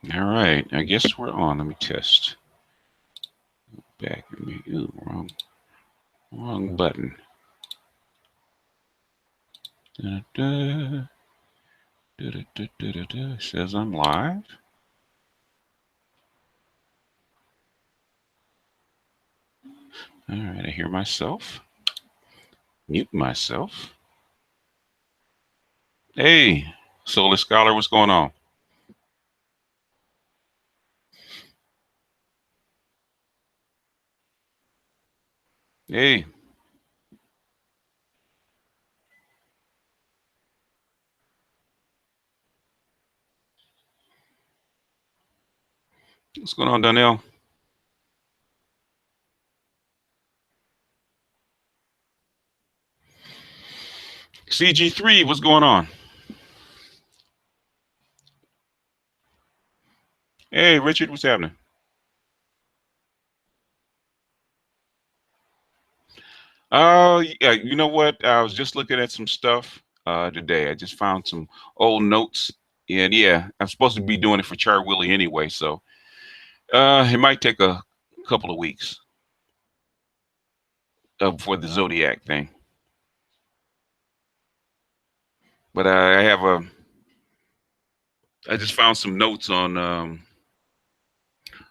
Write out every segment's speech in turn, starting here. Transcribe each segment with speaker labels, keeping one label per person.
Speaker 1: All right, I guess we're on. Let me test. Back. Ooh, wrong button. Da, da, It says I'm live. All right, I hear myself. Mute myself. Hey, Solar Scholar, what's going on? Hey, what's going on, Donnell? CG3, what's going on? Hey, Richard, what's happening? Yeah, you know what? I was just looking at some stuff today. I just found some old notes, and yeah, I'm supposed to be doing it for Chart Willie anyway, so it might take a couple of weeks for the Zodiac thing. But I have a, I just found some notes on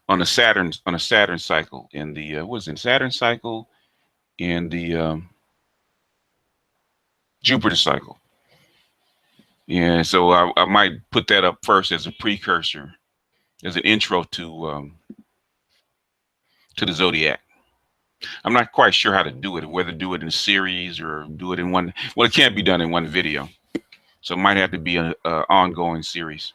Speaker 1: a Saturn cycle in the what is it, Saturn cycle and the Jupiter cycle. Yeah, so I might put that up first as a precursor, as an intro to the Zodiac. I'm not quite sure how to do it, whether do it in a series or do it in one. Well, it can't be done in one video, so it might have to be a ongoing series.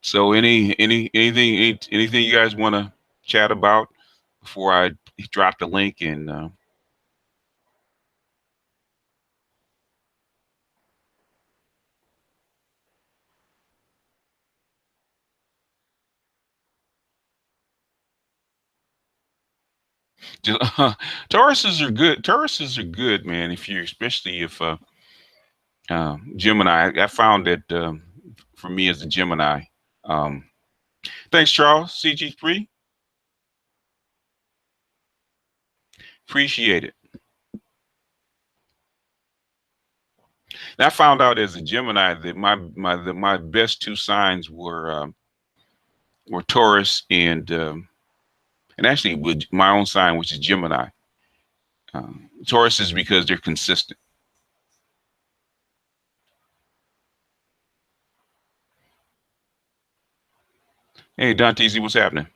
Speaker 1: So anything you guys want to chat about before I drop the link and just, Tauruses are good. Tauruses are good, man. If you, especially if Gemini, I found that for me as a Gemini. Um, Thanks, Charles. CG3, appreciate it. And I found out as a Gemini that my best two signs were Taurus and actually with my own sign, which is Gemini. Taurus is because they're consistent. Hey, Dante Z, what's happening?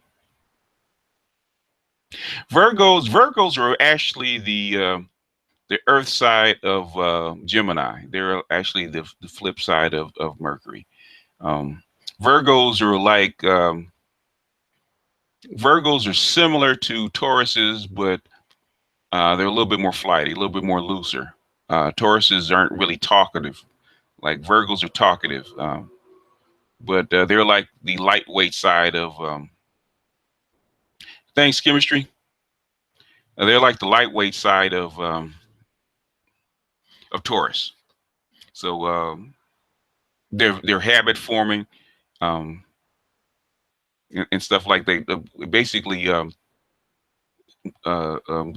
Speaker 1: Virgos are actually the Earth side of Gemini. They're actually the flip side of Mercury. Um, Virgos are like Virgos are similar to Tauruses, but they're a little bit more flighty, a little bit more looser. Tauruses aren't really talkative, like Virgos are talkative, but they're like the lightweight side of thanks chemistry. They're like the lightweight side of Taurus. So they're habit forming um, and stuff like they basically uh, um,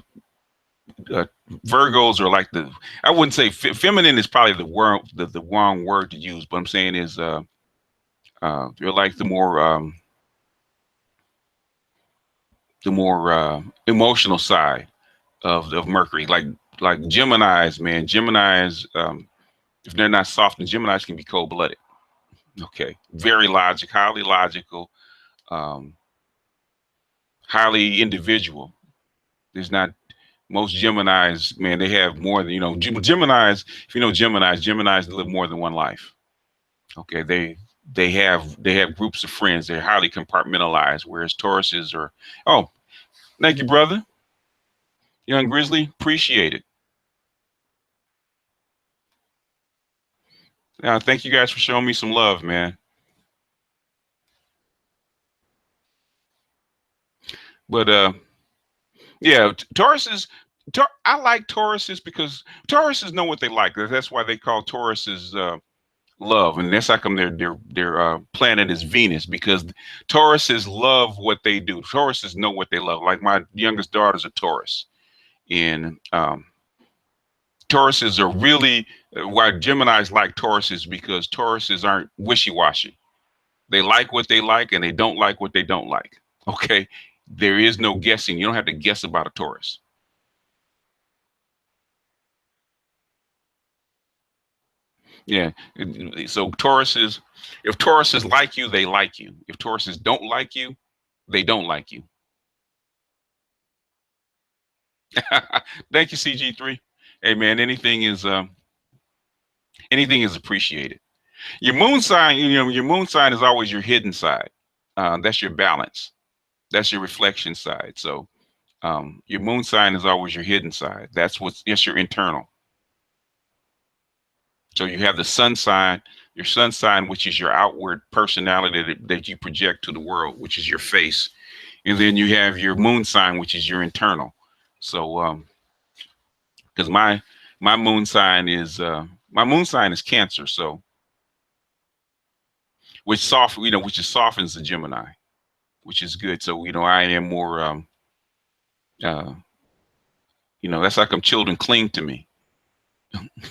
Speaker 1: uh, Virgos are like the I wouldn't say feminine is probably the wrong word to use, but I'm saying is they're like the more emotional side of Mercury, like Gemini's, man. Gemini's if they're not soft, and Gemini's can be cold blooded. Okay, very highly logical, um, highly individual. There's not most Gemini's, man. They have more than Gemini's. If you know Gemini's live more than one life. Okay, they have groups of friends. They're highly compartmentalized, whereas Tauruses are. Oh, thank you, brother, young Grizzly. Appreciate it. Thank you guys for showing me some love, man. But yeah, Tauruses. I like Tauruses because Tauruses know what they like. That's why they call Tauruses love, and that's how come their planet is Venus, because Tauruses love what they do. Tauruses know what they love. Like my youngest daughter's a Taurus, and Tauruses are really why Gemini's like Tauruses, because Tauruses aren't wishy-washy. They like what they like, and they don't like what they don't like. Okay, there is no guessing. You don't have to guess about a Taurus. Yeah. So Tauruses, if Tauruses like you, they like you. If Tauruses don't like you, they don't like you. Thank you, CG3. Hey man, anything is appreciated. Your moon sign, your moon sign is always your hidden side. That's your balance. That's your reflection side. So your moon sign is always your hidden side. That's your internal. So you have the sun sign, your sun sign, which is your outward personality that you project to the world, which is your face. And then you have your moon sign, which is your internal. So because my moon sign is Cancer, so which is softens the Gemini, which is good. So I am more uh that's how come children cling to me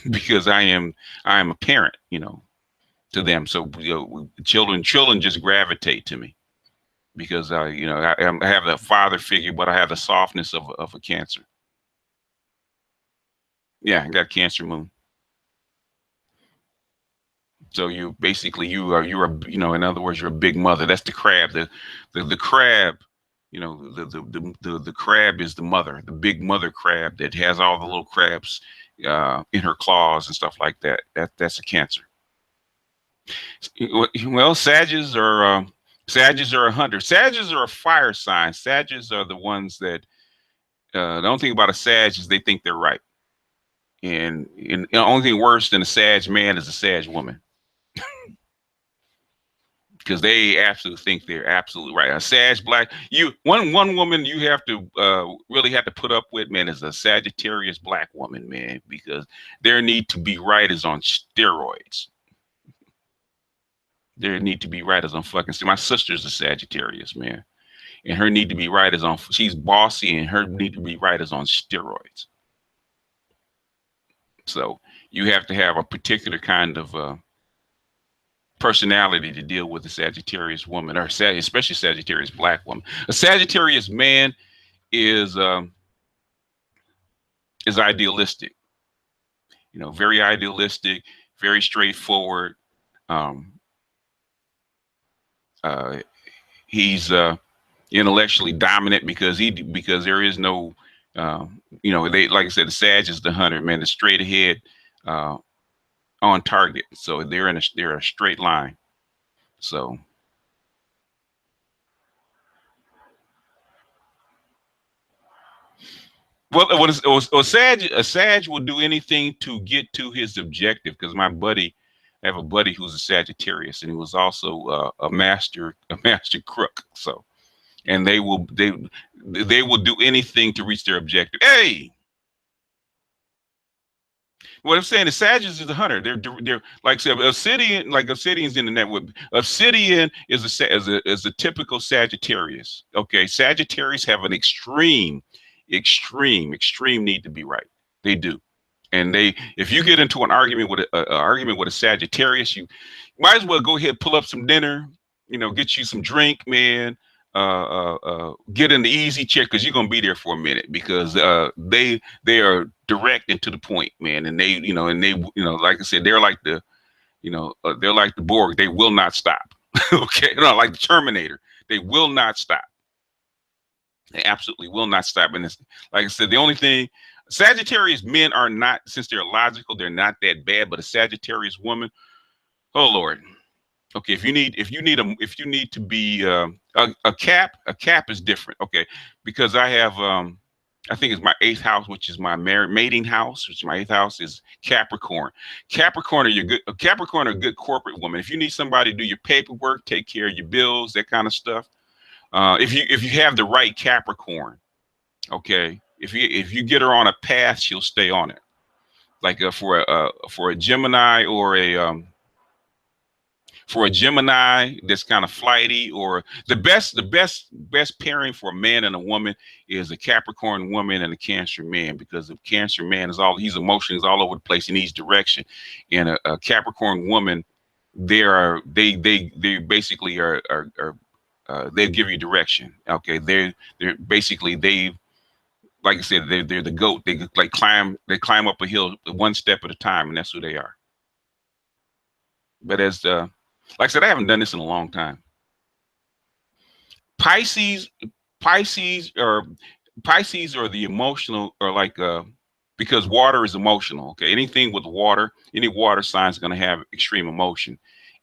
Speaker 1: because I am a parent, to them. So children just gravitate to me because I have the father figure, but I have the softness of a Cancer. Yeah, I got Cancer moon. So in other words, you're a big mother. That's the crab. The crab, the crab is the mother, the big mother crab that has all the little crabs in her claws and stuff like that. That's a Cancer. Well, Sages are a hunter. Sages are a fire sign. Sages are the ones that the only thing about a Sag is they think they're right, and the only thing worse than a Sag man is a Sag woman, because they absolutely think they're absolutely right. A Sag black, one woman you have to really have to put up with, man, is a Sagittarius black woman, man, because their need to be right is on steroids. Their need to be right is on fucking. My sister's a Sagittarius, man, and her need to be right is on. She's bossy, and her need to be right is on steroids. So you have to have a particular kind of personality to deal with a Sagittarius woman, or especially Sagittarius black woman. A Sagittarius man is um, is idealistic. Very idealistic, very straightforward. Um, uh, he's intellectually dominant because there is no, they like I said, the Sag is the hunter, man, the straight ahead, uh, on target. So they're a straight line. So a Sag will do anything to get to his objective. Because I have a buddy who's a Sagittarius, and he was also a master crook. So, and they will do anything to reach their objective. Hey, what I'm saying is Sagittarius is a hunter. They're like say Obsidian, like Obsidian's in the network. Obsidian is a typical Sagittarius. Okay, Sagittarius have an extreme need to be right. They do. And if you get into an argument with a Sagittarius, you might as well go ahead, pull up some dinner, get you some drink, man. Get in the easy chair because you're gonna be there for a minute, because they are direct and to the point, man. And like I said, they're like the Borg. They will not stop. Okay, no, like the Terminator. They will not stop. They absolutely will not stop. And it's, like I said, the only thing Sagittarius men are not, since they're logical, they're not that bad. But a Sagittarius woman, oh Lord. Okay, if you need to be a cap is different. Okay, because I think it's my eighth house, which is my mating house, which is my eighth house is Capricorn. Capricorn are a good corporate woman. If you need somebody to do your paperwork, take care of your bills, that kind of stuff, If you have the right Capricorn, okay, if you get her on a path, she'll stay on it. Like for a Gemini or a for a Gemini that's kind of flighty, or the best pairing for a man and a woman is a Capricorn woman and a Cancer man, because the Cancer man is all he's emotions all over the place. He needs direction, and a Capricorn woman, they basically are they give you direction. Okay, they're basically they like I said, they're the goat. They climb up a hill one step at a time, and that's who they are. But like I said, I haven't done this in a long time. Pisces, Pisces or Pisces are the emotional, or like because water is emotional. Okay, anything with water, any water sign is going to have extreme emotion,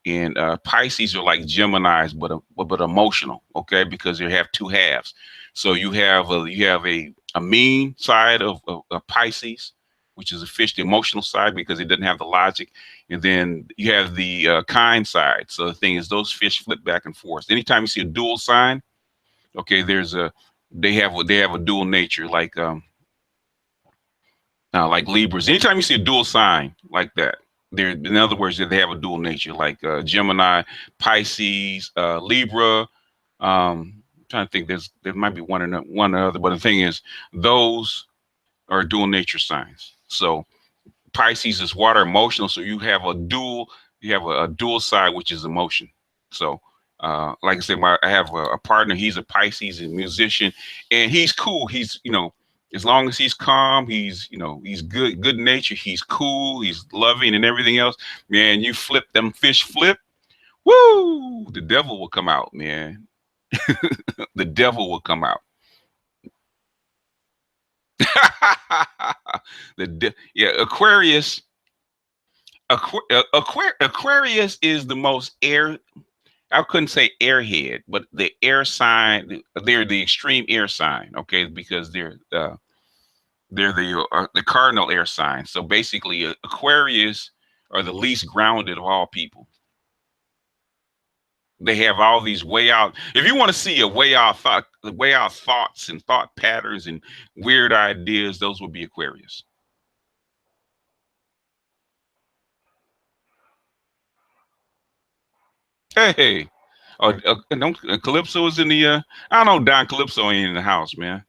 Speaker 1: and Pisces are like Gemini's, but emotional. Okay, because they have two halves. So you have a mean side of Pisces, which is a fish, the emotional side, because it doesn't have the logic, and then you have the kind side. So the thing is, those fish flip back and forth. Anytime you see a dual sign, okay, they have a dual nature, like Libras. Anytime you see a dual sign like that, in other words, they have a dual nature, like Gemini, Pisces, Libra. I'm trying to think, there might be one or other, but the thing is, those are dual nature signs. So Pisces is water emotional, so you have a dual side, which is emotion. So like I said, I have a partner. He's a Pisces, a musician, and he's cool. As long as he's calm, he's good nature. He's cool. He's loving and everything else. Man, you flip them fish flip. Woo! The devil will come out, man. The devil will come out. Yeah, Aquarius is the most air. I couldn't say airhead, but the air sign. They're the extreme air sign. Okay, because they're the cardinal air sign. So basically, Aquarius are the least grounded of all people. They have all these way out. If you want to see a way out thoughts and thought patterns and weird ideas, those would be Aquarius. Hey, oh, don't Calypso is in the. I don't know. Don Calypso ain't in the house, man.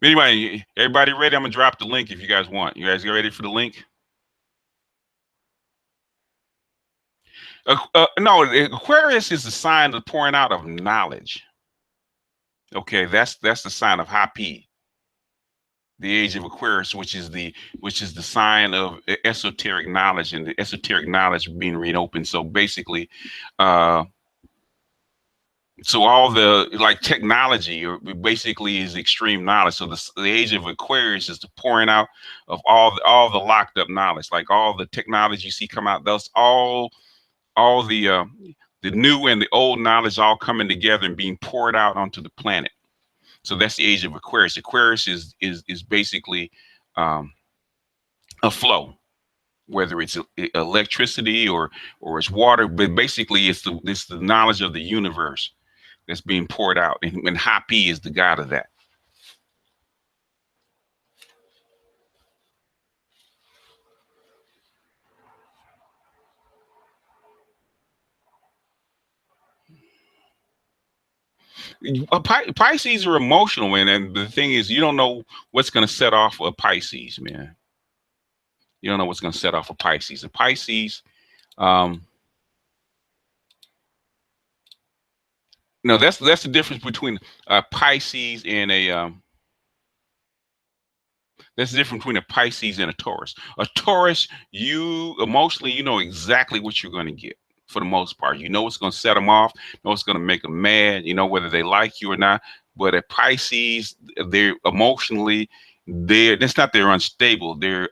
Speaker 1: Anyway, everybody ready? I'm gonna drop the link if you guys want. You guys get ready for the link? No, Aquarius is the sign of pouring out of knowledge. Okay, that's the sign of Hapi, the age of Aquarius, which is the sign of esoteric knowledge, and the esoteric knowledge being reopened. So basically, uh, so all the like technology or basically is extreme knowledge. So the age of Aquarius is the pouring out of all the locked up knowledge, like all the technology you see come out. Those all the new and the old knowledge all coming together and being poured out onto the planet. So that's the age of Aquarius. Aquarius is basically um, a flow, whether it's electricity or it's water, but basically it's the knowledge of the universe that's being poured out, and Hapi is the god of that. Pisces are emotional, man, and the thing is, you don't know what's going to set off a Pisces, man. You don't know what's going to set off a Pisces. A Pisces, um, no, that's the difference between a Pisces and a that's the difference between a Pisces and a Taurus. A Taurus, you emotionally, you know exactly what you're going to get for the most part. You know what's going to set them off, know what's going to make them mad, you know whether they like you or not. But a Pisces, they're emotionally, it's not they're unstable. They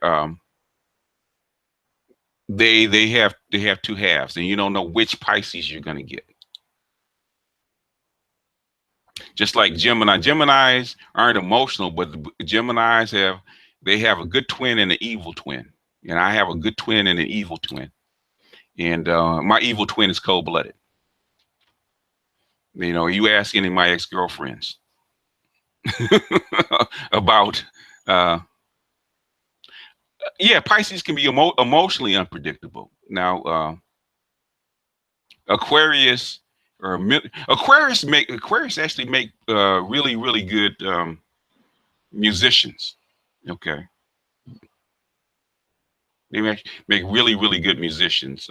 Speaker 1: have two halves, and you don't know which Pisces you're going to get. Just like Geminis aren't emotional, but the Geminis have a good twin and an evil twin. and I have a good twin and an evil twin. And my evil twin is cold blooded. You know, you ask any of my ex girlfriends about, uh, yeah, Pisces can be emotionally unpredictable. Now, Aquarius Aquarius actually make really really good musicians. Okay, they make really really good musicians.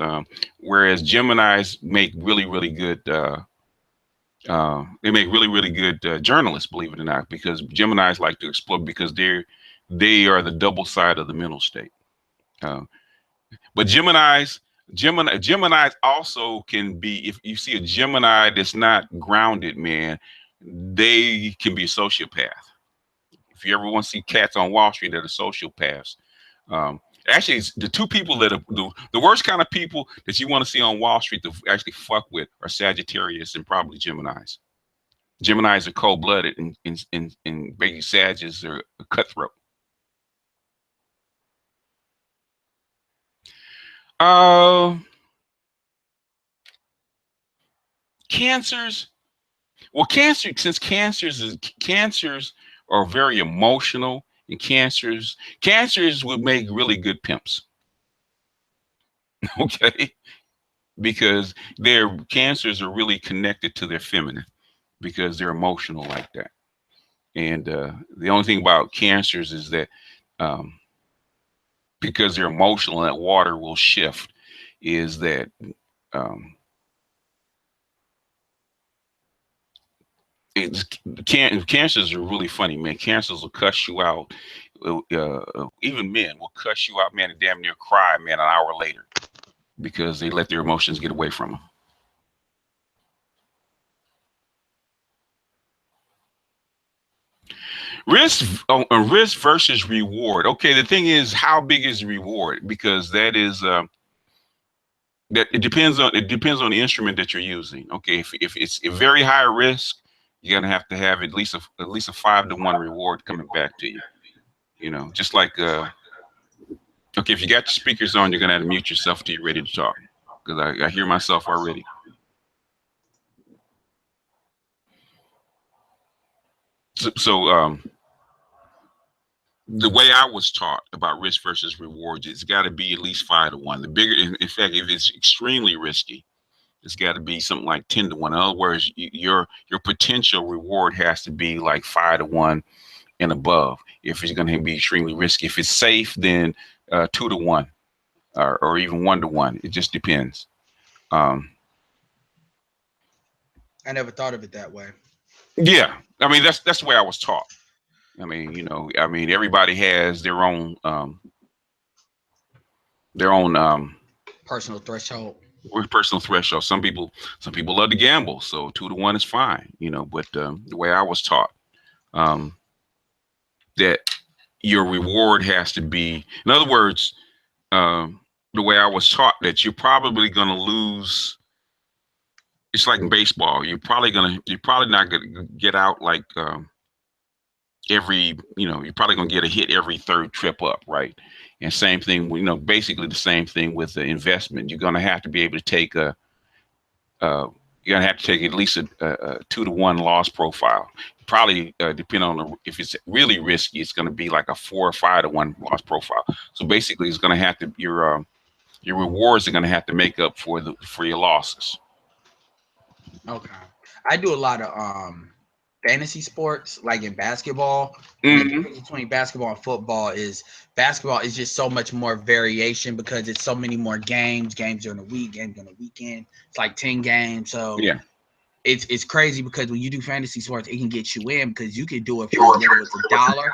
Speaker 1: Whereas Gemini's make really really good. They make really really good journalists, believe it or not, because Gemini's like to explore because they are the double side of the mental state. Uh, but Gemini's also can be, if you see a Gemini that's not grounded, man, they can be a sociopath. If you ever want to see cats on Wall Street that are sociopaths, um, actually, it's the two people that are the worst kind of people that you want to see on Wall Street to actually fuck with are Sagittarius and probably Gemini's. Gemini's are cold blooded, and Baby Sagittarius are cutthroat. Uh, Cancers. Well, cancers are very emotional, and cancers would make really good pimps. Okay, because their cancers are really connected to their feminine because they're emotional like that. And the only thing about cancers is that um, because they're emotional, and that water will shift. Is that um, it's cancers are really funny, man. Cancers will cuss you out. Even men will cuss you out, man, and damn near cry, man, an hour later because they let their emotions get away from them. Risk versus reward. Okay, the thing is, how big is the reward? Because that is that it depends on the instrument that you're using. Okay, if it's a very high risk, you're gonna have to have at least a 5 to 1 reward coming back to you. You know, just like okay, if you got your speakers on, you're gonna have to mute yourself till you're ready to talk because I hear myself already. So the way I was taught about risk versus rewards, it's got to be at least 5 to 1. The bigger, in fact, if it's extremely risky, it's got to be something like 10 to 1. In other words, your potential reward has to be like 5 to 1 and above. If it's going to be extremely risky, if it's safe, then 2 to 1 or even 1 to 1. It just depends. Um,
Speaker 2: I never thought of it that way.
Speaker 1: yeah, I mean that's the way I was taught. I mean, you know, I mean everybody has their own
Speaker 2: Personal threshold.
Speaker 1: personal threshold. Some people love to gamble, so 2 to 1 is fine, you know. But the way I was taught, um, that your reward has to be, in other words, um, the way I was taught that you're probably going to lose. It's like in baseball. You're probably not going to get out like you're probably going to get a hit every third trip up, right? And same thing, basically the same thing with the investment. You're going to have to be able to take uh, you're gonna have to take at least a 2 to 1 loss profile. Probably depending on if it's really risky, it's going to be like a 4 or 5 to 1 loss profile. So basically, it's going to have to your rewards are going to have to make up for your losses.
Speaker 2: Okay. I do a lot of fantasy sports, like in basketball. And the
Speaker 1: Hmm.
Speaker 2: difference between basketball and football is basketball is just so much more variation because it's so many more games during the week, games on the weekend. It's like 10 games. So
Speaker 1: Yeah.
Speaker 2: it's crazy because when you do fantasy sports, it can get you in because you can do it for as little as $1.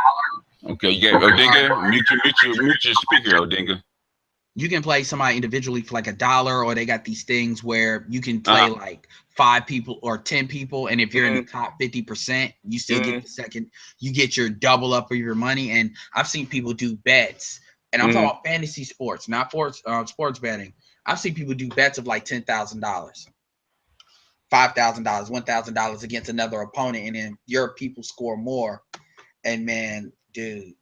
Speaker 1: Okay. You got Odinga. Mute your speaker, Odinga.
Speaker 2: You can play somebody individually for like $1, or they got these things where you can
Speaker 1: Uh
Speaker 2: play like 5 people or 10 people, and if you're in the
Speaker 1: huh.
Speaker 2: top 50%, you still
Speaker 1: Hmm.
Speaker 2: get the second. You get your double up of your money. And I've seen people do bets, and I'm talking
Speaker 1: Hmm.
Speaker 2: about fantasy sports, not sports betting. I've seen people do bets of like $10,000, $5,000, $1,000 against another opponent, and then your people score more. And man, dude,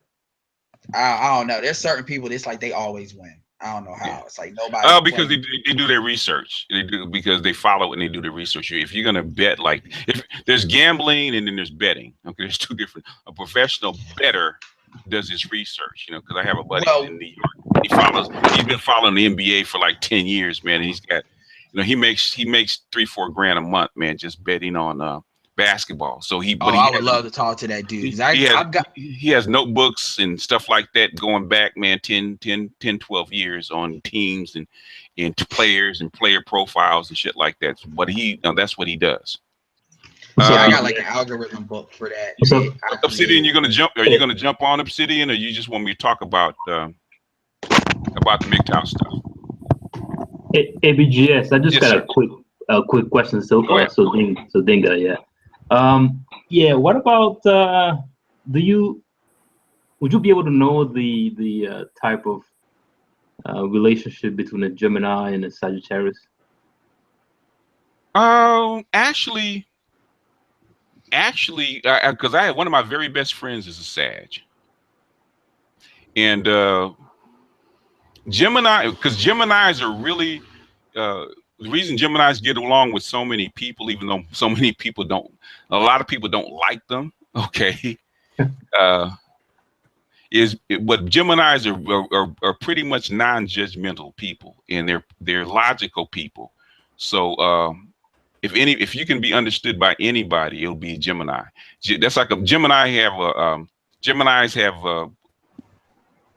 Speaker 2: I don't know. There's certain people that's like they always win. I don't know how. It's like nobody
Speaker 1: Because
Speaker 2: playing.
Speaker 1: they do their research. They do because they follow it and they do their research. If you're gonna bet, like if there's gambling and then there's betting. Okay, there's two different. A professional bettor does his research. Because I have a buddy
Speaker 2: Well,
Speaker 1: in New York. He follows. He's been following the NBA for like 10 years, man. And he's got, he makes 3-4 grand a month, man, just betting on basketball. So
Speaker 2: I would love to talk to that dude.
Speaker 1: He has notebooks and stuff like that going back, man, 10, 12 years on teams and to players and player profiles and shit like that. But that's what he does.
Speaker 2: I got like an algorithm book for that.
Speaker 3: So,
Speaker 1: Obsidian, you're gonna jump? Are you gonna jump on Obsidian, or you just want me to talk about the MGTOW stuff?
Speaker 3: ABGS, I just
Speaker 1: Yes,
Speaker 3: got
Speaker 1: sir.
Speaker 3: a quick question.
Speaker 1: Go ahead.
Speaker 3: So Dinga, yeah. What about would you be able to know the type of relationship between a Gemini and a Sagittarius?
Speaker 1: Actually, because I had one of my very best friends is a Sag, and Gemini, because Geminis are really the reason Geminis get along with so many people, even though so many people don't, a lot of people don't like them. Okay, but Geminis are pretty much non-judgmental people, and they're logical people. So if you can be understood by anybody, it'll be Gemini. That's like Geminis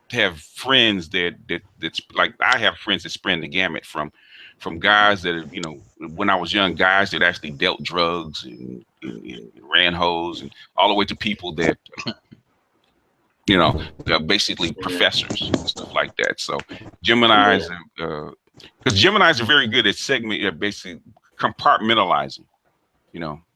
Speaker 1: have friends that's like, I have friends that span the gamut from guys that when I was young, guys that actually dealt drugs and ran hoes, and all the way to people that basically professors and stuff like that. So Geminis, because Geminis are very good at basically compartmentalizing.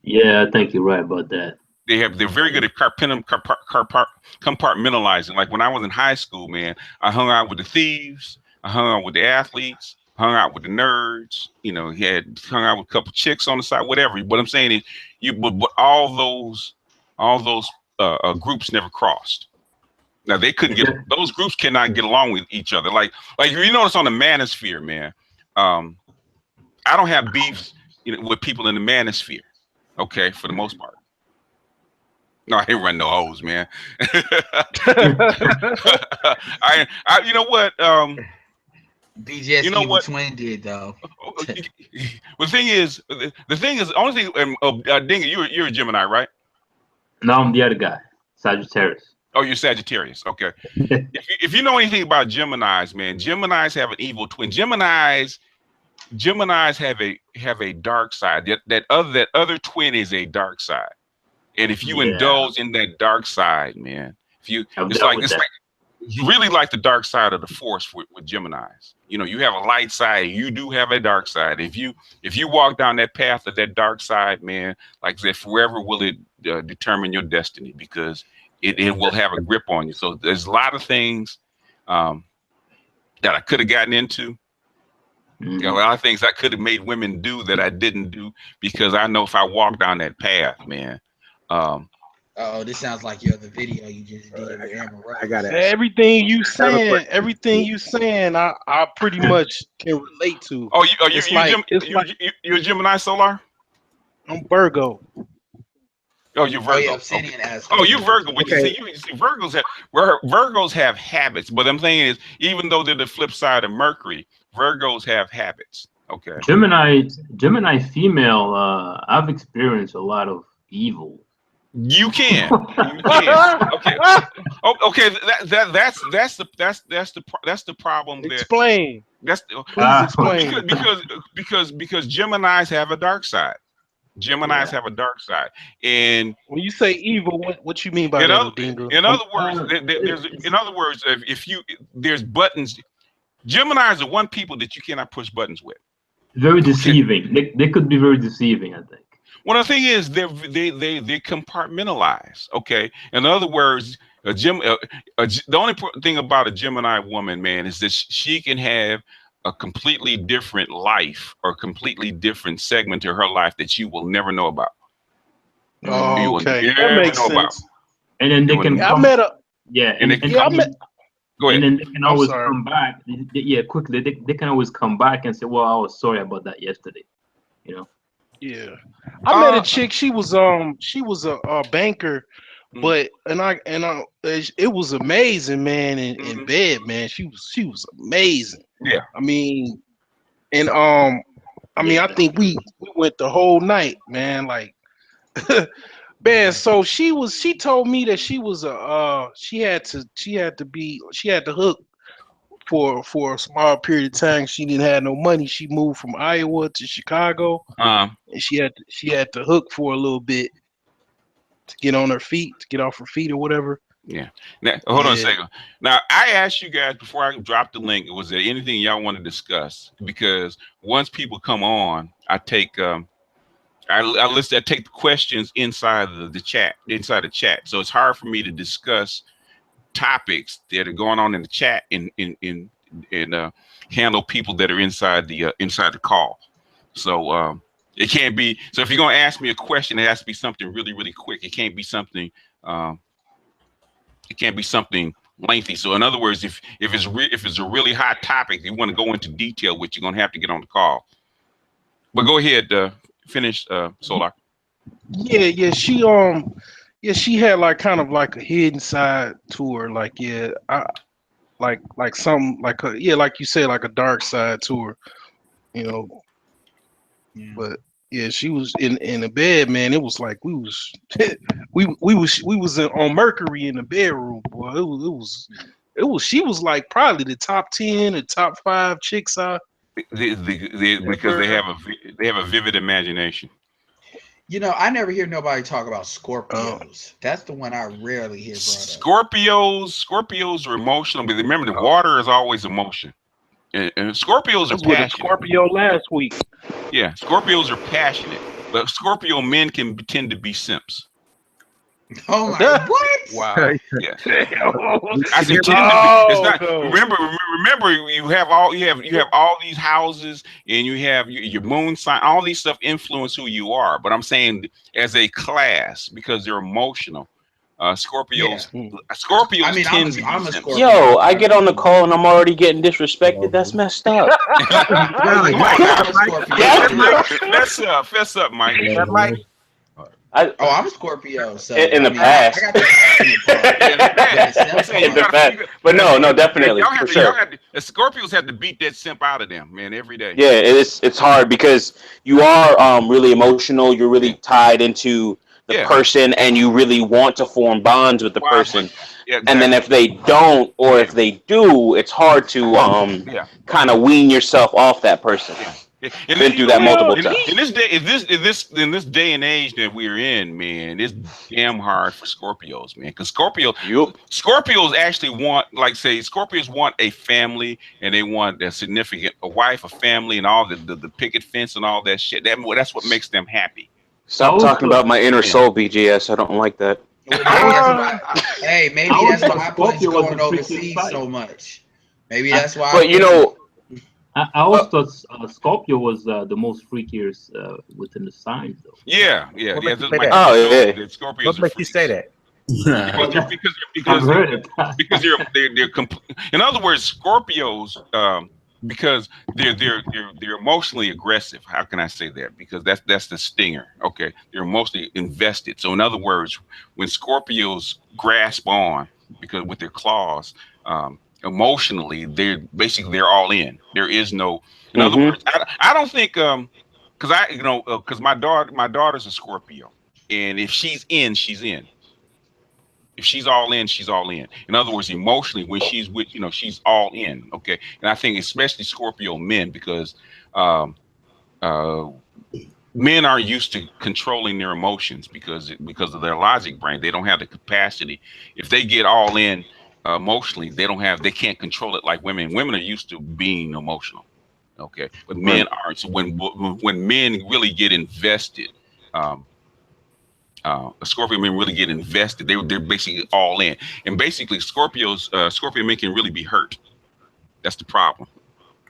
Speaker 3: Yeah, I think you're right about that.
Speaker 1: They're very good at compartmentalizing. Like when I was in high school, man, I hung out with the thieves, I hung out with the athletes, hung out with the nerds. He had hung out with a couple chicks on the side, whatever. What I'm saying is, but all those groups never crossed. Now they couldn't get those groups cannot get along with each other. Like you notice on the manosphere, man. I don't have beefs with people in the manosphere. Okay, for the most part. No, I didn't run no hoes, man. You know what?
Speaker 2: BGS
Speaker 1: you know
Speaker 2: Evil
Speaker 1: what?
Speaker 2: Twin did though.
Speaker 1: The thing is, the only thing. Dinga, you're a Gemini, right?
Speaker 3: No, I'm the other guy, Sagittarius.
Speaker 1: Oh, you're Sagittarius. Okay. if you know anything about Geminis, man, Geminis have an evil twin. Geminis have a dark side. That other twin is a dark side. And if you indulge in that dark side, man, it's like really like the dark side of the force with Geminis. You have a light side, you do have a dark side. If you walk down that path of that dark side, man, like I said, forever will it determine your destiny, because it will have a grip on you. So there's a lot of things that I could have gotten into. A lot of things I could have made women do that I didn't do, because I know if I walk down that path, man.
Speaker 2: This sounds like the video you just did with Amber Rose.
Speaker 4: I got it.
Speaker 5: Everything you saying, I pretty much can relate to.
Speaker 1: Oh, you're a Gemini Solar?
Speaker 5: I'm Virgo.
Speaker 1: Oh, you're Virgo. You're Virgo. But
Speaker 4: Okay.
Speaker 1: you see, Virgos have habits. But I'm saying is, even though they're the flip side of Mercury, Virgos have habits. Okay.
Speaker 3: Gemini female. I've experienced a lot of evil.
Speaker 1: You can. Okay. Okay. That's the problem.
Speaker 5: Explain.
Speaker 1: Please
Speaker 5: explain.
Speaker 1: Because Geminis have a dark side. Geminis have a dark side, and
Speaker 5: when you say evil, what you mean by that?
Speaker 1: In other words, there's buttons. Geminis are one people that you cannot push buttons with.
Speaker 3: Very deceiving. They could be very deceiving, I think.
Speaker 1: Well, the thing is, they compartmentalize. Okay, in other words, the only thing about a Gemini woman, man, is that she can have a completely different life or completely different segment to her life that you will never know about.
Speaker 5: Oh, okay, that makes sense.
Speaker 3: And then they can. Yeah,
Speaker 1: And
Speaker 3: and,
Speaker 1: they-
Speaker 3: and,
Speaker 5: Yeah, I
Speaker 3: and,
Speaker 5: mean,
Speaker 1: Go ahead.
Speaker 3: then they can
Speaker 5: I'm
Speaker 3: always
Speaker 5: sorry.
Speaker 3: come back. Yeah, quickly. They can always come back and say, "Well, I was sorry about that yesterday." You know.
Speaker 5: Yeah, I met a
Speaker 1: Uh,
Speaker 5: chick. She was a banker,
Speaker 1: Mm.
Speaker 5: but it was amazing, man. In
Speaker 1: Mhm.
Speaker 5: bed, man, she was amazing.
Speaker 1: Yeah.
Speaker 5: I mean, and I think we went the whole night, man. Like, man. So she told me that she was she had to hook for a small period of time. She didn't have no money. She moved from Iowa to Chicago, and she had to hook for a little bit to get on her feet, to get off her feet or whatever.
Speaker 1: Yeah. Now, hold on a
Speaker 5: Yeah.
Speaker 1: second. Now, I asked you guys before I dropped the link, was there anything y'all want to discuss? Because once people come on, I take I take the questions inside the chat, inside the chat. So it's hard for me to discuss topics that are going on in the chat and handle people that are inside the call. So it can't be. So if you're going to ask me a question, it has to be something really, really quick. It can't be something. It can't be something lengthy. So in other words, if it's a really hot topic, you want to go into detail with, you're going to have to get on the call. But go ahead, finish, Solar.
Speaker 5: Yeah. She had like kind of like a hidden side to her. Like, like something like like you said, like a dark side to her. You know,
Speaker 2: Yeah.
Speaker 5: but yeah, she was in the bed, man. It was like we was we was on Mercury in the bedroom, boy. It was she was like probably the top 10 or top 5 chicks
Speaker 1: Because they have a vivid imagination.
Speaker 2: You know, I never hear nobody talk about
Speaker 5: Oh.
Speaker 2: Scorpios. That's the one I rarely hear brought up.
Speaker 1: Scorpios are emotional, but remember the water is always emotion. And Scorpios
Speaker 5: I
Speaker 1: are
Speaker 5: was with a
Speaker 1: passionate.
Speaker 5: Scorpio last week.
Speaker 1: Yeah, Scorpios are passionate, but Scorpio men can tend to be simps.
Speaker 2: Oh my! What?
Speaker 5: Wow.
Speaker 1: Yeah,
Speaker 5: Oh,
Speaker 1: I said tend to be. It's not.
Speaker 5: no.
Speaker 1: Remember, you have all these houses, and you have your moon sign. All these stuff influence who you are. But I'm saying as a class, because they're emotional. Scorpios. Scorpios
Speaker 2: I mean,
Speaker 1: tend to be
Speaker 2: I'm a
Speaker 1: simps.
Speaker 2: Scorpio.
Speaker 4: Yo, I get on the call and I'm already getting disrespected. That's messed up.
Speaker 1: Mike,
Speaker 2: I'm a Scorpio.
Speaker 1: fess up, Mike.
Speaker 6: Mike.
Speaker 2: Oh, I'm a Scorpio. So
Speaker 4: In the past.
Speaker 2: I got the passionate part.
Speaker 4: In the past. But no, definitely, for sure.
Speaker 1: The Scorpios have to beat that simp out of them, man, every day.
Speaker 4: Yeah, it's hard because you are really emotional. You're really tied into the person, and you really want to form bonds with the person.
Speaker 1: Yeah, exactly.
Speaker 4: And then if they don't, or if they do, it's hard to kind of wean yourself off that person.
Speaker 1: And
Speaker 4: been through that multiple times.
Speaker 1: In this day and age that we're in, man, it's damn hard for Scorpios, man. Because Scorpios actually Scorpios want a family, and they want a wife, a family, and all the picket fence and all that shit. That's what makes them happy.
Speaker 4: Stop talking about my inner soul, BGS. I don't like that.
Speaker 2: Maybe that's why I play going overseas so much. Maybe that's why.
Speaker 3: But you know, I always thought Scorpio was the most freakiest within the signs, though.
Speaker 1: Yeah.
Speaker 6: Scorpios. What makes you say that?
Speaker 1: Because they're in other words, Scorpios, because they're emotionally aggressive. How can I say that? Because that's the stinger. Okay, they're emotionally invested. So in other words, when Scorpios grasp on, because with their claws, emotionally, they're all in. There is no. In other words, I don't think because my daughter's a Scorpio, and if she's in, she's in. If she's all in, she's all in. In other words, emotionally, when she's with, she's all in. Okay. And I think especially Scorpio men, because men are used to controlling their emotions because of their logic brain. They don't have the capacity. If they get all in emotionally, they can't control it like women. Women are used to being emotional. Okay. But men aren't. So when men really get invested, Scorpio men really get invested. They're basically all in, and basically Scorpio men can really be hurt. That's the problem.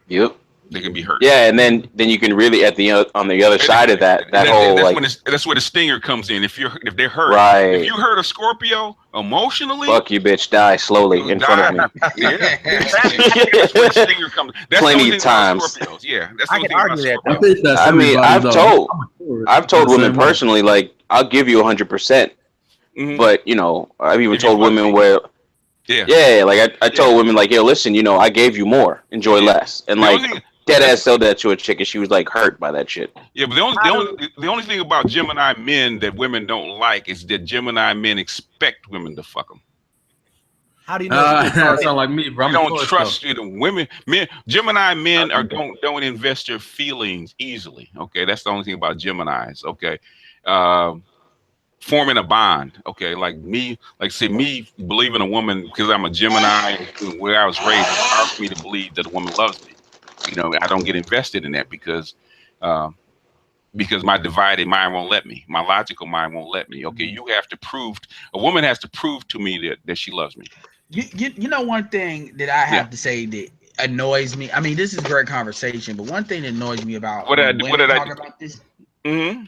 Speaker 4: Yep.
Speaker 1: They can be hurt.
Speaker 4: Yeah, and then you can really on the other side of that whole
Speaker 1: that's where the stinger comes in. If they're hurt,
Speaker 4: right.
Speaker 1: If you hurt a Scorpio emotionally,
Speaker 4: fuck you, bitch, die slowly in front of me.
Speaker 1: Yeah, that's where the stinger comes. That's
Speaker 4: plenty of times.
Speaker 1: Scorpios. Yeah, that's
Speaker 6: I can argue that.
Speaker 4: I mean, I've told women personally, like, I'll give you 100%, but you know, I've even told women where. Yeah, like I told women, like, yo, listen, you know, I gave you more, enjoy less, and like dead ass told that to a chick, and she was like hurt by that shit.
Speaker 1: Yeah, but the only thing about Gemini men that women don't like is that Gemini men expect women to fuck them.
Speaker 6: How do you know?
Speaker 7: That sound like me, bro.
Speaker 1: You don't trust women. Gemini men don't invest their feelings easily. Okay, that's the only thing about Geminis. Okay. Forming a bond, okay, like me believing a woman because I'm a Gemini, where I was raised, it's hard for me to believe that a woman loves me. You know, I don't get invested in that because my divided mind won't let me. My logical mind won't let me. Okay, a woman has to prove to me that she loves me.
Speaker 2: You know, one thing that I have to say that annoys me. I mean, this is a great conversation, but one thing that annoys me about
Speaker 1: what did I do?
Speaker 2: About this.
Speaker 1: Mm-hmm.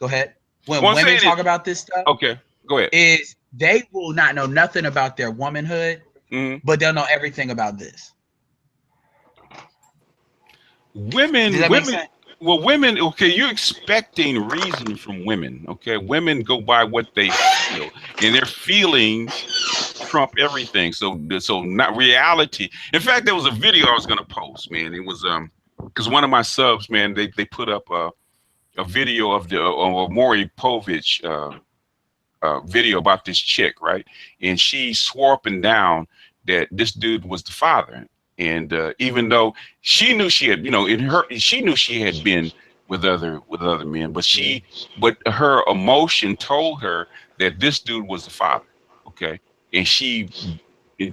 Speaker 2: Go ahead. When women talk about this stuff,
Speaker 1: okay, go ahead.
Speaker 2: Is they will not know nothing about their womanhood, but they'll know everything about this.
Speaker 1: Women. Okay, you're expecting reason from women. Okay, women go by what they feel, and their feelings trump everything. So not reality. In fact, there was a video I was gonna post, man. It was because one of my subs, man, they put up a video of the Maury Povich video about this chick, right? And she swore up and down that this dude was the father. And even though she knew she had, you know, she knew she had been with other men, but her emotion told her that this dude was the father. Okay, and she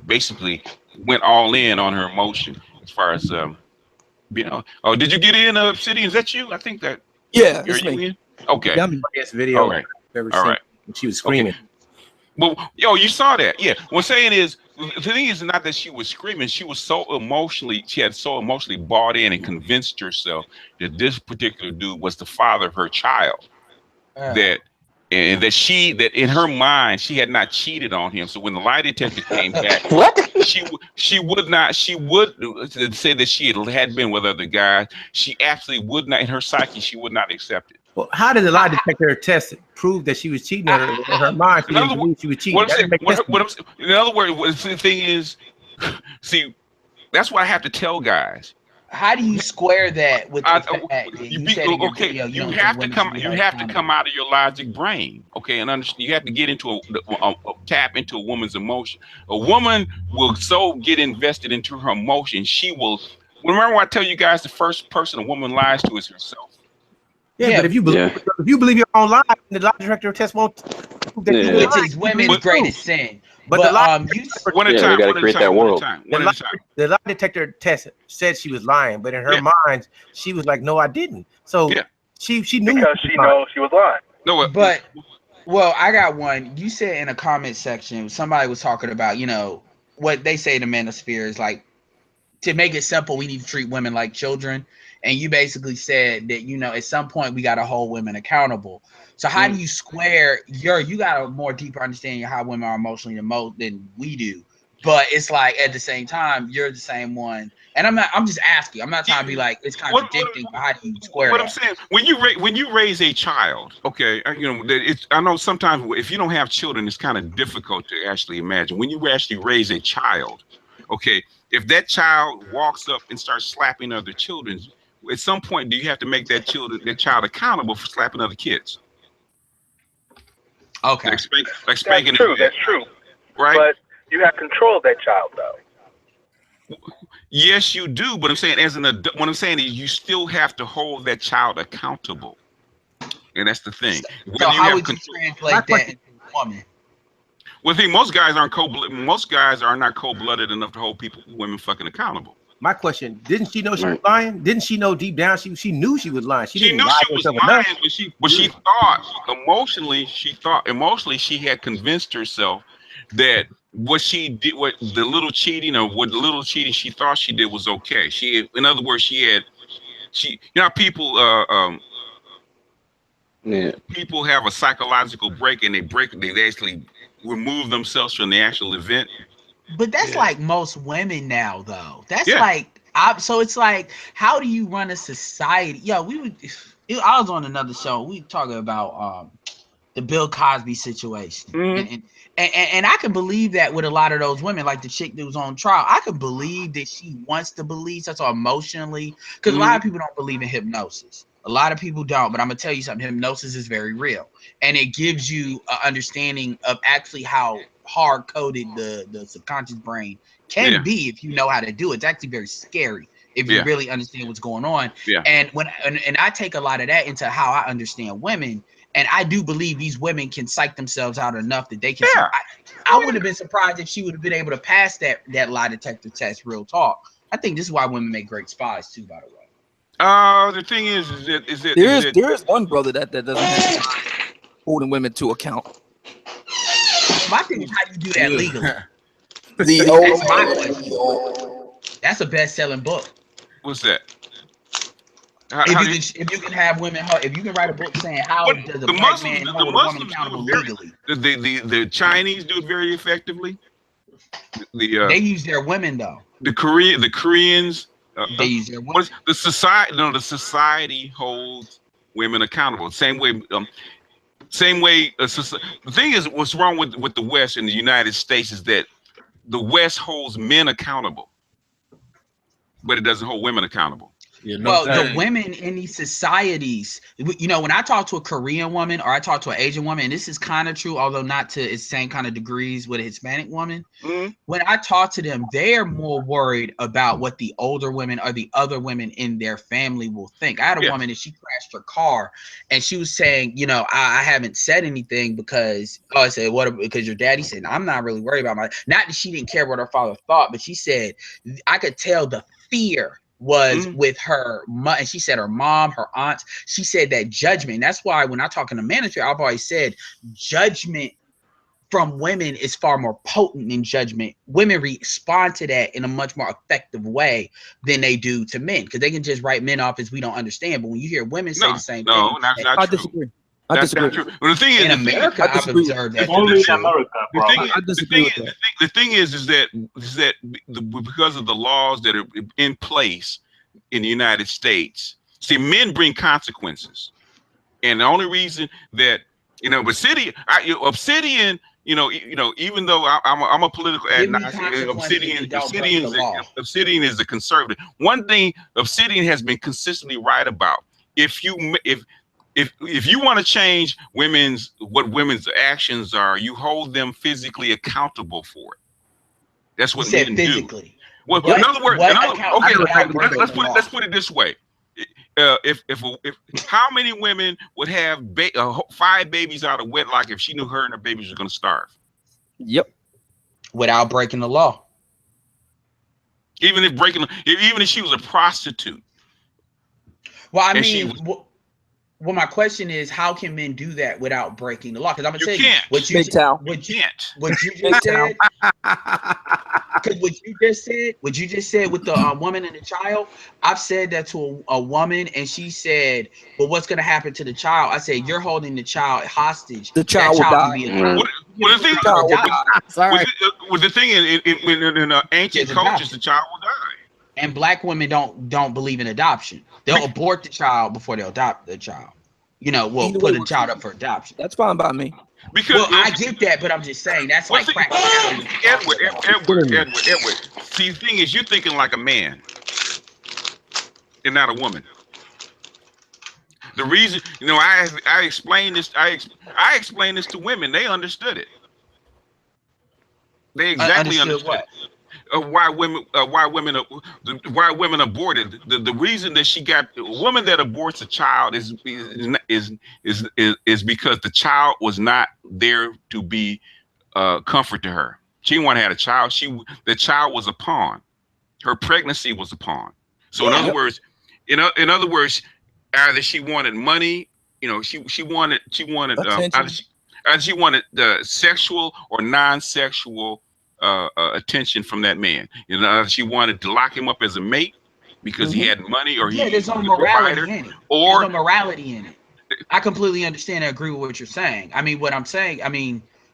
Speaker 1: basically went all in on her emotion as far as you know. Oh, did you get in, Obsidian? Is that you? I think that.
Speaker 6: Yeah,
Speaker 1: You're in? Okay.
Speaker 6: I'm the best video.
Speaker 1: All right.
Speaker 6: I've ever seen. She was screaming.
Speaker 1: Okay. Well, you saw that. Yeah. What I'm saying is, the thing is not that she was screaming. She had so emotionally bought in and convinced herself that this particular dude was the father of her child. That in her mind, she had not cheated on him. So when the lie detector came back, she would say that she had been with other guys. She absolutely would not, in her psyche, she would not accept it.
Speaker 6: Well, how did the lie detector test prove that she was cheating on her? In her mind, she didn't believe she was cheating.
Speaker 1: In other words, the thing is, see, that's what I have to tell guys.
Speaker 2: How do you square that with the fact that
Speaker 1: you have to come out of your logic brain, okay, and understand. You have to get into tap into a woman's emotion. A woman will so get invested into her emotion, she will. Remember, I tell you guys, the first person a woman lies to is herself.
Speaker 6: Yeah, but if you believe your own lie, the lie detector test won't prove that you
Speaker 2: which is women's greatest sin.
Speaker 6: But the lie
Speaker 1: we gotta create that world.
Speaker 6: The lie detector test said she was lying, but in her mind, she was like, "No, I didn't." So she knew
Speaker 8: because she knows she was lying.
Speaker 1: No,
Speaker 2: but I got one. You said in a comment section, somebody was talking about, you know, what they say to manosphere is like, to make it simple, we need to treat women like children. And you basically said that, you know, at some point we got to hold women accountable. So how do you square you got a more deeper understanding of how women are emotionally than we do. But it's like at the same time, you're the same one. And I'm just asking. I'm not trying to be like it's contradicting, but how do you square
Speaker 1: what
Speaker 2: that?
Speaker 1: I'm saying, when you raise a child, okay, you know, I know sometimes if you don't have children, it's kind of difficult to actually imagine. When you actually raise a child, okay, if that child walks up and starts slapping other children, at some point, do you have to make that child accountable for slapping other kids?
Speaker 2: Okay,
Speaker 1: like spanking.
Speaker 8: That's true.
Speaker 1: Right,
Speaker 8: but you have control of that child, though.
Speaker 1: Yes, you do. But I'm saying, as an adult, what I'm saying is, you still have to hold that child accountable, and that's the thing.
Speaker 2: So how would you translate that into a woman?
Speaker 1: Well, I think most guys are not cold-blooded enough to hold women fucking accountable.
Speaker 6: My question: didn't she know she was lying? Didn't she know deep down she knew she was lying?
Speaker 1: She knew she was lying, but she thought emotionally she had convinced herself that what she did, what the little cheating she thought she did was okay. In other words, she had people people have a psychological break and they actually remove themselves from the actual event.
Speaker 2: But that's like most women now, though. That's like, so it's like, how do you run a society? I was on another show. We talking about the Bill Cosby situation, and I can believe that with a lot of those women, like the chick that was on trial. I can believe that she wants to believe, so emotionally, because a lot of people don't believe in hypnosis. A lot of people don't, but I'm gonna tell you something. Hypnosis is very real, and it gives you an understanding of actually how hard-coded the subconscious brain can be if you know how to do it. It's actually very scary if you really understand what's going on. And and I take a lot of that into how I understand women, and I do believe these women can psych themselves out enough that they can. I would have been surprised if she would have been able to pass that lie detector test. Real talk. I think this is why women make great spies too, by the way.
Speaker 1: The thing is that
Speaker 7: there is one brother that doesn't have holding women to account.
Speaker 2: My thing is how you do that legally. That's a best-selling book.
Speaker 1: What's that?
Speaker 2: If you can have women, if you can write a book saying how does a black man hold a woman accountable legally.
Speaker 1: The Chinese do it very effectively.
Speaker 2: They use their women though.
Speaker 1: The Koreans.
Speaker 2: They use their women.
Speaker 1: The society. No, the society holds women accountable. Same way. The thing is, what's wrong with the West and the United States is that the West holds men accountable, but it doesn't hold women accountable.
Speaker 2: The women in these societies, when I talk to a Korean woman or I talk to an Asian woman, and this is kind of true, although not to its same kind of degrees with a Hispanic woman. When I talk to them, they're more worried about what the older women or the other women in their family will think. I had a woman and she crashed her car and she was saying, I haven't said anything because I said, what? Because your daddy said, I'm not really worried about not that she didn't care what her father thought, but she said, I could tell the fear was with her mom, and she said her mom, her aunts. She said that judgment. That's why when I talk in the manager, I've always said judgment from women is far more potent than judgment. Women respond to that in a much more effective way than they do to men, because they can just write men off as we don't understand. But when you hear women say the same thing,
Speaker 1: I disagree. I disagree. Well, the thing is,
Speaker 2: in America, I've observed that.
Speaker 3: Only in America, bro.
Speaker 1: The thing is that because of the laws that are in place in the United States, see, men bring consequences, and the only reason that Obsidian, even though I'm a political agnostic, Obsidian is a conservative. One thing Obsidian has been consistently right about: if you want to change what women's actions are, you hold them physically accountable for it. That's what men do. Well, in other words, let's put it this way: if how many women would have 5 babies out of wedlock if she knew her and her babies were going to starve?
Speaker 7: Yep,
Speaker 2: without breaking the law.
Speaker 1: Even if she was a prostitute.
Speaker 2: Well, I mean. Well, my question is, how can men do that without breaking the law? Because I'm gonna tell you what you just said. Because what you just said with the woman and the child, I've said that to a woman, and she said, "Well, what's gonna happen to the child?" I said, "You're holding the child hostage.
Speaker 7: The child will die."
Speaker 1: The thing in ancient cultures, the child will die.
Speaker 2: And black women don't believe in adoption. They'll abort the child before they'll adopt the child. We'll put a child up for adoption.
Speaker 7: That's fine by me.
Speaker 1: Because
Speaker 2: I get that, but I'm just saying that's like
Speaker 1: Edward. See, the thing is, you're thinking like a man and not a woman. The reason, I explained this. I explained this to women. They understood it. They exactly understood why women aborted. The reason that she got a woman that aborts a child is because the child was not there to be comfort to her. She didn't want to have a child. The child was a pawn. Her pregnancy was a pawn. So in other words, either she wanted money, she wanted sexual or non-sexual attention from that man. She wanted to lock him up as a mate, because he had money or
Speaker 2: there's no morality in it. Or there's no morality in it. I completely understand and agree with what you're saying. I mean, what I'm saying,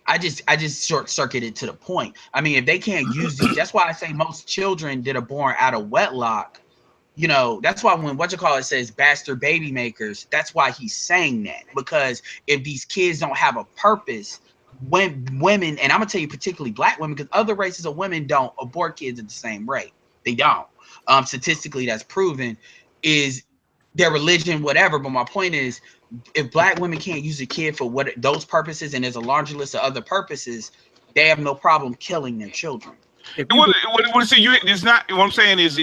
Speaker 2: I just short circuited to the point. I mean, if they can't use these, that's why I say most children that are born out of wedlock, you know, that's why when says bastard baby makers, that's why he's saying that. Because if these kids don't have a purpose, when women, and I'm gonna tell you particularly black women, because other races of women don't abort kids at the same rate. They don't. Statistically, that's proven, is their religion, whatever. But my point is, if black women can't use a kid for what those purposes, and there's a larger list of other purposes, they have no problem killing their children.
Speaker 1: It's not. What I'm saying is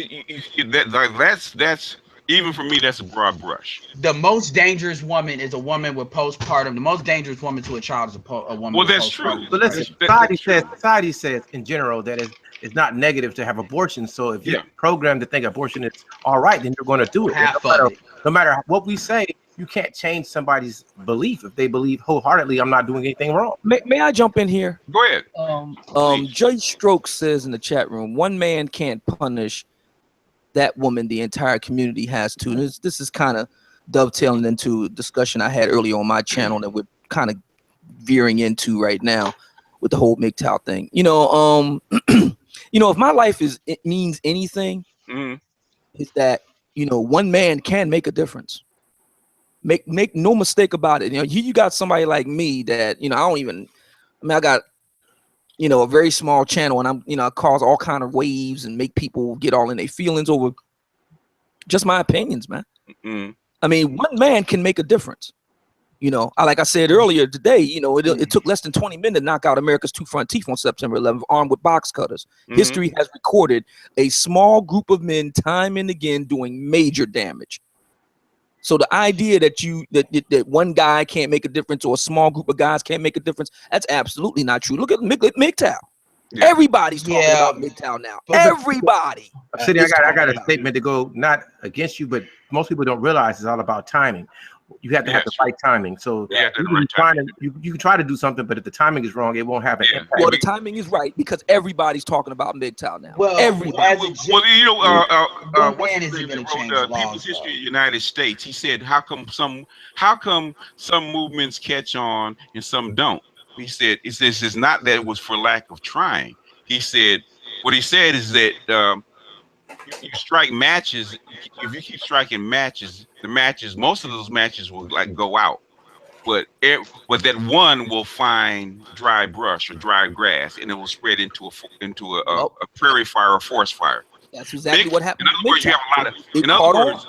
Speaker 1: that's even for me. That's a broad brush.
Speaker 2: The most dangerous woman is a woman with postpartum. The most dangerous woman to a child is a woman.
Speaker 1: Well, that's true.
Speaker 6: But listen, society says in general that it's not negative to have abortion. So if you're programmed to think abortion is all right, then you're going to do it. No matter what we say, you can't change somebody's belief. If they believe wholeheartedly, I'm not doing anything wrong.
Speaker 7: May I jump in here?
Speaker 1: Go ahead.
Speaker 7: Judge Strokes says in the chat room, one man can't punish that woman. The entire community has to. This is kind of dovetailing into a discussion I had earlier on my channel that we're kind of veering into right now with the whole MGTOW thing. You know, if my life means anything, is that, you know, one man can make a difference. Make no mistake about it. You know, you got somebody like me that, you know, I got, you know, a very small channel, and I cause all kind of waves and make people get all in their feelings over just my opinions, man. I mean, one man can make a difference. You know, like I said earlier today, you know, it took less than 20 minutes to knock out America's two front teeth on September 11th, armed with box cutters. History has recorded a small group of men time and again doing major damage. So the idea that that one guy can't make a difference or a small group of guys can't make a difference, that's absolutely not true. Look at MGTOW. Yeah. Everybody's talking about MGTOW now. Everybody.
Speaker 6: City, I got a statement to go not against you, but most people don't realize it's all about timing. You have to have the right timing. So you can try to do something, but if the timing is wrong, it won't have an impact.
Speaker 7: Well, the timing is right because everybody's talking about MGTOW now. Well, everybody.
Speaker 2: Man isn't going to change the laws,
Speaker 1: People's History of the United States. He said, how come some movements catch on and some don't? He said, it's not that it was for lack of trying. He said, what he said is that you strike matches. If you keep striking matches, most of those matches will like go out, but that one will find dry brush or dry grass, and it will spread into a prairie fire or forest fire.
Speaker 7: That's exactly what happened.
Speaker 1: In other words, you have a lot of. In other words,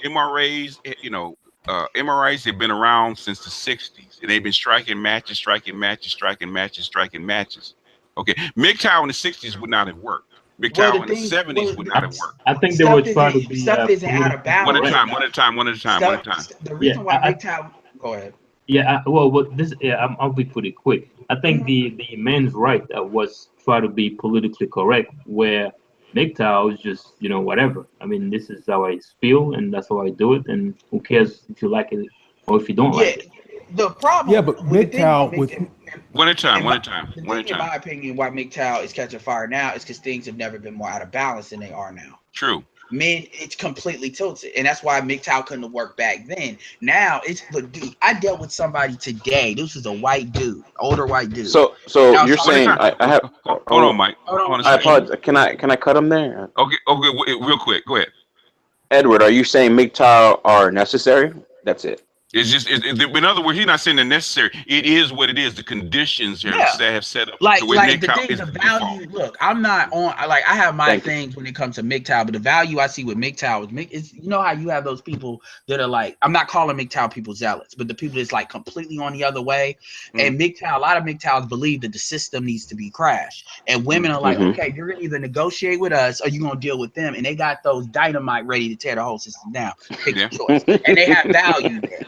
Speaker 1: MRAs, you know, MRAs have been around since the 60s, and they've been striking matches. Okay, MGTOW in the 60s would not have worked. MGTOW in the 70s would not have worked.
Speaker 3: I think they were trying to be
Speaker 2: stuff isn't out of balance.
Speaker 1: One at a time.
Speaker 2: The reason why MGTOW, go ahead.
Speaker 3: Yeah, I'll be pretty quick. I think the men's right was try to be politically correct, where MGTOW is just, you know, whatever. I mean, this is how I feel, and that's how I do it, and who cares if you like it or if you don't like it.
Speaker 2: The problem,
Speaker 9: but MGTOW with
Speaker 1: one at a time.
Speaker 2: In my opinion, why MGTOW is catching fire now is because things have never been more out of balance than they are now.
Speaker 1: True.
Speaker 2: Men, it's completely tilted, and that's why MGTOW couldn't have worked back then. Now dude. I dealt with somebody today. This is a white dude, older white dude.
Speaker 4: So you're saying I have?
Speaker 1: Hold on, Mike.
Speaker 4: I apologize. Can I cut him there?
Speaker 1: Okay. Real quick. Go ahead.
Speaker 4: Edward, are you saying MGTOW are necessary? That's it.
Speaker 1: It's just, in other words, he's not saying they're necessary. It is what it is. The conditions that have set up.
Speaker 2: Like the things of value. Look, I'm not on. I have my things when it comes to MGTOW, but the value I see with MGTOW is, you know how you have those people that are like, I'm not calling MGTOW people zealots, but the people that's like completely on the other way. And MGTOW, a lot of MGTOWs believe that the system needs to be crashed, and women are like, okay, you're gonna either negotiate with us or you're gonna deal with them, and they got those dynamite ready to tear the whole system down. Pick your choice, and they have value there.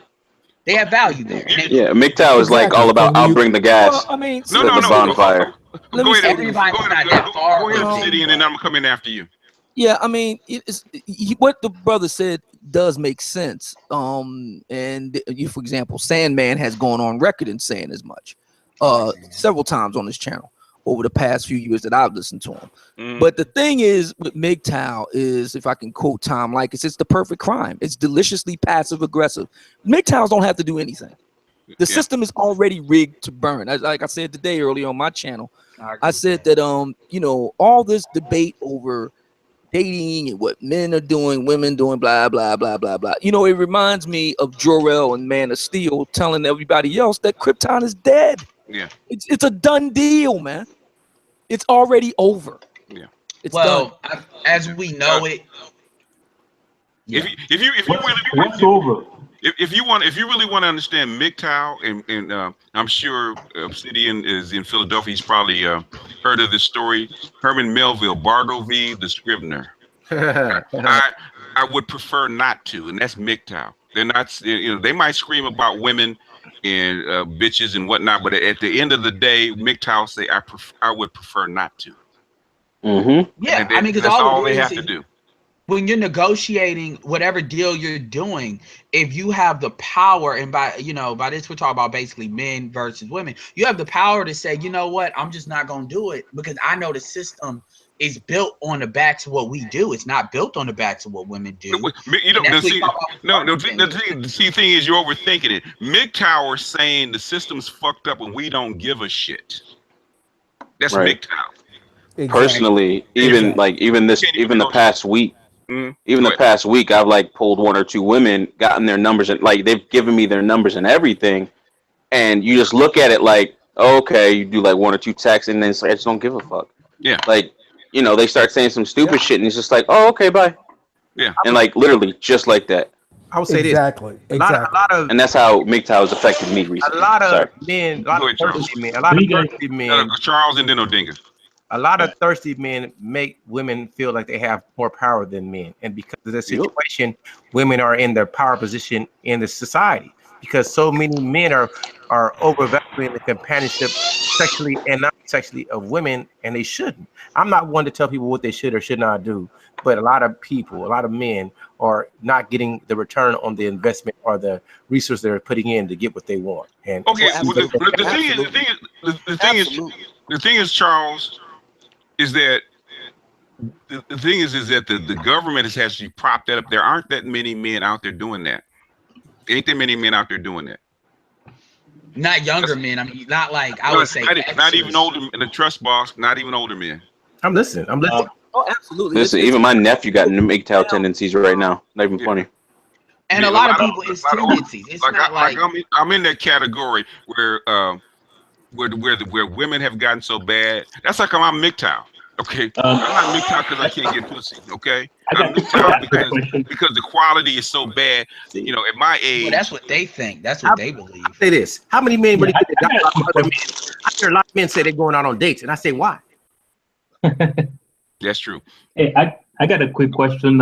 Speaker 2: They have value there.
Speaker 4: MGTOW is like all about I'll bring the gas. Well, I mean,
Speaker 1: no,
Speaker 4: the bonfire.
Speaker 1: Go ahead, City, and then I'm coming after you.
Speaker 7: Yeah, I mean, what the brother said does make sense. And for example, Sandman has gone on record in saying as much several times on this channel. over the past few years that I've listened to him. But the thing is with MGTOW is, if I can quote Tom Leykis, it's the perfect crime. It's deliciously passive aggressive. MGTOWs don't have to do anything. The system is already rigged to burn. Like I said today earlier on my channel, I said that you know, all this debate over dating and what men are doing, women doing, blah blah blah blah blah. You know, it reminds me of Jor-El and Man of Steel telling everybody else that Krypton is dead.
Speaker 1: Yeah,
Speaker 7: it's a done deal, man. It's already over.
Speaker 1: Yeah,
Speaker 2: it's done. As we know it.
Speaker 1: Yeah. If you really want to understand MGTOW, and I'm sure Obsidian is in Philadelphia. He's probably heard of this story. Herman Melville, Bartleby the Scrivener. I would prefer not to, and that's MGTOW. They're not, you know, they might scream about women and bitches and whatnot, but at the end of the day, MGTOW say I would prefer not to.
Speaker 2: Yeah, I mean, because
Speaker 1: that's all they have to do.
Speaker 2: When you're negotiating whatever deal you're doing, if you have the power, and by this we're talking about basically men versus women, you have the power to say, you know what, I'm just not gonna do it because I know the system is built on the backs of what we do. It's not built on the backs of what women do.
Speaker 1: You know, the thing is, you're overthinking it. MGTOW is saying the system's fucked up and we don't give a shit. That's right. MGTOW.
Speaker 4: Exactly. Personally, even the past week. Even the past week, I've like pulled one or two women, gotten their numbers, and like they've given me their numbers and everything. And you just look at it like, oh, okay, you do like one or two texts, and then it's like, I just don't give a fuck.
Speaker 1: Yeah.
Speaker 4: Like, you know, they start saying some stupid shit, and it's just like, oh, okay, bye.
Speaker 1: Yeah.
Speaker 4: And like literally just like that.
Speaker 6: I would say
Speaker 9: exactly.
Speaker 6: A lot of,
Speaker 4: and that's how MGTOW has affected me recently.
Speaker 6: A lot of men, thirsty men,
Speaker 1: Charles and then Odinga.
Speaker 6: A lot of thirsty men make women feel like they have more power than men. And because of the situation, women are in their power position in the society. Because so many men are overvaluing the companionship sexually and not sexually of women, and they shouldn't. I'm not one to tell people what they should or should not do, but a lot of people, a lot of men are not getting the return on the investment or the resource they're putting in to get what they want. And
Speaker 1: okay, the thing is, Charles, is that the thing is that the government has actually propped that up. There aren't that many men out there doing that. There ain't that many men out there doing that.
Speaker 2: Not younger men. I mean, not like I would say.
Speaker 1: Not even older in the trust box. Not even older men.
Speaker 6: I'm listening.
Speaker 7: Oh, absolutely.
Speaker 4: Listen, even my nephew got MGTOW tendencies right now. Not even funny.
Speaker 2: And a lot of people, it's tendencies. It's not like
Speaker 1: I'm in that category where women have gotten so bad. That's like I'm MGTOW. Okay, I'm not MGTOW because I can't get pussy. Okay, I'm MGTOW because the quality is so bad. You know, at my age,
Speaker 2: well, that's what they think. That's what they believe.
Speaker 6: I'll say this: how many men really get other men? I hear a lot of men say they're going out on dates, and I say why?
Speaker 1: That's true.
Speaker 3: Hey, I got a quick question.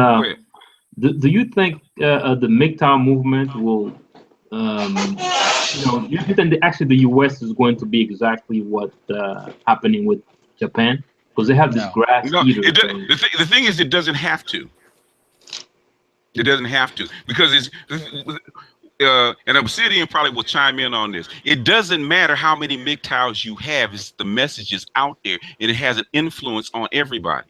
Speaker 3: Do you think the MGTOW movement will, you think actually the U.S. is going to be exactly what happening with Japan? Because they have this grass eater.
Speaker 1: The thing is, it doesn't have to. It doesn't have to, because and Obsidian probably will chime in on this. It doesn't matter how many MGTOWs you have; it's the message is out there, and it has an influence on everybody.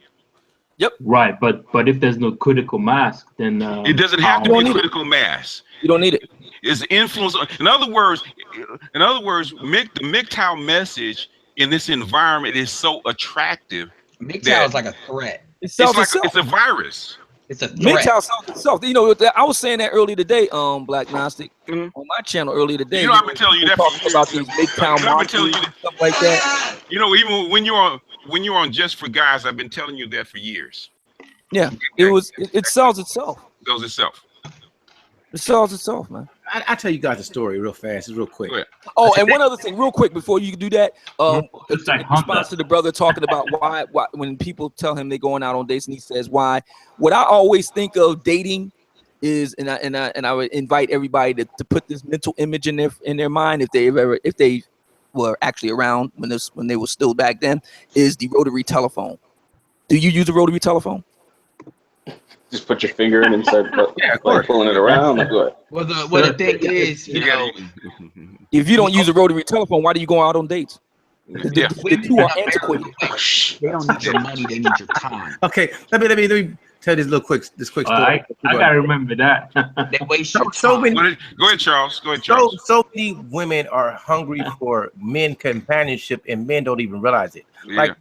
Speaker 7: Yep.
Speaker 3: Right, but if there's no critical mass, then
Speaker 1: it doesn't have to be a critical mass.
Speaker 7: You don't need it.
Speaker 1: It's influence. In other words, the MGTOW message in this environment is so attractive.
Speaker 2: MGTOW is like a threat.
Speaker 1: It's a virus.
Speaker 2: It's a threat.
Speaker 7: MGTOW sells itself. You know, I was saying that earlier today, Black Gnostic, on my channel earlier today.
Speaker 1: You know, I've been telling you that for years.
Speaker 7: About these MGTOW marches and stuff like that.
Speaker 1: You know, even when you're on Just for Guys, I've been telling you that for years.
Speaker 7: Yeah, it sells itself.
Speaker 1: It sells itself.
Speaker 7: It sells itself, man.
Speaker 6: I'll tell you guys a story real fast. It's real quick.
Speaker 7: Oh, and one other thing, real quick, before you do that, in response to the brother talking about why when people tell him they're going out on dates, and he says why. What I always think of dating is, and I would invite everybody to put this mental image in their mind if they were actually around when they were still back then, is the rotary telephone. Do you use a rotary telephone?
Speaker 4: Just put your finger in and start pulling it around. Like what?
Speaker 2: Well, the thing is, you know,
Speaker 7: if you don't use a rotary telephone, why do you go out on dates? The two are antiquated.
Speaker 2: They don't need your money; they need your time.
Speaker 6: Okay, let me tell this quick story.
Speaker 3: I gotta remember that.
Speaker 2: They waste your time.
Speaker 6: So many.
Speaker 1: Go ahead, Charles. Go ahead, Charles.
Speaker 6: So many women are hungry for men companionship, and men don't even realize it.
Speaker 1: Yeah.
Speaker 6: Like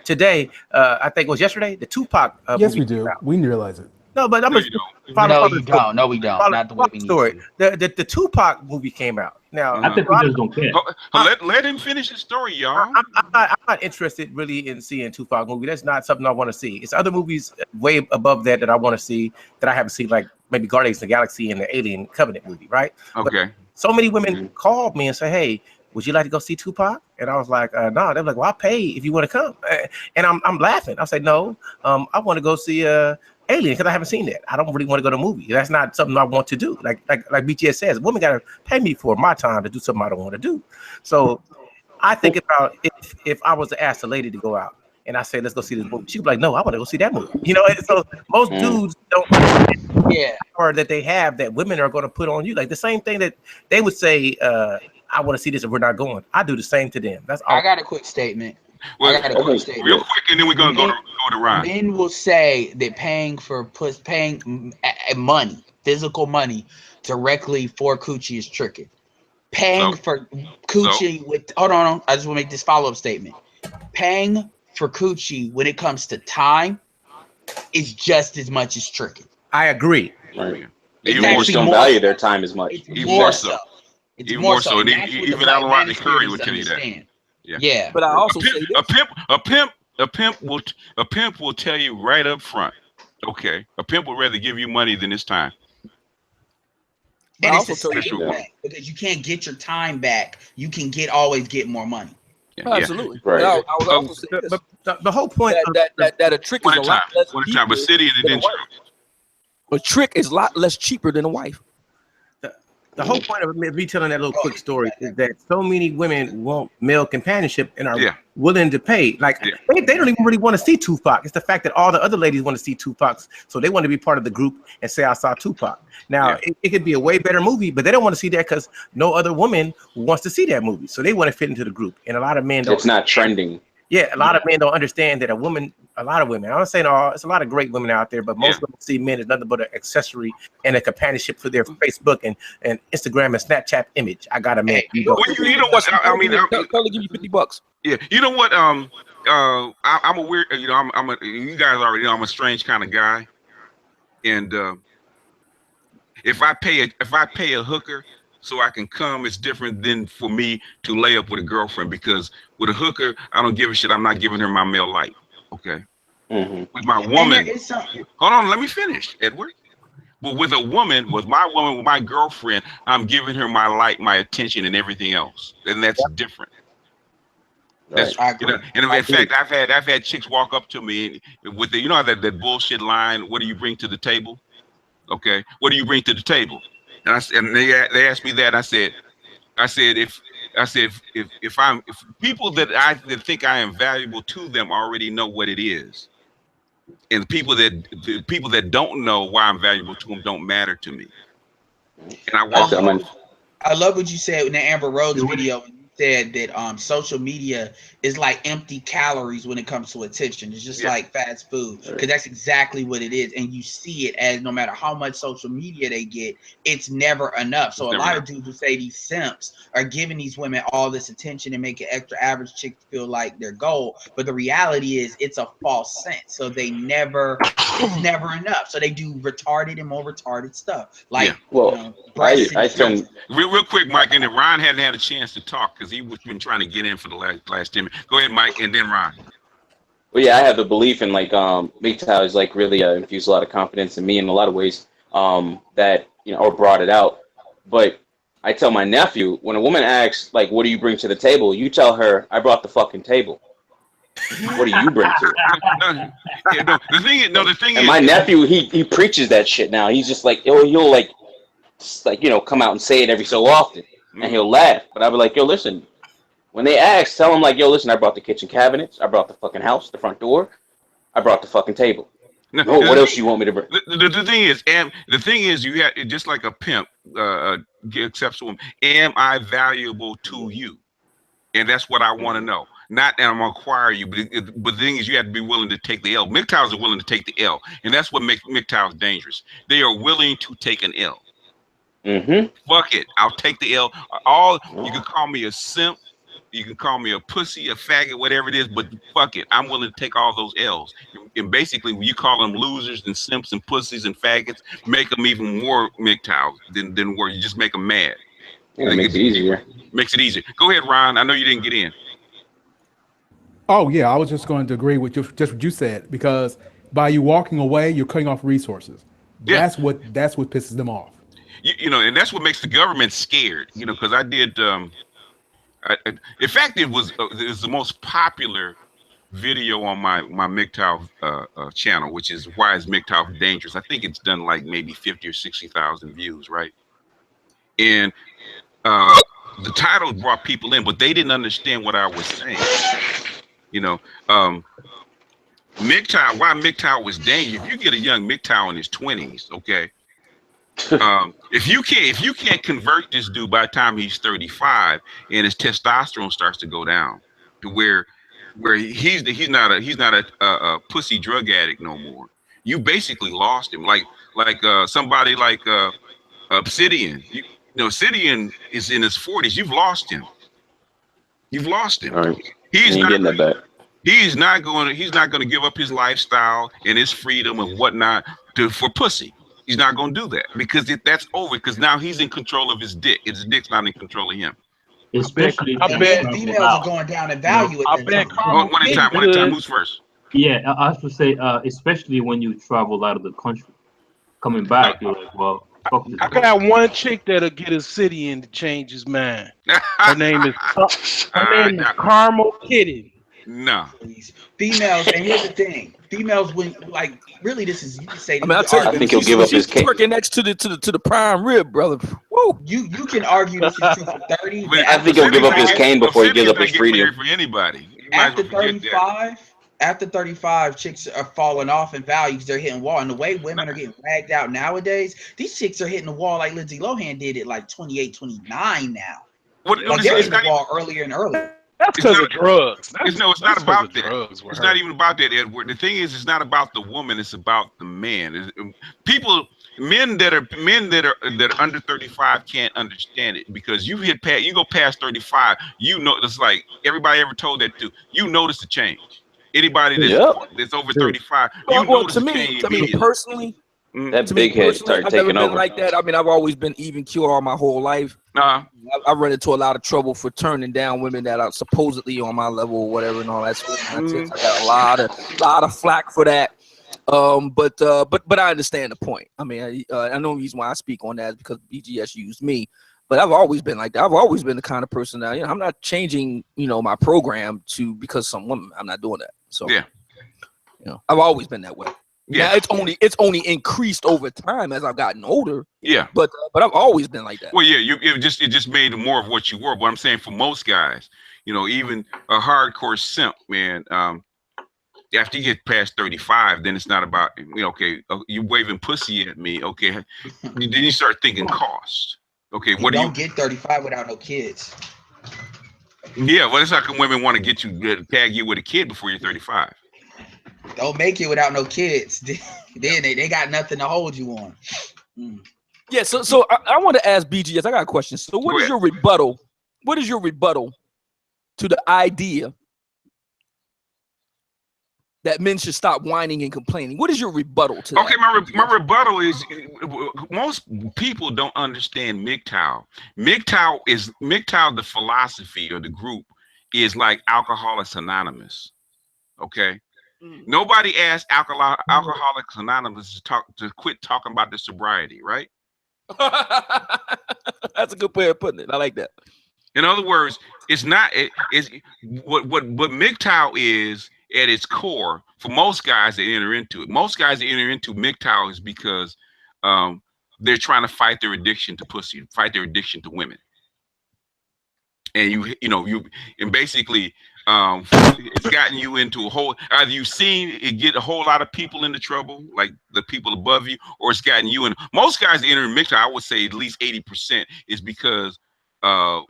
Speaker 6: today, I think it was yesterday, the Tupac.
Speaker 9: Yes, we do. We realize it.
Speaker 6: No, but I'm
Speaker 2: No, you don't. No, we don't. Not the way we need
Speaker 6: story. The Tupac movie came out. Now,
Speaker 3: I think we just don't care.
Speaker 1: Let him finish his story, y'all.
Speaker 6: I'm not interested really in seeing Tupac movie. That's not something I want to see. It's other movies way above that I want to see that I haven't seen, like maybe Guardians of the Galaxy and the Alien Covenant movie, right?
Speaker 1: Okay.
Speaker 6: But so many women called me and say, "Hey, would you like to go see Tupac?" And I was like, "No." They're like, "Well, I'll pay if you want to come." And I'm laughing. I say, "No, I want to go see Alien because I haven't seen that. I don't really want to go to a movie. That's not something I want to do. Like BTS says, women got to pay me for my time to do something I don't want to do." So I think about if I was to ask a lady to go out and I say, "Let's go see this movie," she'd be like, "No, I want to go see that movie." You know, and so most dudes don't understand the power that they have that women are going to put on you. Like the same thing that they would say, "I want to see this if we're not going." I do the same to them. That's all.
Speaker 2: I got a quick statement.
Speaker 1: Well, real quick, and then we're gonna go to Ryan.
Speaker 2: Men will say that paying money, physical money, directly for coochie is tricky. Paying for coochie with hold on, I just want to make this follow-up statement. Paying for coochie when it comes to time is just as much as tricky.
Speaker 6: I agree.
Speaker 4: Right. Even more don't value their time as much.
Speaker 2: Even more so.
Speaker 1: Even more so. Even Alan Rodney Curry would tell you that.
Speaker 2: Yeah.
Speaker 7: But I also say
Speaker 1: a pimp will tell you right up front. Okay, a pimp would rather give you money than his time.
Speaker 2: And it's because you can't get your time back. You can always get more money.
Speaker 7: Absolutely.
Speaker 4: Right.
Speaker 7: I would also say this,
Speaker 6: the whole point
Speaker 7: that a trick is a lot less cheaper
Speaker 1: but city and
Speaker 7: than a wife. A trick is a lot less cheaper than a wife.
Speaker 6: The whole point of me telling that little quick story is that so many women want male companionship and are willing to pay. Like they don't even really want to see Tupac. It's the fact that all the other ladies want to see Tupac, so they want to be part of the group and say, "I saw Tupac." Now it could be a way better movie, but they don't want to see that because no other woman wants to see that movie, so they want to fit into the group. And a lot of men don't.
Speaker 4: It's not trending.
Speaker 6: Yeah, a lot of men don't understand that a lot of women, I'm not saying all, it's a lot of great women out there, but most women see men as nothing but an accessory and a companionship for their Facebook and Instagram and Snapchat image. I got a man.
Speaker 1: You know what? I mean,
Speaker 7: I'll give you $50.
Speaker 1: Yeah, you know what? I'm a weird. You know, you guys already know I'm a strange kind of guy, and if I pay a hooker so I can come, it's different than for me to lay up with a girlfriend, because with a hooker, I don't give a shit. I'm not giving her my male life. Okay.
Speaker 4: Mm-hmm.
Speaker 1: With my woman, hold on, let me finish, Edward. But with my girlfriend, I'm giving her my light, my attention, and everything else, and that's different. That's and in fact, I've had chicks walk up to me with the, you know, that bullshit line, "What do you bring to the table?" Okay, what do you bring to the table? And they asked me that. I said if people that think I am valuable to them already know what it is, and the people that don't know why I'm valuable to them don't matter to me. And
Speaker 2: I love what you said in the Amber Rose video. Said that social media is like empty calories when it comes to attention. It's just like fast food, because that's exactly what it is. And you see it as no matter how much social media they get, it's never enough. So a lot of dudes who say these simps are giving these women all this attention and making extra average chicks feel like they're gold. But the reality is it's a false sense. So they it's never enough. So they do retarded and more retarded stuff. Like,
Speaker 4: I turn
Speaker 1: real quick, Mike, and then Ron hadn't had a chance to talk because he's been trying to get in for the last 10 minutes. Go ahead, Mike, and then Ron.
Speaker 4: Well, yeah, I have the belief in like MGTOW is like really infused a lot of confidence in me in a lot of ways that, you know, or brought it out. But I tell my nephew, when a woman asks like, "What do you bring to the table?" you tell her, "I brought the fucking table." What do you bring to it?
Speaker 1: The thing is,
Speaker 4: my nephew, he preaches that shit now. He's just like, he'll like you know, come out and say it every so often, and he'll laugh. But I'll be like, "Yo, listen." When they ask, tell them like, "Yo, listen, I brought the kitchen cabinets, I brought the fucking house, the front door, I brought the fucking table." What else you want me to bring?
Speaker 1: The thing is, you have just like a pimp accepts a woman. Am I valuable to you? And that's what I want to know. Not that I'm gonna acquire you, but the thing is, you have to be willing to take the L. MGTOWs are willing to take the L, and that's what makes MGTOWs dangerous. They are willing to take an L. Fuck it, I'll take the L. You can call me a simp, you can call me a pussy, a faggot, whatever it is, but fuck it, I'm willing to take all those L's. And basically, when you call them losers and simps and pussies and faggots, make them even more MGTOWs than where you just make them mad.
Speaker 4: Yeah, it makes it easier.
Speaker 1: Makes it easier. Go ahead, Ron. I know you didn't get in.
Speaker 9: Oh yeah, I was just going to agree with just what you said, because by you walking away, you're cutting off resources.
Speaker 1: Yeah.
Speaker 9: That's what pisses them off.
Speaker 1: You know, and that's what makes the government scared. You know, because I did. In fact, it was the most popular video on my MGTOW channel, which is Why Is MGTOW Dangerous? I think it's done like maybe 50 or 60,000 views, right? And the title brought people in, but they didn't understand what I was saying. You know, MGTOW, why MGTOW was dangerous. If you get a young MGTOW in his 20s, okay, if you can't convert this dude by the time he's 35 and his testosterone starts to go down to where he's not a pussy drug addict no more, you basically lost him. Like somebody like Obsidian. You know, Obsidian is in his 40s. You've lost him. You've lost him.
Speaker 4: Right. He's not getting that back.
Speaker 1: He's not going to give up his lifestyle and his freedom and whatnot for pussy. He's not going to do that because that's over. Because now he's in control of his dick. His dick's not in control of him.
Speaker 3: Especially,
Speaker 2: I bet females are going down in value.
Speaker 5: I bet.
Speaker 1: One at a time. Who's first?
Speaker 3: Yeah, I have to say, especially when you travel out of the country, coming back, you're like, well.
Speaker 5: I got one chick that'll get Obsidian to change his mind. Her name is Caramel Kitty.
Speaker 1: No.
Speaker 2: Females, and here's the thing: females, when like really, this is you can say.
Speaker 7: I mean, I
Speaker 4: think he'll give up his cake.
Speaker 7: Working next to the prime rib, brother. Woo.
Speaker 2: You can argue this is true for 30.
Speaker 4: I think he'll give up his cane before he gives up his freedom.
Speaker 1: For anybody.
Speaker 2: After 35, chicks are falling off in value because they're hitting wall. And the way women are getting ragged out nowadays, these chicks are hitting the wall like Lindsay Lohan did at like 28, 29 now. Like they're hitting the wall earlier and earlier.
Speaker 5: That's because of drugs.
Speaker 1: It's not about that. It's not even about that, Edward. The thing is, it's not about the woman. It's about the man. Men that are under 35 can't understand it because you go past 35. You know, it's like everybody ever told that to you. Notice the change. Anybody that's over 35,
Speaker 7: to me personally,
Speaker 4: that big head started taking over.
Speaker 7: Like that. I mean, I've always been even keel all my whole life. I run into a lot of trouble for turning down women that are supposedly on my level or whatever and all that stuff. I got a lot of flack for that. But I understand the point. I mean, I know the reason why I speak on that is because BGS used me. But I've always been like that. I've always been the kind of person that, I'm not changing, my program because some woman. I'm not doing that. So I've always been that way. Yeah, it's only increased over time as I've gotten older.
Speaker 1: Yeah,
Speaker 7: but I've always been like that.
Speaker 1: Well, yeah, it just made more of what you were. But I'm saying for most guys, even a hardcore simp, man. After you get past 35, then it's not about okay, you waving pussy at me, okay. Then you start thinking cost. Okay,
Speaker 2: what do you get 35 without no kids?
Speaker 1: Yeah, well, it's like women want to get you tag you with a kid before you're 35.
Speaker 2: Don't make it without no kids. Then they got nothing to hold you on.
Speaker 7: Yeah, so I want to ask BGS. I got a question. So what is your rebuttal? What is your rebuttal to the idea that men should stop whining and complaining? What is your rebuttal to that?
Speaker 1: Okay, my rebuttal is most people don't understand MGTOW. MGTOW, the philosophy or the group is like Alcoholics Anonymous. Okay. Nobody asked Alcoholics Anonymous to quit talking about the sobriety, right?
Speaker 7: That's a good way of putting it. I like that.
Speaker 1: In other words, it's not. It's what MGTOW is at its core for most guys that enter into it. Most guys that enter into MGTOW is because they're trying to fight their addiction to pussy, fight their addiction to women, and you basically. It's gotten you into a whole. Either you've seen it get a whole lot of people into trouble, like the people above you, or it's gotten you in. Most guys that enter MGTOW, I would say at least 80% is because of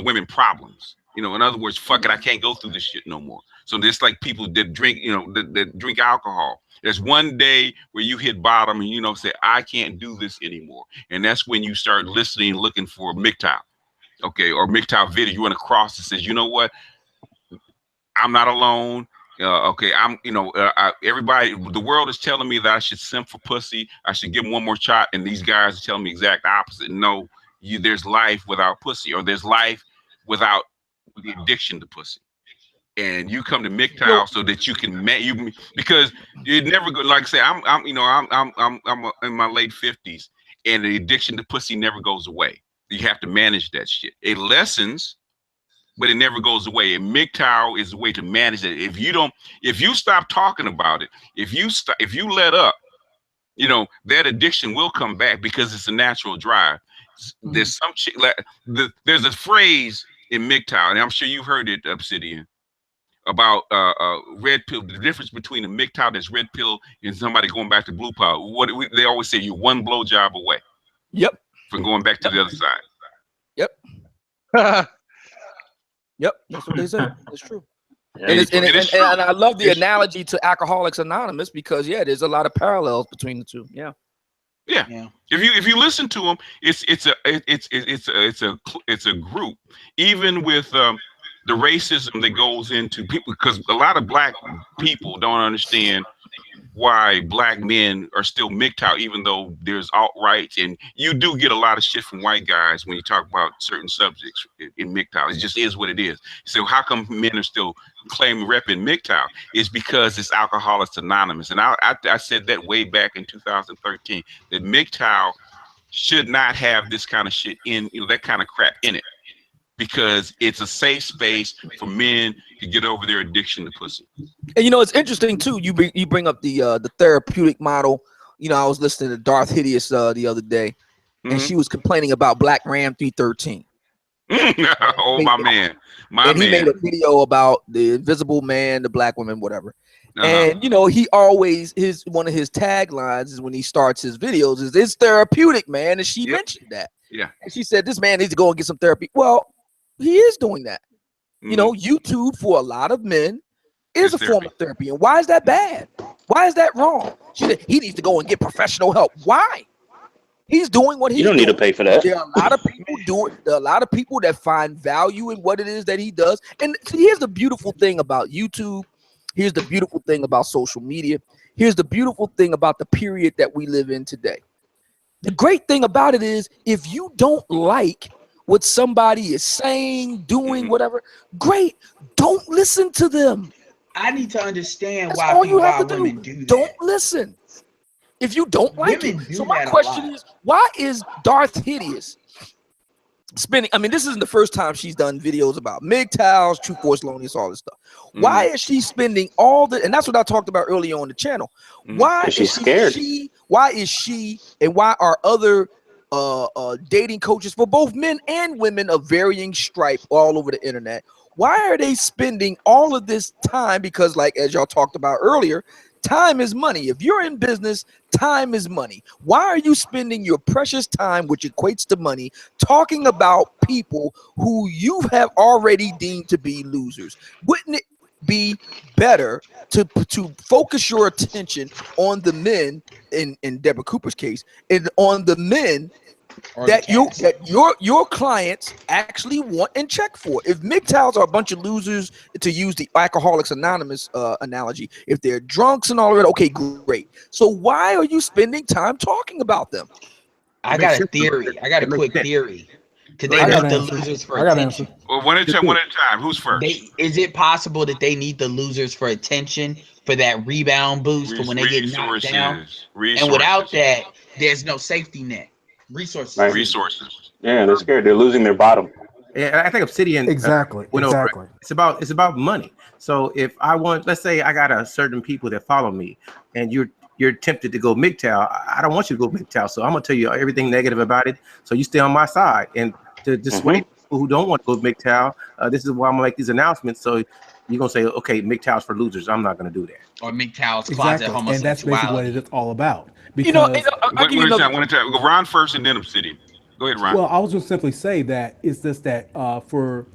Speaker 1: women problems. You know, in other words, fuck it, I can't go through this shit no more. So there's like people that drink, you know, that drink alcohol. There's one day where you hit bottom and, you know, say, I can't do this anymore. And that's when you start listening, looking for MGTOW, okay, or MGTOW video. You run across that says, you know what, I'm not alone. Okay, I'm, you know, everybody, the world is telling me that I should simp for pussy. I should give them one more shot. And these guys are telling me exact opposite. No, there's life without pussy, or there's life without the addiction to pussy. And you come to MGTOW so that you can because you never go, like I say, I'm in my late 50s, and the addiction to pussy never goes away. You have to manage that shit. It lessens, but it never goes away. And MGTOW is a way to manage it. If you stop talking about it, if you let up, you know, that addiction will come back because it's a natural drive. There's some shit there's a phrase in MGTOW, and I'm sure you've heard it, Obsidian, about red pill, the difference between a MGTOW that's red pill and somebody going back to blue pill. They always say, you're one blowjob away.
Speaker 7: Yep.
Speaker 1: From going back to the other side.
Speaker 7: Yep. Yep. That's what they say. It's true. Yeah, and I love the analogy to Alcoholics Anonymous because there's a lot of parallels between the two. Yeah. If
Speaker 1: you listen to them, it's a group. Even with the racism that goes into people, because a lot of black people don't understand why black men are still MGTOW, even though there's alt-rights, and you do get a lot of shit from white guys when you talk about certain subjects in MGTOW. It just is what it is. So how come men are still claiming repping MGTOW? It's because it's Alcoholics Anonymous. And I said that way back in 2013, that MGTOW should not have this kind of shit in, that kind of crap in it, because it's a safe space for men to get over their addiction to pussy.
Speaker 7: And you know, it's interesting too. You bring up the therapeutic model. You know, I was listening to Darth Hideous the other day, and she was complaining about Black Ram 313.
Speaker 1: Oh, my man.
Speaker 7: He made a video about the invisible man, the black woman, whatever. And you know, he always one of his taglines is when he starts his videos is "It's therapeutic, man." And she mentioned that.
Speaker 1: Yeah.
Speaker 7: And she said this man needs to go and get some therapy. Well, he is doing that. You know, YouTube for a lot of men is a form of therapy. And why is that bad? Why is that wrong? She said he needs to go and get professional help. Why? He's doing what he's doing.
Speaker 4: You don't need to pay for that.
Speaker 7: There are a lot of people there are a lot of people that find value in what it is that he does. And here's the beautiful thing about YouTube. Here's the beautiful thing about social media. Here's the beautiful thing about the period that we live in today. The great thing about it is if you don't like what somebody is saying, doing, whatever, great. Don't listen to them.
Speaker 2: I need to understand
Speaker 7: That's
Speaker 2: why all
Speaker 7: you have to
Speaker 2: women do that.
Speaker 7: Don't listen. If you don't like
Speaker 2: Women
Speaker 7: it. So my question is, why is Darth Hideous spending? I mean, this isn't the first time she's done videos about MGTOWs, True Force Loneliness, all this stuff. Why is she spending all the, and that's what I talked about earlier on the channel. Why is
Speaker 4: she's scared?
Speaker 7: Why is she, and why are other dating coaches for both men and women of varying stripe all over the internet, why are they spending all of this time? Because like, as y'all talked about earlier, time is money. If you're in business, time is money. Why are you spending your precious time, which equates to money, talking about people who you have already deemed to be losers? Wouldn't it be better to focus your attention on the men, in Deborah Cooper's case, and on the men that your clients actually want and check for? If MGTOWs are a bunch of losers, to use the Alcoholics Anonymous analogy, if they're drunks and all of that, okay, great. So why are you spending time talking about them?
Speaker 2: I got a theory. I got a quick theory. Because they need the losers for attention.
Speaker 1: Well, one at a time. Who's first?
Speaker 2: Is it possible that they need the losers for attention, for that rebound boost, for when they get knocked down? And without that, there's no safety net. Resources.
Speaker 4: Right.
Speaker 1: Resources.
Speaker 4: Yeah, they're scared. They're losing their bottom.
Speaker 6: Yeah, I think Obsidian.
Speaker 9: Exactly. Exactly.
Speaker 6: It's about money. So if I want, let's say I got a certain people that follow me, and you're tempted to go MGTOW. I don't want you to go MGTOW, so I'm gonna tell you everything negative about it. So you stay on my side, and to dissuade people who don't want to go MGTOW, this is why I'm gonna make these announcements. So you're gonna say, okay, MGTOW's for losers. I'm not gonna do that.
Speaker 2: Or MGTOW's closet homosexuality.
Speaker 9: And that's basically what it's all about.
Speaker 1: Because Ron first, and then Obsidian. Go ahead, Ron.
Speaker 9: Well, I was just simply say that it's just that for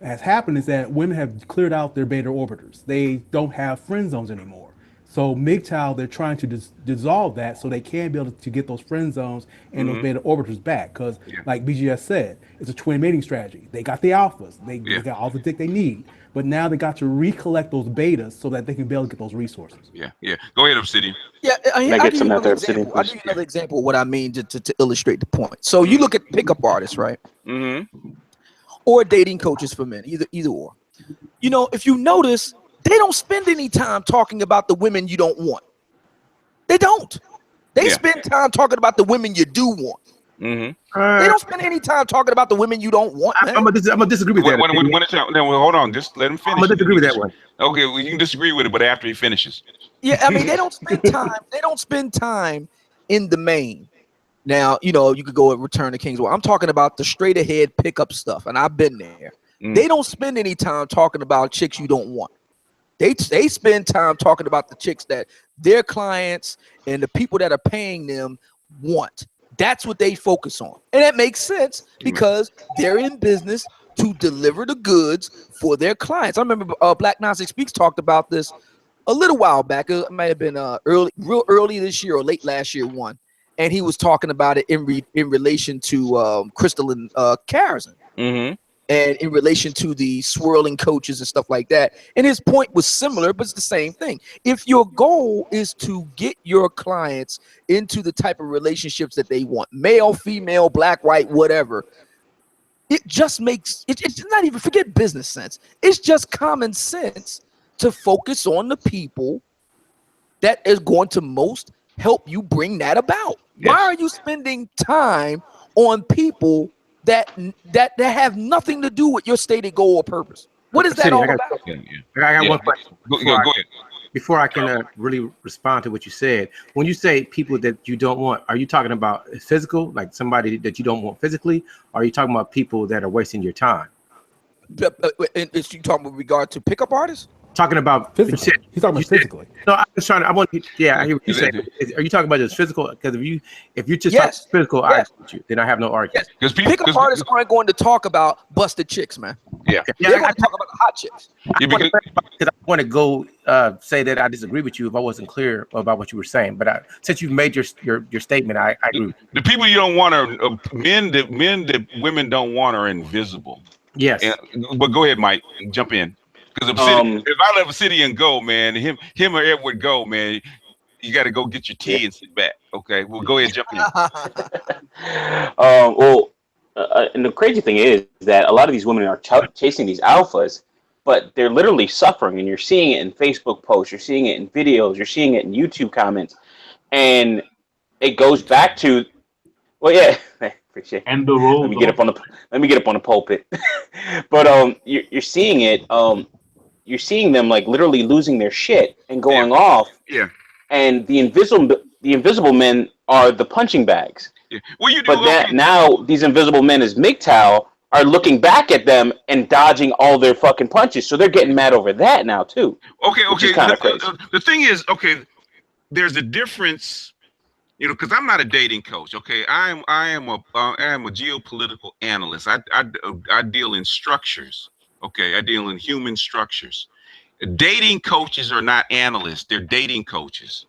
Speaker 9: has happened is that women have cleared out their beta orbiters. They don't have friend zones anymore. So MGTOW, they're trying to dissolve that so they can be able to get those friend zones and those beta orbiters back. Because like BGS said, it's a twin mating strategy. They got the alphas. They got all the dick they need. But now they got to recollect those betas so that they can be able to get those resources.
Speaker 1: Yeah. Go ahead, Obsidian.
Speaker 7: Yeah, I'll give you another example of what I mean to illustrate the point. So you look at pickup artists, right? Or dating coaches for men, either or. You know, if you notice, they don't spend any time talking about the women you don't want. They don't. They spend time talking about the women you do want. They don't spend any time talking about the women you don't want.
Speaker 6: I'm gonna disagree with that.
Speaker 1: Hold on, just let him finish.
Speaker 6: I'm gonna disagree with that one.
Speaker 1: Okay, well, you can disagree with it, but after he finishes.
Speaker 7: Yeah, I mean, they don't spend time. They don't spend time in the main. Now, you know, you could go and Return to King's War. I'm talking about the straight ahead pickup stuff, and I've been there. They don't spend any time talking about chicks you don't want. They spend time talking about the chicks that their clients and the people that are paying them want. That's what they focus on. And that makes sense because they're in business to deliver the goods for their clients. I remember Black Gnostic Speaks talked about this a little while back. It might have been real early this year or late last year one. And he was talking about it in relation to Crystal and Karazin. And in relation to the swirling coaches and stuff like that. And his point was similar, but it's the same thing. If your goal is to get your clients into the type of relationships that they want, male, female, black, white, whatever, it just makes it's not even, forget business sense. It's just common sense to focus on the people that is going to most help you bring that about. Why are you spending time on people that have nothing to do with your stated goal or purpose? What is that all about?
Speaker 6: I got one question.
Speaker 1: Go ahead.
Speaker 6: Before I can really respond to what you said, when you say people that you don't want, are you talking about physical, like somebody that you don't want physically, or are you talking about people that are wasting your time?
Speaker 7: Is you talking with regard to pickup artists?
Speaker 6: Talking about
Speaker 9: physically. He's talking about physically.
Speaker 6: No, I'm just trying to. I want. Yeah, I hear what you're saying. Are you talking about just physical? Because if you just talk physical, I agree with you. Then I have no argument.
Speaker 7: Because pickup artists aren't going to talk about busted chicks, man.
Speaker 1: Yeah,
Speaker 7: they're going to talk about the hot chicks.
Speaker 6: Because I want to go say that I disagree with you if I wasn't clear about what you were saying. But since you've made your statement, I agree.
Speaker 1: The people you don't want are men that women don't want are invisible.
Speaker 6: Yes.
Speaker 1: But go ahead, Mike. Jump in. Because if I let Obsidian go, man, him or Edward go, man, you got to go get your tea and sit back. Okay, well, go ahead, jump in.
Speaker 4: And the crazy thing is that a lot of these women are chasing these alphas, but they're literally suffering. And you're seeing it in Facebook posts, you're seeing it in videos, you're seeing it in YouTube comments, and it goes back to, well, yeah. Appreciate it.
Speaker 3: And the role.
Speaker 4: Let me get up on the pulpit. But you're seeing it. You're seeing them like literally losing their shit and going off.
Speaker 1: Yeah.
Speaker 4: And the invisible men are the punching bags.
Speaker 1: Yeah. Well,
Speaker 4: now these invisible men as MGTOW are looking back at them and dodging all their fucking punches. So they're getting mad over that now too.
Speaker 1: Okay. The thing is, there's a difference. You know, because I'm not a dating coach. Okay, I am a geopolitical analyst. I deal in structures. Okay, I deal in human structures. Dating coaches are not analysts; they're dating coaches.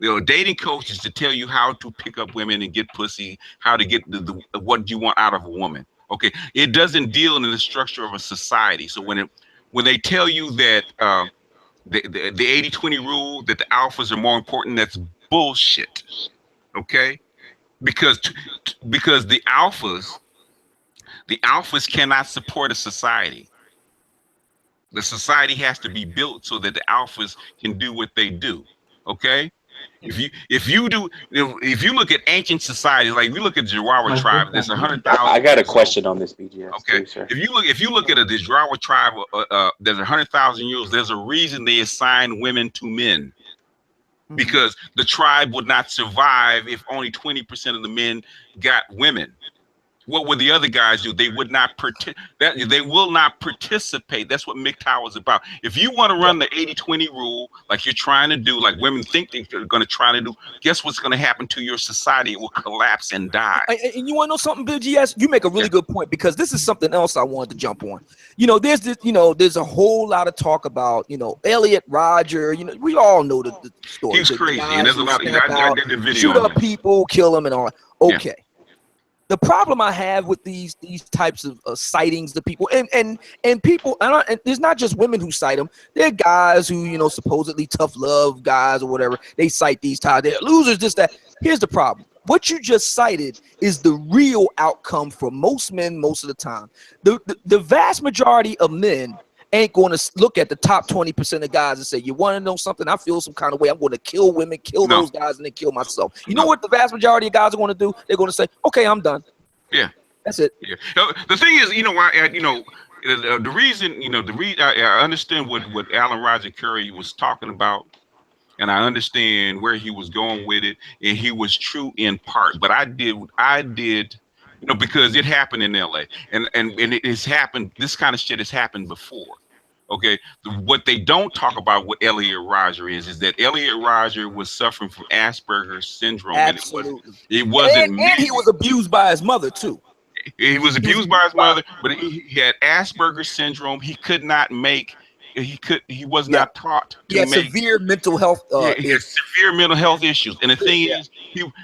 Speaker 1: You know, dating coaches to tell you how to pick up women and get pussy, how to get the what you want out of a woman. Okay, it doesn't deal in the structure of a society. So when they tell you that the 80-20 rule, that the alphas are more important, that's bullshit. Okay, because the alphas cannot support a society. The society has to be built so that the alphas can do what they do. Okay, if you look at ancient societies, like we look at the Jarawa tribe, there's 100,000.
Speaker 4: I got a question on this, BGS.
Speaker 1: Okay,
Speaker 4: too,
Speaker 1: if you look at the Jarawa tribe, there's 100,000 years. There's a reason they assign women to men. Because the tribe would not survive if only 20% of the men got women. what would the other guys do? They would not they will not participate. That's what MGTOW is about. If you want to run the 80-20 rule, like you're trying to do, like women think they're going to try to do, guess what's going to happen to your society? It will collapse and die.
Speaker 7: And you want to know something, Bill GS? You make a really good point, because this is something else I wanted to jump on. There's this, there's a whole lot of talk about, Elliot Rodger. We all know the story.
Speaker 1: He's crazy, and there's a lot of I did the video.
Speaker 7: Shoot up people, kill them, and all. Okay. Yeah. The problem I have with these types of sightings, the people and people, and there's not just women who cite them. There are guys who, supposedly tough love guys or whatever. They cite these types. They're losers, this, that. Here's the problem. What you just cited is the real outcome for most men most of the time. The vast majority of men ain't going to look at the top 20% of guys and say, you want to know something? I feel some kind of way. I'm going to kill women, kill those guys, and then kill myself. You know what the vast majority of guys are going to do? They're going to say, okay, I'm done.
Speaker 1: Yeah.
Speaker 7: That's it.
Speaker 1: Yeah. The thing is, the reason, I understand what Alan Roger Curry was talking about, and I understand where he was going with it, and he was true in part, but I did, because it happened in LA, and it has happened. This kind of shit has happened before. Okay, what they don't talk about with Elliot Rodger is that Elliot Rodger was suffering from Asperger's syndrome.
Speaker 7: Absolutely.
Speaker 1: And it wasn't.
Speaker 7: And he was abused by his mother too.
Speaker 1: He was abused by his mother, but he had Asperger's syndrome. He could not make. He was not taught to make
Speaker 7: severe mental health.
Speaker 1: Severe mental health issues. And the thing is,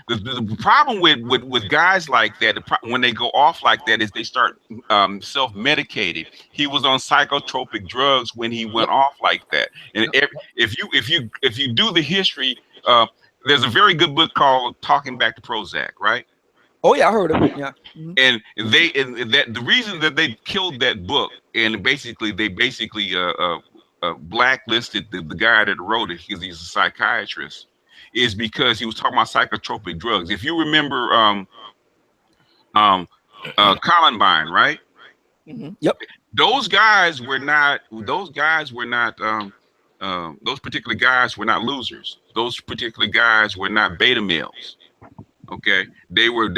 Speaker 1: the problem with guys like that, when they go off like that, is they start self-medicating. He was on psychotropic drugs when he went off like that. And if you do the history, there's a very good book called Talking Back to Prozac, right?
Speaker 7: Oh yeah, I heard of it. Yeah.
Speaker 1: And the reason that they killed that book, and they blacklisted the guy that wrote it, because he's a psychiatrist, is because he was talking about psychotropic drugs. If you remember Columbine, right?
Speaker 7: Mm-hmm. Yep.
Speaker 1: Those particular guys were not losers. Those particular guys were not beta males. Okay, they would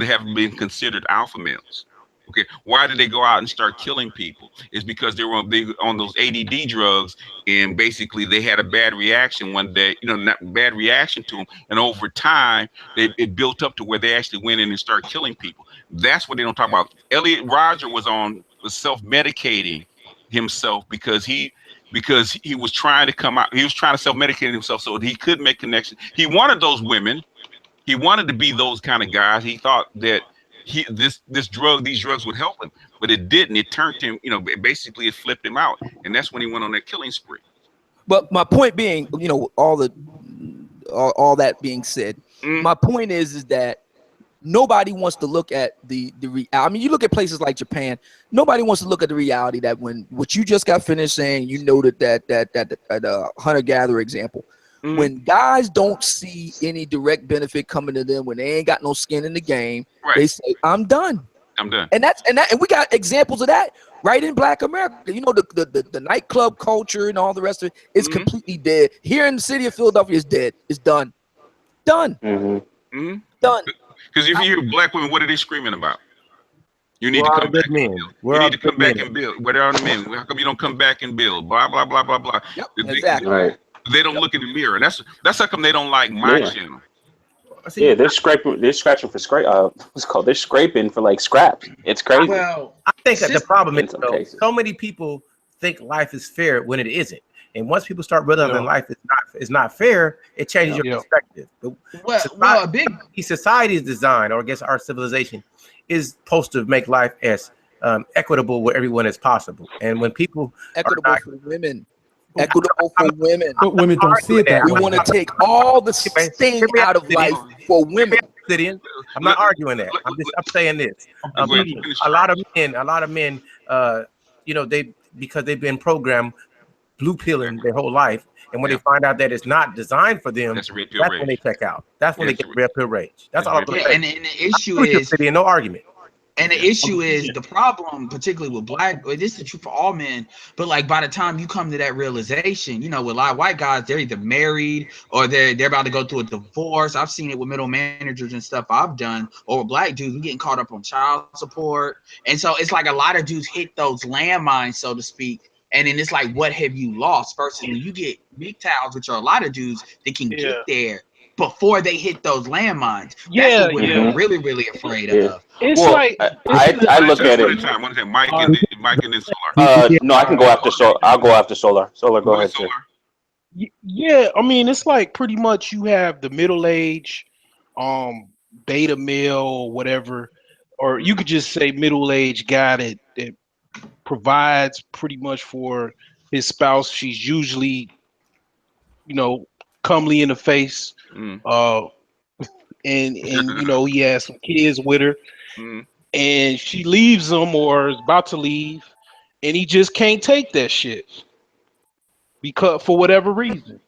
Speaker 1: have been considered alpha males. Okay, why did they go out and start killing people? It's because they were on those ADD drugs, and basically they had a bad reaction one day. Not bad reaction to them, and over time it built up to where they actually went in and started killing people. That's what they don't talk about. Elliot Rodger was self-medicating himself because he was trying to come out. He was trying to self-medicate himself so that he could make connections. He wanted those women. He wanted to be those kind of guys. He thought that these drugs would help him, but it didn't. It turned him, basically it flipped him out, and that's when he went on that killing spree.
Speaker 7: But my point being, all that being said, my point is that nobody wants to look at the reality. I mean, you look at places like Japan. Nobody wants to look at the reality that when what you just got finished saying, you noted that hunter-gatherer example. Mm-hmm. When guys don't see any direct benefit coming to them, when they ain't got no skin in the game, right, they say, "I'm done.
Speaker 1: I'm done."
Speaker 7: And we got examples of that right in Black America. The nightclub culture and all the rest of it is completely dead. Here in the city of Philadelphia, is dead. It's done. Done.
Speaker 1: Mm-hmm. Mm-hmm.
Speaker 7: Done.
Speaker 1: Because if you hear black women, what are they screaming about? You need to come back and build. You need to come back and build. Where are the men? How come you don't come back and build? Blah blah blah blah blah.
Speaker 7: Yep, exactly.
Speaker 4: Right.
Speaker 1: They don't look in the mirror, and that's how come they don't like my channel.
Speaker 4: Yeah, they're scraping for scrape. What's it called? They're scraping for like scraps. It's crazy.
Speaker 6: Well, I think that the problem is so many people think life is fair when it isn't, and once people start realizing life is not fair, it changes your perspective.
Speaker 2: A big
Speaker 7: society is designed, or I guess our civilization is supposed to make life as equitable with everyone as possible, and when people
Speaker 2: equitable for women.
Speaker 7: Equitable for women.
Speaker 9: But women don't see it that way.
Speaker 7: We want to take all the sting out of life for women.
Speaker 6: I'm not arguing that. I'm saying this. A lot of men, because they've been programmed blue pilling their whole life, and when they find out that it's not designed for them, that's when they check out. That's when they get red pill rage. That's all I'm saying.
Speaker 2: And the issue is,
Speaker 6: no argument.
Speaker 2: And the issue is the problem, particularly with black, this is true for all men, but like by the time you come to that realization, you know, with a lot of white guys, they're either married or they're about to go through a divorce. I've seen it with middle managers and stuff I've done, or with black dudes, we getting caught up on child support. And so it's like a lot of dudes hit those landmines, so to speak. And then it's like, what have you lost? Versus when you get MGTOWs, which are a lot of dudes that can get there before they hit those landmines. That's what we're really, really afraid of.
Speaker 4: It's like I look at it.
Speaker 1: Mike and then Solar.
Speaker 4: No, I can go after Solar. I'll go after Solar. Solar, go ahead, sir.
Speaker 5: Yeah, I mean, it's like pretty much you have the middle age, beta male or whatever, or you could just say middle aged guy that provides pretty much for his spouse. She's usually, you know, comely in the face, and you know, he has some kids with her, and she leaves him or is about to leave, and he just can't take that shit because for whatever reason.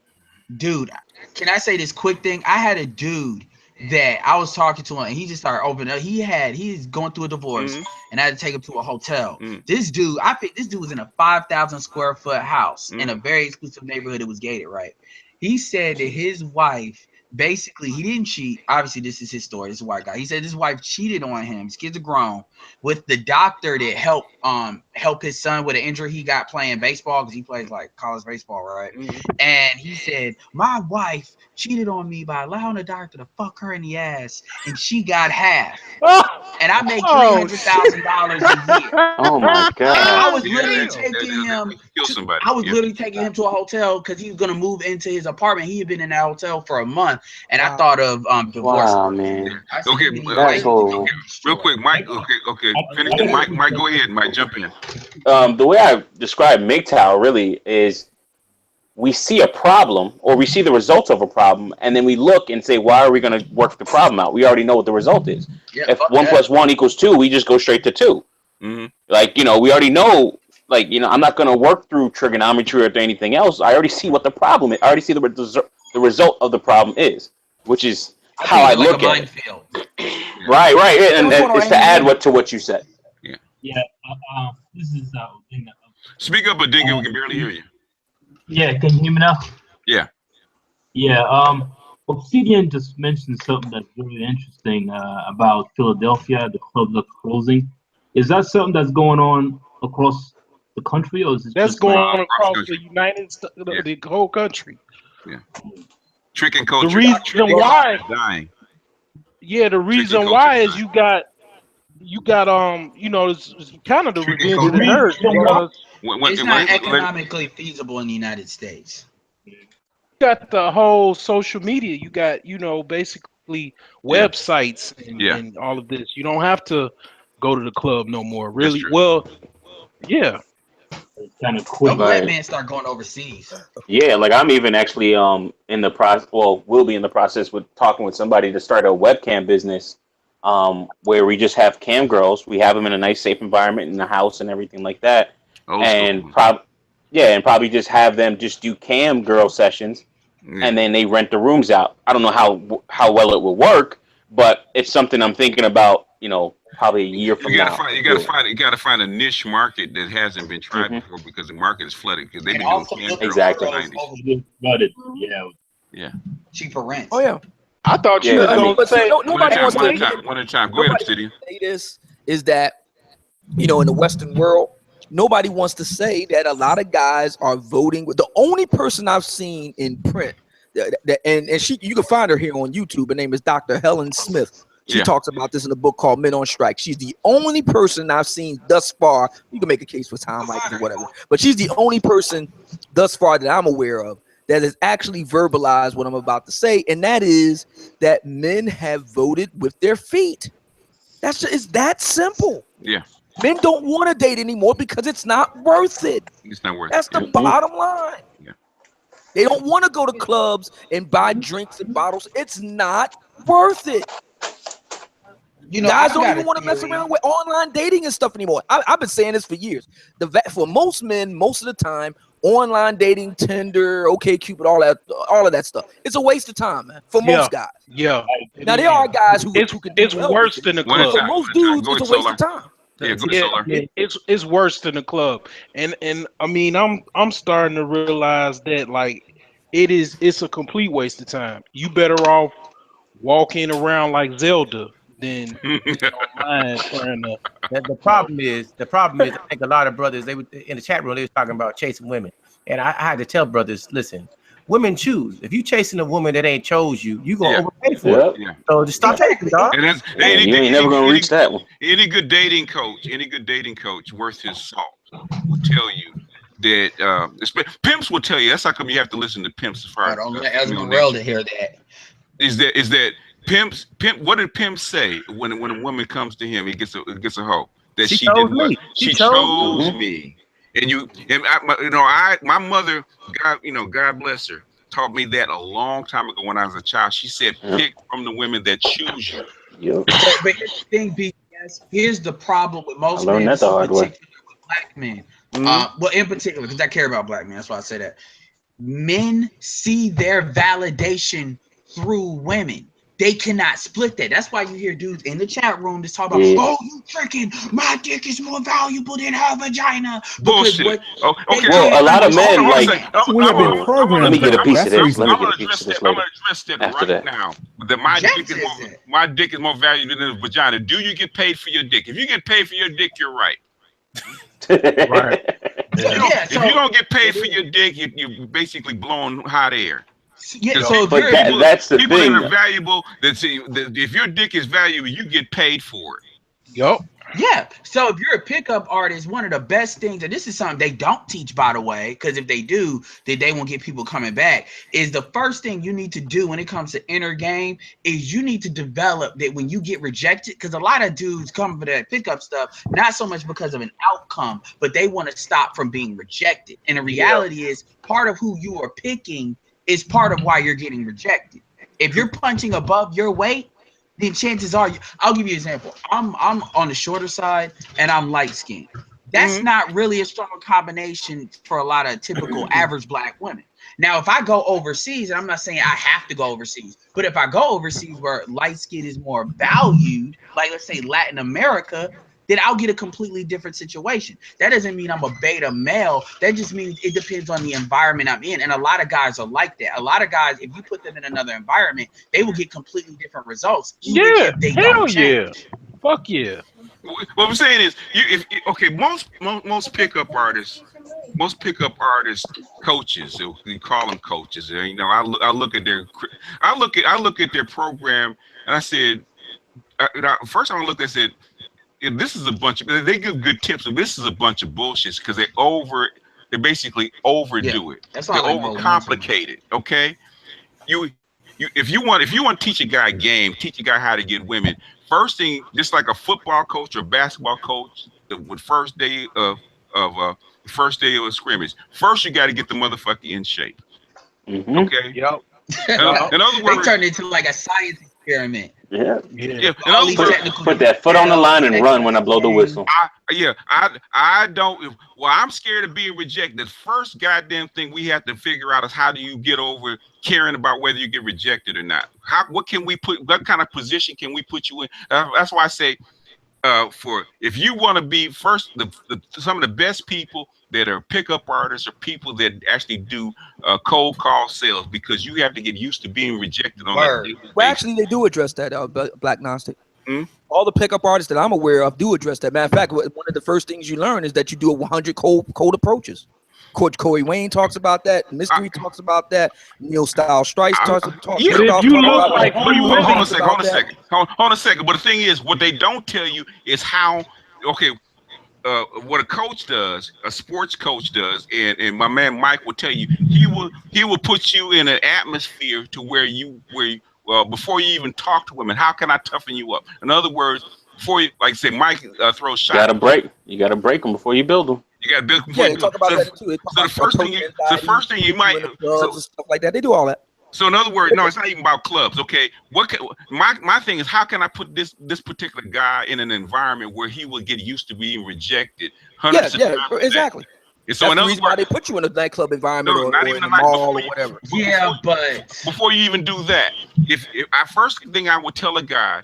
Speaker 2: Dude, can I say this quick thing? I had a dude that I was talking to him, and he just started opening up. He's going through a divorce, and I had to take him to a hotel. This dude, I think this dude was in a 5,000 square foot house in a very exclusive neighborhood. It was gated, right? He said that his wife, basically, he didn't cheat. Obviously, this is his story. This is a white guy. He said his wife cheated on him. His kids are grown, with the doctor that help his son with an injury he got playing baseball, because he plays like college baseball, right? And he said, my wife cheated on me by allowing the doctor to fuck her in the ass, and she got half. And I make $300,000 a year.
Speaker 4: Oh my god!
Speaker 2: And I was literally taking him. I was literally taking him to a hotel because he was gonna move into his apartment. He had been in that hotel for a month, and I thought of divorce.
Speaker 4: Wow, man.
Speaker 1: Okay, real quick, Mike. Okay. Finish it. Mike, go ahead. Mike, jump in.
Speaker 4: The way I describe MGTOW really is we see a problem or we see the results of a problem, and then we look and say, why are we going to work the problem out? We already know what the result is. If 1 + 1 = 2, we just go straight to 2. Like, you know, we already know, like, you know, I'm not going to work through trigonometry or anything else. I already see what the problem is. I already see the result of the problem is, which is how I look at it. Right. And it's to add to what you said.
Speaker 3: Yeah, this is
Speaker 1: Speak up, Adinga. We can barely hear you.
Speaker 3: Yeah, can you hear me now?
Speaker 1: Yeah.
Speaker 3: Yeah. Obsidian just mentioned something that's really interesting about Philadelphia. The clubs are closing. Is that something that's going on across the country, or is it
Speaker 5: that's going on across the United States, the whole country?
Speaker 1: Yeah. Trick and culture.
Speaker 5: The reason why dying. Yeah, the reason why is you got you know, it's kind of the revenge of the nerds.
Speaker 2: It's not economically feasible in the United States.
Speaker 5: You got the whole social media. You got, you know, basically websites and all of this. You don't have to go to the club no more. Really? Well, yeah.
Speaker 3: It's kind of quick.
Speaker 2: Let man start going overseas.
Speaker 4: Yeah, like I'm even actually in the process. Well, we'll be in the process with talking with somebody to start a webcam business, where we just have cam girls. We have them in a nice, safe environment in the house and everything like that. And probably just have them just do cam girl sessions, and then they rent the rooms out. I don't know how well it will work, but it's something I'm thinking about. You know, probably a year from now.
Speaker 1: You gotta find a niche market that hasn't been tried before, because the market is flooded, because they've been doing cam
Speaker 4: exactly.
Speaker 3: Flooded.
Speaker 1: Yeah.
Speaker 2: Cheaper rent.
Speaker 7: Oh yeah.
Speaker 5: I thought you were going to say
Speaker 7: nobody wants to
Speaker 1: one at a time. Go ahead, Obsidian.
Speaker 7: Say this is that, you know, in the Western world, nobody wants to say that a lot of guys are voting with the only person I've seen in print, and you can find her here on YouTube. Her name is Dr. Helen Smith. She talks about this in a book called Men on Strike. She's the only person I've seen thus far. You can make a case for Tom Michaels or whatever, but she's the only person thus far that I'm aware of that has actually verbalized what I'm about to say, and that is that men have voted with their feet. It's that simple.
Speaker 1: Yeah.
Speaker 7: Men don't want to date anymore because it's not worth it.
Speaker 1: It's not worth
Speaker 7: That's
Speaker 1: it.
Speaker 7: the bottom line.
Speaker 1: Yeah.
Speaker 7: They don't want to go to clubs and buy drinks and bottles. It's not worth it.
Speaker 2: You know,
Speaker 7: guys don't even want to mess around with online dating and stuff anymore. I've been saying this for years. For most men, most of the time, online dating, Tinder, OkCupid, all of that stuff, it's a waste of time, man. For most guys.
Speaker 5: Yeah.
Speaker 7: Now there are guys who can do
Speaker 5: it's worse than the club.
Speaker 7: For most dudes, it's a waste of time.
Speaker 5: It's worse than the club, and I mean I'm starting to realize that like it's a complete waste of time. You better off walking around like Zelda than online trying to.
Speaker 6: The problem is I think a lot of brothers, they would in the chat room, they was talking about chasing women, and I had to tell brothers, listen, women choose. If you chasing a woman that ain't chose you, you gonna overpay for it. So just stop chasing, dog.
Speaker 1: And that's,
Speaker 4: you ain't never gonna reach that one.
Speaker 1: Any good dating coach worth his salt will tell you that pimps will tell you. That's how come you have to listen to pimps as far as
Speaker 2: don't let Esmeralda hear that.
Speaker 1: Is that pimp? What did pimp say when a woman comes to him? He gets a hoe that she chose me. She chose me. And my mother, God bless her, taught me that a long time ago when I was a child. She said, pick from the women that choose you.
Speaker 2: But here's the thing, BS. Here's the problem with most men,
Speaker 4: that the hard way.
Speaker 2: with black men. Well, in particular, because I care about black men. That's why I say that. Men see their validation through women. They cannot split that. That's why you hear dudes in the chat room just talk about, oh, you tricking. My dick is more valuable than her vagina.
Speaker 1: Bullshit.
Speaker 4: Well, a lot of men like. Let me get a piece of this.
Speaker 1: I'm gonna address that right now. That my dick is more valuable than a vagina. Do you get paid for your dick? If you get paid for your dick, you're right.
Speaker 5: Right.
Speaker 1: If you don't get paid for your dick, you're basically blowing hot air.
Speaker 2: Yeah, so
Speaker 4: that's the
Speaker 1: people
Speaker 4: thing.
Speaker 1: That are valuable. If your dick is valuable, you get paid for it.
Speaker 5: Yup.
Speaker 2: Yeah. So if you're a pickup artist, one of the best things, and this is something they don't teach, by the way, because if they do, then they won't get people coming back, is the first thing you need to do when it comes to inner game is you need to develop that when you get rejected, because a lot of dudes come for that pickup stuff, not so much because of an outcome, but they want to stop from being rejected. And the reality is part of who you are picking is part of why you're getting rejected. If you're punching above your weight, then chances are, I'll give you an example. I'm on the shorter side and I'm light skinned. That's not really a strong combination for a lot of typical average black women. Now, if I go overseas, and I'm not saying I have to go overseas, but if I go overseas where light skin is more valued, like let's say Latin America, then I'll get a completely different situation. That doesn't mean I'm a beta male. That just means it depends on the environment I'm in. And a lot of guys are like that. A lot of guys, if you put them in another environment, they will get completely different results. Even if they don't change.
Speaker 5: Fuck yeah.
Speaker 1: What I'm saying is, most pickup artists, coaches, we call them coaches. I look at their program, and I said, first I looked and said, this is a bunch of, they give good tips, and this is a bunch of bullshit because they basically overdo it.
Speaker 2: That's
Speaker 1: they overcomplicate it. Okay, if you want to teach a guy a game, teach a guy how to get women. First thing, just like a football coach or basketball coach, the first day of a scrimmage, first you got to get the motherfucker in shape. Okay.
Speaker 5: Yep.
Speaker 1: In other words,
Speaker 2: they turned into like a science experiment.
Speaker 4: Yeah.
Speaker 1: In other words,
Speaker 4: put that foot on the line and run when I blow the whistle.
Speaker 1: I don't. Well, I'm scared of being rejected. The first goddamn thing we have to figure out is how do you get over caring about whether you get rejected or not. What kind of position can we put you in? That's why I say, if you want to be first, some of the best people that are pickup artists are people that actually do cold call sales, because you have to get used to being rejected on that.
Speaker 7: Well, actually, they do address that, Black Gnostic. All the pickup artists that I'm aware of do address that. Matter of fact, one of the first things you learn is that you do 100 cold approaches. Coach Corey Wayne talks about that. Mystery talks about that. Neil Style Strikes talks about
Speaker 1: that. Hold on a second. But the thing is, what they don't tell you is how. Okay. What a coach does, a sports coach does, and my man Mike will tell you, he will put you in an atmosphere to where before you even talk to women, how can I toughen you up? In other words, before you, like say Mike throws shots.
Speaker 4: You gotta break them before you build them.
Speaker 1: You gotta build them.
Speaker 7: Yeah, they talk about that too.
Speaker 1: So the first thing you might
Speaker 7: stuff like that. They do all that.
Speaker 1: So in other words, no, it's not even about clubs. Okay, my thing is, how can I put this particular guy in an environment where he will get used to being rejected?
Speaker 7: Yeah, exactly.
Speaker 1: And so
Speaker 7: that's the reason why they put you in a nightclub environment or in a mall or whatever.
Speaker 2: But
Speaker 1: before you even do that, if I first thing I would tell a guy,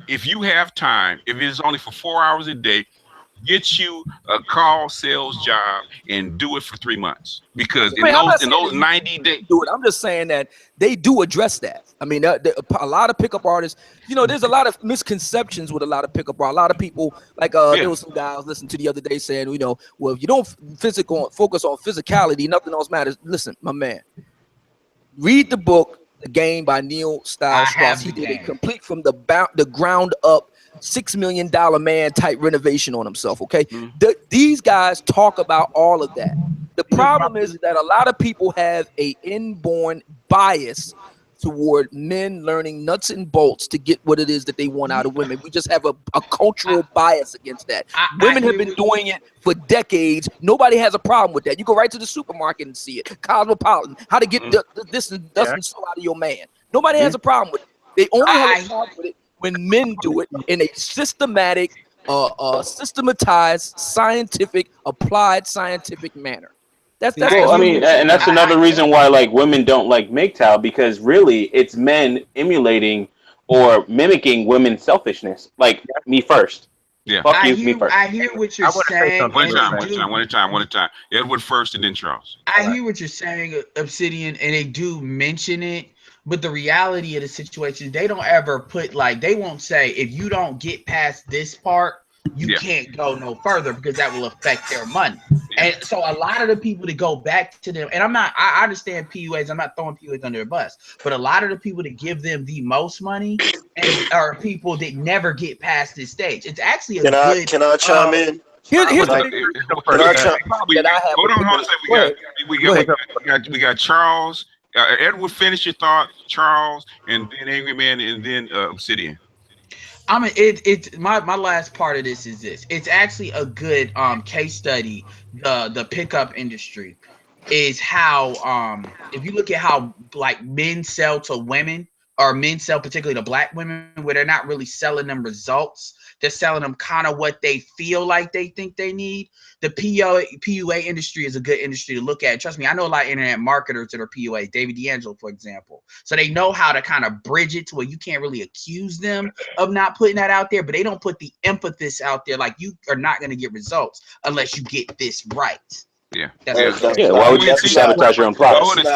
Speaker 1: if you have time, if it's only for 4 hours a day, get you a call sales job and do it for 3 months, because in those 90 days,
Speaker 7: do it. I'm just saying that they do address that. I mean, a lot of pickup artists, there's a lot of misconceptions with a lot of pickup artists. A lot of people, like there was some guy I was listening to the other day saying, well, if you don't focus on physicality, nothing else matters. Listen, my man, read the book, The Game by Neil Styles Strauss. He did it complete from the ground up. $6 million man type renovation on himself. Okay, these guys talk about all of that. The problem is that a lot of people have a inborn bias toward men learning nuts and bolts to get what it is that they want out of women. We just have a cultural bias against that. Women have been doing it for decades. Nobody has a problem with that. You go right to the supermarket and see it. Cosmopolitan, how to get this and so out of your man. Nobody has a problem with it. They only have a problem with it when men do it in a systematic, systematized, scientific, applied scientific manner. That's
Speaker 4: I mean, and that's another reason why like women don't like MGTOW, because really it's men emulating or mimicking women's selfishness. Like me first.
Speaker 1: Yeah.
Speaker 4: Me first.
Speaker 2: I hear what you're saying.
Speaker 1: One time. Edward first and then Charles.
Speaker 2: I hear what you're saying, Obsidian, and they do mention it. But the reality of the situation, they don't ever put they won't say, if you don't get past this part, you can't go no further, because that will affect their money. And so a lot of the people that go back to them, and I understand PUAs, I'm not throwing PUAs under the bus, but a lot of the people that give them the most money are people that never get past this stage. It's actually
Speaker 10: Can I chime in?
Speaker 7: Here's
Speaker 1: hold on a second. We got Charles. Edward, finish your thought, Charles, and then Angry Man, and then Obsidian.
Speaker 2: My last part of this is this. It's actually a good case study. The pickup industry is how if you look at how men sell to women, or men sell particularly to black women, where they're not really selling them results. They're selling them kind of what they feel like they think they need. The PUA industry is a good industry to look at. Trust me, I know a lot of internet marketers that are PUA, David D'Angelo, for example. So they know how to kind of bridge it to where you can't really accuse them of not putting that out there, but they don't put the emphasis out there. Like, you are not going to get results unless you get this right.
Speaker 1: Yeah.
Speaker 4: Why would you have to sabotage your own product?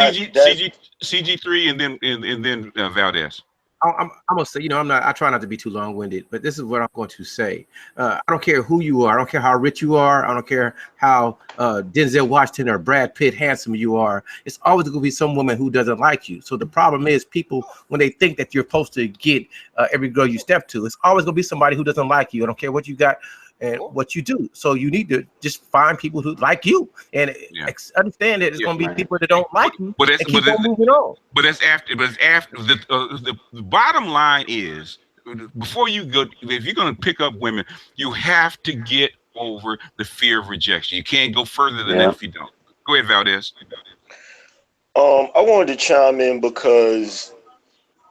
Speaker 1: CG3 and then Valdez.
Speaker 6: I'm gonna say, I try not to be too long-winded, but this is what I'm going to say. I don't care who you are. I don't care how rich you are. I don't care how Denzel Washington or Brad Pitt handsome you are. It's always going to be some woman who doesn't like you. So the problem is, people, when they think that you're supposed to get every girl you step to, it's always going to be somebody who doesn't like you. I don't care what you got and what you do. So you need to just find people who like you and understand that it's going to be people that don't like you. But it's moving on.
Speaker 1: But it's after. The bottom line is, before you go, if you're going to pick up women, you have to get over the fear of rejection. You can't go further than that if you don't. Go ahead, Valdez.
Speaker 10: I wanted to chime in because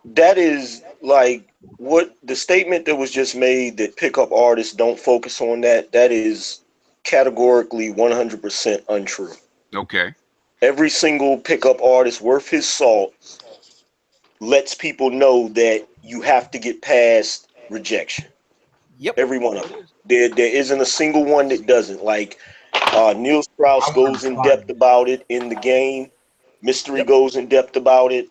Speaker 10: that is like what the statement that was just made, that pickup artists don't focus on that is categorically 100% untrue.
Speaker 1: Okay.
Speaker 10: Every single pickup artist worth his salt lets people know that you have to get past rejection.
Speaker 7: Yep.
Speaker 10: Every one of them. There isn't a single one that doesn't. Like Neil Strauss goes in depth about it in The Game. Mystery goes in depth about it.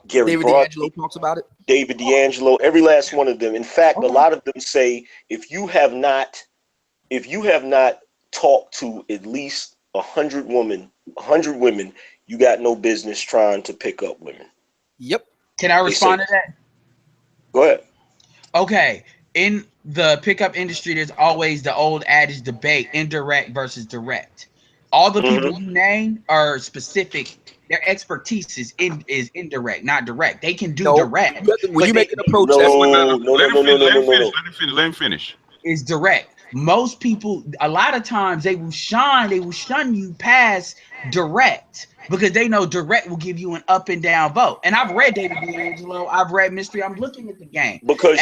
Speaker 10: Gary
Speaker 7: David D'Angelo talks about it.
Speaker 10: David D'Angelo, every last one of them. In fact, a lot of them say if you have not talked to at least 100 women, you got no business trying to pick up women.
Speaker 7: Yep.
Speaker 2: Can I respond to that?
Speaker 10: Go ahead.
Speaker 2: Okay. In the pickup industry, there's always the old adage debate, indirect versus direct. All the people you name are specific. Their expertise is indirect, not direct. They can do direct.
Speaker 7: When you make an approach,
Speaker 1: let him finish.
Speaker 2: Is direct. most people, a lot of times they will shun you past direct because they know direct will give you an up and down vote. And I've read David D'Angelo, I've read Mystery, I'm looking at the game. Because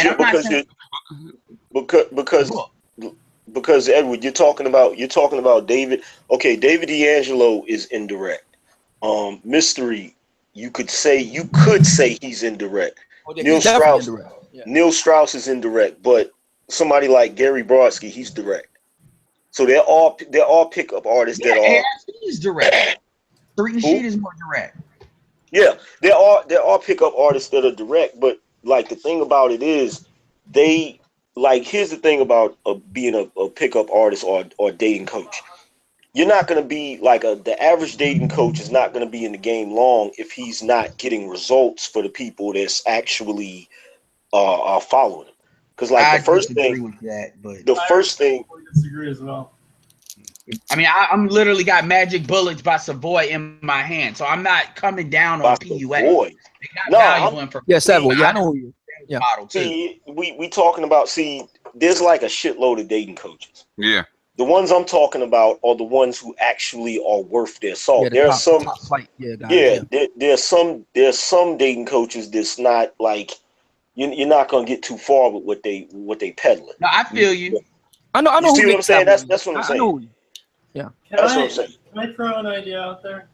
Speaker 10: Edward, you're talking about David. Okay, David D'Angelo is indirect. Mystery, you could say he's indirect. Neil Strauss is indirect, but somebody like Gary Brodsky, he's direct. So they're all pickup artists that are.
Speaker 2: He's direct. Street and Sheet is more direct.
Speaker 10: Yeah, they're all pickup artists that are direct, but like the thing about it is, here's the thing about being a pickup artist or dating coach. You're not going to be like the average dating coach is not going to be in the game long if he's not getting results for the people that's actually are following him. Because like the first thing,
Speaker 11: disagree as well.
Speaker 2: I mean, I'm literally got Magic Bullets by Savoy in my hand, so I'm not coming down on PUA.
Speaker 7: Yes, Savoy. Yeah, I know who you.
Speaker 2: Yeah.
Speaker 10: See, we talking about. See, there's like a shitload of dating coaches.
Speaker 1: Yeah.
Speaker 10: The ones I'm talking about are the ones who actually are worth their salt. There's some dating coaches that's not like you're not gonna get too far with what they peddling.
Speaker 2: No, I feel you.
Speaker 7: I know.
Speaker 10: You see what I'm saying? That's what I'm saying.
Speaker 7: Yeah.
Speaker 10: That's what I'm saying.
Speaker 11: Can I throw an idea out there?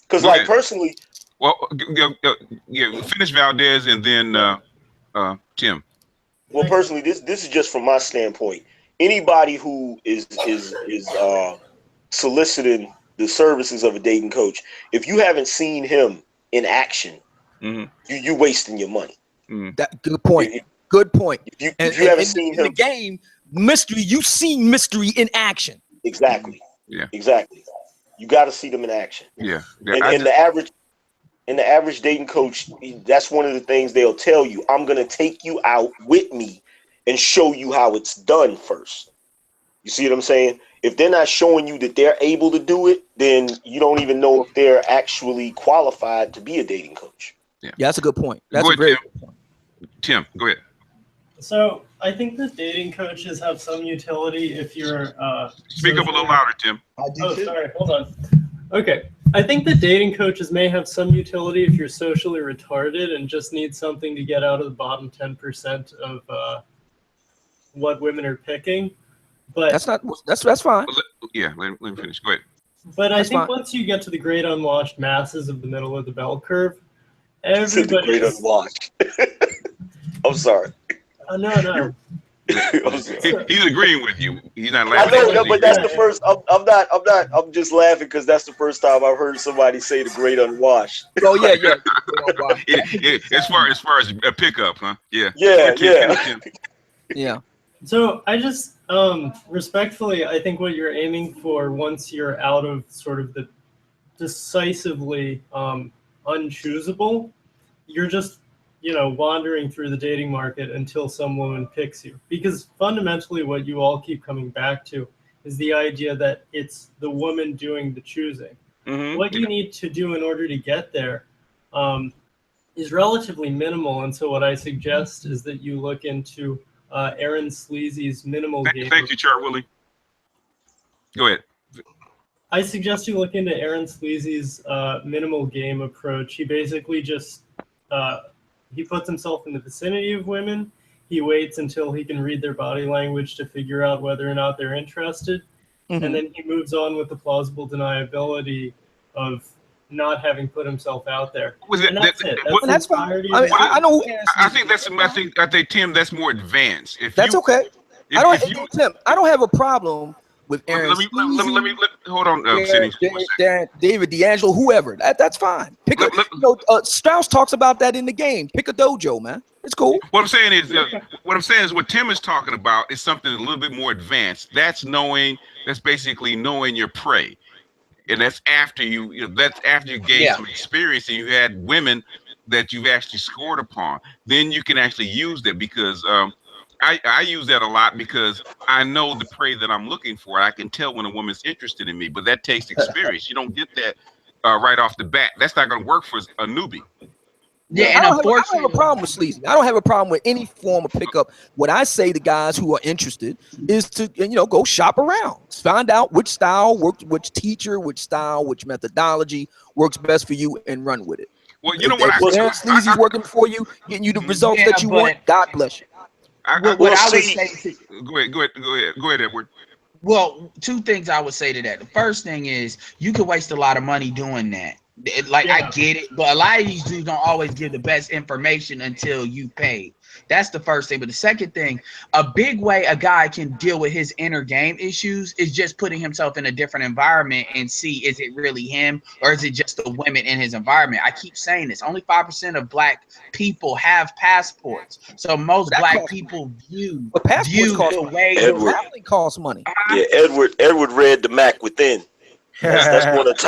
Speaker 10: Because like personally,
Speaker 1: well, finish Valdez and then Tim.
Speaker 10: Well, personally, this is just from my standpoint. Anybody who is soliciting the services of a dating coach, if you haven't seen him in action, you wasting your money.
Speaker 7: That good point. Good point.
Speaker 10: If you haven't seen him
Speaker 7: in the game, Mystery, you've seen Mystery in action.
Speaker 10: Exactly.
Speaker 1: Yeah.
Speaker 10: Exactly. You got to see them in action.
Speaker 1: Yeah.
Speaker 10: And the average dating coach, that's one of the things they'll tell you. I'm gonna take you out with me and show you how it's done first. You see what I'm saying? If they're not showing you that they're able to do it, then you don't even know if they're actually qualified to be a dating coach.
Speaker 7: Yeah, that's a good point. That's a great point.
Speaker 1: Tim, go ahead.
Speaker 11: So I think that dating coaches have some utility if you're
Speaker 1: speak up a little louder, Tim.
Speaker 11: Sorry, hold on. Okay. I think that dating coaches may have some utility if you're socially retarded and just need something to get out of the bottom 10% of what women are picking. But
Speaker 7: that's fine.
Speaker 1: Yeah, let me finish. Go ahead.
Speaker 11: But I think once you get to the great unwashed masses of the middle of the bell curve, everybody.
Speaker 10: Great unwashed. I'm sorry.
Speaker 11: No.
Speaker 1: He's agreeing with you. He's not laughing.
Speaker 10: I know, but that's the first. I'm just laughing because that's the first time I've heard somebody say the great unwashed.
Speaker 7: Oh yeah.
Speaker 1: As far as a pickup, huh? Yeah.
Speaker 7: Yeah.
Speaker 11: So I just respectfully, I think what you're aiming for once you're out of sort of the decisively unchoosable, you're just wandering through the dating market until some woman picks you. Because fundamentally what you all keep coming back to is the idea that it's the woman doing the choosing. What you need to do in order to get there is relatively minimal. And so what I suggest is that you look into Aaron Sleazy's minimal game.
Speaker 1: Thank you, Chart Willie. Go ahead.
Speaker 11: I suggest you look into Aaron Sleazy's minimal game approach. He basically just he puts himself in the vicinity of women. He waits until he can read their body language to figure out whether or not they're interested. And then he moves on with the plausible deniability of not having put himself out there.
Speaker 7: That's fine. I know.
Speaker 1: I think Tim, that's more advanced.
Speaker 7: That's okay. Tim, I don't have a problem with Aaron.
Speaker 1: Let me hold on,
Speaker 7: David D'Angelo, whoever. That's fine. Strauss talks about that in the game. Pick a dojo, man. It's cool.
Speaker 1: What I'm saying is what Tim is talking about is something a little bit more advanced. That's basically knowing your prey, and that's after you gain some experience and you had women that you've actually scored upon. Then you can actually use that because I use that a lot because I know the prey that I'm looking for. I can tell when a woman's interested in me, but that takes experience. You don't get that right off the bat. That's not going to work for a newbie.
Speaker 2: Yeah,
Speaker 7: I
Speaker 2: and
Speaker 7: don't have
Speaker 2: unfortunately,
Speaker 7: a problem with sleazing. I don't have a problem with any form of pickup. What I say to guys who are interested is to go shop around, find out which style works, which teacher, which style, which methodology works best for you, and run with it.
Speaker 1: Well, you know what?
Speaker 7: Sleazy's working for you, getting you the results that you want. God bless you.
Speaker 2: What I would say.
Speaker 1: Go ahead, Edward.
Speaker 2: Well, two things I would say to that. The first thing is you could waste a lot of money doing that. I get it, but a lot of these dudes don't always give the best information until you pay. That's the first thing. But the second thing, a big way a guy can deal with his inner game issues is just putting himself in a different environment and see, is it really him or is it just the women in his environment? I keep saying this. Only 5% of black people have passports. So most black people view the way
Speaker 7: traveling costs money.
Speaker 10: Yeah, Edward read the Mac within. That's one of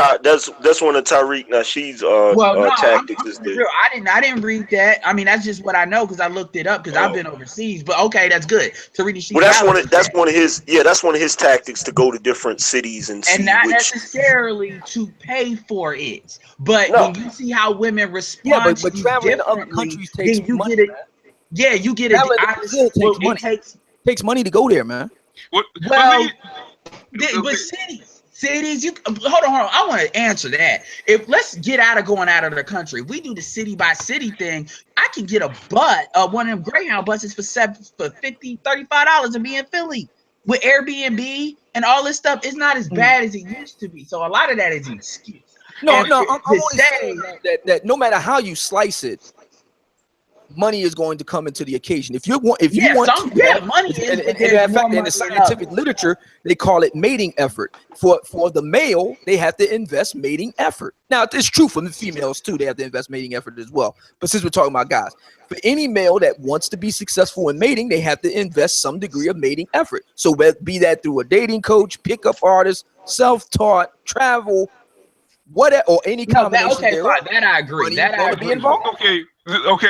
Speaker 10: that's one of Tariq Nasheed's tactics.
Speaker 2: I didn't read that. I mean, that's just what I know because I looked it up because I've been overseas. But okay, that's good. Tariq Nasheed.
Speaker 10: Well, that's one of his tactics to go to different cities and see
Speaker 2: not necessarily to pay for it. But when you see how women respond,
Speaker 7: but traveling to other countries takes money.
Speaker 2: You get it.
Speaker 7: Takes money to go there, man.
Speaker 2: But cities, you hold on. I want to answer that. If let's get out of going out of the country. If we do the city by city thing, I can get one of them Greyhound buses for $50, $35 and be in Philly with Airbnb and all this stuff. It's not as bad as it used to be. So a lot of that is an excuse.
Speaker 7: I'm only saying that no matter how you slice it, money is going to come into the occasion. If you want
Speaker 2: money is.
Speaker 7: In fact, in the scientific literature, they call it mating effort. For the male, they have to invest mating effort. Now, it's true for the females too. They have to invest mating effort as well. But since we're talking about guys, for any male that wants to be successful in mating, they have to invest some degree of mating effort. So be that through a dating coach, pickup artist, self-taught, travel, whatever, or any combination.
Speaker 2: That I agree. That I agree.
Speaker 7: Be involved.
Speaker 1: Okay.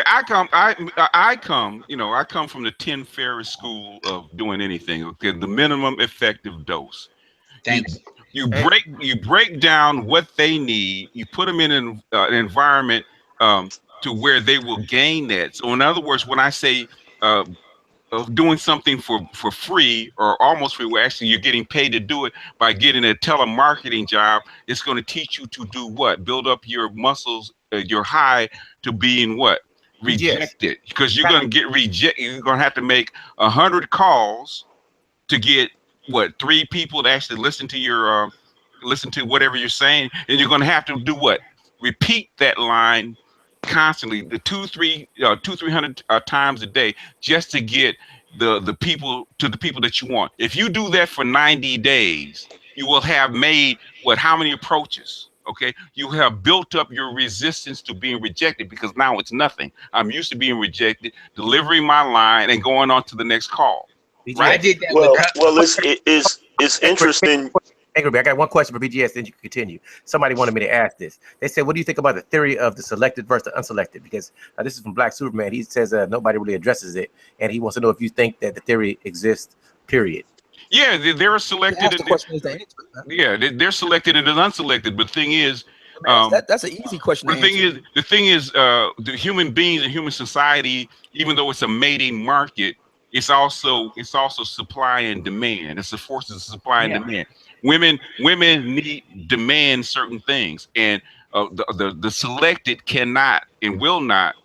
Speaker 1: I come from the Tim Ferriss school of doing anything. Okay, the minimum effective dose.
Speaker 2: Thanks.
Speaker 1: You break down what they need. You put them in an environment to where they will gain that. So in other words, when I say of doing something for free or almost free, where actually you're getting paid to do it by getting a telemarketing job, it's going to teach you to do what? Build up your muscles, your high to being what? Rejected. Because you're going to get rejected. You're going to have to make 100 calls to get what? 3 people to actually listen to whatever you're saying. And you're going to have to do what? Repeat that line constantly, the 200-300 times a day, just to get the people that you want. If you do that for 90 days, you will have made how many approaches? Okay, you have built up your resistance to being rejected because now it's nothing. I'm used to being rejected, delivering my line, and going on to the next call.
Speaker 2: Right? I did that.
Speaker 10: Well, it's interesting.
Speaker 6: I got one question for BGS, then you can continue. Somebody wanted me to ask this. They said, what do you think about the theory of the selected versus the unselected? Because this is from Black Superman. He says nobody really addresses it, and he wants to know if you think that the theory exists, period.
Speaker 1: Yeah, they're selected. They're selected and unselected. But the thing is,
Speaker 7: that's an easy question.
Speaker 1: The thing is, the human beings and human society, even though it's a mating market, it's also supply and demand. It's the forces of supply and demand. Women demand certain things, and the selected cannot and will not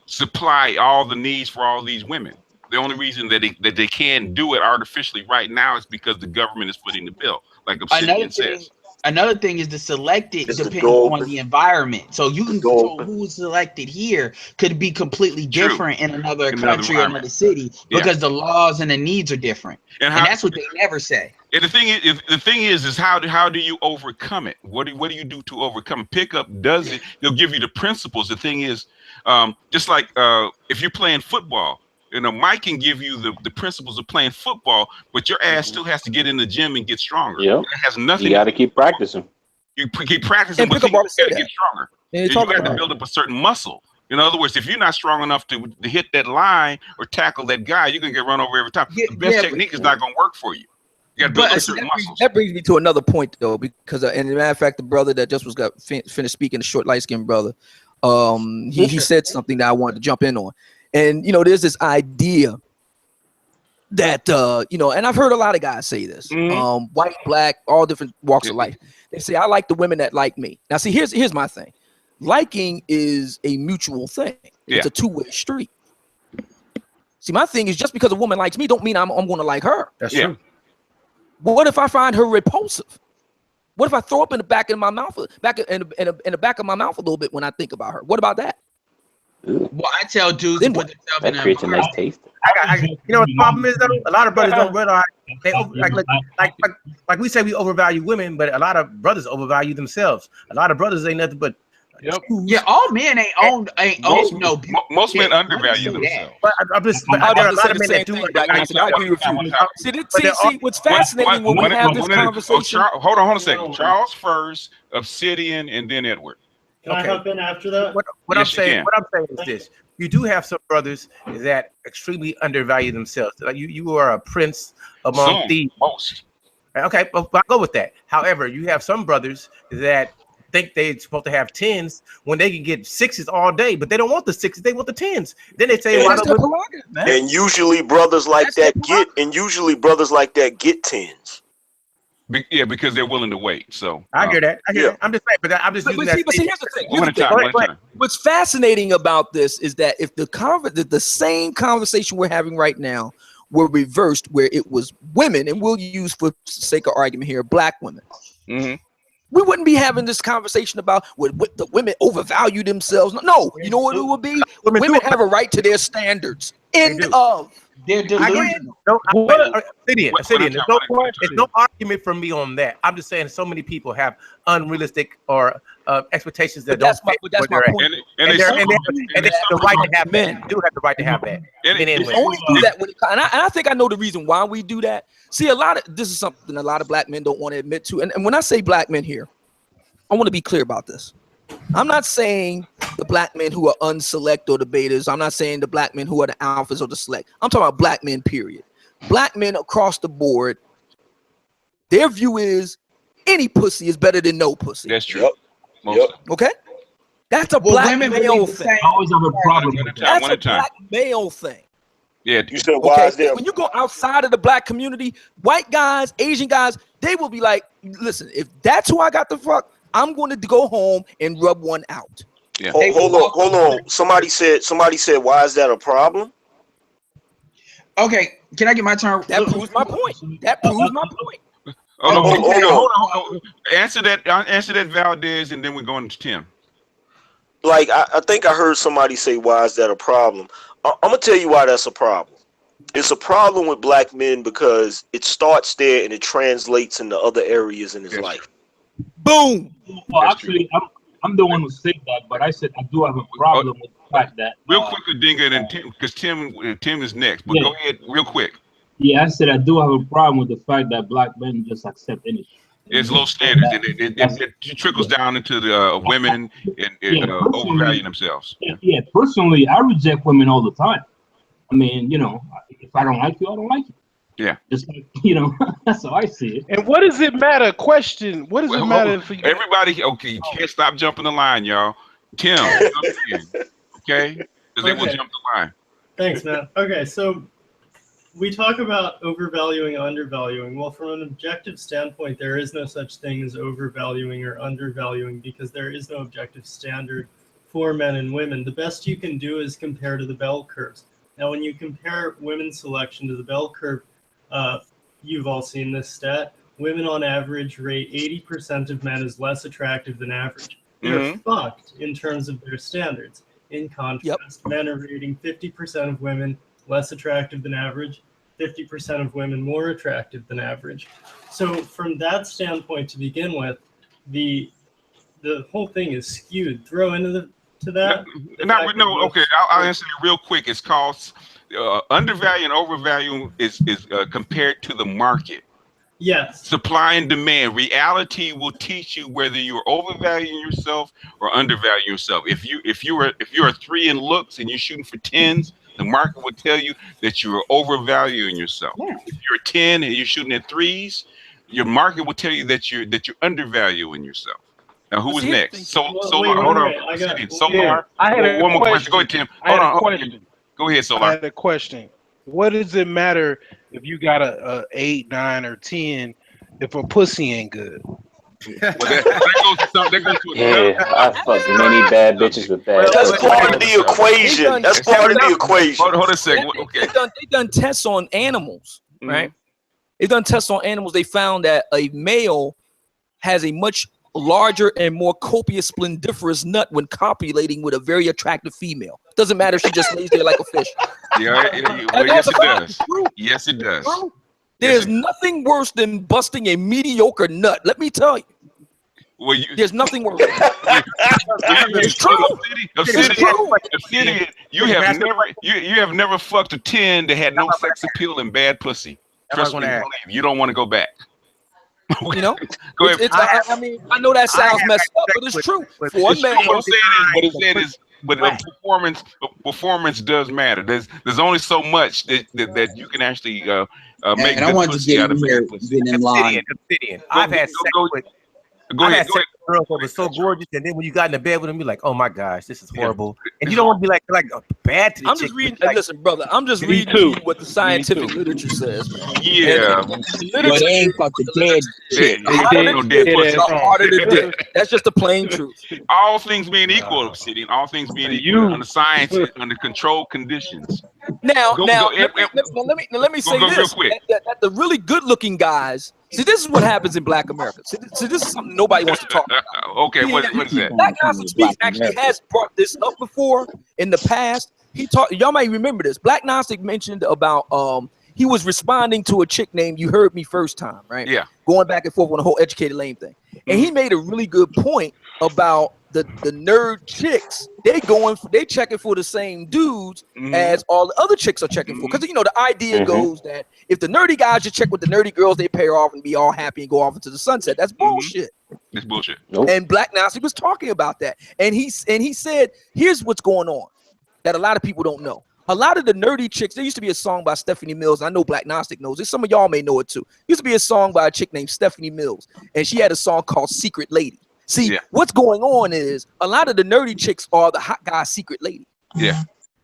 Speaker 1: supply all the needs for all these women. The only reason that they can't do it artificially right now is because the government is footing the bill, like Obsidian says.
Speaker 2: Another thing is the selected depends on the environment. So you can control who's selected here could be completely different in another country or another city because the laws and the needs are different. And that's what they never say.
Speaker 1: And the thing is how do you overcome it? What do you do to overcome it? Pickup does it. They'll give you the principles. The thing is, just like if you're playing football, Mike can give you the principles of playing football, but your ass still has to get in the gym and get stronger.
Speaker 4: Yeah,
Speaker 1: it has nothing.
Speaker 4: You got to keep practicing.
Speaker 1: You keep practicing, but you got to get stronger. You got to build up a certain muscle. In other words, if you're not strong enough to hit that line or tackle that guy, you're gonna get run over every time. The best technique is not gonna work for you. You got to build up certain muscles.
Speaker 7: That brings me to another point, though, because and as a matter of fact, the brother that just finished speaking, the short, light-skinned brother, He said something that I wanted to jump in on. And, you know, there's this idea that, you know, and I've heard a lot of guys say this, white, black, all different walks of life. They say, I like the women that like me. Now, see, here's my thing. Liking is a mutual thing. It's a two-way street. See, my thing is just because a woman likes me don't mean I'm going to like her.
Speaker 6: That's true.
Speaker 7: But what if I find her repulsive? What if I throw up in the back of my mouth, in the back of my mouth a little bit when I think about her? What about that?
Speaker 2: Well, I tell dudes to put themselves in
Speaker 4: That creates a nice taste.
Speaker 6: You know what the problem is though? A lot of brothers don't realize they like we say we overvalue women, but a lot of brothers overvalue themselves. A lot of brothers ain't nothing but
Speaker 2: yeah. All men ain't owned no.
Speaker 1: Most men undervalue themselves.
Speaker 6: But there are a lot of men that do.
Speaker 7: I agree with you. See, what's fascinating when we have this conversation.
Speaker 1: Hold on a second. Charles first, Obsidian, and then Edward.
Speaker 11: Can I hop in after that?
Speaker 6: What I'm saying is this: you do have some brothers that extremely undervalue themselves. Like you are a prince among thieves.
Speaker 1: Most.
Speaker 6: Okay, but I'll go with that. However, you have some brothers that think they're supposed to have 10s when they can get 6s all day, but they don't want the 6s, they want the 10s. Then they say,
Speaker 10: and usually brothers like that get 10s.
Speaker 1: Yeah, because they're willing to wait. So
Speaker 6: I hear that. I'm just saying, but I'm just using that.
Speaker 7: But see, here's the thing. What's fascinating about this is that if the same conversation we're having right now were reversed, where it was women, and we'll use for sake of argument here, black women. We wouldn't be having this conversation about what the women overvalue themselves. No, you know what it would be? Women have a right to their standards. End of.
Speaker 2: They're delusional.
Speaker 6: There's no argument from me on that. I'm just saying so many people have unrealistic or expectations that don't fit what they're at. And they have the right to have that. They do have the right to have that.
Speaker 7: Only do that and I think I know the reason why we do that. See, this is something a lot of black men don't want to admit to. And when I say black men here, I want to be clear about this. I'm not saying the black men who are unselect or the betas. I'm not saying the black men who are the alphas or the select. I'm talking about black men, period. Black men across the board, their view is any pussy is better than no pussy.
Speaker 1: That's true.
Speaker 7: Okay? That's a black male thing.
Speaker 3: I always have a problem with that.
Speaker 7: That's a black male thing.
Speaker 1: Yeah,
Speaker 10: you said why is there?
Speaker 7: When you go outside of the black community, white guys, Asian guys, they will be like, listen, if that's who I got to fuck, I'm going to go home and rub one out.
Speaker 1: Yeah.
Speaker 10: Hold on. Somebody said, why is that a problem?
Speaker 2: Okay, can I get my turn?
Speaker 7: That proves my point.
Speaker 1: Hold on. Answer that, Valdez, and then we're going to Tim.
Speaker 10: Like, I think I heard somebody say, why is that a problem? I'm going to tell you why that's a problem. It's a problem with black men because it starts there and it translates into other areas in his life.
Speaker 7: Boom.
Speaker 3: Well, actually, I'm the one who said that, but I said I do have a problem with the fact that.
Speaker 1: Real quick, Dinga, and Tim, because Tim is next. But go ahead, real quick.
Speaker 3: Yeah, I said I do have a problem with the fact that black men just accept anything.
Speaker 1: It's low standards. It trickles down into the women and overvalue themselves.
Speaker 3: Yeah, personally, I reject women all the time. I mean, if I don't like you, I don't like you.
Speaker 1: Yeah.
Speaker 3: Just like, that's how I see it.
Speaker 5: And what does it matter? Question. What does it matter for you?
Speaker 1: Everybody, okay, you can't stop jumping the line, y'all. Tim, okay? Because they will jump the line.
Speaker 11: Thanks, man. Okay, so we talk about overvaluing, undervaluing. Well, from an objective standpoint, there is no such thing as overvaluing or undervaluing because there is no objective standard for men and women. The best you can do is compare to the bell curves. Now, when you compare women's selection to the bell curve, you've all seen this stat. Women on average rate 80% of men as less attractive than average. They're fucked in terms of their standards. In contrast, men are rating 50% of women less attractive than average, 50% of women more attractive than average. So from that standpoint to begin with, the whole thing is skewed. Throw into that.
Speaker 1: Okay, I'll answer it real quick. It's called undervalue and overvalue is compared to the market.
Speaker 11: Yes.
Speaker 1: Supply and demand. Reality will teach you whether you're overvaluing yourself or undervaluing yourself. If you're a 3 in looks and you're shooting for 10s, the market will tell you that you are overvaluing yourself. Yeah. If you're a 10 and you're shooting at 3s, your market will tell you that you're undervaluing yourself. Now, who was next? Solar,
Speaker 11: wait,
Speaker 1: hold on.
Speaker 11: I got
Speaker 1: Solar.
Speaker 5: I had
Speaker 1: one more
Speaker 5: question.
Speaker 1: question. Go ahead, Tim.
Speaker 5: I had
Speaker 1: Hold
Speaker 5: a
Speaker 1: on.
Speaker 5: question.
Speaker 1: Go ahead,
Speaker 5: I
Speaker 1: Solar.
Speaker 5: had a question. What does it matter if you got a 8, 9, or 10 if a pussy ain't good?
Speaker 1: Well, that goes to
Speaker 4: Yeah, I fucking many bad bitches with bad.
Speaker 10: That's
Speaker 4: pussy.
Speaker 10: part of the equation. That's part of the equation.
Speaker 1: Hold a second. Okay.
Speaker 7: They done tests on animals, right? They done tests on animals. They found that a male has a much larger and more copious splendiferous nut when copulating with a very attractive female. Doesn't matter if she just lays there like a fish.
Speaker 1: Yeah, well, yes, it does. Yes, it does.
Speaker 7: There's nothing worse than busting a mediocre nut. Let me tell you.
Speaker 1: Well,
Speaker 7: there's nothing worse. It's true.
Speaker 1: Obsidian, you have never fucked a 10 that had no sex appeal and bad pussy. Trust me, you don't want to go back.
Speaker 7: You know,
Speaker 1: go ahead.
Speaker 7: I mean, I know that sounds messed up, but it's true. For a man,
Speaker 1: what I'm saying is, but performance does matter. There's only so much that you can actually make
Speaker 2: and I want to get in here, get in line.
Speaker 6: Obsidian. I've had sex with.
Speaker 1: Go ahead.
Speaker 6: Girls that was so gorgeous, and then when you got in the bed with them, you're like, "Oh my gosh, this is horrible," and you don't want to be like bad to the
Speaker 7: I'm
Speaker 6: chick.
Speaker 7: just reading. Listen, brother, I'm just reading to you what the scientific literature says. Man.
Speaker 1: Yeah,
Speaker 2: but they ain't fucking dead shit.
Speaker 7: That's just the plain truth.
Speaker 1: All things being equal, Obsidian. All things being equal under science, under controlled conditions.
Speaker 7: Now, let me say this:
Speaker 1: real quick.
Speaker 7: That the really good-looking guys. See, this is what happens in Black America. See, this is something nobody wants to talk about.
Speaker 1: Okay, what is that?
Speaker 7: Black Gnostic Speaks actually has brought this up before in the past. Y'all might remember this. Black Gnostic mentioned about he was responding to a chick named You Heard Me First Time, right?
Speaker 1: Yeah.
Speaker 7: Going back and forth on the whole educated lame thing. And he made a really good point about the nerd chicks. They checking for the same dudes as all the other chicks are checking for. Because you know the idea goes that if the nerdy guys just check with the nerdy girls, they pair off and be all happy and go off into the sunset. That's bullshit.
Speaker 1: It's bullshit.
Speaker 4: Nope.
Speaker 7: And Black Gnostic was talking about that. And he said, here's what's going on that a lot of people don't know. A lot of the nerdy chicks, there used to be a song by Stephanie Mills. I know Black Gnostic knows it. Some of y'all may know it too. Used to be a song by a chick named Stephanie Mills. And she had a song called Secret Lady. See, what's going on is a lot of the nerdy chicks are the hot guy secret lady.
Speaker 1: Yeah.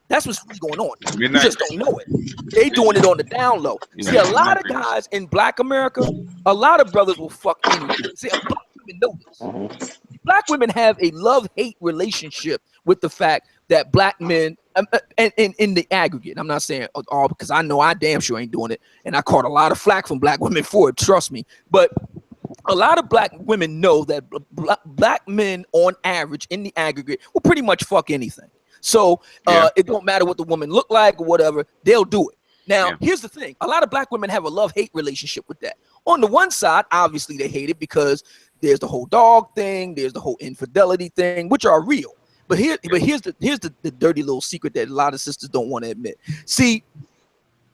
Speaker 7: That's what's really going on. You just don't know it. They doing it on the down low. See, a lot of guys in Black America, a lot of brothers will fuck anything. See, Black women know this. Black women have a love-hate relationship with the fact that Black men, and in the aggregate, I'm not saying all because I know I damn sure ain't doing it, and I caught a lot of flack from Black women for it, trust me. But a lot of Black women know that Black men on average in the aggregate will pretty much fuck anything. So it don't matter what the woman look like or whatever, they'll do it. Now, here's the thing. A lot of Black women have a love-hate relationship with that. On the one side, obviously they hate it because there's the whole dog thing, there's the whole infidelity thing, which are real. But here's the dirty little secret that a lot of sisters don't want to admit. See,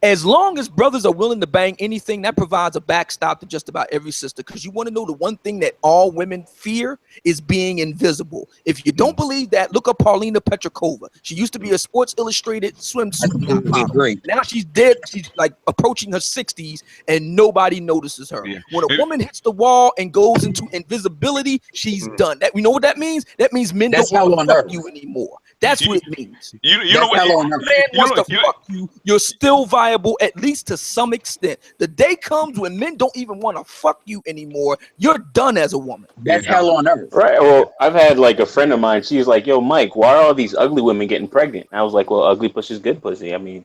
Speaker 7: as long as brothers are willing to bang anything, that provides a backstop to just about every sister. Because you want to know the one thing that all women fear is being invisible. If you don't believe that, look up Paulina Petrakova. She used to be a Sports Illustrated swimsuit model. Now she's dead. She's like approaching her 60s and nobody notices her. When a woman hits the wall and goes into invisibility, she's done. That we know what that means? That means men don't want to fuck you anymore. That's what it means.
Speaker 1: You know what?
Speaker 7: Man wants to fuck you. You're still viable, at least to some extent. The day comes when men don't even want to fuck you anymore. You're done as a woman.
Speaker 2: That's hell on earth.
Speaker 4: Right. Well, I've had like a friend of mine. She was like, "Yo, Mike, why are all these ugly women getting pregnant?" I was like, "Well, ugly pussy's good pussy. I mean,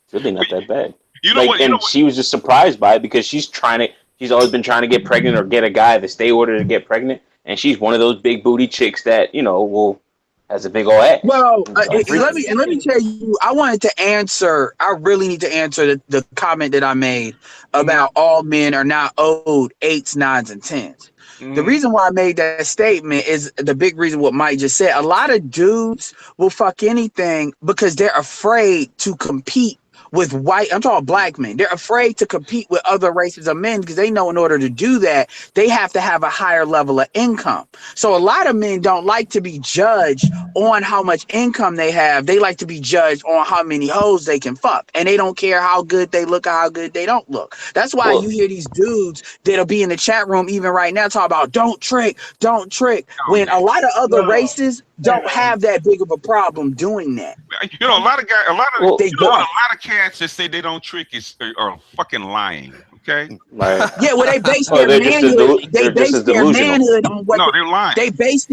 Speaker 4: it's really not that bad."
Speaker 1: You know what?
Speaker 4: She was just surprised by it because she's always been trying to get pregnant or get a guy that stay order to get pregnant, and she's one of those big booty chicks that will. Has a big old ass.
Speaker 2: Well, let me tell you. I wanted to answer. I really need to answer the comment that I made about all men are not owed 8s, 9s, and 10s. The reason why I made that statement is the big reason what Mike just said. A lot of dudes will fuck anything because they're afraid to compete with white, I'm talking black men. They're afraid to compete with other races of men because they know in order to do that, they have to have a higher level of income. So a lot of men don't like to be judged on how much income they have. They like to be judged on how many hoes they can fuck. And they don't care how good they look or how good they don't look. That's why you hear these dudes that'll be in the chat room even right now talk about don't trick. When a lot of other races don't have that big of a problem doing that.
Speaker 1: You know, a lot of cats that say they don't trick are fucking lying. Okay.
Speaker 4: Right.
Speaker 2: Yeah, well, they base their manhood. They base their manhood on what.
Speaker 1: No, they're lying.
Speaker 2: They base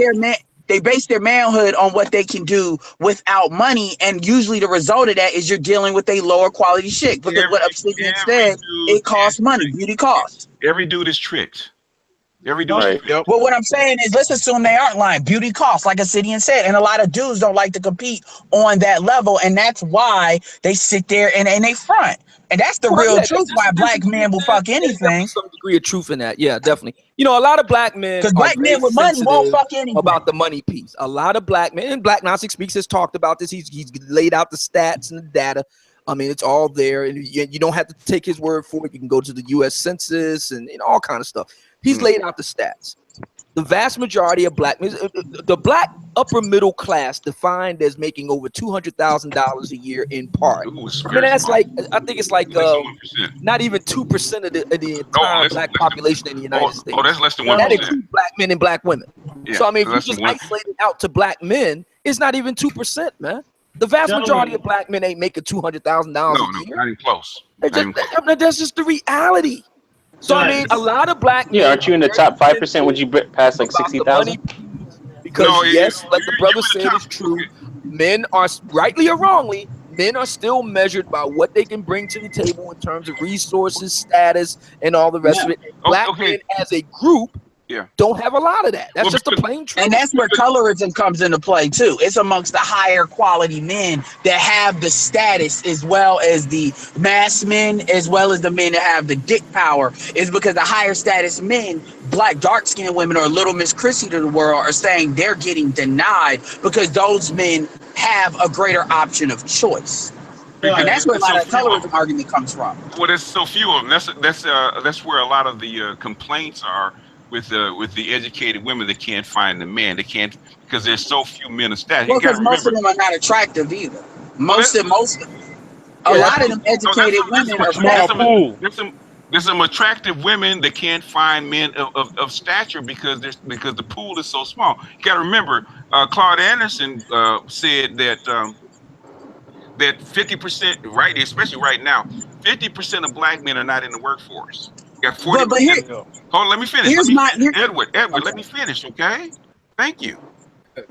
Speaker 2: their manhood on what they can do without money, and usually the result of that is you're dealing with a lower quality shit. Because what Obsidian said, it costs money. Beauty costs.
Speaker 1: Every dude is tricked. Every dude. Right.
Speaker 2: Well, what I'm saying is, let's assume they aren't lying. Beauty costs, like Obsidian said, and a lot of dudes don't like to compete on that level, and that's why they sit there and they front. And that's the real truth. Why black men will fuck anything.
Speaker 7: Some degree of truth in that, yeah, definitely. You know, a lot of black men,
Speaker 2: because black men with money won't fuck anything.
Speaker 7: About the money piece. A lot of black men, and Black Gnostic Speaks has talked about this. He's laid out the stats and the data. I mean, it's all there, and you don't have to take his word for it. You can go to the U.S. Census and all kind of stuff. He's laid out the stats. The vast majority of black men, the black upper middle class, defined as making over $200,000 a year in part. I mean, that's like, I think it's like not even 2% of the entire black population in the United States.
Speaker 1: Oh, that's less than 1%.
Speaker 7: That includes black men and black women.
Speaker 1: Yeah,
Speaker 7: so I mean, if you just isolate it out to black men, it's not even 2%, man. The vast majority of black men ain't making $200,000 a year.
Speaker 1: Not even close.
Speaker 7: That's just the reality. So I mean, a lot of black men.
Speaker 4: Yeah, aren't you in the top 5%? Would you pass like 60,000?
Speaker 7: Because yes, like the brother said, it's true. Men are, rightly or wrongly, men are still measured by what they can bring to the table in terms of resources, status, and all the rest of it. Black men as a group don't have a lot of that. That's just the plain truth.
Speaker 2: And that's where colorism comes into play too. It's amongst the higher quality men that have the status, as well as the mass men, as well as the men that have the dick power. Is because the higher status men, black dark skinned women, or Little Miss Chrissy to the world, are saying they're getting denied because those men have a greater option of choice. And that's where a lot of colorism argument comes from.
Speaker 1: Well, there's so few of them. That's where a lot of the complaints are. With the educated women that can't find the man, they can't, because there's so few men of status.
Speaker 2: Well, because most of them are not attractive either. A lot of them educated women are small.
Speaker 1: There's some attractive women that can't find men of stature because the pool is so small. You got to remember, Claude Anderson said that 50%, right, especially right now, 50% of black men are not in the workforce. You got 40%. Hold on, let me finish. Edward, let me finish, okay? Thank you.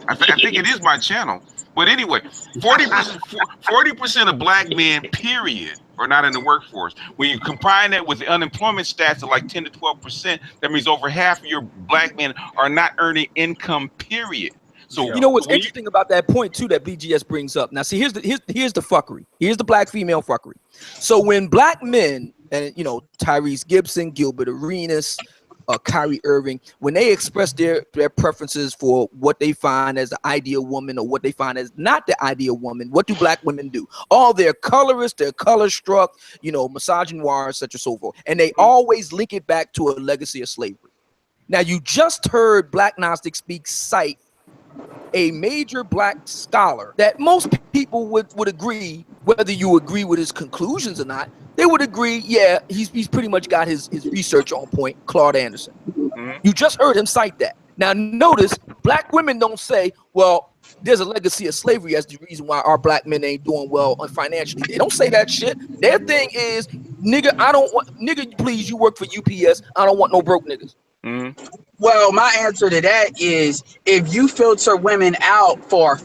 Speaker 1: I think it is my channel. But anyway, 40% of black men, period, are not in the workforce. When you combine that with the unemployment stats of like 10 to 12%, that means over half of your black men are not earning income, period. So
Speaker 7: you know what's interesting about that point too that BGS brings up. Now, see, here's the fuckery. Here's the black female fuckery. So when black men, and you know, Tyrese Gibson, Gilbert Arenas, Kyrie Irving, when they express their preferences for what they find as the ideal woman or what they find as not the ideal woman, what do black women do? Oh, they're colorist, they're color struck, you know, misogynoir, such and so forth. And they always link it back to a legacy of slavery. Now, you just heard Black Gnostic Speak cite a major black scholar that most people would agree, whether you agree with his conclusions or not, they would agree, yeah, he's pretty much got his research on point, Claude Anderson. You just heard him cite that. Now notice, black women don't say, well, there's a legacy of slavery as the reason why our black men ain't doing well financially. They don't say that shit. Their thing is, nigga, please, you work for UPS. I don't want no broke niggas.
Speaker 2: Well, my answer to that is, if you filter women out for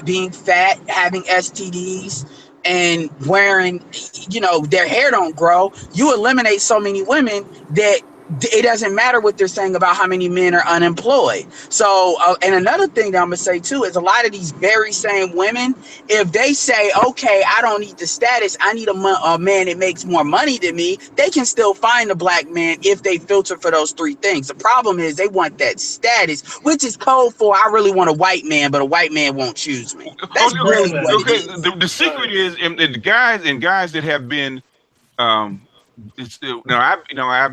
Speaker 2: being fat, having STDs, and wearing, you know, their hair don't grow, you eliminate so many women that it doesn't matter what they're saying about how many men are unemployed. So, and another thing that I'm gonna say too is a lot of these very same women, if they say, okay, I don't need the status, I need a man that makes more money than me, they can still find a black man if they filter for those three things. The problem is they want that status, which is code for I really want a white man, but a white man won't choose me. That's really what it is.
Speaker 1: The secret is, and the guys that have been, I've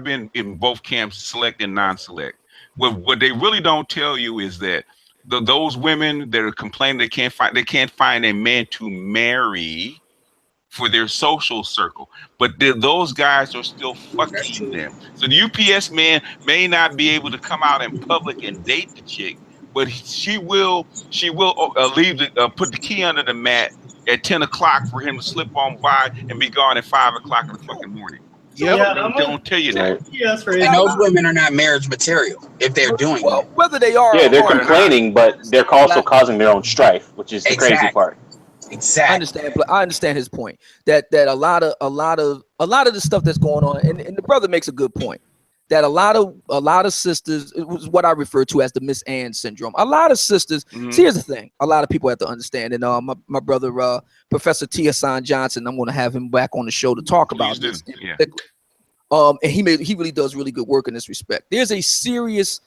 Speaker 1: been in both camps, select and non-select. What they really don't tell you is that those women that are complaining they can't find a man to marry for their social circle, but those guys are still fucking them. So the UPS man may not be able to come out in public and date the chick, but she will put the key under the mat at 10 o'clock for him to slip on by and be gone at 5 o'clock in the fucking morning.
Speaker 2: Yeah,
Speaker 1: they don't tell you that.
Speaker 2: And those women are not marriage material if they're doing that.
Speaker 7: Whether they are,
Speaker 4: they're complaining, but they're also causing their own strife, which is the crazy part.
Speaker 2: Exactly.
Speaker 7: I understand his point that a lot of the stuff that's going on, and the brother makes a good point. That a lot of sisters, it was what I refer to as the Miss Ann syndrome. A lot of sisters. See, here's the thing: a lot of people have to understand. And my brother, Professor T. Hassan Johnson, I'm going to have him back on the show to talk about this.
Speaker 1: Yeah.
Speaker 7: And he really does really good work in this respect. There's a serious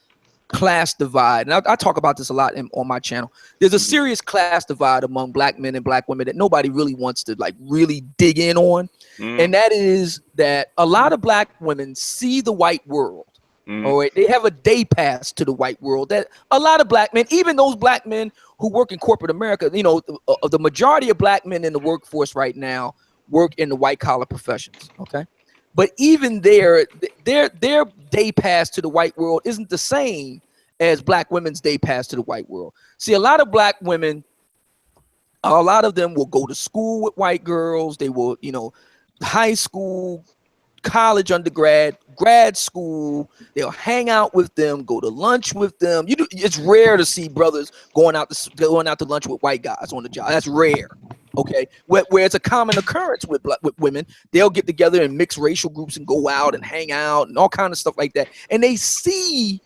Speaker 7: class divide, and I talk about this a lot on my channel. There's a serious class divide among black men and black women that nobody really wants to really dig in on. And that is that a lot of black women see the white world. All right, they have a day pass to the white world. That a lot of black men, even those black men who work in corporate America, the majority of black men in the workforce right now work in the white collar professions. Okay, but even their day pass to the white world isn't the same as black women's day pass to the white world. See, a lot of black women, a lot of them will go to school with white girls. They will, high school, college, undergrad, grad school. They'll hang out with them, go to lunch with them. It's rare to see brothers going out to lunch with white guys on the job. That's rare. Okay, where it's a common occurrence with women, they'll get together in mixed racial groups and go out and hang out and all kind of stuff like that. And they see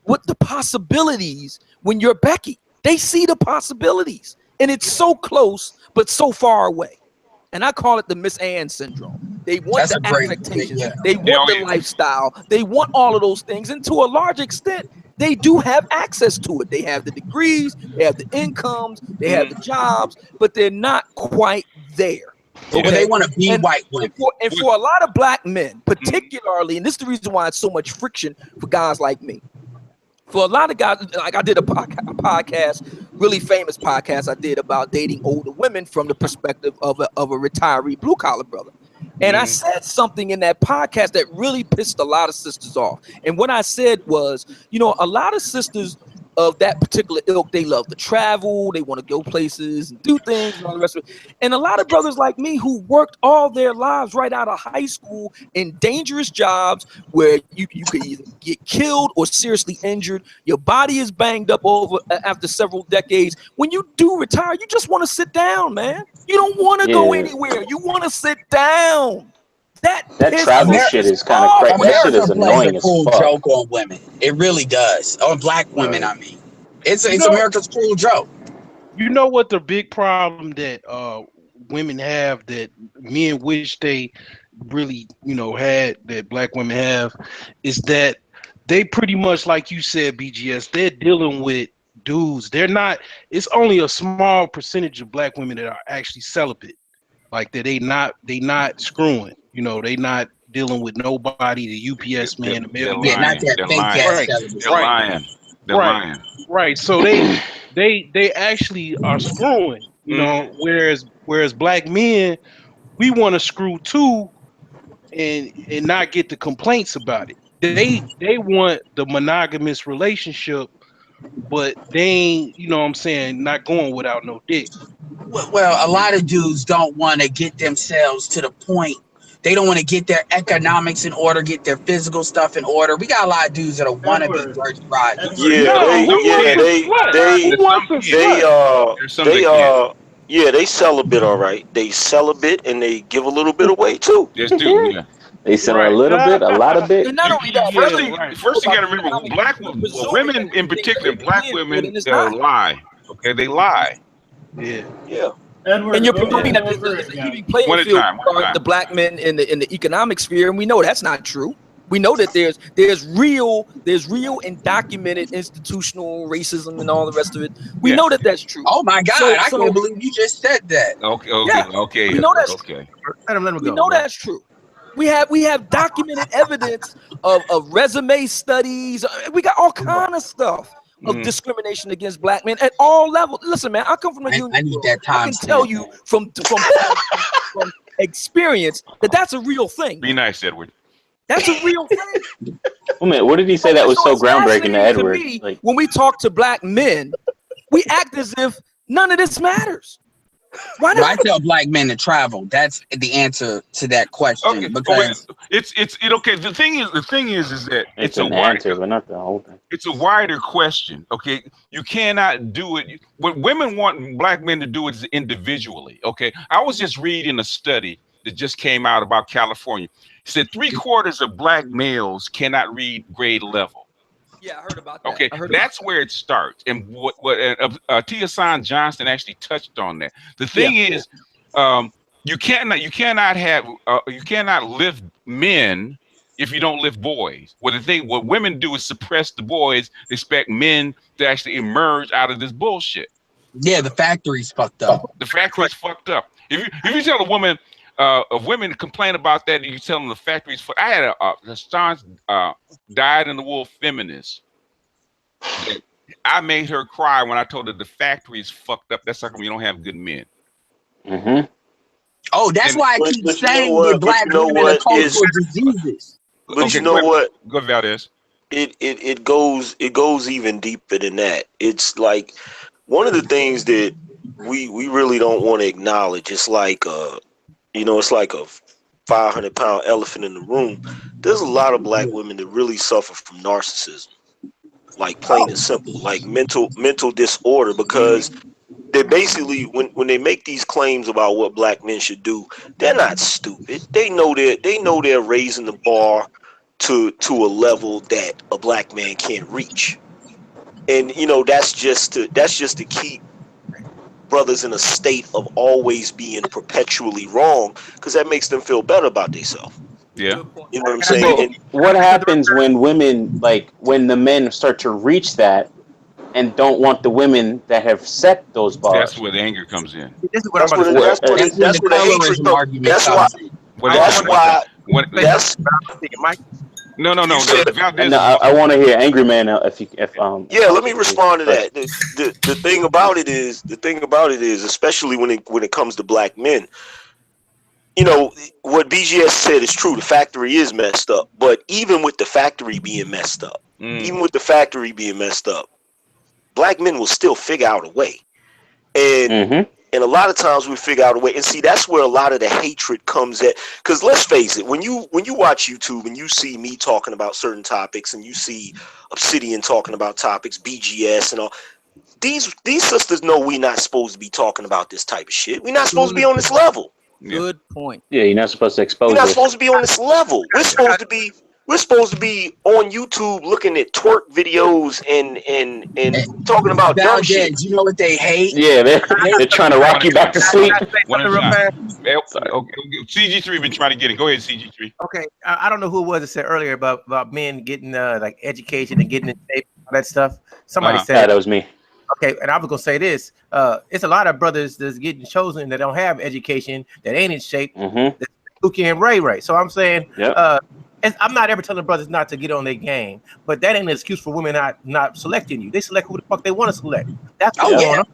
Speaker 7: what the possibilities when you're Becky. They see the possibilities, and it's so close but so far away. And I call it the Miss Ann syndrome. They want the expectations. Yeah. They want the lifestyle. They want all of those things. And to a large extent, they do have access to it. They have the degrees, they have the incomes, they have the jobs, but they're not quite there.
Speaker 2: Okay? But they want to be white women.
Speaker 7: And for a lot of black men, particularly, and this is the reason why it's so much friction for guys like me. For a lot of guys, like I did a podcast, really famous podcast I did about dating older women from the perspective of a retiree blue collar brother. And I said something in that podcast that really pissed a lot of sisters off. And what I said was, a lot of sisters of that particular ilk, they love to travel, they want to go places and do things and all the rest of it. And a lot of brothers like me who worked all their lives right out of high school in dangerous jobs where you could either get killed or seriously injured. Your body is banged up over after several decades. When you do retire, you just want to sit down, man. You don't want to go anywhere. You want to sit down. That
Speaker 4: travel shit is kind of crazy. That shit is annoying as fuck.
Speaker 2: Joke on women. It really does. On black women, I mean. It's America's cruel joke.
Speaker 5: You know what the big problem that women have that men wish they really, had, that black women have, is that they pretty much, like you said, BGS, they're dealing with dudes. They're not, it's only a small percentage of black women that are actually celibate. Like that they not screwing. They not dealing with nobody, the UPS man, the mailman.
Speaker 1: They're lying.
Speaker 5: Right. So they actually are screwing, whereas black men, we want to screw too and not get the complaints about it. They want the monogamous relationship, but they ain't, not going without no dick.
Speaker 2: Well, a lot of dudes don't want to get themselves to the point. They don't want to get their economics in order, get their physical stuff in order. We got a lot of dudes that want to be dirt riders.
Speaker 10: They celibate, all right. They celibate and they give a little bit away too.
Speaker 1: Yes, dude. Yeah.
Speaker 4: They sell a little bit, a lot of bit.
Speaker 7: And not only that,
Speaker 1: First you got to remember, women in particular, black women lie. Okay, they lie.
Speaker 5: Yeah.
Speaker 11: Edward,
Speaker 7: and you're promoting that there's an even playing field for the black men in the economic sphere, and we know that's not true. We know that there's real and documented institutional racism and all the rest of it. We know that that's true.
Speaker 2: Oh my God, I can't believe you just said that.
Speaker 1: Okay.
Speaker 7: We know that's
Speaker 1: okay.
Speaker 6: Let him
Speaker 7: we
Speaker 6: go.
Speaker 7: know that's true. We have documented evidence of resume studies. We got all kind of stuff of discrimination against black men at all levels. Listen, man, I come from a union. I need that time. I can tell you from experience that that's a real thing.
Speaker 1: Be nice, Edward.
Speaker 7: That's a real thing.
Speaker 4: Oh man, what did he say that was so groundbreaking to Edward?
Speaker 7: Like, when we talk to black men, we act as if none of this matters. Why
Speaker 2: I tell black men to travel. That's the answer to that question.
Speaker 1: Okay,
Speaker 2: because
Speaker 1: it's okay. The thing is that
Speaker 4: it's a wider, but not the whole thing.
Speaker 1: It's a wider question. Okay, you cannot do it. What women want black men to do is individually. Okay, I was just reading a study that just came out about California. It said 3/4 of black males cannot read grade level.
Speaker 7: Yeah, I heard about that.
Speaker 1: Okay, that's where it starts. And what Tia San Johnson actually touched on that. The thing is, you cannot lift men if you don't lift boys. What women do is suppress the boys, expect men to actually emerge out of this bullshit.
Speaker 2: Yeah, the factory's fucked up.
Speaker 1: The factory's fucked up. If you tell a woman, of women complain about that, and you tell them the factory's I had a staunch dyed-in-the-wool feminist. I made her cry when I told her the factory's fucked up. That's how come you don't have good men.
Speaker 4: Mm-hmm.
Speaker 2: Oh, that's why I keep saying that black women are cultural diseases.
Speaker 10: But you know what?
Speaker 1: Go Valdez.
Speaker 10: It goes even deeper than that. It's like one of the things that we really don't want to acknowledge. It's like it's like a 500-pound elephant in the room. There's a lot of black women that really suffer from narcissism, like plain and simple, like mental disorder, because they're basically when they make these claims about what black men should do, they're not stupid. They know they're raising the bar to a level that a black man can't reach, and that's just to keep brothers in a state of always being perpetually wrong, because that makes them feel better about themselves.
Speaker 1: Yeah,
Speaker 10: you know what I'm saying. And
Speaker 4: what happens when women, when the men start to reach that and don't want the women that have set those bars?
Speaker 1: That's where the anger comes in.
Speaker 10: That's where the hatred comes. That's why.
Speaker 1: No.
Speaker 4: I want to hear Angry Man
Speaker 10: Yeah, let me respond to that. The thing about it is, especially when it comes to black men, what BGS said is true. The factory is messed up, but even with the factory being messed up, black men will still figure out a way. And a lot of times we figure out a way. And see, that's where a lot of the hatred comes at. Because let's face it, when you watch YouTube and you see me talking about certain topics, and you see Obsidian talking about topics, BGS and all, these sisters know we're not supposed to be talking about this type of shit. We're not supposed to be on this level.
Speaker 7: Good point.
Speaker 4: Yeah, you're not supposed to expose.
Speaker 10: We're not supposed to be on this level. We're supposed to be on YouTube looking at twerk videos and talking about dumb shit.
Speaker 2: You know what they hate?
Speaker 4: Yeah, they're trying to rock you back to sleep.
Speaker 1: CG3 been trying to get it. Go ahead, CG3.
Speaker 6: Okay, I don't know who it was that said earlier about men getting like education and getting in shape, all that stuff. Somebody said
Speaker 4: that was me.
Speaker 6: Okay, and I was gonna say this: it's a lot of brothers that's getting chosen that don't have education, that ain't in shape. That's Suki and Ray. So I'm saying, I'm not ever telling brothers not to get on their game, but that ain't an excuse for women not selecting you. They select who the fuck they want to select. That's what they want.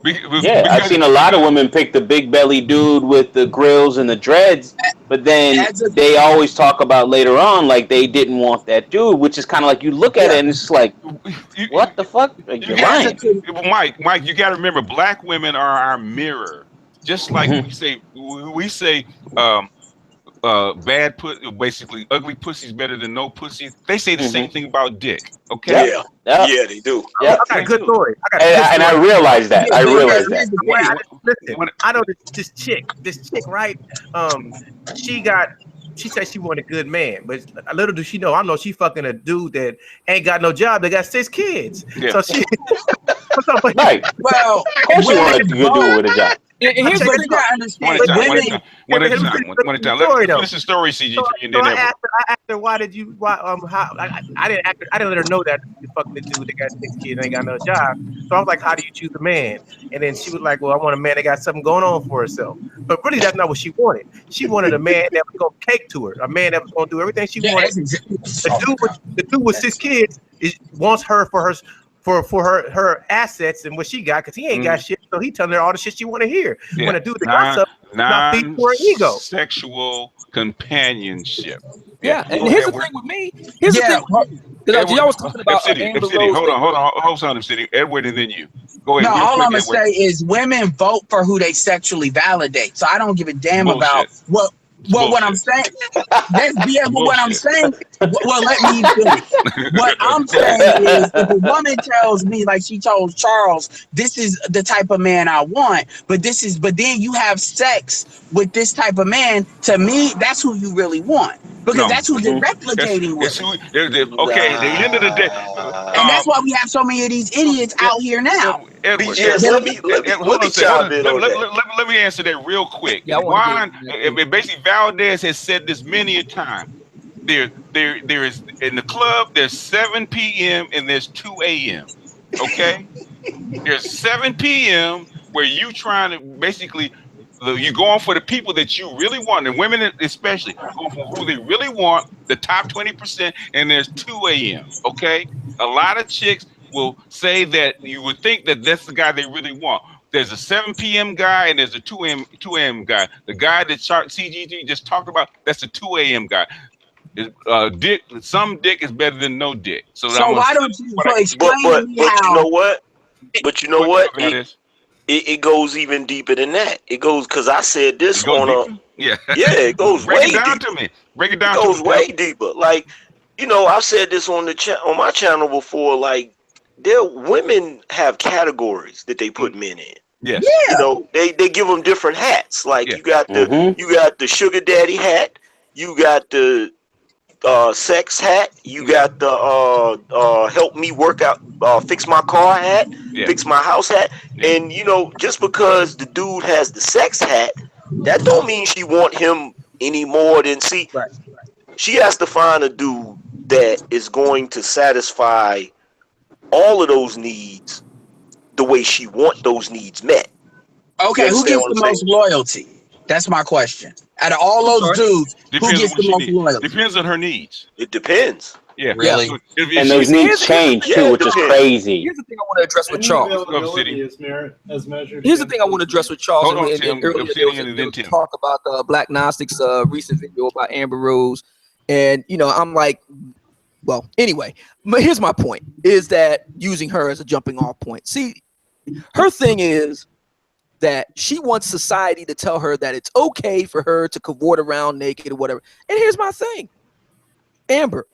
Speaker 4: I've seen a lot of women pick the big belly dude with the grills and the dreads, but then they always talk about later on like they didn't want that dude, which is kind of like you look at it and it's like, what the fuck? Like, you're lying.
Speaker 1: Mike, you got to remember, black women are our mirror. Just like we say, bad basically ugly pussy's better than no pussy. They say the same thing about dick. Okay.
Speaker 10: Yeah, they do.
Speaker 6: I got a good story.
Speaker 4: And I realize that.
Speaker 6: Listen, I know this chick, right? She got she said she wanted a good man, but little does she know, I know she fucking a dude that ain't got no job. They got 6 kids.
Speaker 1: Yeah.
Speaker 6: So she.
Speaker 4: Right.
Speaker 2: Well,
Speaker 4: Of course you want a good dude with a job.
Speaker 7: And here's the thing.
Speaker 1: One at a time. Let's finish the story, CG3, and then
Speaker 6: I asked her, why did you? How? I didn't let her know that you fucking the dude that got 6 kids and ain't got no job. So I was like, how do you choose a man? And then she was like, well, I want a man that got something going on for herself. But really, that's not what she wanted. She wanted a man that was gonna cake to her, a man that was gonna do everything she wanted. The dude with 6 kids wants her for her assets and what she got, because he ain't got shit, so he telling her all the shit she want to hear. When a dude that got something, not feed for her ego.
Speaker 1: Sexual companionship.
Speaker 7: Yeah, and here's the thing with me. Here's the thing. Because y'all was talking about
Speaker 1: Amber Rose. Hold on, City. Edward, and then you. Go ahead.
Speaker 2: No, all I'm gonna say is women vote for who they sexually validate. So I don't give a damn about what. Well, what I'm saying, what I'm saying, well, let me finish. What I'm saying is, if a woman tells me, like she told Charles, this is the type of man I want, but then you have sex with this type of man, to me, that's who you really want. Because that's who they're replicating with.
Speaker 1: Okay, at the end of the day.
Speaker 2: And that's why we have so many of these idiots out here now.
Speaker 1: Edward, let me answer that real quick. Basically, Valdez has said this many a time. There is in the club. There's 7 p.m. and there's 2 a.m. Okay, there's 7 p.m. where you trying to basically. You're going for the people that you really want, and women especially, going for who they really want, the top 20%, and there's 2 a.m., okay? A lot of chicks will say that you would think that that's the guy they really want. There's a 7 p.m. guy, and there's a 2 a.m. guy. The guy that CGG just talked about, that's a 2 a.m. guy. Dick, some dick is better than no dick. So
Speaker 2: why don't you explain
Speaker 10: but you know what? But you know what? It goes even deeper than that. It goes, because I said this on it goes way deeper.
Speaker 1: Break it down.
Speaker 10: It goes way deeper. Like, I've said this on my channel before. Like, women have categories that they put men in.
Speaker 1: Yes.
Speaker 10: They give them different hats. Like you got the sugar daddy hat. You got the sex hat. You got the help me work out, fix my car hat, fix my house hat. And just because the dude has the sex hat, that don't mean she want him any more than she has to find a dude that is going to satisfy all of those needs the way she want those needs met.
Speaker 2: Okay, who gets the most loyalty? That's my question. Out of all those dudes, who gets the most loyalty?
Speaker 1: Depends on her needs.
Speaker 10: It depends.
Speaker 1: Yeah,
Speaker 2: really.
Speaker 4: And those needs change too, which is crazy.
Speaker 7: Here's the thing I want to address with Charles. Here's the thing I want to address with Charles.
Speaker 1: Hold on, Tim.
Speaker 7: Earlier, talk about the Black Gnostic's recent video about Amber Rose, and I'm like, well, anyway. But here's my point: is that using her as a jumping off point. See, her thing is that she wants society to tell her that it's okay for her to cavort around naked or whatever. And here's my thing, Amber.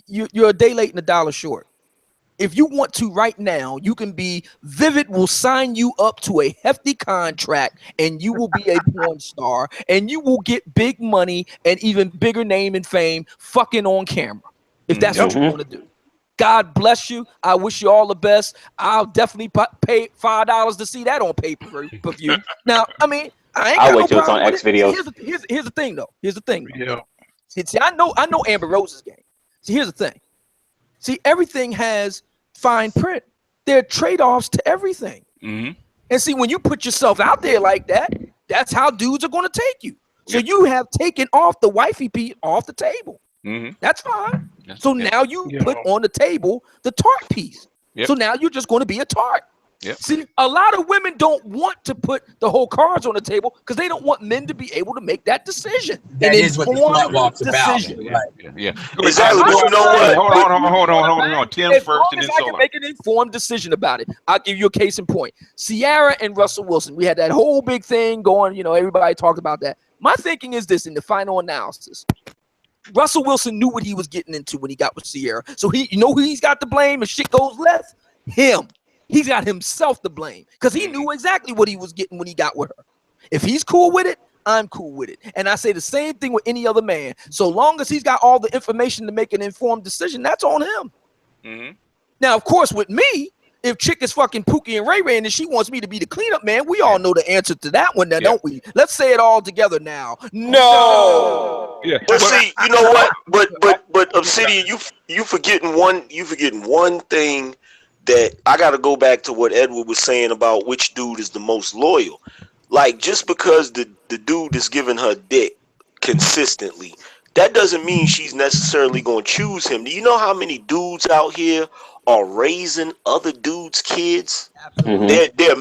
Speaker 7: You're a day late and a dollar short. If you want to right now, you can be Vivid will sign you up to a hefty contract and you will be a porn star and you will get big money and even bigger name and fame fucking on camera. If that's what you want to do. God bless you. I wish you all the best. I'll definitely pay $5 to see that on pay-per-view. Now, I mean, I'll wait till it's on X videos. Here's the thing, though. Here's the thing.
Speaker 5: Yeah.
Speaker 7: See, I know Amber Rose's game. See, here's the thing. See, everything has fine print. There are trade-offs to everything. And see, when you put yourself out there like that, that's how dudes are going to take you. So you have taken off the wifey piece off the table. That's fine. So now you put on the table the tart piece. So now you're just going to be a tart. See, a lot of women don't want to put the whole cards on the table because they don't want men to be able to make that decision.
Speaker 2: That is what the slut walk's about.
Speaker 10: Exactly.
Speaker 1: But you know what? Hold on. Tim first, and then
Speaker 7: I can make an informed decision about it. I'll give you a case in point. Ciara and Russell Wilson. We had that whole big thing going. Everybody talked about that. My thinking is this: in the final analysis, Russell Wilson knew what he was getting into when he got with Ciara. So who he's got to blame if shit goes left? Him. He's got himself to blame because he knew exactly what he was getting when he got with her. If he's cool with it, I'm cool with it. And I say the same thing with any other man. So long as he's got all the information to make an informed decision, that's on him.
Speaker 1: Mm-hmm.
Speaker 7: Now, of course, with me, if chick is fucking Pookie and Ray Ray and she wants me to be the cleanup man, we all know the answer to that one now, don't we? Let's say it all together now. No.
Speaker 1: Yeah.
Speaker 10: But see, you know what? But Obsidian, you forgetting one thing that I got to go back to what Edward was saying about which dude is the most loyal. Like, just because the dude is giving her dick consistently, that doesn't mean she's necessarily going to choose him. Do you know how many dudes out here are raising other dudes' kids? Mm-hmm. They're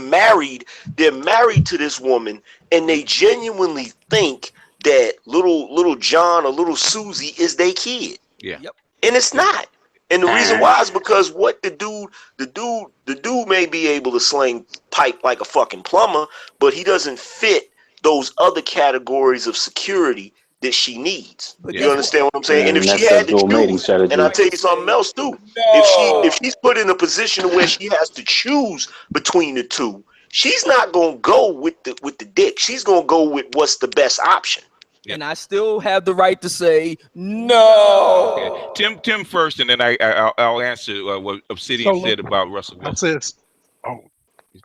Speaker 10: married to this woman, and they genuinely think that little John or little Susie is their kid.
Speaker 1: Yeah.
Speaker 7: Yep.
Speaker 10: And it's not. And the reason why is because what the dude may be able to sling pipe like a fucking plumber, but he doesn't fit those other categories of security that she needs. You understand what I'm saying? And if she had to choose, and I'll tell you something else too. If she's put in a position where she has to choose between the two, she's not gonna go with the dick. She's gonna go with what's the best option.
Speaker 1: Yeah.
Speaker 7: And I still have the right to say no.
Speaker 1: Okay. Tim first, and then I'll answer what Obsidian said about Russell Wilson.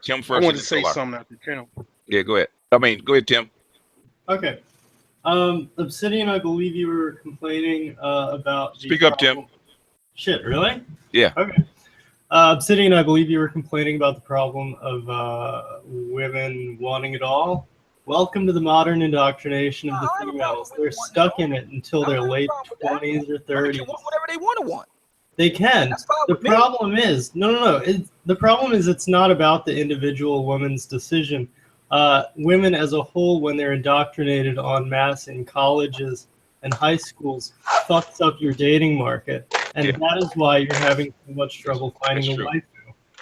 Speaker 1: Tim first.
Speaker 5: I wanted to say something after Tim.
Speaker 1: Yeah, go ahead. Go ahead, Tim.
Speaker 11: Okay. Obsidian, I believe you were complaining about.
Speaker 1: Speak up, Tim.
Speaker 11: Shit, really?
Speaker 1: Yeah.
Speaker 11: Okay. Obsidian, I believe you were complaining about the problem of women wanting it all. Welcome to the modern indoctrination of the females. They're stuck in it until their late 20s or 30s.
Speaker 7: Whatever they want.
Speaker 11: They can. The problem is, the problem is it's not about the individual woman's decision. Women as a whole, when they're indoctrinated en masse in colleges and high schools, fucks up your dating market. And that is why you're having so much trouble finding a wife.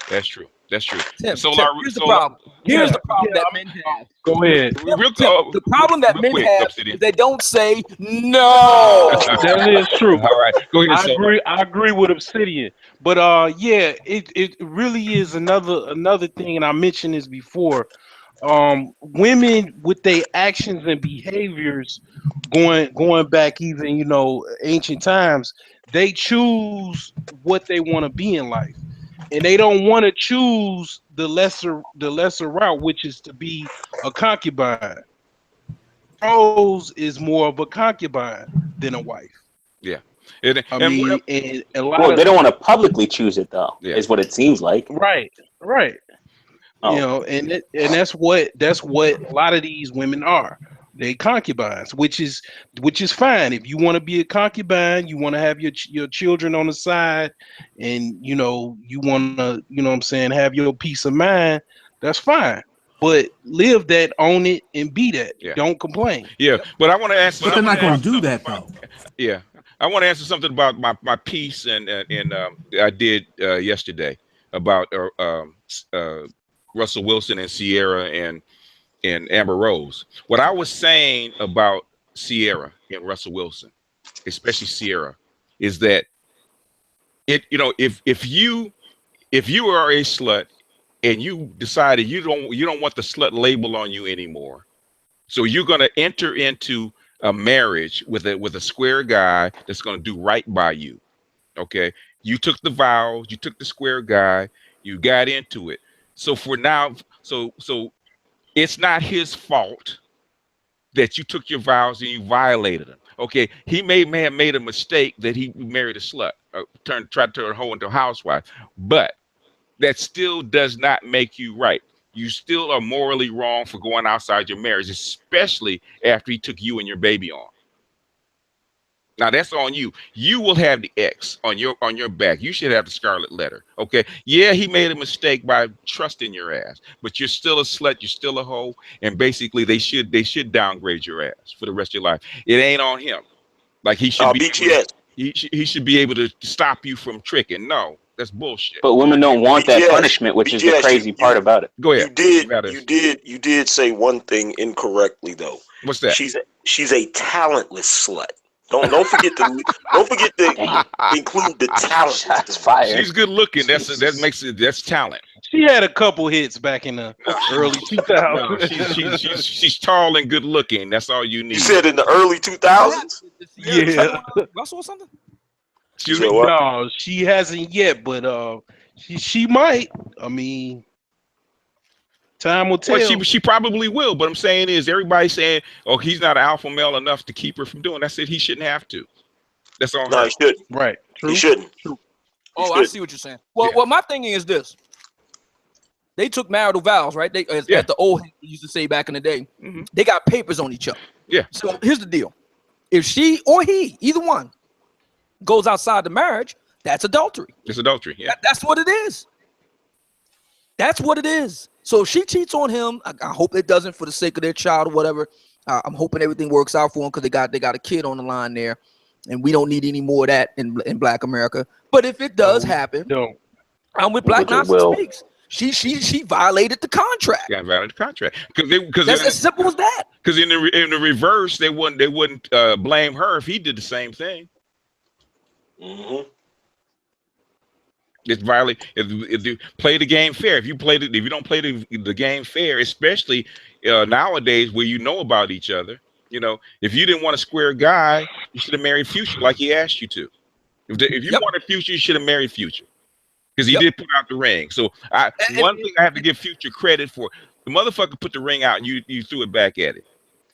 Speaker 1: That's true. That's true.
Speaker 7: Tim, here's the problem. Here's the problem that men have.
Speaker 5: Go ahead.
Speaker 7: The problem that men have is they don't say no.
Speaker 5: That is true.
Speaker 1: All right. Go ahead.
Speaker 5: I agree with Obsidian. But yeah, it really is another thing, and I mentioned this before. Women with their actions and behaviors going back even, ancient times, they choose what they want to be in life. And they don't want to choose the lesser route, which is to be a concubine. Rose is more of a concubine than a wife.
Speaker 1: Yeah.
Speaker 4: They don't want to publicly choose it though. Yeah. Is what it seems like.
Speaker 5: Right. Oh. And that's what a lot of these women are. They concubines, which is fine. If you want to be a concubine, you want to have your children on the side, and you want to, have your peace of mind, that's fine. But live that, own it, and be that. Yeah. Don't complain.
Speaker 1: Yeah, but I want to answer.
Speaker 9: But they're not going to do that though.
Speaker 1: Yeah, I want to answer something about my piece and I did yesterday about Russell Wilson and Sierra and Amber Rose. What I was saying about Sierra and Russell Wilson, especially Sierra, is that if you are a slut and you decided you don't want the slut label on you anymore, so you're going to enter into a marriage with a square guy that's going to do right by you. Okay, you took the vows, you took the square guy, you got into it. So for now, so it's not his fault that you took your vows and you violated them. Okay, he may have made a mistake that he married a slut, tried to turn her into a housewife, but that still does not make you right. You still are morally wrong for going outside your marriage, especially after he took you and your baby on. Now that's on you. You will have the X on your back. You should have the scarlet letter. Okay. Yeah, he made a mistake by trusting your ass, but you're still a slut. You're still a hoe, and basically they should downgrade your ass for the rest of your life. It ain't on him. Like he should be. He should be able to stop you from tricking. No, that's bullshit.
Speaker 4: But women don't want that punishment, which is the crazy part about it.
Speaker 1: Go ahead.
Speaker 10: You did say one thing incorrectly though.
Speaker 1: What's that?
Speaker 10: She's a talentless slut. Don't forget to include the talent.
Speaker 4: That's fire.
Speaker 1: She's good looking. That's talent.
Speaker 5: She had a couple hits back in the early 2000s.
Speaker 1: No, she's tall and good looking. That's all you need.
Speaker 10: You said in the early 2000s?
Speaker 5: Yeah.
Speaker 7: Russell or something?
Speaker 1: Excuse me?
Speaker 5: No, she hasn't yet, but she might. I mean, time will tell.
Speaker 1: Well, she probably will. But I'm saying is everybody's saying, oh, he's not an alpha male enough to keep her from doing. That's it. He shouldn't have to. That's all.
Speaker 10: No, he shouldn't.
Speaker 5: Right.
Speaker 10: True. He shouldn't.
Speaker 5: True.
Speaker 7: Oh, I see what you're saying. Well, my thing is this. They took marital vows, right? They, as the old used to say back in the day, they got papers on each other.
Speaker 1: Yeah.
Speaker 7: So here's the deal. If she or he, either one, goes outside the marriage, that's adultery.
Speaker 1: It's adultery. Yeah.
Speaker 7: That's what it is. That's what it is. So if she cheats on him, I hope it doesn't for the sake of their child or whatever. I'm hoping everything works out for them because they got a kid on the line there, and we don't need any more of that in Black America. But if it does happen, I'm with Black Nonsense Speaks. She violated the contract.
Speaker 1: Yeah, violated the contract because
Speaker 7: that's as simple as that.
Speaker 1: Because in the reverse, they wouldn't blame her if he did the same thing.
Speaker 10: Mm-hmm.
Speaker 1: It's violate. If you play the game fair, if you don't play the game fair, especially nowadays where you know about each other, you know, if you didn't want a square guy, you should have married Future like he asked you to. If you wanted Future, you should have married Future. Because he did put out the ring. So one thing I have to give Future credit for, the motherfucker put the ring out and you threw it back at it.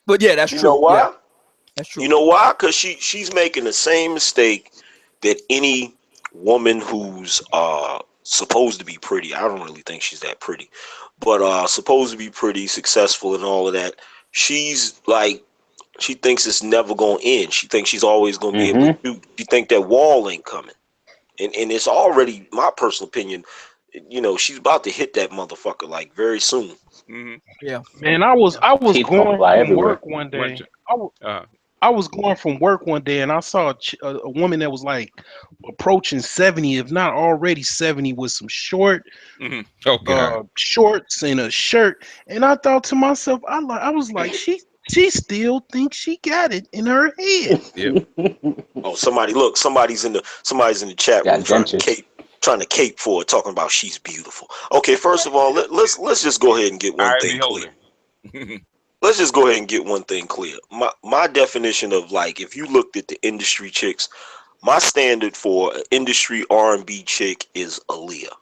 Speaker 7: But yeah, that's true.
Speaker 10: You know why?
Speaker 7: Yeah. That's true.
Speaker 10: You know why? Because she's making the same mistake that any woman who's supposed to be pretty. I don't really think she's that pretty, but supposed to be pretty, successful and all of that. She's like, she thinks it's never gonna end. She thinks she's always gonna be able to do. She think that wall ain't coming. And it's already, my personal opinion, you know, she's about to hit that motherfucker like very soon.
Speaker 7: Yeah,
Speaker 5: man. I was going from work one day. I was going from work one day and I saw a woman that was like approaching 70, if not already 70, with some shorts and a shirt. And I thought to myself, I was like, she still thinks she got it in her head.
Speaker 1: Yeah.
Speaker 10: Oh, somebody's in the chat room trying to cape for it, talking about she's beautiful. Okay, first of all, let's just go ahead and get one thing clear. Let's just go ahead and get one thing clear. My definition of, like, if you looked at the industry chicks, my standard for an industry R&B chick is Aaliyah.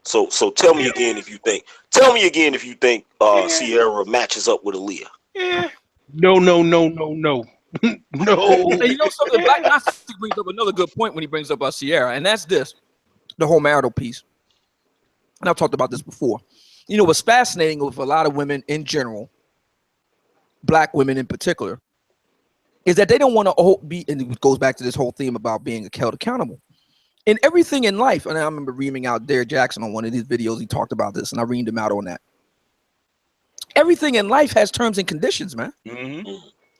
Speaker 10: So tell me again if you think Ciara matches up with Aaliyah.
Speaker 5: Yeah. No. No.
Speaker 7: Hey, you know something? Black Gnostic brings up another good point when he brings up Ciara, and that's this: the whole marital piece. And I've talked about this before. You know what's fascinating with a lot of women in general, Black women in particular, is that they don't want to be, and it goes back to this whole theme about being held accountable in everything in life. And I remember reaming out Derek Jackson on one of his videos. He talked about this, and I reamed him out on that. Everything in life has terms and conditions, man.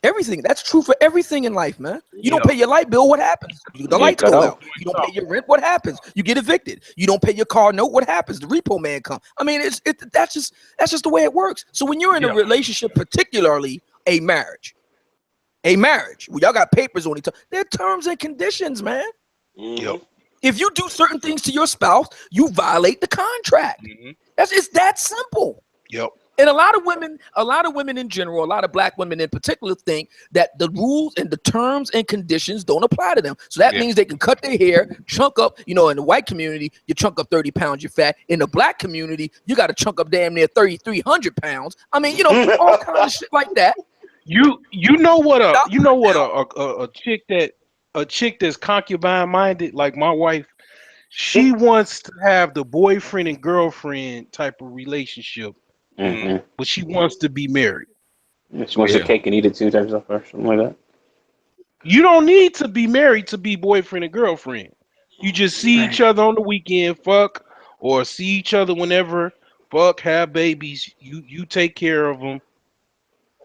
Speaker 7: Everything. That's true for everything in life, man. You don't pay your light bill, what happens? The lights go out. You don't pay your rent, what happens? You get evicted. You don't pay your car note, what happens? The repo man comes. I mean, that's just the way it works. So when you're in a relationship, particularly a marriage, where y'all got papers on each other, there are terms and conditions, man. If you do certain things to your spouse, you violate the contract. It's that simple. And a lot of women in general, a lot of Black women in particular, think that the rules and the terms and conditions don't apply to them. So that means they can cut their hair, chunk up, you know, in the white community, you chunk up 30 pounds, you're fat. In the Black community, you got to chunk up damn near 300 pounds. I mean, you know, all kinds of shit like that.
Speaker 5: You know what a chick that's concubine minded, like my wife, she wants to have the boyfriend and girlfriend type of relationship. But she wants to be married.
Speaker 4: She wants a cake and eat it too, type stuff, or something like that.
Speaker 5: You don't need to be married to be boyfriend and girlfriend. You just see each other on the weekend, fuck, or see each other whenever, fuck, have babies. You take care of them,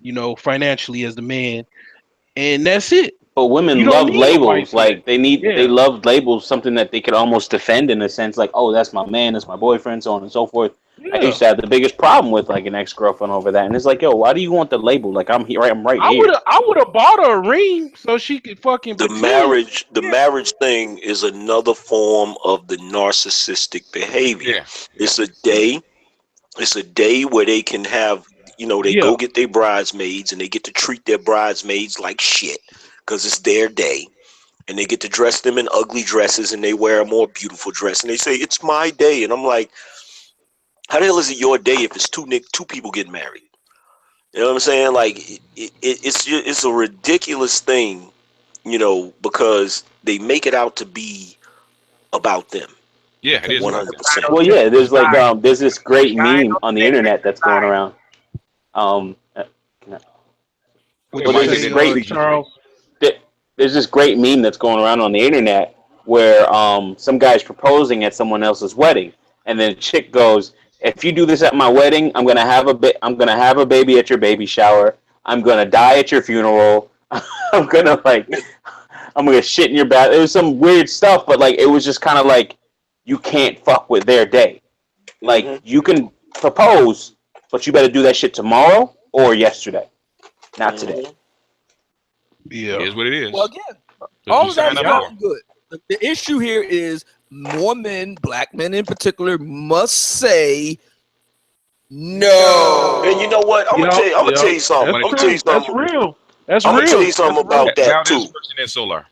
Speaker 5: you know, financially as the man, and that's it.
Speaker 4: But women love labels. Like they love labels, something that they could almost defend in a sense, like, oh, that's my man, that's my boyfriend, so on and so forth. I used to have the biggest problem with like an ex-girlfriend over that, and it's like, yo, why do you want the label? Like I'm here, I'm right here.
Speaker 5: I would have bought her a ring so she could fucking
Speaker 10: the marriage thing is another form of the narcissistic behavior.
Speaker 1: Yeah.
Speaker 10: It's a day where they can have, they go get their bridesmaids and they get to treat their bridesmaids like shit because it's their day. And they get to dress them in ugly dresses and they wear a more beautiful dress. And they say, it's my day. And I'm like, how the hell is it your day if it's two people getting married? You know what I'm saying? Like, it's a ridiculous thing, because they make it out to be about them.
Speaker 1: Yeah, it is
Speaker 10: 100%.
Speaker 4: Well, yeah, there's like there's this great meme on the internet that's going around. There's this great meme that's going around on the internet where some guy's proposing at someone else's wedding, and then a chick goes, "If you do this at my wedding, I'm gonna have a baby at your baby shower. I'm gonna die at your funeral. I'm gonna shit in your bath." It was some weird stuff, but like it was just kind of like you can't fuck with their day. Like you can propose, but you better do that shit tomorrow or yesterday, not today.
Speaker 5: Yeah,
Speaker 1: it is what it is.
Speaker 7: Well, again, all of that is not good. The issue here is more men, black men in particular, must say no.
Speaker 10: And you know what? I'm gonna tell you something.
Speaker 5: That's real.
Speaker 10: I'm gonna tell you something about that too.
Speaker 1: Solar.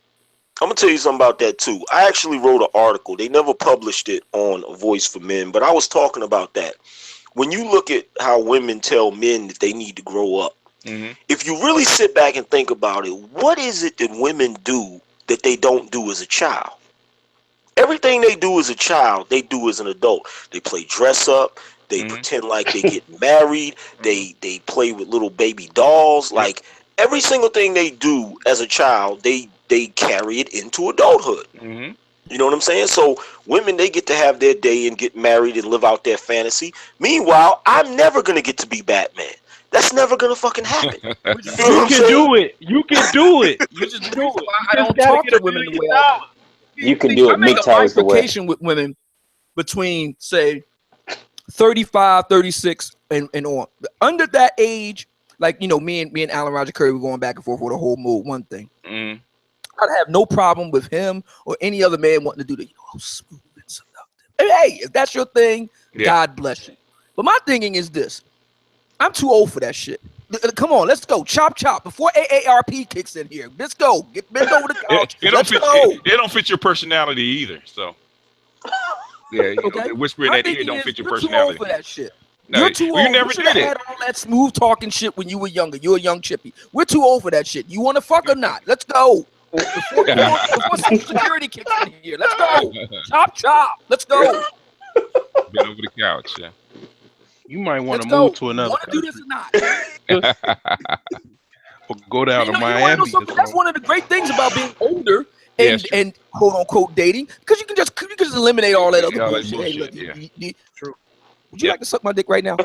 Speaker 10: I'm gonna tell you something about that too. I actually wrote an article. They never published it on A Voice for Men, but I was talking about that. When you look at how women tell men that they need to grow up, if you really sit back and think about it, what is it that women do that they don't do as a child? Everything they do as a child, they do as an adult. They play dress up. They pretend like they get married. They play with little baby dolls. Like every single thing they do as a child, they carry it into adulthood. You know what I'm saying? So women, they get to have their day and get married and live out their fantasy. Meanwhile, I'm never going to get to be Batman. That's never going to fucking happen.
Speaker 5: You can do it. You can do it.
Speaker 7: You just do it. I don't talk to women the way I do.
Speaker 4: You can do it.
Speaker 7: I make a
Speaker 4: the way.
Speaker 7: bifurcation with women between, say, 35, 36, and on. Under that age, like, me and Alan Roger Curry were going back and forth with a whole mood. One thing. I'd have no problem with him or any other man wanting to do the smooth and seductive. Hey, if that's your thing, God bless you. But my thinking is this. I'm too old for that shit. Come on, let's go. Chop, chop. Before AARP kicks in here. Let's go. Get bent over the couch.
Speaker 1: It don't fit your personality either. So, yeah, whispering that ear don't fit your personality.
Speaker 7: Too old for that shit.
Speaker 1: No,
Speaker 7: you're too old.
Speaker 1: You never
Speaker 7: did
Speaker 1: it.
Speaker 7: Had all that smooth talking shit when you were younger. You're a young chippy. We're too old for that shit. You want to fuck or not? Let's go. Before Social Security kicks in here. Let's go. Chop, chop. Let's go.
Speaker 1: Bent over the couch. Yeah.
Speaker 5: You might want to move to another.
Speaker 7: Want to do this or not?
Speaker 5: Or go down to Miami.
Speaker 7: That's one of the great things about being older and quote unquote dating, because you can just eliminate all that other bullshit. Hey, look, true. Would you like to suck my dick right now?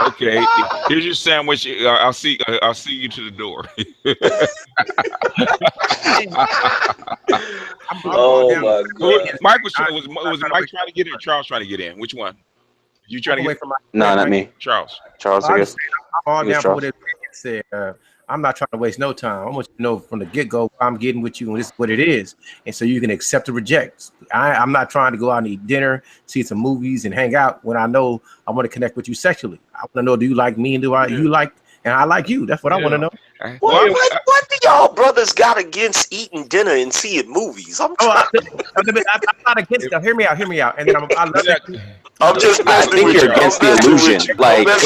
Speaker 1: Okay. Here's your sandwich. I'll see you to the door.
Speaker 10: Oh my God!
Speaker 1: Mike was Mike trying to get in, or Charles trying to get in? Which one? You trying to get in?
Speaker 4: No, not me.
Speaker 1: Charles.
Speaker 4: I guess.
Speaker 6: I'm all down for what it said. I'm not trying to waste no time. I want you to know from the get-go I'm getting with you and this is what it is. And so you can accept or reject. I'm not trying to go out and eat dinner, see some movies, and hang out when I know I want to connect with you sexually. I want to know, do you like me and you like, and I like you. That's what I want to know.
Speaker 10: What do y'all brothers got against eating dinner and seeing movies? I'm not
Speaker 6: against it. Hear me out. And then I love that.
Speaker 10: I
Speaker 4: think you're against the illusion. Like,
Speaker 1: let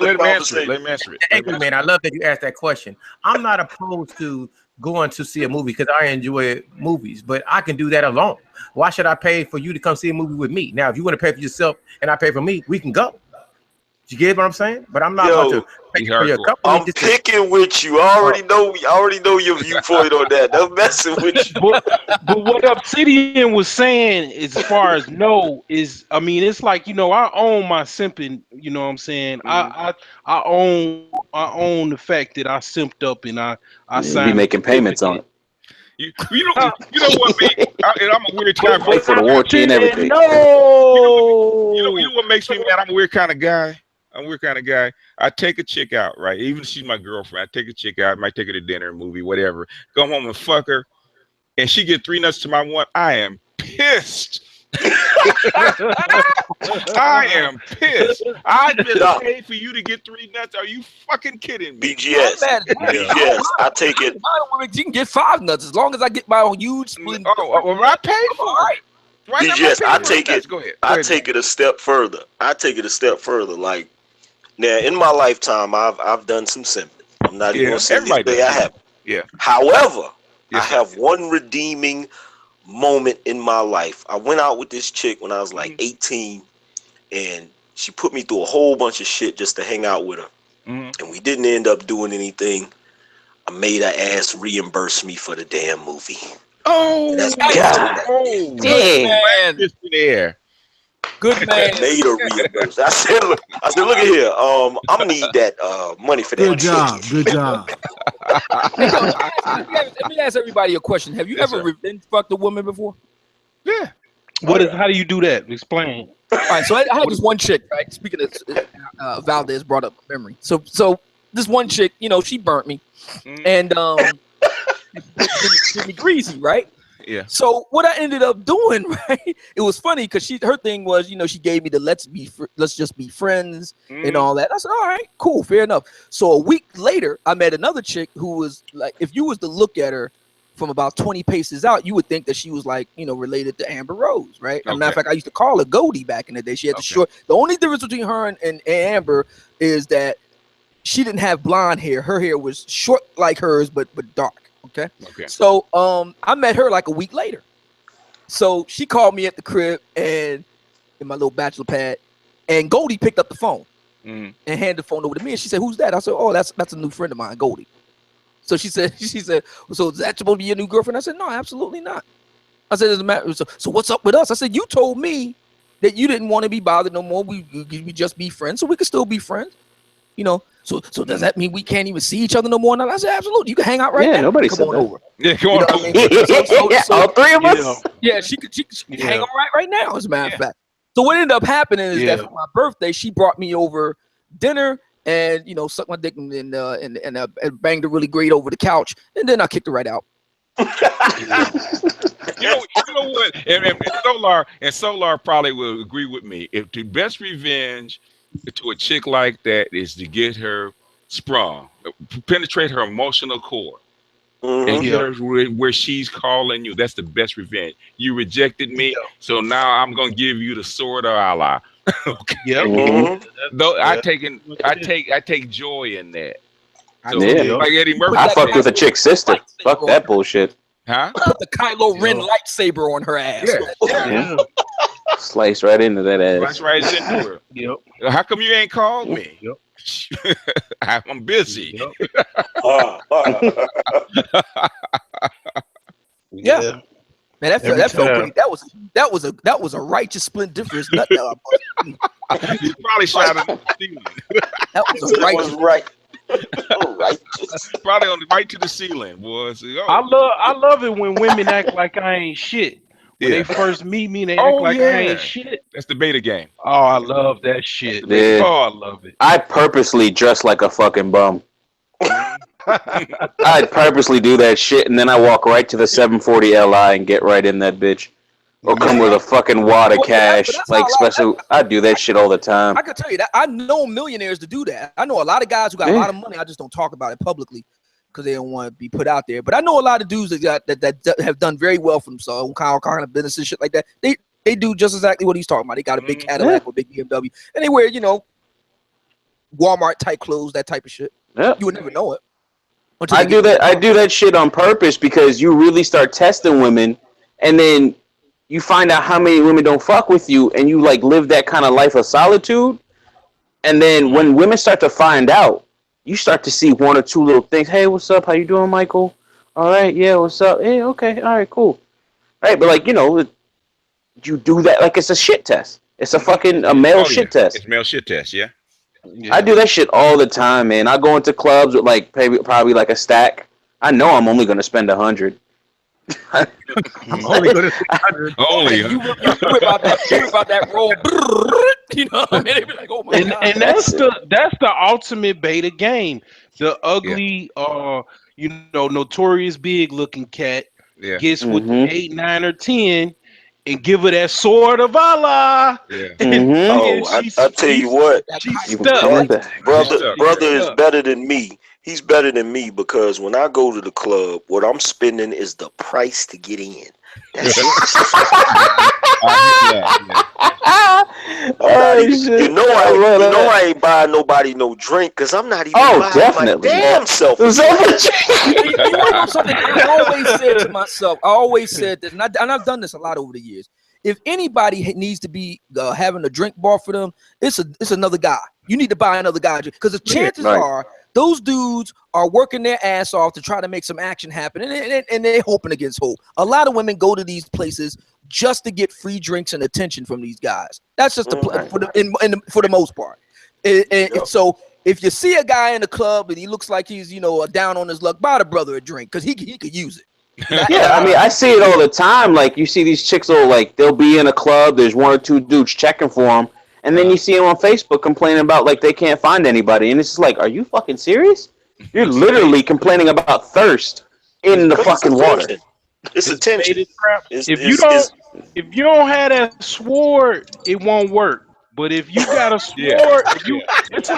Speaker 1: him answer it.
Speaker 6: Hey, man, I love that you asked that question. I'm not opposed to going to see a movie because I enjoy movies, but I can do that alone. Why should I pay for you to come see a movie with me? Now, if you want to pay for yourself and I pay for me, we can go. You get what I'm saying? But I'm not about to pay for your couple.
Speaker 10: I'm picking with you. I already know your viewpoint on that. I'm messing with you.
Speaker 5: But what Obsidian was saying, as far as it's like, I own my simping. You know what I'm saying? I own the fact that I simped up and I signed.
Speaker 4: Be making payments on it.
Speaker 1: You know what, man? I'm a weird type.
Speaker 4: Fight for the warranty and everything.
Speaker 1: No. You know what makes me mad? I'm a weird kind of guy. I take a chick out, right? Even if she's my girlfriend, I take a chick out. I might take her to dinner, movie, whatever. Go home and fuck her, and she get 3 nuts to my 1. I am pissed. I am pissed. I just paid for you to get 3 nuts. Are you fucking kidding me?
Speaker 10: BGS. I take it.
Speaker 7: You can get 5 nuts as long as I get my own huge split.
Speaker 1: I paid for it.
Speaker 10: BGS, I take it. Go ahead. I take it a step further. Like now, in my lifetime, I've done some simping. I'm not even gonna say I haven't.
Speaker 1: Yeah.
Speaker 10: However, I have one redeeming moment in my life. I went out with this chick when I was like 18, and she put me through a whole bunch of shit just to hang out with her. And we didn't end up doing anything. I made her ass reimburse me for the damn movie.
Speaker 1: Oh,
Speaker 10: that's
Speaker 1: damn. There.
Speaker 7: Good man.
Speaker 10: Made her reimburse. I said, look at here. I'm gonna need that money for that.
Speaker 12: Good job.
Speaker 7: Let me ask everybody a question. Have you ever revenge fucked a woman before?
Speaker 1: Yeah.
Speaker 5: How do you do that? Explain.
Speaker 7: All right, so I had this one chick, right? Speaking of Valdez brought up memory. So this one chick, she burnt me, and did me greasy, right?
Speaker 1: Yeah.
Speaker 7: So what I ended up doing, right? It was funny because her thing was, she gave me the let's just be friends and all that. I said, all right, cool, fair enough. So a week later, I met another chick who was like, if you was to look at her from about 20 paces out, you would think that she was like, related to Amber Rose, right? As a matter of fact, I used to call her Goldie back in the day. She had the short. The only difference between her and Amber is that she didn't have blonde hair. Her hair was short like hers, but dark. Okay. So I met her like a week later. So she called me at the crib and in my little bachelor pad, and Goldie picked up the phone and handed the phone over to me, and she said, "Who's that?" I said, "Oh, that's a new friend of mine, Goldie." So she said, "So is that supposed to be your new girlfriend?" I said, "No, absolutely not." I said, "Doesn't matter. So what's up with us?" I said, "You told me that you didn't want to be bothered no more. We just be friends, so we could still be friends, So does that mean we can't even see each other no more?" And I said, "Absolutely. You can hang out right now.
Speaker 4: Nobody
Speaker 7: come
Speaker 4: said
Speaker 7: on
Speaker 4: that.
Speaker 7: over."
Speaker 1: Yeah, come on.
Speaker 7: I mean?
Speaker 4: All 3 of us.
Speaker 7: Yeah, she could hang on right now. As a matter of fact. So what ended up happening is that for my birthday, she brought me over dinner and sucked my dick and banged her really great over the couch, and then I kicked her right out.
Speaker 1: You know what? And Solar probably will agree with me. If the best revenge to a chick like that is to get her sprung, penetrate her emotional core, and get her where she's calling you. That's the best revenge. You rejected me, so now I'm gonna give you the sword of Allah. Okay. Though I take joy in that. Like Eddie Murphy.
Speaker 4: I fucked with a chick's sister. Fuck that bullshit.
Speaker 1: Huh?
Speaker 7: Put the Kylo Ren lightsaber on her ass.
Speaker 4: Yeah. Slice right into that ass.
Speaker 1: Slice right into her. Yep. How come you ain't called me? Yep. I'm busy.
Speaker 7: Yeah. Man, that felt great. That was a righteous splendiferous nut.
Speaker 1: You probably shot him in the ceiling.
Speaker 7: That was a righteous.
Speaker 10: Right.
Speaker 1: Probably on the right to the ceiling, boys.
Speaker 5: I love it when women act like I ain't shit. When they first meet me, they act like I ain't shit.
Speaker 1: That's the beta game.
Speaker 5: Oh, I love that shit.
Speaker 4: Yeah.
Speaker 5: Oh, I love it.
Speaker 4: I purposely dress like a fucking bum. I purposely do that shit, and then I walk right to the 740 Li and get right in that bitch. Or come with a fucking wad of cash, like special. I do that shit all the time.
Speaker 7: I can tell you that I know millionaires to do that. I know a lot of guys who got a lot of money. I just don't talk about it publicly because they don't want to be put out there. But I know a lot of dudes that have done very well for themselves, kind of business and shit like that. They do just exactly what he's talking about. They got a big Cadillac or big BMW, and they wear Walmart type clothes, that type of shit.
Speaker 4: Yeah.
Speaker 7: You would never know it.
Speaker 4: I do that shit on purpose because you really start testing women, and then you find out how many women don't fuck with you, and you like live that kind of life of solitude. And then when women start to find out, you start to see 1 or 2 little things. Hey, what's up? How you doing, Michael? All right, yeah, what's up? Hey, okay, all right, cool. Right, but you do that like it's a shit test. It's a male shit test.
Speaker 1: It's male shit test, yeah.
Speaker 4: I do that shit all the time, man. I go into clubs with probably like a stack. I know I'm only gonna spend 100.
Speaker 6: Only go to 600.
Speaker 1: Only.
Speaker 7: You whip out that roll. You know what I mean? They be like, oh my God.
Speaker 5: And that's the ultimate beta game. The ugly, notorious big looking cat gets with the 8, 9, or 10 and give her that sword of Allah.
Speaker 1: Yeah.
Speaker 10: I tell you what, brother is better than me. He's better than me because when I go to the club, what I'm spending is the price to get in. That's it. You know I ain't buying nobody no drink because I'm not even buying my damn self.
Speaker 7: You know something I always said to myself. I always said this, and I've done this a lot over the years. If anybody needs to be having a drink bar for them, it's another guy. You need to buy another guy because the chances are those dudes are working their ass off to try to make some action happen, and they're hoping against hope. A lot of women go to these places just to get free drinks and attention from these guys. That's just for the most part. So if you see a guy in the club and he looks like he's down on his luck, buy the brother a drink because he could use it.
Speaker 4: Yeah, I mean, I see it all the time. Like, you see these chicks, they'll be in a club, there's 1 or 2 dudes checking for them, and then you see them on Facebook complaining about, like, they can't find anybody. And it's just like, are you fucking serious? You're literally complaining about thirst in the fucking water.
Speaker 10: It's attention.
Speaker 5: If you don't have that sword, it won't work. But if you got a sword, it's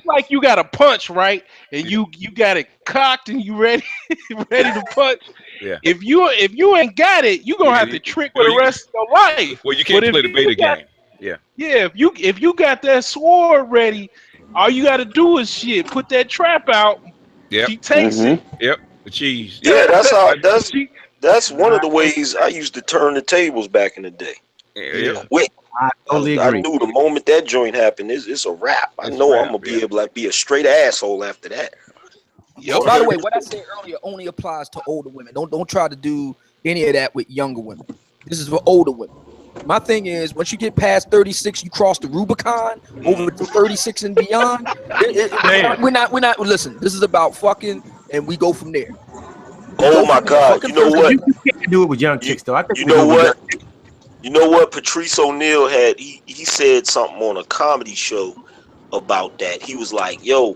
Speaker 5: like you got a punch, right? And you got it cocked and you ready to punch.
Speaker 1: Yeah.
Speaker 5: If you ain't got it, you gonna have to trick for the rest of your life.
Speaker 1: Well, you can't play the beta game. Yeah.
Speaker 5: Yeah. If you got that sword ready, all you got to do is put that trap out.
Speaker 1: Yeah.
Speaker 5: She takes it.
Speaker 1: Yep. The cheese.
Speaker 10: Yeah, that's one of the ways I used to turn the tables back in the day.
Speaker 1: Yeah.
Speaker 10: Quick.
Speaker 6: I totally agree.
Speaker 10: I knew the moment that joint happened, it's a wrap. I know I'm gonna be able to be a straight asshole after that.
Speaker 7: Yep. By the way, what I said earlier only applies to older women. Don't try to do any of that with younger women. This is for older women. My thing is, once you get past 36, you cross the Rubicon over to 36 and beyond. We're not. Listen, this is about fucking, and we go from there.
Speaker 10: Oh my God! You know what?
Speaker 6: You can't do it with young chicks, though. I think
Speaker 10: you know what? You know what? Patrice O'Neal had. He said something on a comedy show about that. He was like, "Yo,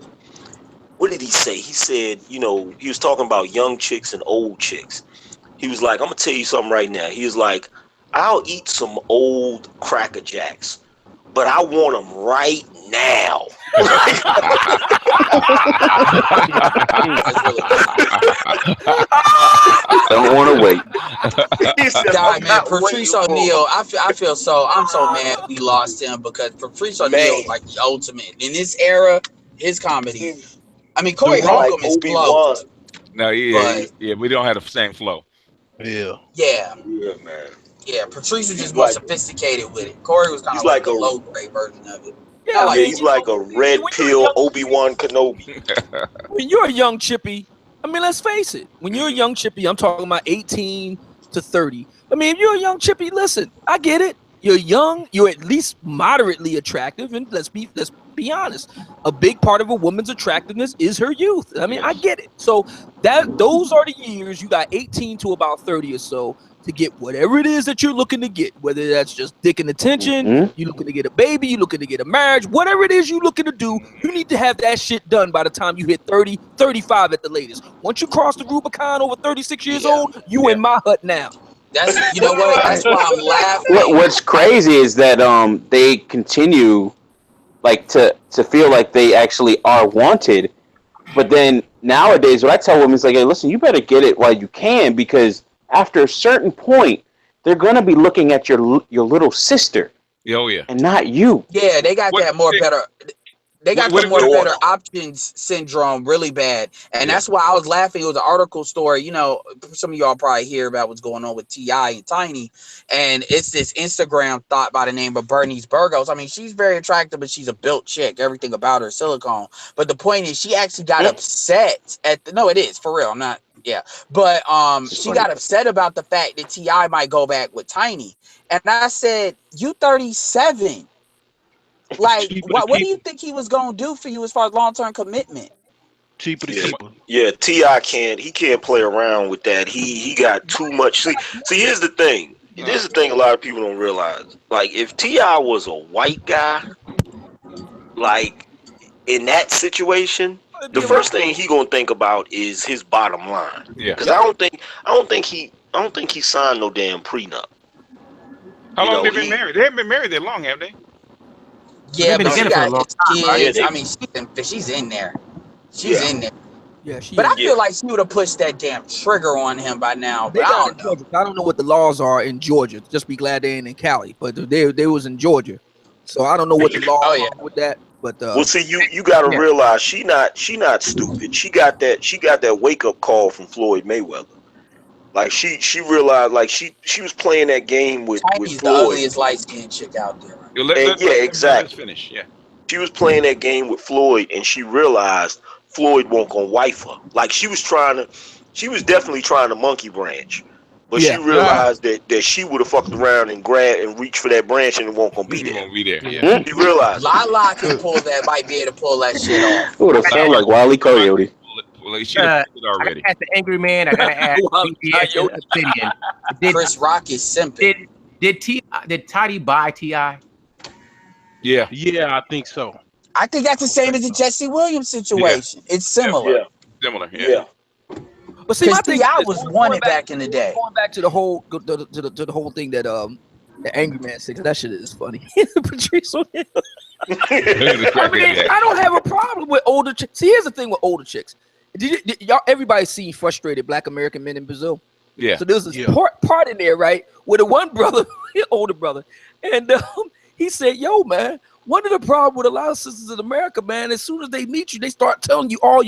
Speaker 10: what did he say?" He said, he was talking about young chicks and old chicks. He was like, "I'm gonna tell you something right now." He was like, "I'll eat some old Cracker Jacks, but I want them right now."
Speaker 4: Don't want to wait.
Speaker 2: God, man, Patrice O'Neal, I'm so mad we lost him because Patrice O'Neal is like the ultimate in this era. His comedy. I mean, Corey Holcomb is close.
Speaker 1: No, yeah, we don't have the same flow.
Speaker 5: Yeah,
Speaker 10: man.
Speaker 2: Yeah, Patrice was just more sophisticated with it. Corey was kind of like a low grade version of it.
Speaker 10: Yeah, he's like a red pill Obi-Wan Kenobi.
Speaker 7: When you're a young chippy, I mean, let's face it. When you're a young chippy, I'm talking about 18 to 30. I mean, if you're a young chippy, listen, I get it. You're young, you're at least moderately attractive, and let's be honest. A big part of a woman's attractiveness is her youth. I mean, I get it. So those are the years you got 18 to about 30 or so to get whatever it is that you're looking to get, whether that's just dick and attention, you're looking to get a baby, you're looking to get a marriage, whatever it is you're looking to do, you need to have that shit done by the time you hit 30, 35 at the latest. Once you cross the Rubicon over 36 years old, you in my hut now.
Speaker 2: That's what? That's why I'm laughing.
Speaker 4: What's crazy is that they continue like to feel like they actually are wanted, but then nowadays what I tell women is like, hey, listen, you better get it while you can, because after a certain point, they're gonna be looking at your little sister.
Speaker 1: Oh yeah,
Speaker 4: and not you.
Speaker 2: Yeah, they got that more better. They got the more better options syndrome really bad. And that's why I was laughing. It was an article story. Some of y'all probably hear about what's going on with T.I. and Tiny. And it's this Instagram thought by the name of Bernice Burgos. I mean, she's very attractive, but she's a built chick. Everything about her silicone. But the point is, she actually got upset no, it is for real. I'm not. Yeah. But she got upset about the fact that T.I. might go back with Tiny. And I said, you 37. Like, what do you think he was gonna do for you as far as long-term commitment?
Speaker 5: Cheaper to keep her.
Speaker 10: Yeah, T.I. can't play around with that. He got too much. See, here's the thing. Here's the thing a lot of people don't realize. Like, if T.I. was a white guy, like, in that situation, the first thing he gonna think about is his bottom line.
Speaker 1: Yeah.
Speaker 10: Because I don't think he signed no damn prenup.
Speaker 1: How long have they been married? They haven't been married that long, have they?
Speaker 2: Yeah,
Speaker 6: They've been
Speaker 2: but she
Speaker 6: together for a
Speaker 2: got
Speaker 6: long
Speaker 2: his
Speaker 6: time,
Speaker 2: kids.
Speaker 10: right?
Speaker 2: I mean, she's in there. She's in there.
Speaker 7: Yeah, she.
Speaker 2: But I
Speaker 7: is.
Speaker 2: feel like she would have pushed that damn trigger on him by now.
Speaker 7: They
Speaker 2: But I
Speaker 7: got
Speaker 2: don't
Speaker 7: in
Speaker 2: know.
Speaker 7: Georgia. I don't know what the laws are in Georgia. Just be glad they ain't in Cali. But they was in Georgia, so I don't know what the laws are with that. But
Speaker 10: Well, see, you got to realize she not stupid. She got that wake up call from Floyd Mayweather. Like she realized, like she was playing that game with
Speaker 2: Tiny's the
Speaker 10: Floyd.
Speaker 2: ugliest light skinned chick out there.
Speaker 10: Exactly.
Speaker 1: Finish. Yeah.
Speaker 10: She was playing that game with Floyd, and she realized Floyd won't gonna wife her. Like she was definitely trying to monkey branch, but she realized that she would have fucked around and grabbed and reached for that branch and it won't gonna be there.
Speaker 1: Won't be there.
Speaker 10: Yeah. She realized.
Speaker 2: Lala can might be able to pull that shit off.
Speaker 4: It would have sounded like Wile E. Coyote.
Speaker 1: Well, she already.
Speaker 6: I gotta ask the angry man. I gotta ask BGS opinion.
Speaker 2: Chris Rock is simping.
Speaker 6: Did Toddy buy T.I.?
Speaker 5: Yeah, I think so.
Speaker 2: I think that's the same as the Jesse Williams situation. It's similar.
Speaker 1: Similar.
Speaker 7: But see, my thing
Speaker 2: T.I. was wanted back in the day.
Speaker 7: Going back to the whole to the whole thing that the angry man said, that shit is funny. Patrice O'Neal. I mean, I don't have a problem with older chicks. See, here's the thing with older chicks. Did y'all everybody seen frustrated Black American men in Brazil?
Speaker 1: Yeah.
Speaker 7: So there's this part in there, right, where the one brother, older brother, and he said, "Yo, man, one of the problems with a lot of sisters in America, man, as soon as they meet you, they start telling you all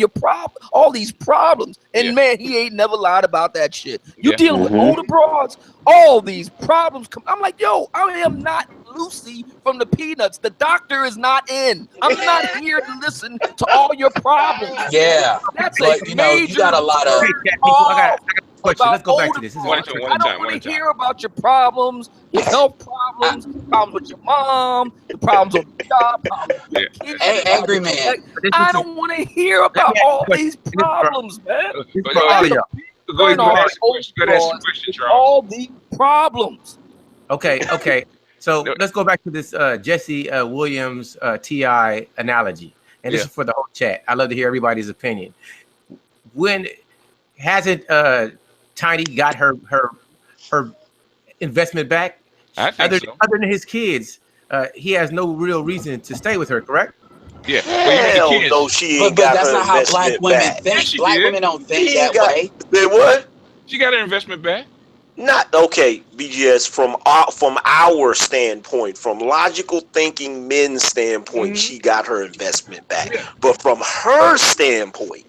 Speaker 7: these problems. And man, he ain't never lied about that shit. You dealing with older broads, all these problems come. I'm like, yo, I am not Lucy from the Peanuts. The doctor is not in. I'm not here to listen to all your problems.
Speaker 2: Yeah,
Speaker 7: that's
Speaker 2: but you know, you got a lot of.
Speaker 6: I got a question. Let's go back to this.
Speaker 7: I don't want to hear about your problems, your health problems, problems with your mom, the problems on the job, problems with your kids.
Speaker 2: Hey, angry man.
Speaker 7: I don't want to hear about all these problems, man.
Speaker 1: Go ahead, ask the question, Charles.
Speaker 7: All these problems.
Speaker 6: Okay. So let's go back to this Jesse Williams T.I. analogy, and this is for the whole chat. I love to hear everybody's opinion. When hasn't Tiny got her investment back? Other than his kids, he has no real reason to stay with her, correct?
Speaker 1: Yeah.
Speaker 10: Hell no, she ain't got
Speaker 2: that's
Speaker 10: her
Speaker 2: not how Black
Speaker 10: investment
Speaker 2: women
Speaker 10: back.
Speaker 2: think. Black women don't think that way.
Speaker 10: They what?
Speaker 1: She got her investment back.
Speaker 10: Not okay, BGS. From our standpoint, from logical thinking men's standpoint, she got her investment back. Yeah. But from her standpoint,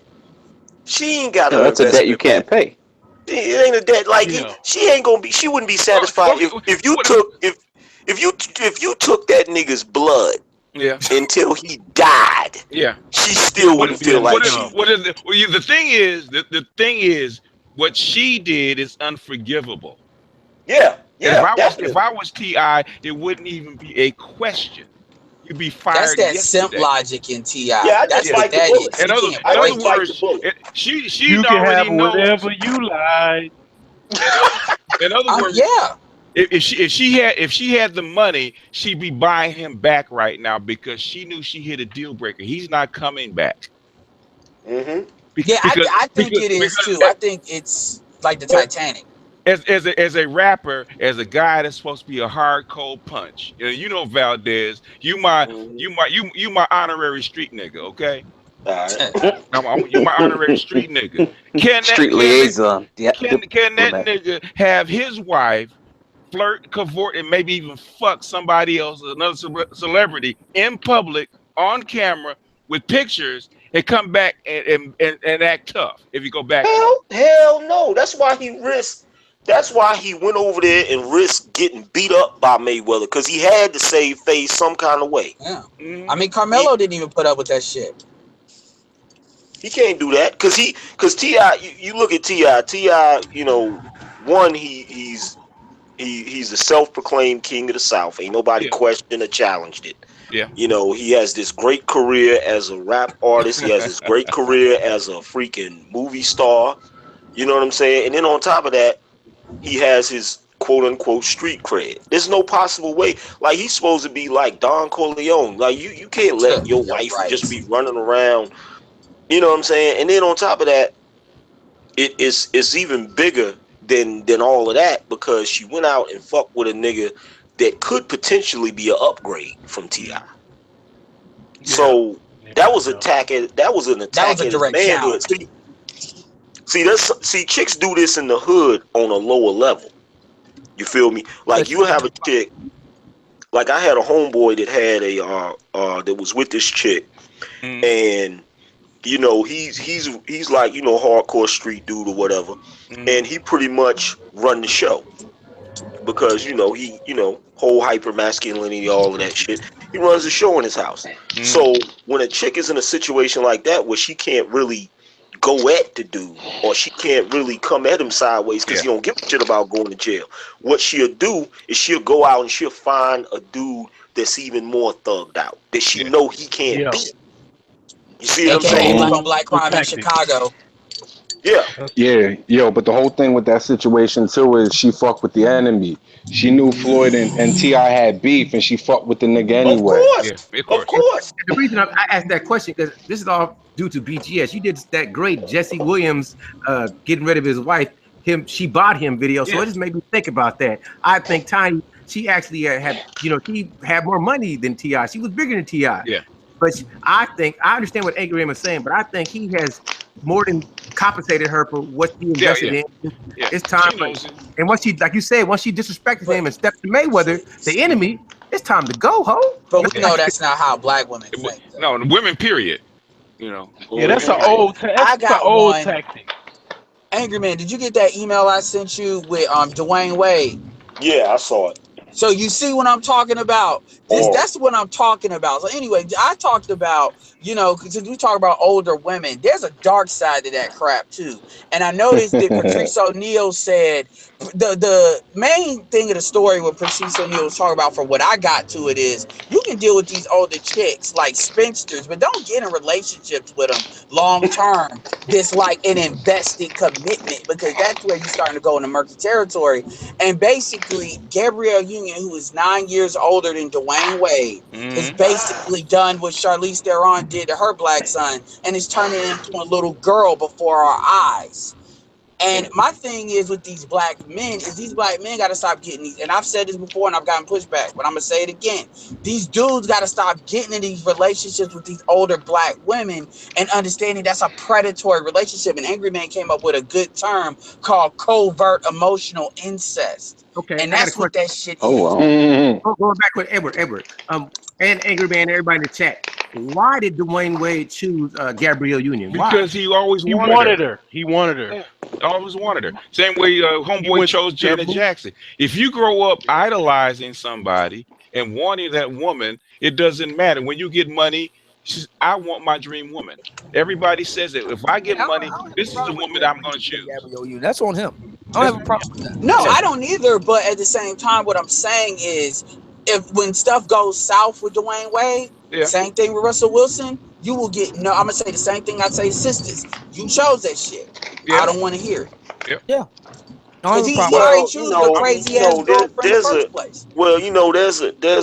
Speaker 10: she ain't got her.
Speaker 4: That's a debt you can't pay.
Speaker 10: It ain't a debt. Like she ain't gonna be. She wouldn't be satisfied if you took that nigga's blood.
Speaker 1: Yeah.
Speaker 10: Until he died.
Speaker 1: Yeah.
Speaker 10: She still wouldn't feel like
Speaker 1: the thing is what she did is unforgivable.
Speaker 10: Yeah.
Speaker 1: If I was T.I., there wouldn't even be a question. You'd be fired.
Speaker 2: That's that simp logic in T.I.
Speaker 10: Yeah,
Speaker 2: that's what that is.
Speaker 1: In other words, she
Speaker 5: you can
Speaker 1: already
Speaker 5: have
Speaker 1: knows.
Speaker 5: whatever you like.
Speaker 1: In other words, If she had the money, she'd be buying him back right now because she knew she hit a deal breaker. He's not coming back.
Speaker 10: Mm-hmm.
Speaker 2: I think it is too. I think it's like the Titanic.
Speaker 1: As a rapper, as a guy that's supposed to be a hard cold punch, you know Valdez, you my honorary street nigga, okay? You my honorary street nigga.
Speaker 4: Street liaison.
Speaker 1: Can that nigga have his wife flirt, cavort, and maybe even fuck somebody else, another celebrity in public on camera with pictures, and come back and act tough if you go back?
Speaker 10: Hell no. That's why he went over there and risked getting beat up by Mayweather, because he had to save face some kind of way.
Speaker 2: Yeah. I mean, Carmelo didn't even put up with that shit.
Speaker 10: He can't do that because T.I. You look at T.I., you know, one, he's the self-proclaimed king of the South. Ain't nobody questioned or challenged it.
Speaker 1: Yeah.
Speaker 10: You know, he has this great career as a rap artist. He has this great career as a freaking movie star. You know what I'm saying? And then on top of that, he has his quote unquote street cred. There's no possible way. Like, he's supposed to be like Don Corleone. Like, you can't let your wife just be running around. You know what I'm saying? And then on top of that, it's even bigger than all of that, because she went out and fucked with a nigga that could potentially be an upgrade from T.I. So that was an attack at his manhood. See, chicks do this in the hood on a lower level. You feel me? Like, you have a chick. Like, I had a homeboy that had that was with this chick, and you know, he's like, you know, hardcore street dude or whatever, and he pretty much run the show, because you know, he, you know, whole hyper masculinity, all of that shit. He runs the show in his house. So when a chick is in a situation like that where she can't really go at the dude, or she can't really come at him sideways because he don't give a shit about going to jail, what she'll do is she'll go out and she'll find a dude that's even more thugged out, that she know he can't beat. You see what I'm saying?
Speaker 2: Black Crime in Chicago.
Speaker 12: Yeah, yo, but the whole thing with that situation too is she fucked with the enemy. She knew Floyd and T.I. had beef, and she fucked with the nigga anyway.
Speaker 10: Of course.
Speaker 6: The reason I asked that question, because this is all due to BGS. You did that great Jesse Williams getting rid of his wife. She bought him video, so it just made me think about that. I think Tiny, she actually had, you know, he had more money than T.I. She was bigger than T.I.
Speaker 1: Yeah.
Speaker 6: But I understand what Angry Man was saying, but I think he has more than compensated her for what she invested in. It's time. And once she, like you said, once she disrespected him and stepped to Mayweather, the enemy, it's time to go, ho.
Speaker 2: But we know that's not how black women think.
Speaker 1: No, women, period. You know.
Speaker 5: Yeah, that's an old tactic.
Speaker 2: Angry Man, did you get that email I sent you with Dwayne Wade?
Speaker 10: Yeah, I saw it.
Speaker 2: So you see what I'm talking about? That's what I'm talking about. So anyway, I talked about, you know, because we talk about older women, there's a dark side to that crap too. And I noticed that Patrice O'Neal said the main thing of the story what Patrice O'Neal was talking about, for what I got to it, is you can deal with these older chicks like spinsters, but don't get in relationships with them long term. This like an invested commitment, because that's where you're starting to go into murky territory. And basically, Gabrielle Union, who is 9 years older than Dwayne Wade, is basically done what Charlize Theron did to her black son, and is turning into a little girl before our eyes. And my thing is with these black men, is these black men got to stop getting these, and I've said this before and I've gotten pushback, but I'm going to say it again. These dudes got to stop getting in these relationships with these older black women and understanding that's a predatory relationship. And Angry Man came up with a good term called covert emotional incest.
Speaker 6: Okay.
Speaker 2: And that's what that shit is.
Speaker 6: Going back with Edward, and Angry Man, everybody in the chat. Why did Dwayne Wade choose Gabrielle Union? Why?
Speaker 1: Because he always wanted her.
Speaker 5: He wanted her.
Speaker 1: Yeah, always wanted her. Same way homeboy chose Janet Jackson. If you grow up idolizing somebody and wanting that woman, it doesn't matter. When you get money, I want my dream woman. Everybody says it. If I get money, this is the woman I'm going to choose.
Speaker 7: That's on him. I don't have a problem with that.
Speaker 2: No, I don't either. But at the same time, what I'm saying is, when stuff goes south with Dwayne Wade, same thing with Russell Wilson, you will get, I'm going to say the same thing I say to sisters. You chose that shit. I don't want to hear it.
Speaker 7: Yeah.
Speaker 2: Because he already chose the crazy ass girlfriend in the first place.
Speaker 10: Well, you know, there's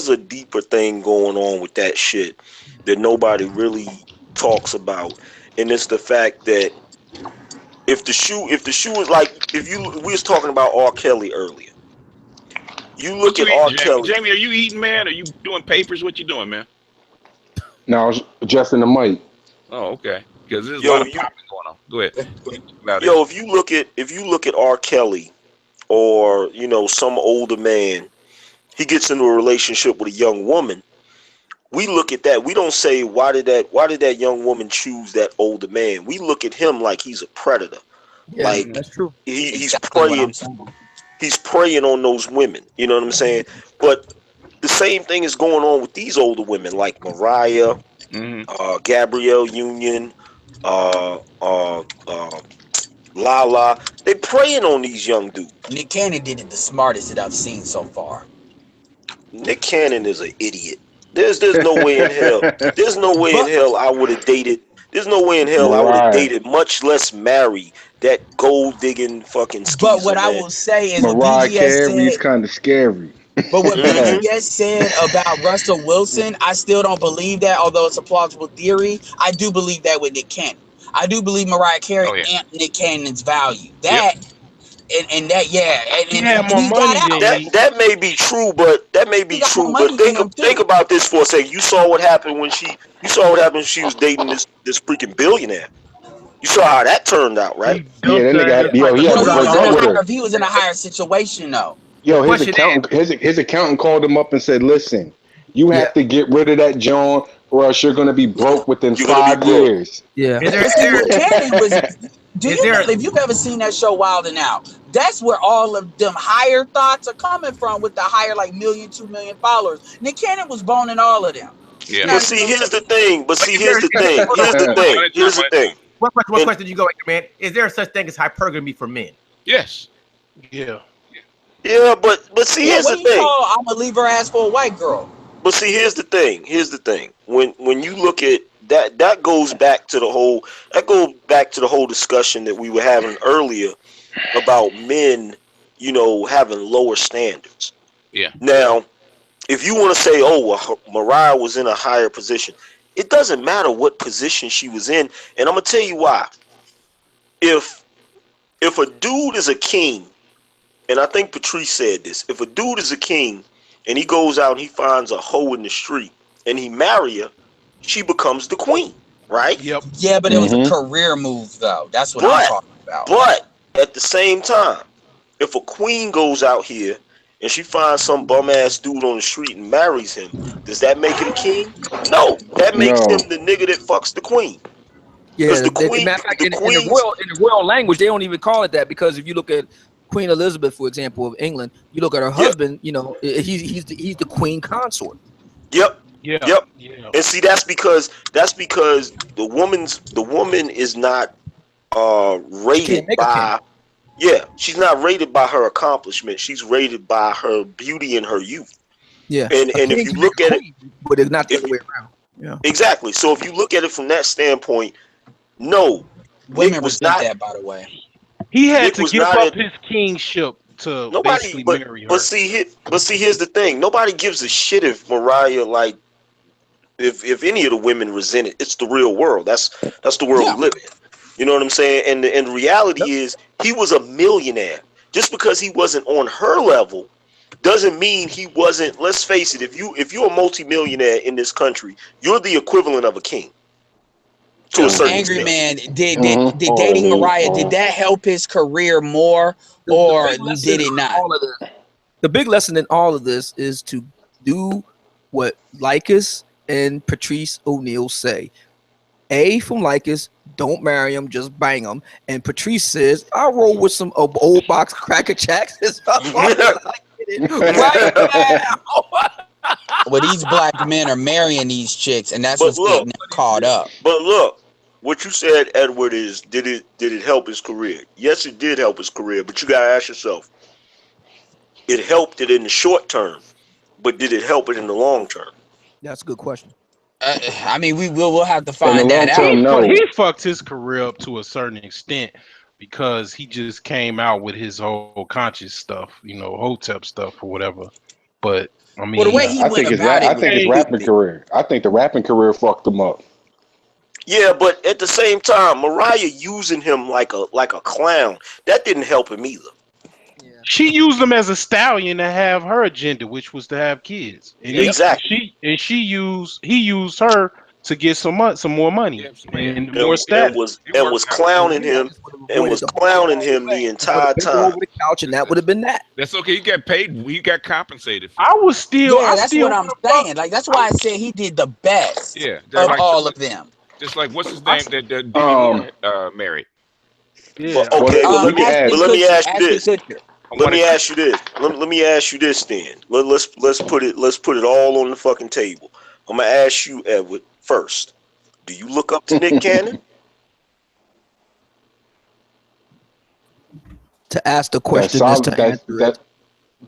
Speaker 10: a deeper thing going on with that shit that nobody really talks about. And it's the fact that if the shoe is like, we was talking about R. Kelly earlier. You look at R. Kelly.
Speaker 1: Jamie, are you eating, man? Are you doing papers? What you doing, man?
Speaker 12: No, I was adjusting the mic.
Speaker 1: Oh, okay. Because there's a lot of popping going on. Go ahead.
Speaker 10: If you look at R. Kelly, or you know, some older man, he gets into a relationship with a young woman. We look at that. We don't say why did that young woman choose that older man. We look at him like he's a predator.
Speaker 7: Yeah,
Speaker 10: like
Speaker 7: that's true.
Speaker 10: He's preying. He's preying on those women. You know what I'm saying? But the same thing is going on with these older women, like Mariah, Gabrielle Union, Lala. They preying on these young dudes.
Speaker 2: Nick Cannon did it the smartest that I've seen so far.
Speaker 10: Nick Cannon is an idiot. There's no way in hell. There's no way in hell I would have dated. There's no way in hell I would have dated, much less marry that gold digging fucking skeezer.
Speaker 2: But what I will say is,
Speaker 12: Mariah Carey's kind of scary.
Speaker 2: But what BGS said about Russell Wilson, I still don't believe that. Although it's a plausible theory, I do believe that with Nick Cannon. I do believe Mariah Carey amped Nick Cannon's value. That. And that, and
Speaker 5: he had more money than
Speaker 10: that may be true, but think about this for a second. You saw what happened when she was dating this freaking billionaire. You saw how that turned out, right?
Speaker 12: Yeah, that nigga, he had to break up with her.
Speaker 2: If he was in a higher situation, though.
Speaker 12: Yo, his accountant called him up and said, "Listen, you have to get rid of that John, or else you're gonna be broke within 5 years."
Speaker 7: Yeah.
Speaker 2: If you've ever seen that show Wild 'N Out, that's where all of them higher thoughts are coming from with the higher 1 million, 2 million followers. Nick Cannon was boning all of them.
Speaker 10: Yeah. But see, here's the thing. Here's the thing.
Speaker 6: What question you go, man? Is there such thing as hypergamy for men?
Speaker 1: Yes.
Speaker 5: Yeah.
Speaker 10: Yeah, but see, here's the thing.
Speaker 2: I'm gonna leave her ass for a white girl.
Speaker 10: But see, here's the thing. When you look at that goes back to the whole discussion that we were having earlier about men, having lower standards.
Speaker 1: Yeah.
Speaker 10: Now, if you want to say, Mariah was in a higher position, it doesn't matter what position she was in, and I'm gonna tell you why. If a dude is a king, and I think Patrice said this, if a dude is a king and he goes out and he finds a hoe in the street and he marry her, she becomes the queen, right?
Speaker 5: Yep.
Speaker 2: Yeah, but it was a career move, though. That's what I'm talking about.
Speaker 10: But at the same time, if a queen goes out here and she finds some bum ass dude on the street and marries him, does that make him a king? No, that makes him the nigga that fucks the queen.
Speaker 7: Yeah, in the royal language, they don't even call it that, because if you look at Queen Elizabeth, for example, of England, you look at her husband, he's the queen consort.
Speaker 10: Yep. Yep. And see, that's because the woman is not rated by she's not rated by her accomplishment. She's rated by her beauty and her youth.
Speaker 7: Yeah.
Speaker 10: And if you look at it,
Speaker 7: but it's not the other way around. Yeah.
Speaker 10: Exactly. So if you look at it from that standpoint, no,
Speaker 2: women was not that, by the way.
Speaker 5: He had to give up his kingship to basically marry her.
Speaker 10: But see, here's the thing. Nobody gives a shit if Mariah, like, if any of the women resent it. It's the real world. That's the world we live in. You know what I'm saying? And the reality is, he was a millionaire. Just because he wasn't on her level doesn't mean he wasn't. Let's face it. If you're a multimillionaire in this country, you're the equivalent of a king. To a certain
Speaker 2: Angry
Speaker 10: extent.
Speaker 2: Man, did dating Mariah, did that help his career more, or did it not?
Speaker 7: The big lesson in all of this is to do what Lycus and Patrice O'Neal say. From Lycus, don't marry him, just bang him. And Patrice says, I'll roll with some old box Cracker Jacks. Right now.
Speaker 2: Well, these black men are marrying these chicks, and that's what's getting them caught up.
Speaker 10: But look, what you said, Edward, is did it help his career? Yes, it did help his career, but you gotta ask yourself, it helped it in the short term, but did it help it in the long term?
Speaker 7: That's a good question.
Speaker 2: I mean, we'll have to find that out.
Speaker 5: No. He fucked his career up to a certain extent because he just came out with his whole conscious stuff, Hotep stuff or whatever. But I mean,
Speaker 2: the way he
Speaker 12: I think his rapping career. I think the rapping career fucked him up.
Speaker 10: Yeah, but at the same time, Mariah using him like a clown, that didn't help him either.
Speaker 5: She used him as a stallion to have her agenda, which was to have kids. And
Speaker 10: exactly.
Speaker 5: He used her to get some more money and more status.
Speaker 10: And was clowning him the entire time.
Speaker 7: Over the couch, and that would have been that.
Speaker 1: That's okay. He got paid. He got compensated.
Speaker 5: I was still.
Speaker 2: Yeah, that's what I'm saying. Like, that's why I said he did the best.
Speaker 1: Yeah,
Speaker 2: of all of them.
Speaker 1: Just like, what's his name that Demi Moore married?
Speaker 10: Yeah. Okay. Let me ask you this. Let me ask you this. Let me ask you this then. Let's put it all on the fucking table. I'm gonna ask you, Edward, first. Do you look up to Nick Cannon?
Speaker 7: To ask the question is to answer it.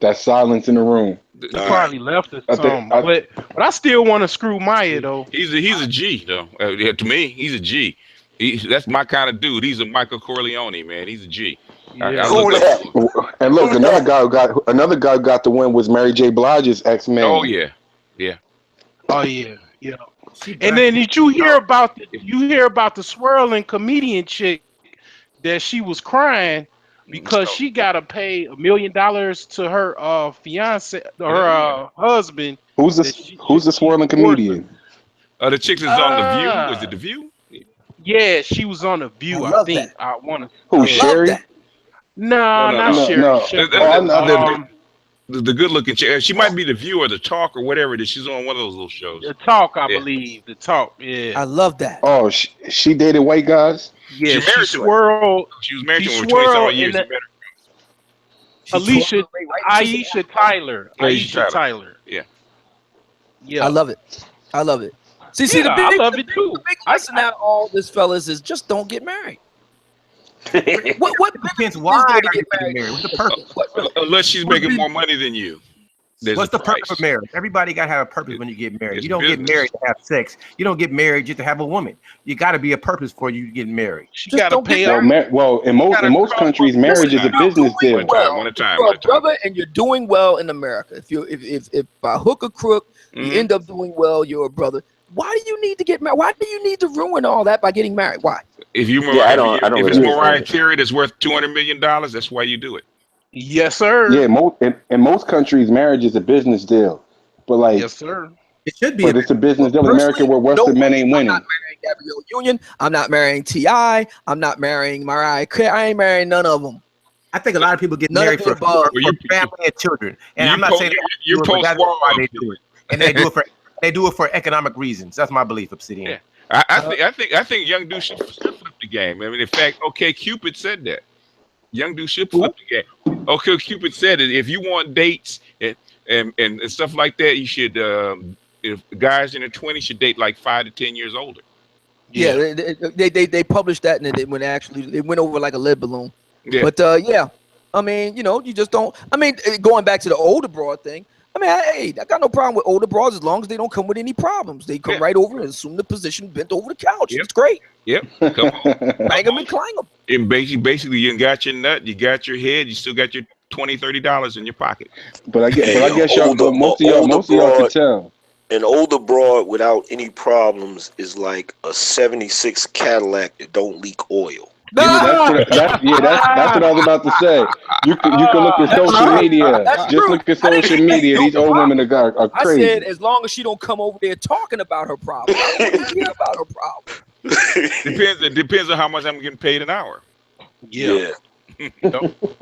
Speaker 12: That silence in the room.
Speaker 5: He probably left or something. But I still want to screw Maya though.
Speaker 1: He's a G though. Yeah, to me, he's a G. That's my kind of dude. He's a Michael Corleone, man. He's a G.
Speaker 12: Yeah. And look, another guy got the win was Mary J. Blige's ex-man.
Speaker 1: Oh yeah.
Speaker 5: Oh yeah. And then did you hear about the swirling comedian chick that she was crying because she got to pay $1 million to her fiance, her husband.
Speaker 12: Who's the swirling comedian?
Speaker 1: The chick that's on The View. Was it The View?
Speaker 5: Yeah, she was on The View. I think that. I want to.
Speaker 12: Who, Sherry?
Speaker 5: No, not Sherry.
Speaker 12: No.
Speaker 1: The good-looking chick. She might be The View or The Talk or whatever it is. She's on one of those little shows.
Speaker 5: The Talk, I believe. The Talk. Yeah.
Speaker 7: I love that.
Speaker 12: Oh, she dated white guys.
Speaker 5: Yeah, she swirled.
Speaker 1: She was married to him for 27 years.
Speaker 5: Aisha Tyler. Aisha Tyler.
Speaker 1: Yeah.
Speaker 7: I love it. See, the big, I love it too. The big lesson out of all this, fellas, is just don't get married. What
Speaker 6: depends why are you getting married? What's the purpose?
Speaker 1: Unless she's making more money than you.
Speaker 6: What's the purpose of marriage? Everybody got to have a purpose when you get married. You don't get married to have sex. You don't get married just to have a woman. You got to be a purpose for you to get married.
Speaker 5: You got to pay her.
Speaker 12: Well, in most countries, marriage is a business deal.
Speaker 1: One at a time.
Speaker 7: You're a brother, and you're doing well in America. If by hook or crook you end up doing well, you're a brother. Why do you need to get married? Why do you need to ruin all that by getting married? Why?
Speaker 1: If if it's Mariah Carey that's worth $200 million, that's why you do it.
Speaker 5: Yes, sir.
Speaker 12: Yeah, in most countries, marriage is a business deal. But like,
Speaker 5: yes, sir.
Speaker 6: It should be.
Speaker 12: But it's a business deal in America where Western men ain't winning.
Speaker 7: I'm not marrying Gabrielle Union. I'm not marrying T.I. I'm not marrying Mariah Carey. I ain't marrying none of them.
Speaker 6: I think a lot of people get married for family and children. And I'm not saying
Speaker 1: you're post-war.
Speaker 6: They do it, and they do it for economic reasons. That's my belief, Obsidian.
Speaker 1: Yeah. I think young dudes should flip the game. I mean, in fact, OK Cupid said that. Young dudes should flip the game. OK Cupid said it. If you want dates and stuff like that, you should. If guys in their 20s should date like 5 to 10 years older.
Speaker 7: Yeah, they published that, and it went over like a lead balloon.
Speaker 1: Yeah.
Speaker 7: But I mean, you just don't. I mean, going back to the older broad thing. I mean, I got no problem with older broads as long as they don't come with any problems. They come right over and assume the position bent over the couch. Yep. It's great.
Speaker 1: Yep. Come on.
Speaker 7: Bang them and clang them.
Speaker 1: And basically, you got your nut, you got your head, you still got your $20, $30 in your pocket.
Speaker 12: But I guess most of y'all can tell.
Speaker 10: An older broad without any problems is like a 76 Cadillac that don't leak oil.
Speaker 12: That's what I was about to say. You can look at social media. Just look at social media. These old women are crazy.
Speaker 7: I said as long as she don't come over there talking about her problem. I don't care about her problem.
Speaker 1: It depends on how much I'm getting paid an hour.
Speaker 10: Yeah.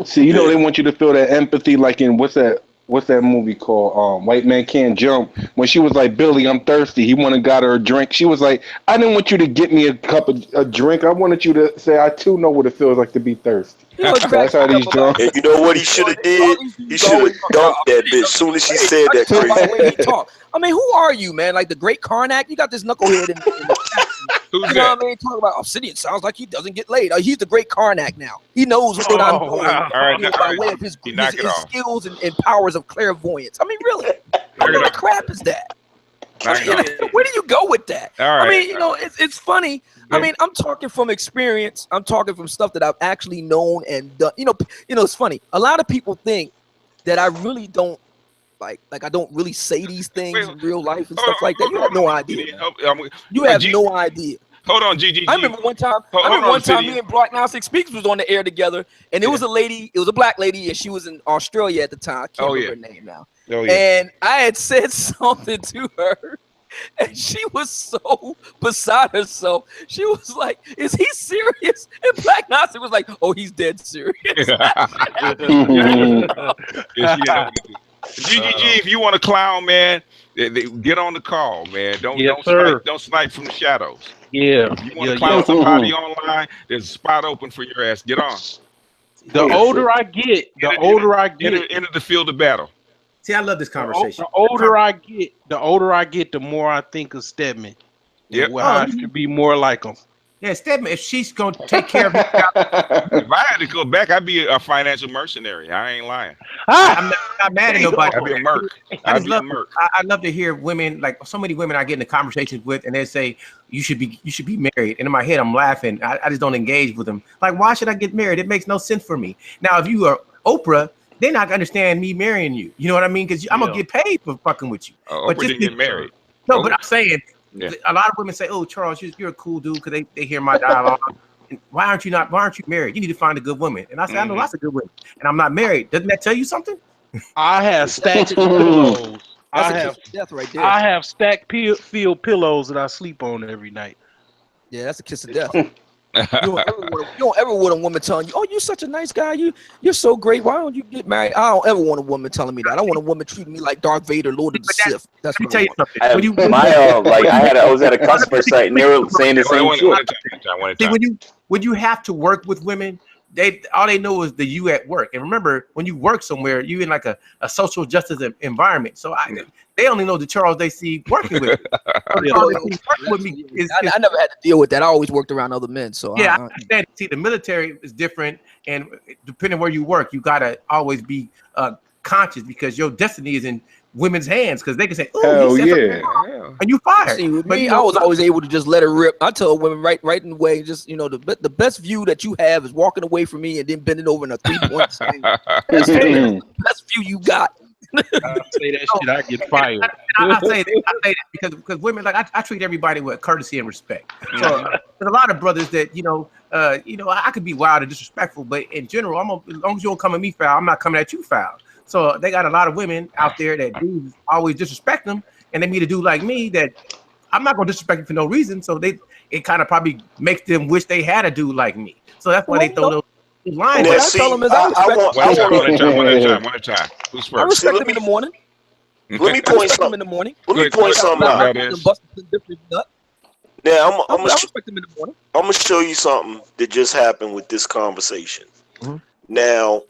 Speaker 12: See, they want you to feel that empathy, like in what's that movie called? White Man Can't Jump. When she was like, Billy, I'm thirsty. He got her a drink. She was like, I didn't want you to get me a drink. I wanted you to say, I too know what it feels like to be thirsty. That's how these drunks.
Speaker 10: And you know what he should have did? He should have dumped that bitch as soon as she said that crazy.
Speaker 7: I mean, who are you, man? Like the great Karnak? You got this knucklehead in the
Speaker 1: Who's
Speaker 7: you know what I mean? Talking about Obsidian sounds like he doesn't get laid. He's the great Karnak now. He knows what I'm doing.
Speaker 1: Wow. All right,
Speaker 7: by way of his skills and powers of clairvoyance. I mean, really? What kind of crap is that? Where do you go with that?
Speaker 1: All right.
Speaker 7: I mean, it's funny. I mean, I'm talking from experience. I'm talking from stuff that I've actually known and done. It's funny. A lot of people think that I really don't like I don't really say these things in real life and stuff like that. You have no idea. You have no idea.
Speaker 1: Hold on, GG.
Speaker 7: I remember one time. Me and Black Gnostic Speaks was on the air together, and it was a lady. It was a black lady, and she was in Australia at the time. I can't remember her name now. And I had said something to her, and she was so beside herself. She was like, "Is he serious?" And Black Gnostic was like, "Oh, he's dead serious."
Speaker 1: GGG, if you want to clown, man, get on the call, man. Don't snipe from the shadows.
Speaker 5: Yeah.
Speaker 1: If you want to clown somebody online, there's a spot open for your ass. Get on.
Speaker 5: The older I get,
Speaker 1: enter the field of battle.
Speaker 6: See, I love this conversation.
Speaker 5: The older I get, the more I think of Stedman.
Speaker 1: Yeah,
Speaker 5: I should be more like him.
Speaker 6: Yeah, Stedman, if she's gonna take care of it,
Speaker 1: if I had to go back, I'd be a financial mercenary. I ain't lying.
Speaker 6: I'm not mad at nobody.
Speaker 1: I'd be a merc. I'd be a merc.
Speaker 6: I love to hear women, like so many women I get into conversations with, and they say you should be married. And in my head, I'm laughing. I just don't engage with them. Like, why should I get married? It makes no sense for me. Now, if you are Oprah, they're not gonna understand me marrying you. You know what I mean? Because I'm gonna get paid for fucking with you.
Speaker 1: But Oprah didn't get married.
Speaker 6: No, but I'm saying. Yeah. A lot of women say, "Oh, Charles, you're a cool dude," because they hear my dialogue. Why aren't you married? You need to find a good woman. And I say, I know lots of good women, and I'm not married. Doesn't that tell you something?
Speaker 5: I have stacked pillows.
Speaker 7: That's a death right there.
Speaker 5: I have stacked field pillows that I sleep on every night.
Speaker 7: Yeah, that's a kiss of death. You don't ever want a woman telling you, "Oh, you're such a nice guy. You're so great. Why don't you get married?" I don't ever want a woman telling me that. I want a woman treating me like Darth Vader, Lord of the Sith. That's what I want.
Speaker 4: I was at a customer site and they were saying the same shit.
Speaker 6: When you have to work with women, all they know is the you at work. And remember, when you work somewhere, you're in like a social justice environment. So they only know the Charles they see working with.
Speaker 7: I never had to deal with that. I always worked around other men. So
Speaker 6: yeah, I understand. See, the military is different, and depending where you work, you gotta always be conscious because your destiny is in women's hands because they can say, "Oh, and you fired."
Speaker 7: See, with me, I was always able to just let her rip. I tell women right in the way, just the best view that you have is walking away from me and then bending over in a 3-point swing. That's the best view you got.
Speaker 5: I say that shit, I get fired.
Speaker 6: I say that because women, like I treat everybody with courtesy and respect. So there's a lot of brothers that I could be wild and disrespectful, but in general, as long as you don't come at me foul, I'm not coming at you foul. So they got a lot of women out there that dudes always disrespect them, and they meet a dude like me that I'm not gonna disrespect him for no reason. So it kind of probably makes them wish they had a dude like me. So that's why they throw those lines.
Speaker 7: What I tell them is I respect
Speaker 1: one at a time. Who's first?
Speaker 7: I respect them in the morning.
Speaker 10: Let me point something
Speaker 7: in the morning.
Speaker 10: Let me point something out. Now I'm gonna show you something that just happened with this conversation. Mm-hmm. Now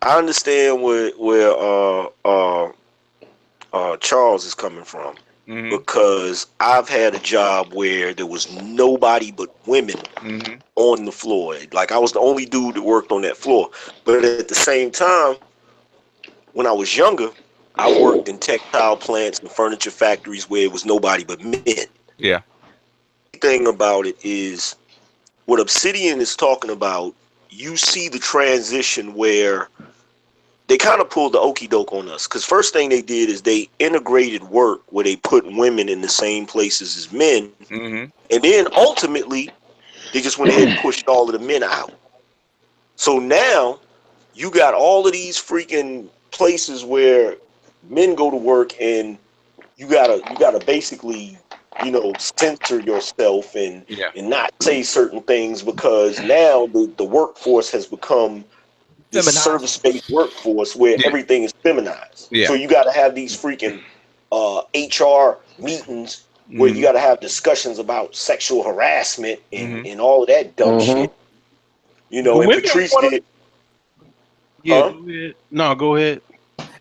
Speaker 10: I understand where Charles is coming from, because I've had a job where there was nobody but women on the floor. Like I was the only dude that worked on that floor. But at the same time, when I was younger, I worked in textile plants and furniture factories where it was nobody but men.
Speaker 1: Yeah.
Speaker 10: The thing about it is, what Obsidian is talking about, you see the transition where they kind of pulled the okie doke on us. Because first thing they did is they integrated work where they put women in the same places as men. And then ultimately, they just went ahead and pushed all of the men out. So now you got all of these freaking places where men go to work, and you gotta basically, censor yourself and not say certain things, because now the workforce has become this service-based workforce where everything is feminized. So you got to have these freaking HR meetings where you got to have discussions about sexual harassment and all of that dumb shit. And Patrice did.
Speaker 5: Yeah, no, go ahead.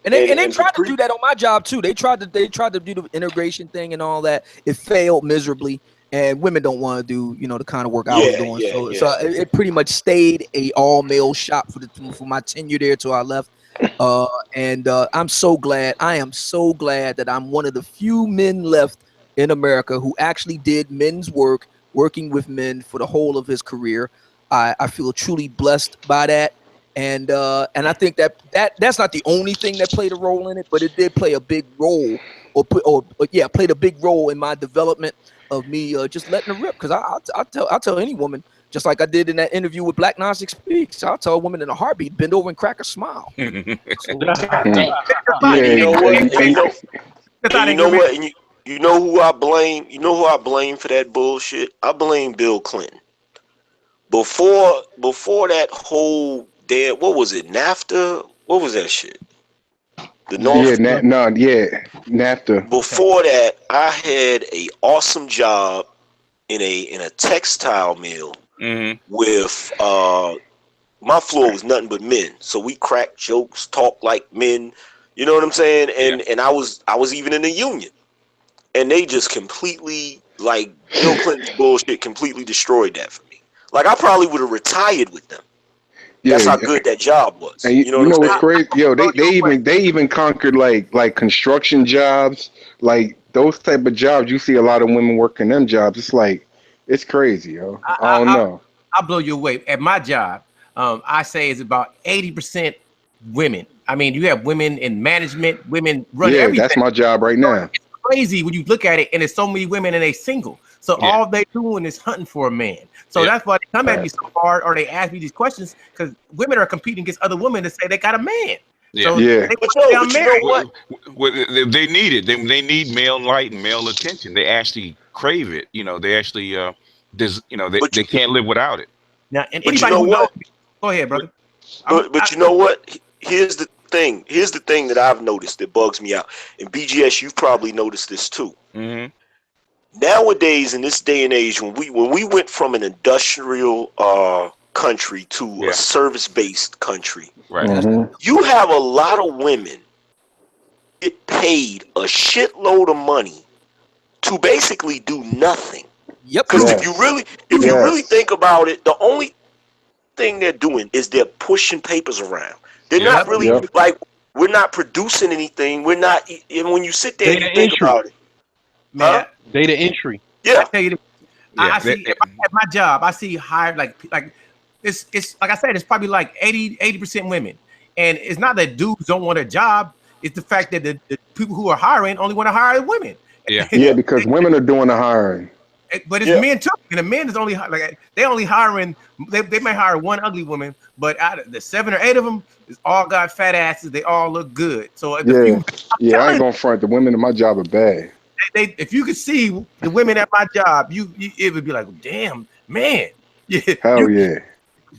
Speaker 7: And they tried to do that on my job too. They tried to do the integration thing and all that. It failed miserably. And women don't want to do, the kind of work I was doing. So it pretty much stayed a all-male shop for my tenure there till I left. And I'm so glad. I am so glad that I'm one of the few men left in America who actually did men's work, working with men for the whole of his career. I feel truly blessed by that. And I think that's not the only thing that played a role in it, but it did play a big role, played a big role in my development of me just letting her rip. Because I'll tell any woman, just like I did in that interview with Black Gnostic Speaks, I'll tell a woman in a heartbeat, bend over and crack a smile. You
Speaker 10: know who I blame? You know who I blame for that bullshit? I blame Bill Clinton. Before that whole damn, what was it, NAFTA? What was that shit? The North.
Speaker 12: NAFTA.
Speaker 10: Before that, I had a awesome job in a textile mill with my floor was nothing but men. So we cracked jokes, talk like men. You know what I'm saying? And I was even in the union, and they just completely Like Bill Clinton's bullshit completely destroyed that for me. Like I probably would have retired with them. That's how good that job was.
Speaker 12: And you know what's crazy? Yo, they even conquered like construction jobs, like those type of jobs. You see a lot of women working them jobs. It's like it's crazy, yo. I don't know.
Speaker 6: I'll blow you away. At my job, I say it's about 80% women. I mean, you have women in management, women run everything.
Speaker 12: That's my job right now.
Speaker 6: It's crazy when you look at it, and there's so many women and they single. So all they doing is hunting for a man. So that's why they come at me so hard, or they ask me these questions, because women are competing against other women to say they got a man.
Speaker 1: Yeah.
Speaker 6: So
Speaker 1: They need it. They need male light and male attention. They actually crave it. You know, they actually they can't live without it.
Speaker 6: Now, and anybody who knows, go ahead, brother.
Speaker 10: But you know what? Here's the thing. Here's the thing that I've noticed that bugs me out. And BGS, you've probably noticed this too.
Speaker 1: Mm-hmm.
Speaker 10: Nowadays, in this day and age, when we went from an industrial country to a service-based country,
Speaker 1: right?
Speaker 10: You have a lot of women get paid a shitload of money to basically do nothing.
Speaker 7: Yep.
Speaker 10: Because if you really think about it, the only thing they're doing is they're pushing papers around. They're not really like, we're not producing anything. We're not. And when you sit there and you think about it,
Speaker 5: man, data entry.
Speaker 10: Yeah.
Speaker 6: I tell you, I see at my job, I see hired like it's like I said, it's probably like 80% women, and it's not that dudes don't want a job. It's the fact that the people who are hiring only want to hire women.
Speaker 12: Yeah, because women are doing the hiring.
Speaker 6: But it's men too, and the men is only like they only hiring. They may hire one ugly woman, but out of the 7 or 8 of them, is all got fat asses. They all look good. So
Speaker 12: I ain't gonna front. The women in my job are bad.
Speaker 6: If you could see the women at my job, it would be like, damn, man.
Speaker 12: Hell yeah.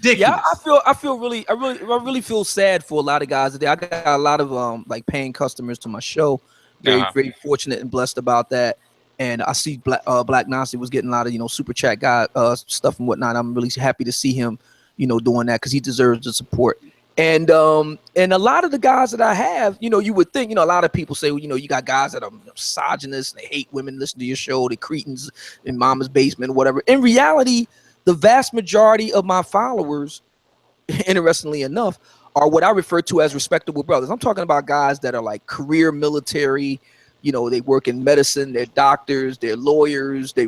Speaker 7: Yeah, I really feel sad for a lot of guys today. I got a lot of like paying customers to my show. Very fortunate and blessed about that. And I see Black Nancy was getting a lot of super chat guy stuff and whatnot. I'm really happy to see him doing that, because he deserves the support. And a lot of the guys that I have, you would think, a lot of people say, you got guys that are misogynist, they hate women, listen to your show, they cretins in mama's basement or whatever. In reality, the vast majority of my followers, interestingly enough, are what I refer to as respectable brothers. I'm talking about guys that are like career military, they work in medicine, they're doctors, they're lawyers, they,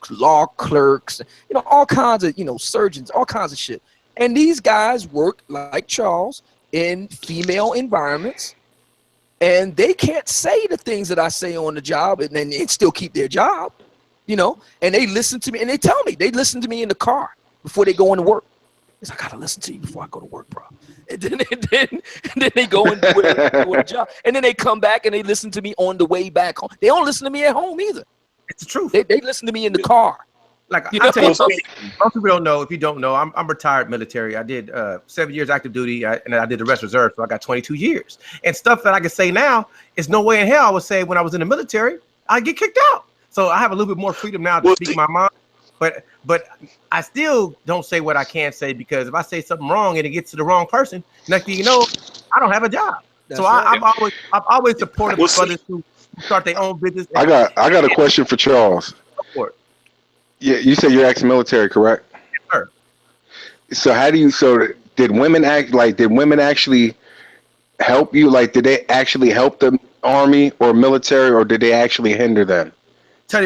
Speaker 7: law clerks, all kinds of, surgeons, all kinds of shit. And these guys work like Charles in female environments, and they can't say the things that I say on the job and then they still keep their job, and they listen to me, and they tell me, they listen to me in the car before they go into work. It's like, I gotta listen to you before I go to work, bro. And then they go and do a job. And then they come back and they listen to me on the way back home. They don't listen to me at home either.
Speaker 6: It's the truth.
Speaker 7: They listen to me in the car.
Speaker 6: Like I'll tell you something. Most people don't know. If you don't know, I'm retired military. I did 7 years active duty, and I did the rest reserve, so I got 22 years. And stuff that I can say now is no way in hell I would say when I was in the military. I'd get kicked out. So I have a little bit more freedom now to speak my mind. But I still don't say what I can't say, because if I say something wrong and it gets to the wrong person, next thing you know, I don't have a job. So I'm always supportive of brothers who start their own business.
Speaker 12: I got a question for Charles. Yeah, you said you're ex-military, correct?
Speaker 6: Yes,
Speaker 12: sir. So did women actually help you? Like, did they actually help the army or military, or did they actually hinder them?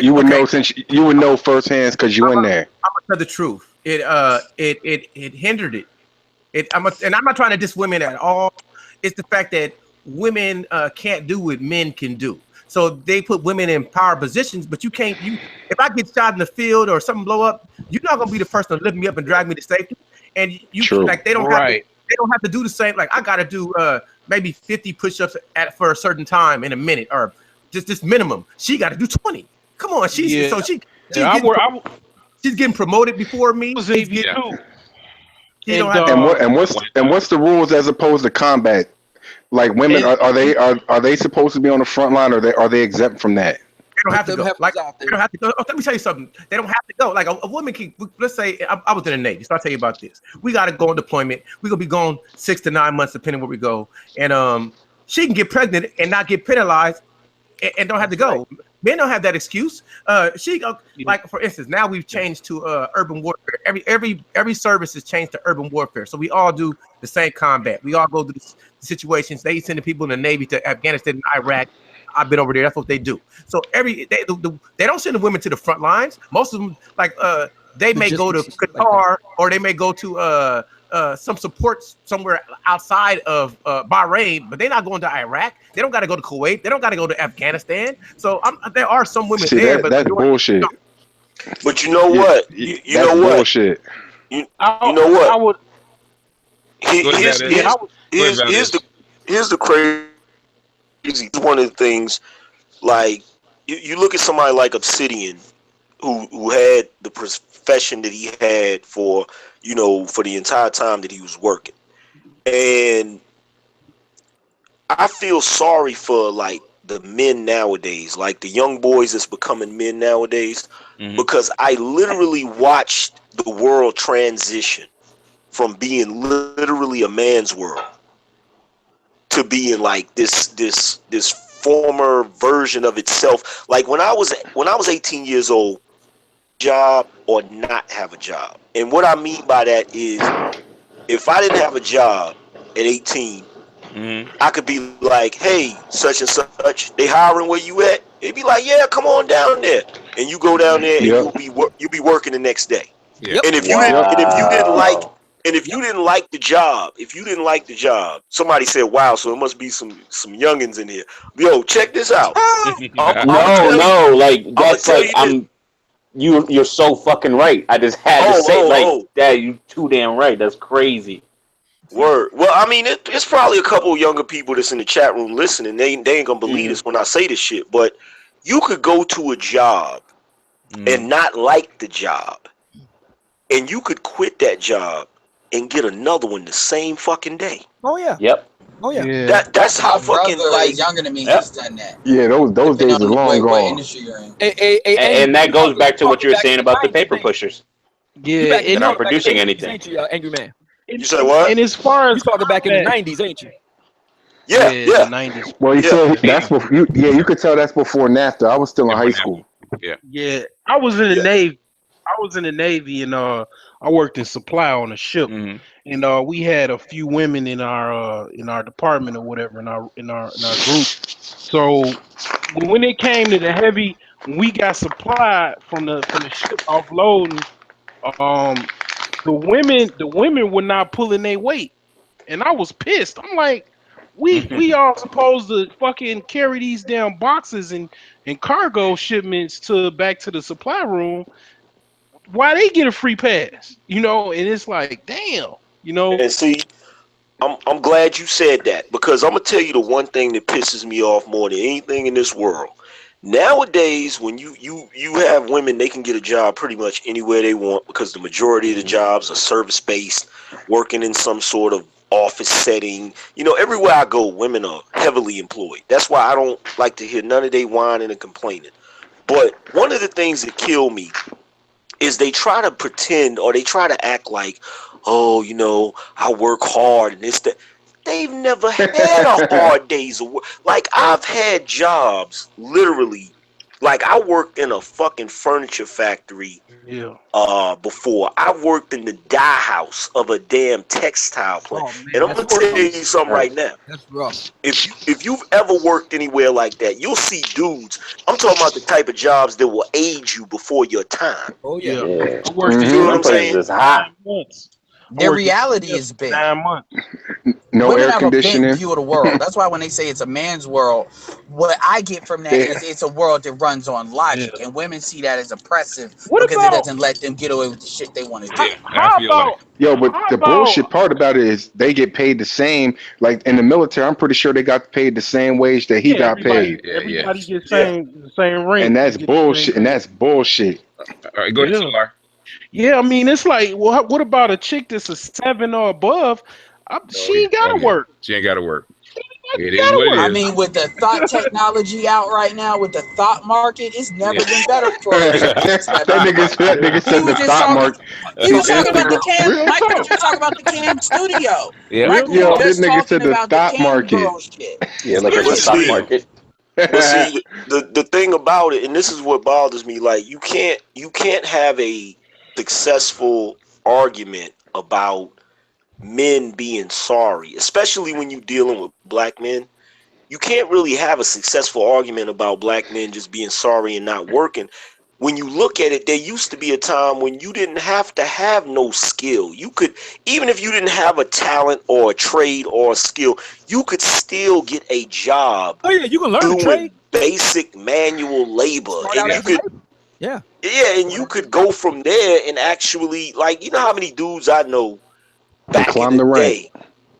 Speaker 12: You would know, since you would know firsthand because you in there.
Speaker 6: I'm gonna tell the truth. It hindered it. I'm not trying to diss women at all. It's the fact that women can't do what men can do. So they put women in power positions, but you can't. If I get shot in the field or something blow up, you're not gonna be the first to lift me up and drag me to safety. And like they don't have to do the same. Like I gotta do maybe 50 push-ups for a certain time in a minute, or just this minimum. She got to do 20. Come on, she's getting promoted before me.
Speaker 5: And
Speaker 12: what's the rules as opposed to combat? Like women, are they supposed to be on the front line, or are they exempt from that?
Speaker 6: They don't have to go. They don't have to go. Oh, let me tell you something. They don't have to go. Like a woman can. Let's say I was in the Navy, so I'll tell you about this. We got to go on deployment. We're gonna be gone 6 to 9 months, depending where we go. And she can get pregnant and not get penalized and don't have to go. Men don't have that excuse. Like for instance, now we've changed to urban warfare. Every service has changed to urban warfare. So we all do the same combat. We all go to the situations. They send the people in the Navy to Afghanistan and Iraq. I've been over there. That's what they do. So they don't send the women to the front lines. Most of them, they may go to Qatar or they may go to some support somewhere outside of Bahrain, but they're not going to Iraq. They don't got to go to Kuwait. They don't got to go to Afghanistan. So there are some women there, but
Speaker 12: that's bullshit.
Speaker 10: But you know what? You know what?
Speaker 12: Bullshit.
Speaker 10: You know what? Here's the crazy. One of the things, like you look at somebody like Obsidian, who had the profession that he had for the entire time that he was working, and I feel sorry for like the men nowadays, like the young boys that's becoming men nowadays, because I literally watched the world transition from being literally a man's world to being like this former version of itself. Like when I was 18 years old, job or not have a job. And what I mean by that is if I didn't have a job at 18, I could be like, hey, such and such, they hiring where you at? They'd be like, yeah, come on down there. And you go down there and you'll be working the next day. Yep. And if you didn't like the job, somebody said, wow, so it must be some youngins in here. Yo, check this out.
Speaker 4: You're so fucking right. I just had to say, Dad, you too damn right. That's crazy.
Speaker 10: Word. Well, I mean, it's probably a couple of younger people that's in the chat room listening. They ain't gonna believe this when I say this shit. But you could go to a job and not like the job, and you could quit that job and get another one the same fucking day.
Speaker 7: Oh yeah.
Speaker 4: Yep.
Speaker 7: Oh yeah.
Speaker 10: That's how fucking
Speaker 2: like younger than me has done that.
Speaker 12: Yeah, those days are long gone.
Speaker 4: And that goes back to what you were saying about the paper pushers.
Speaker 5: Yeah,
Speaker 4: they're not producing anything.
Speaker 7: Ain't you, Angry Man?
Speaker 10: You say what?
Speaker 5: And as far as
Speaker 7: you talking back in the 90s, ain't you?
Speaker 10: Yeah.
Speaker 5: The 90s.
Speaker 12: Well, you said that's before. You could tell that's before NAFTA. I was still in high school.
Speaker 5: Yeah. I was in the Navy. And I worked in supply on a ship, and we had a few women in our department or whatever in our group. So when it came to the heavy, we got supply from the ship offloading. The women were not pulling their weight, and I was pissed. I'm like, we all supposed to fucking carry these damn boxes and cargo shipments back to the supply room. Why they get a free pass? And it's like, damn,
Speaker 10: And see, I'm glad you said that, because I'm gonna tell you the one thing that pisses me off more than anything in this world. Nowadays, when you have women, they can get a job pretty much anywhere they want, because the majority of the jobs are service-based, working in some sort of office setting. Everywhere I go, women are heavily employed. That's why I don't like to hear none of they whining and complaining. But one of the things that kill me is they try to pretend, or they try to act like, oh, I work hard and this, that. They've never had a hard day's of work. Like, I've had jobs, literally. Like, I worked in a fucking furniture factory before. I worked in the dye house of a damn textile plant. And I'm going to tell you something right now.
Speaker 7: That's rough.
Speaker 10: If you've ever worked anywhere like that, you'll see dudes. I'm talking about the type of jobs that will age you before your time.
Speaker 7: Oh, yeah.
Speaker 5: I worked
Speaker 10: You know what I'm saying?
Speaker 4: It's hot.
Speaker 2: Their reality is big.
Speaker 5: 9 months.
Speaker 12: No
Speaker 2: Women
Speaker 12: air
Speaker 2: have a
Speaker 12: conditioning.
Speaker 2: big view of the world. That's why when they say it's a man's world, what I get from that is it's a world that runs on logic, and women see that as oppressive because it doesn't let them get away with the shit they want to do.
Speaker 12: But the bullshit part about it is they get paid the same. Like in the military, I'm pretty sure they got paid the same wage that he got paid.
Speaker 5: Everybody gets the same rate.
Speaker 12: And that's bullshit.
Speaker 1: All right, go ahead, Solar.
Speaker 5: Yeah, I mean, it's like, well, what about a chick that's a 7 or above? She ain't gotta work.
Speaker 1: She ain't gotta work. It is what it is.
Speaker 2: I mean, with the thought technology out right now, with the thought market, it's never been better for us.
Speaker 12: that nigga said the thought market.
Speaker 2: He was talking about the Cam. Mike was just talking about the Cam studio.
Speaker 12: Yeah, this nigga said the thought market.
Speaker 4: Yeah, like the stock market.
Speaker 10: Well, see, the thing about it, and this is what bothers me, like you can't have a successful argument about men being sorry, especially when you're dealing with black men. You can't really have a successful argument about black men just being sorry and not working. When you look at it, there used to be a time when you didn't have to have no skill. You could, even if you didn't have a talent or a trade or a skill, you could still get a job.
Speaker 7: Oh yeah, you can learn the trade.
Speaker 10: Basic manual labor. And you could,
Speaker 7: yeah,
Speaker 10: and you could go from there and actually, like, you know how many dudes I know back in the day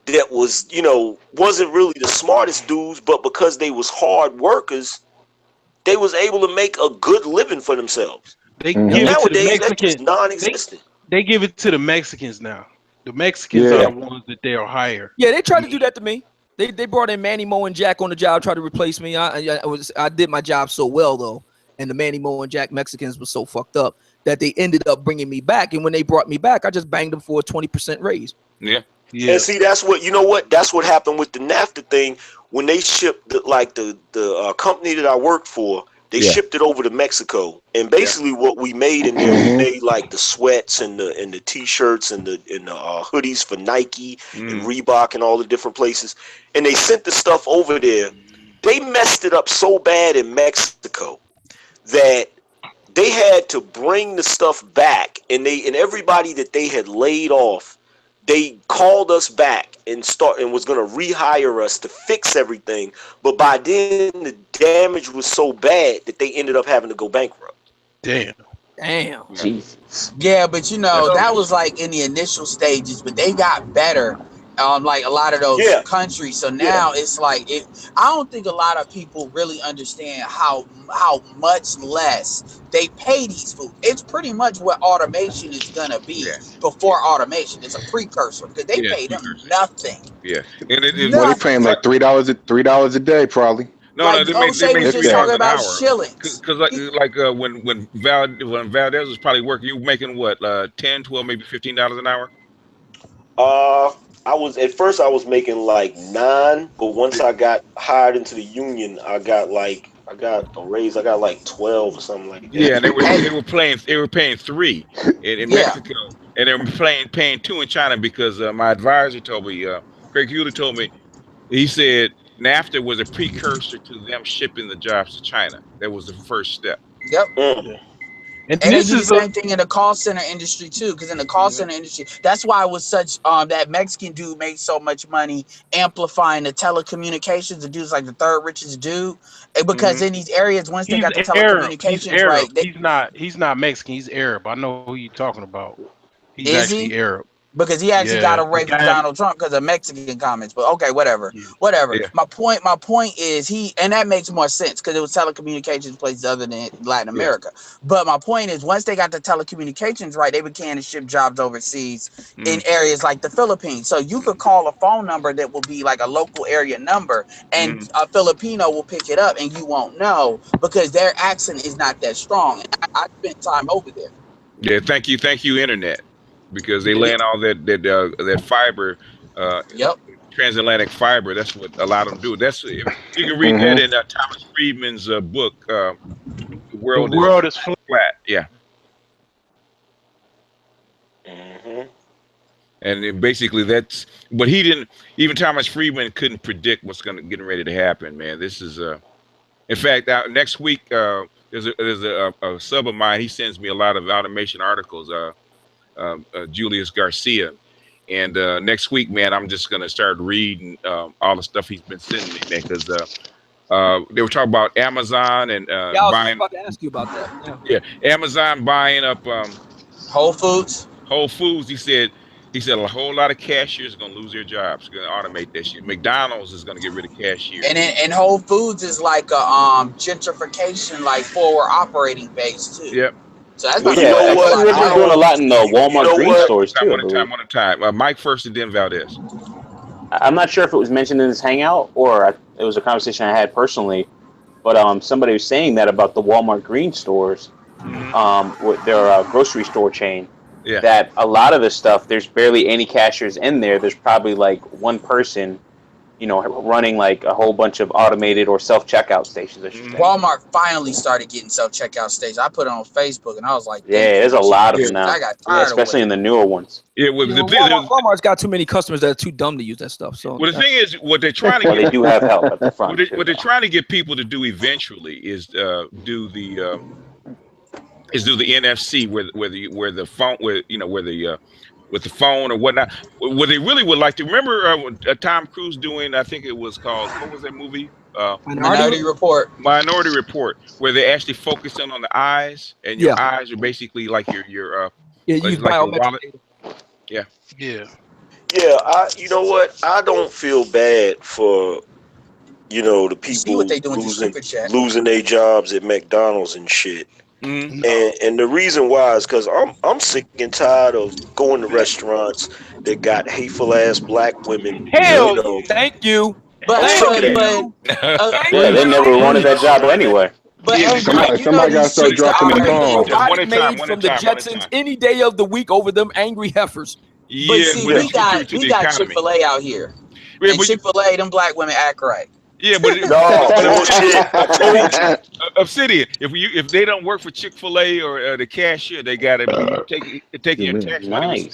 Speaker 10: that was, wasn't really the smartest dudes, but because they was hard workers, they was able to make a good living for themselves.
Speaker 5: They give it to the
Speaker 10: Nowadays, that's
Speaker 5: Mexicans.
Speaker 10: just non-existent.
Speaker 5: They give it to the Mexicans now. The Mexicans are the ones that they'll hire.
Speaker 7: Yeah, they tried to do that to me. They brought in Manny Moe and Jack on the job, tried to replace me. I did my job so well though, and the Manny Moe and Jack Mexicans were so fucked up that they ended up bringing me back. And when they brought me back, I just banged them for a 20% raise.
Speaker 1: Yeah.
Speaker 10: And see, that's what That's what happened with the NAFTA thing when they shipped the company that I worked for. They shipped it over to Mexico, and basically what we made in there, we made like the sweats and the t-shirts and the hoodies for Nike and Reebok and all the different places. And they sent the stuff over there. They messed it up so bad in Mexico that they had to bring the stuff back, and everybody that they had laid off, they called us back and was going to rehire us to fix everything. But by then, the damage was so bad that they ended up having to go bankrupt.
Speaker 5: Damn.
Speaker 3: Jesus.
Speaker 2: Yeah, but that was like in the initial stages, but they got better. Like a lot of those countries. So now it's like I don't think a lot of people really understand how much less they pay these foods. It's pretty much what automation is gonna be before automation. It's a precursor because they pay them nothing.
Speaker 1: Yeah, and
Speaker 12: they paying like $3 a day probably.
Speaker 1: No, they made
Speaker 2: talking about shillings.
Speaker 1: Because when Valdez was probably working, you were making what, 10, 12, maybe $15 an hour.
Speaker 10: I was making like $9, but once I got hired into the union, I got a raise. I got like 12 or something like that.
Speaker 1: Yeah, they were paying $3 in Mexico, and they were paying $2 in China because my advisor told me, Craig Hewlett told me, he said NAFTA was a precursor to them shipping the jobs to China. That was the first step.
Speaker 2: Yep. And this is the same thing in the call center industry too, because in the call center industry, that's why it was such that Mexican dude made so much money amplifying the telecommunications. The dude's like the third richest dude, because in these areas, once they got the telecommunications
Speaker 5: he's not Mexican. He's Arab. I know who you're talking about. He's actually Arab.
Speaker 2: Because he actually got a raise with Donald Trump because of Mexican comments. But okay, whatever. Yeah. My point is and that makes more sense because it was telecommunications places other than Latin America. But my point is, once they got the telecommunications right, they began to ship jobs overseas in areas like the Philippines. So you could call a phone number that will be like a local area number, and a Filipino will pick it up, and you won't know because their accent is not that strong. And I spent time over there.
Speaker 1: Yeah, thank you, Internet. Because they laying all that fiber, transatlantic fiber. That's what a lot of them do. That's you can read that in Thomas Friedman's book, "The World is Flat." Yeah. And then basically that's, but he didn't. Even Thomas Friedman couldn't predict what's getting ready to happen. Man, this is in fact, next week there's a sub of mine. He sends me a lot of automation articles. Julius Garcia, and next week, man, I'm just gonna start reading all the stuff he's been sending me, man, because they were talking about Amazon and
Speaker 7: I was about to ask you about that.
Speaker 1: Yeah, Amazon buying up
Speaker 2: Whole Foods.
Speaker 1: He said a whole lot of cashiers are gonna lose their jobs. Gonna automate that shit. McDonald's is gonna get rid of cashiers.
Speaker 2: And Whole Foods is like a gentrification, like forward operating base too.
Speaker 1: Yep.
Speaker 2: So that's
Speaker 4: they're doing a lot in the Walmart green stores too.
Speaker 1: One at a time. Mike first and then Valdez.
Speaker 4: I'm not sure if it was mentioned in this hangout or it was a conversation I had personally, but somebody was saying that about the Walmart green stores, with their grocery store chain. Yeah. That a lot of the stuff, there's barely any cashiers in there. There's probably like one person running like a whole bunch of automated or self-checkout stations.
Speaker 2: Walmart finally started getting self-checkout stations. I put it on Facebook and I was like,
Speaker 4: yeah, there's a lot of them now.
Speaker 2: I got tired
Speaker 4: especially in the newer ones.
Speaker 1: Yeah,
Speaker 7: Walmart's got too many customers that are too dumb to use that stuff. So
Speaker 1: the thing is, what they're trying to
Speaker 4: get, they do have help at the front.
Speaker 1: What they're trying to get people to do eventually is do the NFC where the phone with the phone or whatnot. What they really would like to remember Tom Cruise doing, I think it was called, what was that movie?
Speaker 2: Minority Report,
Speaker 1: where they actually focus in on the eyes, and your eyes are basically like your
Speaker 7: use biometric.
Speaker 1: Yeah.
Speaker 10: You know what? I don't feel bad for the people losing their jobs at McDonald's and shit. And the reason why is because I'm sick and tired of going to restaurants that got hateful ass black women.
Speaker 7: Hell, thank you.
Speaker 4: But they never wanted that job anyway.
Speaker 7: But
Speaker 12: somebody got to start dropping the bombs.
Speaker 7: Made from the Jetsons any day of the week over them angry heifers.
Speaker 2: Yeah, but see, we got Chick-fil-A out here. Yeah, and Chick-fil-A, them black women act right.
Speaker 1: Yeah, but Obsidian. If they don't work for Chick-fil-A or the cashier, they gotta be taking your tax money.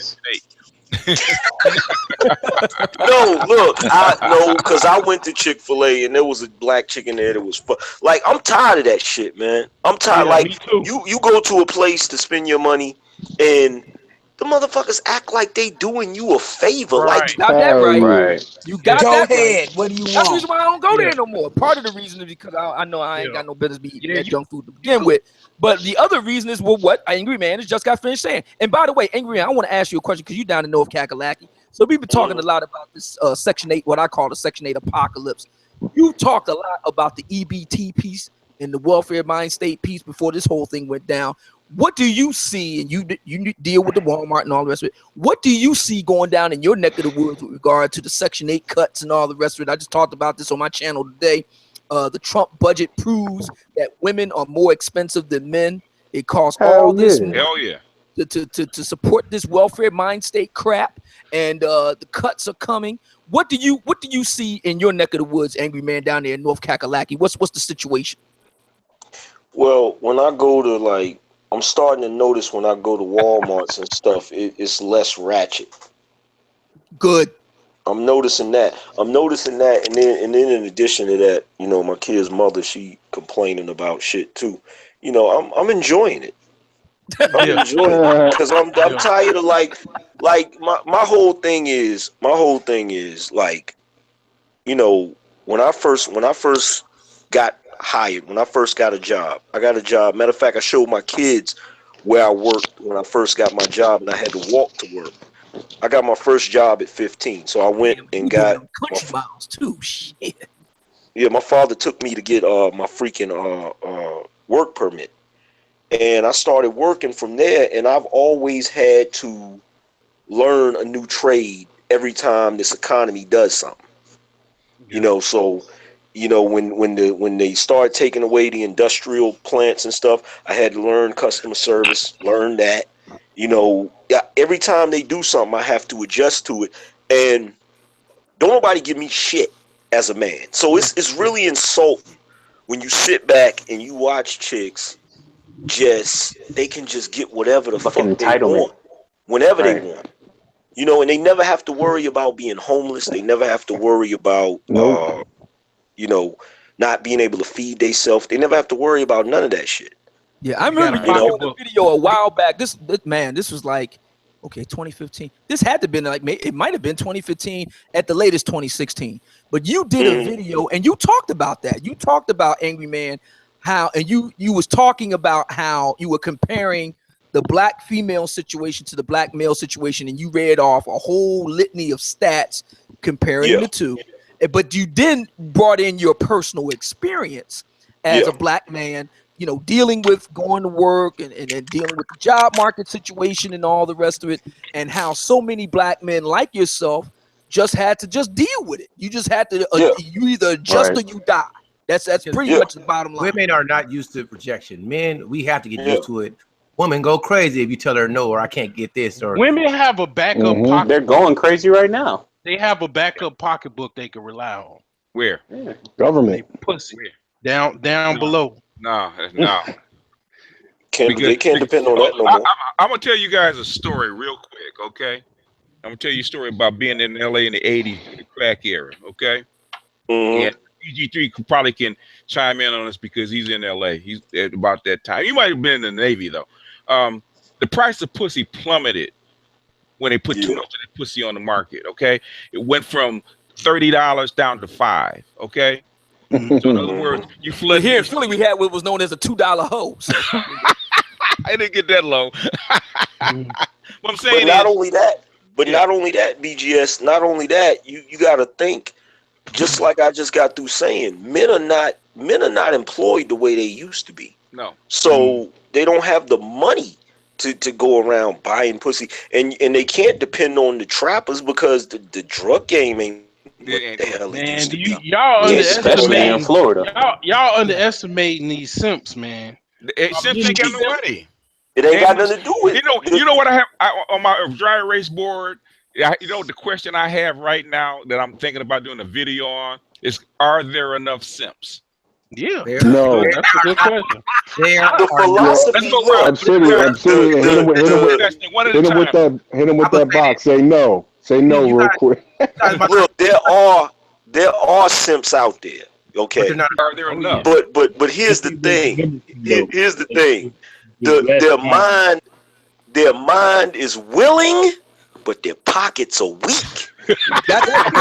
Speaker 10: No, look, because I went to Chick-fil-A and there was a black chicken there that was like, I'm tired of that shit, man. I'm tired. You go to a place to spend your money and the motherfuckers act like they doing you a favor.
Speaker 7: Right. Got that right. You got
Speaker 2: go
Speaker 7: that
Speaker 2: ahead.
Speaker 7: Right.
Speaker 2: What do you
Speaker 7: That's
Speaker 2: want?
Speaker 7: the reason why I don't go there no more. Part of the reason is because I know I ain't got no business be eating that junk food to begin with. But the other reason is what Angry Man has just got finished saying. And by the way, Angry Man, I want to ask you a question because you're down in North Kakalaki. So we've been talking a lot about this Section 8, what I call the Section 8 apocalypse. You talked a lot about the EBT piece and the welfare mind state piece before this whole thing went down. What do you see, and you deal with the Walmart and all the rest of it, what do you see going down in your neck of the woods with regard to the Section 8 cuts and all the rest of it? I just talked about this on my channel today. The Trump budget proves that women are more expensive than men. It costs all this money to support this welfare mind state crap, and the cuts are coming. What do you see in your neck of the woods, Angry Man, down there in North Kakalaki? What's the situation?
Speaker 10: Well, when I go to I'm starting to notice when I go to Walmarts and stuff, it's less ratchet.
Speaker 7: Good.
Speaker 10: I'm noticing that, and then in addition to that, my kid's mother, she complaining about shit too. I'm enjoying it. I'm enjoying it because I'm tired of like my whole thing is like, when I first got hired, when I first got a job, matter of fact, I showed my kids where I worked when I first got my job and I had to walk to work. I got my first job at 15, so I went and got
Speaker 7: country miles too. Shit.
Speaker 10: Yeah, my father took me to get my freaking work permit, and I started working from there. And I've always had to learn a new trade every time this economy does something. So when they start taking away the industrial plants and stuff, I had to learn customer service, learn that. Every time they do something, I have to adjust to it, and don't nobody give me shit as a man. So it's really insulting when you sit back and you watch chicks they can just get whatever the fuck they want whenever they want. And they never have to worry about being homeless. They never have to worry about not being able to feed themselves. They never have to worry about none of that shit.
Speaker 7: Yeah, I remember you doing a video a while back. This was like, 2015. This had to have been it might have been 2015 at the latest 2016. But you did a video and you talked about that. You talked about, Angry Man, and you was talking about how you were comparing the black female situation to the black male situation, and you read off a whole litany of stats comparing the two. But you then brought in your personal experience as a black man, dealing with going to work and dealing with the job market situation and all the rest of it, and how so many black men like yourself just had to deal with it. You just had to, you either adjust or you die. That's pretty much the bottom line.
Speaker 6: Women are not used to rejection. Men, we have to get used to it. Women go crazy if you tell her no, or I can't get this. Or
Speaker 5: women have a backup pocket.
Speaker 4: They're going crazy right now.
Speaker 5: They have a backup pocketbook they can rely on.
Speaker 1: Where?
Speaker 12: Government.
Speaker 5: Pussy. Down below.
Speaker 1: No.
Speaker 10: They can't depend on that no more.
Speaker 1: I'm gonna tell you guys a story real quick, okay? I'm gonna tell you a story about being in LA in the '80s, the crack era, okay?
Speaker 10: Mm-hmm.
Speaker 1: And PG3 probably can chime in on this because he's in LA. He's at about that time. He might have been in the Navy though. The price of pussy plummeted when they put too much of that pussy on the market. Okay, it went from $30 down to $5. Okay, so in other words, you flip.
Speaker 7: Here in Philly, we had what was known as a $2 hoe. So.
Speaker 1: I didn't get that low. What I'm saying
Speaker 10: not only that, BGS. Not only that, you got to think. Just like I just got through saying, men are not employed the way they used to be.
Speaker 1: No.
Speaker 10: So they don't have the money to go around buying pussy, and they can't depend on the trappers because the drug game ain't what the hell it used to be.
Speaker 5: Y'all underestimating
Speaker 4: in Florida.
Speaker 5: Y'all underestimating these simps, man.
Speaker 1: Simps ain't got no money.
Speaker 10: It ain't got nothing to do with it.
Speaker 1: You know what I have on my dry erase board? You know the question I have right now that I'm thinking about doing a video on is: are there enough simps?
Speaker 5: Yeah.
Speaker 12: No.
Speaker 5: That's a good question.
Speaker 10: The philosophy.
Speaker 12: I'm serious. Hit him with that box. Say no. Say no real quick.
Speaker 10: Look, there are simps out there. Okay.
Speaker 1: Are there enough?
Speaker 10: But here's the thing. Here's the thing. Their mind is willing, but their pockets are weak.
Speaker 1: Go ahead.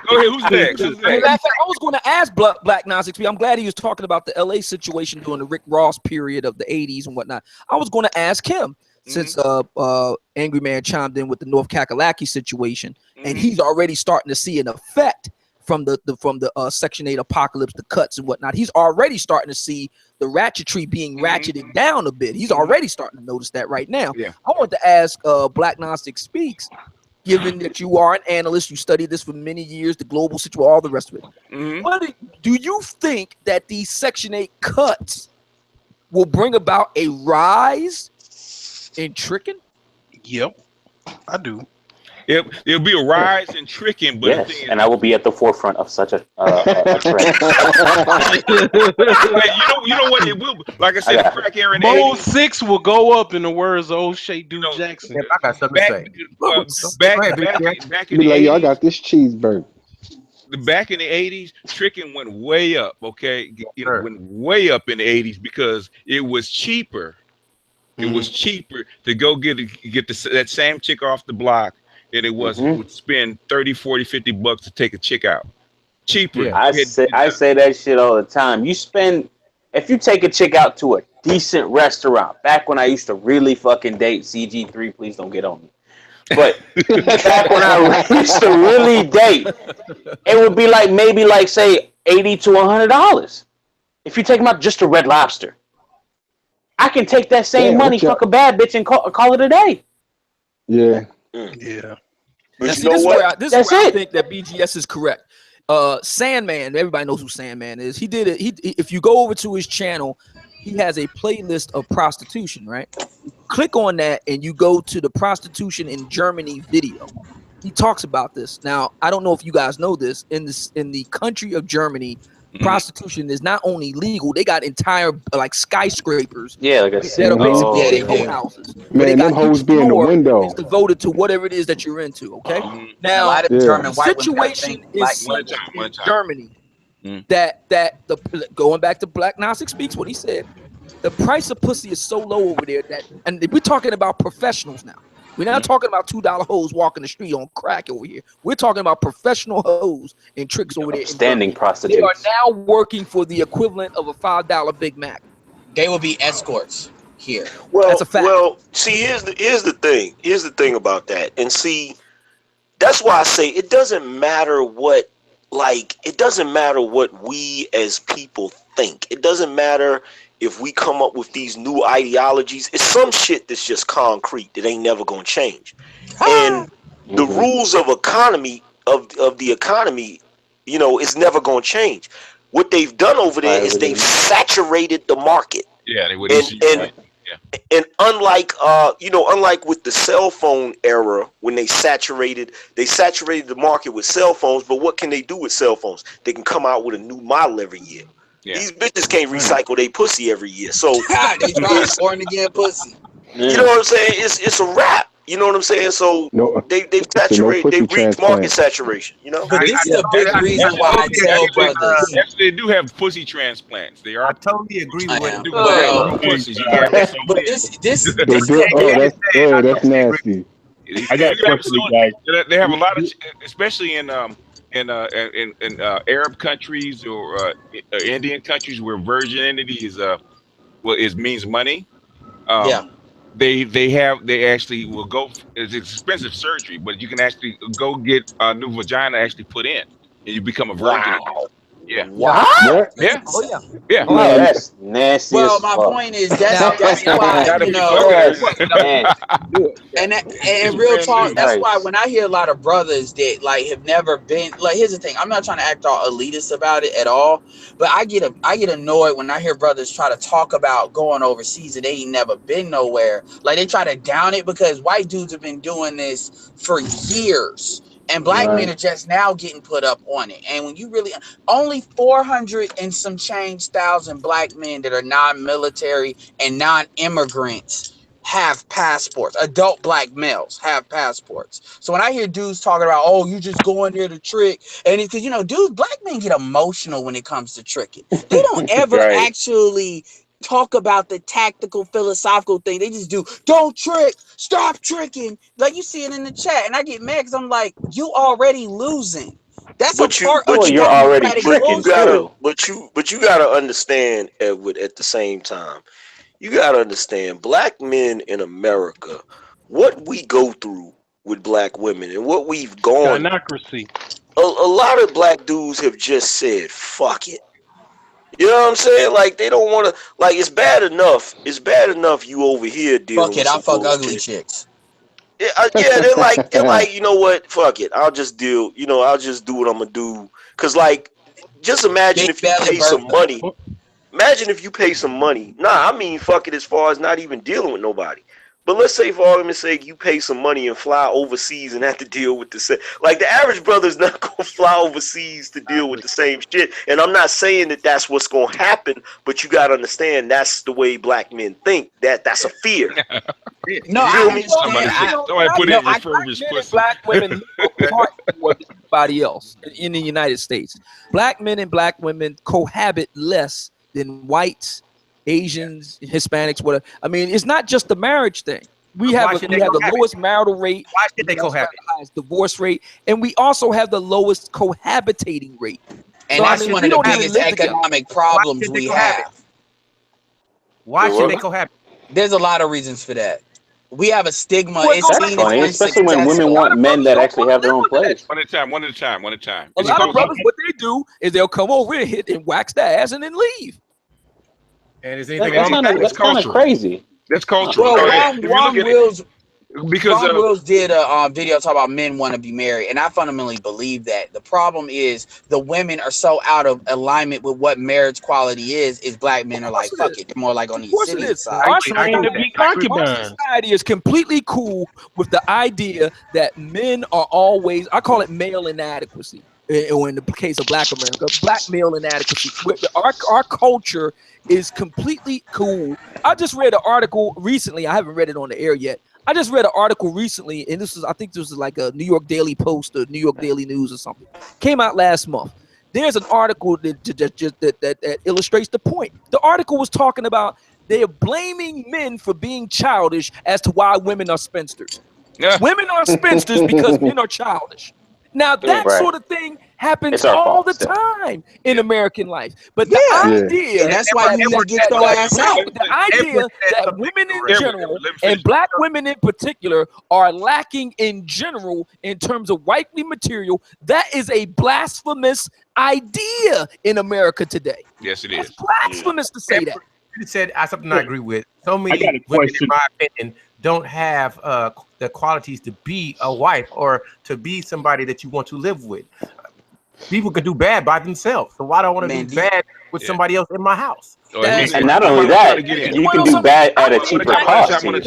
Speaker 1: Who's next?
Speaker 7: I was going to ask Black Nas XP. I'm glad he was talking about the LA situation during the Rick Ross period of the 80s and whatnot. I was going to ask him since Angry Man chimed in with the North Kakalaki situation, and he's already starting to see an effect from the Section 8 apocalypse, the cuts and whatnot. He's already starting to see the ratchetry being ratcheted down a bit. He's already starting to notice that right now.
Speaker 1: Yeah.
Speaker 7: I want to ask Black Gnostic Speaks, given that you are an analyst, you studied this for many years, the global situation, all the rest of it. What do you think that these Section 8 cuts will bring about a rise in tricking?
Speaker 5: Yep, I do.
Speaker 1: It'll be a rise in tricking, but
Speaker 4: yes, and I will be at the forefront of such a trend.
Speaker 1: you know what? It will. Like I said, the crack era in the
Speaker 5: Mode 6 will go up in the words of O'Shea Jackson.
Speaker 6: I got something to say.
Speaker 1: Back in the 80s,
Speaker 12: I got this cheeseburger.
Speaker 1: Back in the 80s, tricking went way up. Okay, it went way up in the 80s because it was cheaper. It was cheaper to go get that same chick off the block than it was would spend 30, 40, 50 bucks to take a chick out. Cheaper.
Speaker 4: Yeah. I say that shit all the time. If you take a chick out to a decent restaurant, back when I used to really fucking date CG3, please don't get on me. But back when I used to really date, it would be like maybe say $80 to $100. If you take them out just to Red Lobster, I can take that same money, fuck a bad bitch, and call it a day.
Speaker 12: Yeah.
Speaker 5: Yeah.
Speaker 7: This is where I think that BGS is correct. Sandman, everybody knows who Sandman is. He did it. If you go over to his channel, he has a playlist of prostitution, right? Click on that and you go to the prostitution in Germany video. He talks about this. Now, I don't know if you guys know this. In the country of Germany, prostitution is not only legal, they got entire skyscrapers.
Speaker 4: Yeah, like
Speaker 7: that are basically their whole houses.
Speaker 12: Man, them hoes be in the window.
Speaker 7: It's devoted to whatever it is that you're into. Okay. Now, the situation is in Germany that going back to Black Gnostic Speaks, what he said, the price of pussy is so low over there and we're talking about professionals now. We're not talking about $2 hoes walking the street on crack over here. We're talking about professional hoes and tricks over there.
Speaker 4: Standing prostitutes.
Speaker 7: They are now working for the equivalent of a $5 Big Mac.
Speaker 2: They will be escorts here.
Speaker 10: Well,
Speaker 7: that's a fact.
Speaker 10: Well, see, here's the thing. Here's the thing about that. And see, that's why I say it doesn't matter what we as people think. It doesn't matter if we come up with these new ideologies. It's some shit that's just concrete that ain't never gonna change. And the rules of the economy, is never gonna change. What they've done over there is they've saturated the market.
Speaker 1: Yeah, they would.
Speaker 10: And unlike unlike with the cell phone era, when they saturated the market with cell phones, but what can they do with cell phones? They can come out with a new model every year. Yeah. These bitches can't recycle their pussy every year. So
Speaker 2: they try born again pussy.
Speaker 10: You know what I'm saying? It's a wrap. You know what I'm saying? So they've saturated, they've reached market saturation. You know,
Speaker 2: but this is a big reason why I tell brothers.
Speaker 1: Actually, they do have pussy transplants. They are.
Speaker 6: I totally agree with what
Speaker 2: but this
Speaker 12: that's nasty.
Speaker 1: I got guys. They have a lot of, especially in Arab countries or Indian countries where virginity is means money. They actually will go. It's expensive surgery, but you can actually go get a new vagina actually put in, and you become a virgin.
Speaker 10: Wow.
Speaker 1: Yeah.
Speaker 10: What?
Speaker 1: Yeah.
Speaker 2: Oh yeah.
Speaker 1: Yeah.
Speaker 4: Oh, that's nasty.
Speaker 2: Well, my point is that's why and real talk. That's why when I hear a lot of brothers that like have never been like, here's the thing. I'm not trying to act all elitist about it at all, but I get annoyed when I hear brothers try to talk about going overseas and they ain't never been nowhere. Like they try to down it because white dudes have been doing this for years. And black men are just now getting put up on it. And when you really only 400 and some change thousand black men that are non-military and non-immigrants have passports. Adult black males have passports. So when I hear dudes talking about, oh, you just go in there to trick, and it's because dudes, black men get emotional when it comes to tricking. They don't ever actually talk about the tactical philosophical thing. They just do, don't trick, stop tricking. Like you see it in the chat, and I get mad because I'm like, you already losing. That's a part of
Speaker 4: you're already tricking.
Speaker 10: But you gotta understand, Edward, at the same time, you gotta understand black men in America, what we go through with black women and what we've gone.
Speaker 5: Democracy.
Speaker 10: A lot of black dudes have just said, fuck it. You know what I'm saying? Like they don't want to. Like it's bad enough. It's bad enough you over here dealing.
Speaker 2: Fuck it, I fuck ugly chicks.
Speaker 10: Yeah, they're like, you know what? Fuck it. I'll just deal. I'll just do what I'm gonna do. Cause like, just imagine if you pay some money. Imagine if you pay some money. Nah, I mean, fuck it. As far as not even dealing with nobody. But let's say, for argument's sake, you pay some money and fly overseas and have to deal with the same. Like, the average brother's not going to fly overseas to deal with the same shit. And I'm not saying that that's what's going to happen, but you got to understand that's the way black men think. That's a fear.
Speaker 2: No, I put in
Speaker 7: black women apart from everybody else in the United States. Black men and black women cohabit less than whites, Asians, Hispanics, whatever. I mean, it's not just the marriage thing. We have the lowest marital rate.
Speaker 6: Why should they cohabit?
Speaker 7: The highest divorce rate, and we also have the lowest cohabitating rate.
Speaker 2: And that's one of the biggest economic problems we have.
Speaker 6: Why should they cohabit?
Speaker 2: There's a lot of reasons for that. We have a stigma.
Speaker 4: It's funny, especially when women want men that actually have their own place.
Speaker 1: One at a time.
Speaker 7: A lot of brothers, what they do is they'll come over and hit and wax their ass and then leave.
Speaker 6: And is anything
Speaker 4: that's kind of crazy.
Speaker 1: That's cultural.
Speaker 2: Well, Ron Wills did a video talking about men want to be married, and I fundamentally believe that. The problem is the women are so out of alignment with what marriage quality is black men are like, fuck it. They're more like on the city side.
Speaker 7: Our society is completely cool with the idea that men are always, I call it male inadequacy. In the case of black America, black male inadequacy. Our culture is completely cool. I just read an article recently. I haven't read it on the air yet. I just read an article recently, and I think this is like a New York Daily Post or New York Daily News or something. Came out last month. There's an article that illustrates the point. The article was talking about they're blaming men for being childish as to why women are spinsters. Yeah. Women are spinsters because men are childish. Now that sort of thing happens all the time in American life. But the idea,
Speaker 2: and that's why you gotta get your ass out.
Speaker 7: The idea that women in general and black women in particular are lacking in general in terms of wifely material, that is a blasphemous idea in America today.
Speaker 1: Yes, it is.
Speaker 7: It's blasphemous to say that.
Speaker 6: You said something I agree with. So many women, in my opinion, don't have the qualities to be a wife or to be somebody that you want to live with. People can do bad by themselves. So why do I want to do bad with somebody else in my house.
Speaker 4: And not only that, you can do bad at a cheaper cost.
Speaker 7: We need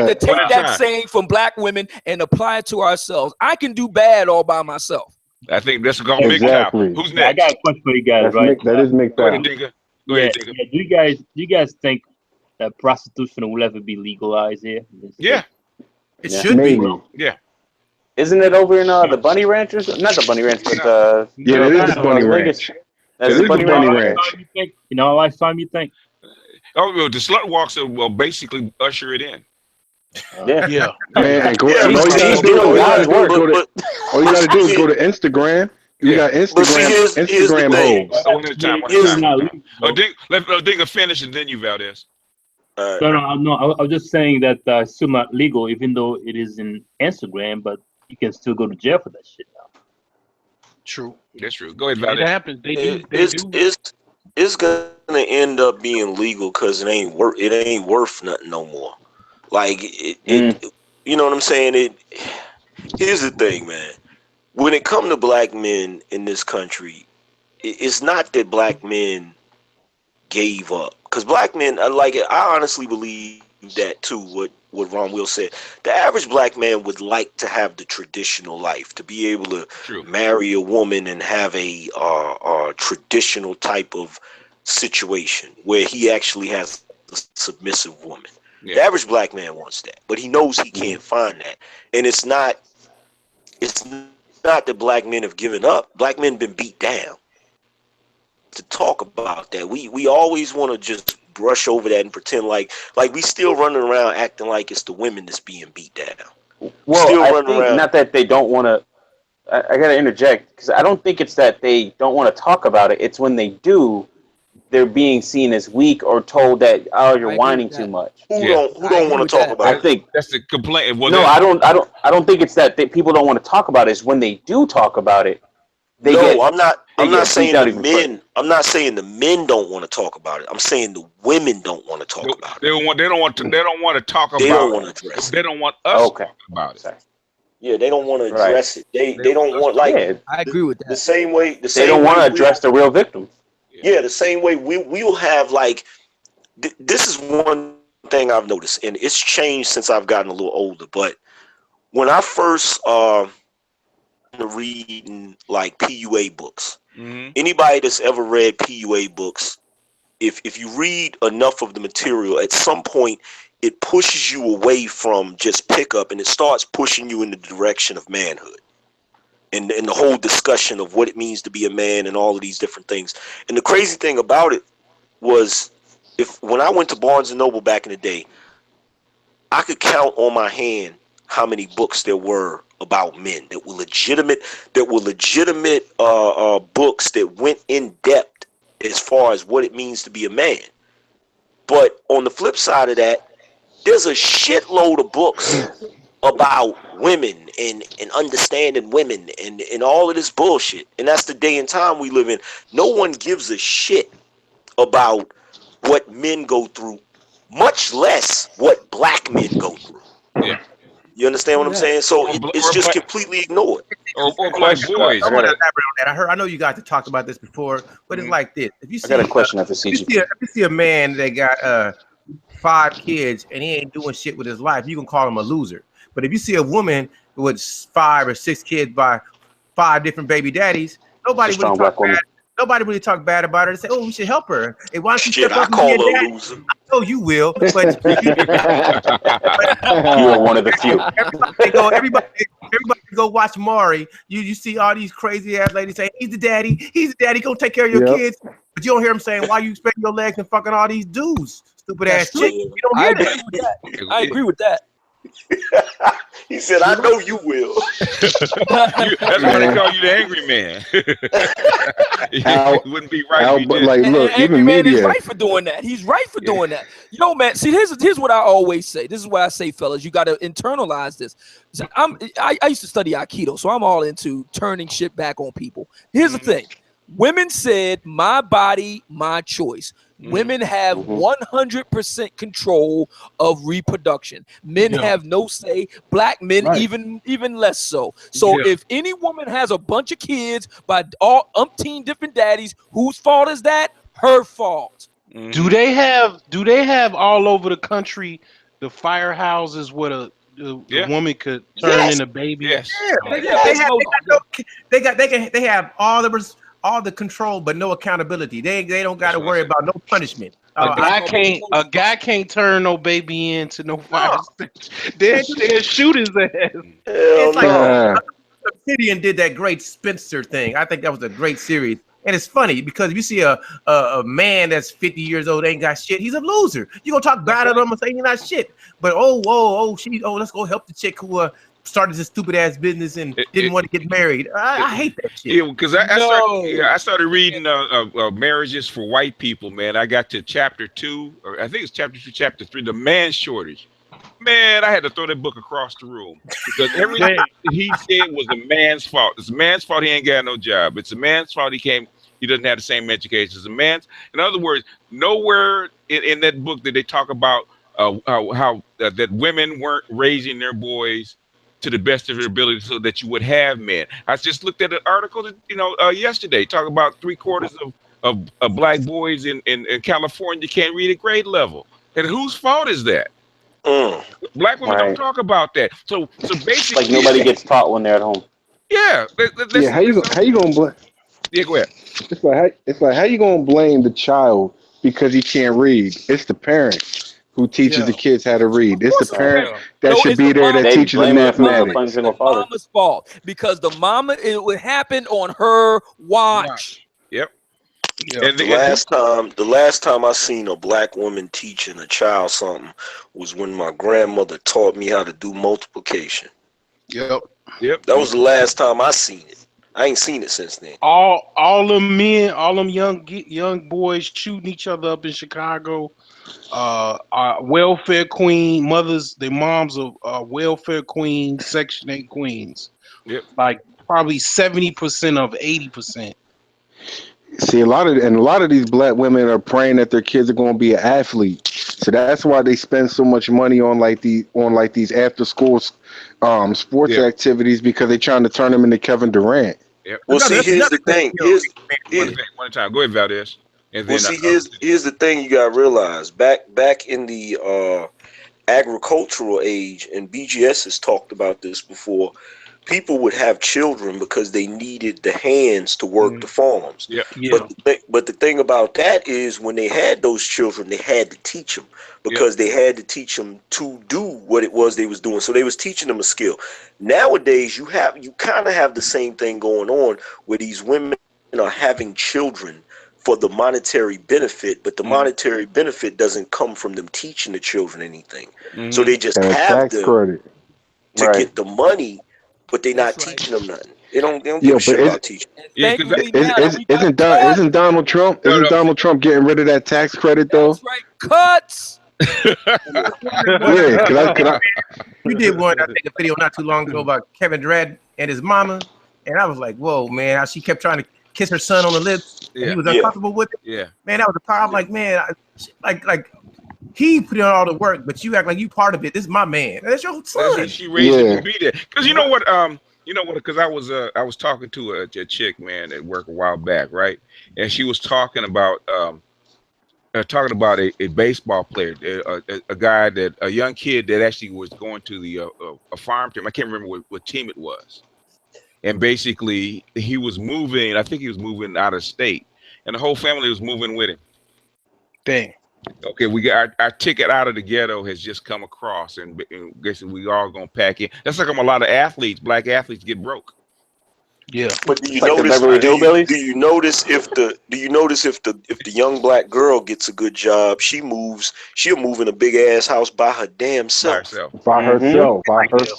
Speaker 7: to take that saying from black women and apply it to ourselves. I can do bad all by myself.
Speaker 1: I think that's called MGTOW. Who's next?
Speaker 13: I got a question for you guys, right?
Speaker 12: That is MGTOW.
Speaker 1: Go ahead, Digger. Go ahead, Digger.
Speaker 13: Do you guys think that prostitution will ever be legalized here?
Speaker 1: Yeah.
Speaker 6: It should be.
Speaker 1: Yeah.
Speaker 4: Isn't it over in the Bunny Ranch or something? Not the Bunny Ranch, but
Speaker 12: yeah, it is the Bunny Ranch.
Speaker 4: That's the Bunny Ranch.
Speaker 13: You know how much time you think?
Speaker 1: Oh, well, the slut walks will basically usher it in.
Speaker 12: Yeah. Man, all you gotta do is go to Instagram. You got Instagram hoes.
Speaker 1: Let Digger finish and then you, Valdez.
Speaker 13: No. I was just saying that it's still not legal, even though it is in Instagram, but you can still go to jail for that shit now.
Speaker 5: True.
Speaker 1: That's true. Go ahead, Valdez.
Speaker 5: It happens.
Speaker 10: It's gonna end up being legal because it ain't worth nothing no more. Like it you know what I'm saying? Here's the thing, man. When it comes to black men in this country, it's not that black men gave up. Because black men, I honestly believe that too, what Ron Will said. The average black man would like to have the traditional life, to be able to marry a woman and have a traditional type of situation where he actually has a submissive woman. Yeah. The average black man wants that, but he knows he can't find that. And it's not that black men have given up. Black men been beat down. To talk about that, we always want to just brush over that and pretend like we still running around acting like it's the women that's being beat down.
Speaker 4: Well, still I think not that they don't want to. I gotta interject because I don't think it's that they don't want to talk about it. It's when they do, they're being seen as weak or told that you're whining too much.
Speaker 10: Who don't want to talk about it?
Speaker 4: I think
Speaker 1: that's the complaint.
Speaker 4: No, I don't think it's that people don't want to talk about it. It's when they do talk about it.
Speaker 10: I'm not saying the men. I'm not saying the men don't want to talk about it. I'm saying the women don't want to talk about it.
Speaker 1: They don't want to talk about it.
Speaker 10: They don't want to address it.
Speaker 1: They don't want us to talk about it.
Speaker 10: Yeah, they don't want to address it. They don't want
Speaker 7: I agree with that.
Speaker 10: The same way
Speaker 4: they don't want to address the real victim.
Speaker 10: Yeah, the same way we'll have this is one thing I've noticed, and it's changed since I've gotten a little older. But when I first reading PUA books. Anybody that's ever read PUA books, if you read enough of the material, at some point it pushes you away from just pickup and it starts pushing you in the direction of manhood and the whole discussion of what it means to be a man and all of these different things. And the crazy thing about it was when I went to Barnes & Noble back in the day, I could count on my hand how many books there were about men that were legitimate books that went in depth as far as what it means to be a man. But on the flip side of that, there's a shitload of books about women and understanding women and all of this bullshit. And that's the day and time we live in. No one gives a shit about what men go through, much less what black men go through.
Speaker 1: Yeah.
Speaker 10: You understand what I'm saying? So it's just completely ignored.
Speaker 1: Or black boys.
Speaker 6: I want to elaborate on that. I know you guys have talked about this before, but it's like this. If you see,
Speaker 4: I got a question after CG.
Speaker 6: If you see a man that got 5 kids and he ain't doing shit with his life, you can call him a loser. But if you see a woman with 5 or 6 kids by 5 different baby daddies, nobody really talk bad about her and say, "Oh, we should help her." Hey, why don't you step up and be a dad?
Speaker 10: Loser.
Speaker 6: I know you will, but
Speaker 4: you are one of the few.
Speaker 6: Everybody go watch Maury. You see all these crazy ass ladies saying, "He's the daddy, go take care of your kids." But you don't hear them saying, "Why you spreading your legs and fucking all these dudes, stupid ass chick?" You don't hear that.
Speaker 7: I agree with that.
Speaker 10: He said, "I know you will."
Speaker 1: That's why they call you the angry man. It wouldn't be right.
Speaker 12: But look,
Speaker 7: even media is right for doing that. He's right for doing that. Yo, man. See, here's what I always say. This is what I say, fellas. You got to internalize this. I used to study Aikido, so I'm all into turning shit back on people. Here's the thing. Women said, "My body, my choice." Women have 100% control of reproduction. Men have no say. Black men even less so. So if any woman has a bunch of kids by all umpteen different daddies, whose fault is that? Her fault.
Speaker 5: Do they have all over the country the firehouses where the woman could turn into baby?
Speaker 6: Yes. They have all the control but no accountability. They don't got to worry about no punishment.
Speaker 5: A guy can't turn no baby into no fire station. They'll shoot his ass.
Speaker 6: It's like Obsidian did that great Spencer thing. I think that was a great series. And it's funny because if you see a man that's 50 years old, ain't got shit, he's a loser. You gonna talk bad at him and say he's not shit. But let's go help the chick who started this stupid ass business and didn't want to get married. I hate that shit.
Speaker 1: Yeah, because I started reading Marriages for White People, man. I got to chapter 2, or I think it's chapter 2, chapter 3, the man shortage. Man, I had to throw that book across the room because everything he said was a man's fault. It's a man's fault he ain't got no job. It's a man's fault he doesn't have the same education. It's a man's. In other words, nowhere in that book did they talk about how that women weren't raising their boys to the best of their ability so that you would have men. I just looked at an article that, yesterday talking about 3/4 of black boys in California can't read at grade level. And whose fault is that? Black women don't talk about that. So basically,
Speaker 4: like nobody gets taught when they're at home.
Speaker 1: Yeah.
Speaker 12: How you gonna blame?
Speaker 1: Yeah, go ahead.
Speaker 12: It's like how you gonna blame the child because he can't read? It's the parent who teaches the kids how to read. It's the parent that should be there that teaches them mathematics.
Speaker 7: The mama's fault because the mama, it would happen on her watch.
Speaker 1: Yep.
Speaker 10: Yeah. The last time I seen a black woman teaching a child something was when my grandmother taught me how to do multiplication.
Speaker 5: Yep.
Speaker 10: That was the last time I seen it. I ain't seen it since then.
Speaker 5: All them men, all them young boys shooting each other up in Chicago. Welfare queen mothers, their moms are welfare queens, Section 8 queens.
Speaker 1: Yep.
Speaker 5: Like probably 70% of 80%.
Speaker 12: See, a lot of these black women are praying that their kids are going to be an athlete, so that's why they spend so much money on these after school sports activities because they're trying to turn them into Kevin Durant.
Speaker 1: Yep.
Speaker 10: Well, see, here's the thing.
Speaker 1: One time, go ahead, Valdez. And then,
Speaker 10: here's the thing you got to realize. Back in the agricultural age, and BGS has talked about this before. People would have children because they needed the hands to work the farms.
Speaker 1: Yeah.
Speaker 10: But the thing about that is when they had those children, they had to teach them because they had to teach them to do what it was they was doing. So they was teaching them a skill. Nowadays, you kind of have the same thing going on where these women are having children for the monetary benefit, but the monetary benefit doesn't come from them teaching the children anything. So they just have them to get the money. But they're not teaching them nothing. They don't give a shit about teaching.
Speaker 12: Isn't Donald Trump getting rid of that tax credit though?
Speaker 7: That's right. Cuts.
Speaker 6: We did one. I think a video not too long ago about Kevin Durant and his mama, and I was like, "Whoa, man!" How she kept trying to kiss her son on the lips. And he was uncomfortable with it.
Speaker 1: Yeah,
Speaker 6: man, that was the power. I'm like, man, like. He put in all the work, but you act like you part of it. This is my man. That's your son.
Speaker 1: She raised him to be there. Because you know what? Because I was talking to a chick, man, at work a while back, right? And she was talking about a baseball player, a young kid that actually was going to a farm team. I can't remember what team it was. And basically, he was moving. I think he was moving out of state, and the whole family was moving with him.
Speaker 5: Dang.
Speaker 1: Okay, we got our ticket out of the ghetto has just come across, and guessing we all gonna pack in. That's like a lot of athletes, black athletes, get broke.
Speaker 5: Yeah,
Speaker 10: but do you notice if the young black girl gets a good job, she'll move in a big ass house by her damn self.
Speaker 12: By herself.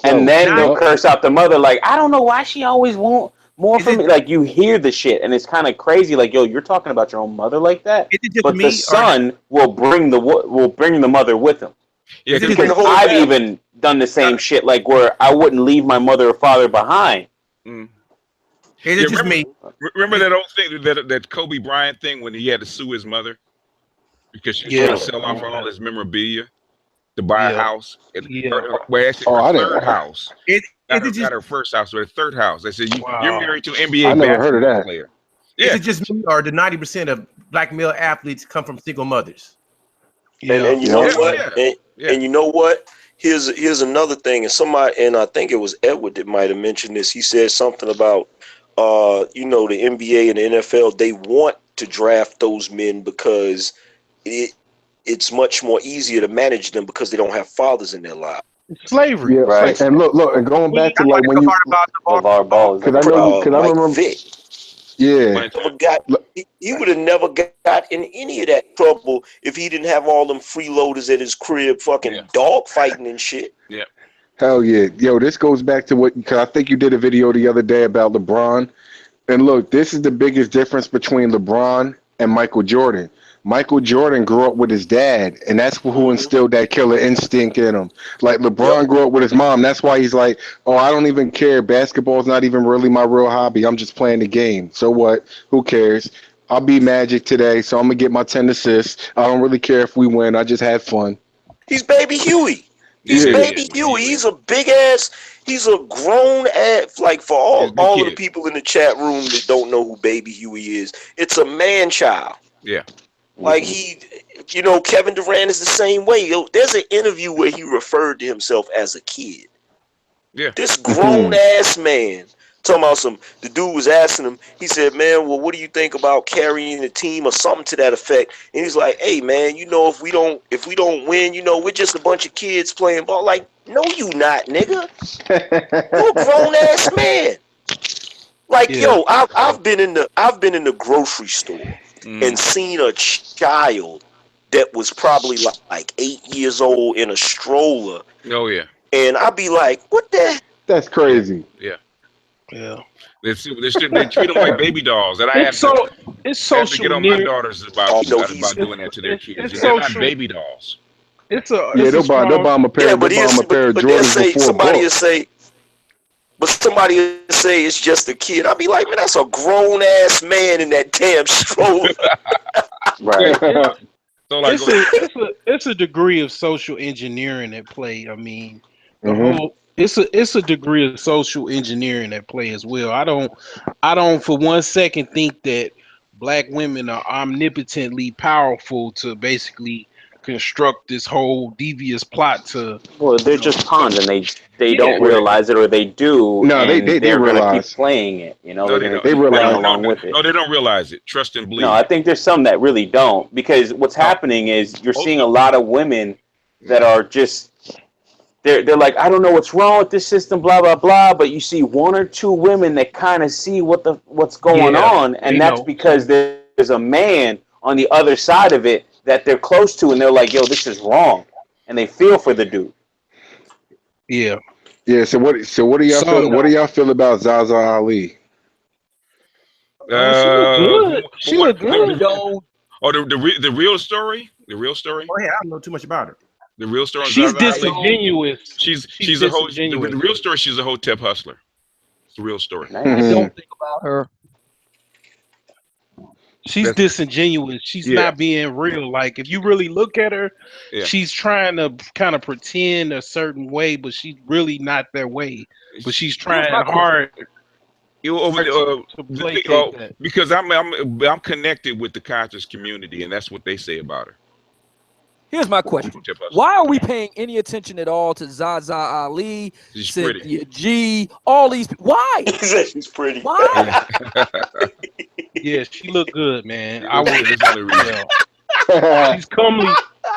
Speaker 4: And then they'll curse out the mother like, I don't know why she always want more from me. Like you hear the shit, and it's kind of crazy. Like, yo, you're talking about your own mother like that, but the son will bring the mother with him.
Speaker 1: Yeah,
Speaker 4: because I've even done the same shit, like where I wouldn't leave my mother or father behind.
Speaker 1: Remember that old thing, that Kobe Bryant thing when he had to sue his mother? because she's trying to sell off all his memorabilia to buy a house. Well, actually, her third house. Not her first house, but her third house. They said you're married to an NBA
Speaker 12: I never heard of that.
Speaker 1: player.
Speaker 6: Is it just me, or the 90% of black male athletes come from single mothers?
Speaker 10: And you know what? And you know what? Here's another thing. And I think it was Edward that might have mentioned this. He said something about the NBA and the NFL, they want to draft those men because it's much more easier to manage them because they don't have fathers in their lives.
Speaker 5: Slavery,
Speaker 12: right? And look, and going back to like when you
Speaker 4: LeVar Ball,
Speaker 12: because I remember.
Speaker 10: Vic.
Speaker 12: Yeah,
Speaker 10: he would have never got in any of that trouble if he didn't have all them freeloaders at his crib, fucking dog fighting and shit.
Speaker 1: Yeah.
Speaker 12: Hell yeah, yo, this goes back to because I think you did a video the other day about LeBron, and look, this is the biggest difference between LeBron and Michael Jordan. Michael Jordan grew up with his dad, and that's who instilled that killer instinct in him. Like LeBron grew up with his mom. That's why he's like, oh, I don't even care. Basketball's not even really my real hobby. I'm just playing the game. So what? Who cares? I'll be Magic today, so I'm going to get my 10 assists. I don't really care if we win. I just had fun.
Speaker 10: He's Baby Huey. He's Baby Huey. He's a big ass. He's a grown ass. Like for all of the people in the chat room that don't know who Baby Huey is, it's a man child.
Speaker 1: Yeah.
Speaker 10: Like Kevin Durant is the same way. There's an interview where he referred to himself as a kid.
Speaker 1: Yeah.
Speaker 10: This grown ass man talking about the dude was asking him, he said, man, well, what do you think about carrying the team or something to that effect? And he's like, hey man, if we don't win, we're just a bunch of kids playing ball. Like, no, you not, nigga. You're a grown ass man. Like, yo, I've been in the grocery store and seen a child that was probably like 8 years old in a stroller.
Speaker 1: Oh yeah.
Speaker 10: And I'd be like, what the?
Speaker 12: That's crazy.
Speaker 1: Yeah.
Speaker 5: Yeah.
Speaker 1: They treat them like baby dolls. And I had to get on my daughters about doing that to their kids. They're not baby dolls.
Speaker 12: They'll buy them a pair of Jordans before
Speaker 10: somebody will say it's just a kid. I'll be like, man, that's a grown ass man in that damn stroller.
Speaker 12: Right.
Speaker 1: So like,
Speaker 5: it's a degree of social engineering at play. I mean, it's a degree of social engineering at play as well. I don't for one second think that black women are omnipotently powerful to basically construct this whole devious plot to.
Speaker 4: Well, they're just pawns, and they don't realize it, or they do.
Speaker 12: No, they
Speaker 4: realize.
Speaker 12: Gonna
Speaker 4: keep playing it.
Speaker 1: No,
Speaker 4: they realize along with it.
Speaker 1: No, they don't realize it. Trust and believe.
Speaker 4: No, I think there's some that really don't, because what's happening is you're seeing a lot of women that are just. They're like, I don't know what's wrong with this system, blah blah blah. But you see one or two women that kind of see what's going on, and that's because there's a man on the other side of it that they're close to, and they're like, yo, this is wrong, and they feel for the dude.
Speaker 5: Yeah.
Speaker 12: So what do y'all feel? What do y'all feel about Zaza Ali?
Speaker 5: She look good.
Speaker 1: Oh, the real story. The real story.
Speaker 6: Oh yeah, I don't know too much about her.
Speaker 1: The real story.
Speaker 5: She's disingenuous.
Speaker 1: She's a whole. The real story. She's a Hotep hustler. It's the real story.
Speaker 7: I don't think about her.
Speaker 5: She's disingenuous. She's not being real. Like, if you really look at her, she's trying to kind of pretend a certain way, but she's really not that way. But she's trying hard.
Speaker 1: Because I'm connected with the conscious community, and that's what they say about her.
Speaker 7: Here's my question: why are we paying any attention at all to Zaza Ali, Cynthia G, all these? Why?
Speaker 10: She's pretty.
Speaker 7: Why?
Speaker 5: Yeah, she look good, man. I would.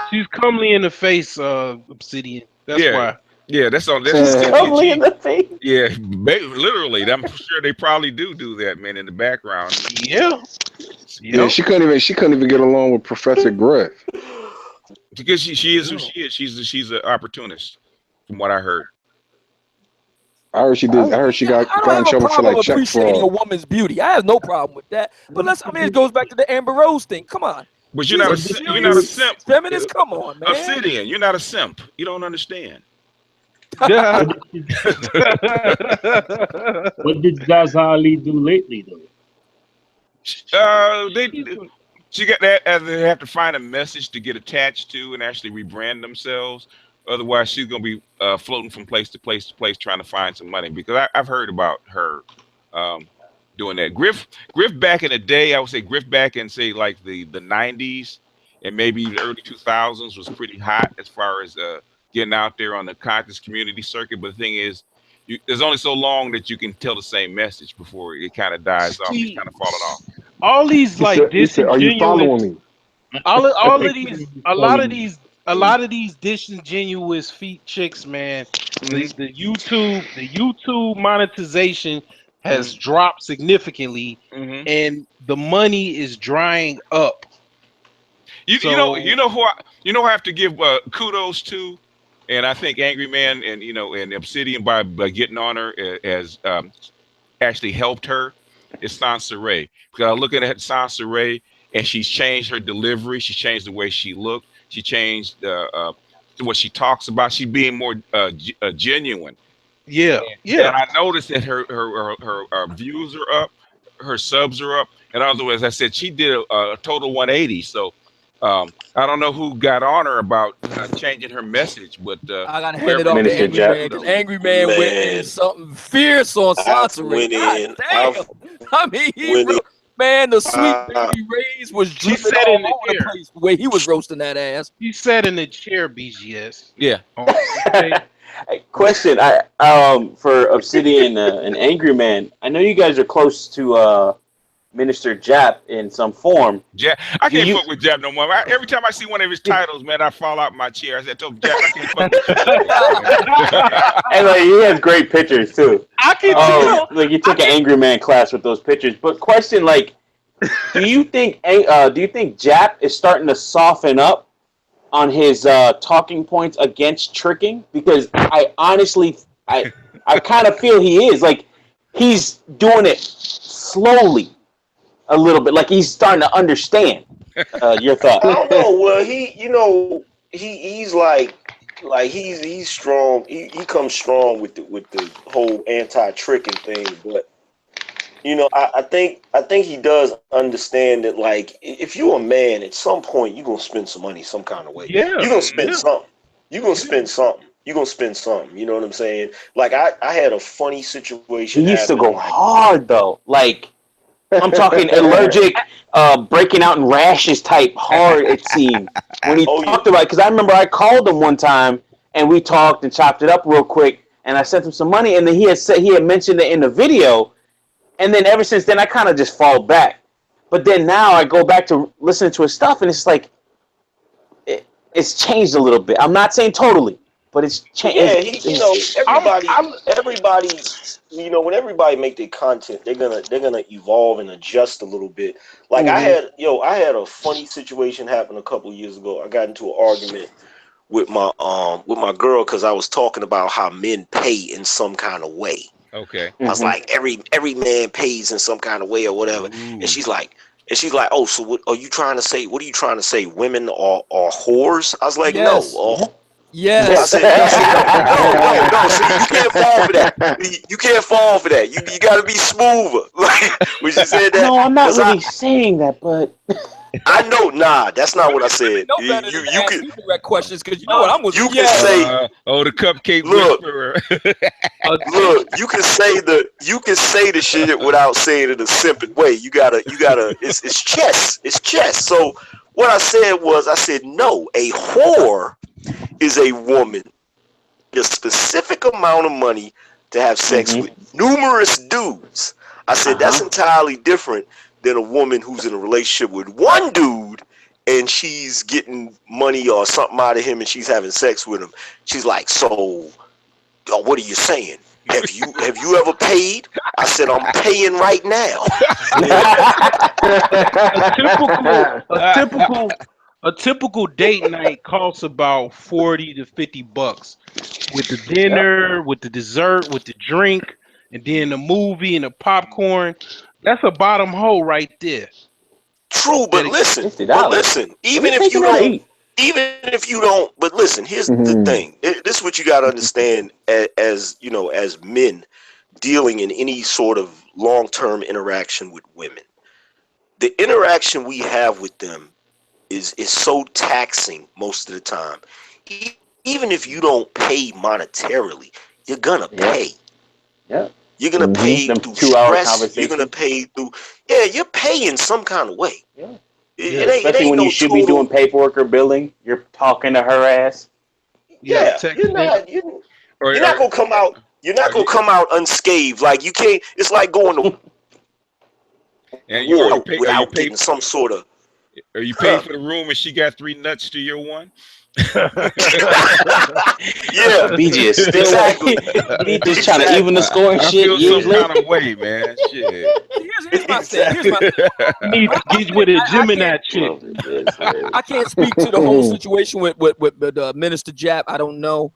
Speaker 5: She's comely in the face, Obsidian. That's why.
Speaker 1: Yeah, that's all.
Speaker 4: Comely in the face.
Speaker 1: Yeah, literally. I'm sure they probably do that, man, in the background.
Speaker 5: Yeah.
Speaker 12: She couldn't even get along with Professor Griff.
Speaker 1: Because she is who she is. She's an opportunist, from what I heard.
Speaker 12: I heard she did. I heard she got in trouble for like check
Speaker 7: appreciating
Speaker 12: fraud.
Speaker 7: a woman's beauty. I have no problem with that. But it goes back to the Amber Rose thing. Come on.
Speaker 1: But you're not a simp.
Speaker 7: Feminist, come on, man.
Speaker 1: Obsidian, you're not a simp. You don't understand.
Speaker 13: What did Zaza Ali do lately, though?
Speaker 1: She got that, as they have to find a message to get attached to and actually rebrand themselves. Otherwise, she's gonna be floating from place to place to place trying to find some money. Because I've heard about her doing that. Griff back in the day, I would say Griff back in say like the 90s and maybe the early 2000s was pretty hot as far as getting out there on the conscious community circuit. But the thing is, there's only so long that you can tell the same message before it kind of dies off. It's kind of falling off.
Speaker 5: All these like disingenuous.
Speaker 12: Are you following me?
Speaker 5: All of these, a lot of these disingenuous feet chicks, man. The YouTube monetization has dropped significantly, and the money is drying up.
Speaker 1: You know who I have to give kudos to, and I think Angry Man and Obsidian by getting on her has actually helped her. Is Sansa Ray, because I'm looking at Sansa Ray and she's changed her delivery, she changed the way she looked, she changed what she talks about. She's being more genuine.
Speaker 5: Yeah.
Speaker 1: And I noticed that her views are up, her subs are up. In other words, I said she did a total 180. So I don't know who got on her about changing her message, but
Speaker 7: I gotta hand it off to Angry Man, because Angry Man went in something fierce on Sansa Ray. God damn. I mean, man, the sweet baby rays was dripping all over the place the way he was roasting that ass.
Speaker 5: He sat in the chair, BGS.
Speaker 1: Yeah.
Speaker 4: Question, for Obsidian and Angry Man, I know you guys are close to Minister Jap in some form.
Speaker 1: Jap, I can't fuck with Jap no more. Every time I see one of his titles, man, I fall out my chair. I told Jap, I can't fuck with you.
Speaker 4: And like, he has great pictures too.
Speaker 5: I can
Speaker 4: like you took an Angry Man class with those pictures. But question, like, do you think Jap is starting to soften up on his talking points against tricking? Because I honestly, I kind of feel he is. Like, he's doing it slowly. A little bit, like he's starting to understand. Your thoughts?
Speaker 10: I don't know. Well, he's like he's strong. He comes strong with the whole anti-tricking thing. But I think he does understand that. Like, if you're a man, at some point you're gonna spend some money some kind of way.
Speaker 5: Yeah,
Speaker 10: you're gonna spend something. You're gonna spend something. You're gonna spend something. You know what I'm saying? Like I had a funny situation.
Speaker 4: He used to go hard though. Like, I'm talking allergic, breaking out in rashes type hard, it seemed. When he talked about it, because I remember I called him one time and we talked and chopped it up real quick, and I sent him some money, and then he had mentioned it in the video, and then ever since then I kind of just fall back. But then now I go back to listening to his stuff, and it's like it's changed a little bit. I'm not saying totally, but it's changed.
Speaker 10: Yeah, everybody. When everybody make their content, they're gonna evolve and adjust a little bit. Like I had a funny situation happen a couple of years ago. I got into an argument with my girl because I was talking about how men pay in some kind of way.
Speaker 1: Okay.
Speaker 10: I was like, every man pays in some kind of way or whatever. And she's like, oh, so what are you trying to say? What are you trying to say? Women are whores? I was like,
Speaker 7: yes.
Speaker 10: No.
Speaker 7: Yes.
Speaker 10: I said, no. So you can't fall for that. You can't fall for that. You got to be smoother. Like when she said that.
Speaker 4: No, I'm not really saying that, but
Speaker 10: I know. Nah, that's not what I said.
Speaker 7: You can direct questions because you know what I'm.
Speaker 10: You can say,
Speaker 1: the cupcake
Speaker 10: whisperer. Look, you can say the shit without saying it a simple way. You gotta. It's chess. It's chess. So what I said no. A whore is a woman, a specific amount of money to have sex with numerous dudes. I said that's entirely different than a woman who's in a relationship with one dude and she's getting money or something out of him and she's having sex with him. She's like, so what are you saying? Have you ever paid? I said, I'm paying right now.
Speaker 5: A typical date night costs about $40 to $50 with the dinner, with the dessert, with the drink, and then the movie and the popcorn. That's a bottom hole right there.
Speaker 10: True, but listen, even if you don't, but listen, here's the thing. This is what you got to understand as men dealing in any sort of long-term interaction with women. the interaction we have with them is so taxing most of the time. Even if you don't pay monetarily, you're gonna pay.
Speaker 4: Yeah.
Speaker 10: You're gonna pay
Speaker 4: Them
Speaker 10: through
Speaker 4: 2-hour
Speaker 10: stress. You're
Speaker 4: conversations.
Speaker 10: gonna pay through. Yeah, you're paying some kind of way.
Speaker 4: Yeah.
Speaker 10: It
Speaker 4: Especially
Speaker 10: ain't
Speaker 4: when
Speaker 10: no
Speaker 4: you should be
Speaker 10: total.
Speaker 4: doing paperwork or billing, you're talking to her ass.
Speaker 10: Yeah, you're not gonna come out. You're not gonna come out unscathed. Like you can't. It's like going to
Speaker 1: And
Speaker 10: war without getting some sort of.
Speaker 1: Are you paid for the room and she got 3 nuts to your 1?
Speaker 10: Yeah,
Speaker 4: BG is still
Speaker 10: exactly.
Speaker 4: He just trying to even the score and
Speaker 1: I
Speaker 4: shit.
Speaker 1: feel
Speaker 4: Years
Speaker 1: some
Speaker 4: later.
Speaker 1: kind of way, man. Shit.
Speaker 7: Here's my thing. Here's my thing.
Speaker 13: Need to get with a Gemini shit.
Speaker 7: I can't speak to the whole situation with Minister Jap. I don't know.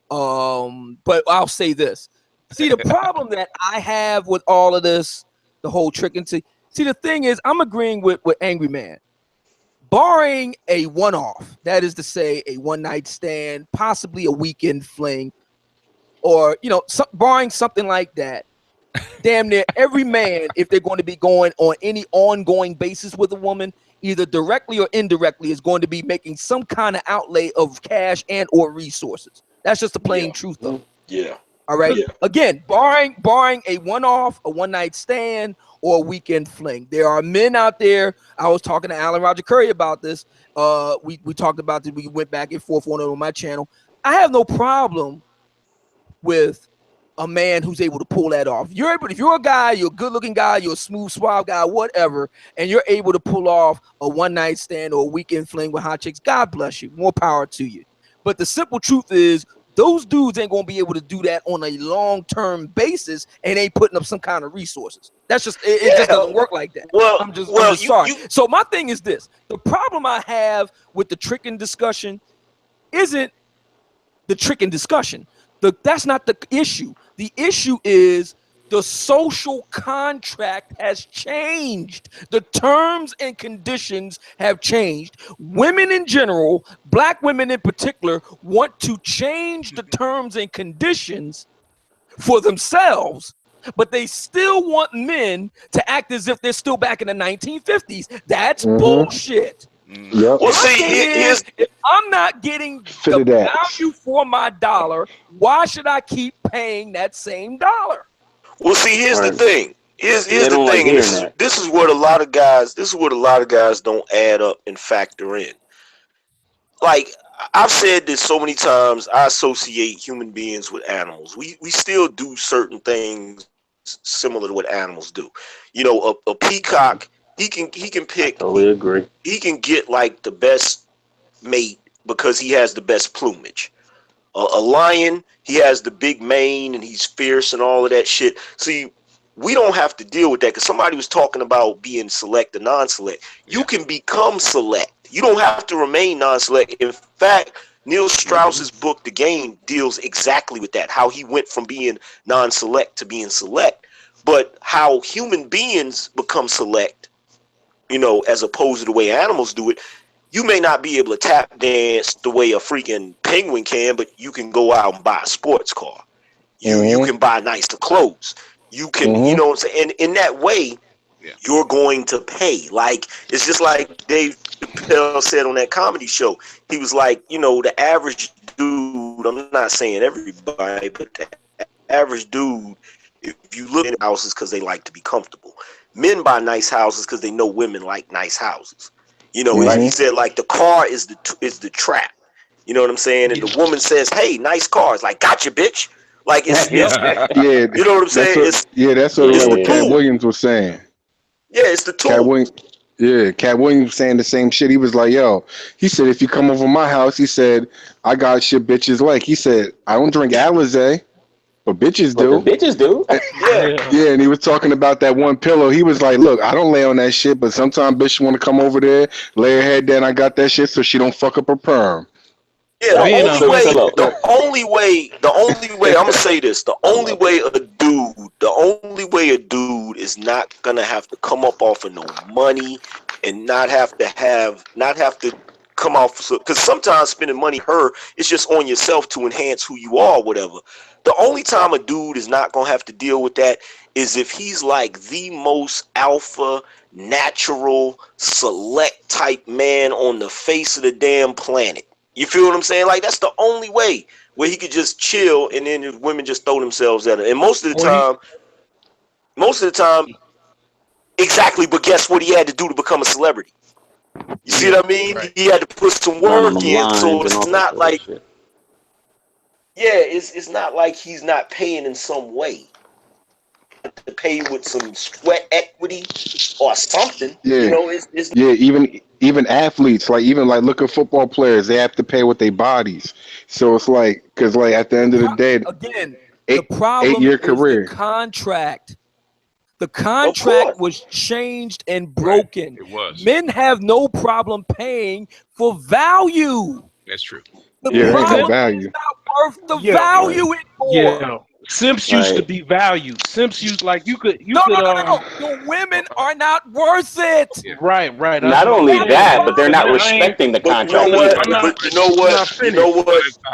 Speaker 7: But I'll say this. See, the problem that I have with all of this, the whole tricking. See, the thing is, I'm agreeing with Angry Man. Barring a one-off, that is to say, a one-night stand, possibly a weekend fling, or barring something like that, damn near every man, if they're going to be going on any ongoing basis with a woman, either directly or indirectly, is going to be making some kind of outlay of cash and or resources. That's just the plain truth, though.
Speaker 10: Yeah.
Speaker 7: All right.
Speaker 10: Yeah.
Speaker 7: Again, barring a one-off, a one-night stand, or a weekend fling, there are men out there. I was talking to Alan Roger Curry about this. We talked about it. We went back and forth on it on my channel. I have no problem with a man who's able to pull that off. If you're a guy, you're a good-looking guy, you're a smooth, suave guy, whatever, and you're able to pull off a one-night stand or a weekend fling with hot chicks, God bless you. More power to you. But the simple truth is, those dudes ain't gonna be able to do that on a long-term basis and ain't putting up some kind of resources. That's just it just doesn't work like that.
Speaker 10: Well,
Speaker 7: I'm just sorry. So my thing is this: the problem I have with the tricking discussion isn't the tricking discussion. That's not the issue. The issue is the social contract has changed. The terms and conditions have changed. Women in general, black women in particular, want to change the terms and conditions for themselves, but they still want men to act as if they're still back in the 1950s. That's bullshit.
Speaker 12: Yep.
Speaker 10: Well, see,
Speaker 7: If I'm not getting the value for my dollar, why should I keep paying that same dollar?
Speaker 10: Well, see, here's the thing. Here's the thing. And this is what a lot of guys. This is what a lot of guys don't add up and factor in. Like I've said this so many times, I associate human beings with animals. We still do certain things similar to what animals do. A peacock, he can pick.
Speaker 4: Totally agree.
Speaker 10: He can get like the best mate because he has the best plumage. A lion, he has the big mane and he's fierce and all of that shit. See, we don't have to deal with that because somebody was talking about being select or non-select. You can become select. You don't have to remain non-select. In fact, Neil Strauss's book, The Game, deals exactly with that, how he went from being non-select to being select, but how human beings become select, as opposed to the way animals do it. You may not be able to tap dance the way a freaking penguin can, but you can go out and buy a sports car. You can buy nicer clothes. You can, you know what I'm saying? And in that way, you're going to pay. Like, it's just like Dave Chappelle said on that comedy show. He was like, the average dude, I'm not saying everybody, but the average dude, if you look at houses because they like to be comfortable. Men buy nice houses because they know women like nice houses. He said, like, the car is the trap. You know what I'm saying? And the woman says, "Hey, nice car." It's like, "Gotcha, bitch." Like it's you know what I'm saying?
Speaker 12: That's what Cat Williams was saying.
Speaker 10: Yeah, it's the tool.
Speaker 12: Cat Williams saying the same shit. He was like, "Yo," he said, "if you come over my house," he said, "I got shit bitches like." He said, "I don't drink Alizé, but bitches do."
Speaker 4: Bitches do.
Speaker 12: Yeah, and he was talking about that one pillow. He was like, "Look, I don't lay on that shit, but sometimes bitch want to come over there, lay her head down. I got that shit so she don't fuck up her perm."
Speaker 10: Yeah, the only way, I'm gonna say this, the only way a dude is not gonna have to come up off of no money and not have to come out, because sometimes spending money her is just on yourself to enhance who you are, whatever. The only time a dude is not gonna have to deal with that is if he's like the most alpha, natural, select type man on the face of the damn planet. You feel what I'm saying? Like, that's the only way where he could just chill, and then women just throw themselves at him. And most of the time, exactly. But guess what he had to do to become a celebrity? You see what I mean? Right. He had to put some work in, so it's not like, it's not like he's not paying in some way. To pay with some sweat equity or something.
Speaker 12: Yeah,
Speaker 10: you know, it's
Speaker 12: even athletes, like look at football players, they have to pay with their bodies. So it's like, because like at the end of the day,
Speaker 7: again, the problem
Speaker 12: 8-year
Speaker 7: is
Speaker 12: career.
Speaker 7: the contract. The contract was changed and broken.
Speaker 1: It was.
Speaker 7: Men have no problem paying for value.
Speaker 1: That's true.
Speaker 7: The problem
Speaker 12: value.
Speaker 7: is not worth the value anymore.
Speaker 5: Yeah. Simps used to be valued. Simps used you could.
Speaker 7: No. The women are not worth it.
Speaker 5: Right.
Speaker 4: Not only that, but they're not respecting the contract.
Speaker 10: You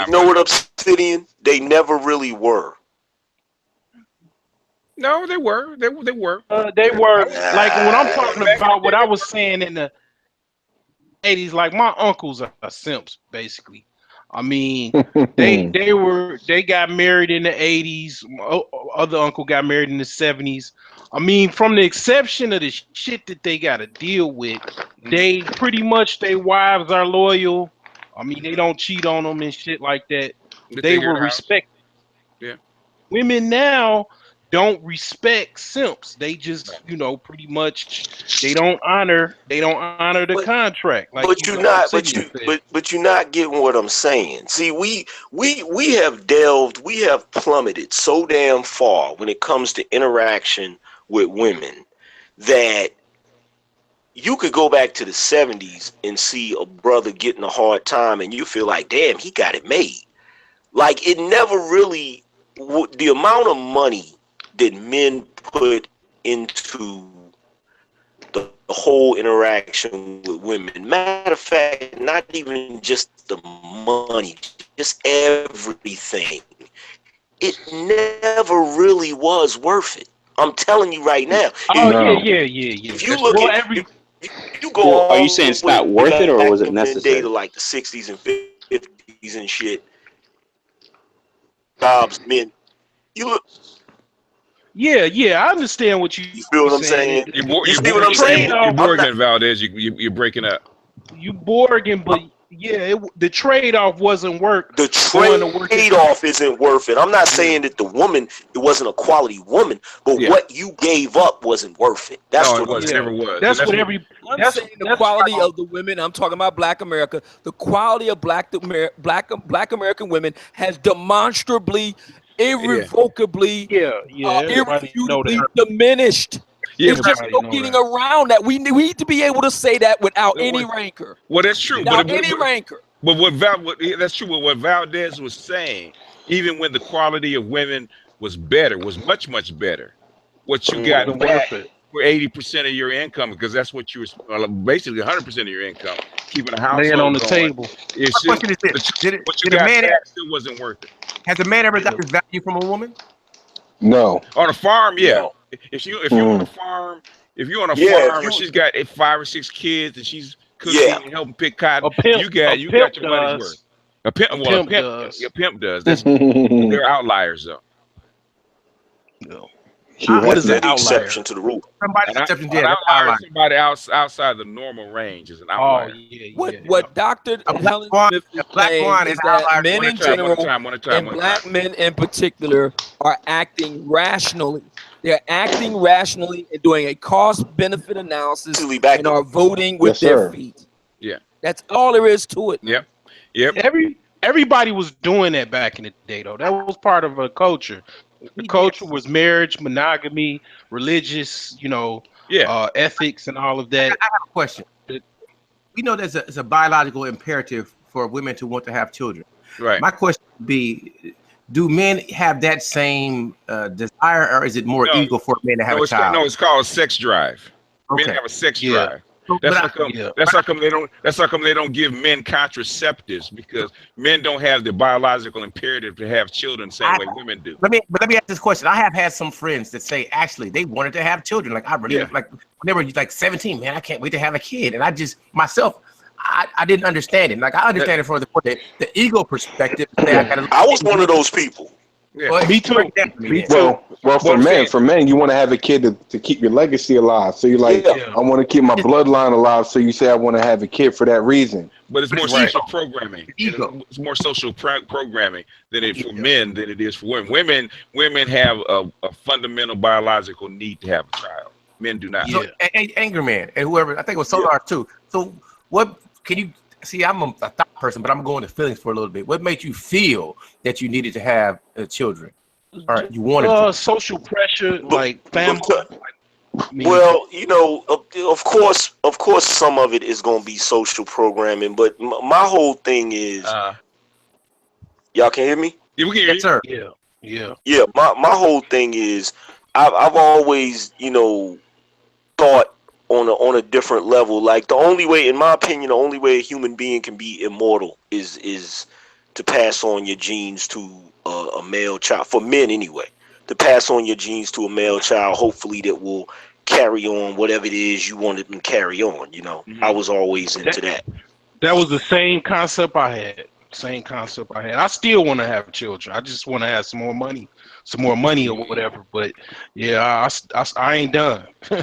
Speaker 10: know what, Obsidian? They never really were.
Speaker 1: No, they were. They were.
Speaker 5: They were. Like when I'm talking about what I was saying in the 80s, like my uncles are simps, basically. I mean, they got married in the 80s. Other uncle got married in the 70s. I mean, from the exception of the shit that they got to deal with, they pretty much, their wives are loyal. I mean, they don't cheat on them and shit like that. They were respected.
Speaker 1: Yeah.
Speaker 5: Women now don't respect simps. They just, pretty much they don't honor the contract. Like
Speaker 10: but you're not getting what I'm saying. See, we have plummeted so damn far when it comes to interaction with women that you could go back to the 70s and see a brother getting a hard time and you feel like, damn, he got it made. Like, it never really, the amount of money that men put into the whole interaction with women. Matter of fact, not even just the money, just everything. It never really was worth it. I'm telling you right now.
Speaker 5: Yeah.
Speaker 10: If you look at you go,
Speaker 4: are you saying it's not worth it, or was it necessary?
Speaker 10: To like the 60s and 50s and shit. Jobs, men. You look.
Speaker 5: Yeah, I understand what you
Speaker 10: feel. What I'm saying? You see what I'm saying?
Speaker 1: You're Borgen, Valdez. You're breaking up.
Speaker 5: You Borgen, but the trade-off wasn't worth.
Speaker 10: The trade-off isn't worth it. I'm not saying that the woman, it wasn't a quality woman, but what you gave up wasn't worth it. That's what
Speaker 1: it was. It never was.
Speaker 5: That's what
Speaker 7: I'm saying the quality of the women. I'm talking about Black America. The quality of Black American women has demonstrably, irrevocably, irrefutably diminished.
Speaker 1: Yeah,
Speaker 7: it's just no getting around that. We need to be able to say that without any rancor.
Speaker 1: Well, that's true.
Speaker 7: Without any rancor.
Speaker 1: But that's true. But what Valdez was saying, even when the quality of women was better, was much, much better. What you got back for 80% of your income, because that's what you were basically 100% of your income, keeping a house
Speaker 5: laying on the table.
Speaker 6: My question is this: Did a man
Speaker 1: still wasn't worth it?
Speaker 6: Has a man ever got his value from a woman?
Speaker 12: No.
Speaker 1: On a farm, yeah. If you're on a farm, and she's got 5 or 6 kids and she's cooking and helping pick cotton, you got your money's worth. A pimp does. They're outliers though.
Speaker 10: No. What is an exception to the rule?
Speaker 1: Somebody outside the normal range is an outlier.
Speaker 7: What Dr. Helen Smith is saying is that men in general and Black men in particular are acting rationally. They're acting rationally and doing a cost-benefit analysis and are voting with their feet.
Speaker 1: Yeah.
Speaker 7: That's all there is to it.
Speaker 1: Yep.
Speaker 5: Everybody was doing that back in the day, though. That was part of a culture. The culture was marriage, monogamy, religious, ethics, and all of that.
Speaker 6: I have a question. We know there's a biological imperative for women to want to have children.
Speaker 1: Right.
Speaker 6: My question would be, do men have that same desire, or is it more ego for men to have a child?
Speaker 1: No, it's called sex drive. Men have a sex drive. That's how come they don't. That's how come they don't give men contraceptives, because men don't have the biological imperative to have children the same way women do.
Speaker 6: Let me ask this question. I have had some friends that say actually they wanted to have children. Like I really like when they were like 17. Man, I can't wait to have a kid. And I just myself, I didn't understand it. Like I understand it from the ego perspective.
Speaker 10: I was one of those people.
Speaker 1: Yeah.
Speaker 5: Me too.
Speaker 12: Well, for men, you want to have a kid to keep your legacy alive. So you're like, I want to keep my bloodline alive. So you say I want to have a kid for that reason.
Speaker 1: But it's more social programming. It's more social programming than it for men than it is for women. Women have a fundamental biological need to have a child. Men do not.
Speaker 6: So, Anger Man and whoever, I think it was Solar too. So what can you see? I'm a thought person, but I'm going to feelings for a little bit. What made you feel that you needed to have children? All right, you wanted
Speaker 5: social pressure, like family.
Speaker 10: Well, you know, of course, some of it is going to be social programming, but my whole thing is, y'all can hear me?
Speaker 1: Yeah, we can hear you,
Speaker 6: sir.
Speaker 10: Yeah. My whole thing is, I've always, you know, thought on a different level. Like the only way, in my opinion, the only way a human being can be immortal is to pass on your genes to a male child. For men, anyway, to pass on your genes to a male child. Hopefully, that will carry on whatever it is you want them to carry on. You know, I was always into that.
Speaker 5: That was the same concept I had. I still want to have children. I just want to have some more money or whatever. But yeah, I ain't done. My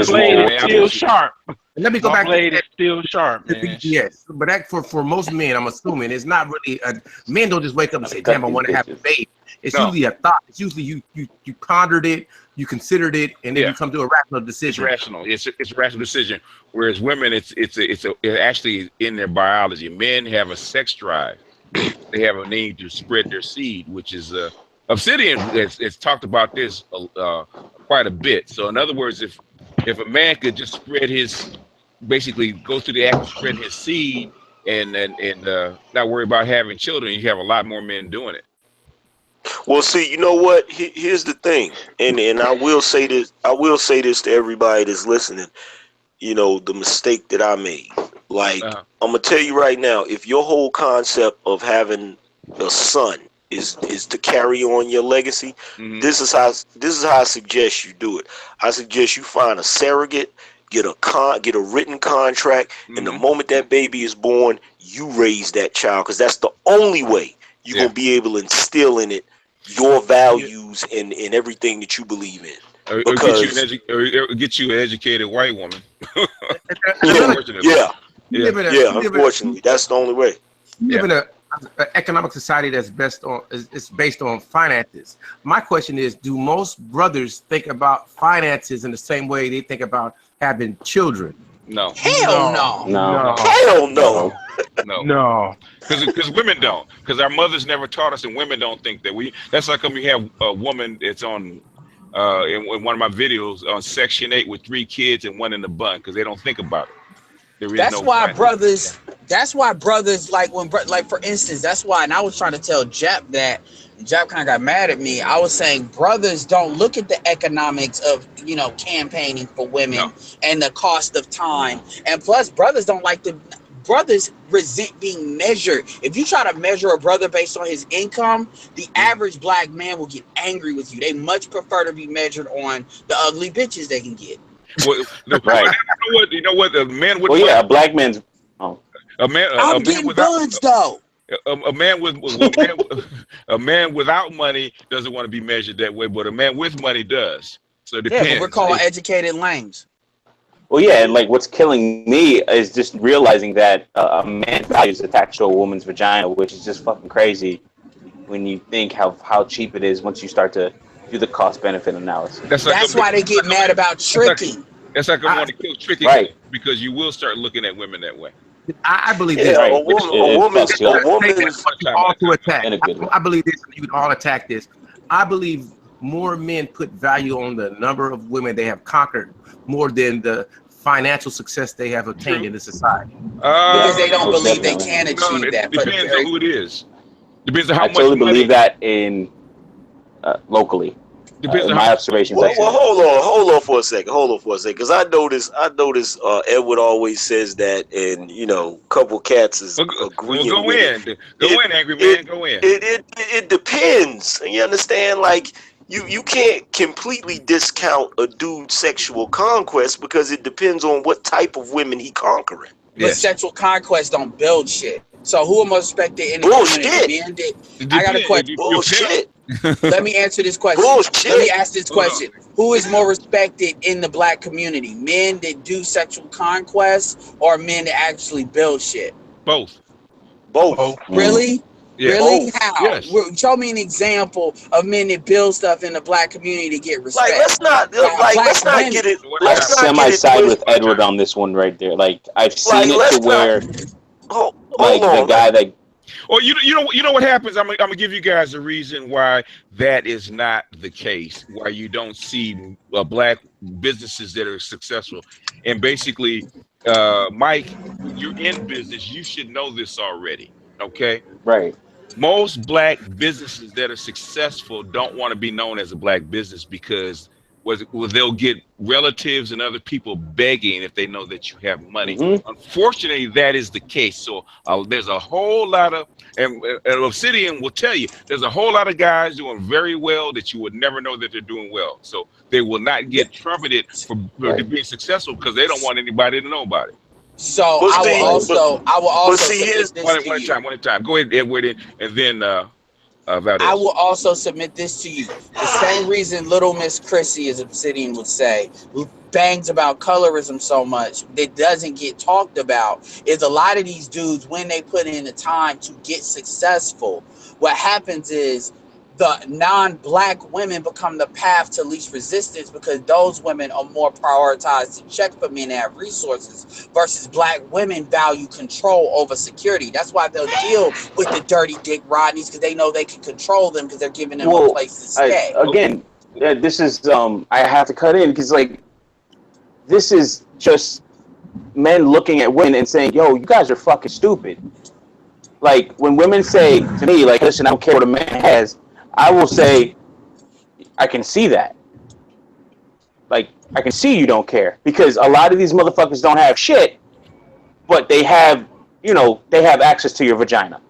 Speaker 5: blade is still sharp.
Speaker 6: Let me go back.
Speaker 5: My blade is still sharp, man.
Speaker 6: Yes, but that for most men, I'm assuming it's not really. Men don't just wake up and say, "Damn, I want to have a baby." It's usually a thought. It's usually you pondered it, you considered it, and then you come to a rational decision.
Speaker 1: It's rational. It's a rational decision. Whereas women, it's actually in their biology. Men have a sex drive. They have a need to spread their seed, which is Obsidian. It's talked about this quite a bit. So in other words, if a man could just spread basically go through the act of spreading his seed and not worry about having children, you have a lot more men doing it.
Speaker 10: Well, see, you know what? Here's the thing, and I will say this. I will say this to everybody that's listening. You know, the mistake that I made. Like, I'm gonna tell you right now, if your whole concept of having a son is to carry on your legacy, this is how I suggest you do it. I suggest you find a surrogate, get a written contract, and the moment that baby is born, you raise that child, because that's the only way you're gonna be able to instill in it your values and everything that you believe in.
Speaker 1: Or get you an educated white woman.
Speaker 10: Unfortunately, that's the only way.
Speaker 6: We live in an economic society that's based on finances. My question is, do most brothers think about finances in the same way they think about having children?
Speaker 1: No.
Speaker 10: Hell no. Hell no.
Speaker 1: No. Because women don't. Because our mothers never taught us, and women don't think that that's how come you have a woman that's on in one of my videos on Section 8 with 3 kids and 1 in the bun, because they don't think about it.
Speaker 2: That's why brothers, like for instance, that's why, and I was trying to tell Jap that, Jap kind of got mad at me. I was saying brothers don't look at the economics of, you know, campaigning for women and the cost of time. And plus brothers resent being measured. If you try to measure a brother based on his income, the average black man will get angry with you. They much prefer to be measured on the ugly bitches they can get.
Speaker 1: Well, you know what? A man with
Speaker 4: a black man's
Speaker 1: a man.
Speaker 2: I'm getting buns though.
Speaker 1: A man without money doesn't want to be measured that way, but a man with money does. So it depends.
Speaker 2: Yeah, but we're called educated lames.
Speaker 4: Well, yeah, and like what's killing me is just realizing that a man's value is attached to a woman's vagina, which is just fucking crazy when you think how cheap it is once you start to do the cost-benefit analysis.
Speaker 2: That's why they get mad about tricking.
Speaker 1: That's like I want to kill tricking, right? Because you will start looking at women that way.
Speaker 6: I believe this.
Speaker 10: A woman.
Speaker 6: All to attack. I believe this. You would all attack this. I believe more men put value on the number of women they have conquered more than the financial success they have obtained in the society.
Speaker 2: Because they don't believe they can achieve that.
Speaker 1: Depends on who it is. Depends on how much.
Speaker 4: I totally believe that in locally. My observations.
Speaker 10: Well, hold on for a second, because I notice Edward always says that, and a couple cats is agreeing.
Speaker 1: Go in, angry man, go in.
Speaker 10: It depends. You understand? Like you can't completely discount a dude's sexual conquest because it depends on what type of women he conquering.
Speaker 2: But sexual conquest don't build shit. So who am I respected in the community? I got a question.
Speaker 10: Bullshit.
Speaker 2: Let me answer this question.
Speaker 10: Bullshit.
Speaker 2: Let me ask this question. Who is more respected in the black community? Men that do sexual conquest or men that actually build shit?
Speaker 1: Both.
Speaker 2: Really?
Speaker 1: Yeah.
Speaker 2: Really?
Speaker 1: Both.
Speaker 2: How?
Speaker 1: Yes.
Speaker 2: Show me an example of men that build stuff in the black community to get respect.
Speaker 10: Like let's not get it.
Speaker 4: I semi-side with Edward on this one right there. Like I've seen it to where, the guy that.
Speaker 1: Well, you know what happens. I'm gonna give you guys a reason why that is not the case. Why you don't see black businesses that are successful, and basically, Mike, you're in business. You should know this already. Okay.
Speaker 4: Right.
Speaker 1: Most black businesses that are successful don't want to be known as a black business because they'll get relatives and other people begging if they know that you have money. Unfortunately, that is the case. So there's a whole lot of, and Obsidian will tell you, there's a whole lot of guys doing very well that you would never know that they're doing well. So they will not get trumpeted for being successive because they don't want anybody to know about it.
Speaker 2: So I will also
Speaker 1: one at a time. Go ahead, Edward, and then Valdez.
Speaker 2: I will also submit this to you. The same reason Little Miss Chrissy, as Obsidian would say, bangs about colorism so much that doesn't get talked about is a lot of these dudes, when they put in the time to get successful, what happens is the non-black women become the path to least resistance because those women are more prioritized to check for men that have resources versus black women value control over security. That's why they'll deal with the dirty dick Rodneys because they know they can control them because they're giving them a place to stay.
Speaker 4: This is I have to cut in because this is just men looking at women and saying, yo, you guys are fucking stupid. Like when women say to me, like, listen, I don't care what a man has, I will say, I can see that. Like, I can see you don't care because a lot of these motherfuckers don't have shit, but they have, they have access to your vagina.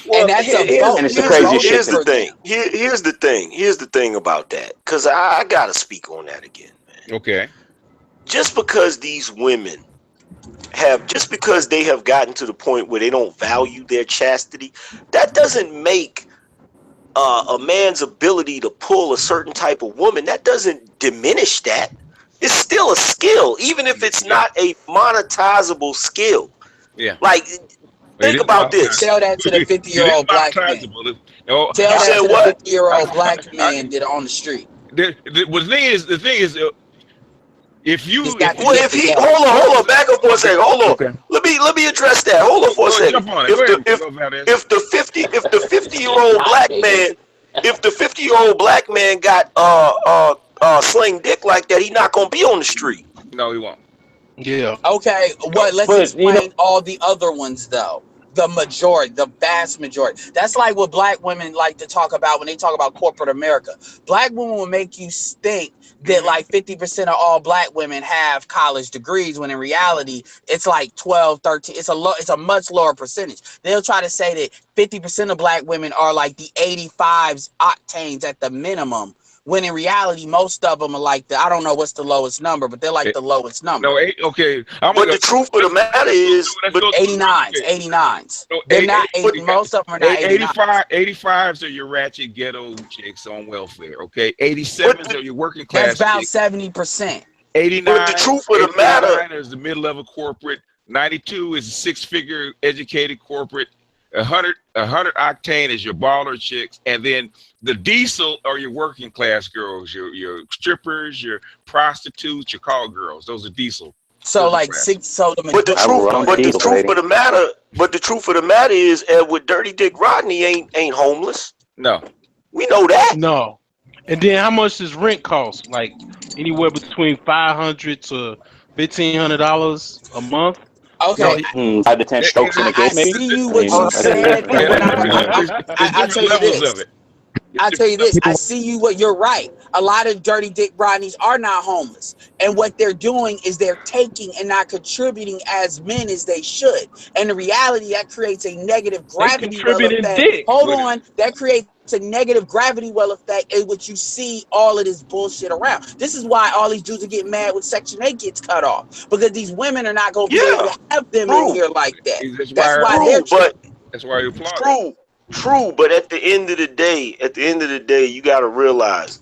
Speaker 10: Well,
Speaker 2: and that's
Speaker 4: here's
Speaker 10: the thing. Here's the thing about that, because I gotta speak on that again, man.
Speaker 1: Okay.
Speaker 10: Just because these women just because they have gotten to the point where they don't value their chastity, that doesn't make a man's ability to pull a certain type of woman, that doesn't diminish that. It's still a skill, even if it's not a monetizable skill.
Speaker 1: Yeah.
Speaker 10: Like, think about this.
Speaker 2: Tell that to the 50-year-old black man. Tell that to the 50-year-old black man that are on the street.
Speaker 1: The thing is, if he
Speaker 10: hold on, back up for a second. Hold on. Okay. Let me address that. Hold on for a second. If the 50-year-old black man got sling dick like that, he not gonna be on the street.
Speaker 1: No, he won't.
Speaker 5: Yeah.
Speaker 2: Okay. Let's explain all the other ones though. The vast majority. That's like what black women like to talk about when they talk about corporate America. Black women will make you think that like 50% of all black women have college degrees, when in reality it's like 12, 13. It's a much lower percentage. They'll try to say that 50% of black women are like the 85s octanes at the minimum, when in reality most of them are like I don't know what's the lowest number, but they're like the lowest number.
Speaker 1: No, okay.
Speaker 10: But the truth of the matter is,
Speaker 2: 89s. They're not 80. Most of them are not
Speaker 1: 85s are your ratchet ghetto chicks on welfare. Okay, 87s are your working class.
Speaker 2: That's about 70%.
Speaker 1: 89.
Speaker 10: But the truth of the matter
Speaker 1: is the mid-level corporate. 92 is a six-figure educated corporate. 100 octane is your baller chicks, and then the diesel are your working class girls, your strippers, your prostitutes, your call girls. Those are diesel.
Speaker 2: So like six. So
Speaker 10: the truth of the matter is, Edward Dirty Dick Rodney ain't homeless.
Speaker 1: No,
Speaker 10: we know that.
Speaker 5: No, and then how much does rent cost? Like anywhere between $500 to $1,500 a month.
Speaker 2: Okay.
Speaker 4: 5 to 10 strokes in a case, maybe.
Speaker 2: I see you what you said. I tell you this.
Speaker 14: I tell you this, I see you. What you're right. A lot of dirty dick Rodneys are not homeless, and what they're doing is they're taking and not contributing as men as they should. And the reality that creates a negative gravity well effect. Hold on, that creates a negative gravity well effect in which you see all of this bullshit around. This is why all these dudes are getting mad when Section 8 gets cut off, because these women are not going to be able to have them in here like that. That's why they're
Speaker 1: that's why you applaud.
Speaker 10: True, but at the end of the day, you got to realize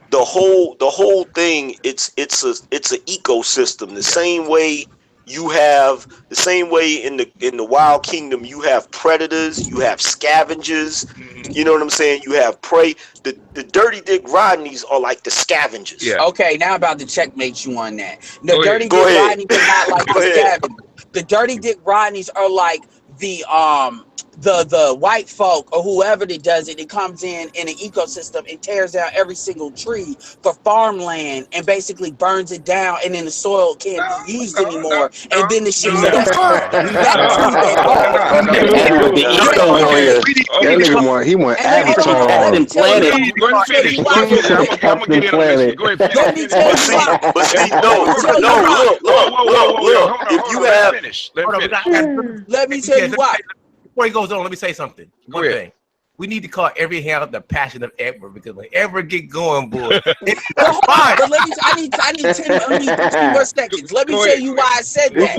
Speaker 10: the whole thing. It's an ecosystem. The same way in the wild kingdom, you have predators, you have scavengers. You know what I'm saying? You have prey. The dirty dick Rodneys are like the scavengers.
Speaker 14: Yeah. Okay, now I'm about to checkmate you on that. The dirty dick Rodneys are not like the scavengers. The dirty dick Rodneys are like the white folk or whoever that does it, it comes in an ecosystem and tears down every single tree for farmland and basically burns it down, and then the soil can't be used anymore, and then the shit
Speaker 12: he want Avatar.
Speaker 10: Captain Planet. Captain Planet. But see, look. If you have,
Speaker 14: let me tell you why.
Speaker 6: Before he goes on, let me say something. One thing. We need to call every hand the passion of Edward, because when Edward get going, boy, it's fine.
Speaker 14: But I need 10 more seconds. Let me tell you why I said that.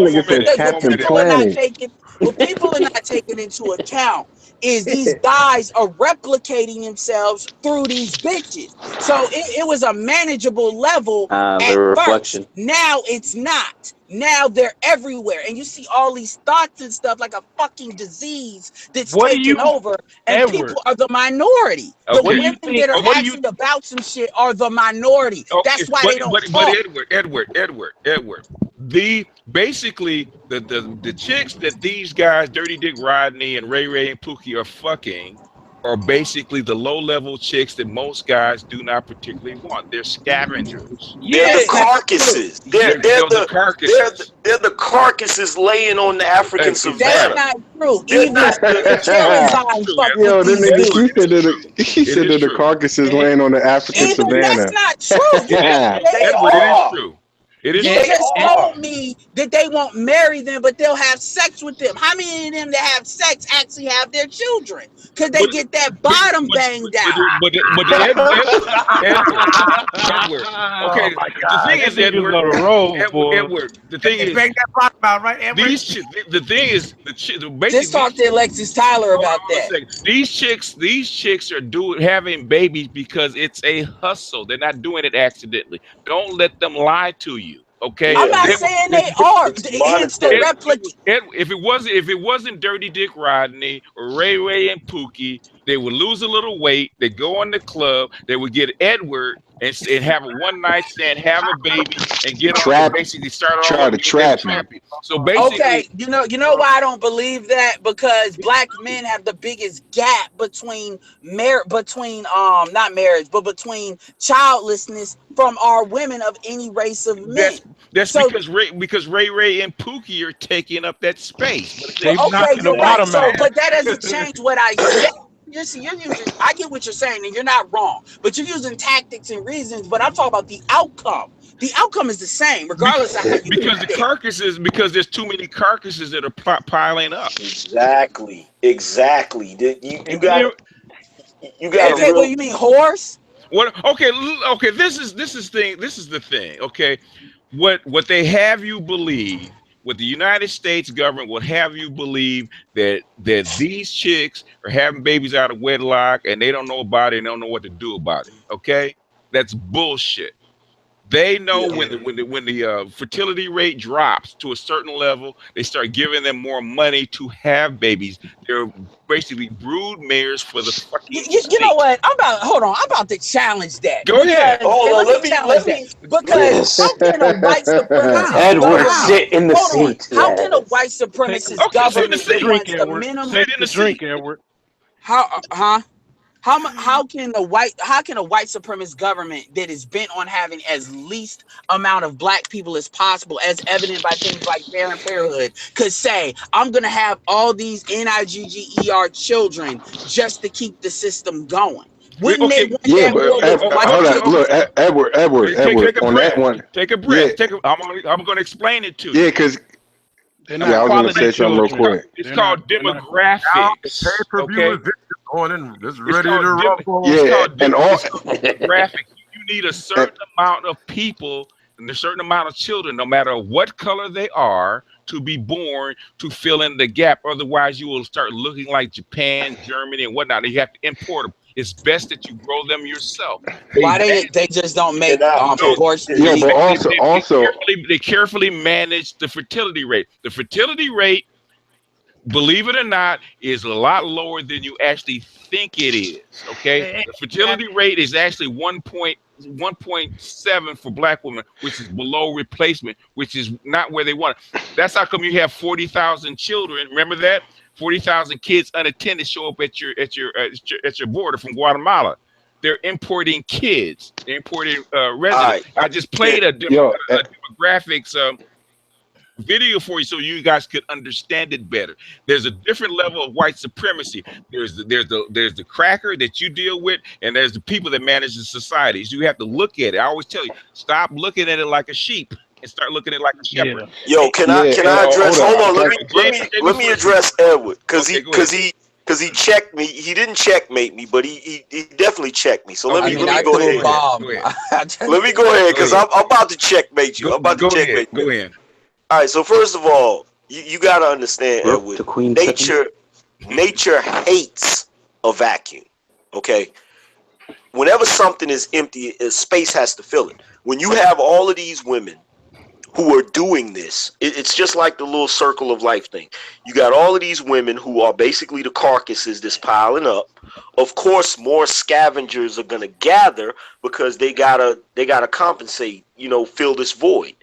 Speaker 14: What people are not taking into account is these guys are replicating themselves through these bitches. So it was a manageable level at first. Now it's not. Now they're everywhere, and you see all these thoughts and stuff like a fucking disease that's taking over, and people are the minority. The women that are actually about some shit are the minority. That's why they don't talk.
Speaker 1: But Edward. Basically the chicks that these guys, Dirty Dick Rodney and Ray Ray and Pookie, are fucking are basically the low-level chicks that most guys do not particularly want. They're scavengers.
Speaker 10: They're the carcasses. They're the carcasses. They're the carcasses laying on the African savannah.
Speaker 14: That's not true. Even
Speaker 12: he said that the carcasses laying on the African savannah.
Speaker 14: That's not true.
Speaker 12: Yeah.
Speaker 1: It is true.
Speaker 14: You just told me that they won't marry them, but they'll have sex with them. How many of them that have sex actually have their children? Because they get that bottom banged out.
Speaker 1: Edward. Okay, the thing is, Edward. The thing is,
Speaker 6: bang that bottom out, right, Edward?
Speaker 1: The thing is,
Speaker 14: just talk to Alexis Tyler about that.
Speaker 1: These chicks are having babies because it's a hustle. They're not doing it accidentally. Don't let them lie to you. Okay,
Speaker 14: I'm not saying they are. It's the replica.
Speaker 1: If it wasn't Dirty Dick Rodney or Ray Ray and Pookie, they would lose a little weight. They go in the club. They would get Edward and have a one night stand, have a baby, and get on and basically try to trap me. So basically,
Speaker 14: okay, you know why I don't believe that? Because black men have the biggest gap between not marriage, but between childlessness from our women of any race of men.
Speaker 1: That's because Ray Ray and Pookie are taking up that space.
Speaker 14: But that doesn't change what I said. I get what you're saying, and you're not wrong. But you're using tactics and reasons. But I'm talking about the outcome. The outcome is the same, regardless of how you
Speaker 1: because there's too many carcasses that are piling up.
Speaker 10: Exactly. You got.
Speaker 14: Okay, what you mean, horse?
Speaker 1: What? Okay. This is the thing. Okay, what they have you believe. What the United States government will have you believe that these chicks are having babies out of wedlock and they don't know about it and don't know what to do about it. Okay, that's bullshit. They know when the fertility rate drops to a certain level, they start giving them more money to have babies. They're basically brood mares for the fucking.
Speaker 14: You know what? I'm about to challenge that.
Speaker 1: Go ahead.
Speaker 10: Let me.
Speaker 14: Because how can a white supremacist
Speaker 4: Edward sit in the seat?
Speaker 14: How can a white supremacist government the minimum?
Speaker 5: Drink, Edward.
Speaker 14: How can a white supremacist government that is bent on having as least amount of black people as possible, as evident by things like Planned Parenthood, could say, I'm gonna have all these NIGGER children just to keep the system going? Wouldn't they want
Speaker 12: Yeah,
Speaker 14: that
Speaker 12: but
Speaker 14: more with
Speaker 12: hold on, look, Edward, on that one.
Speaker 1: Take a breath. I'm going to explain it to you.
Speaker 12: Yeah, because
Speaker 5: They're
Speaker 12: I was going to say something real
Speaker 5: children.
Speaker 12: quick.
Speaker 1: It's called demographics.
Speaker 6: Pay-per-view is going in. It's ready to rumble.
Speaker 12: Yeah, and all
Speaker 1: demographics. You need a certain amount of people and a certain amount of children, no matter what color they are, to be born to fill in the gap. Otherwise, you will start looking like Japan, Germany, and whatnot. You have to import them. It's best that you grow them yourself.
Speaker 14: Why they just don't make abortions?
Speaker 12: Yeah, but also
Speaker 1: they carefully manage the fertility rate. The fertility rate, believe it or not, is a lot lower than you actually think it is. Okay, the fertility rate is actually 1.7 for Black women, which is below replacement, which is not where they want it. That's how come you have 40,000 children. Remember that 40,000 kids unattended show up at your border from Guatemala. They're importing kids. They're importing residents. I just played a demographics video for you so you guys could understand it better. There's a different level of white supremacy. There's the cracker that you deal with, and there's the people that manage the societies. You have to look at it. I always tell you, stop looking at it like a sheep and start looking at it like a shepherd.
Speaker 10: Yo, can I address? Hold on, let me address Edward because he checked me. He didn't checkmate me, but he definitely checked me. So let me go ahead. Let me go ahead because I'm about to checkmate you. I'm about to checkmate you.
Speaker 1: Go ahead.
Speaker 10: All right. So first of all, you got to understand, Edward. Nature hates a vacuum. Okay. Whenever something is empty, space has to fill it. When you have all of these women who are doing this, it's just like the little circle of life thing. You got all of these women who are basically the carcasses that's piling up. Of course, more scavengers are gonna gather because they gotta compensate, fill this void.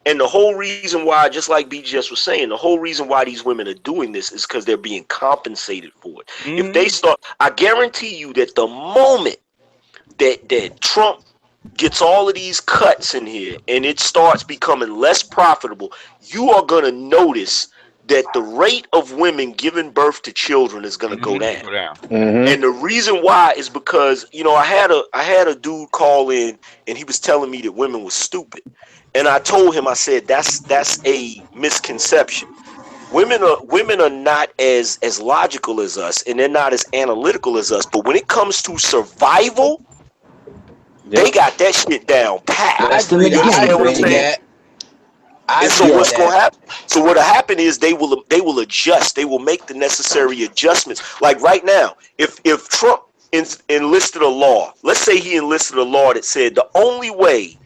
Speaker 10: And the whole reason why, just like BGS was saying, the whole reason why these women are doing this is because they're being compensated for it. If they start, I guarantee you that the moment that Trump gets all of these cuts in here and it starts becoming less profitable, you are going to notice that the rate of women giving birth to children is going to go down. And the reason why is because, I had a dude call in and he was telling me that women were stupid. And I told him, I said, that's a misconception. Women are not as logical as us, and they're not as analytical as us. But when it comes to survival, they got that shit down pat. And so what's going to happen? So what'll happen is they will adjust. They will make the necessary adjustments. Like right now, if Trump enlisted a law, let's say he enlisted a law that said the only way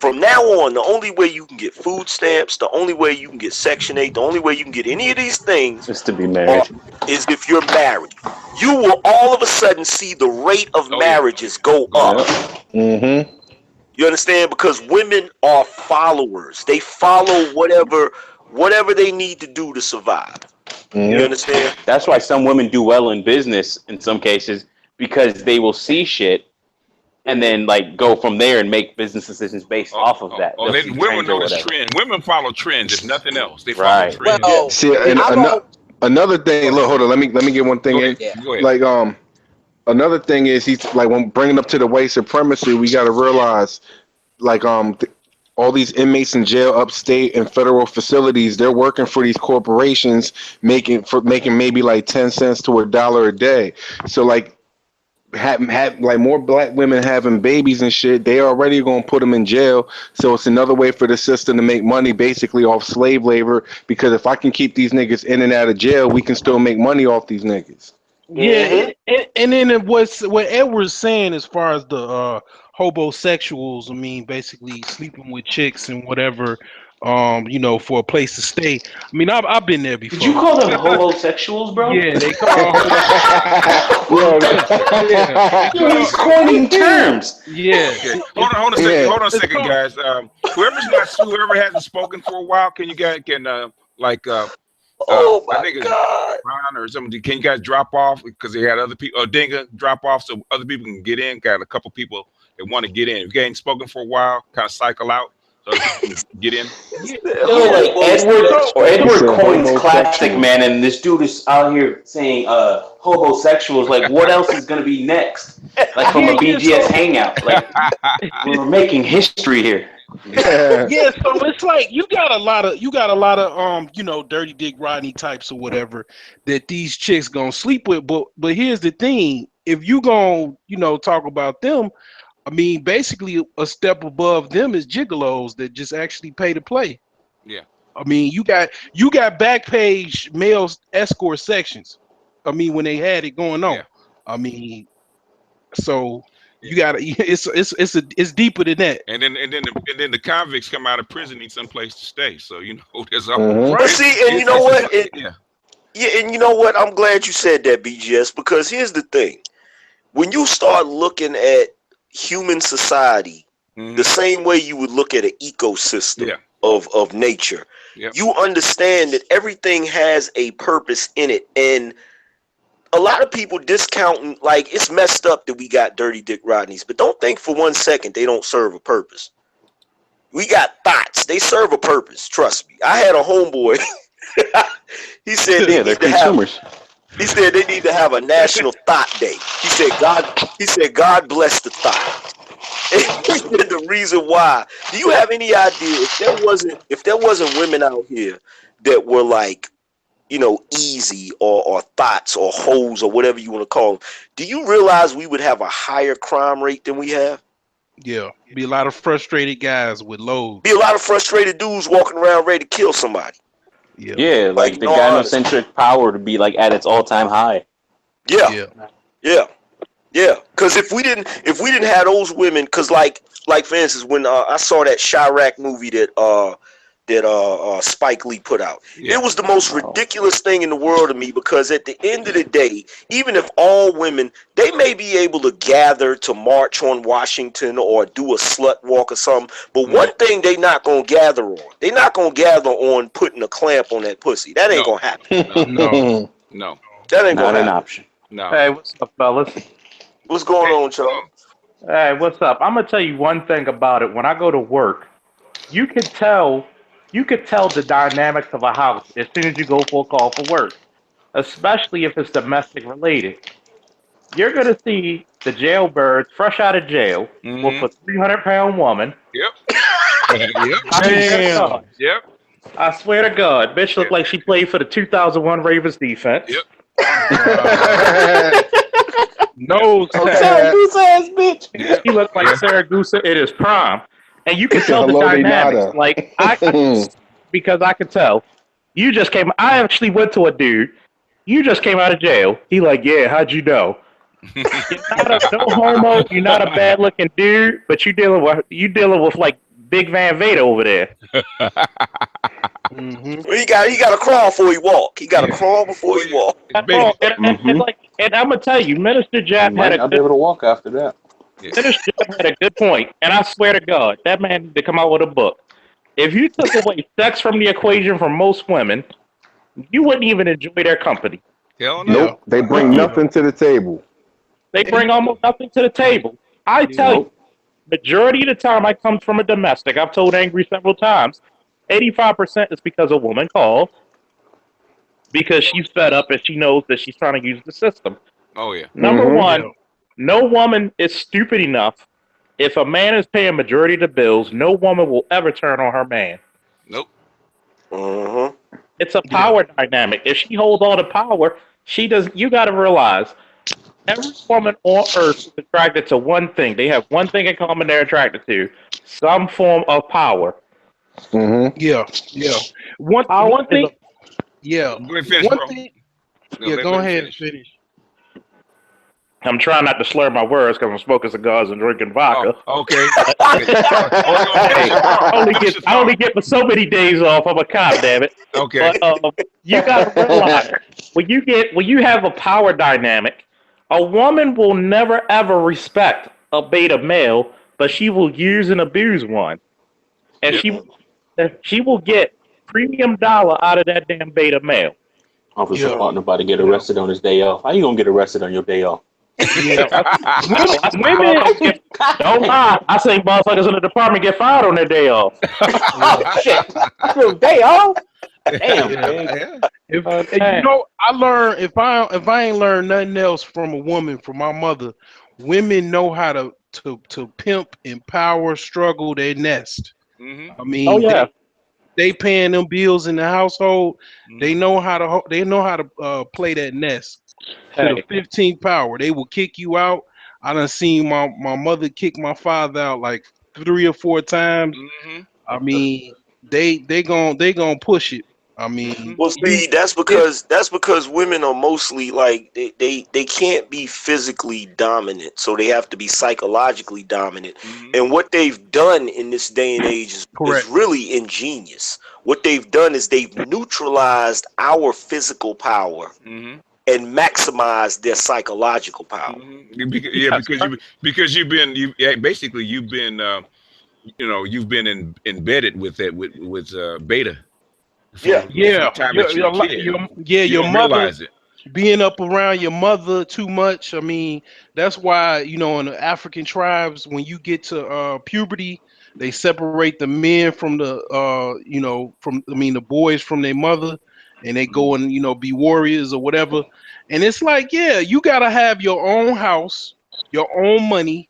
Speaker 10: from now on, the only way you can get food stamps, the only way you can get Section 8, the only way you can get any of these things
Speaker 4: is to be married.
Speaker 10: Is if you're married. You will all of a sudden see the rate of marriages go up. You understand? Because women are followers. They follow whatever they need to do to survive. You understand?
Speaker 4: That's why some women do well in business in some cases, because they will see shit and then go from there and make business decisions based off of that.
Speaker 1: Women know this trend. Women follow trends, if nothing else. They follow trends.
Speaker 12: Well, see, another thing. Look, hold on. Let me get one thing in.
Speaker 1: Go ahead.
Speaker 12: Another thing is he's when bringing up to the white supremacy, we got to realize, all these inmates in jail, upstate and federal facilities, they're working for these corporations, making maybe 10 cents to $1 a day. So have more black women having babies and shit, they already gonna put them in jail. So it's another way for the system to make money basically off slave labor, because if I can keep these niggas in and out of jail, we can still make money off these niggas.
Speaker 5: Yeah, and then what Edward's saying as far as the hobosexuals, basically sleeping with chicks and whatever, for a place to stay. I've been there before.
Speaker 4: Did you call them homosexuals, bro?
Speaker 5: Yeah, they call
Speaker 4: he's coining terms.
Speaker 5: Yeah.
Speaker 1: Hold on a second, guys. Whoever hasn't spoken for a while, can you guys I think it's Ron or something. Can you guys drop off because they had other people? Or Dinga, drop off so other people can get in. Got a couple people that want to get in. If you ain't spoken for a while, kind of cycle out. Get in.
Speaker 4: Like Edward Coin's classic, man, and this dude is out here saying homosexuals. Like, what else is gonna be next? Like from a BGS hangout. Like we're making history here.
Speaker 5: Yeah, so it's like you got a lot of dirty dick Rodney types or whatever that these chicks gonna sleep with. But here's the thing: if you gonna talk about them, I mean, basically a step above them is gigolos that just actually pay to play.
Speaker 1: Yeah.
Speaker 5: I mean, you got back page male escort sections. I mean, when they had it going on. Yeah. I mean, so. You got it's deeper than that.
Speaker 1: And then the convicts come out of prison, need some place to stay. So there's all.
Speaker 10: But see, and you know what? And you know what? I'm glad you said that, BGS, because here's the thing: when you start looking at human society the same way you would look at an ecosystem of nature, you understand that everything has a purpose in it, and a lot of people discounting, like, it's messed up that we got dirty dick Rodneys, but don't think for 1 second they don't serve a purpose. We got thoughts. They serve a purpose. Trust me. I had a homeboy. He said they're consumers. He said they need to have a national thought day. He said God bless the thought. And he said the reason why. Do you have any idea if there wasn't women out here that were like, easy or thoughts or hoes or whatever you want to call them, do you realize we would have a higher crime rate than we have?
Speaker 5: Yeah, be a lot of frustrated guys with loads.
Speaker 10: Be a lot of frustrated dudes walking around ready to kill somebody.
Speaker 4: Yeah, like the gynocentric power to be like at its all-time high.
Speaker 10: Yeah. Because if we didn't have those women, because like for instance, when I saw that Chirac movie that Spike Lee put out. It was the most ridiculous thing in the world to me, because at the end of the day, even if all women, they may be able to gather to march on Washington or do a slut walk or something, but one thing they not going to gather on, they not going to gather on putting a clamp on that pussy. That ain't going to happen.
Speaker 1: No.
Speaker 10: That ain't going to happen.
Speaker 4: Not an option.
Speaker 1: No.
Speaker 15: Hey, what's up, fellas?
Speaker 10: What's going on, Charles?
Speaker 15: Hey, what's up? I'm going to tell you one thing about it. When I go to work, you could tell the dynamics of a house as soon as you go for a call for work, especially if it's domestic related. You're going to see the jailbirds fresh out of jail with a 300-pound woman.
Speaker 1: Yep.
Speaker 15: I swear to God, bitch looked like she played for the 2001 Ravens defense.
Speaker 1: Yep.
Speaker 5: No,
Speaker 15: Saragusa ass bitch. He looked like Saragusa in his prime. And you can tell the dynamics. Like, because I could tell. I actually went to a dude. You just came out of jail. He like, yeah, how'd you know? You're not no homo. You're not a bad looking dude, but you dealing with like Big Van Vader over there.
Speaker 10: Well, he got to crawl before he walk. He got to crawl before he walk.
Speaker 15: And I'm gonna tell you, Minister Jap had
Speaker 4: I'll be able to walk after that.
Speaker 15: Minister Jap had a good point, and I swear to God, that man need to come out with a book. If you took away sex from the equation for most women, you wouldn't even enjoy their company.
Speaker 1: Hell no.
Speaker 12: Nope, they bring nothing to the table.
Speaker 15: They bring almost nothing to the table. I tell you, majority of the time I come from a domestic, I've told Angry several times, 85% is because a woman called because she's fed up and she knows that she's trying to use the system.
Speaker 1: Oh, yeah.
Speaker 15: Number one, no woman is stupid enough. If a man is paying majority of the bills, no woman will ever turn on her man.
Speaker 1: Nope.
Speaker 15: It's a power dynamic. If she holds all the power, she does. You got to realize, every woman on earth is attracted to one thing. They have one thing in common they're attracted to: some form of power.
Speaker 5: Yeah. One thing.
Speaker 1: Go
Speaker 5: ahead and finish.
Speaker 15: I'm trying not to slur my words because I'm smoking cigars and drinking vodka.
Speaker 1: Okay.
Speaker 15: I only get for so many days off. I'm a cop, damn it.
Speaker 1: Okay.
Speaker 15: But you got to realize, when you have a power dynamic, a woman will never ever respect a beta male, but she will use and abuse one, and she will get premium dollar out of that damn beta male.
Speaker 4: Officer partner about to get arrested on his day off. How you gonna get arrested on your day off?
Speaker 15: Women, Don't lie. I seen motherfuckers in the department get fired on their day off.
Speaker 4: Shit. Day off? Damn, man.
Speaker 5: You know, I learned if I ain't learned nothing else from a woman, from my mother, women know how to pimp, empower, struggle their nest.
Speaker 1: Mm-hmm.
Speaker 5: I mean,
Speaker 15: Oh yeah.
Speaker 5: they paying them bills in the household. Mm-hmm. They know how to play that nest to the 15th power. They will kick you out. I done seen my mother kick my father out like 3 or 4 times.
Speaker 1: Mm-hmm.
Speaker 5: I mean, they gonna push it. I mean,
Speaker 10: well, see, that's because women are mostly like they can't be physically dominant, so they have to be psychologically dominant. Mm-hmm. And what they've done in this day and age is really ingenious. What they've done is they've neutralized our physical power. Mm-hmm. And maximize their psychological power.
Speaker 1: Mm-hmm. Because you've been embedded with that with beta.
Speaker 5: Your mother being up around your mother too much. I mean, that's why in the African tribes, when you get to puberty, they separate the men from the the boys from their mother, and they go and be warriors or whatever. And it's like, you gotta have your own house, your own money.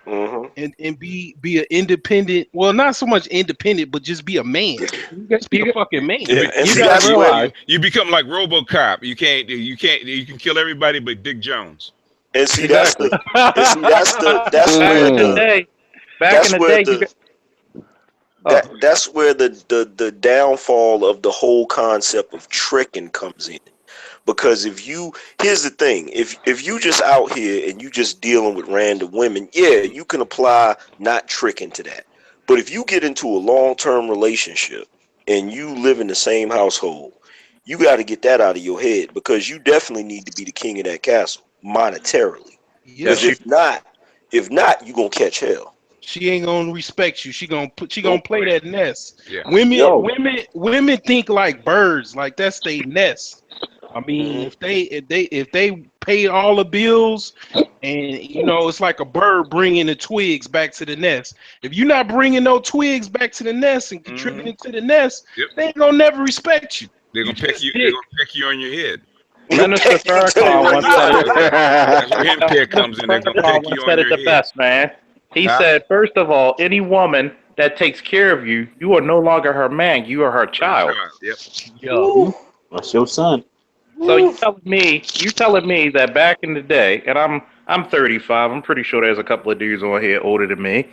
Speaker 5: Mm-hmm. And be an independent. Well, not so much independent, but just be a man. Just be a fucking man.
Speaker 1: Yeah, you gotta realize you become like RoboCop. You can kill everybody but Dick Jones.
Speaker 10: And see, that's where the downfall of the whole concept of tricking comes in. Because here's the thing, if you just out here and you just dealing with random women, you can apply not tricking to that. But if you get into a long-term relationship and you live in the same household, you got to get that out of your head, because you definitely need to be the king of that castle monetarily. Because if not, you're gonna catch hell.
Speaker 5: She ain't gonna respect you. She gonna play that nest. Yeah. Women think like birds, like that's their nest. I mean, if they pay all the bills, and it's like a bird bringing the twigs back to the nest. If you're not bringing no twigs back to the nest and contributing to the nest, they ain't gonna never respect you.
Speaker 1: They're gonna peck you. They're gonna peck you on your head.
Speaker 15: Minister Farrakhan once
Speaker 1: said comes in. They're gonna peck you on your head.
Speaker 15: Best, man. He said, first of all, any woman that takes care of you, you are no longer her man. You are her child.
Speaker 1: Yep.
Speaker 4: Yo, that's your son.
Speaker 15: So you telling me that back in the day, and I'm 35. I'm pretty sure there's a couple of dudes on here older than me,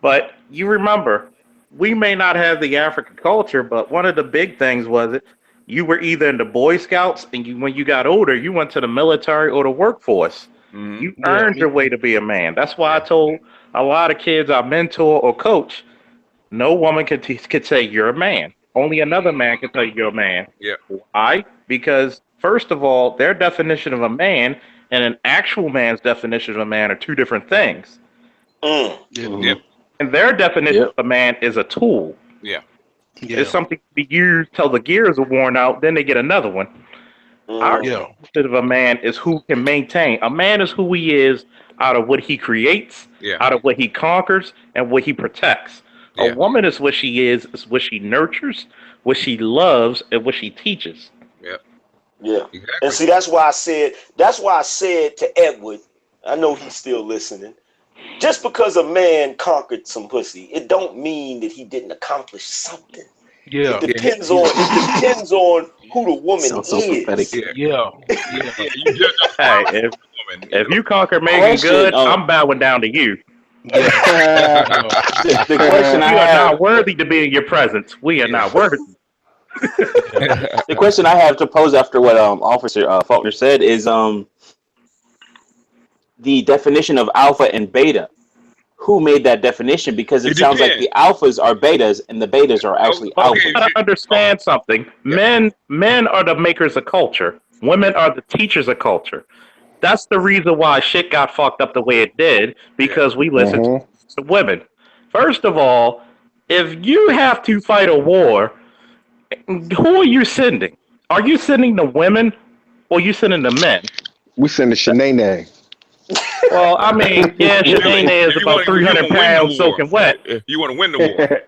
Speaker 15: but you remember, we may not have the African culture, but one of the big things was you were either in the Boy Scouts, and when you got older, you went to the military or the workforce. Mm-hmm. You earned your way to be a man. That's why I told a lot of kids I mentor or coach, no woman could say you're a man. Only another man can tell you you're a man.
Speaker 1: Yeah.
Speaker 15: Why? Because first of all, their definition of a man and an actual man's definition of a man are two different things.
Speaker 1: Yep.
Speaker 15: And their definition of a man is a tool.
Speaker 1: Yeah.
Speaker 15: It's something to be used till the gears are worn out, then they get another one. Our definition of a man is who can maintain. A man is who he is out of what he creates, out of what he conquers, and what he protects. Yeah. A woman is what she is what she nurtures, what she loves, and what she teaches.
Speaker 10: Yeah. Exactly. And see, that's why I said to Edward, I know he's still listening, just because a man conquered some pussy, it don't mean that he didn't accomplish something.
Speaker 5: Yeah.
Speaker 10: It depends on who the woman is.
Speaker 15: Pathetic. Hey, if you conquer Megan Good, I'm bowing down to you.
Speaker 4: The question
Speaker 15: we are not worthy to be in your presence. We are not worthy.
Speaker 4: The question I have to pose after what Officer Faulkner said is the definition of alpha and beta. Who made that definition? Because it sounds like the alphas are betas and the betas are actually alphas.
Speaker 15: You gotta understand something. Men are the makers of culture. Women are the teachers of culture. That's the reason why shit got fucked up the way it did, because we listened to women. First of all, if you have to fight a war, who are you sending? Are you sending the women or are you sending the men?
Speaker 12: We send the Shanae.
Speaker 15: Well, I mean, yeah, Shanae is about 300 pounds soaking wet.
Speaker 1: Shanae
Speaker 15: is about 300 pounds soaking wet.
Speaker 1: You want to win the war.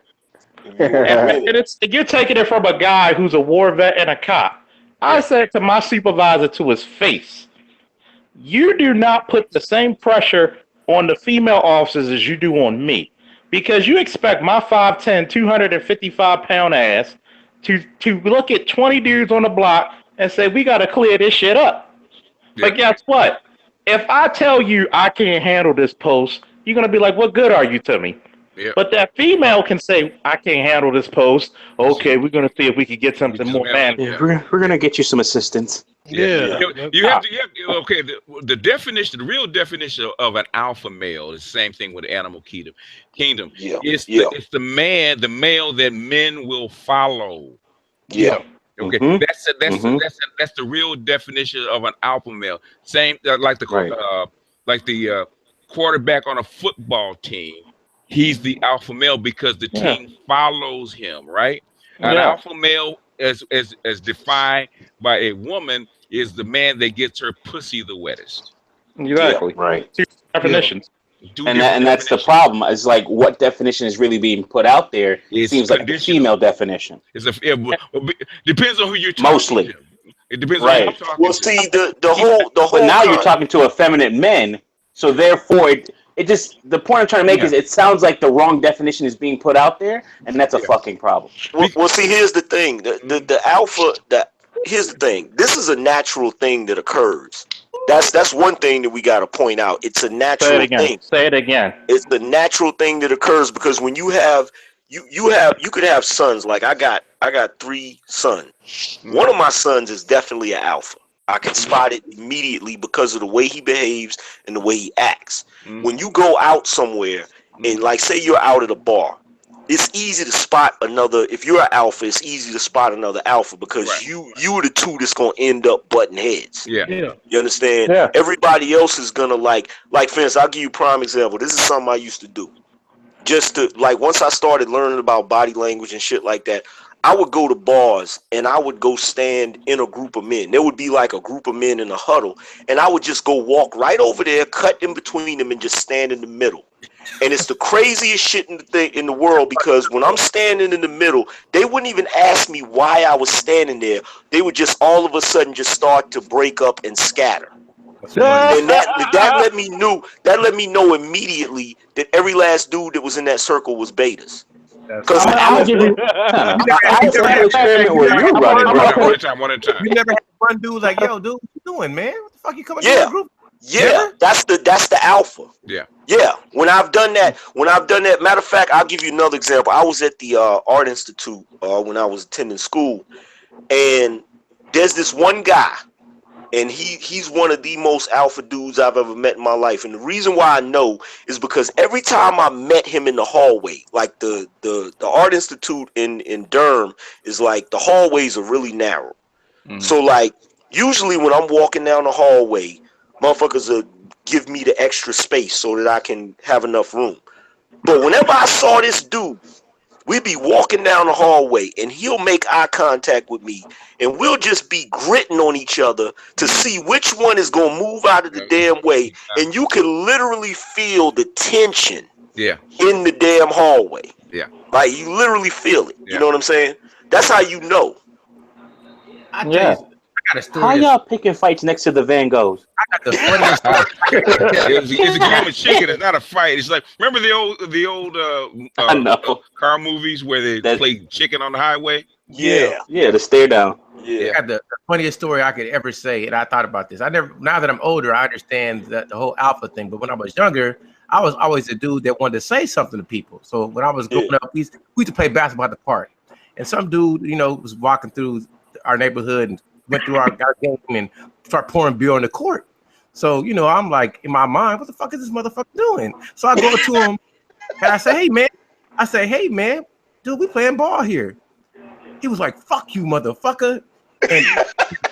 Speaker 15: And you're taking it from a guy who's a war vet and a cop. I said to my supervisor to his face, you do not put the same pressure on the female officers as you do on me. Because you expect my 5'10", 255-pound ass to look at 20 dudes on the block and say, we got to clear this shit up. Yeah. But guess what? If I tell you I can't handle this post, you're going to be like, what good are you to me? Yeah. But that female can say, I can't handle this post. Okay, we're going to see if we can get something more manageable.
Speaker 4: Yeah, we're going to get you some assistance.
Speaker 1: Yeah. You have to, okay, the definition, the real definition of an alpha male is the same thing with the animal kingdom.
Speaker 10: Yeah.
Speaker 1: It's the male that men will follow.
Speaker 10: Yeah.
Speaker 1: Okay, that's the real definition of an alpha male. Same like the quarterback on a football team. He's the alpha male because the team follows him, right? An alpha male, as defined by a woman, is the man that gets her pussy the wettest.
Speaker 15: Exactly.
Speaker 4: Yeah, right.
Speaker 15: Two definitions.
Speaker 4: And that's the problem. It's like what definition is really being put out there. It seems like the female definition.
Speaker 1: Depends on who you're talking
Speaker 4: mostly.
Speaker 1: to. It depends on who you're talking
Speaker 10: Well, see, the whole.
Speaker 4: But now you're talking to effeminate men, so therefore it just, the point I'm trying to make is it sounds like the wrong definition is being put out there, and that's a fucking problem.
Speaker 10: Well, see, here's the thing. The alpha. Here's the thing. This is a natural thing that occurs. That's one thing that we got to point out. It's a natural thing.
Speaker 15: Say it again.
Speaker 10: It's the natural thing that occurs because when you have you could have sons. Like I got 3 sons. One of my sons is definitely an alpha. I can spot it immediately because of the way he behaves and the way he acts. When you go out somewhere and like say you're out at a bar, it's easy to spot another. If you're an alpha, it's easy to spot another alpha because you are the two that's gonna end up butting heads.
Speaker 1: Yeah.
Speaker 10: You understand? Yeah. Everybody else is gonna like for instance, I'll give you a prime example. This is something I used to do. Just to like once I started learning about body language and shit like that, I would go to bars and I would go stand in a group of men. There would be like a group of men in a huddle, and I would just go walk right over there, cut in between them, and just stand in the middle. And it's the craziest shit in the world because when I'm standing in the middle, they wouldn't even ask me why I was standing there. They would just all of a sudden just start to break up and scatter. And that let me know immediately that every last dude that was in that circle was betas. Because
Speaker 6: I one at a time. You never had one dude like, yo, dude, what you doing, man? What the fuck you coming to the group?
Speaker 10: Yeah, that's the alpha. Yeah. When I've done that, matter of fact, I'll give you another example. I was at the Art Institute when I was attending school, and there's this one guy, and he's one of the most alpha dudes I've ever met in my life. And the reason why I know is because every time I met him in the hallway, like the Art Institute in Durham is like the hallways are really narrow. So like usually when I'm walking down the hallway, motherfuckers will give me the extra space so that I can have enough room. But whenever I saw this dude, we'd be walking down the hallway and he'll make eye contact with me and we'll just be gritting on each other to see which one is going to move out of the damn way. And you can literally feel the tension in the damn hallway.
Speaker 1: Yeah.
Speaker 10: Like you literally feel it. You know what I'm saying? That's how you know.
Speaker 6: I got a story.
Speaker 4: How y'all picking fights next to the Van Goghs?
Speaker 6: I got the funniest story.
Speaker 1: It's a game of chicken. It's not a fight. It's like remember the old car movies where they play chicken on the highway.
Speaker 4: Yeah, the stare down.
Speaker 6: Yeah, I got the funniest story I could ever say, and I thought about this. Now that I'm older, I understand that the whole alpha thing. But when I was younger, I was always a dude that wanted to say something to people. So when I was growing up, we used to play basketball at the park, and some dude, was walking through our neighborhood and went through our game and start pouring beer on the court. So, I'm like, in my mind, what the fuck is this motherfucker doing? So I go to him and I say, hey, man, dude, we playing ball here. He was like, fuck you, motherfucker. And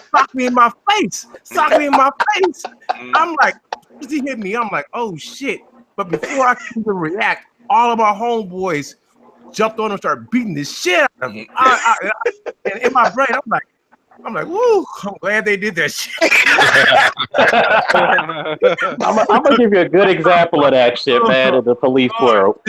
Speaker 6: socked me in my face. I'm like, as he hit me, I'm like, oh, shit. But before I could even react, all of my homeboys jumped on him and started beating the shit out of him. And in my brain, I'm like, I'm like, woo! I'm glad they did that shit.
Speaker 15: I'm gonna give you a good example of that shit, man, in the police world.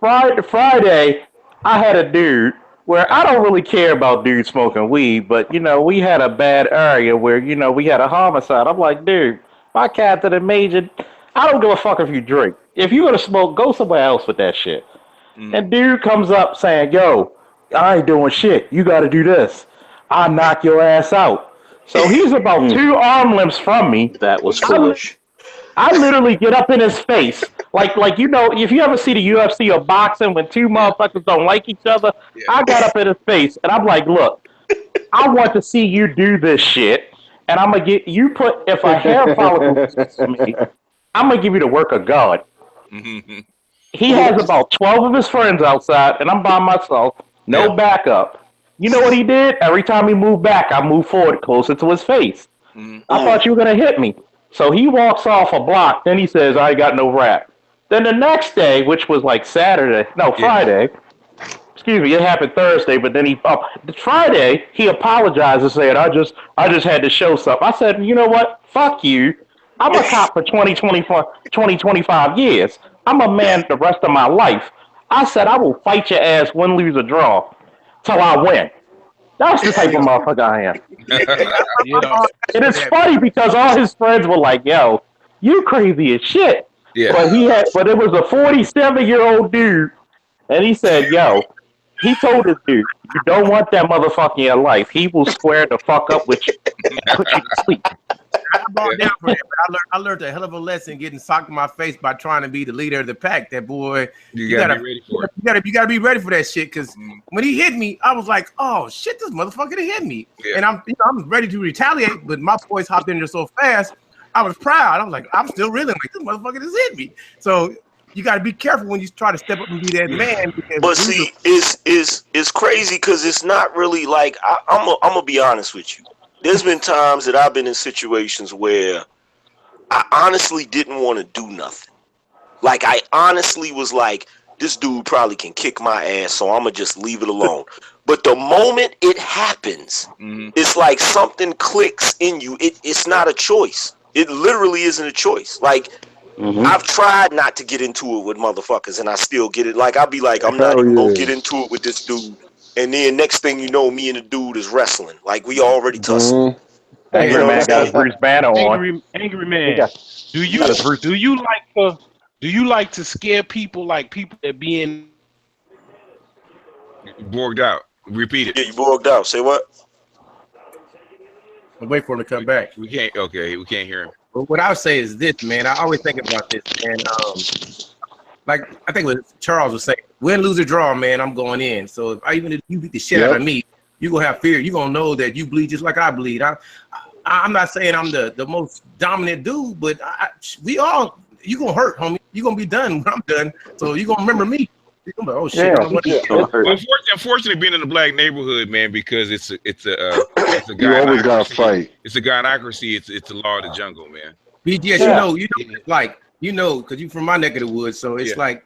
Speaker 15: Friday, I had a dude where I don't really care about dudes smoking weed, but you know, we had a bad area where, you know, we had a homicide. I'm like, dude, my captain and major, I don't give a fuck if you drink. If you're gonna smoke, go somewhere else with that shit. And dude comes up saying, yo, I ain't doing shit. You gotta do this. I'll knock your ass out. So he's about 2 arm lengths from me.
Speaker 10: That was foolish.
Speaker 15: I literally get up in his face. Like you know, if you ever see the UFC or boxing when 2 motherfuckers don't like each other, I got up in his face and I'm like, look, I want to see you do this shit. And I'm gonna get you put if a hair follicle to me, I'm gonna give you the work of God. He has about 12 of his friends outside, and I'm by myself, no backup. You know what he did? Every time he moved back, I moved forward closer to his face. I thought you were gonna hit me. So he walks off a block, then he says, I ain't got no rap. Then the next day, which was like Friday, excuse me, it happened Thursday, but then Friday, he apologized and said, I just had to show something. I said, you know what? Fuck you. I'm a cop for 25 years. I'm a man the rest of my life. I said, I will fight your ass, win, lose, or draw, till I win. That's the type of motherfucker I am. And it's funny because all his friends were like, yo, you crazy as shit.
Speaker 1: Yeah.
Speaker 15: But it was a 47-year-old dude, and he said, yo, he told this dude, you don't want that motherfucker in your life. He will square the fuck up with you and put you to sleep.
Speaker 6: I bought down for him, but I learned a hell of a lesson getting socked in my face by trying to be the leader of the pack. That boy,
Speaker 1: you gotta be ready for it.
Speaker 6: You gotta be ready for that shit. Because when he hit me, I was like, "Oh shit, this motherfucker hit me!" And I'm ready to retaliate, but my boys hopped in there so fast. I was proud. I was like, "I'm still reeling like this motherfucker just hit me." So you got to be careful when you try to step up and be that man.
Speaker 10: But see, it's crazy because it's not really like I'm gonna be honest with you. There's been times that I've been in situations where I honestly didn't want to do nothing. Like I honestly was like, this dude probably can kick my ass, so I'm gonna just leave it alone. But the moment it happens, it's like something clicks in you. It's not a choice. It literally isn't a choice. Like I've tried not to get into it with motherfuckers, and I still get it. Like I'll be like, I'm not even gonna get into it with this dude. And then next thing you know, me and the dude is wrestling. Like we already tussling.
Speaker 15: Angry Man got a Bruce Banner on.
Speaker 5: Angry Man. Do you like to scare people like people that be in
Speaker 1: borged out? Repeat it.
Speaker 10: Yeah, you borged out. Say what?
Speaker 6: I'll wait for him to come back.
Speaker 1: We can't hear him.
Speaker 6: But what I would say is this, man. I always think about this, and like I think what Charles was saying, win, lose, or draw, man, I'm going in. So even if you beat the shit out of me, you're gonna have fear. You're gonna know that you bleed just like I bleed. I'm not saying I'm the most dominant dude, but you gonna hurt, homie. You gonna be done when I'm done. So you gonna remember me. You're gonna be, oh shit.
Speaker 1: Unfortunately, being in the black neighborhood, man, because it's a
Speaker 12: you always gotta fight.
Speaker 1: It's a gynocracy. It's the law of the jungle, man.
Speaker 6: BGS, you know, because you from my neck of the woods, so it's like,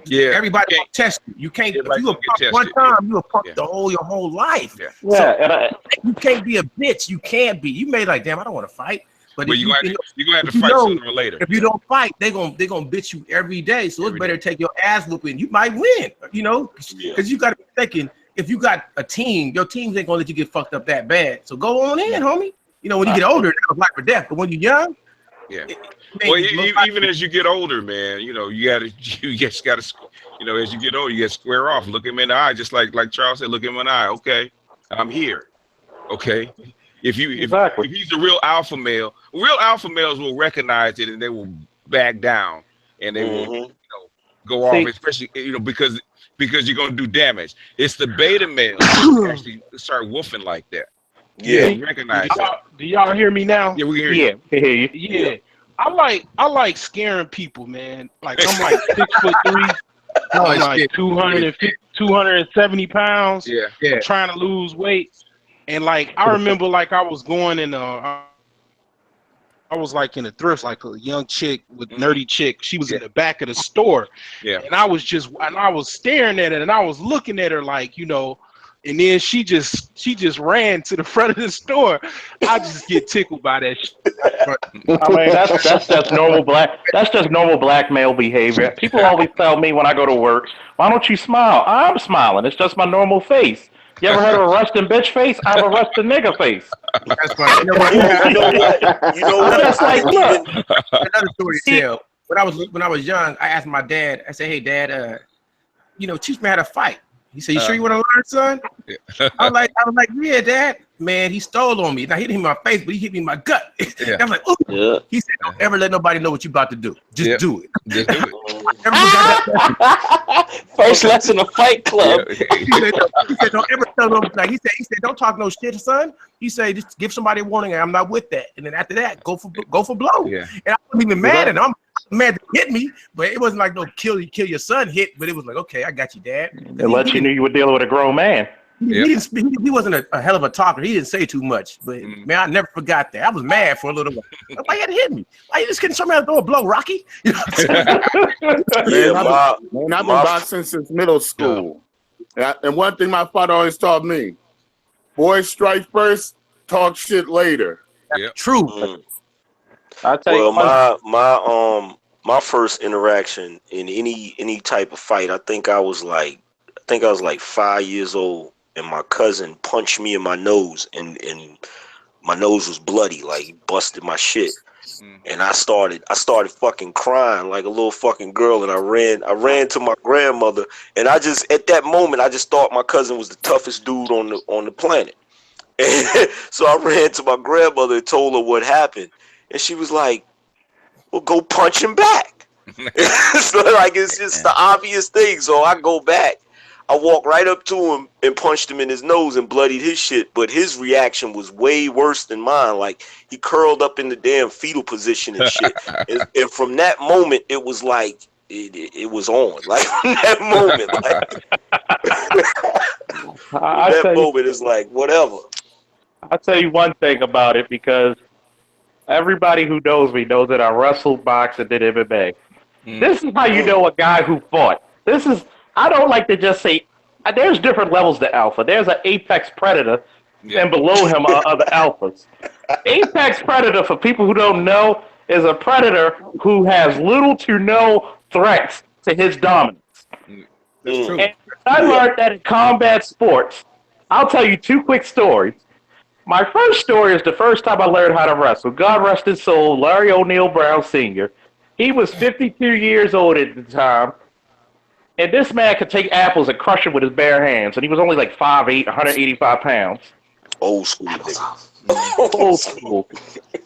Speaker 6: everybody will test you. You can't. If you a punk one time, you a punk your whole life. So, you can't be a bitch. You can't be. You may like, damn, I don't want to fight. But
Speaker 1: you're gonna have to fight sooner or later.
Speaker 6: If you don't fight, they're gonna bitch you every day. So it's better to take your ass whooping. You might win, you know, because you got to be thinking. If you got a team, your teams ain't gonna let you get fucked up that bad. So go on in, homie. You know, when you get older, it's life or death. But when you're young,
Speaker 1: well, even as you get older, man, you know, you just gotta, you know, as you get older, you gotta square off, look him in the eye, just like Charles said, look him in the eye. Okay, I'm here. Okay, if he's a real alpha male, real alpha males will recognize it and they will back down and they will, you know, go off, especially because you're gonna do damage. It's the beta males who actually start woofing like that.
Speaker 5: Yeah,
Speaker 1: recognize
Speaker 5: that. Do y'all hear me now?
Speaker 1: Yeah, we can hear you.
Speaker 15: We hear you.
Speaker 5: Yeah. I like scaring people, man. Like I'm like 6'3", I'm like 270 pounds.
Speaker 6: Yeah.
Speaker 5: Trying to lose weight, and like I remember, like I was going in I was like in a thrift, like a young chick with nerdy chick. She was in the back of the store, and I was staring at it, and I was looking at her like, you know, and then she just ran to the front of the store. I just get tickled by that shit.
Speaker 15: I mean, that's just normal black male behavior. People always tell me when I go to work, "Why don't you smile?" I'm smiling. It's just my normal face. You ever heard of a rusting bitch face? I have a rusting nigga face.
Speaker 6: That's funny.
Speaker 10: You know what?
Speaker 15: That's like, look.
Speaker 6: Another story to tell. When I was young, I asked my dad. I said, "Hey, Dad, teach me how to fight." He said, "You sure you want to learn, son?" Yeah. I was like, "Yeah, Dad." Man, he stole on me. Now he didn't hit me in my face, but he hit me in my gut. Yeah. I was like, "Ooh." Yeah. He said, "Don't ever let nobody know what you about to do. Just do it." Just do
Speaker 4: it. First lesson of Fight Club.
Speaker 6: Yeah. He said, "Don't ever tell them." Like he said, "Don't talk no shit, son." He said, "Just give somebody a warning. I'm not with that." And then after that, go for blow. Yeah. And I wasn't even mad at him. I'm mad to hit me, but it wasn't like no kill your son hit. But it was like, okay, I got you, Dad.
Speaker 15: It let you know you were dealing with a grown man.
Speaker 6: He wasn't a hell of a talker. He didn't say too much, but man, I never forgot that. I was mad for a little while. Why you had to hit me? Why you just couldn't show me how to throw a blow, Rocky? You know
Speaker 16: I've been boxing since middle school. And one thing my father always taught me: boys strike first, talk shit later.
Speaker 6: Yeah. True.
Speaker 15: I'll tell you.
Speaker 10: My first interaction in any type of fight, I think I was like 5 years old, and my cousin punched me in my nose, and my nose was bloody, like he busted my shit. And I started fucking crying like a little fucking girl, and I ran to my grandmother, and at that moment I just thought my cousin was the toughest dude on the planet. And so I ran to my grandmother and told her what happened, and she was like, "Well, go punch him back." So like it's just the obvious thing. So I go back. I walked right up to him and punched him in his nose and bloodied his shit. But his reaction was way worse than mine. Like, he curled up in the damn fetal position and shit. and from that moment, it was like, it was on. Like, from that moment, it's like, whatever.
Speaker 15: I'll tell you one thing about it, because everybody who knows me knows that I wrestled, boxed, and did MMA. This is how you know a guy who fought. I don't like to just say, there's different levels to alpha. There's an apex predator, and below him are other alphas. Apex predator, for people who don't know, is a predator who has little to no threats to his dominance. That's true. And I learned that in combat sports. I'll tell you two quick stories. My first story is the first time I learned how to wrestle. God rest his soul, Larry O'Neal Brown Sr. He was 52 years old at the time. And this man could take apples and crush them with his bare hands. And he was only like 5'8", 185 pounds.
Speaker 10: Old school.
Speaker 15: Old school.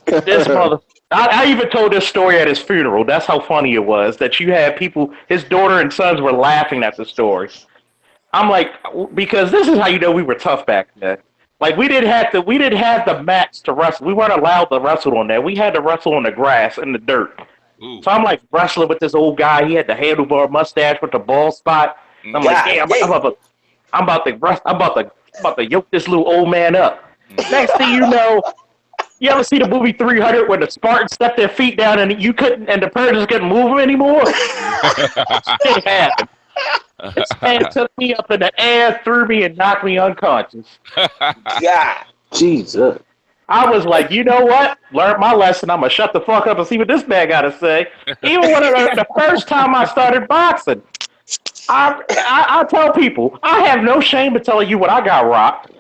Speaker 15: This mother. I even told this story at his funeral. That's how funny it was. That you had people, his daughter and sons were laughing at the story. I'm like, because this is how you know we were tough back then. Like, we didn't have the mats to wrestle. We weren't allowed to wrestle on that. We had to wrestle on the grass in the dirt. Ooh. So I'm like wrestling with this old guy. He had the handlebar mustache with the bald spot. And I'm like, yeah, I'm about to yoke this little old man up. Next thing you know, you ever see the movie 300 when the Spartans stepped their feet down and the Persians couldn't move them anymore? It happened. This man took me up in the air, threw me, and knocked me unconscious.
Speaker 10: Yeah.
Speaker 4: Jesus.
Speaker 15: I was like, you know what? Learned my lesson. I'm going to shut the fuck up and see what this man got to say. Even when the first time I started boxing, I tell people, I have no shame in telling you what I got rocked.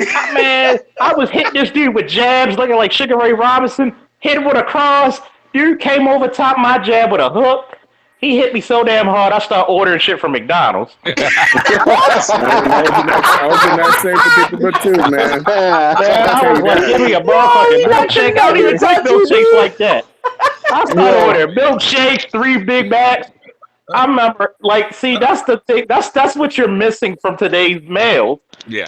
Speaker 15: Man, I was hitting this dude with jabs looking like Sugar Ray Robinson, hit him with a cross. Dude came over top my jab with a hook. He hit me so damn hard, I started ordering shit from McDonald's.
Speaker 16: I was in that same particular too, man.
Speaker 15: I was like, give me a motherfucking milkshake. I don't even take milkshakes like that. I started ordering milkshakes, 3 Big Macs. I remember, like, see, that's the thing. That's what you're missing from today's males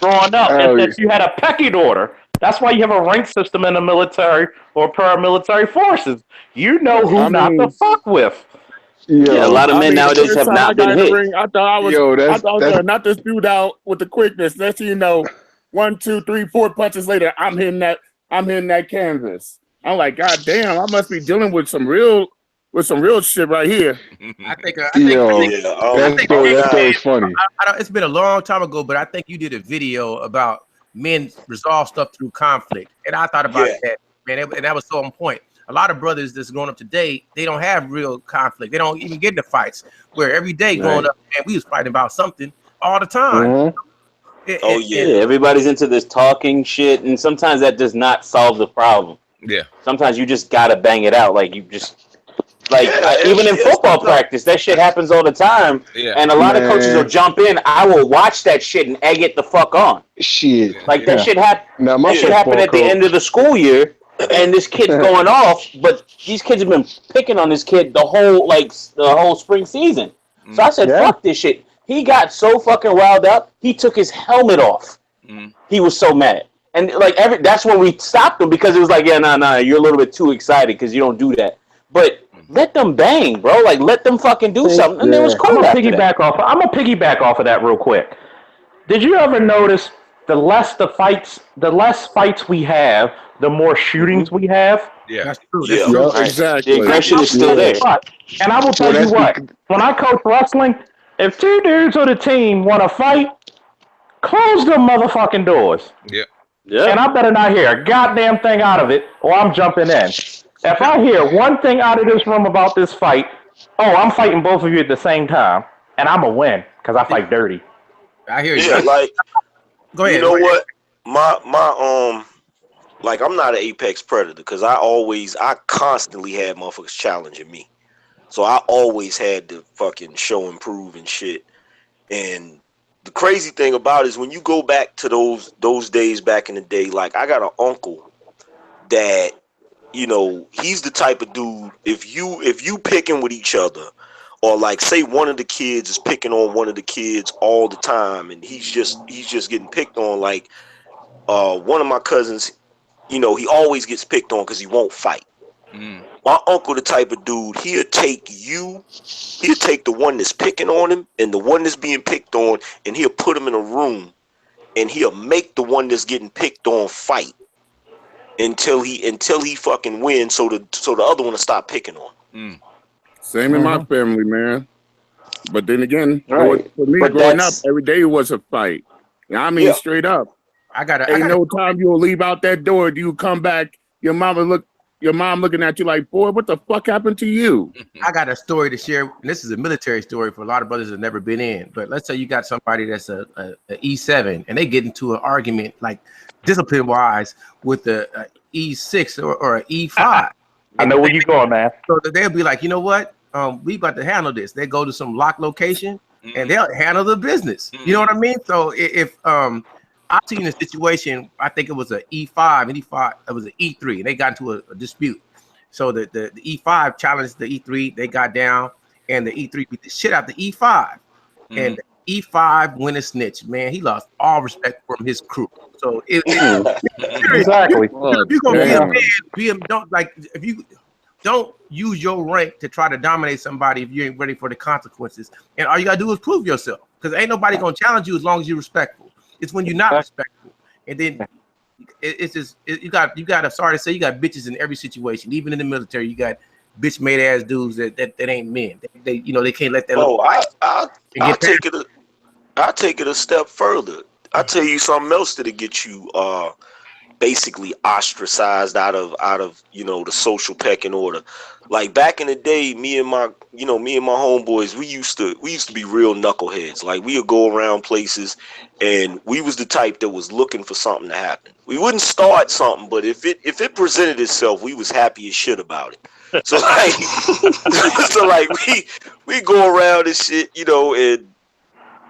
Speaker 15: growing up, is that you had a pecking order. That's why you have a rank system in the military or paramilitary forces. You know who not to fuck with.
Speaker 4: Yeah, a lot of men nowadays have not been hit.
Speaker 16: I thought I was not this dude out with the quickness. Next thing you know, 1, 2, 3, 4 punches later, I'm hitting that canvas. I'm like, God damn, I must be dealing with some real with some real shit right here.
Speaker 6: I think
Speaker 12: that story is funny.
Speaker 6: It's been a long time ago, but I think you did a video about men resolve stuff through conflict, and I thought about that, man, and that was so on point. A lot of brothers that's growing up today, they don't have real conflict. They don't even get into fights. Where every day growing up, man, we was fighting about something all the time.
Speaker 4: Everybody's into this talking shit, and sometimes that does not solve the problem.
Speaker 1: Yeah.
Speaker 4: Sometimes you just gotta bang it out. Like you just, even in football practice, that shit happens all the time. Yeah. And a lot of coaches will jump in. I will watch that shit and egg it the fuck on.
Speaker 12: Shit.
Speaker 4: Like that shit happened. That shit happened at the end of the school year. And this kid's going off, but these kids have been picking on this kid the whole spring season. So I said, fuck this shit. He got so fucking riled up, he took his helmet off. He was so mad. And that's when we stopped him, because it was like, nah, you're a little bit too excited because you don't do that. But let them bang, bro. Like, let them fucking do something. And it was cool.
Speaker 15: I'm gonna piggyback off of that real quick. Did you ever notice the less fights we have, the more shootings we have?
Speaker 1: Yeah,
Speaker 6: that's true.
Speaker 16: Exactly.
Speaker 4: The aggression is still there.
Speaker 15: And I will tell you what, when I coach wrestling, if two dudes on the team want to fight, close them motherfucking doors.
Speaker 1: Yeah.
Speaker 15: And I better not hear a goddamn thing out of it, or I'm jumping in. If I hear one thing out of this room about this fight, I'm fighting both of you at the same time, and I'm going to win, because I fight dirty.
Speaker 6: I hear you.
Speaker 10: Yeah, like,
Speaker 6: go ahead.
Speaker 10: You know what? My like, I'm not an apex predator, because I constantly had motherfuckers challenging me. So I always had to fucking show and prove and shit. And the crazy thing about it is when you go back to those days back in the day, like, I got an uncle that, you know, he's the type of dude, if you picking with each other, or like say one of the kids is picking on one of the kids all the time, and he's just getting picked on, like one of my cousins, you know, he always gets picked on because he won't fight. My uncle, the type of dude, he'll take the one that's picking on him and the one that's being picked on, and he'll put him in a room, and he'll make the one that's getting picked on fight until he fucking wins, so the other one will stop picking on him.
Speaker 16: Same in my family, man. But then again, for me growing up, every day was a fight. I mean, straight up. Ain't no time you'll leave out that door. Do you come back? Your mom looking at you like, boy, what the fuck happened to you?
Speaker 6: I got a story to share. And this is a military story for a lot of brothers that have never been in. But let's say you got somebody that's a E7, and they get into an argument, like discipline-wise, with a E6 or an E5.
Speaker 15: I know where you're going, man.
Speaker 6: So they'll be like, you know what? We about to handle this. They go to some locked location, and they'll handle the business. You know what I mean? So if I've seen a situation, I think it was an E5 and E5, it was an E3, and they got into a dispute. So the E5 challenged the E3, they got down, and the E3 beat the shit out the E5. And the E5 went a snitch, man. He lost all respect from his crew. So
Speaker 15: exactly.
Speaker 6: If you're gonna if you don't use your rank to try to dominate somebody if you ain't ready for the consequences. And all you gotta do is prove yourself, because ain't nobody gonna challenge you as long as you're respectful. It's when you're not respectful, and then you got sorry to say, you got bitches in every situation. Even in the military, you got bitch made ass dudes that ain't men. They they can't let that.
Speaker 10: I'll take it a step further. I'll tell you something else that'll get you basically ostracized out of the social pecking order. Like back in the day, me and my homeboys, we used to be real knuckleheads. Like we would go around places, and we was the type that was looking for something to happen. We wouldn't start something, but if it presented itself, we was happy as shit about it. So like, we go around and shit, and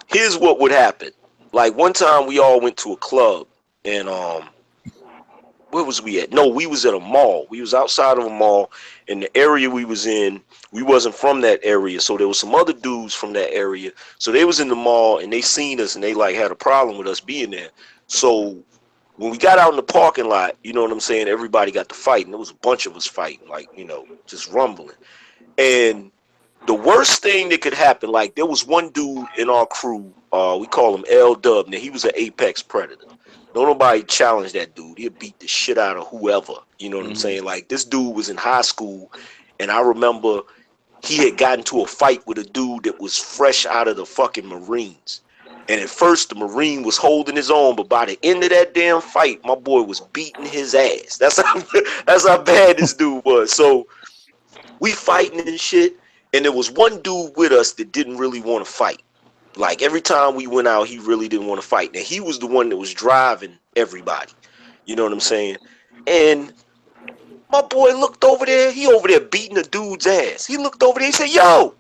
Speaker 10: here's what would happen. Like one time we all went to a club, and where was we at? No, we was at a mall. We was outside of a mall, and the area we was in, we wasn't from that area. So there was some other dudes from that area. So they was in the mall, and they seen us, and they like had a problem with us being there. So when we got out in the parking lot, you know what I'm saying, everybody got to fight, and there was a bunch of us fighting, like, just rumbling. And the worst thing that could happen, like there was one dude in our crew, we call him L-Dub. Now he was an apex predator. Don't nobody challenge that dude. He'll beat the shit out of whoever. You know what I'm saying? Like this dude was in high school, and I remember he had gotten to a fight with a dude that was fresh out of the fucking Marines. And at first the Marine was holding his own, but by the end of that damn fight, my boy was beating his ass. That's how bad this dude was. So we fighting and shit, and there was one dude with us that didn't really want to fight. Like every time we went out, he really didn't want to fight. Now he was the one that was driving everybody. You know what I'm saying? And my boy looked over there. He over there beating the dude's ass. He looked over there. He said, "Yo,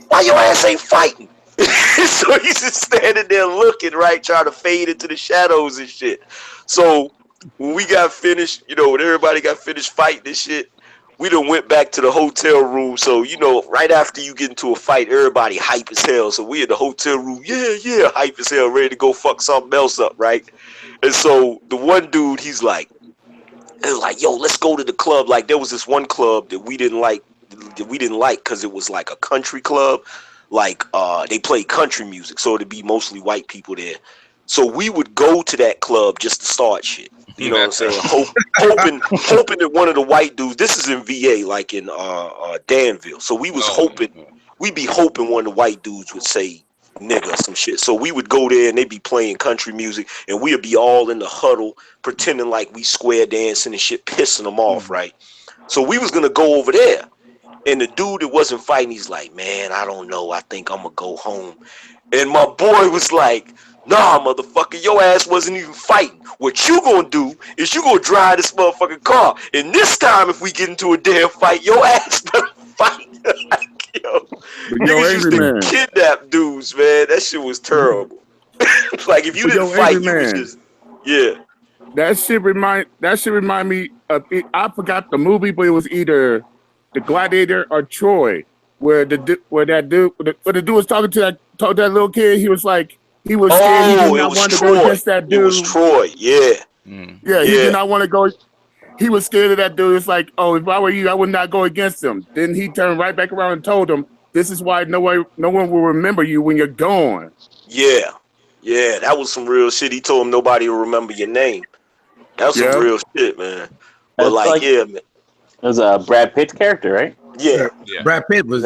Speaker 10: why your ass ain't fighting?" So he's just standing there looking, right, trying to fade into the shadows and shit. So when we got finished, you know, when everybody got finished fighting and shit, we done went back to the hotel room. So, you know, right after you get into a fight, everybody hype as hell. So we in the hotel room, yeah, hype as hell, ready to go fuck something else up, right? And so the one dude, he's like, yo, let's go to the club. Like there was this one club that we didn't like because it was like a country club. Like they played country music, so it'd be mostly white people there. So we would go to that club just to start shit. You know what I'm saying? Hoping that one of the white dudes. This is in VA, like in Danville. So we was hoping, we'd be hoping one of the white dudes would say nigga or some shit. So we would go there and they'd be playing country music, and we'd be all in the huddle pretending like we square dancing and shit, pissing them off, right? So we was gonna go over there. And the dude that wasn't fighting, he's like, man, I don't know. I think I'm going to go home. And my boy was like, nah, motherfucker, your ass wasn't even fighting. What you going to do is you going to drive this motherfucking car. And this time, if we get into a damn fight, your ass better fight. Like, yo, niggas used to kidnap dudes, man. That shit was terrible. Like, if you didn't fight, you was just, yeah.
Speaker 16: That shit remind me of, I forgot the movie, but it was either The Gladiator or Troy, where the dude was talking to that little kid. He was like, he was scared. He did not want to go against that dude. It was Troy, yeah. Yeah, he did not want to go. He was scared of that dude. It's like, oh, if I were you, I would not go against him. Then he turned right back around and told him, this is why no one will remember you when you're gone.
Speaker 10: Yeah, that was some real shit. He told him nobody will remember your name. That was some real shit, man. But like, yeah, man.
Speaker 4: It was a Brad Pitt character, right?
Speaker 10: Yeah.
Speaker 6: Brad Pitt was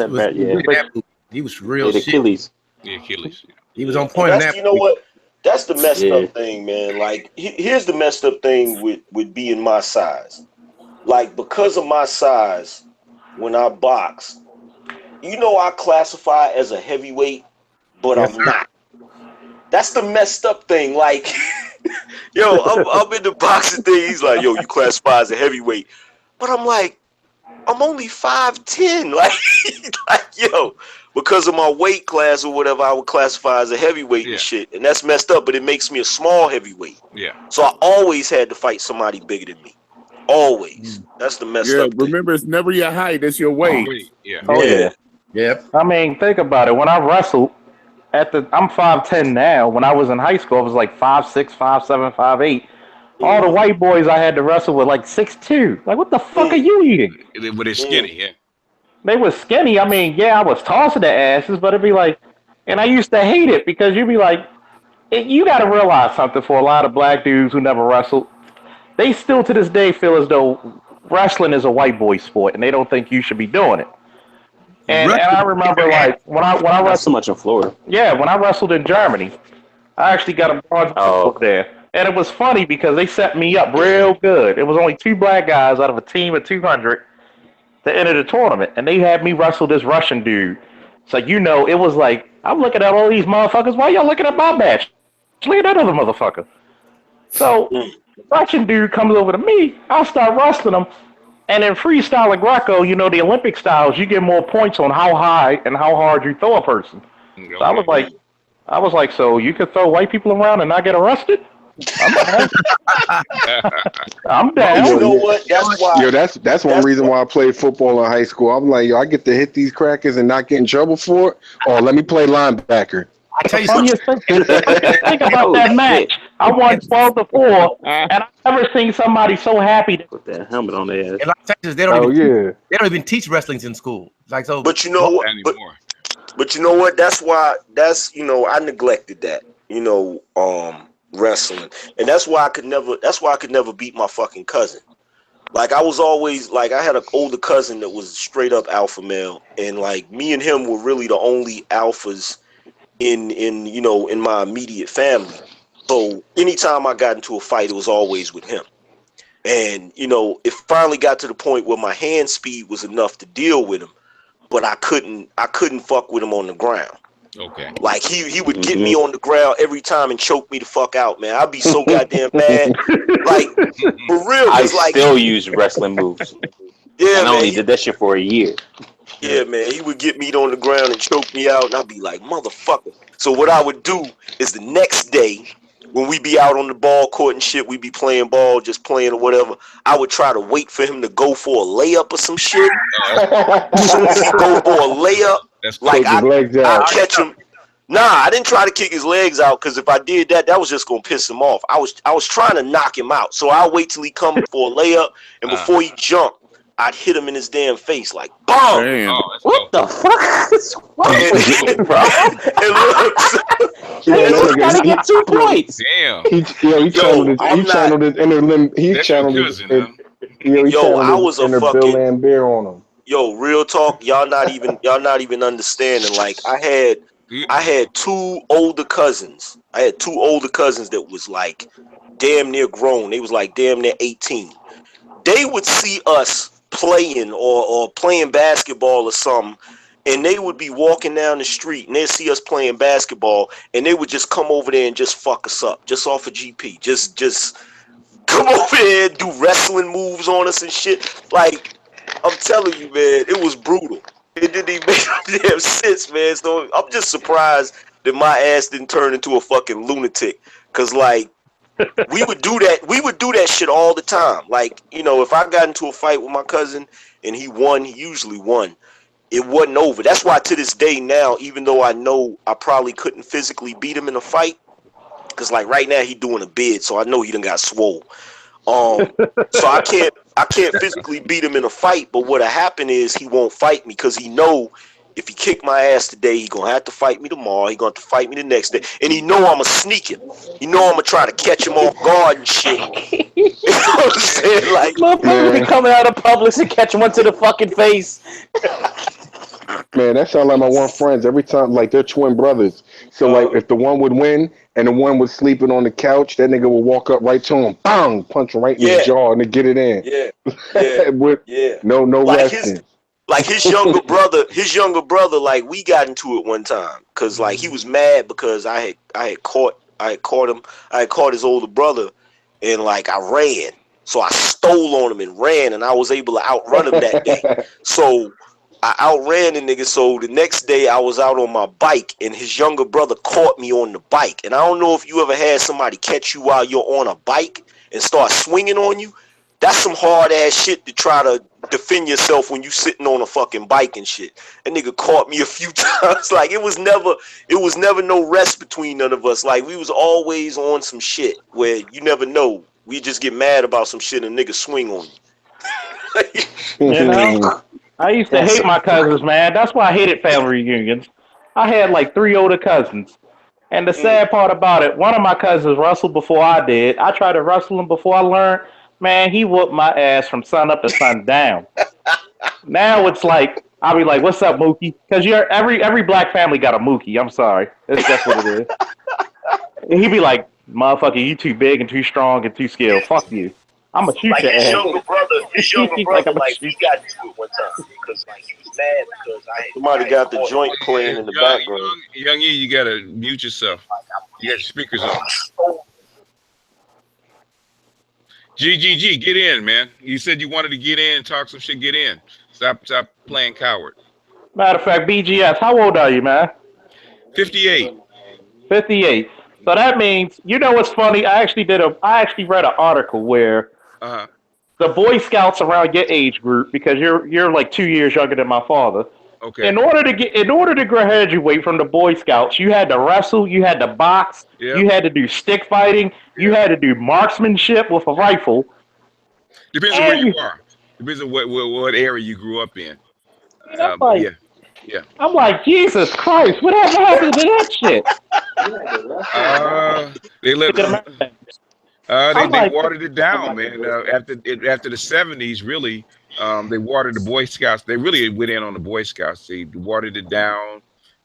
Speaker 6: he was real shit.
Speaker 1: Achilles. Yeah, Achilles.
Speaker 6: He was on point.
Speaker 10: You know what? That's the messed up thing, man. Like, here's the messed up thing with being my size. Like, because of my size, when I box, you know, I classify as a heavyweight, but I'm not. That's the messed up thing. Like, yo, I'm in the boxing thing. He's like, yo, you classify as a heavyweight. But I'm like, I'm only 5'10". Like, yo, because of my weight class or whatever, I would classify as a heavyweight and shit. And that's messed up, but it makes me a small heavyweight.
Speaker 1: Yeah.
Speaker 10: So I always had to fight somebody bigger than me. Always. That's the messed up thing.
Speaker 16: Remember, it's never your height, it's your weight.
Speaker 15: Yep. I mean, think about it. When I wrestled, I'm 5'10" now. When I was in high school, I was like 5'6", 5'7", 5'8". All the white boys I had to wrestle with like 6'2". Like, what the fuck are you eating?
Speaker 1: But they're skinny,
Speaker 15: They were skinny. I mean, I was tossing their asses, but it'd be like, and I used to hate it because you'd be like, you got to realize something for a lot of black dudes who never wrestled. They still to this day feel as though wrestling is a white boy sport, and they don't think you should be doing it. And I remember, like, when I wrestled,
Speaker 4: not so much in Florida.
Speaker 15: Yeah, when I wrestled in Germany, I actually got a bronze medal there. And it was funny because they set me up real good. It was only 2 black guys out of a team of 200 to enter the tournament. And they had me wrestle this Russian dude. So, you know, it was like, I'm looking at all these motherfuckers. Why y'all looking at my match? Look at that other motherfucker. So, the Russian dude comes over to me. I start wrestling him. And in freestyle and Greco, you know, the Olympic styles, you get more points on how high and how hard you throw a person. So I was like, so you could throw white people around and not get arrested? I'm down.
Speaker 10: You know what? That's why.
Speaker 12: Yo, that's one reason why I played football in high school. I'm like, yo, I get to hit these crackers and not get in trouble for it. Or let me play linebacker.
Speaker 6: I tell you something.
Speaker 15: Think about that match. I won 12-4, and I've never seen somebody so happy to
Speaker 4: put that helmet on their ass.
Speaker 6: In Texas, they don't even teach wrestling in school. Like, so.
Speaker 10: But you know what? But you know what? That's why. I neglected that. Wrestling, and that's why I could never beat my fucking cousin, Like I was always like I had an older cousin that was straight up alpha male, and like me and him were really the only alphas in you know in my immediate family. So anytime I got into a fight, it was always with him. And you know, it finally got to the point where my hand speed was enough to deal with him, but I couldn't fuck with him on the ground.
Speaker 1: Okay.
Speaker 10: Like he would get me on the ground every time and choke me the fuck out, man. I'd be so goddamn mad. Like for real.
Speaker 4: I
Speaker 10: like,
Speaker 4: still use wrestling moves.
Speaker 10: Yeah,
Speaker 4: and I
Speaker 10: man.
Speaker 4: only did that shit for a year.
Speaker 10: Yeah, man. He would get me on the ground and choke me out, and I'd be like, motherfucker. So what I would do is the next day, when we be out on the ball court and shit, we be playing ball, just playing or whatever, I would try to wait for him to go for a layup or some shit. As soon as he go for a layup, like I catch him. Nah, I didn't try to kick his legs out, because if I did that, that was just gonna piss him off. I was trying to knock him out. So I'll wait till he come for a layup, and before he jump, I'd hit him in his damn face like BOOM!
Speaker 1: Damn.
Speaker 4: What the fuck is wrong with you, bro?
Speaker 10: And
Speaker 4: gotta get 2 points.
Speaker 1: Damn.
Speaker 12: He channeled his inner limb. He channeled his
Speaker 10: I was a
Speaker 12: inner
Speaker 10: fucking
Speaker 12: Bill Lambert on him.
Speaker 10: Yo, real talk, y'all not even understanding. Like I had 2 older cousins. I had 2 older cousins that was like damn near grown. They was like damn near 18. They would see us playing or playing basketball or something, and they would be walking down the street and they'd see us playing basketball, and they would just come over there and just fuck us up, just off of GP. Just come over there and do wrestling moves on us and shit. Like, I'm telling you, man, it was brutal. It didn't even make damn sense, man. So I'm just surprised that my ass didn't turn into a fucking lunatic. Cause like we would do that shit all the time. Like, you know, if I got into a fight with my cousin and he won, he usually won. It wasn't over. That's why to this day now, even though I know I probably couldn't physically beat him in a fight, cause like right now he doing a bid, so I know he done got swole. So I can't physically beat him in a fight, but what'll happen is he won't fight me, because he know if he kick my ass today, he gonna have to fight me tomorrow. He gonna have to fight me the next day, and he know I'ma sneak him. He know I'ma try to catch him off guard and shit. You know what I'm saying? Like,
Speaker 4: motherfucker be coming out of Publix and catch one to the fucking face.
Speaker 12: Man, that sound like my one friends every time. Like, they're twin brothers. So like, if the one would win and the one was sleeping on the couch, that nigga would walk up right to him, bang, punch him right in the jaw, and then get it in. No like resting.
Speaker 10: His younger brother, like, we got into it one time, cause like he was mad because I had caught his older brother, and like I ran, so I stole on him and ran, and I was able to outrun him that day. So I outran the nigga. So the next day I was out on my bike, and his younger brother caught me on the bike. And I don't know if you ever had somebody catch you while you're on a bike and start swinging on you. That's some hard ass shit to try to defend yourself when you sitting on a fucking bike and shit. That nigga caught me a few times. Like, it was never no rest between none of us. Like, we was always on some shit where you never know. We just get mad about some shit and nigga swing on you.
Speaker 15: You know? I used to hate my cousins, man. That's why I hated family reunions. I had like 3 older cousins. And the sad part about it, one of my cousins wrestled before I did. I tried to wrestle him before I learned. Man, he whooped my ass from sun up to sun down. Now it's like, I'll be like, what's up, Mookie? Because every black family got a Mookie. I'm sorry. That's what it is. And he'd be like, motherfucker, you too big and too strong and too skilled. Fuck you. I'm going to shoot
Speaker 10: like
Speaker 15: your
Speaker 10: his
Speaker 15: ass.
Speaker 10: younger brother, like we got into it one time because like he was mad because somebody got the joint playing in the background.
Speaker 1: Young E, you gotta mute yourself. You got your speakers on. GGG, get in, man. You said you wanted to get in and talk some shit. Get in. Stop playing coward.
Speaker 15: Matter of fact, BGS, how old are you, man?
Speaker 1: 58.
Speaker 15: 58. So that means, you know what's funny? I actually read an article where the Boy Scouts around your age group, because you're like 2 years younger than my father.
Speaker 1: Okay.
Speaker 15: In order to graduate from the Boy Scouts, you had to wrestle, you had to box, you had to do stick fighting, you had to do marksmanship with a rifle.
Speaker 1: Depends on where you are. Depends on what area you grew up in. Yeah.
Speaker 15: I'm like, Jesus Christ, whatever happened to that shit?
Speaker 1: They let They watered it down, man. After the 70s, really, they watered the Boy Scouts. They really went in on the Boy Scouts. They watered it down.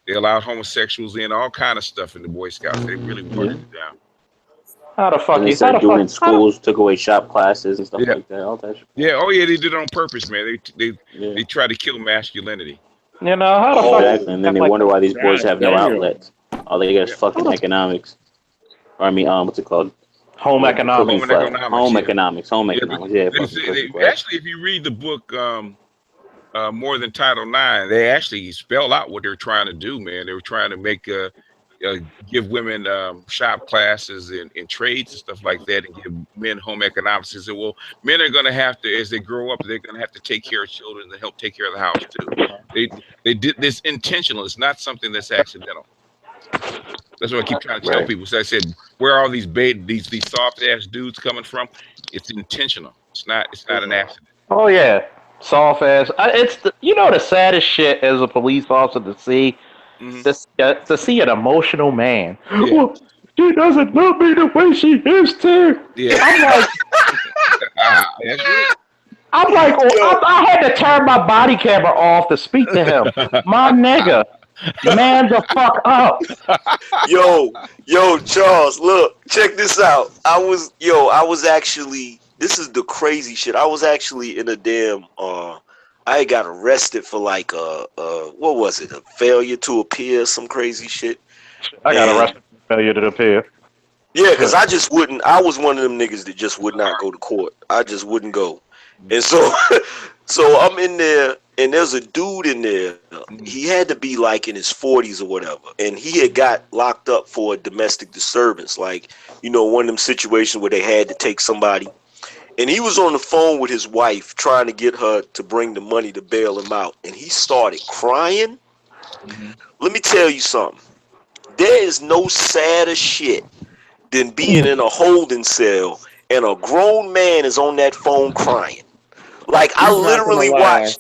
Speaker 1: They allowed homosexuals in, all kind of stuff in the Boy Scouts. They really watered it down.
Speaker 15: How the fuck?
Speaker 4: And they started doing in schools, took away shop classes and stuff like that. All that shit.
Speaker 1: Yeah. Oh yeah, they did it on purpose, man. They tried to kill masculinity.
Speaker 15: You know how the fuck?
Speaker 4: Exactly. And then they wonder why these boys have no outlets. All they get is fucking economics. Or I mean, what's it called?
Speaker 15: Home economics.
Speaker 4: Home economics. Yeah.
Speaker 1: Actually, if you read the book More Than Title IX, they actually spell out what they're trying to do, man. They were trying to make give women shop classes and trades and stuff like that, and give men home economics. They said, well, men are going to have to, as they grow up, they're going to have to take care of children and help take care of the house too. They did this intentional. It's not something that's accidental. That's what I keep trying to tell people. So I said, where are these soft ass dudes coming from? It's intentional. It's not an accident.
Speaker 15: Oh yeah, soft ass. It's the saddest shit as a police officer to see. To see an emotional man.
Speaker 1: Yeah.
Speaker 15: Well, she doesn't love me the way she used to.
Speaker 1: Yeah.
Speaker 15: I'm like, I had to turn my body camera off to speak to him. My nigga, man the fuck up.
Speaker 10: Yo, Charles, look, check this out. I was actually, this is the crazy shit. I was actually in a damn, I got arrested for like what was it? A failure to appear, some crazy shit.
Speaker 15: I got arrested for failure to appear.
Speaker 10: Yeah, because I just wouldn't. I was one of them niggas that just would not go to court. I just wouldn't go. And so I'm in there, and there's a dude in there. He had to be like in his 40s or whatever, and he had got locked up for a domestic disturbance, like one of them situations where they had to take somebody. And he was on the phone with his wife trying to get her to bring the money to bail him out. And he started crying. Let me tell you something. There is no sadder shit than being in a holding cell and a grown man is on that phone crying. Like, I literally watched.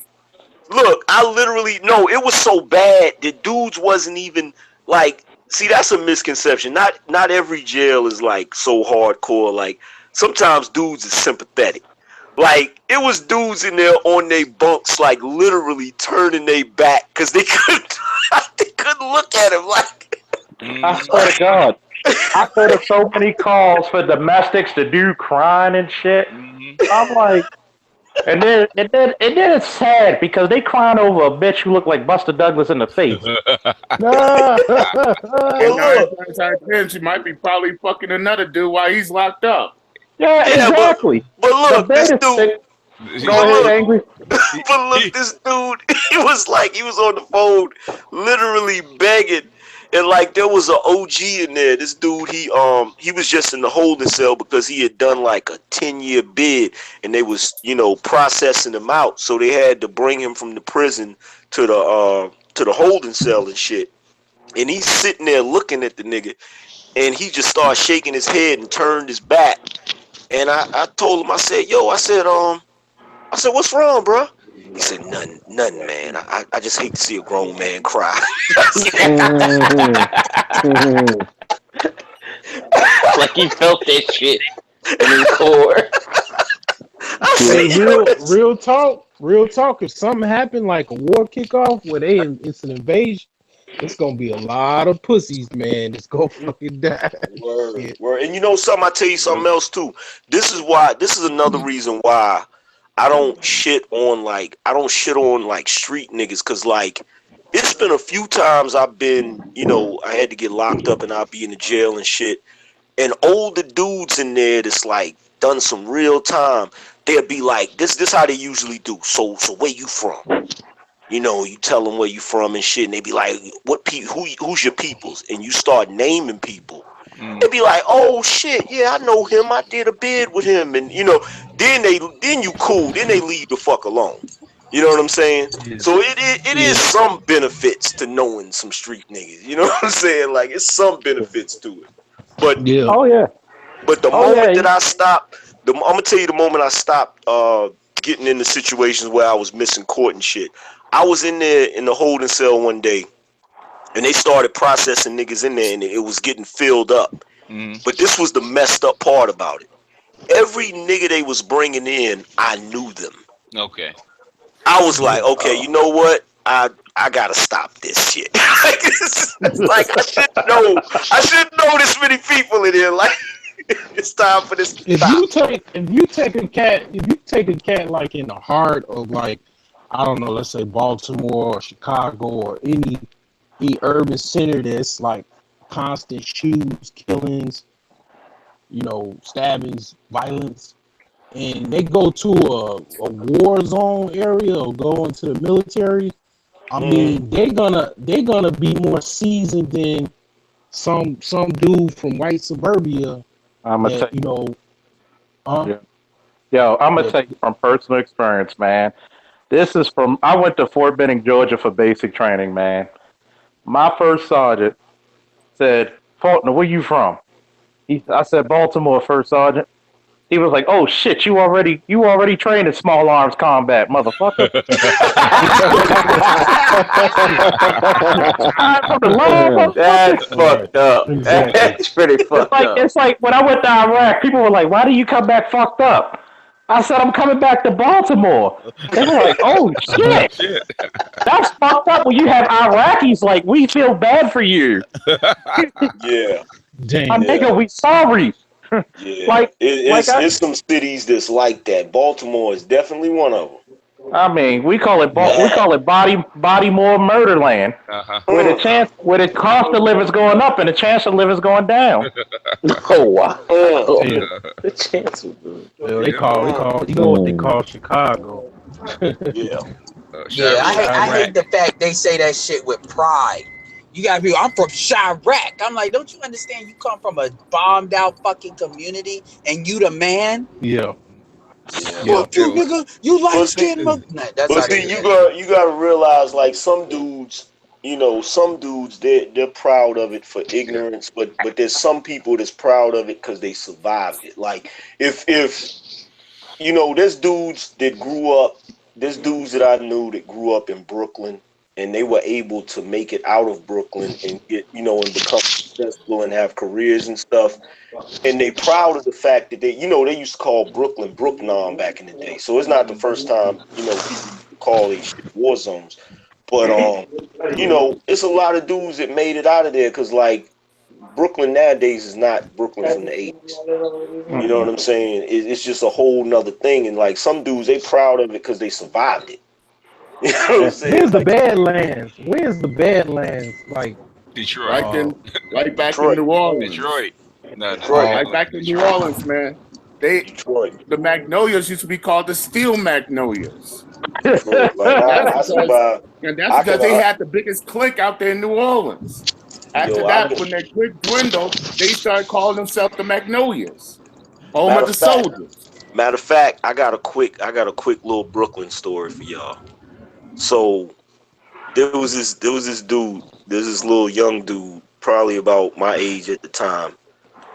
Speaker 10: Look, no, it was so bad that dudes wasn't even like, see, that's a misconception. Not every jail is like so hardcore. Like, sometimes dudes are sympathetic. Like, it was dudes in there on their bunks, like literally turning their back because they couldn't look at him. Like,
Speaker 15: I swear to God, I heard so many calls for domestics to do crying and shit. I'm like, and then it's sad because they crying over a bitch who looked like Buster Douglas in the face.
Speaker 16: And she might be probably fucking another dude while he's locked up.
Speaker 15: Yeah, exactly.
Speaker 10: But look, this dude.
Speaker 15: Go ahead, Angry.
Speaker 10: But look, this dude, he was on the phone, literally begging, and like there was an OG in there. This dude, he was just in the holding cell because he had done like a 10-year bid, and they was processing him out, so they had to bring him from the prison to the holding cell and shit. And he's sitting there looking at the nigga, and he just started shaking his head and turned his back. And I told him, I said, what's wrong, bro? He said, nothing, man. I just hate to see a grown man cry.
Speaker 4: Like he felt that shit in his core.
Speaker 5: Real talk. If something happened like a war kickoff where it's an invasion, it's gonna be a lot of pussies, man. It's gonna fucking die.
Speaker 10: Word. And something, I tell you something else too. This is another reason why I don't shit on like street niggas, cause like it's been a few times I've been, I had to get locked up and I'll be in the jail and shit. And older dudes in there that's like done some real time, they'll be like, this how they usually do. So where you from? You tell them where you from and shit, and they be like, who's your peoples? And you start naming people. They be like, oh shit, yeah, I know him. I did a bid with him, and then you cool. Then they leave the fuck alone. You know what I'm saying? Yeah. So it is some benefits to knowing some street niggas. You know what I'm saying? Like, it's some benefits to it. But
Speaker 15: yeah. Oh yeah.
Speaker 10: But the moment that I stopped, I'm gonna tell you the moment I stopped getting into situations where I was missing court and shit. I was in there in the holding cell one day, and they started processing niggas in there, and it was getting filled up. But this was the messed up part about it. Every nigga they was bringing in, I knew them.
Speaker 1: Okay.
Speaker 10: I was like, okay, you know what? I gotta stop this shit. Like I should know this many people in here. Like it's time for this.
Speaker 5: If you take a cat like in the heart of like, I don't know, let's say Baltimore or Chicago or any urban center that's like constant shootings, killings, stabbings, violence, and they go to a war zone area or go into the military, I mean, they're gonna be more seasoned than some dude from white suburbia.
Speaker 15: I'm gonna tell you, I'm gonna tell you from personal experience, man. This is I went to Fort Benning, Georgia for basic training, man. My first sergeant said, "Faulkner, where you from?" I said, "Baltimore, First Sergeant." He was like, "Oh shit, you already trained in small arms combat, motherfucker."
Speaker 4: That's fucked up. That's pretty fucked up.
Speaker 15: It's like when I went to Iraq, people were like, "Why do you come back fucked up?" I said, "I'm coming back to Baltimore." They were like, "Oh shit, that's fucked up." When you have Iraqis like, "We feel bad for you."
Speaker 10: Yeah.
Speaker 15: Damn. Nigga, we sorry.
Speaker 10: Yeah. It's some cities that's like that. Baltimore is definitely one of them.
Speaker 15: I mean, we call it Bodymore Murderland, where the cost of living is going up and the chance of living is going down.
Speaker 4: Oh wow!
Speaker 5: The chance of they call you know what they call Chicago.
Speaker 14: I hate the fact they say that shit with pride. You gotta be. I'm from Chirac. I'm like, don't you understand? You come from a bombed out fucking community, and you the man.
Speaker 5: Yeah.
Speaker 14: Fuck you, nigga. You light skinned mother.
Speaker 10: But see, you gotta realize, like some dudes, they're proud of it for ignorance, but there's some people that's proud of it because they survived it. Like if there's dudes that I knew that grew up in Brooklyn. And they were able to make it out of Brooklyn and get, and become successful and have careers and stuff. And they proud of the fact that they used to call Brooklyn Brooknom back in the day. So it's not the first time, people call these shit war zones. But, it's a lot of dudes that made it out of there because, like, Brooklyn nowadays is not Brooklyn from the 80s. You know what I'm saying? It's just a whole nother thing. And, like, some dudes, they proud of it because they survived it. You know what I'm saying?
Speaker 5: Where's the Badlands? Where's the Badlands? Like
Speaker 1: Detroit.
Speaker 16: Right back in New Orleans.
Speaker 1: Detroit.
Speaker 16: Right back in New Orleans, man. The Magnolias used to be called the Steel Magnolias. And that's because they had the biggest clique out there in New Orleans. After that, when their clique dwindled, they started calling themselves the Magnolias. Home of the soldiers.
Speaker 10: Matter of fact, I got a quick little Brooklyn story for y'all. So there was this dude, there's this little young dude, probably about my age at the time,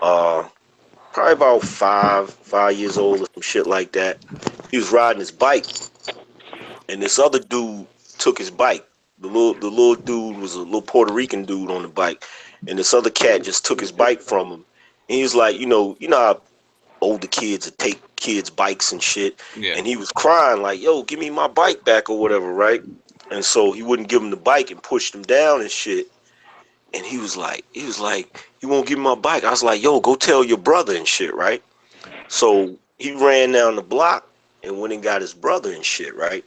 Speaker 10: probably about five years old or some shit like that. He was riding his bike, and this other dude took his bike. The little dude was a little Puerto Rican dude on the bike, and this other cat just took his bike from him. And he was like, you know how older kids would take kids' bikes and shit. Yeah. And he was crying like, yo, give me my bike back or whatever, right? And so he wouldn't give him the bike and pushed him down and shit. And he was like, you won't give me my bike? I was like, yo, go tell your brother and shit, right? So he ran down the block and went and got his brother and shit, right?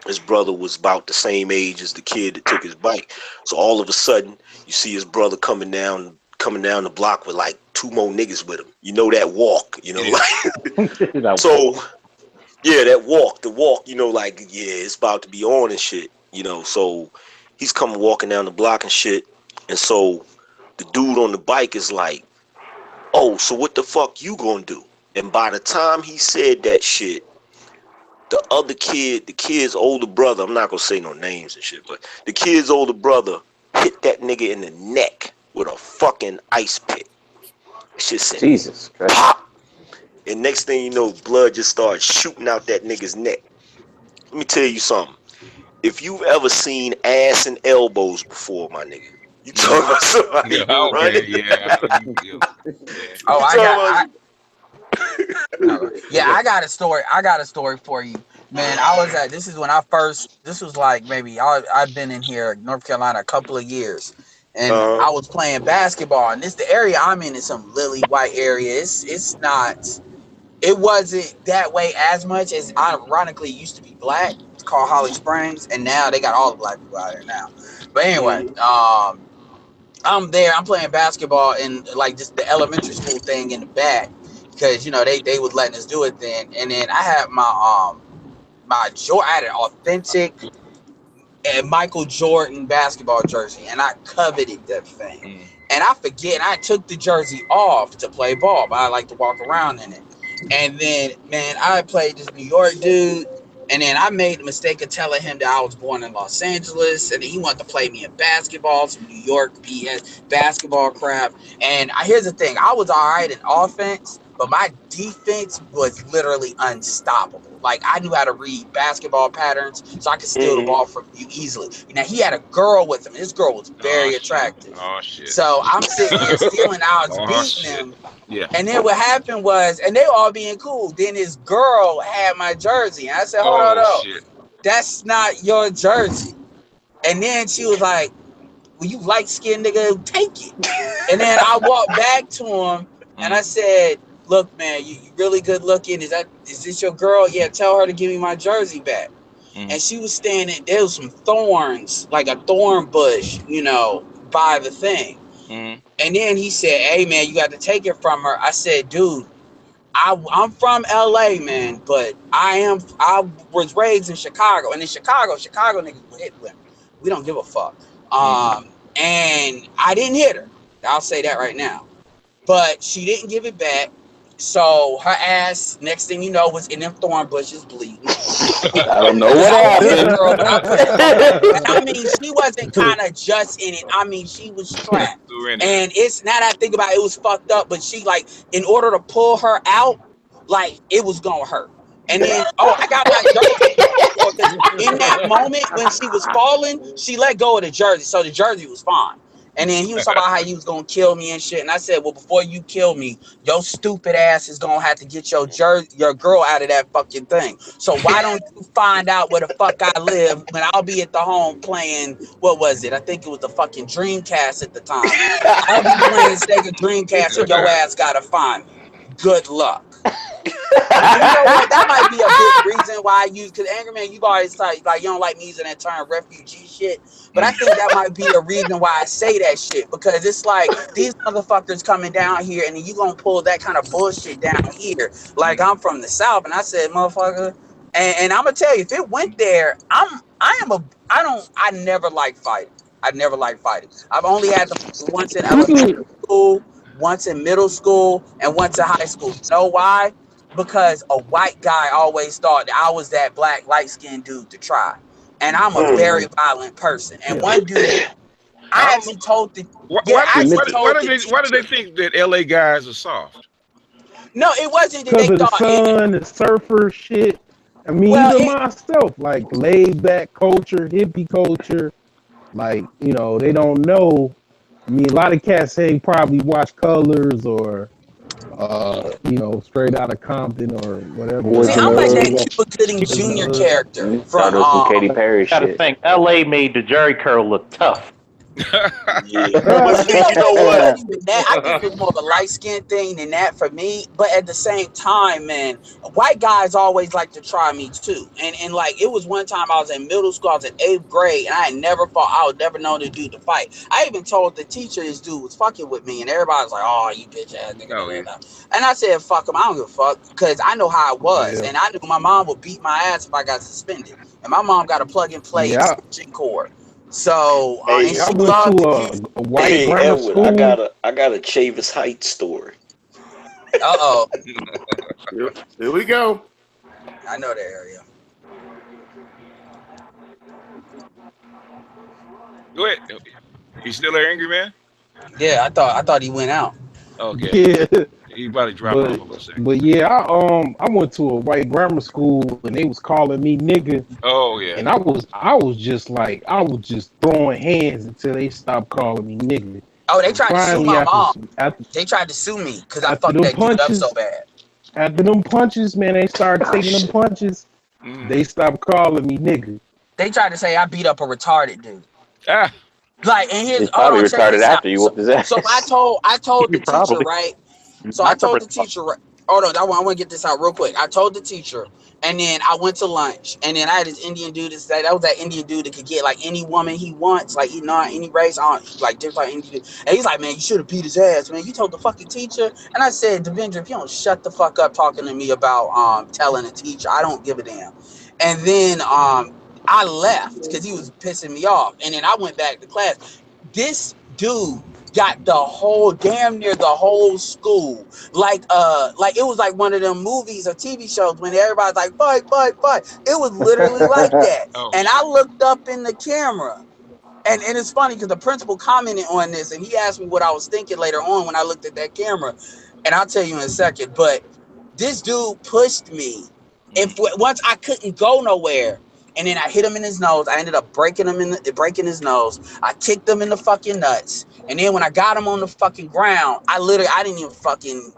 Speaker 10: His brother was about the same age as the kid that took his bike. So all of a sudden, you see his brother coming down the block with like 2 more niggas with him. You know that walk, like so that walk, like, it's about to be on and shit, so he's coming walking down the block and shit. And so the dude on the bike is like, oh, so what the fuck you gonna do? And by the time he said that shit, the other kid, the kid's older brother, I'm not gonna say no names and shit, but the kid's older brother hit that nigga in the neck with a fucking ice pick. Shit said,
Speaker 4: Jesus Christ.
Speaker 10: Pop! And next thing you know, blood just started shooting out that nigga's neck. Let me tell you something. If you've ever seen ass and elbows before, my nigga, You talking about somebody who running?
Speaker 1: Yeah.
Speaker 2: Oh, I got a story. I got a story for you, man. This is when this was like maybe I've been in here, North Carolina, a couple of years, and I was playing basketball. And the area I'm in is some lily white area. It wasn't that way as much as ironically it used to be black. It's called Holly Springs, and now they got all the black people out there now. But anyway, I'm there. I'm playing basketball in like just the elementary school thing in the back because they was letting us do it then. And then I had I had an authentic Michael Jordan basketball jersey, and I coveted that thing. And I forget, I took the jersey off to play ball, but I like to walk around in it. And then, man, I played this New York dude, and then I made the mistake of telling him that I was born in Los Angeles, and then he wanted to play me in basketball, some New York BS basketball crap. And here's the thing, I was all right in offense, but my defense was literally unstoppable. Like, I knew how to read basketball patterns, so I could steal the ball from you easily. Now, he had a girl with him. This girl was very attractive.
Speaker 1: Oh, shit.
Speaker 2: So I'm sitting here stealing, I was beating him.
Speaker 1: Yeah.
Speaker 2: And then what happened was, and they were all being cool. Then his girl had my jersey. And I said, hold on,
Speaker 1: shit.
Speaker 2: That's not your jersey. And then she was like, well, you light-skinned nigga, take it. And then I walked back to him, and I said, look, man, you really good looking. Is this your girl? Yeah, tell her to give me my jersey back. And she was standing, there was some thorns, like a thorn bush, by the thing. And then he said, hey, man, you got to take it from her. I said, dude, I'm from LA, man, but I was raised in Chicago. And in Chicago niggas will hit women. We don't give a fuck. And I didn't hit her. I'll say that right now. But she didn't give it back. So her ass, next thing you know, was in them thorn bushes bleeding.
Speaker 4: I don't know what happened.
Speaker 2: I mean, she wasn't kind of just in it. I mean, she was trapped. And it's, now that I think about it, it was fucked up. But she, like, in order to pull her out, like, it was going to hurt. And then, I got my jersey. In that moment when she was falling, she let go of the jersey. So the jersey was fine. And then he was talking about how he was going to kill me and shit. And I said, well, before you kill me, your stupid ass is going to have to get your girl out of that fucking thing. So why don't you find out where the fuck I live when I'll be at the home playing, what was it? I think it was the fucking Dreamcast at the time. I'll be playing Sega Dreamcast and your ass got to find me. Good luck. You know what? That might be a big reason why I use, because Angry Man, you've always like you don't like me using that term refugee shit, but I think that might be a reason why I say that shit, because it's like these motherfuckers coming down here and then you gonna pull that kind of bullshit down here. Like, I'm from the South, and I said, motherfucker, and I'm gonna tell you, if it went there, I never liked fighting. I never liked fighting. I've only had the once in elementary school, once in middle school, and once in high school. You know why? Because a white guy always thought that I was that black light-skinned dude to try. And I'm a very violent person. And one dude, I actually told the
Speaker 1: why do they think that LA guys are soft?
Speaker 2: No, it wasn't that
Speaker 9: because
Speaker 2: they
Speaker 9: of the
Speaker 2: thought
Speaker 9: sun and surfer shit. I mean, even myself, like laid back culture, hippie culture, like, they don't know. I mean, a lot of cats say probably watch Colors or, Straight Outta Compton or whatever.
Speaker 2: See, I'm like that Cuba Gooding Jr. character from
Speaker 4: Katy Perry
Speaker 15: gotta
Speaker 4: shit.
Speaker 15: think LA made the Jerry curl look tough.
Speaker 2: But you know what? I think it's more of a light skin thing than that for me. But at the same time, man, white guys always like to try me too. And like, it was one time I was in middle school, I was in 8th grade, and I had never fought. I was never known to do the fight. I even told the teacher this dude was fucking with me, and everybody was like, "Oh, you bitch ass nigga." And I said, "Fuck him, I don't give a fuck," because I know how it was, and I knew my mom would beat my ass if I got suspended. And my mom got a plug and play extension cord. So
Speaker 10: hey,
Speaker 2: and
Speaker 10: I
Speaker 2: she
Speaker 10: went
Speaker 2: loved
Speaker 10: to a white grammar school. I got a Chavis Heights story.
Speaker 16: Here we go.
Speaker 2: I know that area.
Speaker 1: Go ahead. You still there, Angry Man?
Speaker 2: Yeah, I thought he went out.
Speaker 1: Okay. He probably dropped off for a second.
Speaker 5: But yeah, I went to a white grammar school and they was calling me nigga.
Speaker 1: Oh yeah.
Speaker 5: And I was just throwing hands until they stopped calling me nigga.
Speaker 14: Oh, they tried to sue my mom.
Speaker 5: After
Speaker 14: They tried to sue me because I fucked that dude up so bad.
Speaker 5: After them punches, man, they started taking them punches. They stopped calling me nigga.
Speaker 14: They tried to say I beat up a retarded dude.
Speaker 1: Ah.
Speaker 14: Like, and here's
Speaker 4: probably retarded after you whooped his ass.
Speaker 14: So I told the teacher, right? So I told the teacher, right? Hold on, I want to get this out real quick. I told the teacher, and then I went to lunch, and then I had this Indian dude that was that Indian dude that could get like any woman he wants, like any race on, like just like Indian dude. And he's like, man, you should have beat his ass, man. You told the fucking teacher. And I said, Devendra, if you don't shut the fuck up talking to me about telling a teacher, I don't give a damn. And then I left because he was pissing me off. And then I went back to class. This dude got damn near the whole school. Like it was like one of them movies or TV shows when everybody's like, fight, fight, fight. It was literally like that. And I looked up in the camera. And it's funny because the principal commented on this and he asked me what I was thinking later on when I looked at that camera. And I'll tell you in a second. But this dude pushed me. Once I couldn't go nowhere. And then I hit him in his nose. I ended up breaking his nose. I kicked him in the fucking nuts. And then when I got him on the fucking ground, I didn't even fucking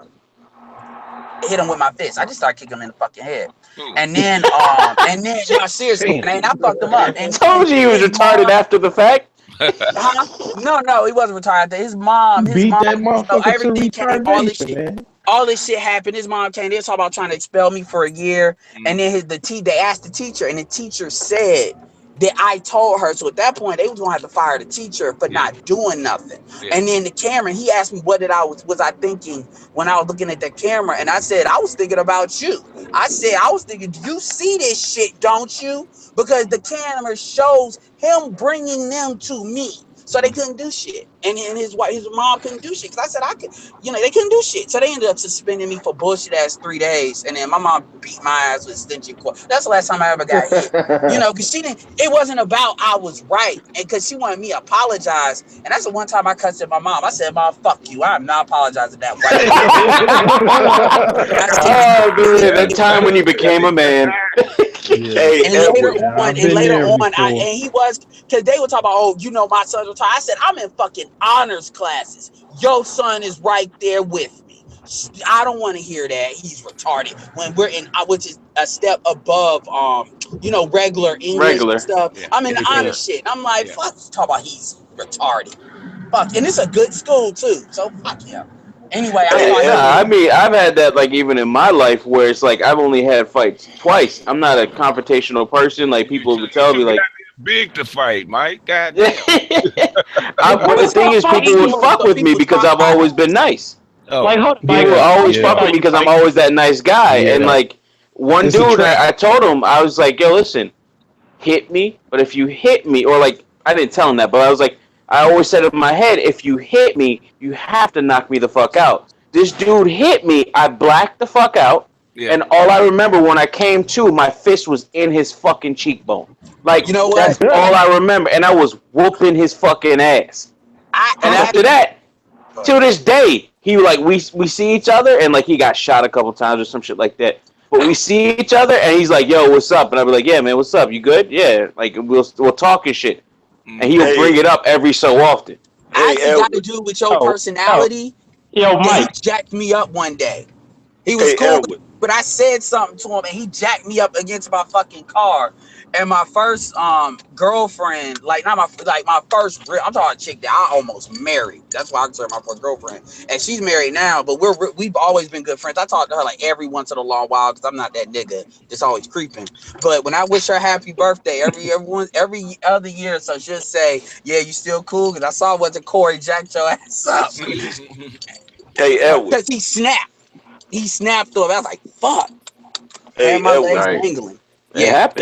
Speaker 14: hit him with my fist. I just started kicking him in the fucking head. And then, no, seriously, man, I fucked him up. And
Speaker 4: told you he was retarded after the fact.
Speaker 14: No, he wasn't retarded. His mom, everything came, all this shit happened. His mom came. They was talking about trying to expel me for a year, and then they asked the teacher, and the teacher said that I told her. So at that point, they was gonna have to fire the teacher for not doing nothing. And then the camera, he asked me what was I thinking when I was looking at that camera, and I said I was thinking about you. I said I was thinking, you see this shit, don't you? Because the camera shows him bringing them to me. So they couldn't do shit. And his mom couldn't do shit. Because I said I could, they couldn't do shit. So they ended up suspending me for bullshit ass 3 days. And then my mom beat my ass with extension cord. That's the last time I ever got hit. Because it wasn't about I was right. And because she wanted me to apologize. And that's the one time I cussed at my mom. I said, Mom, fuck you. I'm not apologizing that way.
Speaker 4: Oh, dude, that time when you became a man.
Speaker 14: Later on, he was, because they were talking about, my son's retired. I said, I'm in fucking honors classes. Your son is right there with me. I don't want to hear that he's retarded when we're in, which is a step above, regular English and stuff. Yeah. I'm in the honors shit. And I'm like, fuck, talk about he's retarded. Fuck, and it's a good school too. So fuck him. Anyway,
Speaker 4: I mean, I've had that like even in my life where it's like I've only had fights twice. I'm not a confrontational person. Like people would tell me like
Speaker 1: big to fight, Mike. God damn.
Speaker 4: But the thing is, people would fuck with me because I've always been nice.
Speaker 15: Like,
Speaker 4: people will always fuck with me because I'm always that nice guy. And like one dude, I told him, I was like, yo, listen, hit me. But if you hit me, or like I didn't tell him that, but I was like, I always said in my head, if you hit me, you have to knock me the fuck out. This dude hit me. I blacked the fuck out. Yeah. And all I remember when I came to, my fist was in his fucking cheekbone. Like, that's all I remember. And I was whooping his fucking ass. And after that, to this day, he like, we see each other, and like he got shot a couple times or some shit like that. But we see each other, and he's like, yo, what's up? And I'll be like, yeah, man, what's up? You good? Yeah. Like, we'll talk and shit. And he will bring it up every so often.
Speaker 14: I think got to do with your personality.
Speaker 15: Yo, Mike.
Speaker 14: He jacked me up one day. He was cool, but I said something to him, and he jacked me up against my fucking car. And my first girlfriend, like not my first, I'm talking chick that I almost married. That's why I consider my first girlfriend. And she's married now, but we've always been good friends. I talk to her like every once in a long while because I'm not that nigga that's always creeping. But when I wish her happy birthday every other year, so she'll say, "Yeah, you still cool?" Because I saw what the Corey jacked your ass up.
Speaker 10: Hey, Edward.
Speaker 14: Because he snapped. He snapped through it. I was like, "Fuck." Hey, and my legs dangling. Yeah.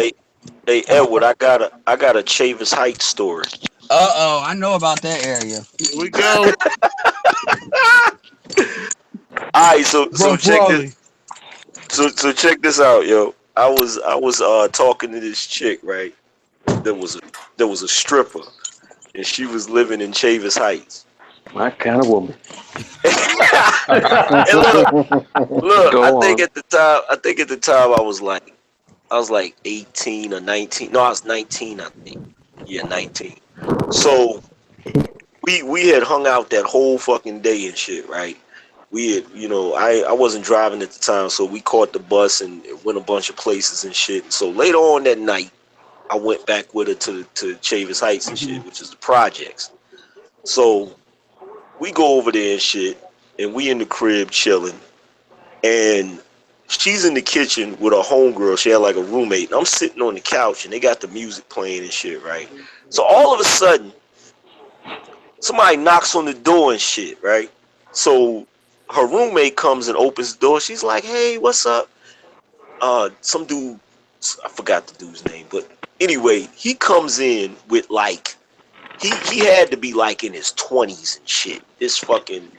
Speaker 10: Hey, Edward, I got a Chavis Heights story.
Speaker 14: I know about that area.
Speaker 10: Here we go. All right, so check this. So check this out, yo. I was talking to this chick, right? There was a stripper, and she was living in Chavis Heights.
Speaker 4: My kind of woman.
Speaker 10: look. I think at the time I was like 18 or 19. No, I was 19. I think. Yeah, 19. So we had hung out that whole fucking day and shit, right? We had, I wasn't driving at the time, so we caught the bus and went a bunch of places and shit. So later on that night, I went back with her to Chavis Heights and shit, which is the projects. So we go over there and shit, and we in the crib chilling, and she's in the kitchen with her homegirl. She had like a roommate, and I'm sitting on the couch, and they got the music playing and shit, right? So all of a sudden, somebody knocks on the door and shit, right? So her roommate comes and opens the door. She's like, "Hey, what's up?" Some dude, I forgot the dude's name, but anyway, he comes in with like, he had to be like in his 20s and shit. This fucking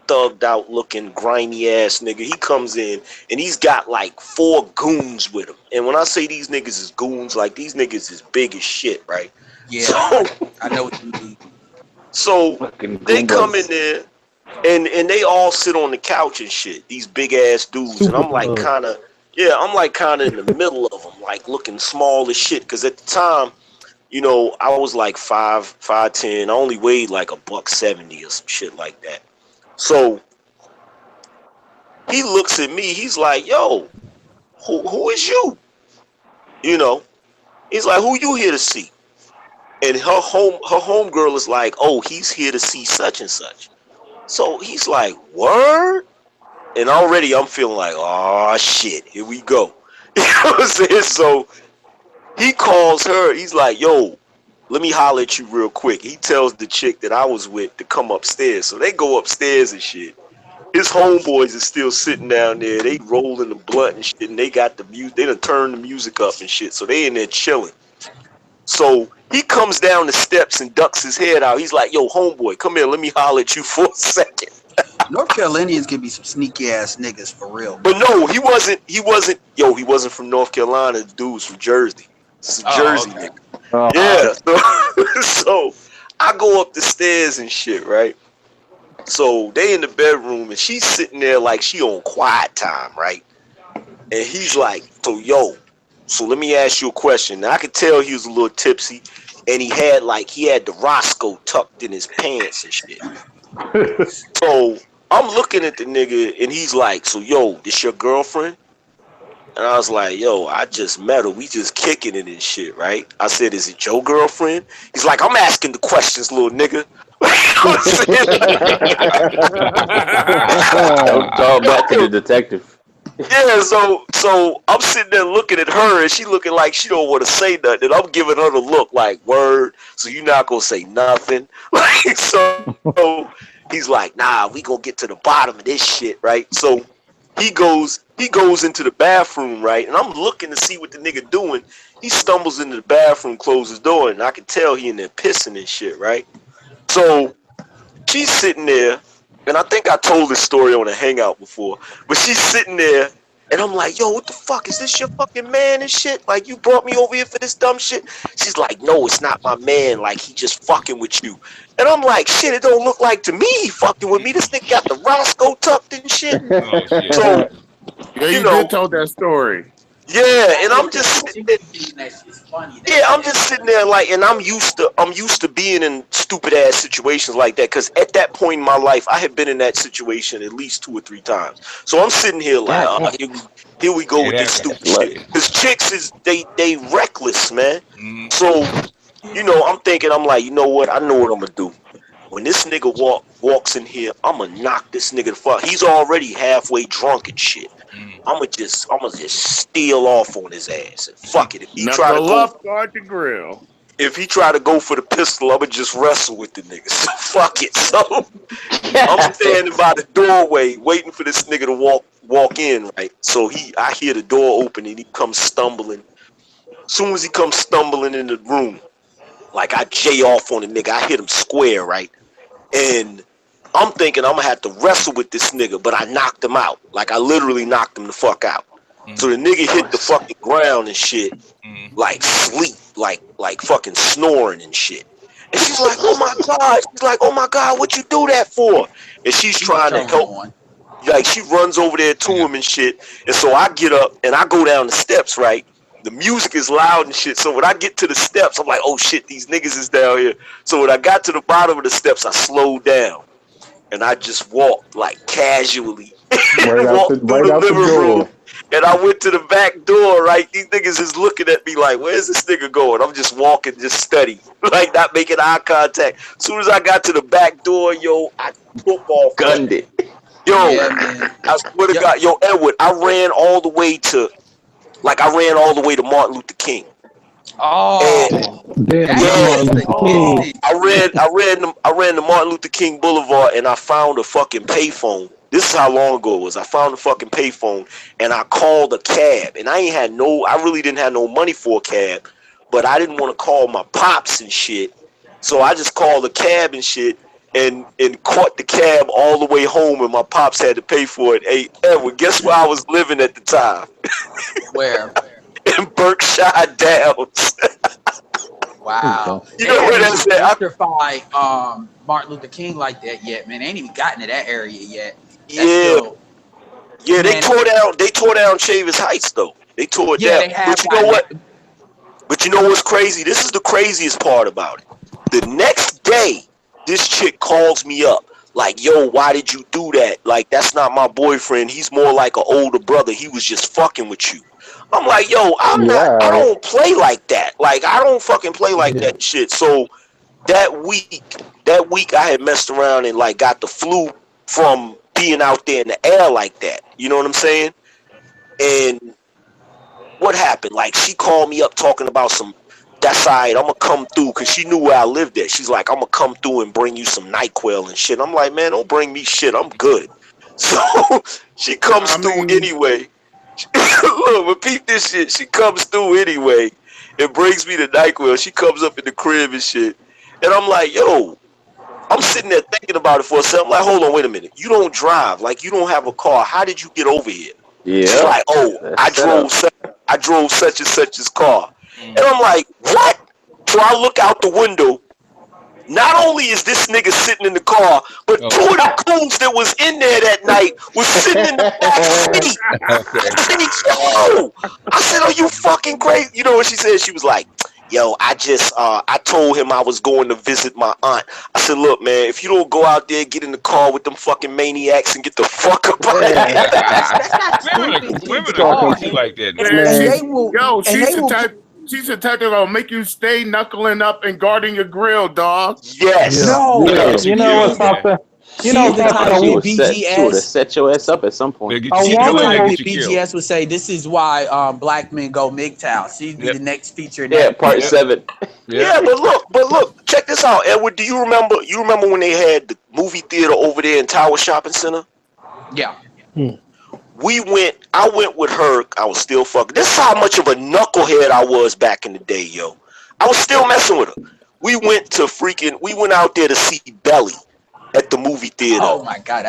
Speaker 10: thugged out looking grimy ass nigga. He comes in and he's got like 4 goons with him. And when I say these niggas is goons, like these niggas is big as shit, right?
Speaker 2: Yeah,
Speaker 10: so,
Speaker 2: I know what you mean.
Speaker 10: So they come in there and they all sit on the couch and shit. These big ass dudes, and I'm like kind of in the middle of them, like looking small as shit. Cause at the time, I was like 5'10". I only weighed like $170 or some shit like that. So he looks at me. He's like, "Yo, who is you?" He's like, "Who you here to see?" And her homegirl is like, "Oh, he's here to see such and such." So he's like, "Word?" And already I'm feeling like, "Oh shit, here we go." You know what I'm saying? So he calls her. He's like, "Yo, let me holler at you real quick." He tells the chick that I was with to come upstairs. So they go upstairs and shit. His homeboys are still sitting down there. They rolling the blunt and shit, and they got the music. They done turned the music up and shit. So they in there chilling. So he comes down the steps and ducks his head out. He's like, "Yo, homeboy, come here. Let me holler at you for a second."
Speaker 2: North Carolinians can be some sneaky ass niggas for real.
Speaker 10: But no, he wasn't. He wasn't from North Carolina. The dude was from Jersey. This is a Jersey nigga. Oh, yeah. So I go up the stairs and shit, right? So they in the bedroom and she's sitting there like she on quiet time, right? And he's like, so let me ask you a question. Now I could tell he was a little tipsy, and he had the Roscoe tucked in his pants and shit. So I'm looking at the nigga and he's like, "So this your girlfriend?" And I was like, "Yo, I just met her. We just kicking it and shit, right?" I said, "Is it your girlfriend?" He's like, "I'm asking the questions, little nigga."
Speaker 4: Talk back to the detective.
Speaker 10: Yeah, so I'm sitting there looking at her and she looking like she don't want to say nothing. And I'm giving her the look like, "Word, so you not gonna say nothing?" Like, so he's like, "Nah, we gonna get to the bottom of this shit," right? So he goes into the bathroom, right? And I'm looking to see what the nigga doing. He stumbles into the bathroom, closes the door, and I can tell he in there pissing and shit, right? So she's sitting there, and I think I told this story on a hangout before, but she's sitting there, and I'm like, "Yo, what the fuck? Is this your fucking man and shit? Like, you brought me over here for this dumb shit?" She's like, "No, it's not my man. Like, he just fucking with you." And I'm like, "Shit, it don't look like to me he fucking with me. This nigga got the Roscoe tucked and shit."
Speaker 16: Oh, shit.
Speaker 10: So,
Speaker 16: yeah, you did tell that story.
Speaker 10: Yeah, and I'm just sitting there. Yeah, I'm just sitting there like, and I'm used to being in stupid ass situations like that, because at that point in my life, I had been in that situation at least 2 or 3 times. So I'm sitting here like, here we go with this stupid shit. Because chicks they reckless, man. So, I'm thinking, I'm like, you know what? I know what I'm gonna do. When this nigga walks in here, I'm gonna knock this nigga the fuck. He's already halfway drunk and shit. I'm gonna just steal off on his ass and fuck it. If he try to go, if he try to go for the pistol, I'm gonna just wrestle with the nigga. So fuck it. So I'm standing by the doorway waiting for this nigga to walk in, right? So I hear the door open and he comes stumbling. As soon as he comes stumbling in the room, like I J off on the nigga, I hit him square, right? And I'm thinking I'm gonna have to wrestle with this nigga, but I knocked him out. Like I literally knocked him the fuck out. So the nigga hit the fucking ground and shit, like sleep, like fucking snoring and shit. And she's like, oh my God. She's like, oh my God, what you do that for? And she's trying to help. Like, she runs over there to him and shit. And so I get up and I go down the steps, right? The music is loud and shit. So when I get to the steps, I'm like, oh shit, these niggas is down here. So when I got to the bottom of the steps, I slowed down. And I just walked, like, casually. Walked through the living room. And I went to the back door, right? These niggas is looking at me like, where's this nigga going? I'm just walking, just steady. Like, not making eye contact. As soon as I got to the back door, yo, I football gunned it. Yo, I swear to God, yo, Edward, I ran all the way to Martin Luther King. Oh, I ran to Martin Luther King Boulevard and I found a fucking payphone. This is how long ago it was. I found a fucking payphone and I called a cab. And I really didn't have no money for a cab, but I didn't want to call my pops and shit. So I just called a cab and shit and caught the cab all the way home, and my pops had to pay for it. Hey, Edward, guess where I was living at the time?
Speaker 2: Where?
Speaker 10: In Berkshire Downs.
Speaker 2: Wow.
Speaker 10: You know where that's at?
Speaker 2: Electrify Martin Luther King like that yet, man. They ain't even gotten to that area yet.
Speaker 10: They tore down Chavis Heights though. They tore it down. But you know what? But you know what's crazy? This is the craziest part about it. The next day, this chick calls me up like, yo, why did you do that? Like, that's not my boyfriend. He's more like an older brother. He was just fucking with you. I'm like, yo, I don't play like that. Like, I don't fucking play like that shit. So that week I had messed around and like got the flu from being out there in the air like that. You know what I'm saying? And what happened? Like, she called me up talking about that's all right, I'm gonna come through, because she knew where I lived at. She's like, I'm gonna come through and bring you some NyQuil and shit. I'm like, man, don't bring me shit. I'm good. So she comes through anyway. Look, repeat this shit. She comes through anyway and brings me the NyQuil. She comes up in the crib and shit. And I'm like, yo, I'm sitting there thinking about it for a second. I'm like, hold on, wait a minute. You don't drive. Like, you don't have a car. How did you get over here? Yeah. She's like, oh, I drove such and such's car. And I'm like, what? So I look out the window. Not only is this nigga sitting in the car, but two of the goons that was in there that night was sitting in the back seat. I said, are you fucking crazy? You know what she said? She was like, yo, I told him I was going to visit my aunt. I said, look, man, if you don't go out there, get in the car with them fucking maniacs and get the fuck up out of here.
Speaker 1: Women are crazy like that, man.
Speaker 16: She's the type that'll make you stay knuckling up and guarding your grill, dog.
Speaker 10: Yes.
Speaker 15: Yeah. No. Yeah. You know what's something? You know what
Speaker 4: BGS would have set your ass up at some point.
Speaker 2: BGS would say this is why black men go MGTOW. She'd be the next feature.
Speaker 4: Part 7.
Speaker 10: Yeah, but look, check this out, Edward. Do you remember? You remember when they had the movie theater over there in Tower Shopping Center?
Speaker 2: Yeah.
Speaker 10: I went with her. I was still fucking. This is how much of a knucklehead I was back in the day, yo. I was still messing with her. We went out there to see Belly at the movie theater.
Speaker 2: Oh my God,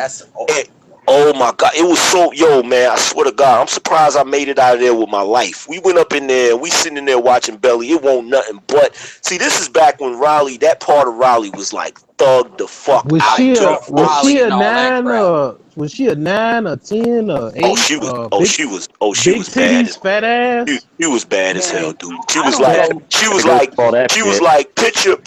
Speaker 10: oh my God, it was so, yo, man, I swear to God, I'm surprised I made it out of there with my life. We went up in there and we sitting in there watching Belly. It won't nothing but, see, this is back when Raleigh, that part of Raleigh was like thugged the fuck out.
Speaker 17: Was she a 9 or 10 or 8?
Speaker 10: She was bad.
Speaker 17: Fat ass.
Speaker 10: She was bad as hell, dude. She was like picture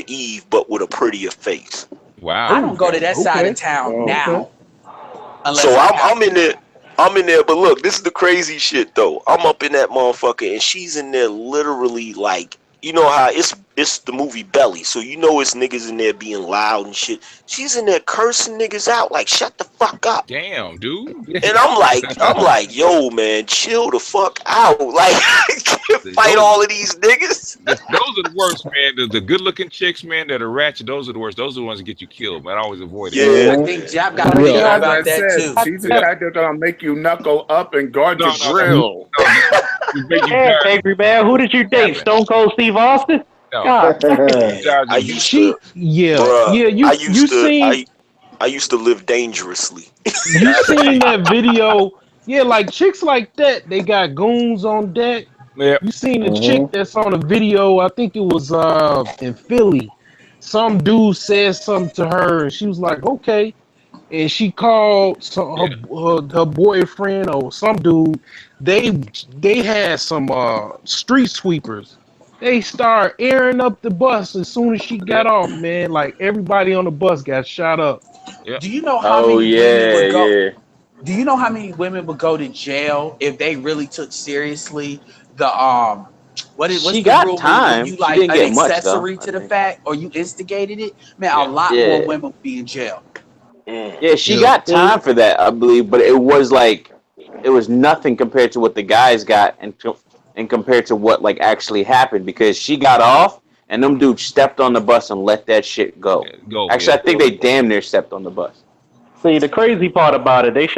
Speaker 10: Eve, but with a prettier face.
Speaker 1: Wow.
Speaker 2: I don't go to that side of town now.
Speaker 10: So I'm in there, but look, this is the crazy shit though. I'm up in that motherfucker and she's in there literally like, you know how it's the movie Belly, so you know it's niggas in there being loud and shit. She's in there cursing niggas out like, shut the fuck up.
Speaker 1: Damn, dude.
Speaker 10: And I'm like, yo, man, chill the fuck out. Like, can't fight all of these niggas.
Speaker 1: Those are the worst, man. The good looking chicks, man, that are ratchet, those are the worst. Those are the ones that get you killed, man. I always avoid it.
Speaker 10: Yeah.
Speaker 2: I think Jab got to know about that too.
Speaker 16: She's the type that's gonna make you knuckle up and guard your grill.
Speaker 15: Hey, angry man, who did you date? Stone Cold Steve Austin?
Speaker 10: No. I used to live dangerously.
Speaker 17: You seen that video? Yeah, like chicks like that, they got goons on deck.
Speaker 1: Yeah.
Speaker 17: You seen the chick that's on the video? I think it was in Philly. Some dude said something to her, and she was like, "Okay," and she called her boyfriend or some dude. They had some street sweepers. They start airing up the bus as soon as she got off. Man, like everybody on the bus got shot up.
Speaker 1: Yeah.
Speaker 14: Do you know how many women would go? Do you know how many women would go to jail if they really took seriously the what's
Speaker 4: She
Speaker 14: the
Speaker 4: got
Speaker 14: rule
Speaker 4: time.
Speaker 14: when you
Speaker 4: She
Speaker 14: like
Speaker 4: didn't
Speaker 14: an
Speaker 4: get much,
Speaker 14: accessory
Speaker 4: though,
Speaker 14: to the fact or you instigated it? Man, a lot more women would be in jail.
Speaker 4: Yeah, she got time for that, I believe, but it was nothing compared to what the guys got and compared to what like actually happened, because she got off and them dudes stepped on the bus and let that shit go. Actually, I think they damn near stepped on the bus.
Speaker 15: See, the crazy part about it,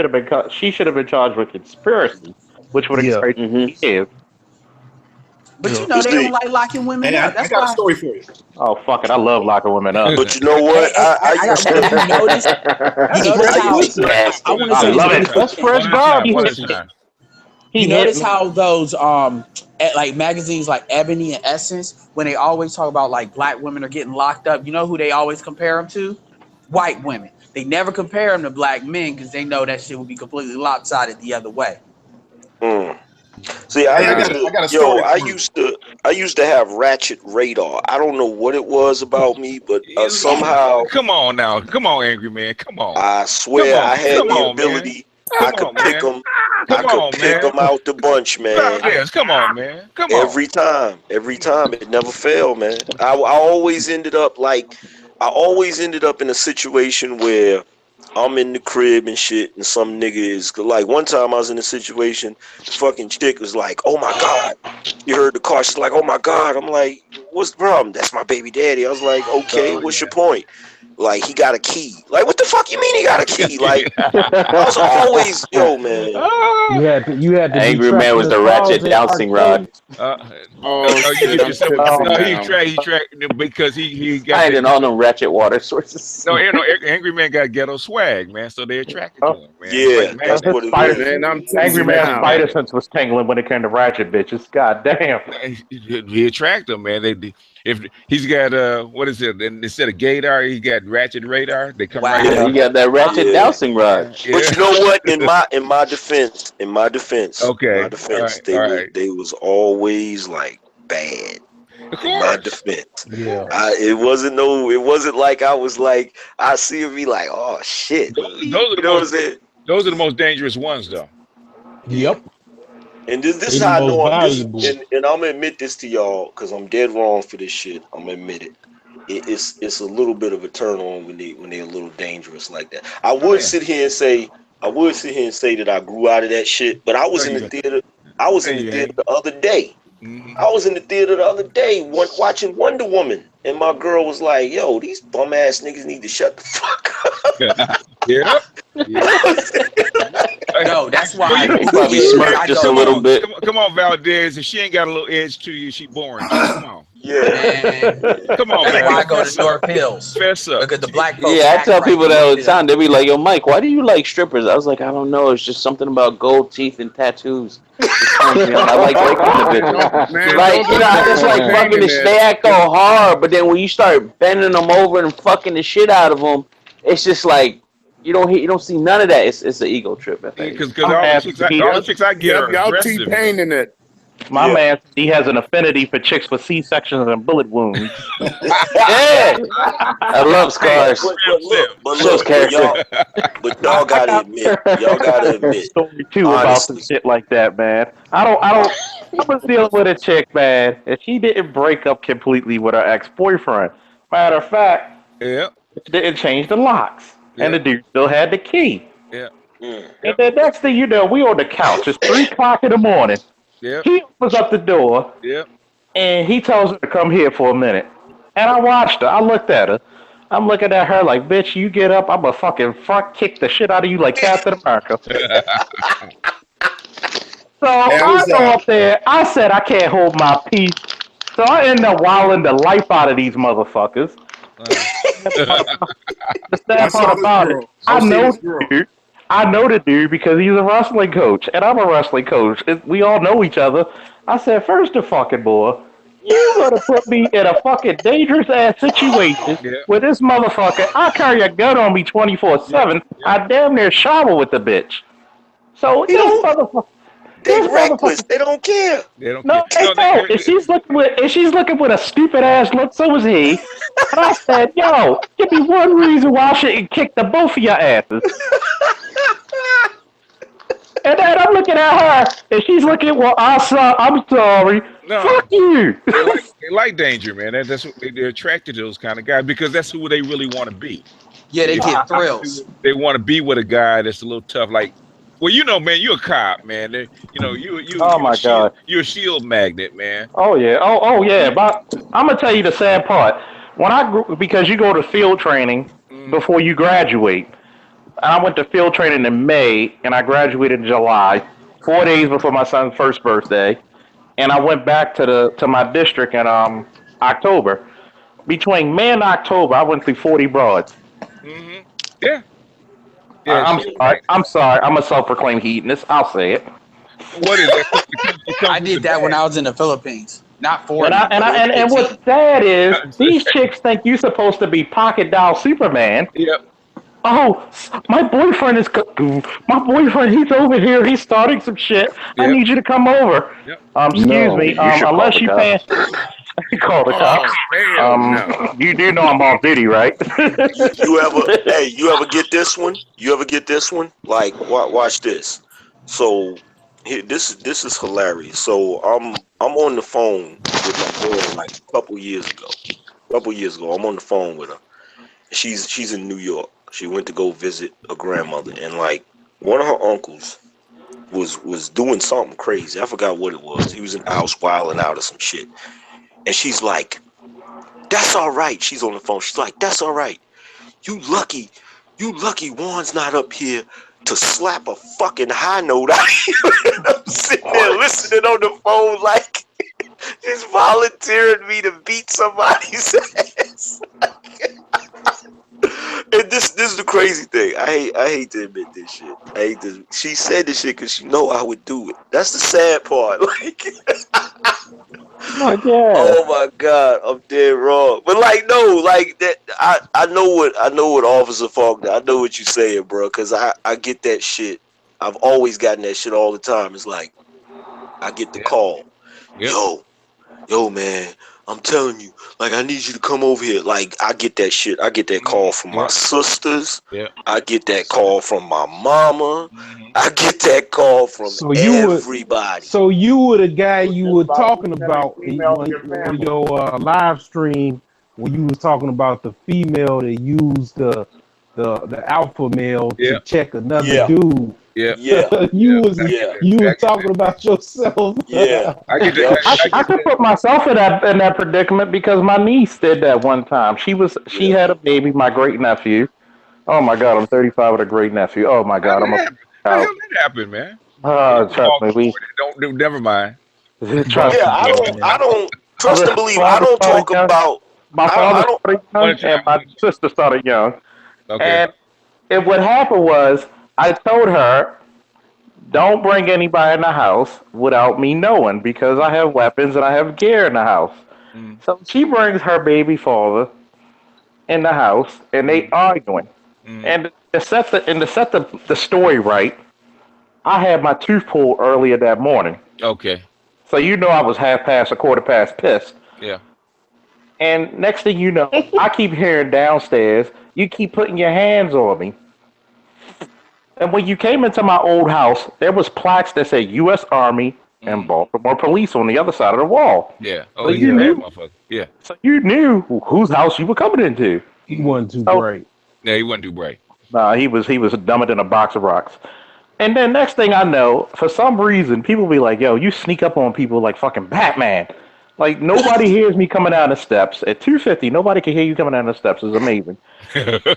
Speaker 15: she should have been charged with conspiracy, which would explain years.
Speaker 14: But you know they don't like locking women up. That's why.
Speaker 15: for you. Oh fuck it, I love locking women up.
Speaker 10: But you know what? I used to.
Speaker 14: You notice how? I want to say
Speaker 15: love it.
Speaker 14: That's
Speaker 15: fresh garbage.
Speaker 14: You notice how those like magazines like Ebony and Essence, when they always talk about like black women are getting locked up, you know who they always compare them to? White women. They never compare them to black men because they know that shit would be completely lopsided the other way.
Speaker 10: See, I used to have Ratchet Radar. I don't know what it was about me, but somehow.
Speaker 1: Come on now, come on, Angry Man, come on.
Speaker 10: I swear I had the ability. I could pick them. I could pick them out the bunch, man.
Speaker 1: Yes, come on, man. Come on.
Speaker 10: Every time, it never failed, man. I always ended up in a situation where I'm in the crib and shit, and some nigga is like, one time I was in a situation, the fucking chick was like, "Oh my God." You heard the car, she's like, "Oh my God." I'm like, "What's the problem?" "That's my baby daddy." I was like, "Okay, what's your point?" Like, he got a key. Like, what the fuck you mean he got a key? Like, I was always, man.
Speaker 17: You had to.
Speaker 4: Angry Man was the Ratchet dowsing rod.
Speaker 1: He tracked because he got.
Speaker 4: I didn't all know Ratchet water sources.
Speaker 1: No, Angry Man got ghetto swag, man. So they attracted to him, man.
Speaker 10: Yeah,
Speaker 1: like,
Speaker 10: that's what it is.
Speaker 16: Man,
Speaker 15: Angry Man's spider sense was tingling when it came to Ratchet bitches. God damn.
Speaker 1: He attracted them, man. If he's got what is it? And instead of gaydar, he got Ratchet Radar. They come right
Speaker 4: in. You got that Ratchet dowsing rod.
Speaker 10: Yeah. But you know what? In my defense,
Speaker 1: okay,
Speaker 10: they was always like bad. In my defense, it wasn't like I was like I see it be like, oh shit.
Speaker 1: Those are the most dangerous ones, though.
Speaker 17: Yep.
Speaker 10: And this is how I know and I'm gonna admit this to y'all because I'm dead wrong for this shit. I'm gonna admit it. It's a little bit of a turn on when they're a little dangerous like that. I would sit here and say that I grew out of that shit, but I was in the theater. I was in the theater the other day. I was in the theater the other day watching Wonder Woman, and my girl was like, "Yo, these bum ass niggas need to shut the fuck up."
Speaker 1: Yeah.
Speaker 14: No, that's why
Speaker 4: you probably smirked just a little bit.
Speaker 1: Come on, Valdez. If she ain't got a little edge to you, she boring. Come on.
Speaker 10: Yeah.
Speaker 14: Man.
Speaker 1: Come on,
Speaker 14: That's
Speaker 1: man.
Speaker 14: why I go to North Hills.
Speaker 1: Fess up.
Speaker 14: Look at the black folks.
Speaker 4: Yeah, I tell people that all the time. They be like, "Yo, Mike, why do you like strippers?" I was like, "I don't know. It's just something about gold teeth and tattoos. I like individuals. Like, I just like fucking the they act all hard, but then when you start bending them over and fucking the shit out of them, it's just like you don't see none of that. It's an ego trip. I think.
Speaker 1: Because all the chicks I get are
Speaker 16: y'all
Speaker 1: aggressive.
Speaker 16: T-Pain in it.
Speaker 15: My man, he has an affinity for chicks with C-sections and bullet wounds.
Speaker 4: Yeah, I love scars.
Speaker 10: But y'all gotta admit,
Speaker 15: Story too about some shit like that, man. I was dealing with a chick, man, and she didn't break up completely with her ex-boyfriend. Matter of fact, it didn't change the locks, and the dude still had the key.
Speaker 1: Yeah.
Speaker 15: And the next thing you know, we on the couch. It's 3:00 in the morning.
Speaker 1: Yep.
Speaker 15: He opens up the door, and he tells her to come here for a minute. And I watched her. I looked at her. I'm looking at her like, bitch, you get up, I'm going to fucking front kick the shit out of you like Captain America. So I go up there. I said I can't hold my peace. So I end up wilding the life out of these motherfuckers. The sad part about it, I know the dude because he's a wrestling coach, and I'm a wrestling coach. We all know each other, I said, first of fucking boy, you gonna put me in a fucking dangerous ass situation with this motherfucker. I carry a gun on me 24/7. I damn near shower with the bitch. So this motherfucker.
Speaker 10: They reckless. They don't care.
Speaker 1: They don't
Speaker 15: No,
Speaker 1: care.
Speaker 15: they don't. And she's looking with a stupid ass look. So was he. And I said, "Yo, give me one reason why I shouldn't kick the both of your asses." And then I'm looking at her, and she's looking. Well, I'm sorry.
Speaker 1: No.
Speaker 15: Fuck you.
Speaker 1: They like danger, man. That's what they're attracted to those kind of guys because that's who they really want to be.
Speaker 2: Yeah, they get thrills.
Speaker 1: They want to be with a guy that's a little tough. Like, well, you know, man, you're a cop, man. You.
Speaker 15: Oh my God.
Speaker 1: You're a shield magnet, man.
Speaker 15: Oh yeah. Oh yeah. But I'm gonna tell you the sad part. Because you go to field training before you graduate. I went to field training in May, and I graduated in July, 4 days before my son's first birthday. And I went back to my district in October. Between May and October, I went through 40 broads.
Speaker 1: Mm-hmm. Yeah.
Speaker 15: I'm sorry. I'm a self-proclaimed hedonist. I'll say it.
Speaker 1: What is that?
Speaker 2: I did that when I was in the Philippines. Not 40.
Speaker 15: And what's sad is these chicks think you're supposed to be pocket dial Superman.
Speaker 1: Yep.
Speaker 15: Oh, my boyfriend he's over here. He's starting some shit. I need you to come over.
Speaker 1: Yep.
Speaker 15: Excuse me. Unless you pay. Call the cops. You do know I'm on video, right?
Speaker 10: You ever get this one? Like, watch this. So, this is hilarious. So, I'm on the phone with my daughter like a couple years ago. I'm on the phone with her. She's in New York. She went to go visit a grandmother, and like one of her uncles was doing something crazy. I forgot what it was. He was in the house wilding out or some shit. And she's like, "That's all right." She's on the phone. She's like, "That's all right. You lucky Juan's not up here to slap a fucking high note out of you." And I'm sitting there listening on the phone like she's volunteering me to beat somebody's ass. And this is the crazy thing. I hate to admit this shit. I hate this. She said this shit because she know I would do it. That's the sad part. Like, oh my God, I'm dead wrong. But like, no, like that. I know what Officer Faulkner. I know what you're saying, bro. Because I get that shit. I've always gotten that shit all the time. It's like I get the call. Yep. Yo, man. I'm telling you, like, I need you to come over here. Like, I get that shit. I get that call from my sisters.
Speaker 1: Yeah.
Speaker 10: I get that call from my mama. I get that call from everybody.
Speaker 17: So you were the guy you were talking about on your live stream when you was talking about the female that used the alpha male to check another dude. You was talking about yourself.
Speaker 15: I could put myself in that predicament because my niece did that one time. She had a baby, my great nephew. Oh my God, I'm 35 with a great nephew. Oh my God,
Speaker 1: How that happened, man?
Speaker 15: Trust me,
Speaker 1: don't. Never mind.
Speaker 10: I don't trust and believe. I don't talk about
Speaker 15: my father started young and my sister started young.
Speaker 1: Okay.
Speaker 15: And what happened was, I told her, don't bring anybody in the house without me knowing because I have weapons and I have gear in the house. So she brings her baby father in the house and they arguing. And to set the story right, I had my tooth pulled earlier that morning.
Speaker 1: Okay.
Speaker 15: So you know I was half past, a quarter past pissed.
Speaker 1: Yeah.
Speaker 15: And next thing you know, I keep hearing downstairs, you keep putting your hands on me. And when you came into my old house, there was plaques that said U.S. Army and Baltimore Police on the other side of the wall.
Speaker 1: Yeah.
Speaker 15: Oh, so you knew,
Speaker 1: yeah.
Speaker 15: So you knew whose house you were coming into.
Speaker 17: He wasn't too bright.
Speaker 1: Yeah, he wasn't too bright.
Speaker 15: Nah, he was dumber than a box of rocks. And then next thing I know, for some reason, people be like, "Yo, you sneak up on people like fucking Batman." Like, nobody hears me coming down the steps. At 250, nobody can hear you coming down the steps. It's amazing.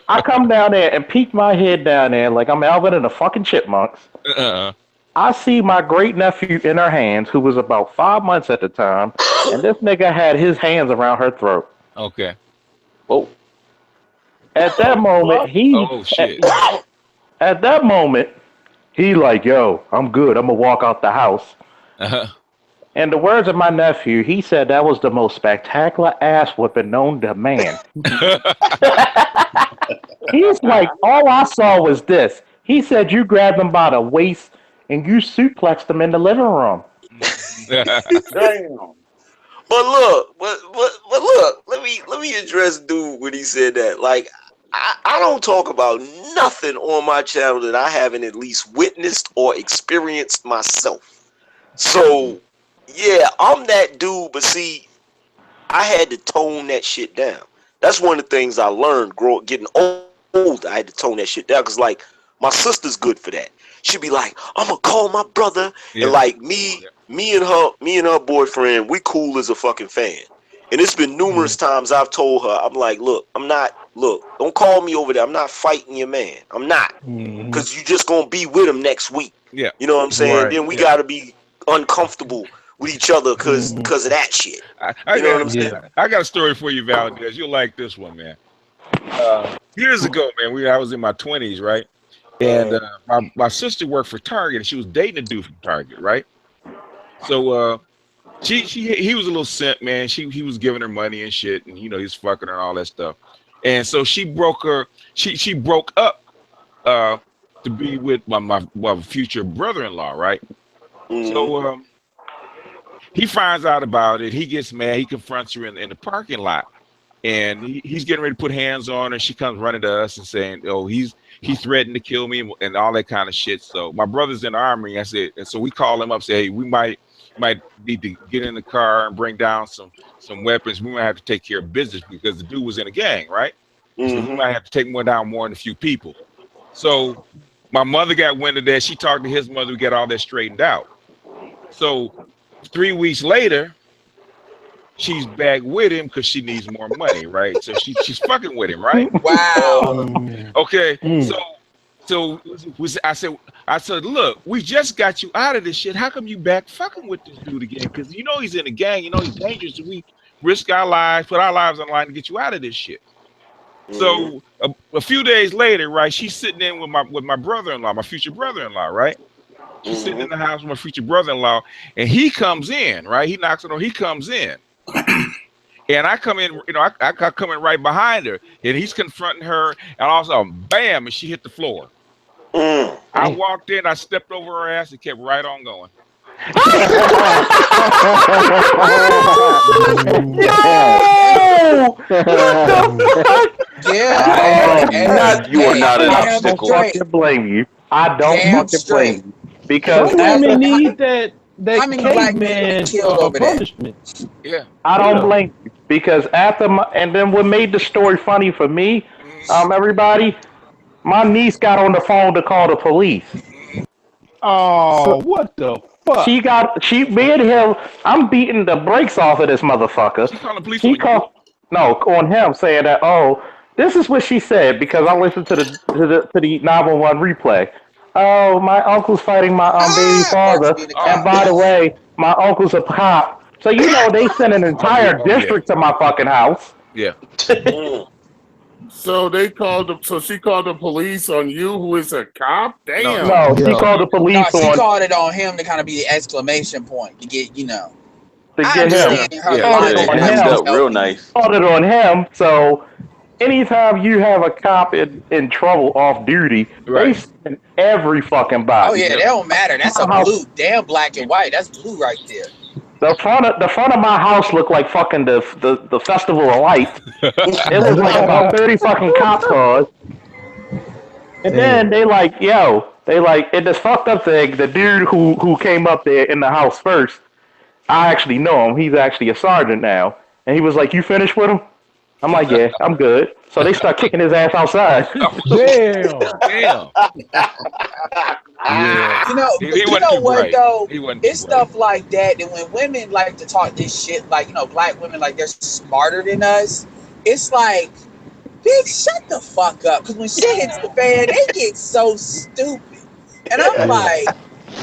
Speaker 15: I come down there and peek my head down there like I'm Alvin and the fucking Chipmunks. I see my great-nephew in her hands, who was about 5 months at the time, and this nigga had his hands around her throat.
Speaker 1: Okay.
Speaker 15: Whoa. At that moment, At that moment, he like, "Yo, I'm good. I'm going to walk out the house." In the words of my nephew, he said that was the most spectacular ass whipping known to man. He's like, all I saw was this. He said you grabbed him by the waist and you suplexed him in the living room.
Speaker 10: Damn. But look, but look, let me address dude when he said that. Like, I don't talk about nothing on my channel that I haven't at least witnessed or experienced myself. So yeah, I'm that dude, but see, I had to tone that shit down. That's one of the things I learned getting old. I had to tone that shit down because, like, my sister's good for that. She'd be like, "I'm gonna call my brother," and like me and her boyfriend, we cool as a fucking fan. And it's been numerous times I've told her, I'm like, look, don't call me over there. I'm not fighting your man. I'm not, because you just gonna be with him next week.
Speaker 1: Yeah,
Speaker 10: you know what I'm saying.
Speaker 1: Right.
Speaker 10: Then we gotta be uncomfortable with each other because of that shit. You know what I'm saying?
Speaker 1: I got a story for you, Valdez. You'll like this one, man. Years ago, man, I was in my 20s, right? And my sister worked for Target, and she was dating a dude from Target, right? So he was a little simp, man. He was giving her money and shit, and you know, he's fucking her and all that stuff. And so she broke up to be with my future brother-in-law, right? So he finds out about it. He gets mad. He confronts her in the parking lot, and he's getting ready to put hands on her. She comes running to us and saying, "Oh, he threatened to kill me," and all that kind of shit. So my brother's in the army. I said, and so we call him up, say, "Hey, we might need to get in the car and bring down some weapons. We might have to take care of business because the dude was in a gang, right? So we might have to take more than a few people." So my mother got wind of that. She talked to his mother. We got all that straightened out. So 3 weeks later, she's back with him because she needs more money, right? So she's fucking with him, right?
Speaker 14: Wow.
Speaker 1: Okay. So I said, look, we just got you out of this shit. How come you back fucking with this dude again? Because you know he's in a gang. You know he's dangerous. So we risk our lives, put our lives on the line to get you out of this shit. So a few days later, right, she's sitting in with my brother-in-law, my future brother-in-law, right? She's sitting in the house with my future brother-in-law, and he comes in, right? He knocks on the door. He comes in. And I come in, you know, I come in right behind her, and he's confronting her, and all of a sudden, bam, and she hit the floor. I walked in, I stepped over her ass, and kept right on going.
Speaker 15: No! What the fuck?
Speaker 14: Yeah.
Speaker 4: You are not an obstacle.
Speaker 15: I don't fucking blame you. I don't fucking blame you. Because
Speaker 17: some women need that
Speaker 14: caveman
Speaker 17: punishment.
Speaker 1: Yeah.
Speaker 15: I don't blame you. Because and then what made the story funny for me, everybody, my niece got on the phone to call the police.
Speaker 17: Oh, so, what the fuck?
Speaker 15: Me and him, I'm beating the brakes off of this motherfucker.
Speaker 1: She called the police
Speaker 15: on him, saying that, oh, this is what she said, because I listened to the 911 replay. Oh, my uncle's fighting my baby father, and by the way, my uncle's a cop. So you know they sent an entire district to my fucking house.
Speaker 1: Yeah.
Speaker 16: So she called the police on you, who is a cop? Damn.
Speaker 15: No, she called the police
Speaker 14: she called it on him to kind of be the exclamation point to get, you know.
Speaker 15: To get him.
Speaker 4: Real nice.
Speaker 15: Called it on him. So anytime you have a cop in trouble off duty, they send every fucking body.
Speaker 14: Oh yeah, that don't matter. That's a blue. Damn black and white. That's blue right there.
Speaker 15: The front of my house looked like fucking the Festival of Lights. It was like about 30 fucking cop cars. And then they and this fucked up thing, the dude who came up there in the house first, I actually know him. He's actually a sergeant now. And he was like, "You finished with him?" I'm like, "Yeah, I'm good." So they start kicking his ass outside.
Speaker 17: Damn.
Speaker 14: You know what though? It's stuff like that, and when women like to talk this shit, like, you know, black women, like they're smarter than us. It's like, bitch, shut the fuck up. Because when shit hits the fan, they get so stupid, and I'm like,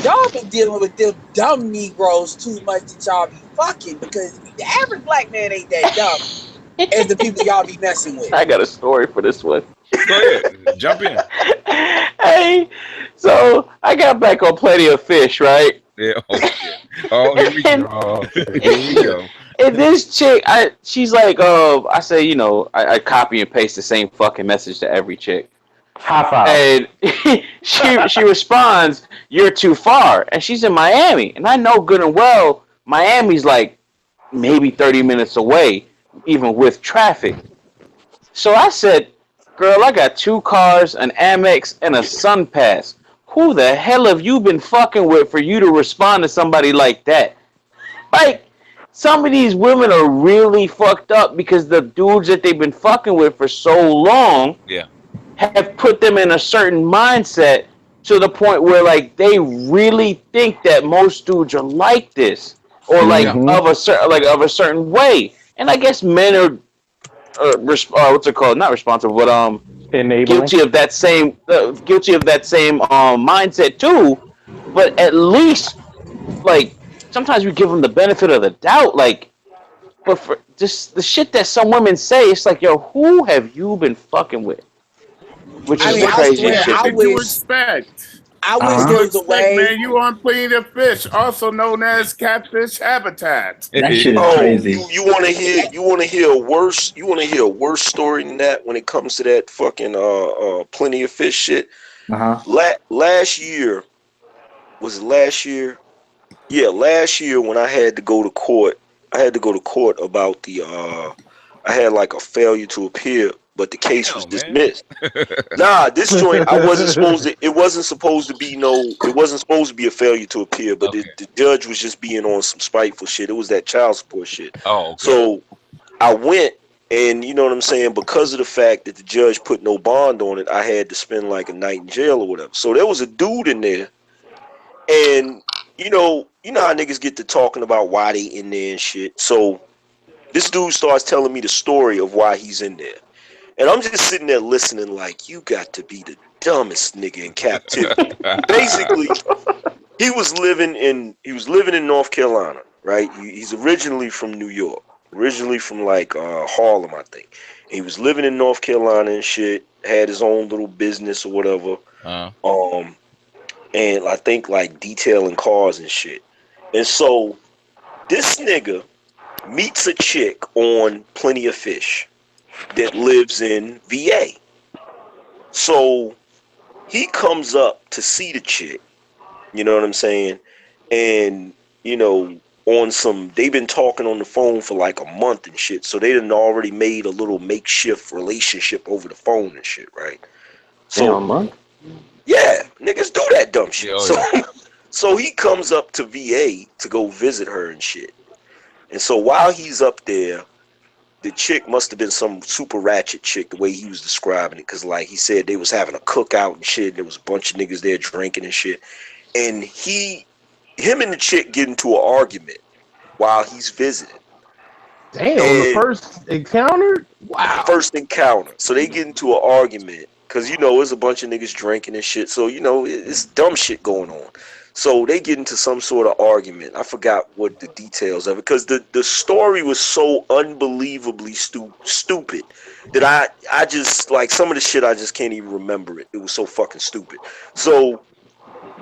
Speaker 14: y'all been dealing with them dumb Negroes too much that y'all be fucking, because the average black man ain't that dumb as the people y'all be messing with.
Speaker 4: I got a story for this one.
Speaker 1: Go ahead, jump in.
Speaker 4: Hey, so I got back on Plenty of Fish, right?
Speaker 1: Yeah. Oh, here we go. Here we go.
Speaker 4: And this chick, she's like, I say, you know, I copy and paste the same fucking message to every chick.
Speaker 15: High five.
Speaker 4: And she responds, "You're too far," and she's in Miami, and I know good and well Miami's like maybe 30 minutes away, even with traffic. So I said, "Girl, I got 2 cars, an Amex, and a SunPass. Who the hell have you been fucking with for you to respond to somebody like that?" Like, some of these women are really fucked up because the dudes that they've been fucking with for so long have put them in a certain mindset to the point where, like, they really think that most dudes are like this or like of a certain way. And I guess men are what's it called? Not responsible, but guilty of that same mindset too. But at least, like, sometimes we give them the benefit of the doubt, like, but for just the shit that some women say, it's like, yo, who have you been fucking with? Which is the craziest shit.
Speaker 16: What did you expect?
Speaker 14: I wish there was a way.
Speaker 16: Man, you on Plenty of Fish, also known as Catfish Habitat.
Speaker 18: That shit is crazy.
Speaker 10: You want to hear a worse story than that when it comes to that fucking Plenty of Fish shit? Last year, was it last year? Yeah, last year when I had to go to court, about the I had like a failure to appear, but the case was dismissed. Nah, this joint it wasn't supposed to be a failure to appear, but the judge was just being on some spiteful shit. It was that child support shit.
Speaker 1: Oh, okay.
Speaker 10: So I went, and you know what I'm saying, because of the fact that the judge put no bond on it, I had to spend like a night in jail or whatever. So there was a dude in there, and you know how niggas get to talking about why they in there and shit. So this dude starts telling me the story of why he's in there. And I'm just sitting there listening like, you got to be the dumbest nigga in captivity. Basically, he was living in North Carolina, right? He's originally from New York. Originally from like Harlem, I think. And he was living in North Carolina and shit, had his own little business or whatever. And I think like detailing cars and shit. And so this nigga meets a chick on Plenty of Fish that lives in VA. So he comes up to see the chick, you know what I'm saying? And, you know, they've been talking on the phone for like a month and shit. So they done already made a little makeshift relationship over the phone and shit, right? So,
Speaker 4: a month?
Speaker 10: Yeah, niggas do that dumb shit. So he comes up to VA to go visit her and shit. And so while he's up there, the chick must have been some super ratchet chick, the way he was describing it, because like he said they was having a cookout and shit. There was a bunch of niggas there drinking and shit. And him and the chick get into an argument while he's visiting.
Speaker 17: Damn, on the first encounter?
Speaker 10: Wow. First encounter. So they get into an argument because, you know, there's a bunch of niggas drinking and shit. So, you know, it's dumb shit going on. So they get into some sort of argument. I forgot what the details of it, because the story was so unbelievably stupid that I just, like, some of the shit I just can't even remember it. It was so fucking stupid. So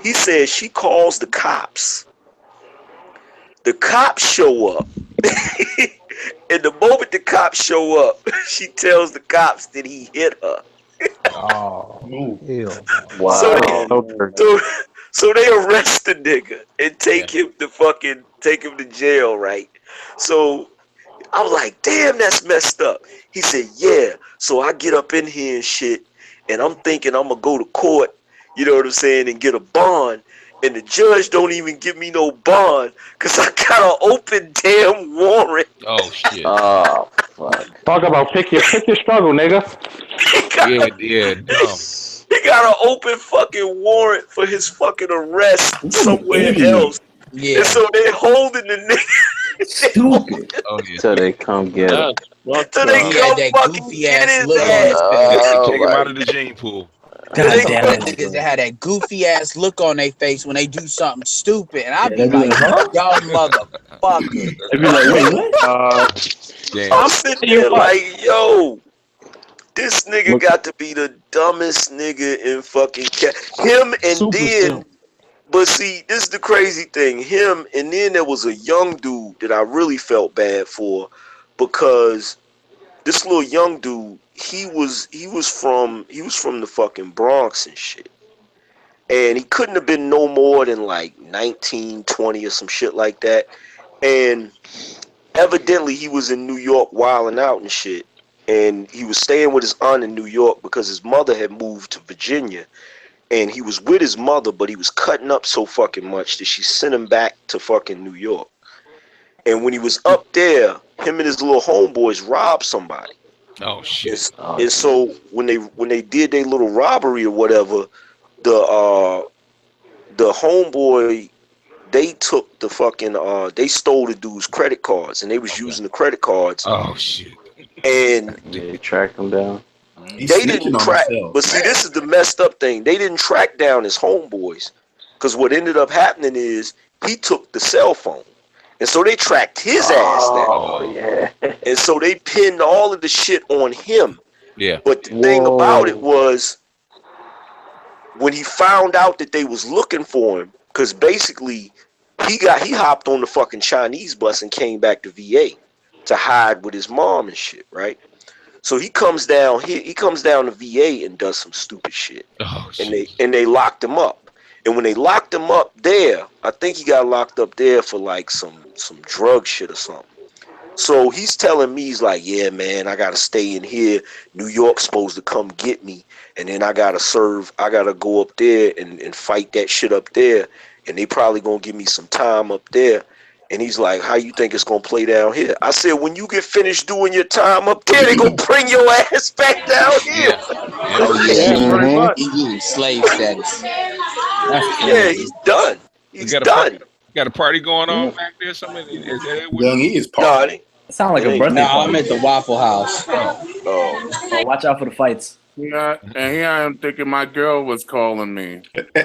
Speaker 10: he says she calls the cops. The cops show up. And the moment the cops show up, she tells the cops that he hit her.
Speaker 17: Oh, ew.
Speaker 10: Wow. So they arrest the nigga and take him to jail, right? So I was like, damn, that's messed up. He said, yeah. So I get up in here and shit, and I'm thinking I'm gonna go to court, you know what I'm saying, and get a bond. And the judge don't even give me no bond because I got an open damn warrant.
Speaker 1: Oh shit.
Speaker 4: Oh fuck.
Speaker 15: Talk about pick your struggle, nigga.
Speaker 1: Dumb.
Speaker 10: He got an open fucking warrant for his fucking arrest somewhere else. Yeah. And so they holding the nigga.
Speaker 18: Stupid.
Speaker 4: So they come get him.
Speaker 10: So they come fucking get his ass.
Speaker 1: Take him out of the gene pool.
Speaker 14: God damn it. Niggas that had that goofy ass look on their face when they do something stupid. And I'd be like, y'all motherfucker.
Speaker 18: They'd be like, wait, what?
Speaker 10: I'm sitting there like, yo, this nigga got to be the dumbest nigga in fucking him and then But see, this is the crazy thing. Him, and then there was a young dude that I really felt bad for, because this little young dude, he was from the fucking Bronx and shit. And he couldn't have been no more than like 19, 20 or some shit like that. And evidently he was in New York wilding out and shit. And he was staying with his aunt in New York because his mother had moved to Virginia. And he was with his mother, but he was cutting up so fucking much that she sent him back to fucking New York. And when he was up there, him and his little homeboys robbed somebody.
Speaker 1: Oh shit!
Speaker 10: And so when they did their little robbery or whatever, the homeboy, they took the fucking they stole the dude's credit cards, and they was using the credit cards.
Speaker 1: Oh shit!
Speaker 4: And they tracked him down.
Speaker 10: They didn't track, but see, this is the messed up thing. They didn't track down his homeboys, because what ended up happening is he took the cell phone, and so they tracked his ass down.
Speaker 4: Oh yeah.
Speaker 10: And so they pinned all of the shit on him.
Speaker 1: Yeah.
Speaker 10: But the thing about it was, when he found out that they was looking for him, because basically he hopped on the fucking Chinese bus and came back to VA to hide with his mom and shit, right? So he comes down to VA and does some stupid shit.
Speaker 1: Oh, shit.
Speaker 10: And they locked him up. And when they locked him up there, I think he got locked up there for like some drug shit or something. So he's telling me, he's like, yeah, man, I gotta stay in here. New York's supposed to come get me, and then I gotta go up there and fight that shit up there, and they probably gonna give me some time up there. And he's like, how you think it's gonna play down here? I said, when you get finished doing your time up there, they gonna bring your ass back down here.
Speaker 14: He slave status.
Speaker 10: Yeah, he's done. He's done.
Speaker 1: Got a party going on back there? Something?
Speaker 19: Young E is party.
Speaker 20: Sound like a birthday.
Speaker 14: No,
Speaker 20: party.
Speaker 14: I'm at the Waffle House.
Speaker 20: Oh, watch out for the fights.
Speaker 16: Yeah, and here I am thinking my girl was calling me.
Speaker 20: Yo, but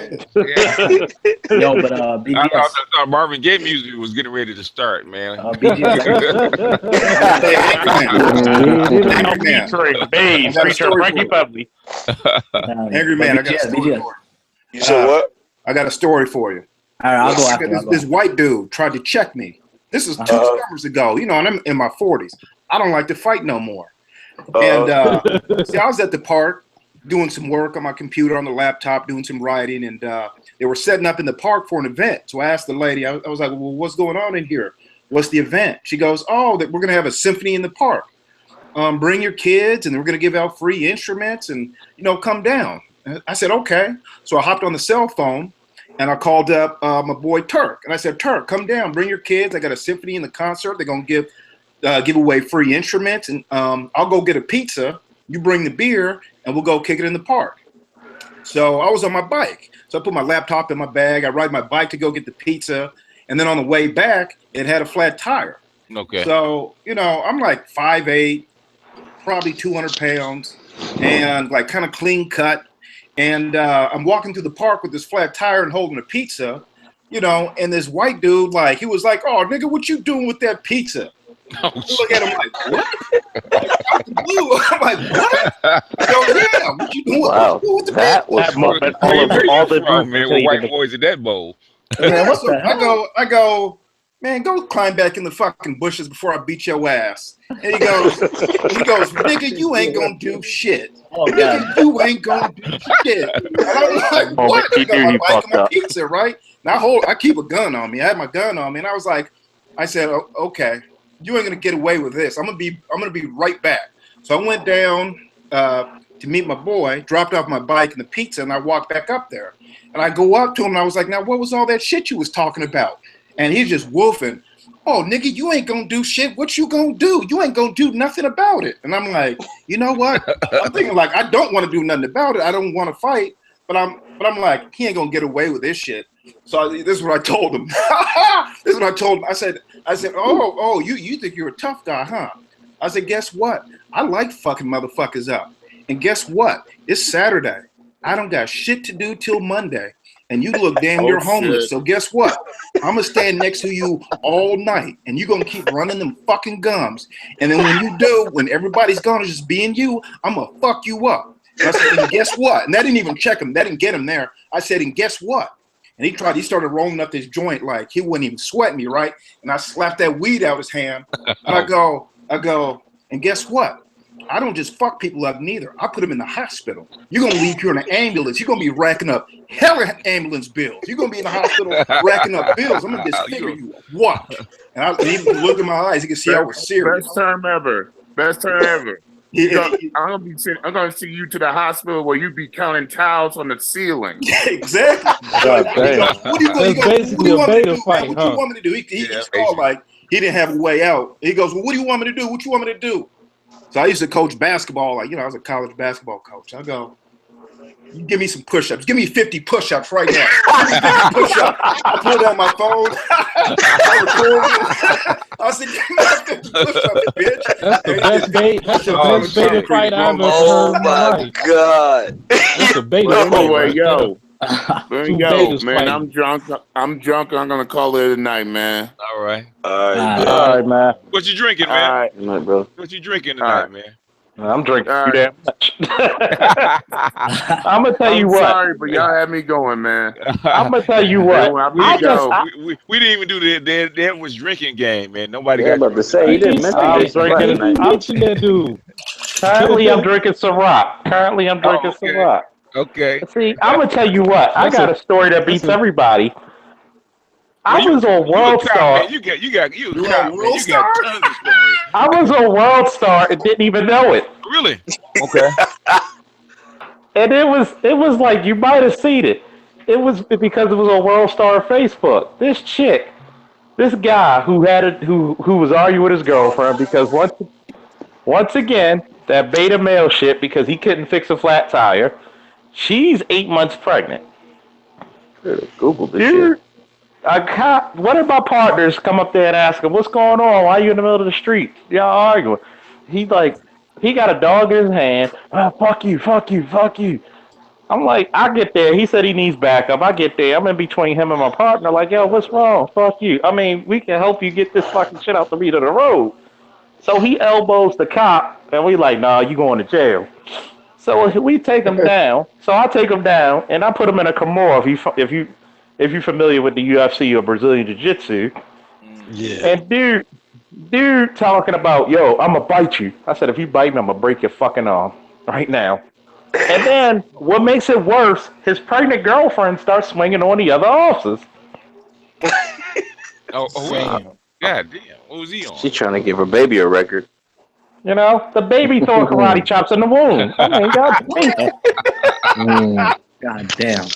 Speaker 20: BGS.
Speaker 1: I thought Marvin Gaye music was getting ready to start, man.
Speaker 20: BGS.
Speaker 19: Angry Man, I got a story for you.
Speaker 10: You said what?
Speaker 19: I got a story for you.
Speaker 20: All right, I'll go after
Speaker 19: this white dude tried to check me. This is 2 summers ago. You know, and I'm in my 40s. I don't like to fight no more. And see, I was at the park doing some work on my computer on the laptop, doing some writing, and they were setting up in the park for an event. So I asked the lady, I was like, well, what's going on in here? What's the event? She goes, oh, that we're going to have a symphony in the park. Bring your kids, and we're going to give out free instruments, and, you know, come down. And I said, okay. So I hopped on the cell phone, and I called up my boy Turk. And I said, Turk, come down, bring your kids. I got a symphony in the concert. They're going to give away free instruments, and I'll go get a pizza. You bring the beer, and we'll go kick it in the park. So I was on my bike. So I put my laptop in my bag. I ride my bike to go get the pizza. And then on the way back, it had a flat tire.
Speaker 1: Okay.
Speaker 19: So, you know, I'm like 5'8", probably 200 pounds, and like kind of clean cut. And I'm walking through the park with this flat tire and holding a pizza, you know, and this white dude, like, he was like, oh, nigga, what you doing with that pizza?
Speaker 1: Oh,
Speaker 19: look at him like, what? Out the blue. I'm like, what? Yo, yeah, what you doing?
Speaker 4: Wow,
Speaker 19: what you doing with the
Speaker 4: that
Speaker 19: pizza?
Speaker 4: was
Speaker 1: all the man with white boys in that bowl.
Speaker 19: Man, so I go, man, go climb back in the fucking bushes before I beat your ass. And he goes, nigga, you ain't gonna do shit. Nigga, you ain't gonna do shit. And I'm like, what? I got my bike and my pizza, right? Now I keep a gun on me. I had my gun on me, and I said, okay, you ain't gonna get away with this. I'm gonna be right back. So I went down to meet my boy, dropped off my bike and the pizza, and I walked back up there. And I go up to him, and I was like, now, what was all that shit you was talking about? And he's just wolfing. Oh, nigga, you ain't gonna do shit. What you gonna do? You ain't gonna do nothing about it. And I'm like, you know what? I'm thinking like, I don't want to do nothing about it. I don't want to fight. But I'm like, he ain't gonna get away with this shit. So this is what I told him. This is what I told him. I said, oh, you think you're a tough guy, huh? I said, guess what? I like fucking motherfuckers up. And guess what? It's Saturday. I don't got shit to do till Monday. And you look damn near homeless. Shit. So guess what? I'm going to stand next to you all night. And you're going to keep running them fucking gums. And then when you do, when everybody's going to just being you, I'm going to fuck you up. I said, and guess what? And that didn't even check him. That didn't get him there. I said, and guess what? And he started rolling up this joint like he wouldn't even sweat me, right? And I slapped that weed out his hand. And I go, and guess what? I don't just fuck people up neither. I put them in the hospital. You're gonna leave here in an ambulance. You're gonna be racking up hella ambulance bills. You're gonna be in the hospital racking up bills. I'm gonna disfigure you. Watch. And I even look in my eyes. You can see I was serious.
Speaker 16: Best term ever. I'm gonna see you to the hospital where you be counting tiles on the ceiling.
Speaker 19: Yeah, exactly. What do you want me to do? He called like he didn't have a way out. He goes, well, what do you want me to do? What you want me to do? So I used to coach basketball, like, I was a college basketball coach. I go, you give me some push-ups. Give me 50 push-ups right now. Give me 50 push-ups. I pulled out my phone. I recorded. I said, give me 50 push-ups, bitch.
Speaker 17: That's the best bait. That's the best baited fight I've ever heard in my life.
Speaker 4: God.
Speaker 17: That's a baited fight.
Speaker 16: Yo, man, I'm drunk. I'm gonna call it a night, man.
Speaker 1: All right,
Speaker 15: man.
Speaker 1: What you drinking, man?
Speaker 15: All right,
Speaker 4: bro.
Speaker 1: What you drinking tonight, man?
Speaker 15: I'm drinking too damn much. I'm gonna tell you what.
Speaker 16: Sorry, but y'all had me going, man.
Speaker 15: I'm gonna tell you what.
Speaker 1: We didn't even do that was drinking game, man. Nobody got
Speaker 4: about to say he didn't mention
Speaker 15: that dude. Currently, I'm drinking Ciroc. Ciroc.
Speaker 1: Okay.
Speaker 15: See, I'm gonna tell you what. I got a story that beats everybody. I was on World Star.
Speaker 1: You got World Star.
Speaker 15: I was on World Star and didn't even know it.
Speaker 1: Really? Okay.
Speaker 15: And it was like you might have seen it. It was because it was on World Star Facebook. This guy who was arguing with his girlfriend because once again that beta male shit because he couldn't fix a flat tire. She's 8 months pregnant.
Speaker 4: Google this
Speaker 15: shit. One of my partners come up there and ask him, what's going on? Why are you in the middle of the street? Y'all arguing. He got a dog in his hand. Oh, fuck you. I'm like, I get there. He said he needs backup. I get there. I'm in between him and my partner. Like, yo, what's wrong? Fuck you. I mean, we can help you get this fucking shit out the middle of the road. So he elbows the cop, and we like, nah, you going to jail. So we take him down. So I take him down, and I put him in a Kimura. If you're familiar with the UFC or Brazilian Jiu-Jitsu. Yeah. And dude talking about, yo, I'm going to bite you. I said, if you bite me, I'm going to break your fucking arm right now. And then what makes it worse, his pregnant girlfriend starts swinging on the other officers.
Speaker 1: God damn. What was he on?
Speaker 4: She trying to give her baby a record.
Speaker 15: You know, the baby throwing karate chops in the womb. I mean,
Speaker 20: God damn.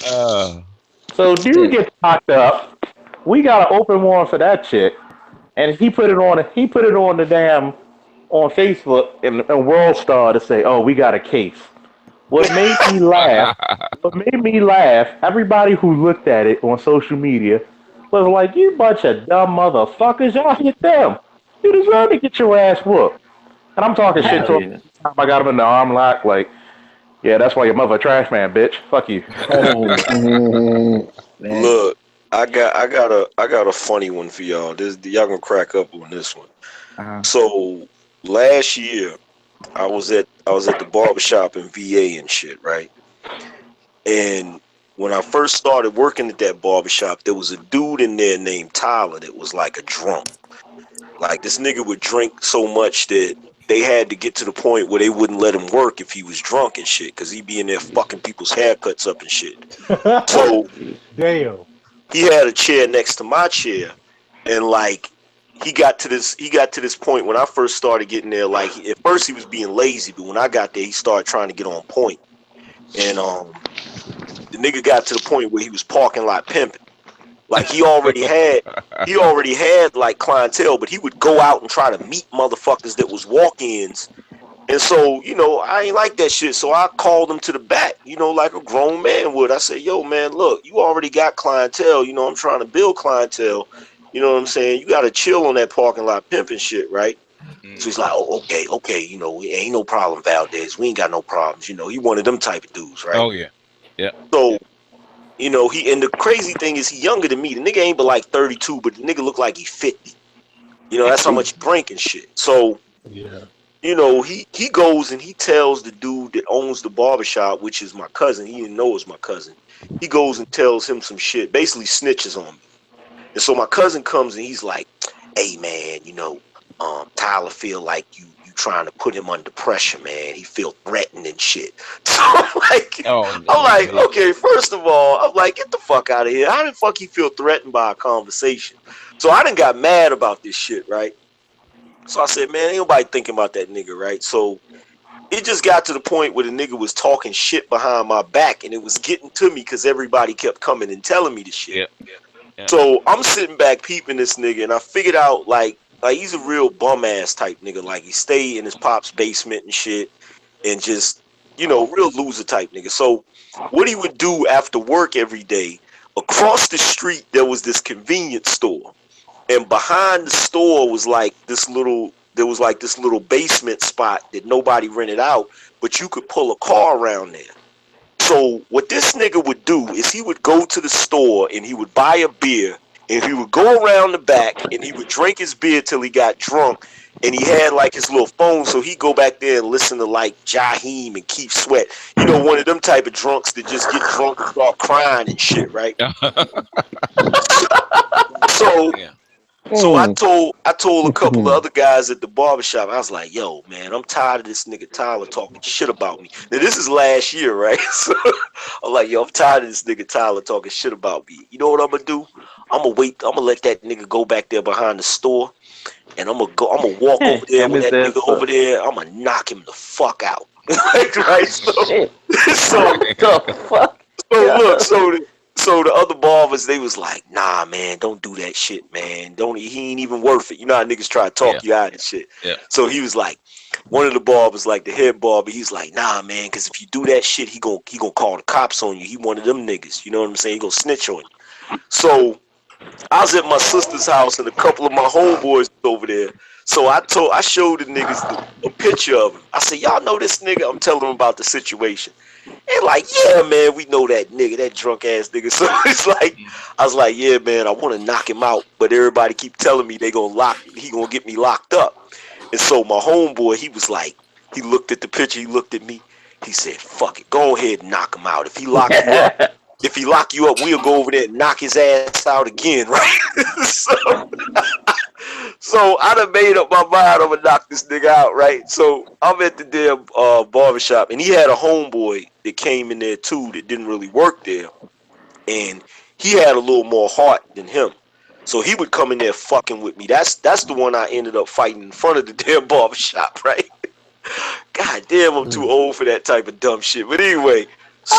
Speaker 15: So dude gets locked up. We got an open warrant for that chick, and he put it on the damn on Facebook and World Star to say, "Oh, we got a case." What made me laugh? Everybody who looked at it on social media was like, "You bunch of dumb motherfuckers! Y'all hit them. You deserve to get your ass whooped." And I'm talking shit to him. I got him in the arm lock, like, yeah, that's why your mother a trash man, bitch. Fuck you.
Speaker 10: Look, I got a funny one for y'all. Y'all gonna crack up on this one. So last year, I was at the barbershop in VA and shit, right? And when I first started working at that barbershop, there was a dude in there named Tyler that was like a drunk. Like, this nigga would drink so much that they had to get to the point where they wouldn't let him work if he was drunk and shit, because he'd be in there fucking people's haircuts up and shit. So
Speaker 17: damn,
Speaker 10: he had a chair next to my chair, and like he got to this point when I first started getting there. Like, at first he was being lazy, but when I got there, he started trying to get on point, and the nigga got to the point where he was parking lot pimping. Like, he already had like clientele, but he would go out and try to meet motherfuckers that was walk-ins. And so, you know, I ain't like that shit. So I called him to the back, you know, like a grown man would. I said, yo, man, look, you already got clientele. You know, I'm trying to build clientele. You know what I'm saying? You got to chill on that parking lot pimping shit, right? So he's like, oh, okay. You know, ain't no problem, Valdez. We ain't got no problems. You know, he one of them type of dudes, right?
Speaker 1: Oh, yeah. Yeah.
Speaker 10: So, you know, and the crazy thing is he younger than me. The nigga ain't but like 32, but the nigga look like he 50. You know, that's how much he drink and shit. So, you know, he goes and he tells the dude that owns the barbershop, which is my cousin. He didn't know it was my cousin. He goes and tells him some shit, basically snitches on me. And so my cousin comes and he's like, hey man, you know, Tyler feel like you trying to put him under pressure, man. He feel threatened and shit. So I'm like, okay, first of all, I'm like, get the fuck out of here. How the fuck he feel threatened by a conversation? So I done got mad about this shit, right? So I said, man, ain't nobody thinking about that nigga, right? So it just got to the point where the nigga was talking shit behind my back, and it was getting to me because everybody kept coming and telling me the shit. Yeah. So I'm sitting back peeping this nigga, and I figured out like he's a real bum ass type nigga. Like he stayed in his pop's basement and shit, and just, you know, real loser type nigga. So what he would do after work every day, across the street there was this convenience store. And behind the store was like this little basement spot that nobody rented out, but you could pull a car around there. So what this nigga would do is he would go to the store and he would buy a beer, and he would go around the back and he would drink his beer till he got drunk, and he had like his little phone, so he'd go back there and listen to like Jaheim and Keith Sweat. You know, one of them type of drunks that just get drunk and start crying and shit, right? So I told a couple of other guys at the barbershop, I was like, yo, man, I'm tired of this nigga Tyler talking shit about me. Now, this is last year, right? So I'm like, yo, I'm tired of this nigga Tyler talking shit about me. You know what I'm going to do? I'm going to let that nigga go back there behind the store, and I'm going to walk over there with that nigga over there. I'm going to knock him the fuck out. Like, right? So the other barbers, they was like, nah, man, don't do that shit, man. He ain't even worth it. You know how niggas try to talk you out and shit. Yeah. So he was like, one of the barbers, like the head barber, he's like, nah, man, because if you do that shit, he gonna call the cops on you. He one of them niggas. You know what I'm saying? He gonna snitch on you. So I was at my sister's house, and a couple of my homeboys over there. So I showed the niggas a picture of him. I said, y'all know this nigga? I'm telling them about the situation. And like, yeah, man, we know that nigga, that drunk ass nigga. So it's like, I was like, yeah, man, I want to knock him out, but everybody keep telling me he gonna get me locked up. And so my homeboy, he was like, he looked at the picture, he looked at me, he said, fuck it, go ahead and knock him out. If he lock you up, we'll go over there and knock his ass out again, right? So I done made up my mind, I'm gonna knock this nigga out, right? So I'm at the damn barbershop, and he had a homeboy that came in there too that didn't really work there, and he had a little more heart than him. So he would come in there fucking with me. That's the one I ended up fighting in front of the damn barbershop, right? God damn, I'm too old for that type of dumb shit. But anyway,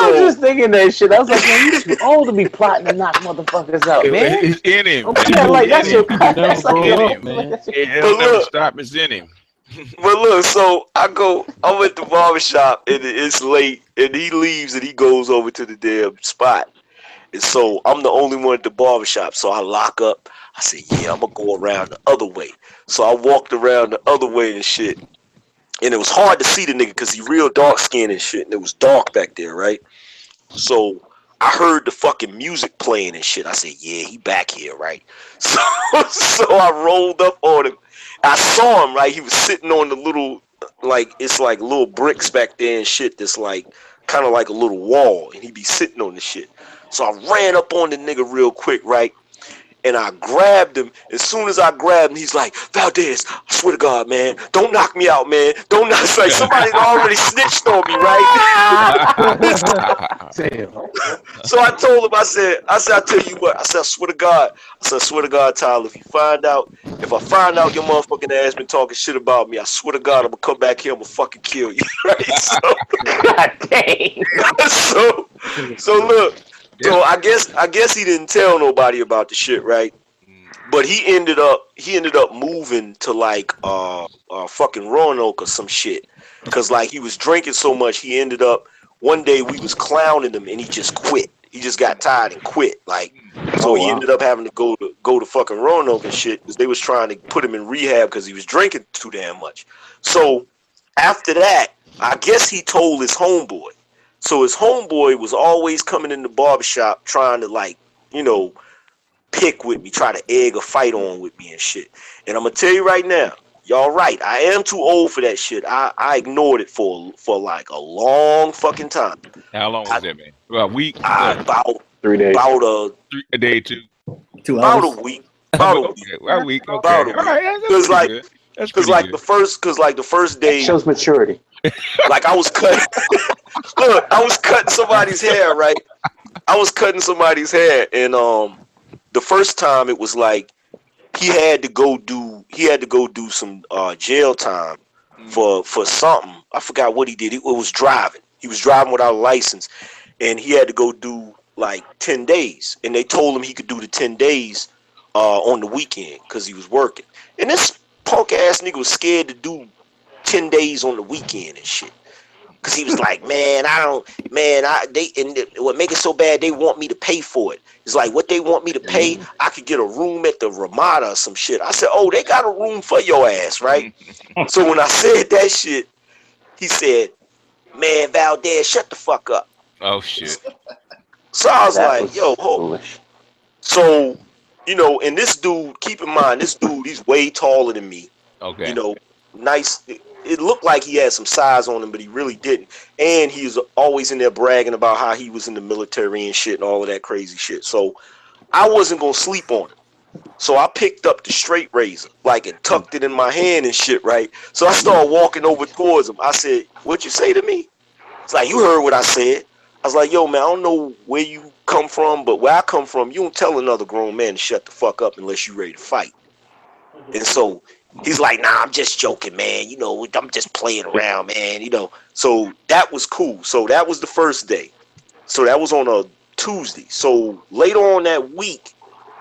Speaker 4: I was just thinking that shit. I was like, man, you too old to be plotting to knock motherfuckers out, man.
Speaker 1: It's in him.
Speaker 4: Yeah, like that's your
Speaker 1: that's like in him, man. It'll never stop. It's in him.
Speaker 10: But look, so I'm at the barbershop, and it's late, and he leaves and he goes over to the damn spot. And so I'm the only one at the barbershop. So I lock up. I said, yeah, I'm going to go around the other way. So I walked around the other way and shit. And it was hard to see the nigga because he real dark skinned and shit. And it was dark back there, right? So I heard the fucking music playing and shit. I said, yeah, he back here, right? So I rolled up on him. I saw him, right? He was sitting on the little, like, it's like little bricks back there and shit that's like, kind of like a little wall. And he be sitting on the shit. So I ran up on the nigga real quick, right? And I grabbed him. As soon as I grabbed him, he's like, Valdez, I swear to God, man, don't knock me out, man. Don't knock. It's like somebody already snitched on me, right? So I told him, I said, I tell you what, I said, I swear to God, Tyler, if I find out your motherfucking ass been talking shit about me, I swear to God, I'm gonna come back here, I'm gonna fucking kill you, right? So, God dang. So look. So I guess he didn't tell nobody about the shit, right? But he ended up moving to like fucking Roanoke or some shit, cause like he was drinking so much. He ended up one day we was clowning him and he just quit. He just got tired and quit. Like so he ended up having to go to fucking Roanoke and shit because they was trying to put him in rehab because he was drinking too damn much. So after that, I guess he told his homeboy. So his homeboy was always coming in the barbershop trying to, like, you know, pick with me, try to egg a fight on with me and shit. And I'm going to tell you right now, y'all right. I am too old for that shit. I ignored it for like a long fucking time.
Speaker 1: How long was that, man? Well, a week.
Speaker 10: About
Speaker 4: 3 days.
Speaker 10: About
Speaker 1: a day, 2
Speaker 10: about a week. About a week.
Speaker 1: A week. Okay.
Speaker 10: About a week.
Speaker 1: All right.
Speaker 10: Because like the first day
Speaker 4: shows maturity.
Speaker 10: Like I was cutting. Look, I was cutting somebody's hair, right? I was cutting somebody's hair, and the first time it was like he had to go do some jail time for something. I forgot what he did. It was driving. He was driving without a license, and he had to go do like 10 days. And they told him he could do the 10 days on the weekend because he was working. And this punk ass nigga was scared to do 10 days on the weekend and shit. Cause he was like, man, what make it so bad, they want me to pay for it. It's like, what they want me to pay, I could get a room at the Ramada or some shit. I said, oh, they got a room for your ass, right? So when I said that shit, he said, man, Valdez, shut the fuck up.
Speaker 1: Oh shit.
Speaker 10: So I was like, yo, hold. So, you know, and this dude, keep in mind, this dude, he's way taller than me.
Speaker 1: Okay.
Speaker 10: You know, nice. It looked like he had some size on him, but he really didn't. And he was always in there bragging about how he was in the military and shit and all of that crazy shit. So I wasn't going to sleep on him. So I picked up the straight razor, like, and tucked it in my hand and shit, right? So I started walking over towards him. I said, what'd you say to me? It's like, you heard what I said. I was like, yo, man, I don't know where you come from, but where I come from, you don't tell another grown man to shut the fuck up unless you're ready to fight. And so he's like, nah, I'm just joking, man. You know, I'm just playing around, man. You know, so that was cool. So that was the first day. So that was on a Tuesday. So later on that week,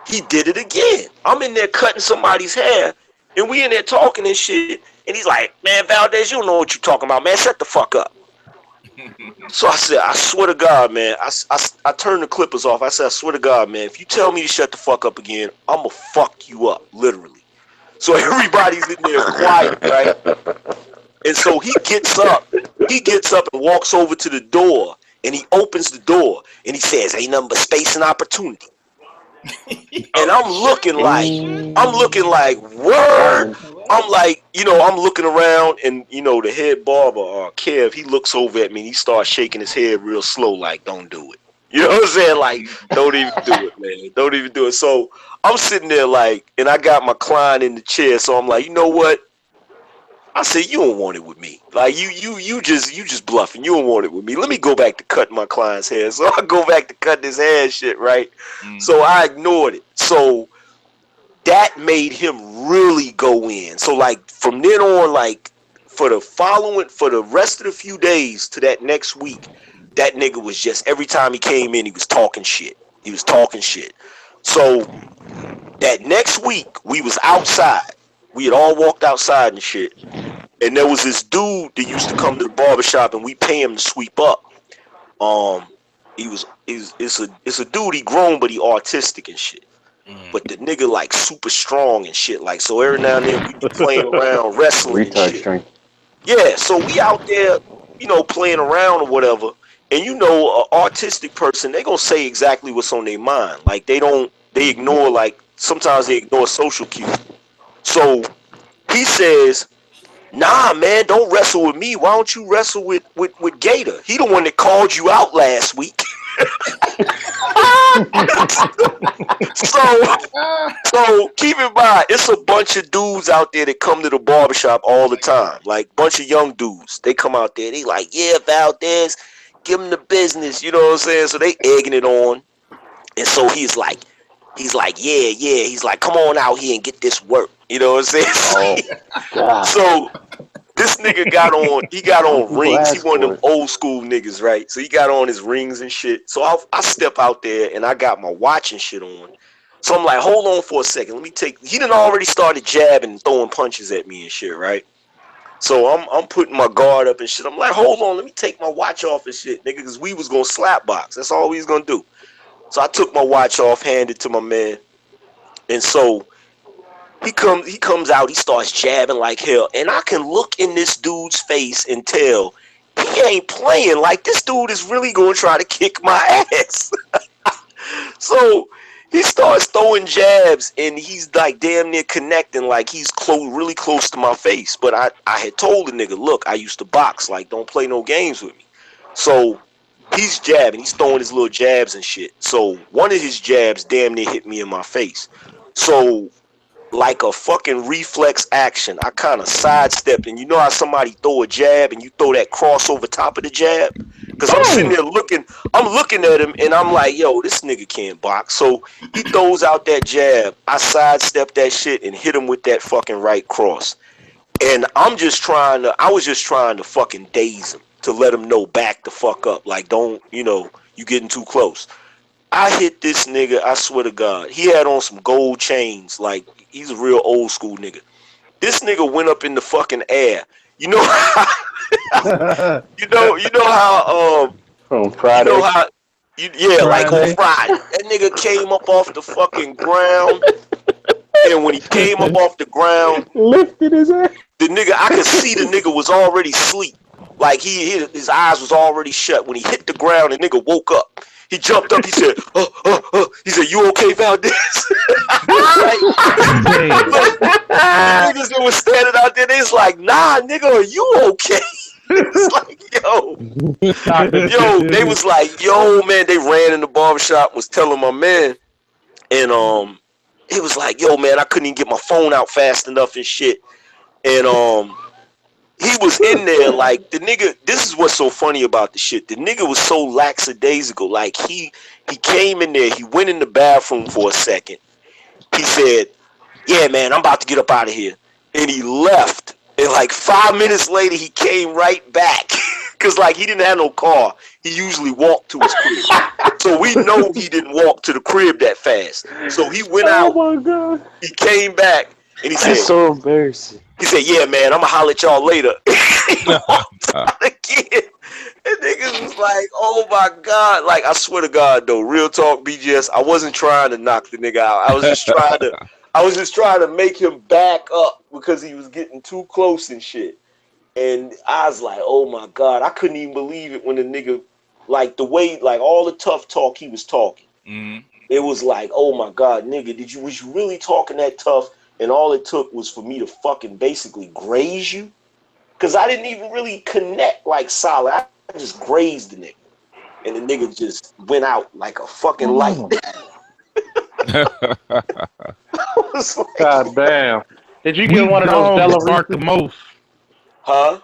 Speaker 10: he did it again. I'm in there cutting somebody's hair, and we in there talking and shit. And he's like, man, Valdez, you don't know what you're talking about, man. Shut the fuck up. So I said, I swear to God, man. I turned the clippers off. I said, I swear to God, man, if you tell me to shut the fuck up again, I'm going to fuck you up, literally. So everybody's in there quiet, right? And so he gets up and walks over to the door, and he opens the door, and he says, ain't nothing but space and opportunity. And I'm looking like, word. I'm like, you know, I'm looking around, and, you know, the head barber, Kev, he looks over at me, and he starts shaking his head real slow, like, don't do it. You know what I'm saying? Like, don't even do it, man. Don't even do it. So I'm sitting there like, and I got my client in the chair. So I'm like, you know what? I said, you don't want it with me. Like you just bluffing. You don't want it with me. Let me go back to cutting my client's hair. So I go back to cutting his hair and shit, right? So I ignored it. So that made him really go in. So like from then on, like for the rest of the few days to that next week, that nigga was just, every time he came in, he was talking shit. So that next week, we was outside. We had all walked outside and shit. And there was this dude that used to come to the barbershop, and we pay him to sweep up. It's a dude, he grown, but he autistic and shit. But the nigga like super strong and shit. Like, so every now and then we be playing around, wrestling and shit. Strength. Yeah, so we out there, you know, playing around or whatever. And you know, an artistic person, they gonna say exactly what's on their mind. Like they ignore, like sometimes they ignore social cues. So he says, nah, man, don't wrestle with me. Why don't you wrestle with Gator? He the one that called you out last week. So keep in mind, it's a bunch of dudes out there that come to the barbershop all the time. Like bunch of young dudes. They come out there, they like, yeah, Valdez, give him the business, you know what I'm saying? So they egging it on. And so he's like, yeah. He's like, come on out here and get this work. You know what I'm saying? Oh, so this nigga got on rings. He one of them old school niggas, right? So he got on his rings and shit. So I step out there and I got my watch and shit on. So I'm like, hold on for a second. He done already started jabbing and throwing punches at me and shit, right? So I'm putting my guard up and shit. I'm like, hold on, let me take my watch off and shit, nigga, because we was gonna slap box. That's all we was gonna do. So I took my watch off, handed it to my man, and so he comes out, he starts jabbing like hell, and I can look in this dude's face and tell he ain't playing. Like this dude is really gonna try to kick my ass. So He starts throwing jabs, and he's like damn near connecting, like he's really close to my face. But I had told the nigga, look, I used to box, like don't play no games with me. So he's jabbing, he's throwing his little jabs and shit. So one of his jabs damn near hit me in my face. So like a fucking reflex action, I kind of sidestepped, and you know how somebody throw a jab and you throw that cross over top of the jab? Because I'm sitting there looking at him, and I'm like, yo, this nigga can't box. So he throws out that jab. I sidestepped that shit and hit him with that fucking right cross. And I was just trying to fucking daze him, to let him know back the fuck up. Like, don't, you getting too close. I hit this nigga, I swear to God. He had on some gold chains. Like, he's a real old school nigga. This nigga went up in the fucking air. You know how you know how
Speaker 4: on Friday.
Speaker 10: You know how like on Friday. That nigga came up off the fucking ground. And when he came up off the ground,
Speaker 17: lifted his ass.
Speaker 10: The nigga, I could see the nigga was already asleep. Like his eyes was already shut. When he hit the ground, the nigga woke up. He jumped up. He said, He said, "You okay, Valdez?" Niggas that was standing out there, they was like, "Nah, nigga, are you okay?" It's like, yo, they was like, yo, man. They ran in the barbershop, was telling my man, and he was like, yo, man, I couldn't even get my phone out fast enough and shit, and he was in there like the nigga. This is what's so funny about the shit. The nigga was so lackadaisical. Like he came in there. He went in the bathroom for a second. He said, "Yeah, man, I'm about to get up out of here," and he left. And like 5 minutes later, he came right back because like he didn't have no car. He usually walked to his crib, so we know he didn't walk to the crib that fast. So he went out. Oh my God! He came back and he said,
Speaker 5: "That's so embarrassing."
Speaker 10: He said, "Yeah, man, I'm gonna holler at y'all later." Again. And niggas was like, "Oh my God!" Like I swear to God, though, real talk, BGS. I wasn't trying to knock the nigga out. I was just trying to make him back up because he was getting too close and shit. And I was like, "Oh my God!" I couldn't even believe it when the nigga, like the way, like all the tough talk he was talking. It was like, "Oh my God, nigga, was you really talking that tough?" And all it took was for me to fucking basically graze you. Because I didn't even really connect like solid. I just grazed the nigga. And the nigga just went out like a fucking light.
Speaker 15: Like, God damn. Did you get one of those Della
Speaker 17: the most?
Speaker 10: Huh?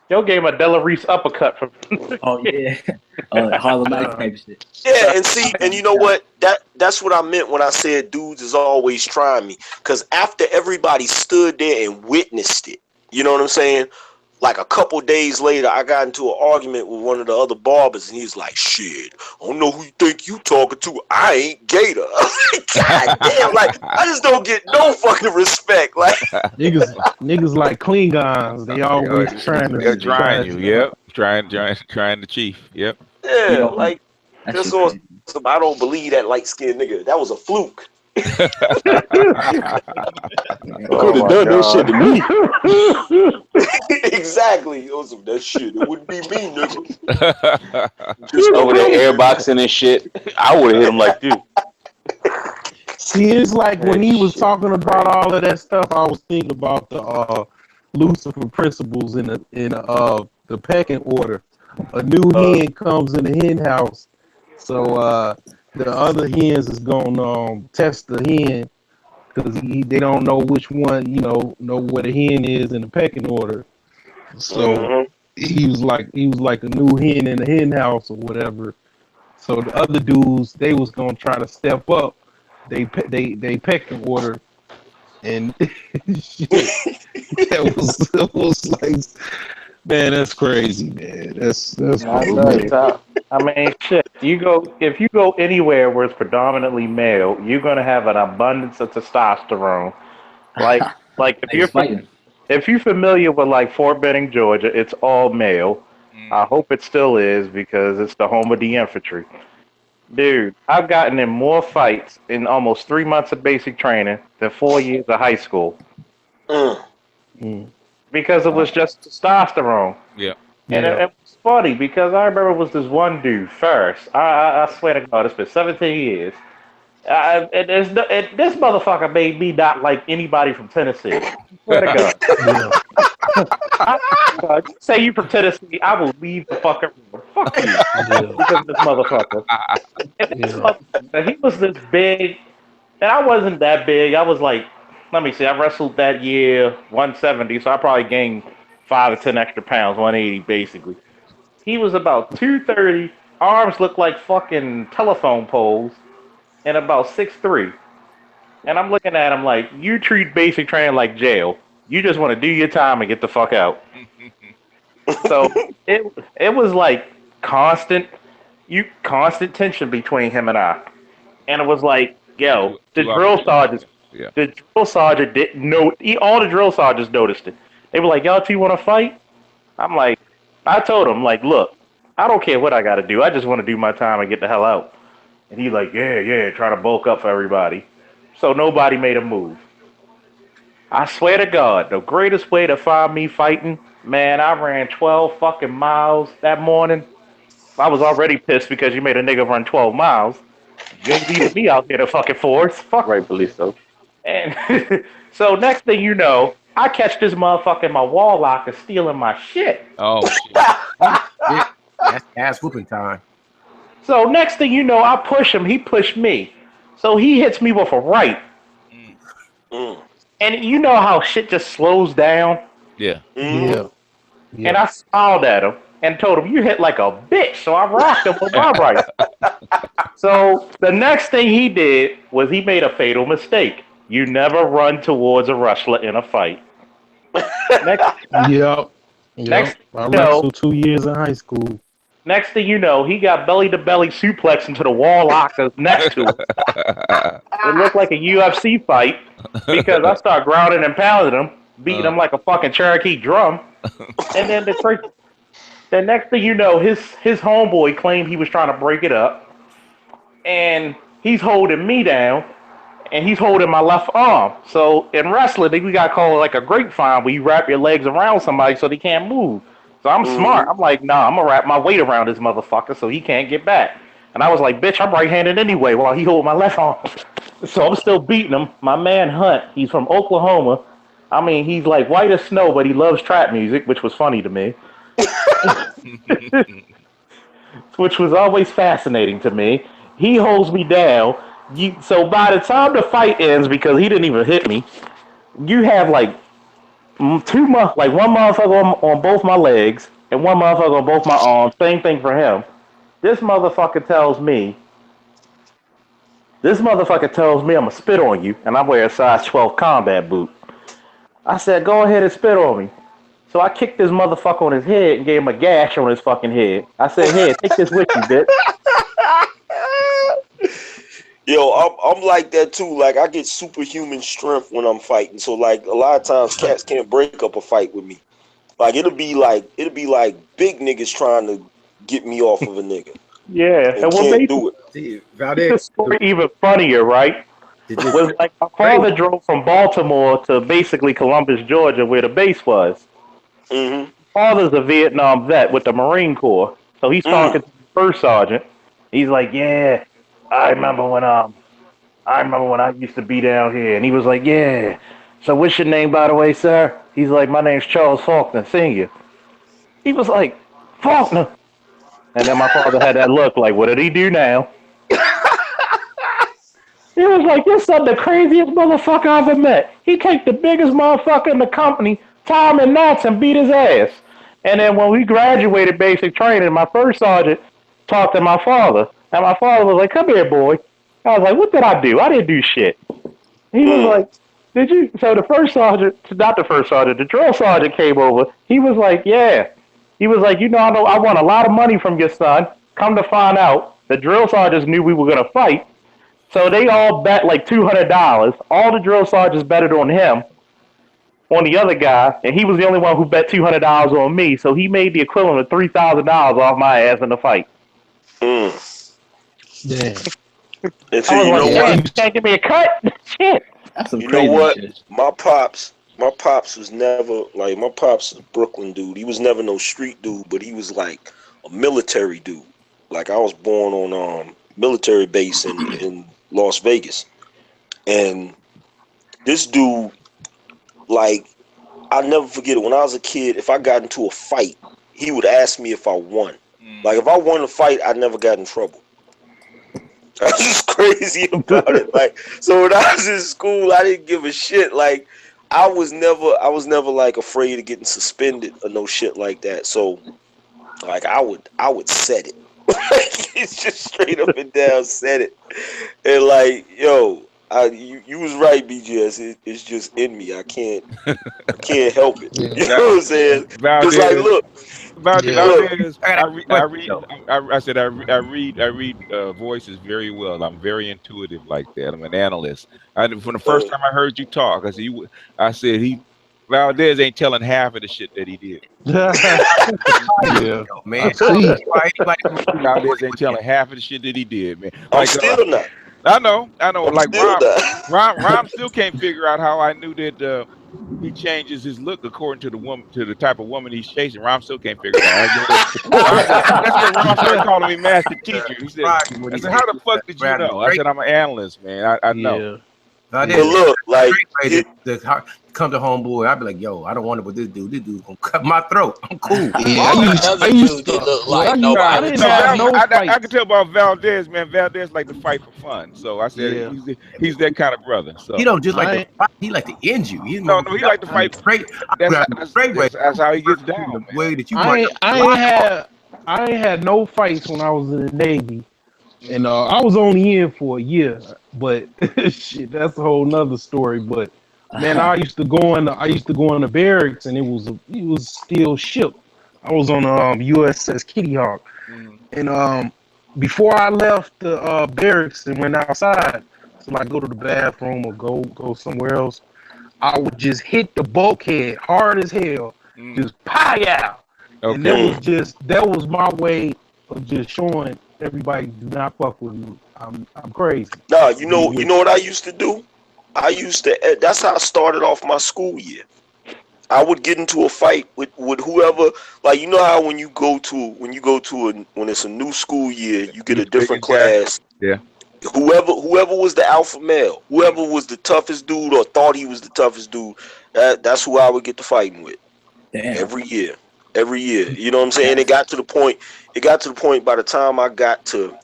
Speaker 15: Yo gave a Della Reese uppercut from
Speaker 20: Oh yeah. Harlem Night type shit.
Speaker 10: Yeah, and see, and you know what? That's what I meant when I said dudes is always trying me. Because after everybody stood there and witnessed it, you know what I'm saying? Like a couple days later, I got into an argument with one of the other barbers, and he's like, "Shit, I don't know who you think you talking to. I ain't Gator." I'm like, God damn, like I just don't get no fucking respect. Like
Speaker 17: niggas like Klingons. They always trying to
Speaker 1: trying you. Yep, trying the chief. Yep.
Speaker 10: Yeah, like that's awesome. I don't believe that light skinned nigga. That was a fluke.
Speaker 5: Could have done that shit to me.
Speaker 10: Exactly. That shit. It wouldn't be me, nigga.
Speaker 4: Just over there airboxing and shit. I would have hit him like this.
Speaker 17: See, it's like when he was talking about all of that stuff, I was thinking about the Lucifer principles in the pecking order. A new hen comes in the hen house, so the other hens is gonna test the hen because they don't know which one, know where the hen is in the pecking order. So he was like a new hen in the hen house or whatever. So the other dudes, they was gonna try to step up. They pecking order, and shit, that was like, man, that's crazy, man. That's crazy.
Speaker 15: I mean, shit. If you go anywhere where it's predominantly male, you're gonna have an abundance of testosterone. Like if you're familiar with like Fort Benning, Georgia, it's all male. I hope it still is because it's the home of the infantry. Dude, I've gotten in more fights in almost 3 months of basic training than 4 years of high school. Because it was just testosterone.
Speaker 1: Yeah.
Speaker 15: And it was funny because I remember it was this one dude first. I swear to God, it's been 17 years. This motherfucker made me not like anybody from Tennessee. Swear to God. Say you from Tennessee, I will leave the fucking room. Fuck you. Because of this motherfucker. He was this big, and I wasn't that big. I was like, let me see, I wrestled that year 170, so I probably gained 5 or 10 extra pounds, 180 basically. He was about 230, arms looked like fucking telephone poles, and about 6'3". And I'm looking at him like, you treat basic training like jail. You just want to do your time and get the fuck out. So it was like constant tension between him and I. And it was like, yo, the drill sergeant didn't know. All the drill sergeants noticed it. They were like, y'all two want to fight? I'm like, I told him, like, look, I don't care what I got to do. I just want to do my time and get the hell out. And he's like, yeah, try to bulk up for everybody. So nobody made a move. I swear to God, the greatest way to find me fighting, man, I ran 12 fucking miles that morning. I was already pissed because you made a nigga run 12 miles. You ain't leaving me out there to fucking force. Fuck.
Speaker 4: Rightfully so.
Speaker 15: And so next thing you know, I catch this motherfucker in my wall locker stealing my shit.
Speaker 6: Oh, shit. That's ass whooping time.
Speaker 15: So next thing you know, I push him. He pushed me. So he hits me with a right. And you know how shit just slows down?
Speaker 18: Yeah.
Speaker 15: And I smiled at him and told him, you hit like a bitch. So I rocked him with my right. So the next thing he did was he made a fatal mistake. You never run towards a wrestler in a fight.
Speaker 17: Yep. I wrestled 2 years in high school.
Speaker 15: Next thing you know, he got belly-to-belly suplex into the wall lockers next to him. It looked like a UFC fight because I started grounding and pounding him, beating him like a fucking Cherokee drum. And then the next thing you know, his homeboy claimed he was trying to break it up. And he's holding me down, and he's holding my left arm. So in wrestling, we got called like a grapevine where you wrap your legs around somebody so they can't move. So I'm smart. I'm like, nah, I'm going to wrap my weight around this motherfucker so he can't get back. And I was like, bitch, I'm right-handed anyway while he hold my left arm. So I'm still beating him. My man Hunt, he's from Oklahoma. I mean, he's like white as snow, but he loves trap music, which was funny to me. Which was always fascinating to me. He holds me down. So by the time the fight ends, because he didn't even hit me, you have like one motherfucker on both my legs and one motherfucker on both my arms. Same thing for him. This motherfucker tells me I'm gonna spit on you, and I wear a size 12 combat boot. I said, go ahead and spit on me. So I kicked this motherfucker on his head and gave him a gash on his fucking head. I said, here, take this with you, bitch.
Speaker 10: Yo, I'm like that too. Like I get superhuman strength when I'm fighting. So like a lot of times cats can't break up a fight with me. Like it'll be like big niggas trying to get me off of a nigga.
Speaker 15: Yeah, and what made the story even funnier, right? Was like my father drove from Baltimore to basically Columbus, Georgia, where the base was. Mm-hmm. Father's a Vietnam vet with the Marine Corps, so he's talking to the first sergeant. He's like, "Yeah, I remember when I used to be down here," and he was like, "Yeah. So what's your name, by the way, sir?" He's like, "My name's Charles Faulkner, Sr." He was like, "Faulkner," and then my father had that look like, "What did he do now?" He was like, "This son the craziest motherfucker I've ever met. He take the biggest motherfucker in the company, tie him in knots, and beat his ass." And then when we graduated basic training, my first sergeant talked to my father, and my father was like, "Come here, boy." I was like, "What did I do? I didn't do shit." He was like, "Did you?" So the drill sergeant came over. He was like, "Yeah." He was like, I won a lot of money from your son. Come to find out, the drill sergeants knew we were going to fight. So they all bet like $200. All the drill sergeants betted on him, on the other guy, and he was the only one who bet $200 on me. So he made the equivalent of $3,000 off my ass in the fight.
Speaker 10: Yeah.
Speaker 15: I was like, "Hey, you can't give me a cut?" Shit.
Speaker 20: That's some
Speaker 10: you
Speaker 20: crazy
Speaker 10: know what?
Speaker 20: shit.
Speaker 10: My pops was never like my pops is a Brooklyn dude. He was never no street dude, but he was like a military dude. Like I was born on military base in Las Vegas, and this dude, like, I'll never forget it. When I was a kid, if I got into a fight, he would ask me if I won. Like, if I won a fight, I never got in trouble. That's just crazy about it. Like, so when I was in school, I didn't give a shit. Like, I was never like afraid of getting suspended or no shit like that. So, like, I would set it. Like, it's just straight up and down set it. And like, yo, you was right, BGS. It's just in me. I can't help it. You know what I'm saying? Because like, look.
Speaker 1: I read voices very well. I'm very intuitive like that. I'm an analyst. From the first time I heard you talk, I said Valdez ain't telling half of the shit that he did.
Speaker 17: Yeah,
Speaker 1: man. Valdez ain't telling half of the shit that he did, man.
Speaker 10: I'm still not.
Speaker 1: I know. Like
Speaker 10: Rom
Speaker 1: still can't figure out how I knew that he changes his look according to the type of woman he's chasing. Rom still can't figure it out. That's when Rom started calling me master teacher. He said, I said, how the fuck did you know? I said, I'm an analyst, man. I know.
Speaker 2: But
Speaker 10: look, like
Speaker 6: come to homeboy, I'd be like, yo, I don't want it with this dude. This dude's gonna cut my throat. I'm cool.
Speaker 14: Yeah, I used to look like nobody.
Speaker 1: I can tell about Valdez, man. Valdez like to fight for fun. So I said he's that kind of brother. So
Speaker 6: he don't just like to fight, he like to end you. He
Speaker 1: like to fight straight. That's how he gets down.
Speaker 6: The way that you
Speaker 17: I ain't had no fights when I was in the Navy. And I was only in for a year, but shit, that's a whole nother story. But man, I used to go in the barracks, and it was still ship. I was on USS Kitty Hawk, and before I left the barracks and went outside to like go to the bathroom or go somewhere else, I would just hit the bulkhead hard as hell, just pow. And that was my way of just showing everybody do not fuck with me. I'm crazy.
Speaker 10: Nah, you know what I used to do? That's how I started off my school year. I would get into a fight with whoever, like, you know how when it's a new school year, you get a different class.
Speaker 1: Yeah.
Speaker 10: Whoever was the alpha male, whoever was the toughest dude or thought he was the toughest dude, that's who I would get to fighting with.
Speaker 20: Damn.
Speaker 10: Every year. You know what I'm saying? It got to the point by the time I got to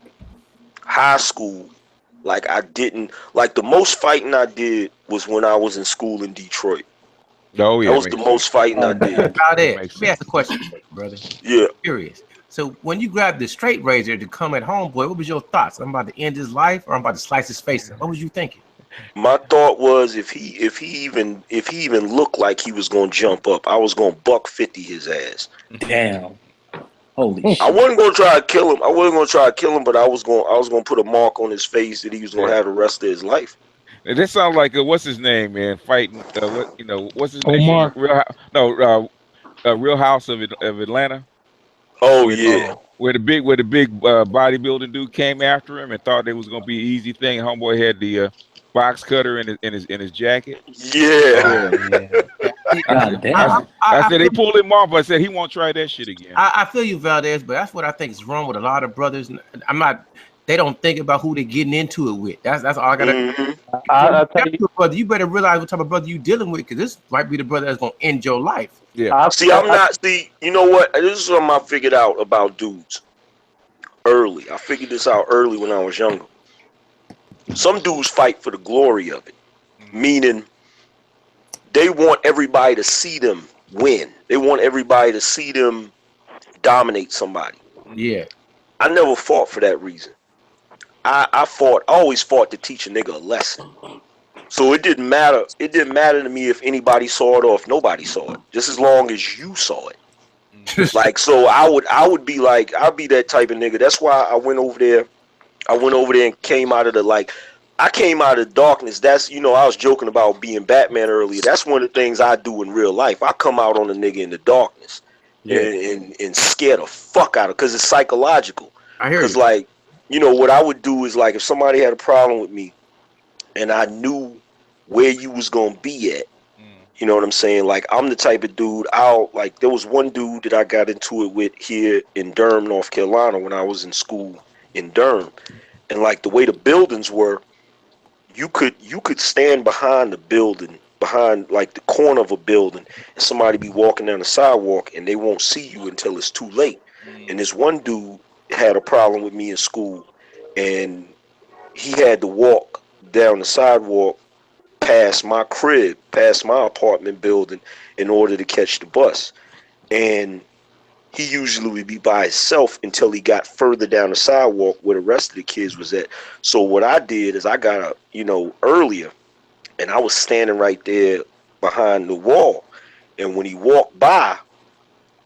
Speaker 10: high school, like, I didn't, like, the most fighting I did was when I was in school in Detroit.
Speaker 1: Oh yeah,
Speaker 10: that was the most fighting I did.
Speaker 6: Let me ask a question, brother.
Speaker 10: Yeah.
Speaker 6: I'm curious. So when you grabbed the straight razor to come at homeboy, what was your thoughts? I'm about to end his life, or I'm about to slice his face in? What was you thinking?
Speaker 10: My thought was if he even looked like he was gonna jump up, I was gonna buck 50 his ass.
Speaker 20: Damn. Holy shit.
Speaker 10: I wasn't gonna try to kill him. But I was gonna put a mark on his face that he was gonna have the rest of his life.
Speaker 1: This sounds like what's his name, man? Fighting what's his name?
Speaker 17: Omar.
Speaker 1: Real House of Atlanta.
Speaker 10: Oh yeah.
Speaker 1: Where the big bodybuilding dude came after him and thought it was gonna be an easy thing. Homeboy had the box cutter in his jacket.
Speaker 10: Yeah.
Speaker 1: I said they pulled him off. I said he won't try that shit again.
Speaker 6: I feel you, Valdez, but that's what I think is wrong with a lot of brothers. They don't think about who they're getting into it with. That's all I gotta.
Speaker 15: I'll tell you,
Speaker 6: brother, you better realize what type of brother you dealing with, because this might be the brother that's gonna end your life.
Speaker 1: Yeah.
Speaker 10: You know what? This is something I figured out about dudes early. I figured this out early when I was younger. Some dudes fight for the glory of it, meaning they want everybody to see them win. They want everybody to see them dominate somebody.
Speaker 6: Yeah.
Speaker 10: I never fought for that reason. I always fought to teach a nigga a lesson. So it didn't matter. It didn't matter to me if anybody saw it or if nobody saw it, just as long as you saw it. Like, so I would be like, I'd be that type of nigga. That's why I went over there and came out of I came out of the darkness. That's, I was joking about being Batman earlier. That's one of the things I do in real life. I come out on a nigga in the darkness and scare the fuck out of, because it's psychological.
Speaker 6: I hear you.
Speaker 10: Because, like, what I would do is, like, if somebody had a problem with me and I knew where you was going to be at, you know what I'm saying? Like, I'm the type of dude, there was one dude that I got into it with here in Durham, North Carolina, when I was in school in Durham. And, like, the way the buildings were, you could stand behind the building, behind like the corner of a building, and somebody be walking down the sidewalk and they won't see you until it's too late. And this one dude had a problem with me in school, and he had to walk down the sidewalk past my crib, past my apartment building, in order to catch the bus. And he usually would be by himself until he got further down the sidewalk where the rest of the kids was at. So what I did is I got up, earlier, and I was standing right there behind the wall. And when he walked by,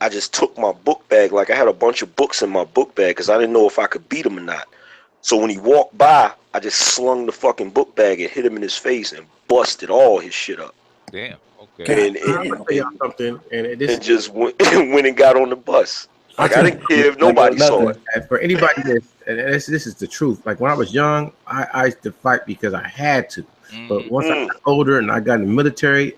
Speaker 10: I just took my book bag. Like, I had a bunch of books in my book bag because I didn't know if I could beat him or not. So when he walked by, I just slung the fucking book bag and hit him in his face and busted all his shit up.
Speaker 1: Damn. Okay.
Speaker 10: And it just went and got on the bus. Like, I didn't care if nobody saw it.
Speaker 6: For anybody this is the truth. Like, when I was young, I used to fight because I had to. But once I got older and I got in the military,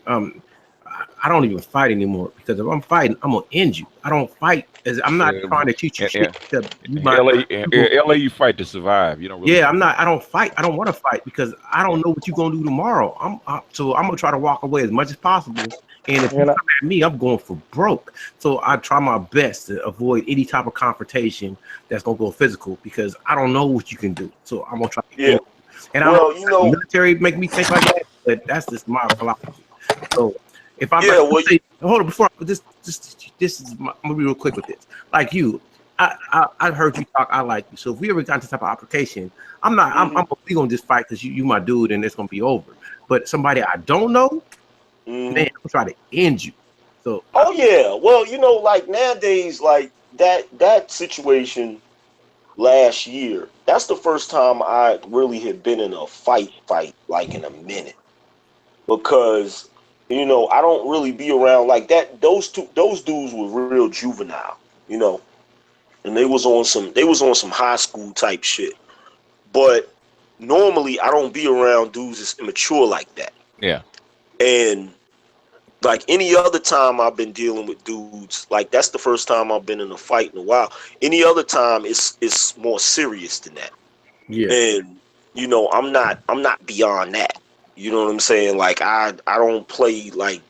Speaker 6: I don't even fight anymore, because if I'm fighting, I'm gonna end you. I don't fight. I'm not trying to teach you shit.
Speaker 1: LA, you fight to survive. You don't. Really
Speaker 6: I don't fight. I don't want to fight because I don't know what you're gonna do tomorrow. So I'm gonna try to walk away as much as possible. And if you come at me, I'm going for broke. So I try my best to avoid any type of confrontation that's gonna go physical, because I don't know what you can do. So I'm gonna try to end you. And the military make me think like that, but that's just my philosophy. So if I'm hold on, before this is I'm gonna be real quick with this. Like you, I heard you talk. I like you. So if we ever got into this type of application, we gonna just fight because you my dude and it's gonna be over. But somebody I don't know, man, I'm trying to end you. So
Speaker 10: like nowadays, like that situation last year, that's the first time I really had been in a fight like in a minute, because I don't really be around like that. Those dudes were real juvenile, and they was on some high school type shit. But normally I don't be around dudes that's immature like that.
Speaker 1: Yeah.
Speaker 10: And like any other time I've been dealing with dudes, like that's the first time I've been in a fight in a while. Any other time it's more serious than that.
Speaker 6: Yeah.
Speaker 10: And I'm not beyond that. You know what I'm saying? Like I don't play, like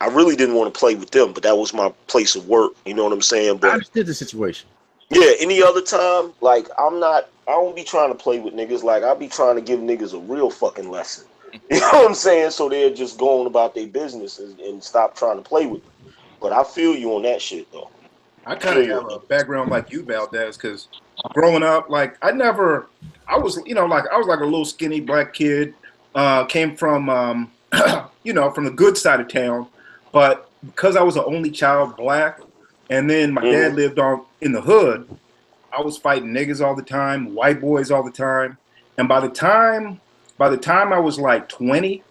Speaker 10: I really didn't want to play with them, but that was my place of work. You know what I'm saying? But
Speaker 6: I understood the situation.
Speaker 10: Yeah, any other time, like I don't be trying to play with niggas. Like I be trying to give niggas a real fucking lesson. You know what I'm saying? So they're just going about their business and stop trying to play with them. But I feel you on that shit though.
Speaker 19: I kind of have a background like you, Valdez, because growing up, like I was like a little skinny black kid. Came from, from the good side of town, but because I was the only child black, and then my dad lived in the hood, I was fighting niggas all the time, white boys all the time, and by the time I was like 20,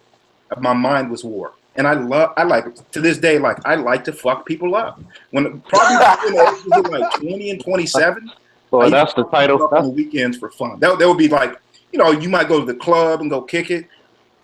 Speaker 19: my mind was warped, and I like to this day, like I like to fuck people up. When probably like 20 and 27.
Speaker 15: Well, that's the title.
Speaker 19: On the weekends for fun. That would be like, you might go to the club and go kick it.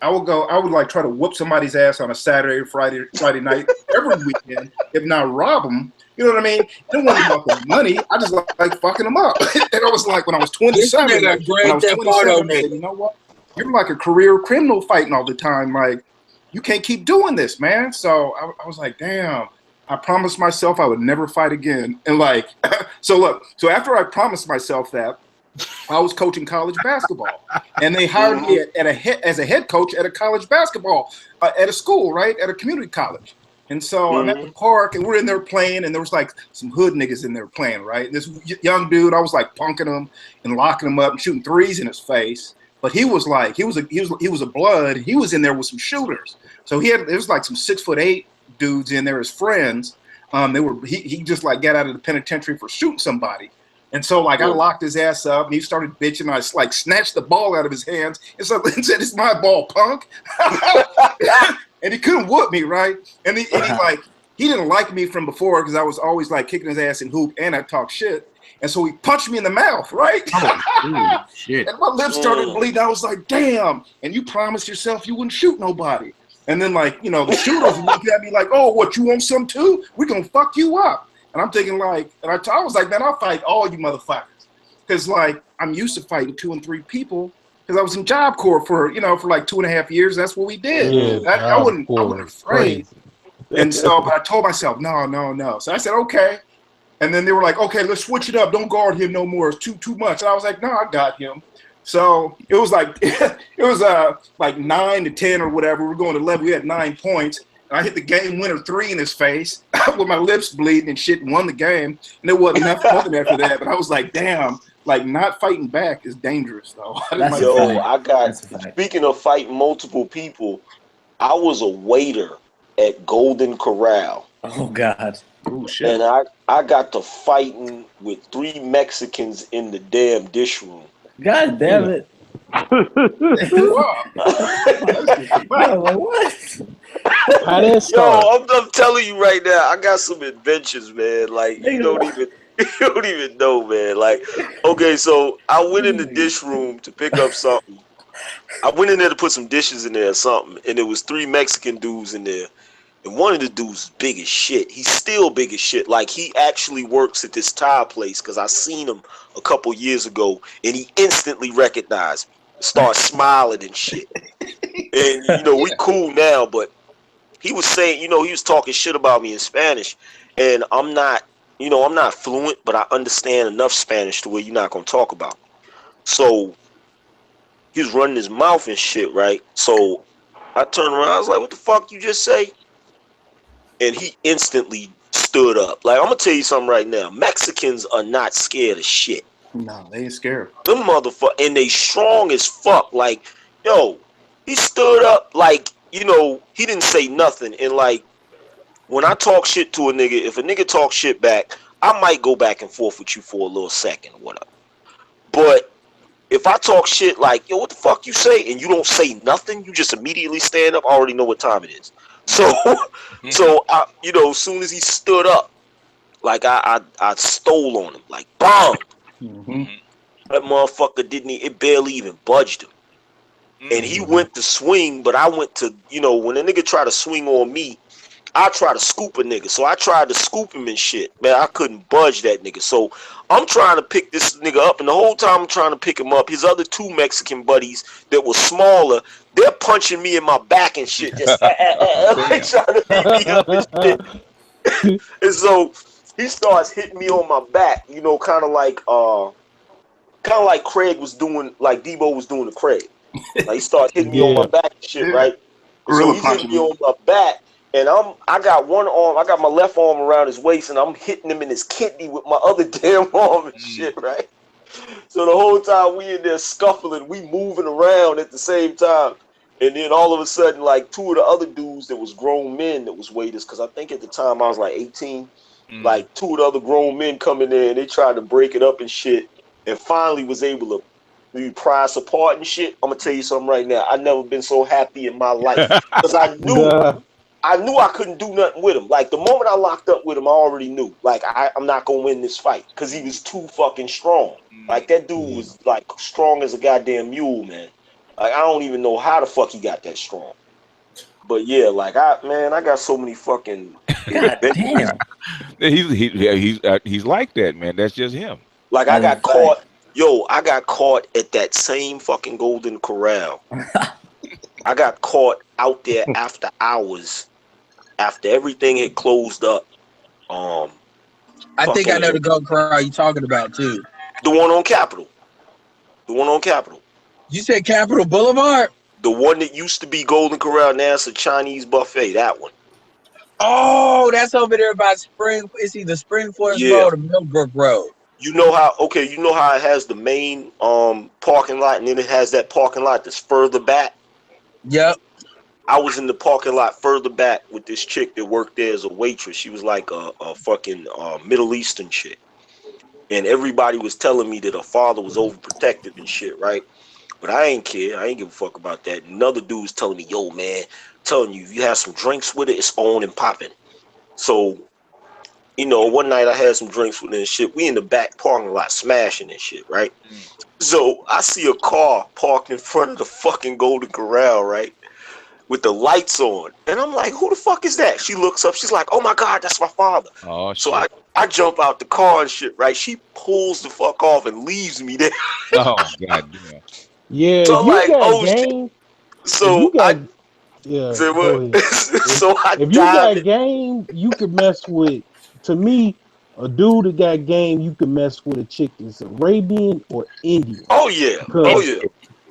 Speaker 19: I would like try to whoop somebody's ass on a Saturday or Friday night every weekend, if not rob them. You know what I mean? I don't want about the money. I just like fucking them up. And I was like, when I was 27, I said, you know what? You're like a career criminal fighting all the time. Like, you can't keep doing this, man. So I was like, damn. I promised myself I would never fight again. And like, so after I promised myself that, I was coaching college basketball, and they hired me as a head coach at a college basketball at a school, right, at a community college. And so I'm at the park, and we're in there playing, and there was like some hood niggas in there playing, right? And this young dude, I was like punking him and locking him up and shooting threes in his face. But he was like, he was a blood. He was in there with some shooters. So there was like some 6'8" dudes in there as friends. He just like got out of the penitentiary for shooting somebody. And so, like, I locked his ass up, and he started bitching. I like snatched the ball out of his hands and said, "It's my ball, punk." And he couldn't whoop me, right? And he didn't like me from before because I was always like kicking his ass in hoop and I talk shit. And so he punched me in the mouth, right?
Speaker 6: Oh, shit.
Speaker 19: And my lips started bleeding. I was like, "Damn!" And you promised yourself you wouldn't shoot nobody. And then, like, the shooters looked at me like, "Oh, what, you want some too? We're gonna fuck you up." And I'm thinking like, and I was like, man, I'll fight all you motherfuckers. Because like, I'm used to fighting 2 and 3 people. because I was in Job Corps for like 2.5 years. That's what we did.
Speaker 17: Yeah,
Speaker 19: I wasn't afraid.
Speaker 17: crazy.
Speaker 19: And so, but I told myself, no. So I said, okay. And then they were like, okay, let's switch it up. Don't guard him no more. It's too much. And I was like, no, I got him. So it was like like 9 to 10 or whatever. We're going to 11. We had 9 points. And I hit the game winner 3 in his face with my lips bleeding and shit, and won the game. And there wasn't nothing after that. But I was like, damn, like not fighting back is dangerous though.
Speaker 10: Speaking of fighting multiple people, I was a waiter at Golden Corral.
Speaker 20: Oh God.
Speaker 10: Oh, shit. And I got to fighting with 3 Mexicans in the damn dish room.
Speaker 20: God damn it.
Speaker 10: What? I'm telling you right now, I got some adventures, man. Like you don't even know, man. Like, okay, so I went in the dish room to pick up something. I went in there to put some dishes in there or something, and there was 3 Mexican dudes in there. And one of the dudes is big as shit. He's still big as shit. Like, he actually works at this tire place because I seen him a couple years ago, and he instantly recognized me. Started smiling and shit. And, we cool now, but he was saying, he was talking shit about me in Spanish. And I'm not fluent, but I understand enough Spanish to where you're not going to talk about me. So he was running his mouth and shit, right? So I turned around. I was like, what the fuck you just say? And he instantly stood up. Like, I'm going to tell you something right now. Mexicans are not scared of shit.
Speaker 19: No, they ain't scared.
Speaker 10: Them motherfuckers, and they strong as fuck. Like, he stood up like, he didn't say nothing. And like, when I talk shit to a nigga, if a nigga talk shit back, I might go back and forth with you for a little second or whatever. But if I talk shit like, yo, what the fuck you say? And you don't say nothing, you just immediately stand up, I already know what time it is. So, I, as soon as he stood up, like I stole on him, like bomb. That motherfucker it barely even budged him. And he went to swing, but I went to, when a nigga try to swing on me, I try to scoop a nigga. So I tried to scoop him and shit. Man, I couldn't budge that nigga. So I'm trying to pick this nigga up, and the whole time I'm trying to pick him up, his other 2 Mexican buddies that were smaller, they're punching me in my back and shit. Just like trying to beat me up and shit. And so he starts hitting me on my back, kind of like Craig was doing, like Debo was doing to Craig. Like, he starts hitting me on my back and shit, right? So he's hitting me on my back, and I got one arm, I got my left arm around his waist, and I'm hitting him in his kidney with my other damn arm and shit, right? So the whole time we in there scuffling, we moving around at the same time. And then all of a sudden, like 2 of the other dudes that was grown men that was waiters, because I think at the time I was like 18, like 2 of the other grown men come in there and they tried to break it up and shit, and finally was able to pry us apart and shit. I'm gonna tell you something right now. I've never been so happy in my life because I knew I couldn't do nothing with him. Like, the moment I locked up with him, I already knew, like, I'm not gonna win this fight because he was too fucking strong. Like, that dude was like strong as a goddamn mule, man. Like, I don't even know how the fuck he got that strong. But yeah, like, I got so many fucking.
Speaker 20: Damn.
Speaker 1: He's like that, man. That's just him.
Speaker 10: Like, I got caught. I got caught at that same fucking Golden Corral. I got caught out there after hours, after everything had closed up.
Speaker 14: I think I know the Golden Corral you're talking about too.
Speaker 10: The one on Capitol.
Speaker 14: You said Capitol Boulevard?
Speaker 10: The one that used to be Golden Corral, now it's a Chinese buffet. That one.
Speaker 14: Oh, that's over there by Spring. It's either Spring Forest Road or Millbrook Road.
Speaker 10: You know how it has the main parking lot, and then it has that parking lot that's further back?
Speaker 14: Yep.
Speaker 10: I was in the parking lot further back with this chick that worked there as a waitress. She was like a fucking Middle Eastern chick. And everybody was telling me that her father was overprotective and shit, right? But I ain't care. I ain't give a fuck about that. Another dude was telling me, yo, man, telling you, if you have some drinks with it, it's on and popping. So, one night I had some drinks with it and shit. We in the back parking lot smashing and shit, right? So I see a car parked in front of the fucking Golden Corral, right? With the lights on. And I'm like, who the fuck is that? She looks up. She's like, oh my God, that's my father.
Speaker 1: Oh, shit.
Speaker 10: So I jump out the car and shit, right? She pulls the fuck off and leaves me there.
Speaker 1: Oh, God damn.
Speaker 17: Yeah,
Speaker 10: So
Speaker 17: if you
Speaker 10: like,
Speaker 17: got
Speaker 10: oh shit.
Speaker 17: game,
Speaker 10: So
Speaker 17: yeah,
Speaker 10: say
Speaker 17: go
Speaker 10: what?
Speaker 17: ahead.
Speaker 10: So I
Speaker 17: If you got
Speaker 10: dived.
Speaker 17: game, you could mess with. To me, a dude that got game, you can mess with a chick that's Arabian or Indian
Speaker 10: Oh yeah. Oh
Speaker 17: because
Speaker 10: yeah.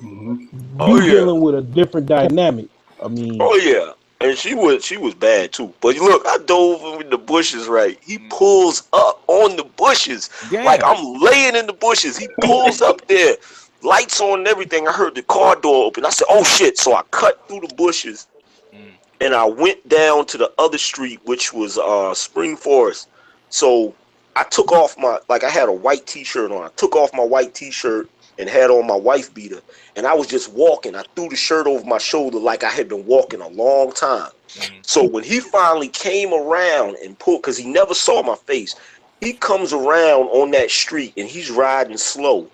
Speaker 17: you
Speaker 10: Oh yeah.
Speaker 17: dealing with a different dynamic. I mean,
Speaker 10: Oh yeah. And she was bad too. But look, I dove in the bushes, right? He pulls up on the bushes. Like I'm laying in the bushes. He pulls up there, lights on and everything. I heard the car door open. I said, oh shit. So I cut through the bushes and I went down to the other street, which was Spring Forest. So I took off I had a white t-shirt on. I took off my white t-shirt and had on my wife beater. And I was just walking. I threw the shirt over my shoulder like I had been walking a long time. So when he finally came around and pulled, because he never saw my face, he comes around on that street and he's riding slow.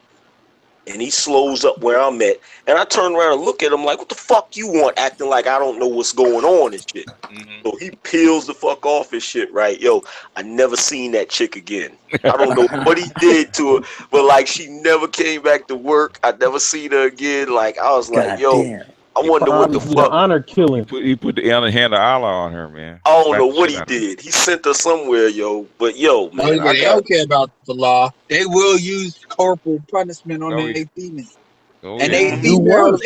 Speaker 10: And he slows up where I'm at. And I turn around and look at him like, what the fuck you want? Acting like I don't know what's going on and shit. So he peels the fuck off and shit, right? Yo, I never seen that chick again. I don't know what he did to her, but like she never came back to work. I never seen her again. Like I was like, yo, I wonder what the fuck.
Speaker 17: honor killing.
Speaker 14: He put the hand of Allah on her, man.
Speaker 10: I don't know what he did. He sent her somewhere, yo. But yo, man,
Speaker 14: they don't care about the law. They will use corporal punishment on their females. And they females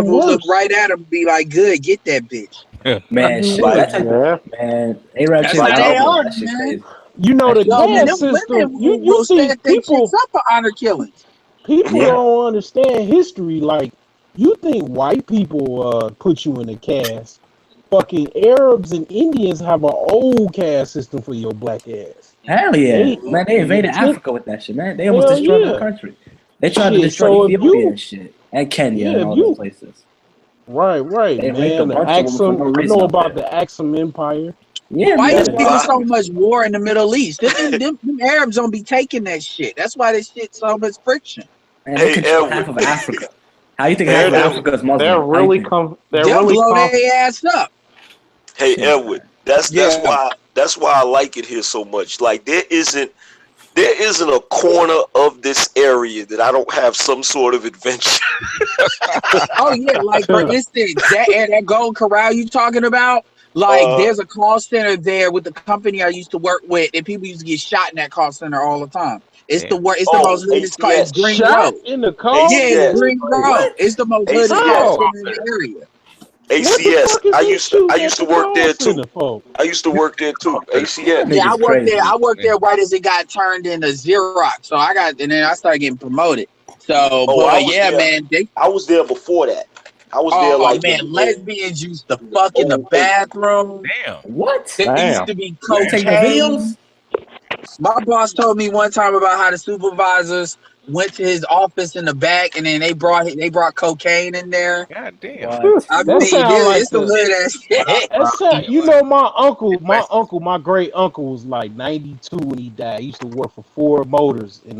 Speaker 14: will look right at them and be like, good, get that bitch.
Speaker 20: Man, shit, man, A-Rap
Speaker 14: That's
Speaker 20: shit,
Speaker 14: how they are,
Speaker 20: that shit
Speaker 14: man.
Speaker 20: crazy.
Speaker 17: You know the caste system. You see people
Speaker 14: up for honor killings.
Speaker 17: People don't understand history. Like you think white people put you in a caste. Fucking Arabs and Indians have an old caste system for your black ass.
Speaker 20: Hell yeah, man! They invaded Africa with that shit, man. They almost destroyed the country. They tried to destroy Ethiopia and shit, and Kenya and all those places.
Speaker 17: Right,
Speaker 20: They
Speaker 17: man.
Speaker 20: raped a bunch of women for no
Speaker 17: I
Speaker 20: reason
Speaker 17: know
Speaker 20: up
Speaker 17: about
Speaker 20: there.
Speaker 17: the Axum Empire.
Speaker 20: Yeah,
Speaker 14: why
Speaker 20: man.
Speaker 14: is there so much war in the Middle East? Them Arabs don't be taking that shit. That's why this shit so much friction.
Speaker 20: Man, they control half of Africa. How you think half of Africa is Muslim?
Speaker 5: They'll really
Speaker 14: blow their ass up.
Speaker 10: Hey Edward, that's why I like it here so much. Like there isn't a corner of this area that I don't have some sort of adventure.
Speaker 14: Oh yeah, like for instance, that Gold Corral you talking about? Like there's a call center there with the company I used to work with, and people used to get shot in that call center all the time. It's the worst. It's the most latest call. It's Green
Speaker 17: Shot
Speaker 14: Road.
Speaker 17: in the call.
Speaker 14: Yeah, Green Road. It's the most latest call center in the area.
Speaker 10: ACS. I used to work there too. I used to work there too. ACS.
Speaker 14: Yeah, I worked there. I worked there right as it got turned into Xerox. So and then I started getting promoted. So, man,
Speaker 10: I was there before that. I was there like
Speaker 14: lesbians used to fuck in the bathroom. Damn.
Speaker 20: What?
Speaker 14: There used to be cocaine. My boss told me one time about how the supervisors went to his office in the back, and then they brought cocaine in there. God damn!
Speaker 17: I mean,
Speaker 14: it's some hood ass shit.
Speaker 17: You know, my great uncle was like 92 when he died. He used to work for Ford Motors in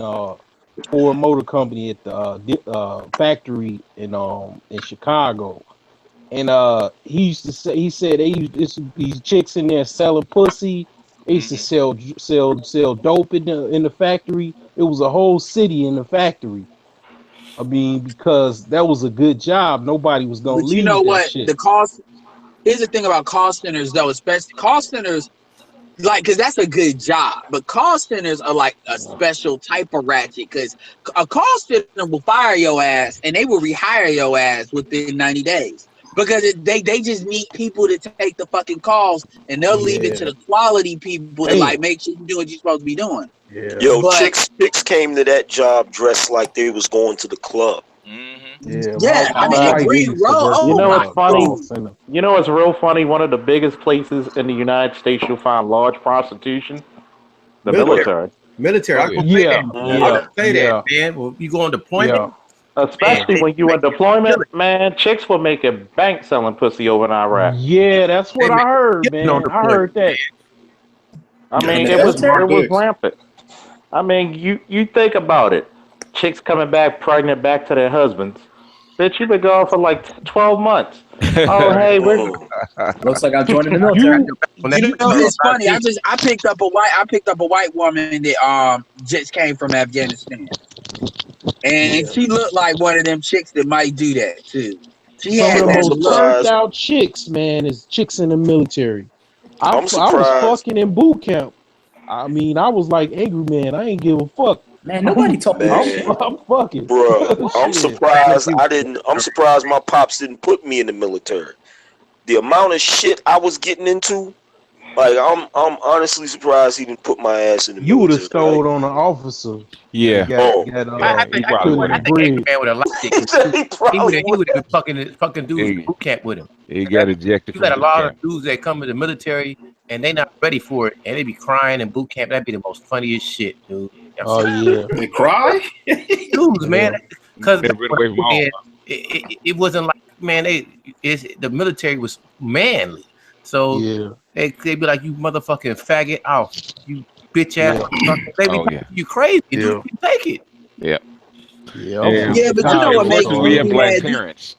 Speaker 17: Ford Motor Company at the factory in Chicago. And he said they used these chicks in there selling pussy. They used to sell dope in the factory. It was a whole city in the factory. I mean, because that was a good job. Nobody was gonna leave.
Speaker 14: You know what?
Speaker 17: Shit.
Speaker 14: The cost. Here's the thing about call centers, though, especially call centers, like, because that's a good job. But call centers are like a special type of ratchet, because a call center will fire your ass and they will rehire your ass within 90 days. Because they just need people to take the fucking calls, and they'll leave it to the quality people to like make sure you do what you're supposed to be doing.
Speaker 10: Yeah. Yo, chicks came to that job dressed like they was going to the club.
Speaker 14: Yeah, I mean, Green Road.
Speaker 15: You know what's funny? You know what's real funny? One of the biggest places in the United States you'll find large prostitution, the military.
Speaker 6: Military. I can say that, man. Well, you go on deployment.
Speaker 15: Especially when you in deployment, man, chicks were making bank selling pussy over in Iraq.
Speaker 17: Yeah, that's what I heard, man. I heard that.
Speaker 15: I mean, it was rampant. I mean, you think about it. Chicks coming back pregnant back to their husbands. Bitch, you been gone for like 12 months. Oh, hey,
Speaker 20: looks like I'm joining the military.
Speaker 14: You know, it's funny. I picked up a white woman that just came from Afghanistan. And she looked like one of them chicks that might do that too. She
Speaker 17: Some
Speaker 14: had
Speaker 17: of the
Speaker 14: that
Speaker 17: most
Speaker 14: look.
Speaker 17: turned out chicks, man, is chicks in the military. I was
Speaker 10: surprised.
Speaker 17: fucking in boot camp. I mean, I was like angry man. I ain't give a fuck.
Speaker 20: Man, nobody told me that shit.
Speaker 17: I'm fucking.
Speaker 10: Bro, I'm
Speaker 17: Shit.
Speaker 10: surprised I'm surprised my pops didn't put me in the military. The amount of shit I was getting into, like I'm honestly surprised he didn't put my ass in the military.
Speaker 17: You would have stole on an officer.
Speaker 1: Yeah.
Speaker 6: I think Angry Man would have liked it. He would have been fucking dudes in boot camp with him.
Speaker 1: He got ejected.
Speaker 6: You got a lot of dudes that come to the military and they not ready for it, and they be crying in boot camp. That'd be the most funniest shit, dude.
Speaker 17: Oh yeah,
Speaker 19: they cry,
Speaker 6: dudes, man. Because
Speaker 1: it
Speaker 6: wasn't like, man, the military was manly, so
Speaker 17: yeah.
Speaker 6: They'd be like, you motherfucking faggot, oh, you bitch ass, you crazy, dude, you take it.
Speaker 1: Yeah.
Speaker 14: Yeah, but you know what makes
Speaker 1: we have black parents.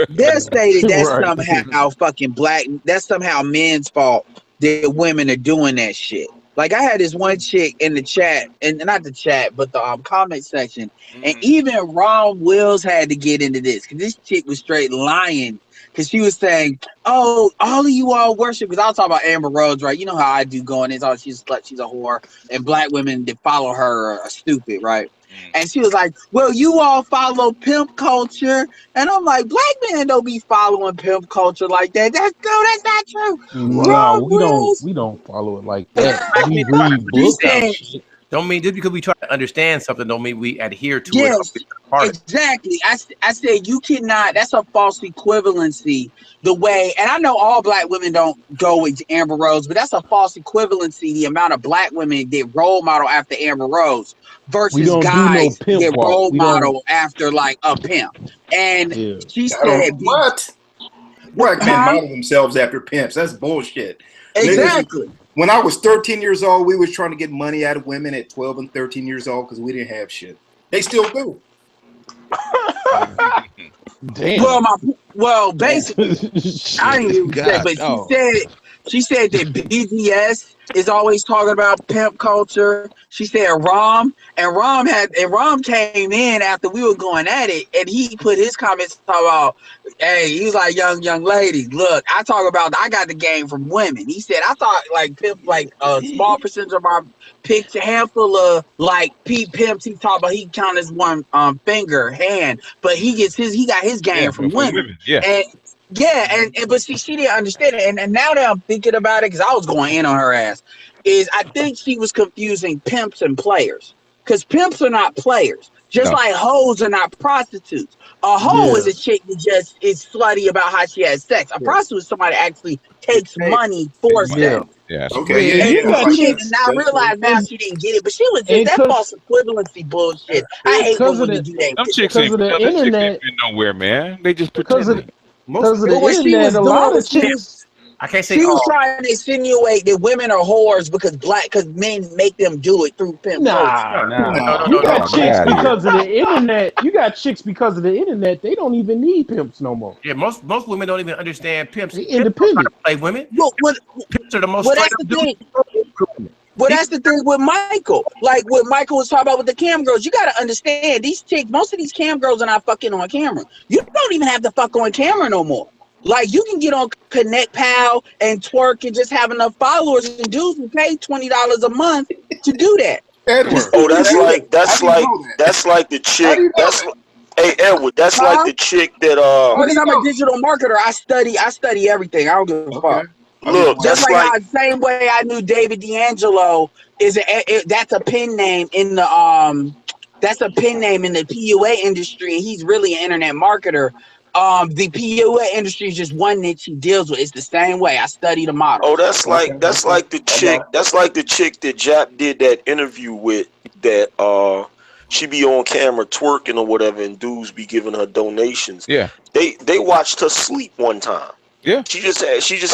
Speaker 14: They're stated that's
Speaker 1: Right.
Speaker 14: somehow fucking black. That's somehow men's fault that women are doing that shit. Like I had this one chick in the chat, and not the chat, but the comment section, and even Ron Wills had to get into this because this chick was straight lying because she was saying, "Oh, all of you all worship." Because I was talking about Amber Rose, right? You know how I do going in. Oh, she's a slut, she's a whore, and black women that follow her are stupid, right? And she was like, "Well, you all follow pimp culture," and I'm like, "Black men don't be following pimp culture like that. That's not true."
Speaker 17: No, we don't follow it like that. We read books and shit.
Speaker 6: Don't mean just because we try to understand something, don't mean we adhere to
Speaker 14: Yes,
Speaker 6: it.
Speaker 14: exactly. I said you cannot. That's a false equivalency. The way, and I know all black women don't go with Amber Rose, but that's a false equivalency. The amount of black women that role model after Amber Rose versus guys that role model after like a pimp. And she said,
Speaker 19: "What? Black men model themselves after pimps? That's bullshit."
Speaker 14: Exactly.
Speaker 19: When I was 13 years old, we was trying to get money out of women at 12 and 13 years old because we didn't have shit. They still do.
Speaker 17: Damn.
Speaker 14: Well, basically, I didn't even say, but she said that BGS is always talking about pimp culture. She said Rom came in after we were going at it, and he put his comments about, hey, he was like, young ladies, look, I got the game from women. He said, I thought like pimp, like a small percentage of our picks, a handful of like pimps. He talked about he count as one hand, but he got his game from women. But she didn't understand it, and now that I'm thinking about it, because I was going in on her ass, is I think she was confusing pimps and players, because pimps are not players, just like hoes are not prostitutes. A hoe is a chick that just is slutty about how she has sex. A prostitute is somebody that actually takes money for sex.
Speaker 1: Yeah.
Speaker 19: Okay.
Speaker 14: And she didn't now realize now she didn't get it, but she was just that false equivalency bullshit. I hate when women do that.
Speaker 1: Them chicks ain't been nowhere, man. They just pretend.
Speaker 17: Because of the internet, a lot of chicks.
Speaker 6: I can't say
Speaker 14: she was trying to insinuate that women are whores because men make them do it through pimp.
Speaker 17: Nah. You got chicks because of the internet. You got chicks because of the internet. They don't even need pimps no more.
Speaker 6: Yeah, most women don't even understand pimps.
Speaker 17: They independent.
Speaker 6: Play women.
Speaker 14: Pimps
Speaker 6: are the most.
Speaker 14: Well, that's the thing. Well, that's the thing with Michael. Like what Michael was talking about with the cam girls. You got to understand these chicks. Most of these cam girls are not fucking on camera. You don't even have to fuck on camera no more. Like you can get on Connect Pal and twerk and just have enough followers, and dudes will pay $20 a month to do that.
Speaker 10: Oh, that's like the chick. Hey Edward, that's like the chick that
Speaker 14: Because I'm a digital marketer, I study everything. I don't give a fuck.
Speaker 10: Look,
Speaker 14: just like how the same way I knew David D'Angelo that's a pen name in the PUA industry, and he's really an internet marketer. The PUA industry is just one niche he deals with. It's the same way. I study the model.
Speaker 10: Oh, that's like the chick. That's like the chick that Jap did that interview with. That she be on camera twerking or whatever, and dudes be giving her donations.
Speaker 1: Yeah.
Speaker 10: They watched her sleep one time.
Speaker 1: Yeah.
Speaker 10: She just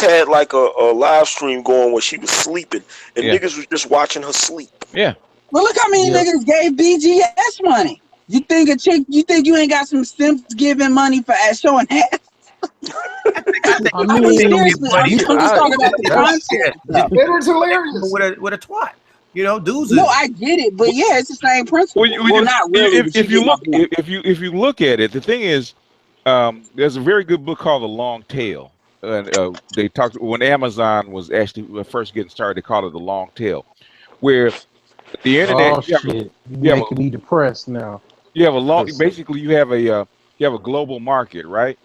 Speaker 10: had like a live stream going where she was sleeping, and niggas was just watching her sleep.
Speaker 1: Yeah.
Speaker 14: Well, look how many niggas gave BGS money. You think you ain't got some simps giving money for showing ass? I'm just talking about the concept.
Speaker 19: It was hilarious.
Speaker 6: With a twat. You know, dudes.
Speaker 14: No, I get it, but yeah, it's the same principle. Well, not really.
Speaker 1: If you look at it, the thing is, there's a very good book called The Long Tail. They talked when Amazon was actually first getting started. They called it The Long Tail, where the internet.
Speaker 17: Oh shit! You're making me depressed now.
Speaker 1: You have a long. Basically, you have a global market, right?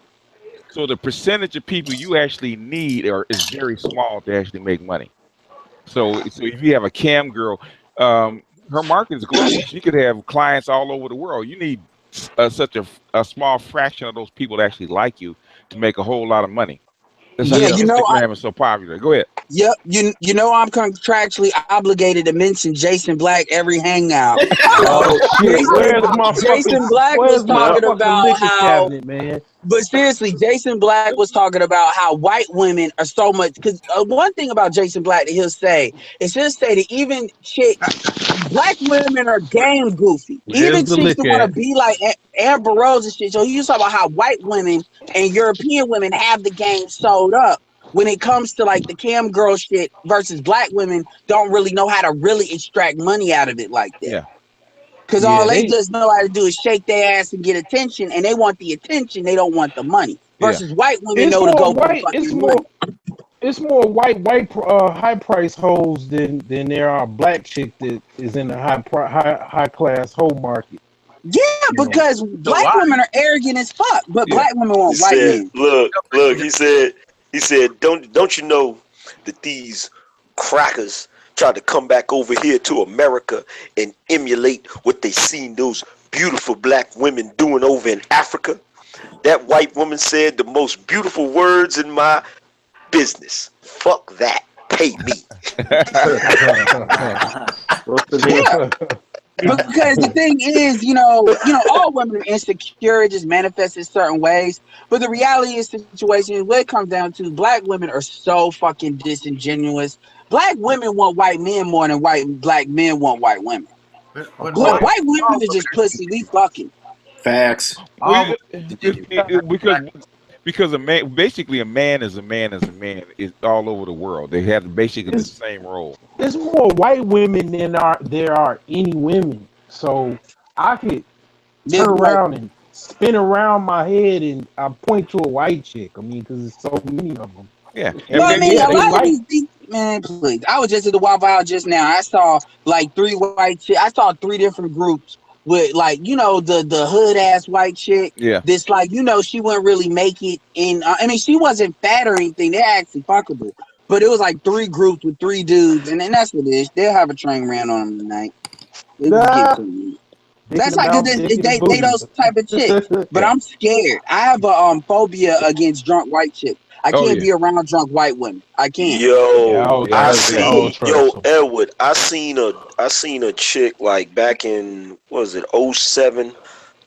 Speaker 1: So the percentage of people you actually need is very small to actually make money. So if you have a cam girl, her market is global. She could have clients all over the world. You need such a small fraction of those people to actually like you to make a whole lot of money. That's how Instagram is so popular. Go ahead.
Speaker 14: Yep, you know I'm contractually obligated to mention Jason Black every hangout. Jason Black was talking about how,
Speaker 17: cabinet, man.
Speaker 14: But seriously, Jason Black was talking about how white women are so much. Because one thing about Jason Black that he'll say that even black women are game goofy. Even chicks that want to be like Amber Rose and shit. So he was talking about how white women and European women have the game sold up. When it comes to like the cam girl shit versus black women don't really know how to really extract money out of it like that.
Speaker 1: Yeah.
Speaker 14: Because all they just know how to do is shake their ass and get attention, and they want the attention, they don't want the money. Versus white women know to go for the fucking money.
Speaker 17: It's more white high price hoes than there are black chick that is in the high class hoe market.
Speaker 14: Yeah, because black women are arrogant as fuck, but black women want white men.
Speaker 10: Look, he said, don't you know that these crackers tried to come back over here to America and emulate what they seen those beautiful black women doing over in Africa? That white woman said the most beautiful words in my business. Fuck that. Pay me.
Speaker 14: Because the thing is, you know, all women are insecure, it just manifests in certain ways. But the reality is, situation, what it comes down to, black women are so fucking disingenuous. Black women want white men more than black men want white women. White women are just pussy. We fucking.
Speaker 19: Facts.
Speaker 1: Because a man, basically, a man is is all over the world. They have basically the same role.
Speaker 17: There's more white women than there are any women. So I could turn around and spin around my head and I point to a white chick. I mean, because there's so many of them.
Speaker 14: Yeah. Well, I mean, a lot of these things, man, please. I was just at the Waffle House just now. I saw like 3 white chicks. I saw 3 different groups with like, the hood ass white chick.
Speaker 1: Yeah.
Speaker 14: This like, she wouldn't really make it in. I mean, she wasn't fat or anything. They're actually fuckable. But it was like 3 groups with 3 dudes, and then that's what it is. They'll have a train ran on them tonight. That's like they those type of chicks. But I'm scared. I have a phobia against drunk white chicks. I can't be around drunk white women. I can't.
Speaker 10: Edward, I seen a chick like back in 2007.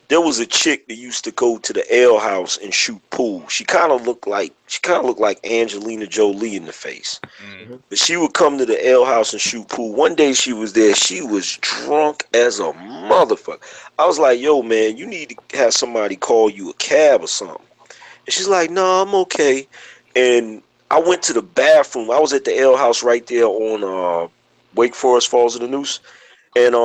Speaker 10: There was a chick that used to go to the ale house and shoot pool. She kind of looked like Angelina Jolie in the face. Mm-hmm. But she would come to the ale house and shoot pool. One day she was there. She was drunk as a motherfucker. I was like, yo, man, you need to have somebody call you a cab or something. And she's like, no, I'm okay. And I went to the bathroom. I was at the ale house right there on Wake Forest Falls of the Noose. And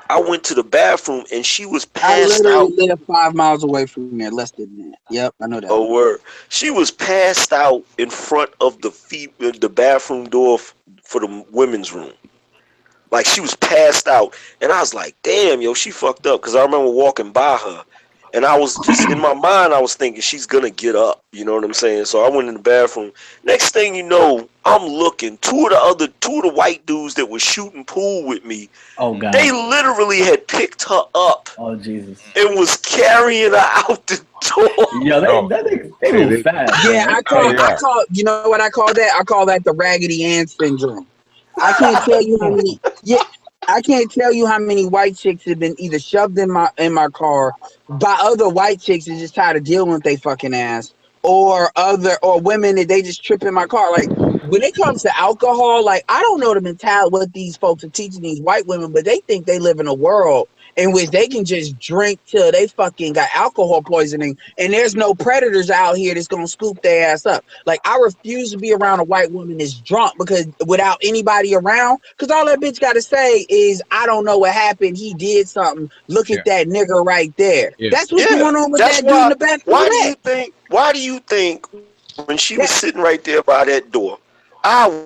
Speaker 10: I went to the bathroom and she was passed out.
Speaker 14: I live 5 miles away from there, less than that. Yep, I know that.
Speaker 10: Oh, word. She was passed out in front of the bathroom door for the women's room. Like, she was passed out. And I was like, damn, yo, she fucked up. Because I remember walking by her. And I was just, in my mind, I was thinking she's going to get up. You know what I'm saying? So I went in the bathroom. Next thing you know, I'm looking. Two of the white dudes that were shooting pool with me,
Speaker 20: oh God,
Speaker 10: they literally had picked her up.
Speaker 20: Oh Jesus!
Speaker 10: And was carrying her out the door.
Speaker 20: Yeah, they move fast.
Speaker 14: Yeah, I call. You know what I call that? I call that the Raggedy Ann syndrome. I can't tell you how many. Yeah. I can't tell you how many white chicks have been either shoved in my car by other white chicks that just tired of dealing with they fucking ass, or women that they just trip in my car. Like when it comes to alcohol, like I don't know the mentality what these folks are teaching these white women, but they think they live in a world in which they can just drink till they fucking got alcohol poisoning, and there's no predators out here that's gonna scoop their ass up. Like I refuse to be around a white woman that's drunk because without anybody around, because all that bitch gotta say is, I don't know what happened. He did something. Look at that nigga right there. That's what's going on with that dude in the back.
Speaker 10: Why do you think when she was sitting right there by that door, I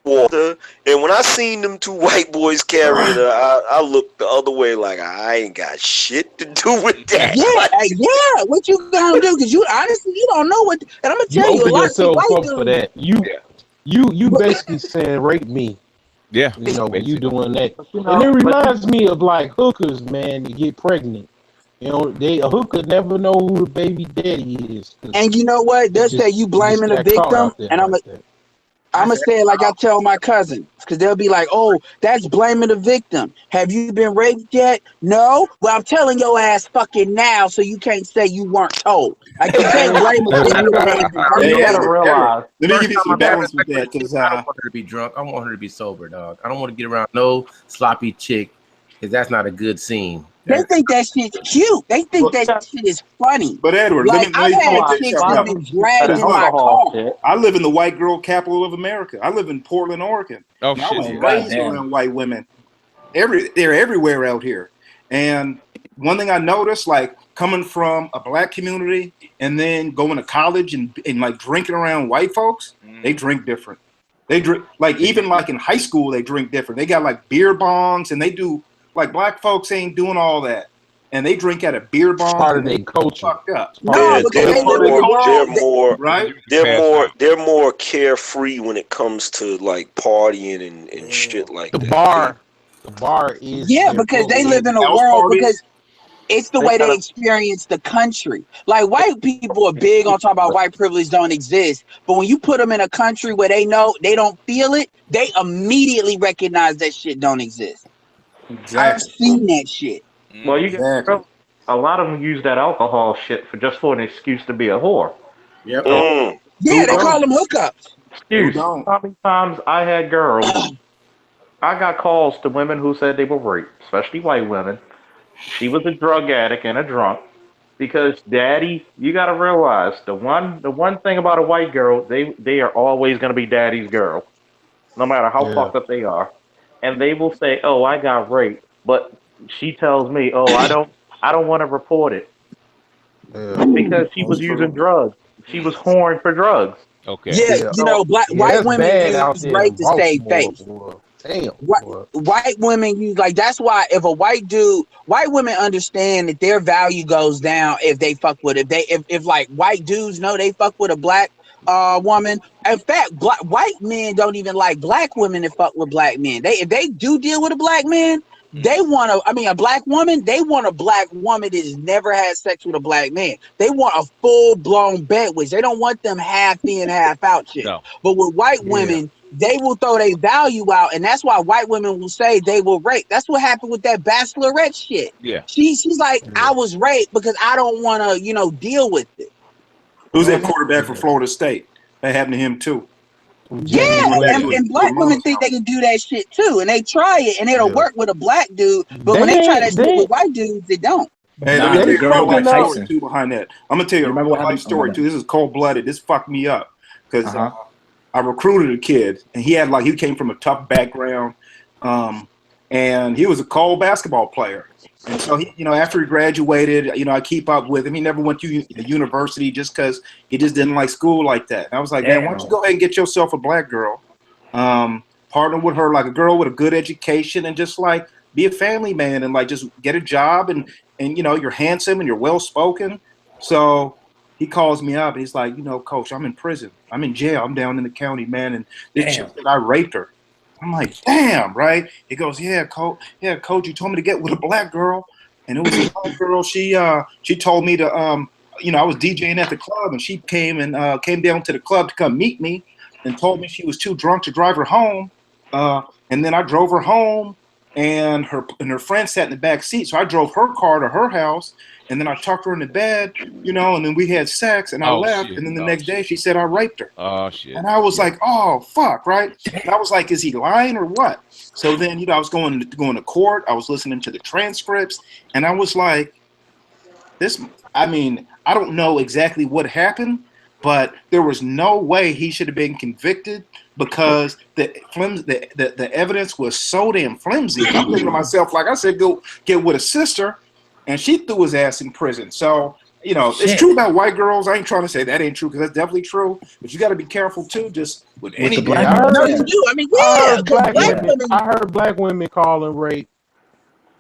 Speaker 10: walked her, and when I seen them two white boys carrying her, I looked the other way like I ain't got shit to do with that.
Speaker 14: Yeah, what you gonna do? Because you honestly, you don't know what. And I'm gonna tell you, a
Speaker 17: open
Speaker 14: lot
Speaker 17: yourself
Speaker 14: of
Speaker 17: up
Speaker 14: white
Speaker 17: for
Speaker 14: dudes.
Speaker 17: that. You basically saying rape me.
Speaker 6: Yeah,
Speaker 17: you know, when you doing that,
Speaker 15: You know,
Speaker 17: and it
Speaker 15: but-
Speaker 17: reminds me of like hookers, man, to get pregnant. You know, a hooker never know who the baby daddy is.
Speaker 14: And you know what? They'll say you blaming the victim, and I'm gonna say it like I tell my cousins, because they'll be like, "Oh, that's blaming the victim. Have you been raped yet? No. Well, I'm telling your ass fucking now, so you can't say you weren't told. Like you can't blame a victim.
Speaker 15: You gotta realize.
Speaker 19: Let me give you some balance with that, because
Speaker 6: I don't want her to be drunk. I want her to be sober, dog. I don't want to get around no sloppy chick, because that's not a good scene.
Speaker 14: They think that shit's cute. They think that shit is funny.
Speaker 19: But Edward,
Speaker 14: like,
Speaker 19: let me
Speaker 14: I've had
Speaker 19: take
Speaker 14: chicks
Speaker 19: something
Speaker 14: that
Speaker 19: up.
Speaker 14: been dragged in my car.
Speaker 19: I live in the white girl capital of America. I live in Portland, Oregon.
Speaker 1: Oh,
Speaker 19: and I was
Speaker 1: shit,
Speaker 19: raised around white women. They're everywhere out here. And one thing I noticed, like coming from a black community and then going to college and like drinking around white folks, they drink different. They drink like even like in high school they drink different. They got like beer bongs and they do like black folks ain't doing all that. And they drink at a beer bong.
Speaker 17: Part of their culture.
Speaker 19: Fucked up.
Speaker 10: Yeah, they're
Speaker 19: right.
Speaker 10: more carefree when it comes to like partying and shit like
Speaker 17: The
Speaker 10: that.
Speaker 17: bar is
Speaker 14: because they live in a
Speaker 19: House
Speaker 14: world
Speaker 19: parties.
Speaker 14: because it's the way they experience the country. Like white people are big on talking about white privilege don't exist, but when you put them in a country where they know they don't feel it, they immediately recognize that shit don't exist.
Speaker 19: Exactly.
Speaker 14: I've seen that shit.
Speaker 15: Well, you get a lot of them use that alcohol shit for an excuse to be a whore.
Speaker 6: Yep.
Speaker 14: Yeah, they call them hookups.
Speaker 15: Excuse. How many times I had girls? I got calls to women who said they were raped, especially white women. She was a drug addict and a drunk. Because daddy, you got to realize the one thing about a white girl, they are always going to be daddy's girl, no matter how fucked up they are. And they will say, "Oh, I got raped," but she tells me, "Oh, I don't want to report it because she was using drugs. She was whoring for drugs."
Speaker 1: Okay.
Speaker 14: Yeah, you know, white women use rape to save face.
Speaker 17: Damn.
Speaker 14: White women use that's why if white women understand that their value goes down if they fuck with if like white dudes know they fuck with a black woman. In fact, white men don't even like black women that fuck with black men. If they do deal with a black man, they want a black woman. They want a black woman that's never had sex with a black man. They want a full blown bedwitch. They don't want them half in, half out shit.
Speaker 1: No.
Speaker 14: But with white women, they will throw their value out, and that's why white women will say they will rape. That's what happened with that Bachelorette shit.
Speaker 1: Yeah.
Speaker 14: She's like, I was raped because I don't want to, deal with it.
Speaker 19: Who's that quarterback for Florida State? That happened to him too.
Speaker 14: Yeah, and black women think they can do that shit too, and they try it, and it'll work with a black dude, but when they try that shit with white dudes, they don't.
Speaker 19: Hey, let me tell you a story too behind that. I'm gonna tell you a life story too. This is cold blooded. This fucked me up because I recruited a kid, and he came from a tough background, and he was a cold basketball player. And so he, after he graduated, I keep up with him. He never went to university just because he just didn't like school like that. And I was like, man, why don't you go ahead and get yourself a black girl, partner with her, like a girl with a good education, and just like be a family man and like just get a job and you're handsome and you're well spoken. So he calls me up and he's like, Coach, I'm in prison. I'm in jail. I'm down in the county, man. And this chick said I raped her. I'm like, damn, right? He goes, yeah, coach, you told me to get with a black girl. And it was a black girl. She told me to, I was DJing at the club, and she came down to the club to come meet me and told me she was too drunk to drive her home. And then I drove her home, and her friend sat in the back seat. So I drove her car to her house, and then I tucked her in the bed, you know, and then we had sex, and I left. Shit. And then the next day she said I raped her.
Speaker 1: Oh shit!
Speaker 19: And I was like, oh fuck, right? And I was like, is he lying or what? So then, you know, I was going to court. I was listening to the transcripts, and I was like, this. I mean, I don't know exactly what happened, but there was no way he should have been convicted because the evidence was so damn flimsy. I'm thinking to myself, like I said, go get with a sister, and she threw his ass in prison. So, you know, it's true about white girls. I ain't trying to say that ain't true because that's definitely true. But you got to be careful too, just with any.
Speaker 2: No, you do. I mean, yeah.
Speaker 17: I heard black women calling rape.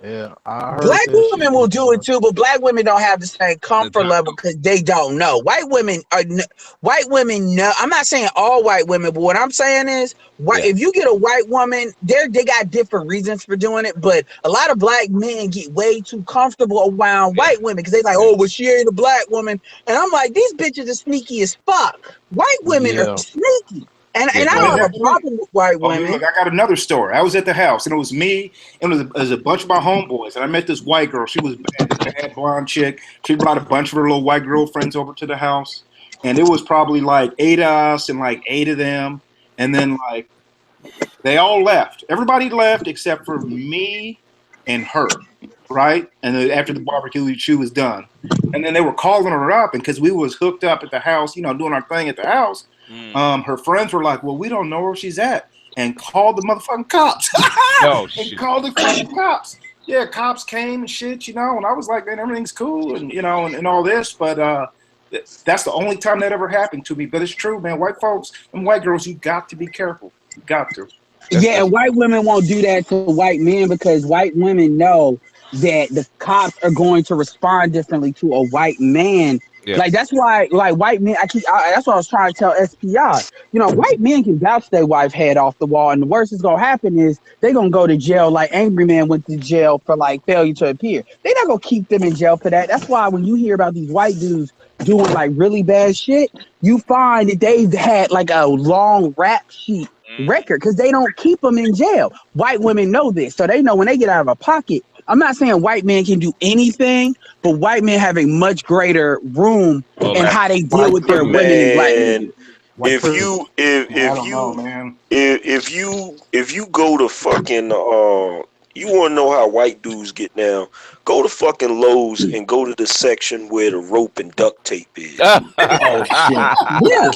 Speaker 17: Yeah, I heard
Speaker 14: black women will do it too, but black women don't have the same comfort level because they don't know. White women know. I'm not saying all white women, but what I'm saying is, if you get a white woman, they got different reasons for doing it. But a lot of black men get way too comfortable around white women because they like, oh, well, she ain't a black woman, and I'm like, these bitches are sneaky as fuck. White women are sneaky. And I don't have a problem with white women.
Speaker 19: Look, I got another story. I was at the house, and it was me, and it was a bunch of my homeboys, and I met this white girl. She was a bad blonde chick. She brought a bunch of her little white girlfriends over to the house, and it was probably like 8 of us and like 8 of them, and then like they all left. Everybody left except for me and her, right? And then after the barbecue, she was done, and then they were calling her up, and because we was hooked up at the house, you know, doing our thing at the house. Her friends were like, well, we don't know where she's at, and called the motherfucking cops. And called the fucking cops. Yeah, cops came and shit, you know, and I was like, man, everything's cool and, you know, and all this, but that's the only time that ever happened to me. But it's true, man. White folks and white girls, you got to be careful. You got to.
Speaker 14: And white women won't do that to white men because white women know that the cops are going to respond differently to a white man. Yeah. Like that's why, like white men, that's what I was trying to tell SPI. You know, white men can vouch their wife head off the wall, and the worst that's gonna happen is they're gonna go to jail like Angry Man went to jail for like failure to appear. They're not gonna keep them in jail for that. That's why when you hear about these white dudes doing like really bad shit, you find that they've had like a long rap sheet record because they don't keep them in jail. White women know this, so they know when they get out of a pocket. I'm not saying white men can do anything, but white men have a much greater room in how they deal with their women and black men.
Speaker 10: If you go to fucking you want to know how white dudes get down? Go to fucking Lowe's and go to the section where the rope and duct tape is.
Speaker 14: Oh shit!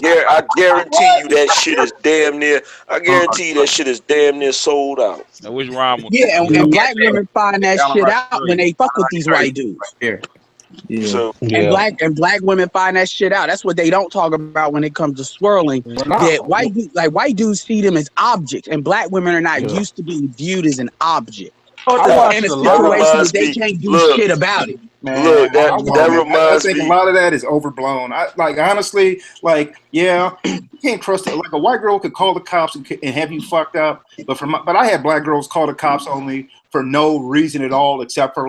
Speaker 10: Yeah, I guarantee you that shit is damn near. I guarantee you that shit is damn near sold out.
Speaker 1: Now, which rhyme?
Speaker 14: And black women find that shit out when they fuck with these white dudes.
Speaker 10: So,
Speaker 14: and black women find that shit out. That's what they don't talk about when it comes to swirling. That white dudes see them as objects, and black women are not used to being viewed as an object. In a situation that they can't do shit about it.
Speaker 19: Man, look, that reminds me. I think a lot of that is overblown. Honestly, you can't trust it. Like a white girl could call the cops and have you fucked up, but I had black girls call the cops only for no reason at all, except for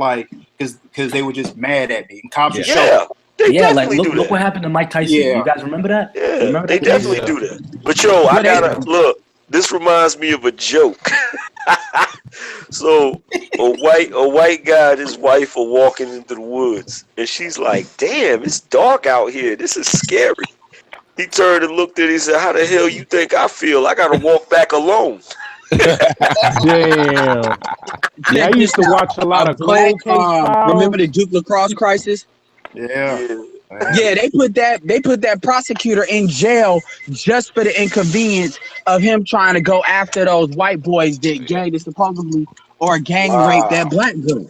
Speaker 19: because they were just mad at me. And cops would show up.
Speaker 20: Look what happened to Mike Tyson. Yeah. You guys remember that?
Speaker 10: Yeah, they definitely do that. But I gotta look. This reminds me of a joke. So a white guy and his wife are walking into the woods, and she's like, "Damn, it's dark out here. This is scary." He turned and looked at it. He said, "How the hell you think I feel? I gotta walk back alone."
Speaker 17: Damn. Yeah, I used to watch a lot of Cold Case Files.
Speaker 14: Remember the Duke Lacrosse crisis?
Speaker 19: Yeah.
Speaker 14: Yeah, they put that prosecutor in jail just for the inconvenience of him trying to go after those white boys that supposedly gang raped that black girl.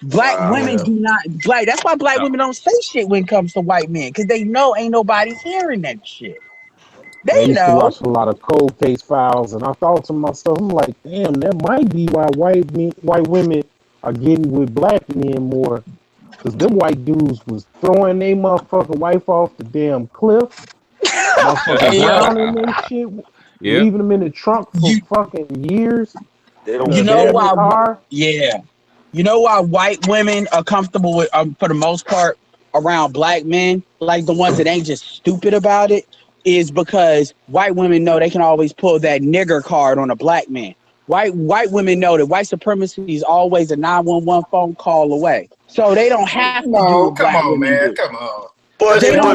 Speaker 14: Black women do not that's why black women don't say shit when it comes to white men, because they know ain't nobody hearing that shit. They
Speaker 17: used to watch a lot of Cold Case Files, and I thought to myself, I'm like, damn, that might be why white women are getting with black men more. Because them white dudes was throwing their motherfucking wife off the damn cliff. Motherfucking drowning and shit. Leaving them in the trunk for fucking years.
Speaker 14: You know why? Yeah. You know why white women are comfortable with, for the most part, around black men, like the ones that ain't just stupid about it, is because white women know they can always pull that nigger card on a black man. White women know that white supremacy is always a 911 phone call away. So they don't have to do what black women do.
Speaker 19: Come on.
Speaker 10: But you know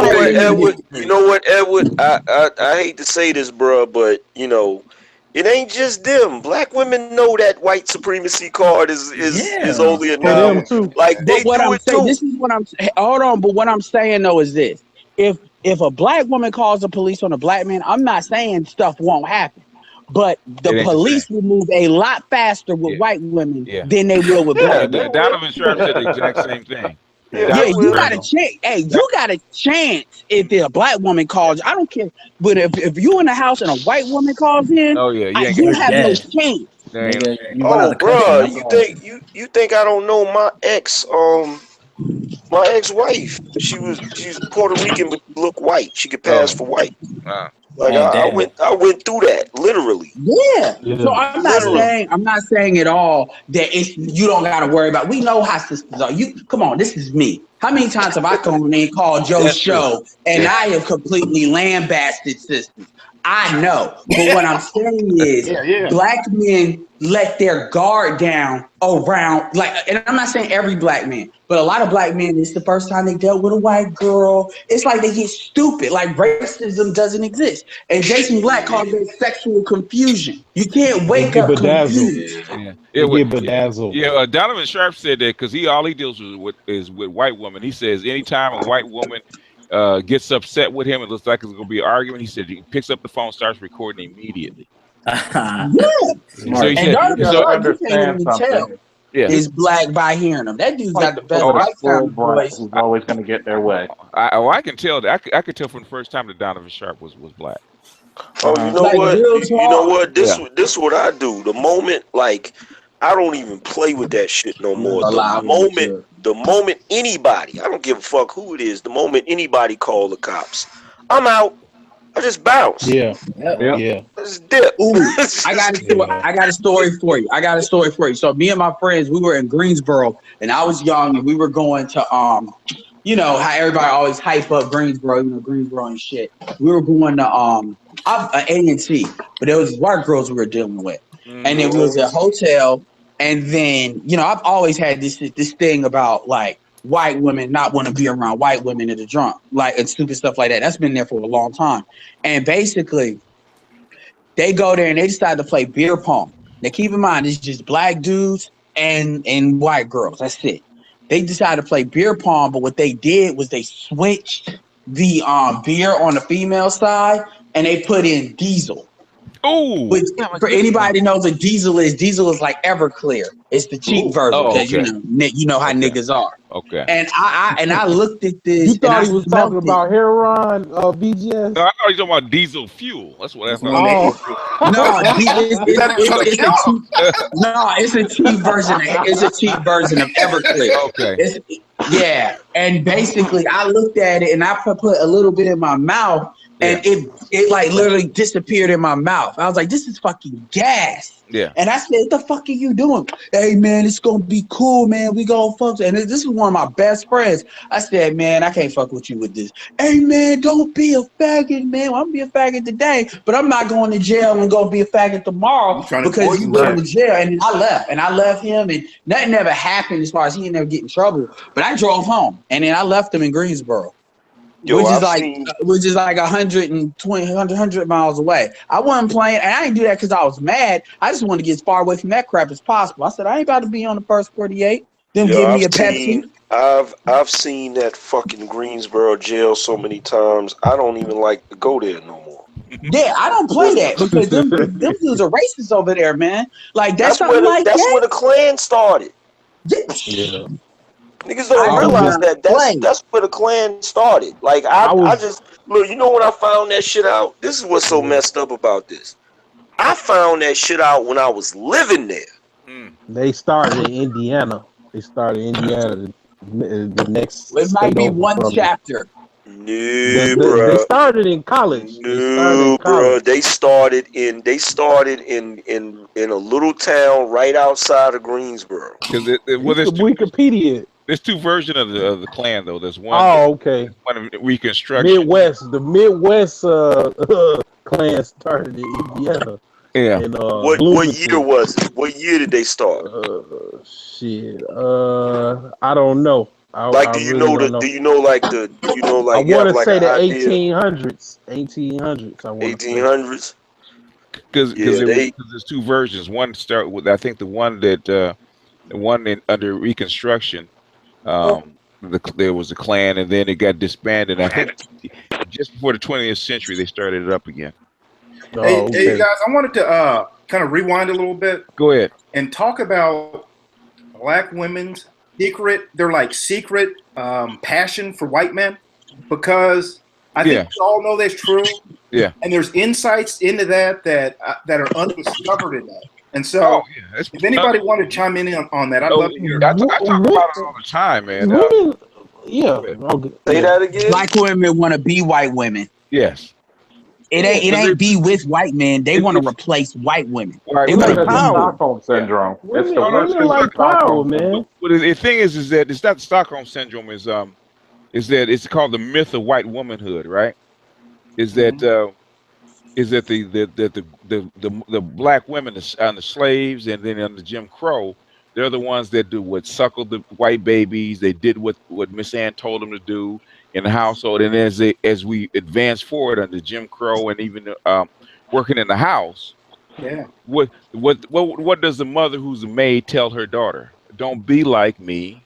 Speaker 10: what, Edward? You know what, Edward? I hate to say this, bro, but you know, it ain't just them. Black women know that white supremacy card is only a number. Like they do it too.
Speaker 14: This is what I'm saying. Hold on, but what I'm saying though is this: if a black woman calls the police on a black man, I'm not saying stuff won't happen, but the police will move a lot faster with white women than they will with black women.
Speaker 1: Donovan Sharp said the exact same thing.
Speaker 14: Yeah, you got a chance. Hey, you got a chance if a black woman calls. I don't care, but if you in the house and a white woman calls in, you have no chance.
Speaker 10: Oh, bro, you think I don't know my ex-wife? She's Puerto Rican but look white. She could pass for white. I went through that literally.
Speaker 14: Yeah. So I'm not saying at all that you don't got to worry about. We know how sisters are. You come on, this is me. How many times have I come in and called Joe's show and I have completely lambasted sisters? I know, but what I'm saying is, black men let their guard down around, and I'm not saying every black man, but a lot of black men, it's the first time they dealt with a white girl. It's like they get stupid, like racism doesn't exist. And Jason Black called it sexual confusion. You can't wake up confused.
Speaker 1: Bedazzled. Yeah, Donovan Sharp said that because all he deals is with white women. He says anytime a white woman gets upset with him, it looks like it's going to be an argument. He said he picks up the phone, starts recording immediately.
Speaker 14: So he said, is black by hearing him. That dude's got the best lifetime voice.
Speaker 15: Who's always going to get their way.
Speaker 1: I can tell that. I could tell from the first time that Donovan Sharp was black.
Speaker 10: Oh, you know what? You know what? This is what I do. The moment, I don't even play with that shit no more. The moment anybody, I don't give a fuck who it is, the moment anybody call the cops, I'm out. I just bounce.
Speaker 17: Yeah.
Speaker 10: Just dip.
Speaker 14: Ooh, I got a story for you. So me and my friends, we were in Greensboro, and I was young, and we were going to you know how everybody always hype up Greensboro, Greensboro and shit. We were going to A&T, but there was white girls we were dealing with, and it was a hotel. And then, I've always had this thing about white women not want to be around white women that are drunk, and stupid stuff like that. That's been there for a long time. And basically, they go there and they decide to play beer pong. Now, keep in mind, it's just black dudes and white girls. That's it. They decided to play beer pong, but what they did was they switched the beer on the female side and they put in Diesel.
Speaker 1: Oh,
Speaker 14: for anybody that knows what Diesel is like Everclear. It's the cheap version because you know how niggas are.
Speaker 1: Okay.
Speaker 14: And I looked at this.
Speaker 17: You thought he was talking about Heron, BGS?
Speaker 1: No, I thought he was talking about diesel fuel. That's what I thought.
Speaker 14: It's a cheap version. It's a cheap version of Everclear.
Speaker 1: Okay.
Speaker 14: And basically, I looked at it and I put a little bit in my mouth. And it literally disappeared in my mouth. I was like, this is fucking gas.
Speaker 1: Yeah.
Speaker 14: And I said, what the fuck are you doing? Hey, man, it's going to be cool, man. We going to fuck. And this is one of my best friends. I said, man, I can't fuck with you with this. Hey, man, don't be a faggot, man. Well, I'm going to be a faggot today, but I'm not going to jail and going to be a faggot tomorrow because you went to jail. And I left him, and nothing ever happened as far as he didn't ever get in trouble. But I drove home, and then I left him in Greensboro. Which is like 100 miles away. I wasn't playing, and I didn't do that because I was mad. I just wanted to get as far away from that crap as possible. I said, I ain't about to be on the first 48. Them give me a Pepsi.
Speaker 10: I've seen that fucking Greensboro jail so many times. I don't even like to go there no more.
Speaker 14: Yeah, I don't play that because them dudes are racist over there, man. That's
Speaker 10: where the Klan started.
Speaker 14: Yeah.
Speaker 10: Niggas don't realize that that's where the Klan started. I just look, you know when I found that shit out? This is what's so messed up about this. I found that shit out when I was living there.
Speaker 17: They started in Indiana. The next.
Speaker 14: It might be one chapter.
Speaker 10: No, bro.
Speaker 17: They started in college.
Speaker 10: They started in a little town right outside of Greensboro.
Speaker 1: Because it
Speaker 17: Wikipedia.
Speaker 1: There's two versions of the Klan though. There's one.
Speaker 17: Oh, okay.
Speaker 1: One of Reconstruction.
Speaker 17: The Midwest Klan started in Indiana.
Speaker 1: Yeah.
Speaker 17: And,
Speaker 10: what year was it? What year did they start?
Speaker 17: Shit. I don't know.
Speaker 10: Do you know like
Speaker 17: I want to say the 1800s. 1800s. I want
Speaker 10: 1800s.
Speaker 1: Because there's two versions. One start with, I think the one under Reconstruction. There was a Klan, and then it got disbanded. I think just before the 20th century, they started it up again.
Speaker 19: Hey guys, I wanted to kind of rewind a little bit.
Speaker 1: Go ahead.
Speaker 19: And talk about black women's secret passion for white men, because I think we all know that's true.
Speaker 1: Yeah.
Speaker 19: And there's insights into that are undiscovered in that. And so, if anybody wanted to chime in on that, I'd love to hear.
Speaker 1: I talk about it all the time, man.
Speaker 10: Say that again.
Speaker 14: Black women want to be white women.
Speaker 1: Yes.
Speaker 14: It ain't be with white men. They want to replace white women.
Speaker 1: Right.
Speaker 14: They want to
Speaker 15: Stockholm syndrome. It's the worst
Speaker 17: like power, man.
Speaker 1: But the thing is that it's not the Stockholm syndrome. Is that it's called the myth of white womanhood, right? Is that the black women on the slaves, and then under Jim Crow, they're the ones that suckled the white babies. They did what Miss Ann told them to do in the household. And as we advance forward under Jim Crow and even working in the house, what does the mother who's a maid tell her daughter? Don't be like me.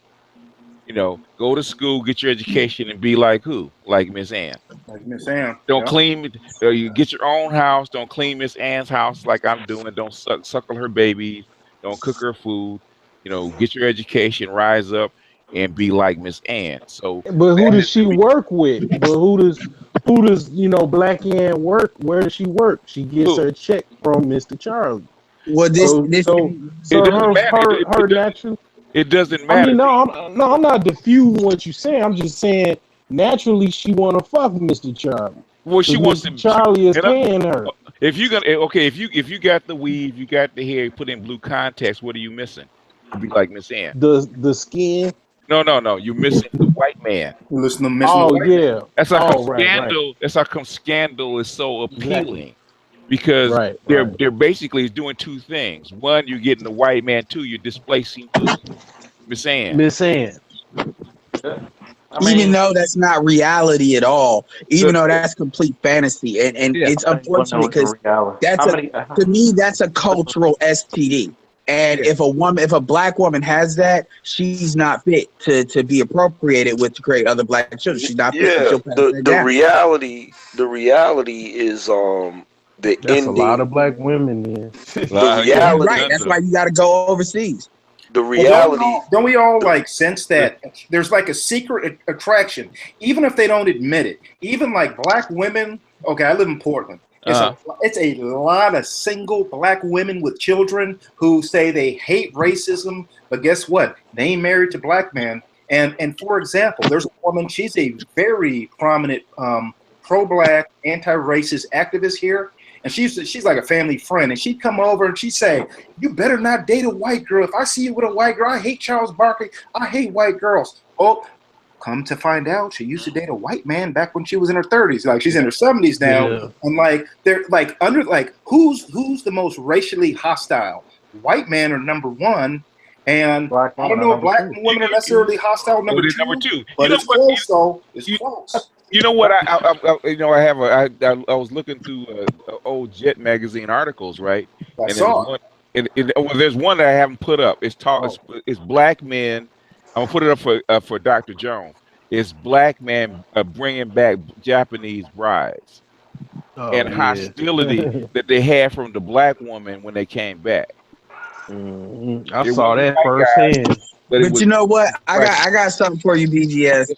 Speaker 1: Go to school, get your education, and be like who? Like Miss Ann.
Speaker 19: Like Miss Ann.
Speaker 1: Don't clean. You get your own house. Don't clean Miss Ann's house like I'm doing. Don't suckle her babies. Don't cook her food. Get your education, rise up, and be like Miss Ann. So,
Speaker 17: but who does she work with? But who does Black Ann work? Where does she work? She gets her check from Mr. Charlie.
Speaker 14: Well,
Speaker 17: her natural.
Speaker 1: It doesn't matter.
Speaker 17: I mean, I'm not diffusing what you say. I'm just saying naturally she want to fuck Mr. Charlie.
Speaker 1: Well, she wants
Speaker 17: to. Charlie is paying her.
Speaker 1: If you got the weave, you got the hair, you put in blue contacts. What are you missing? To be like Miss Ann.
Speaker 17: The skin.
Speaker 1: No. You're missing the white man.
Speaker 19: Listen to missing the white man.
Speaker 1: That's how scandal. Right. That's how come Scandal is so appealing. Because they're basically doing two things. One, you're getting the white man. Two, you're displacing Miss Ann.
Speaker 14: Even though that's not reality at all, even though that's complete fantasy, and it's unfortunate because to me that's a cultural STD. And if a black woman has that, she's not fit to be appropriated with to create other black children. She's not fit.
Speaker 10: The reality is
Speaker 17: That's a lot of black women there.
Speaker 10: The reality,
Speaker 14: right? That's why you got to go overseas.
Speaker 10: The reality.
Speaker 19: Don't we all like sense that there's like a secret attraction, even if they don't admit it? Even like black women. Okay, I live in Portland. It's a lot of single black women with children who say they hate racism, but guess what? They ain't married to black men. And for example, there's a woman. She's a very prominent pro-black, anti-racist activist here. And she's like a family friend, and she'd come over and she'd say, "You better not date a white girl. If I see you with a white girl, I hate Charles Barkley. I hate white girls." Oh, come to find out, she used to date a white man back when she was in her 30s. Like she's in her 70s now. Yeah. And like they're like who's the most racially hostile? White men are number one, and I don't know if black women are necessarily hostile number two. But it's close though. It's close.
Speaker 1: You know what? I was looking through old Jet magazine articles, right? There's one that I haven't put up. It's black men. I'm gonna put it up for Dr. Jones. It's black men bringing back Japanese brides and hostility that they had from the black woman when they came back.
Speaker 17: I saw that firsthand.
Speaker 14: But you know what? I got something for you, BGS.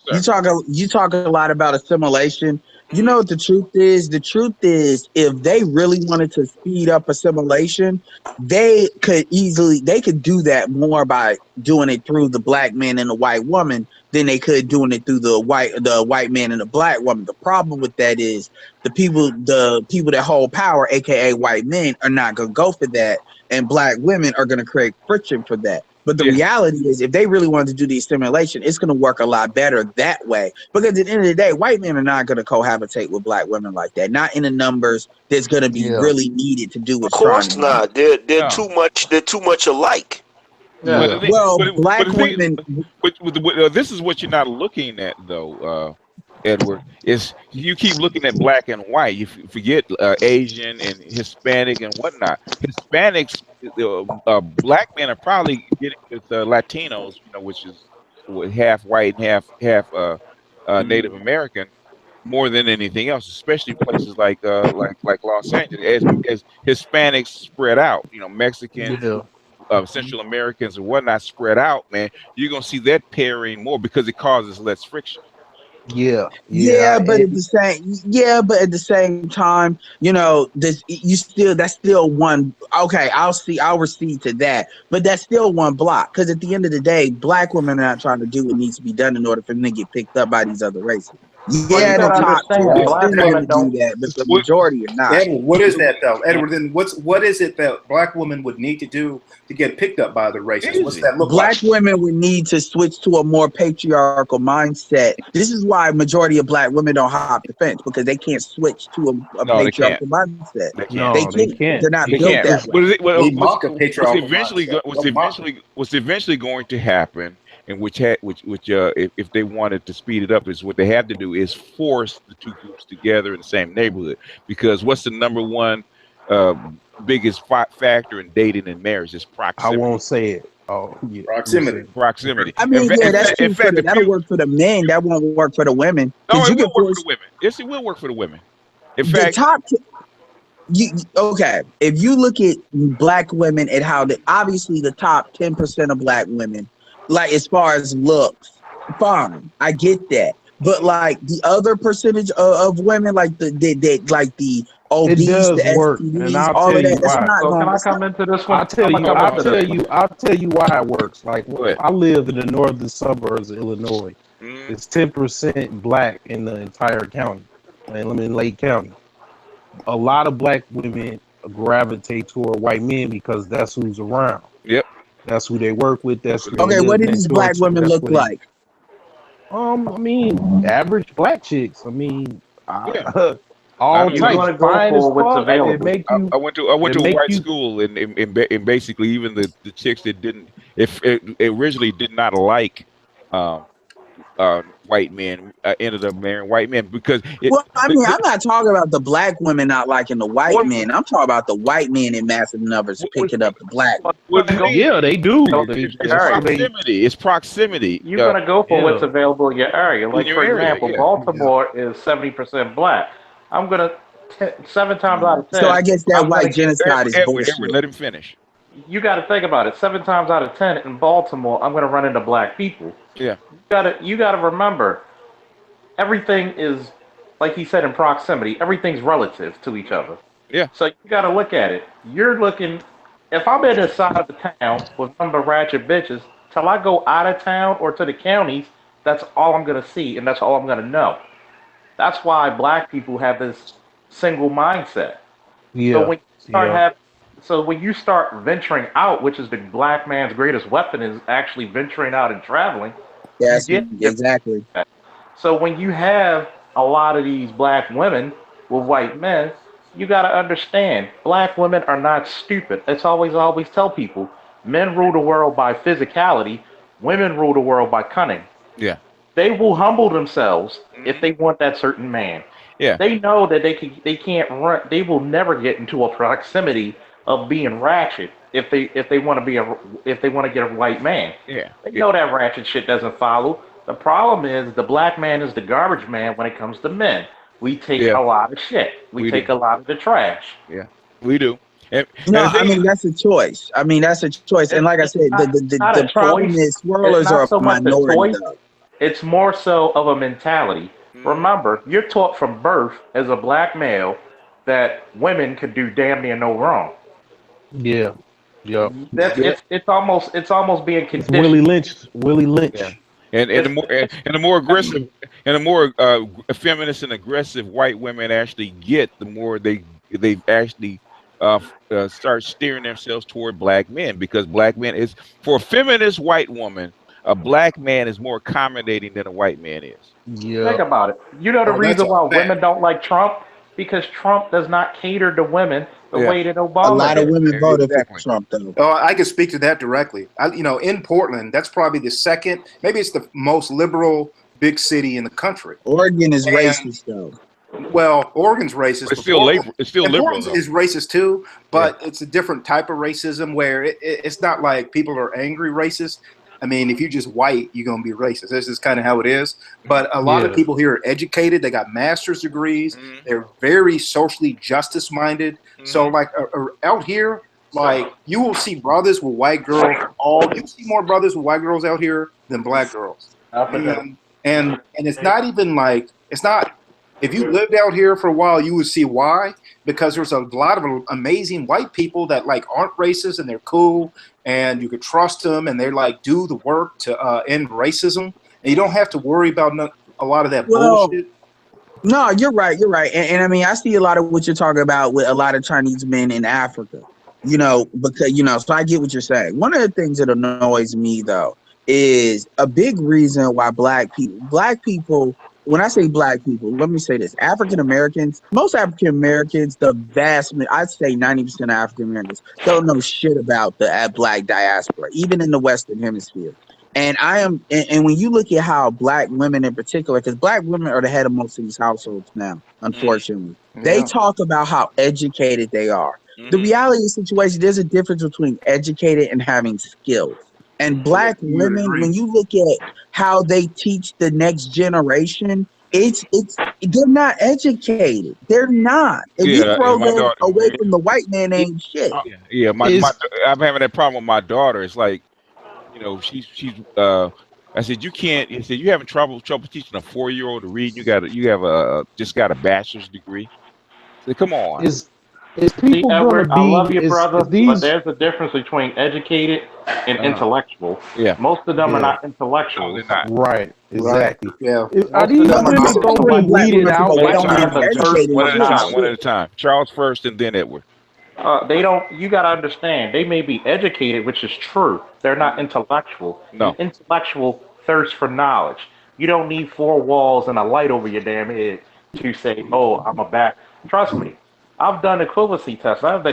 Speaker 14: You talk a lot about assimilation. You know what the truth is? The truth is, if they really wanted to speed up assimilation, they could do that more by doing it through the black man and the white woman than they could doing it through the white man and the black woman. The problem with that is the people that hold power, aka white men, are not gonna go for that, and black women are gonna create friction for that. But the reality is, if they really wanted to do the assimilation, it's going to work a lot better that way. Because at the end of the day, white men are not going to cohabitate with black women like that. Not in the numbers that's going to be really needed to do what's
Speaker 10: Of course not. They're too much. They're too much alike.
Speaker 1: Yeah.
Speaker 14: Black women.
Speaker 1: This is what you're not looking at, though, Edward. Is you keep looking at black and white. You forget Asian and Hispanic and whatnot. Hispanics, black men are probably getting with Latinos, which is half white and half Native American, more than anything else. Especially places like Los Angeles, as Hispanics spread out. Mexicans. Central Americans and whatnot spread out, man, you're gonna see that pairing more because it causes less friction.
Speaker 14: But at the same time, that's still one. Okay, I'll recede to that, but that's still one block. Because at the end of the day, black women are not trying to do what needs to be done in order for them to get picked up by these other races. Yeah, the top two are going to do that, but the majority are not.
Speaker 19: Edward, what is that though, Edward? Then what is it that black women would need to do to get picked up by the races? What's that look like?
Speaker 14: Black women would need to switch to a more patriarchal mindset. This is why majority of black women don't hop the fence, because they can't switch to a patriarchal mindset. They can't. They're not built that way.
Speaker 1: What's eventually going to happen, and which if they wanted to speed it up, is what they have to do is force the two groups together in the same neighborhood. Because what's the number one biggest factor in dating and marriage is proximity.
Speaker 17: I won't say it. Oh, yeah.
Speaker 1: Proximity.
Speaker 14: I mean, that's true. That'll work for the men. That won't work for the women.
Speaker 1: No, it will work for the women. Yes, it will work for the women. In fact,
Speaker 14: okay. If you look at black women and how obviously the top 10% of black women, like as far as looks, fine, I get that. But like the other percentage of women, like the obese, the STDs, all of that, that's not going to.
Speaker 15: Can I come into this one?
Speaker 17: I'll tell you why it works. Like I live in the northern suburbs of Illinois. It's 10% black in the entire county, in Lake County. A lot of black women gravitate toward white men because that's who's around.
Speaker 1: Yep.
Speaker 17: That's who they work with. That's who
Speaker 14: okay. What do these black women look like?
Speaker 17: I mean, average black chicks. I mean, all types. Fine as fuck.
Speaker 1: I went to a white school, and basically even the chicks that didn't, if it originally did not like white men, ended up marrying white men because.
Speaker 14: I'm not talking about the black women not liking the white men. I'm talking about the white men in massive numbers picking up the black.
Speaker 17: Yeah, they do.
Speaker 1: It's proximity.
Speaker 15: You're gonna go for what's available in your area. Like for example, Baltimore is 70% black. I'm gonna 7 times out of 10.
Speaker 14: So I guess that white genocide is bullshit.
Speaker 1: Let him finish.
Speaker 15: You got to think about it. 7 times out of 10 in Baltimore, I'm gonna run into black people.
Speaker 1: Yeah.
Speaker 15: You gotta remember, everything is, like he said, in proximity. Everything's relative to each other.
Speaker 1: Yeah.
Speaker 15: So you gotta look at it. You're looking. If I'm in the side of the town with number ratchet bitches, till I go out of town or to the counties, that's all I'm gonna see, and that's all I'm gonna know. That's why black people have this single mindset.
Speaker 17: Yeah.
Speaker 15: So when you start venturing out, which is the black man's greatest weapon, is actually venturing out and traveling.
Speaker 14: Yes, exactly.
Speaker 15: So when you have a lot of these black women with white men, you got to understand, black women are not stupid. It's always tell people, men rule the world by physicality, women rule the world by cunning.
Speaker 1: Yeah.
Speaker 15: They will humble themselves if they want that certain man.
Speaker 1: Yeah.
Speaker 15: They know that they can't run. They will never get into a proximity of being ratchet if they want to get a white man.
Speaker 1: Yeah.
Speaker 15: They know that ratchet shit doesn't follow. The problem is the black man is the garbage man when it comes to men. We take a lot of shit. We take a lot of the trash.
Speaker 1: Yeah, we do.
Speaker 14: And that's a choice. And like I said, the problem is swirlers are a minority.
Speaker 15: It's more so of a mentality. Remember, you're taught from birth as a black male that women could do damn near no wrong.
Speaker 17: Yeah. Yeah.
Speaker 15: It's almost being conditioned.
Speaker 17: Willie Lynch. Yeah.
Speaker 1: And the more aggressive and the more feminist and aggressive white women actually get, the more they actually start steering themselves toward black men, because black men is, for a feminist white woman, a black man is more accommodating than a white man is.
Speaker 17: Yeah.
Speaker 15: Think about it. You know the reason why women don't like Trump? Because Trump does not cater to women the way that Obama
Speaker 21: A lot of women voted for
Speaker 1: Exactly.
Speaker 21: Trump, though.
Speaker 19: Oh, I can speak to that directly. In Portland, that's probably the second, maybe it's the most liberal big city in the country.
Speaker 21: Oregon is racist, though.
Speaker 19: Well, Oregon's racist.
Speaker 1: It's still it's still liberal.
Speaker 19: Portland is racist too, but it's a different type of racism where it's not like people are angry racist. I mean, if you're just white, you're going to be racist. This is kind of how it is. But a lot of people here are educated. They got master's degrees. They're very socially justice minded. So like out here, like you will see brothers with white girls. You see more brothers with white girls out here than black girls. And it's not even like, it's not, if you lived out here for a while, you would see why, because there's a lot of amazing white people that like aren't racist and they're cool and you could trust them and they like do the work to end racism. And you don't have to worry about a lot of that bullshit.
Speaker 14: No, you're right. You're right. And I mean, I see a lot of what you're talking about with a lot of Chinese men in Africa, because, so I get what you're saying. One of the things that annoys me, though, is a big reason why black people, when I say black people, let me say this, African Americans, most African Americans, I'd say 90% of African Americans don't know shit about the black diaspora, even in the Western Hemisphere. And when you look at how black women in particular, because black women are the head of most of these households now, unfortunately, they talk about how educated they are. The reality of the situation, there's a difference between educated and having skills. And black women, when you look at how they teach the next generation, they're not educated. They're not. If you throw them away from the white man, they ain't shit.
Speaker 1: I'm having that problem with my daughter. It's like, she's I said, you can't. He said, you having trouble teaching a 4-year-old to read. You just got a bachelor's degree. I said, come on.
Speaker 17: Is people
Speaker 15: Edward,
Speaker 17: gonna be?
Speaker 15: I love you, brother,
Speaker 17: but
Speaker 15: there's a difference between educated and intellectual.
Speaker 1: Yeah,
Speaker 15: most of them are not intellectual.
Speaker 1: No, they're not.
Speaker 17: Right. Exactly.
Speaker 19: Yeah.
Speaker 17: Are these women gonna be weeded out?
Speaker 1: One at a time. Charles first, and then Edward.
Speaker 15: They don't. You got to understand. They may be educated, which is true. They're not intellectual.
Speaker 1: No.
Speaker 15: The intellectual thirst for knowledge. You don't need 4 walls and a light over your damn head to say, "Oh, I'm a back." Trust me. I've done equivalency tests. I have the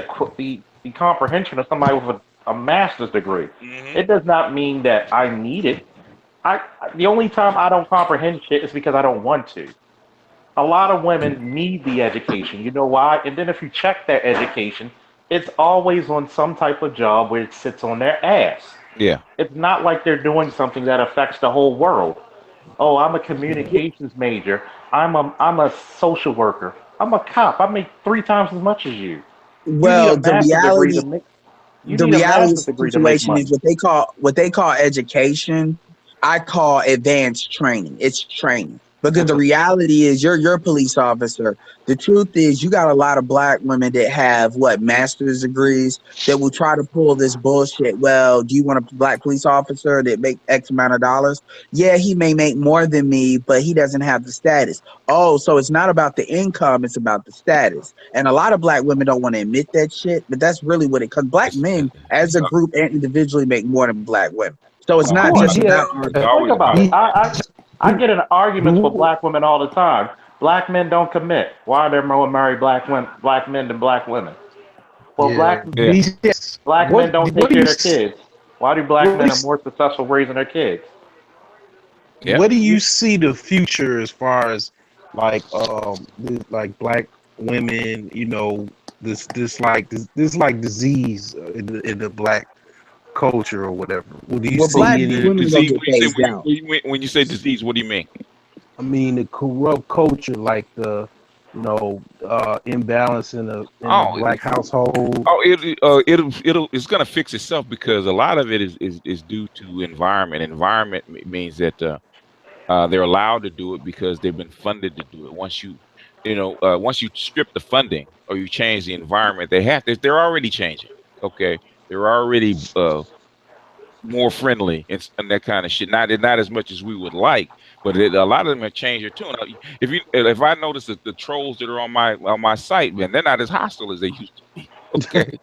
Speaker 15: comprehension of somebody with a master's degree. It does not mean that I need it. The only time I don't comprehend shit is because I don't want to. A lot of women need the education. You know why? And then if you check their education, it's always on some type of job where it sits on their ass.
Speaker 1: Yeah.
Speaker 15: It's not like they're doing something that affects the whole world. Oh, I'm a communications major. I'm a social worker. I'm a cop. I make 3 times as much as you.
Speaker 14: Well, the reality of the situation is what they call education. I call advanced training. It's training. Because the reality is you're a police officer. The truth is you got a lot of black women that have master's degrees that will try to pull this bullshit. Well, do you want a black police officer that make X amount of dollars? Yeah, he may make more than me, but he doesn't have the status. Oh, so it's not about the income, it's about the status. And a lot of black women don't want to admit that shit, but that's really what because black men as a group and individually make more than black women. So it's not just about
Speaker 15: think about it. I get in arguments with black women all the time. Black men don't commit. Why are there more married black men than black women? Well, black men don't take care of their kids. Why do black men are more successful raising their kids?
Speaker 17: Yeah. What do you see the future as far as like black women? This disease in the black culture or whatever. What do you see any
Speaker 1: disease? When you say disease, what do you mean?
Speaker 17: I mean the corrupt culture, like the imbalance in a black household.
Speaker 1: It's gonna fix itself because a lot of it is due to environment. Environment means that they're allowed to do it because they've been funded to do it. Once you strip the funding or you change the environment, they're already changing. Okay. They're already more friendly and that kind of shit. Not as much as we would like, but a lot of them have changed their tune. If I notice that the trolls that are on my site, man, they're not as hostile as they used to be. Okay.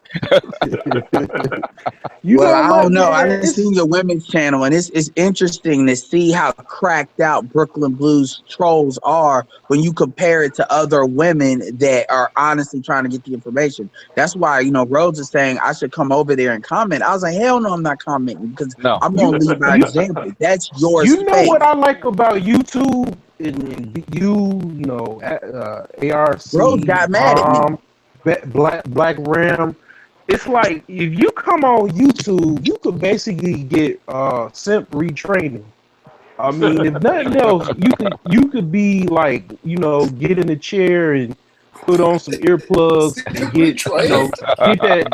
Speaker 2: Well, I don't know. I didn't see your women's channel, and it's interesting to see how cracked out Brooklyn Blues trolls are when you compare it to other women that are honestly trying to get the information. That's why, Rhodes is saying I should come over there and comment. I was like, hell no, I'm not commenting because I'm going to lead by example. That's your
Speaker 17: You know
Speaker 2: space.
Speaker 17: what I like about YouTube? ARC.
Speaker 2: Rhodes got mad at me.
Speaker 17: Black Ram. It's like if you come on YouTube, you could basically get simp retraining. I mean, if nothing else, you could be like, get in a chair and put on some earplugs and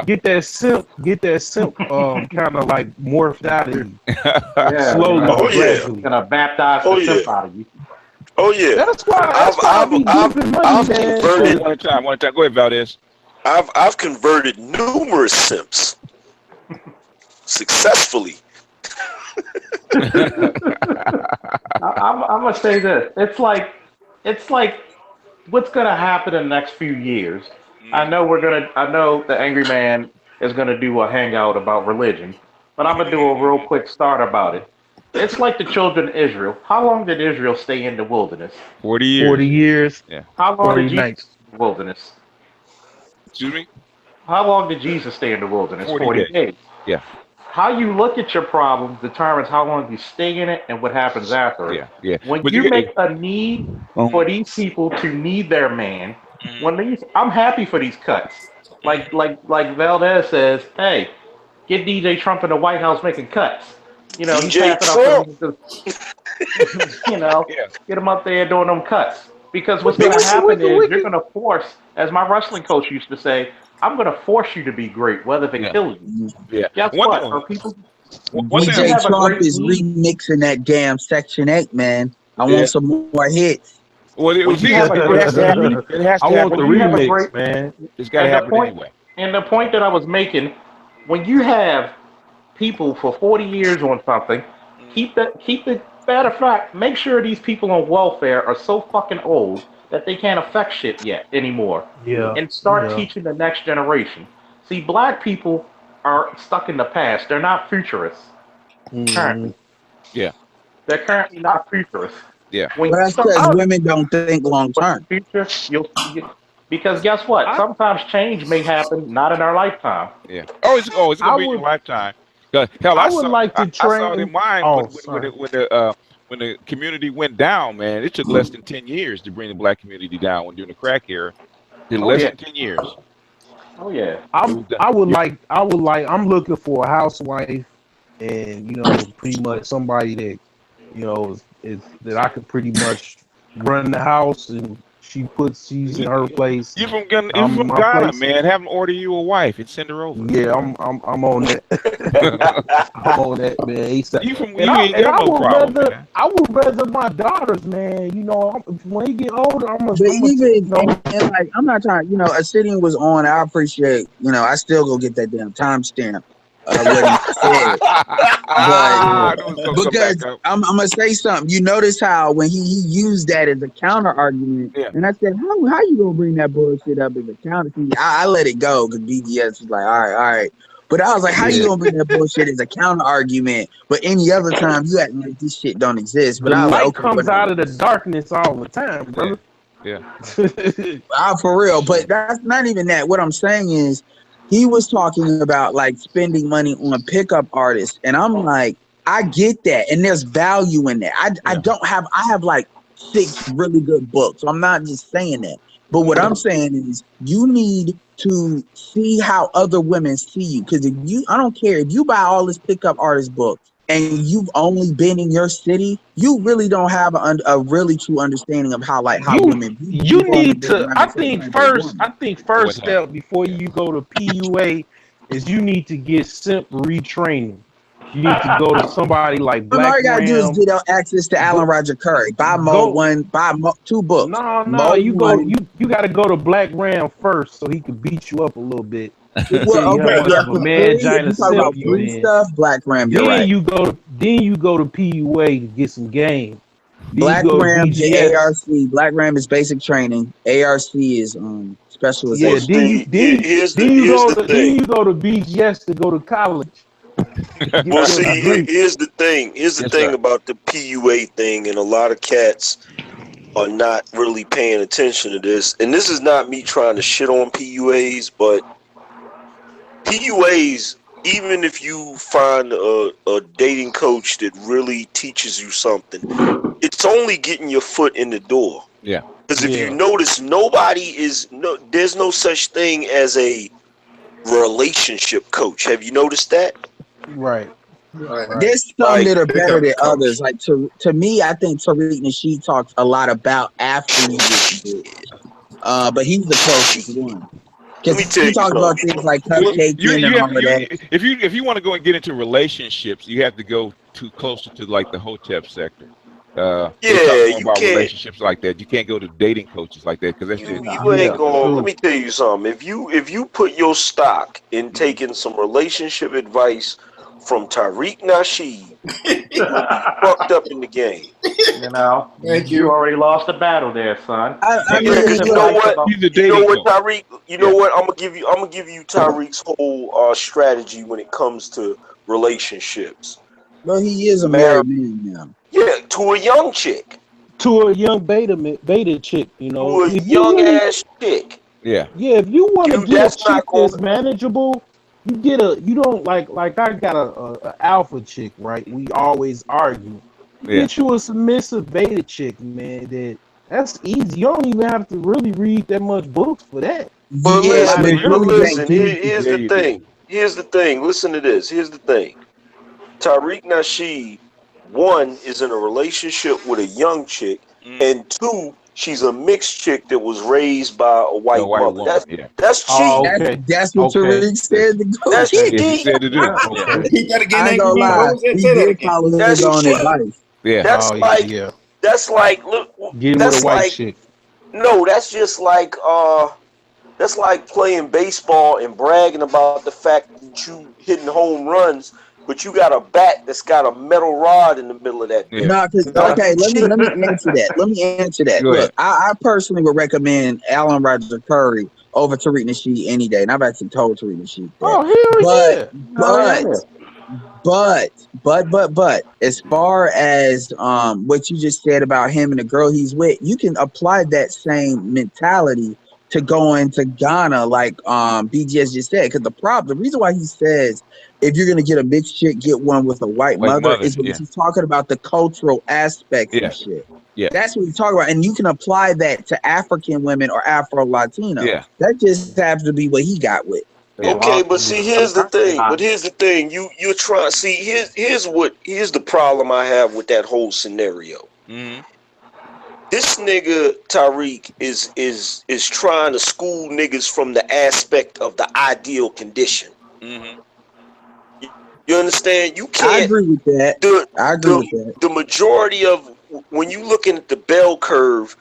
Speaker 17: get that simp kind of like morphed out of you. Slowly, gradually.
Speaker 10: Gonna
Speaker 15: baptize the simp out of you.
Speaker 10: Oh yeah,
Speaker 17: that's why
Speaker 10: I've converted.
Speaker 1: One time. Go ahead, Valdez.
Speaker 10: I've converted numerous simps successfully.
Speaker 15: I'm gonna say this. It's like what's gonna happen in the next few years. I know the Angry Man is gonna do a hangout about religion, but I'm gonna do a real quick start about it. It's like the children of Israel. How long did Israel stay in the wilderness?
Speaker 1: 40 years.
Speaker 17: 40 years.
Speaker 1: Yeah.
Speaker 15: How long did Jesus stay in the wilderness?
Speaker 1: Excuse me?
Speaker 15: How long did Jesus stay in the wilderness? 40 days.
Speaker 1: Yeah.
Speaker 15: How you look at your problem determines how long you stay in it and what happens after it.
Speaker 1: Yeah.
Speaker 15: When you make a need for these people to need their man, I'm happy for these cuts. Like Valdez says, hey, get DJ Trump in the White House making cuts. He's
Speaker 10: DJ
Speaker 15: passing up, get him up there doing them cuts. Because what's going to happen is you're going to force, as my wrestling coach used to say, I'm going to force you to be great, whether they kill you.
Speaker 1: Yeah.
Speaker 15: Guess what? Are people?
Speaker 2: DJ Trump is remixing that damn Section 8, man. I want some more hits.
Speaker 1: Well, it has to happen.
Speaker 17: I want the remix, man.
Speaker 1: It's got to happen anyway.
Speaker 15: And the point that I was making, when you have people for 40 years on something, keep the matter of fact, make sure these people on welfare are so fucking old that they can't affect shit yet anymore.
Speaker 17: Yeah.
Speaker 15: And start teaching the next generation. See, black people are stuck in the past. They're not futurists. Currently.
Speaker 1: Yeah.
Speaker 15: They're currently not futurists.
Speaker 1: Yeah.
Speaker 2: But that's because women don't think long term.
Speaker 15: Future, because guess what? Sometimes change may happen not in our lifetime.
Speaker 1: Yeah. It's gonna be in your lifetime. Hell, I saw it in mine when the community went down, man. It took less than 10 years to bring the black community down during the crack era. Less than 10 years.
Speaker 15: Oh yeah.
Speaker 17: I'm looking for a housewife and pretty much somebody that is that I could pretty much run the house and she's in her place.
Speaker 1: You from Ghana, man. Have them order you a wife and send her over.
Speaker 17: Yeah, I'm on that. I'm on that, man. I would rather my daughters, man. When they get older, I'm not trying. A sitting was on. I appreciate. I still go get that damn timestamp. What he said. Because I'm gonna say something. You notice how when he used that as a counter argument, and I said, how you gonna bring that bullshit up as a counter? I let it go because BDS was like, all right. But I was like, how you gonna bring that bullshit as a counter argument? But any other time you acting like this shit don't exist. But the light comes out of the darkness all the time, brother.
Speaker 1: Yeah.
Speaker 2: For real. But that's not even that. What I'm saying is, he was talking about like spending money on pickup artists, and I'm like, I get that, and there's value in that. I have like 6 really good books, so I'm not just saying that. But what I'm saying is, you need to see how other women see you, because I don't care if you buy all this pickup artist books and you've only been in your city, you really don't have a really true understanding of how women.
Speaker 17: You need to. I think first step before you go to PUA is you need to get simp retraining. You need to go to somebody like Black Ram.
Speaker 2: All you gotta do is get access to Alan Roger Curry. Buy 2 books.
Speaker 17: No, you gotta go to Black Ram first so he can beat you up a little bit.
Speaker 2: Well, Black Ram.
Speaker 17: Then you go to PUA to get some game.
Speaker 2: Black Ram is ARC. Black Ram is basic training. ARC is
Speaker 14: specialization.
Speaker 10: Here's
Speaker 17: Then you
Speaker 10: the
Speaker 17: go to BGS to go to college.
Speaker 10: Well, see, here's the thing. Here's the thing about the PUA thing, and a lot of cats are not really paying attention to this. And this is not me trying to shit on PUAs, but PUAs, even if you find a dating coach that really teaches you something, it's only getting your foot in the door.
Speaker 1: Yeah.
Speaker 10: Because if you notice, there's no such thing as a relationship coach. Have you noticed that?
Speaker 17: Right.
Speaker 14: There's some that are better than others. Like to me, I think Tariq Nasheed talks a lot about after you get it. But he's the closest one. Because he talks about things like cupcaking and all of that.
Speaker 1: If you want to go and get into relationships, you have to go closer to like the Hotep sector.
Speaker 10: You
Speaker 1: about
Speaker 10: can't.
Speaker 1: relationships like that. You can't go to dating coaches like that because that's
Speaker 10: You ain't going. Let me tell you something. If you put your stock in taking some relationship advice from Tariq Nasheed, you fucked up in the game.
Speaker 15: You know, you already lost the battle there, son.
Speaker 10: You know what, Tariq? You know what? I'm gonna give you Tariq's whole strategy when it comes to relationships.
Speaker 14: Well, he is a married man now.
Speaker 10: Yeah, to a young chick.
Speaker 17: To a young beta chick, you know.
Speaker 10: To a young ass chick.
Speaker 1: Yeah.
Speaker 17: Yeah, if you want to get a chick that's manageable, you don't like I got a alpha chick, right? We always argue. Get you a submissive beta chick, man. That's easy. You don't even have to really read that much books for that.
Speaker 10: But listen, here's the thing. Here's the thing. Listen to this. Here's the thing. Tariq Nasheed, one, is in a relationship with a young chick, and two, she's a mixed chick that was raised by a white mother. That's cheating.
Speaker 14: Oh, okay. That's what Tariq said to go.
Speaker 10: That's cheating.
Speaker 14: He said to do. He gotta get that. That's advice.
Speaker 1: Yeah.
Speaker 10: That's like look.
Speaker 17: Get him with a white chick.
Speaker 10: No, that's just like that's like playing baseball and bragging about the fact that you hitting home runs, but you got a bat that's got a metal rod in the middle of that.
Speaker 14: Yeah. No, okay, let me answer that. Look, I personally would recommend Alan Roger Curry over Tariq Nasheed any day, and I've actually told Tariq Nasheed that. But as far as what you just said about him and the girl he's with, you can apply that same mentality to go into Ghana, like BGS just said. Because the reason why he says if you're gonna get a mixed chick, get one with a white mother is because he's talking about the cultural aspects of shit.
Speaker 1: Yeah,
Speaker 14: that's what he's talking about, and you can apply that to African women or Afro Latino.
Speaker 1: Yeah,
Speaker 14: that just happens to be what he got with.
Speaker 10: Okay, but see, here's the thing. You're trying. See, here's the problem I have with that whole scenario.
Speaker 1: Mm-hmm.
Speaker 10: This nigga Tariq is trying to school niggas from the aspect of the ideal condition.
Speaker 1: Mm-hmm.
Speaker 10: You understand? You can't.
Speaker 14: I agree with that. I agree with that.
Speaker 10: The majority of when you looking at the bell curve,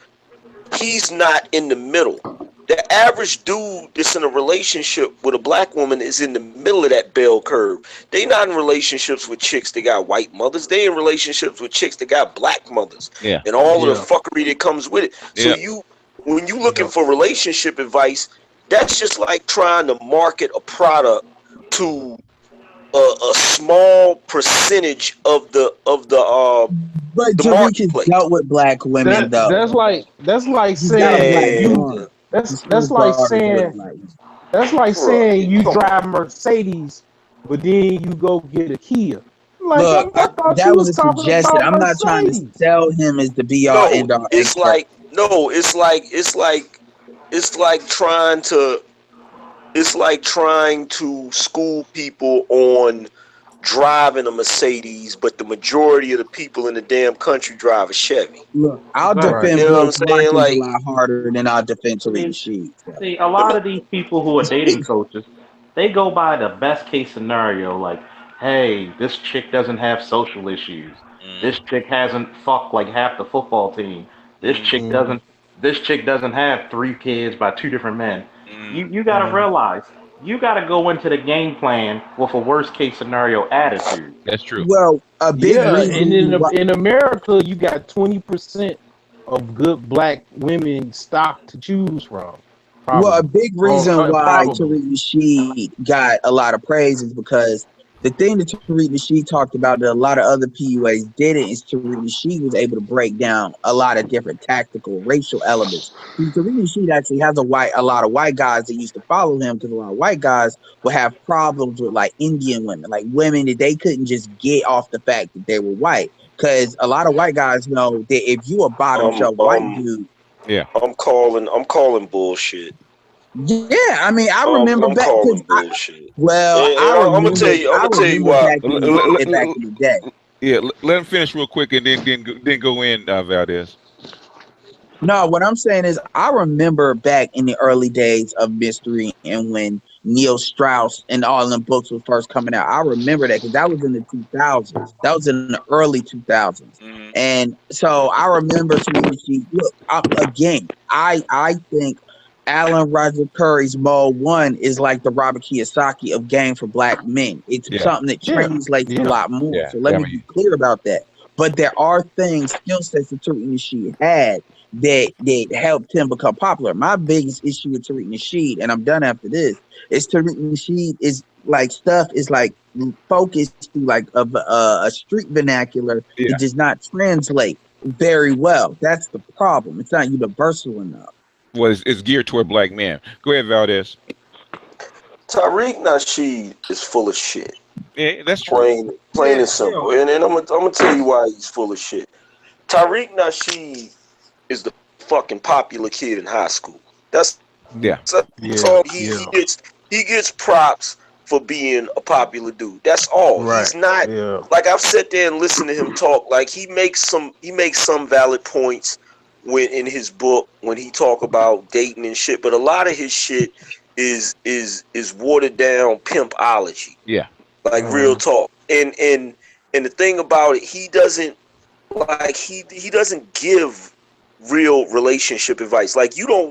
Speaker 10: he's not in the middle. The average dude that's in a relationship with a black woman is in the middle of that bell curve. They not in relationships with chicks that got white mothers. They in relationships with chicks that got black mothers.
Speaker 1: Yeah.
Speaker 10: And all of the fuckery that comes with it. So when you looking for relationship advice, that's just like trying to market a product to a small percentage of the
Speaker 14: But Tariq has dealt with black women though.
Speaker 17: That's like saying That's like saying you drive Mercedes, but then you go get a Kia. Like,
Speaker 14: look, that was a suggestion. I'm not trying to sell him as the be all end all.
Speaker 10: It's like trying to school people on driving a Mercedes, but the majority of the people in the damn country drive a Chevy.
Speaker 14: Look, I'll defend a lot harder than I'll defend Tariq Nasheed.
Speaker 15: See, a lot of these people who are dating coaches, they go by the best case scenario, like, hey, this chick doesn't have social issues. This chick hasn't fucked like half the football team. This chick doesn't have 3 kids by 2 different men. You gotta realize, you got to go into the game plan with a worst case scenario attitude.
Speaker 1: That's true.
Speaker 14: Well, a big reason
Speaker 17: in America, you got 20% of good black women stock to choose from. Probably.
Speaker 14: Well, a big reason why
Speaker 17: Probably.
Speaker 14: Tariq Nasheed got a lot of praise is because the thing that Tariq Nasheed talked about that a lot of other PUAs didn't is Tariq Nasheed was able to break down a lot of different tactical racial elements. Tariq Nasheed actually has a lot of white guys that used to follow him because a lot of white guys would have problems with like Indian women, like women that they couldn't just get off the fact that they were white. Because a lot of white guys know that if you a bottom shelf white dude,
Speaker 1: yeah,
Speaker 10: I'm calling bullshit.
Speaker 14: yeah, I mean, I remember
Speaker 10: I'm
Speaker 14: back.
Speaker 10: calling bullshit.
Speaker 14: I'm gonna tell you
Speaker 10: why.
Speaker 14: Back in the day.
Speaker 1: Yeah, let him finish real quick and then go in, Valdez.
Speaker 14: No, what I'm saying is I remember back in the early days of Mystery and when Neil Strauss and all them books were first coming out. I remember that because that was in the 2000s. That was in the early 2000s. And so I remember look, again, I think Alan Roger Curry's Mode 1 is like the Robert Kiyosaki of Game for Black Men. It's something that translates a lot more. So let me be clear about that. But there are skill sets that Tariq Nasheed had that helped him become popular. My biggest issue with Tariq Nasheed, and I'm done after this, is Tariq Nasheed is like stuff is like focused through like a street vernacular that does not translate very well. That's the problem. It's not universal enough.
Speaker 1: Well, it's geared toward black men. Go ahead, Valdez.
Speaker 10: Tariq Nasheed is full of shit.
Speaker 1: Yeah, that's true.
Speaker 10: Plain and simple. And I'm gonna tell you why he's full of shit. Tariq Nasheed is the fucking popular kid in high school. That's all he gets props for being a popular dude. That's all. Right. He's not like I've sat there and listened to him talk. Like he makes some valid points when in his book when he talk about dating and shit, but a lot of his shit is watered down pimpology.
Speaker 1: Yeah.
Speaker 10: Like real talk. And the thing about it, he doesn't give real relationship advice. Like you know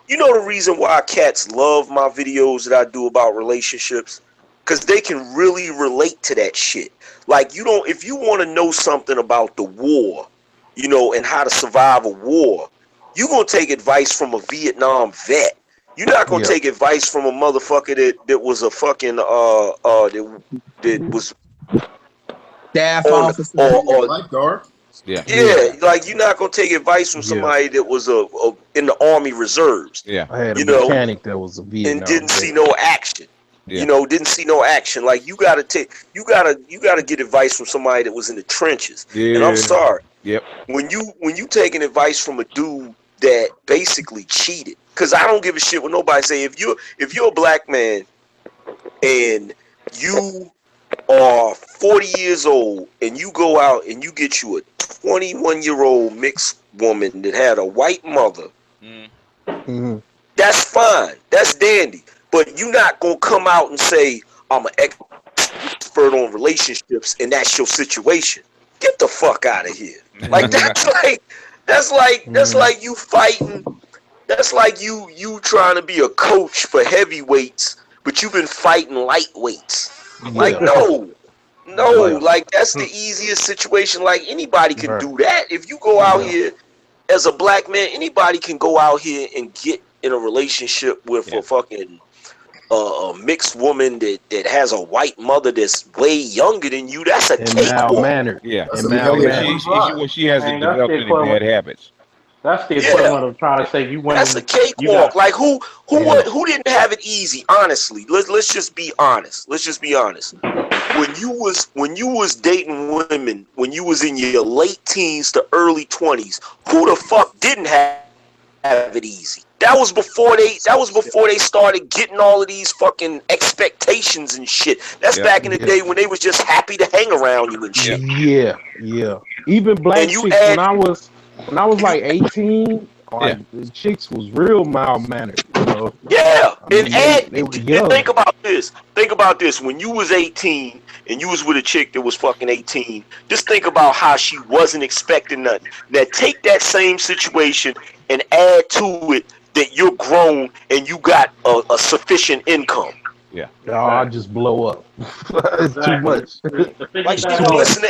Speaker 10: the reason why cats love my videos that I do about relationships? Because they can really relate to that shit. Like if you want to know something about the war, you know, and how to survive a war, you're gonna take advice from a Vietnam vet. You're not gonna take advice from a motherfucker that was a fucking that was
Speaker 14: staff officer
Speaker 10: or
Speaker 19: lifeguard.
Speaker 10: Yeah, like you're not gonna take advice from somebody that was in the Army Reserves.
Speaker 17: I had a mechanic that was a Vietnam
Speaker 10: and didn't see no action. You know, didn't see no action. Like you gotta get advice from somebody that was in the trenches. And I'm sorry.
Speaker 1: Yep.
Speaker 10: When you taking advice from a dude that basically cheated, because I don't give a shit what nobody say. If you're a black man and you are 40 years old and you go out and you get you a 21-year-old mixed woman that had a white mother, that's fine. That's dandy. But you're not gonna come out and say I'm an expert on relationships and that's your situation. Get the fuck out of here. Like that's like you fighting. That's like you trying to be a coach for heavyweights, but you've been fighting lightweights. Like no, like that's the easiest situation. Like anybody can do that. If you go out here as a black man, anybody can go out here and get in a relationship with a fucking a mixed woman that has a white mother that's way younger than you. That's a cakewalk.
Speaker 1: She hasn't developed any bad habits.
Speaker 15: That's the equivalent of trying to say you went.
Speaker 10: That's a cakewalk. Like who didn't have it easy? Honestly, let's just be honest. When you was dating women, when you was in your late teens to early 20s, who the fuck didn't have it easy? That was before they started getting all of these fucking expectations and shit. That's back in the day when they was just happy to hang around you and shit.
Speaker 17: Yeah. Even black chicks when I was like 18, the chicks was real mild mannered, you know.
Speaker 10: Yeah. And think about this. Think about this. When you was 18 and you was with a chick that was fucking 18, just think about how she wasn't expecting nothing. Now take that same situation and add to it that you're grown and you got a sufficient income.
Speaker 1: Yeah.
Speaker 17: I just blow up. It's too much.
Speaker 10: Like you gonna listen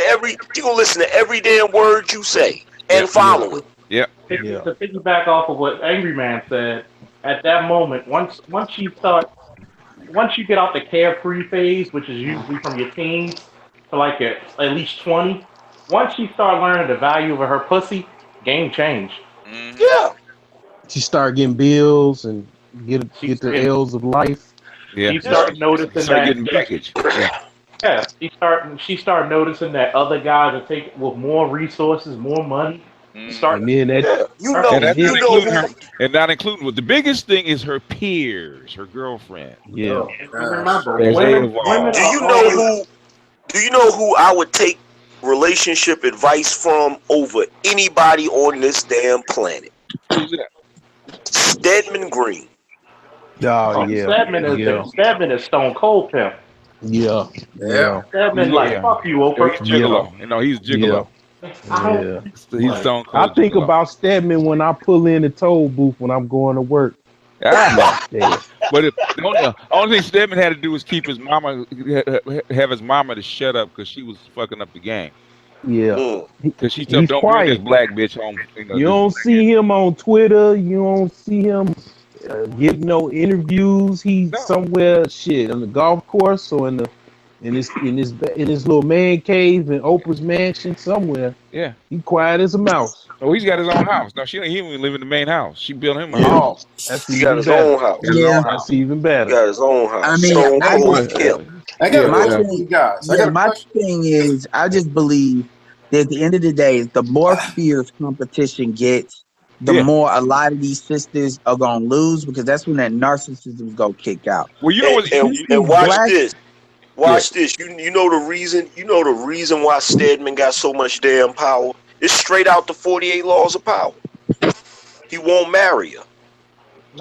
Speaker 10: to every damn word you say and follow it.
Speaker 1: Yeah.
Speaker 15: To piggyback off of what Angry Man said, at that moment, once you get out the carefree phase, which is usually from your teens to like at least 20, once you start learning the value of her pussy, game change.
Speaker 10: Yeah.
Speaker 17: She start getting bills and get the L's of life.
Speaker 1: Yeah.
Speaker 15: You start noticing
Speaker 1: Start
Speaker 15: that
Speaker 1: getting baggage. Yeah.
Speaker 15: Yeah, she start noticing that other guys are taking with more resources, more money. Start
Speaker 17: and then that,
Speaker 1: and not including what the biggest thing is her peers, her girlfriend.
Speaker 17: Yeah.
Speaker 15: Remember,
Speaker 1: As they
Speaker 15: women
Speaker 1: evolve.
Speaker 10: Do you know who I would take relationship advice from over anybody on this damn planet?
Speaker 1: Who's that?
Speaker 10: Stedman Green.
Speaker 17: Oh yeah.
Speaker 15: Stedman is Stone Cold Pimp.
Speaker 17: Yeah.
Speaker 15: Stedman like fuck you, Oprah.
Speaker 1: He's gigolo. You know, he's gigolo.
Speaker 17: Yeah.
Speaker 1: He's Stone Cold.
Speaker 17: I think about Stedman when I pull in the toll booth when I'm going to work.
Speaker 1: Yeah. But the only thing Stedman had to do was keep his mama, have his mama to shut up because she was fucking up the game.
Speaker 17: Yeah.
Speaker 1: Because she said, "Don't bring this black bitch home."
Speaker 17: You don't see him on Twitter. You don't see him getting no interviews. He's somewhere on the golf course or in his little man cave in Oprah's mansion somewhere.
Speaker 1: Yeah.
Speaker 17: He quiet as a mouse.
Speaker 1: Oh, he's got his own house. No, he don't even live in the main house. She built him a
Speaker 10: Yeah.
Speaker 1: house.
Speaker 10: He got his own house.
Speaker 17: Yeah. That's even better.
Speaker 10: He got his own house.
Speaker 14: I mean,
Speaker 10: Stone
Speaker 14: I
Speaker 10: Cold
Speaker 14: just-
Speaker 10: Killer.
Speaker 19: I got
Speaker 14: my
Speaker 19: a question
Speaker 14: thing-
Speaker 19: for you guys.
Speaker 14: my thing is, I just believe that at the end of the day, the more fierce competition gets, the more a lot of these sisters are gonna lose because that's when that narcissism is gonna kick out.
Speaker 1: Well, you know what?
Speaker 10: And watch this. Watch this. You know the reason. You know the reason why Stedman got so much damn power. It's straight out the 48 Laws of Power. He won't marry her.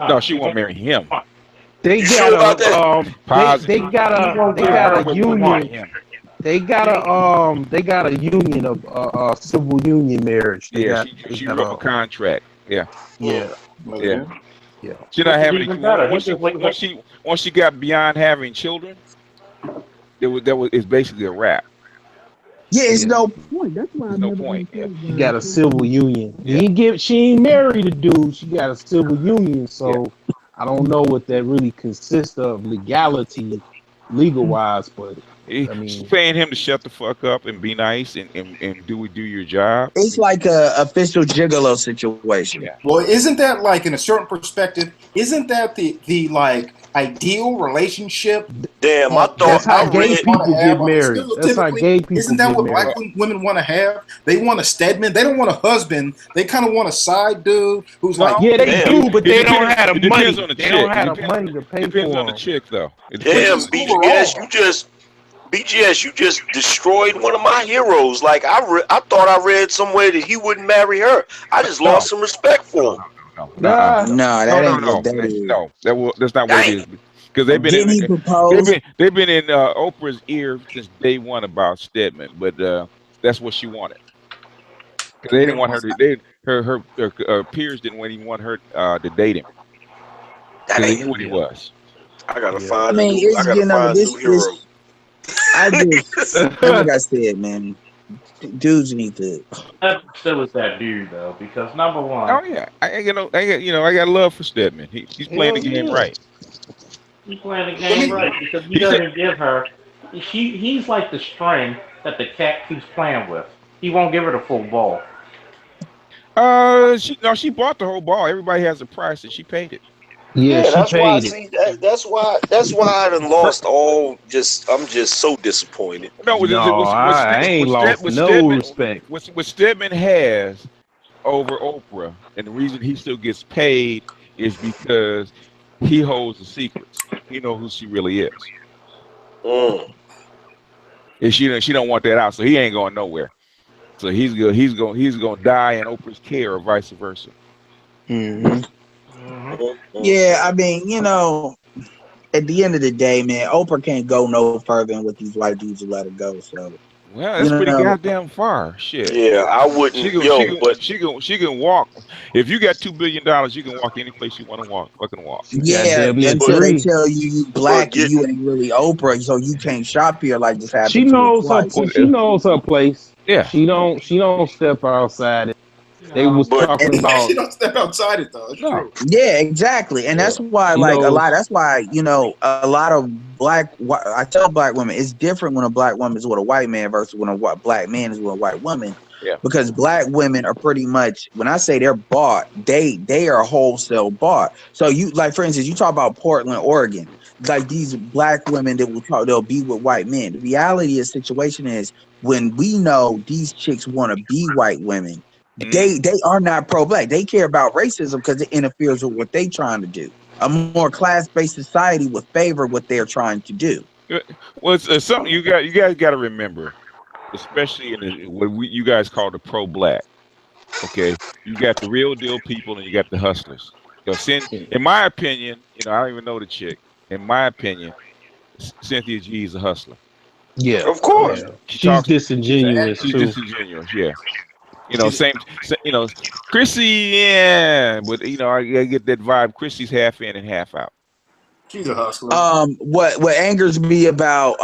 Speaker 1: No, she won't marry him.
Speaker 17: They
Speaker 10: You sure about that?
Speaker 17: got they got a union. They got a union of civil union marriage.
Speaker 1: She wrote a contract. Yeah.
Speaker 17: Yeah.
Speaker 1: She not having
Speaker 15: even better.
Speaker 1: once she got beyond having children, it's basically a wrap.
Speaker 14: Yeah, it's no point. That's why I
Speaker 1: no
Speaker 14: never
Speaker 1: point.
Speaker 17: She got a civil union. She ain't married a dude. She got a civil union. So I don't know what that really consists of legal wise, but I mean,
Speaker 1: She's paying him to shut the fuck up and be nice and do your job.
Speaker 14: It's like a official gigolo situation.
Speaker 1: Yeah.
Speaker 19: Well, isn't that like in a certain perspective? Isn't that the like ideal relationship?
Speaker 10: Damn, I thought
Speaker 17: that's how gay people get married. That's how gay people
Speaker 19: Isn't that
Speaker 17: get
Speaker 19: what
Speaker 17: married.
Speaker 19: black women want to have? They want a Stedman. They don't want a husband. They kind of want a side dude who's like,
Speaker 17: Yeah, they do, but they don't have
Speaker 1: It
Speaker 17: the money.
Speaker 1: depends on the
Speaker 17: They
Speaker 1: chick.
Speaker 17: don't have
Speaker 1: It
Speaker 17: the
Speaker 1: depends-
Speaker 17: money to pay
Speaker 1: Depends
Speaker 17: for
Speaker 1: on the
Speaker 17: them.
Speaker 1: chick, though. It
Speaker 10: damn,
Speaker 1: depends.
Speaker 10: BGS, you just destroyed one of my heroes. Like I thought I read somewhere that he wouldn't marry her. I just lost some respect for him.
Speaker 14: That's
Speaker 1: That's not what it is. Because they've been in Oprah's ear since day one about Stedman, but that's what she wanted. Because they didn't want her to. Her peers didn't even want her to date him. Because they knew what he was.
Speaker 10: I gotta find.
Speaker 14: I mean,
Speaker 10: I gotta find a new hero.
Speaker 14: Like I said, man, dudes need to.
Speaker 15: Still is that dude though, because number one.
Speaker 1: Oh yeah, I got love for Stedman. He's playing the game right.
Speaker 15: He's playing the game right because he doesn't give her. He's like the string that the cat keeps playing with. He won't give her the full ball.
Speaker 1: She bought the whole ball. Everybody has a price, and she paid it.
Speaker 17: Yeah,
Speaker 10: that's
Speaker 17: she
Speaker 10: why.
Speaker 17: paid it.
Speaker 10: See, that's why I done lost all. I'm just so disappointed.
Speaker 17: I ain't lost no respect.
Speaker 1: What Stedman has over Oprah, and the reason he still gets paid is because he holds the secrets. He knows who she really is. And she don't want that out, so he ain't going nowhere. So he's gonna die in Oprah's care, or vice versa.
Speaker 14: Yeah, I mean, at the end of the day, man, Oprah can't go no further than what these white dudes will let her go. So,
Speaker 1: well, that's pretty goddamn far. Shit.
Speaker 10: Yeah, I wouldn't.
Speaker 1: She can walk. If you got $2 billion, you can walk any place you want to walk. Fucking walk.
Speaker 14: Yeah, until they tell you black and you ain't really Oprah, so you can't shop here like this happened.
Speaker 17: She knows her. She knows her place.
Speaker 1: Yeah.
Speaker 17: She don't step outside it. They was talking about.
Speaker 19: You don't step outside it though. It's true.
Speaker 14: Yeah, exactly, and that's why, like a lot. That's why a lot of I tell black women it's different when a black woman is with a white man versus when a black man is with a white woman.
Speaker 1: Yeah.
Speaker 14: Because black women are pretty much, when I say they're bought, they are wholesale bought. So you, like, for instance, you talk about Portland, Oregon, like these black women that they'll be with white men. The reality of the situation is when we know these chicks want to be white women, they are not pro-black. They care about racism because it interferes with what they're trying to do. A more class-based society would favor what they're trying to do.
Speaker 1: Well, it's something you guys got to remember. Especially in what you guys call the pro-black, okay? You got the real deal people and you got the hustlers. In my opinion, I don't even know the chick. In my opinion, Cynthia G is a hustler.
Speaker 17: Yeah,
Speaker 10: of course.
Speaker 17: Yeah. She's disingenuous.
Speaker 1: She's disingenuous. Yeah. Same. Chrissy, yeah, but I get that vibe. Chrissy's half in and half out.
Speaker 19: She's a hustler.
Speaker 14: What angers me about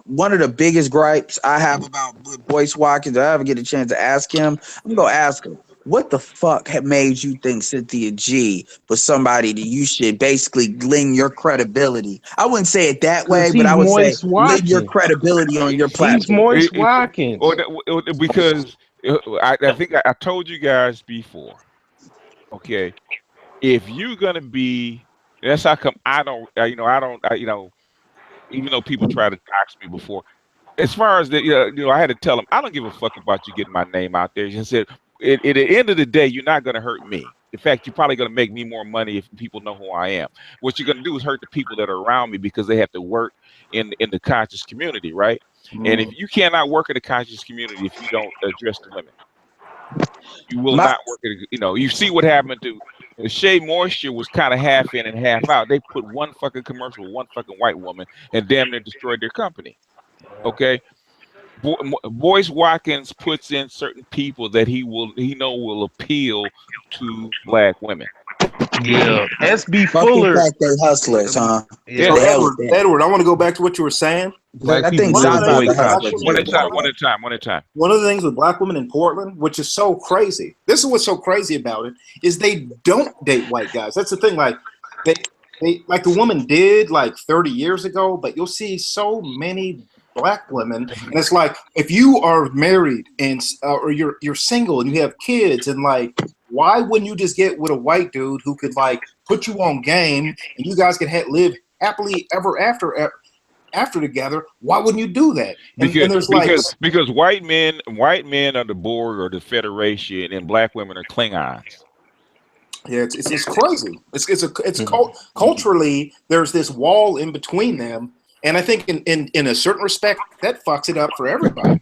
Speaker 14: one of the biggest gripes I have about Boyce Watkins, I ever get a chance to ask him, I'm gonna ask him, what the fuck had made you think Cynthia G was somebody that you should basically lend your credibility? I wouldn't say it that way, but I would say lend your credibility on your platform.
Speaker 17: He's Moist Watkins.
Speaker 1: Because I think I told you guys before. Okay, if you're gonna be, that's how come I don't, even though people try to dox me before, as far as I had to tell them, I don't give a fuck about you getting my name out there. You said, at the end of the day, you're not going to hurt me. In fact, you're probably going to make me more money if people know who I am. What you're going to do is hurt the people that are around me because they have to work in the conscious community, right? And if you cannot work in the conscious community if you don't address the women, you will not work. You see what happened to Shea Moisture was kind of half in and half out. They put one fucking commercial with one fucking white woman and damn near destroyed their company. Okay, Boyce Watkins puts in certain people that he know will appeal to black women.
Speaker 17: Yeah, SB Fuller.
Speaker 14: They hustlers, huh?
Speaker 19: Yeah, Edward, I want to go back to what you were saying.
Speaker 1: One at a time.
Speaker 19: One of the things with black women in Portland, which is so crazy, this is what's so crazy about it, is they don't date white guys. That's the thing. Like they like the woman did like 30 years ago, but you'll see so many black women, and it's like if you are married and or you're single and you have kids, and like, why wouldn't you just get with a white dude who could like put you on game and you guys could live happily ever after together? Why wouldn't you do that?
Speaker 1: Because white men are the board or the federation, and black women are Klingons.
Speaker 19: Yeah, it's crazy. It's culturally there's this wall in between them, and I think in a certain respect that fucks it up for everybody.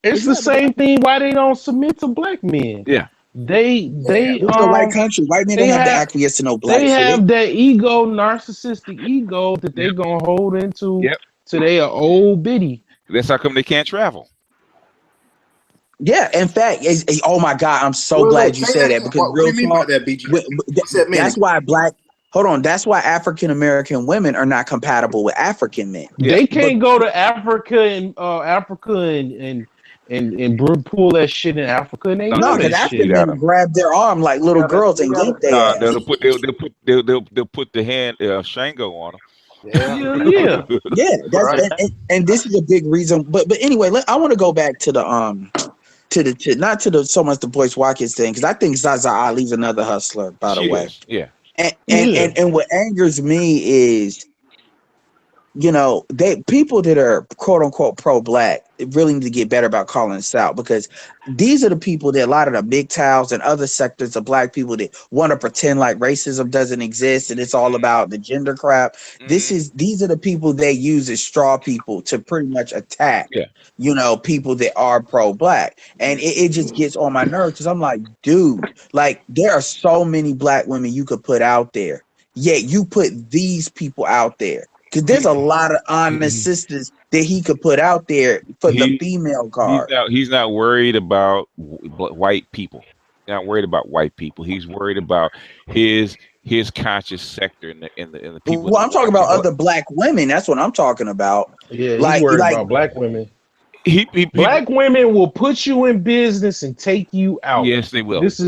Speaker 17: It's the same thing why they don't submit to black men.
Speaker 1: Yeah.
Speaker 14: It's a white country. White men don't have to acquiesce to no black.
Speaker 17: They have that ego, narcissistic ego that they're gonna hold into till they are old biddy.
Speaker 1: That's how come they can't travel.
Speaker 14: Yeah, in fact, oh my God, I'm so glad you said that, because
Speaker 19: what do you mean by that, BG?
Speaker 14: That's why that's why African American women are not compatible with African men.
Speaker 17: They can't go to Africa and pull that shit in Africa. And they
Speaker 14: no, because African men grab their arm like little girls and yank their
Speaker 1: they'll put the hand Shango on them.
Speaker 14: Yeah. And this is a big reason. But anyway, I want to go back to the not to the so much the Boyce Watkins thing, because I think Zaza Ali's another hustler, by the way.
Speaker 1: Yeah.
Speaker 14: And what angers me is, people that are quote unquote pro-black really need to get better about calling us out, because these are the people that a lot of the big towels and other sectors of black people that want to pretend like racism doesn't exist and it's all about the gender crap. These are the people they use as straw people to pretty much attack, people that are pro-black. And it just gets on my nerves, because I'm like, dude, like there are so many black women you could put out there, yet you put these people out there. Because there's a lot of honest sisters that he could put out there for the female card.
Speaker 1: He's not worried about white people. He's not worried about white people. He's worried about his conscious sector in the people.
Speaker 14: Well, I'm talking about other black women. That's what I'm talking about.
Speaker 17: Yeah, he's worried about black women. Black women will put you in business and take you out.
Speaker 1: Yes, they will.
Speaker 17: This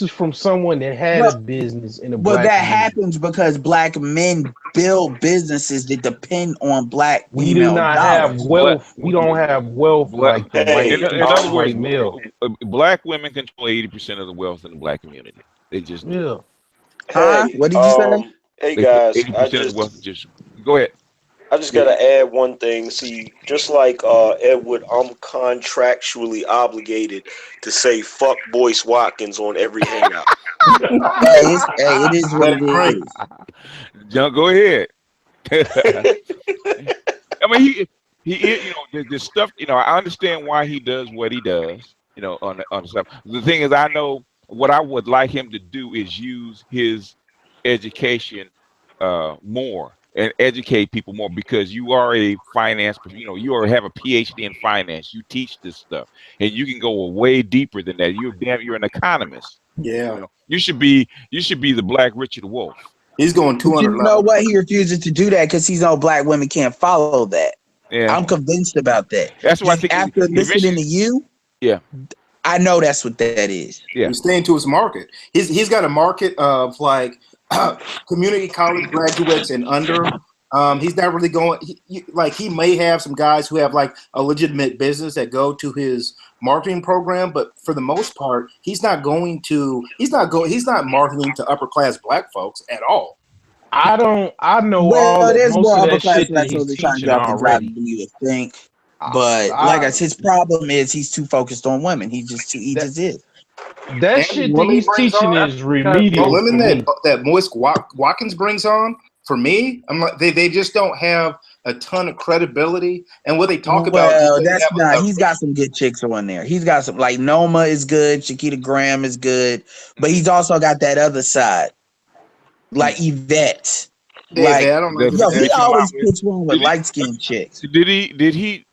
Speaker 17: is from someone that had a business in a black
Speaker 14: that
Speaker 17: community.
Speaker 14: happens because black men build businesses that depend on black
Speaker 17: We do not have wealth. We don't have wealth like the white.
Speaker 1: In other words, black women control 80% of the wealth in the black community. They just
Speaker 17: yeah.
Speaker 14: What did you say?
Speaker 10: Hey guys,
Speaker 1: 80% of the wealth just go ahead.
Speaker 10: I just gotta add one thing. See, just like Edward, I'm contractually obligated to say "fuck Boyce Watkins" on every hangout.
Speaker 14: It is what it is.
Speaker 1: John, go ahead. I mean, he the stuff. I understand why he does what he does. On the stuff. The thing is, I know what I would like him to do is use his education more. And educate people more, because you are a finance, you already have a PhD in finance. You teach this stuff, and you can go way deeper than that. You're an economist.
Speaker 19: Yeah.
Speaker 1: You should be the Black Richard Wolff.
Speaker 19: He's going 200.
Speaker 14: You know what? He refuses to do that because he's know black women can't follow that.
Speaker 1: Yeah.
Speaker 14: I'm convinced about that.
Speaker 1: That's why I think
Speaker 14: after listening to you, I know that's what that is.
Speaker 1: Yeah.
Speaker 19: He's staying to his market. He's got a market of like community college graduates and under. He's not really going. He may have some guys who have like a legitimate business that go to his marketing program, but for the most part, he's not marketing to upper class black folks at all.
Speaker 17: I know.
Speaker 14: Well, there's
Speaker 17: most
Speaker 14: more
Speaker 17: of
Speaker 14: upper
Speaker 17: that
Speaker 14: class
Speaker 17: shit
Speaker 14: blacks
Speaker 17: that
Speaker 14: who are
Speaker 17: he's
Speaker 14: trying to
Speaker 17: teaching
Speaker 14: drop the
Speaker 17: already.
Speaker 14: than you would think. But like I said, his problem is he's too focused on women. He just is.
Speaker 17: That shit that he's teaching is remedial.
Speaker 19: The women that Boyce Watkins brings on, for me, I'm like they just don't have a ton of credibility. And what they talk about,
Speaker 14: that's not. He's got some good chicks on there. He's got some like Noma is good, Chiquita Graham is good, but he's also got that other side, like Yvette. Like,
Speaker 19: I don't know.
Speaker 14: He always puts one with light skinned chicks.
Speaker 1: Did he?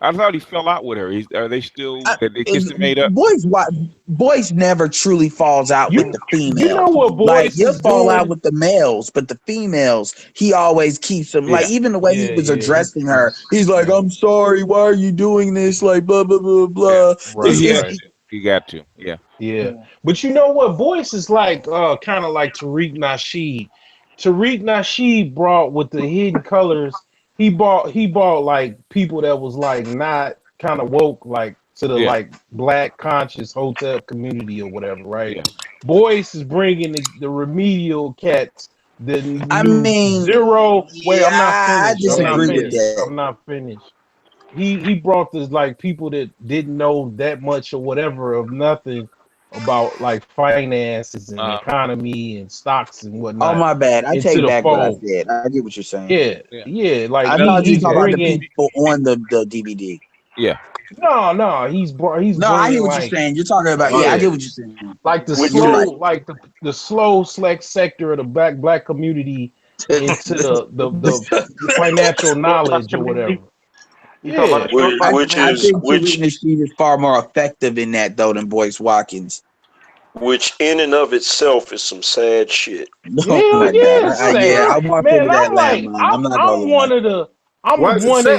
Speaker 1: I thought he fell out with her. Are they still? They kissed and made up.
Speaker 14: Boyce never truly falls out with the females.
Speaker 17: You know what Boyce
Speaker 14: like he'll
Speaker 17: is
Speaker 14: fall
Speaker 17: doing?
Speaker 14: out with the males, but the females he always keeps them. Like even the way he was addressing her, he's like, "I'm sorry, why are you doing this?" Like blah blah blah blah.
Speaker 17: Right.
Speaker 1: You got to,
Speaker 17: yeah. But you know what? Boyce is like, kind of like Tariq Nasheed. Tariq Nasheed brought with the Hidden Colors. He bought like people that was like not kind of woke, like to the like black conscious hotel community or whatever, right? Yeah. Boyce is bringing the remedial cats. Zero. Wait, I'm not finished.
Speaker 14: I disagree with that.
Speaker 17: I'm not finished. He brought this like people that didn't know that much or whatever of nothing about like finances and economy and stocks and whatnot.
Speaker 14: Oh my bad. I take back what I said. I get what you're saying.
Speaker 17: Yeah. Like
Speaker 14: I thought you talking about the people on the DVD.
Speaker 1: Yeah.
Speaker 17: No. He's
Speaker 14: no. I hear what you're saying. You're talking about. I get what you're saying.
Speaker 17: Like the slow select sector of the black community into the financial knowledge or whatever.
Speaker 14: Yeah, I think Tariq is far more effective in that though than Boyce Watkins.
Speaker 10: Which in and of itself is some sad shit.
Speaker 17: I'm one in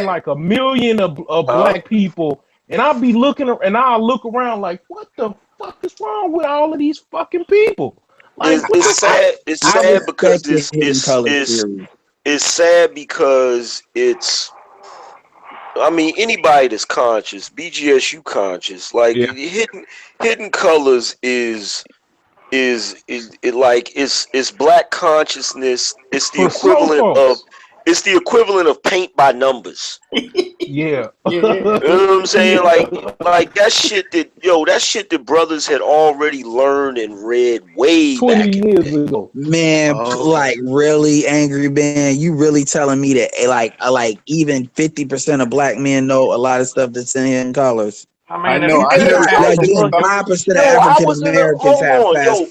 Speaker 17: like a million of black people, and I'll be looking and I'll look around like, what the fuck is wrong with all of these fucking people? Like,
Speaker 10: it's sad. It's sad because it's sad because it's. I mean, anybody that's conscious, BGSU conscious, like hidden colors is black consciousness. It's the equivalent of paint by numbers.
Speaker 17: Yeah.
Speaker 10: You know what I'm saying? Like that shit that brothers had already learned and read way
Speaker 17: 20 years ago.
Speaker 14: Man, like really, Angry Man, you really telling me that like even 50% of black men know a lot of stuff that's in Hidden Colors?
Speaker 10: I know.
Speaker 14: 5% of African Americans have passports.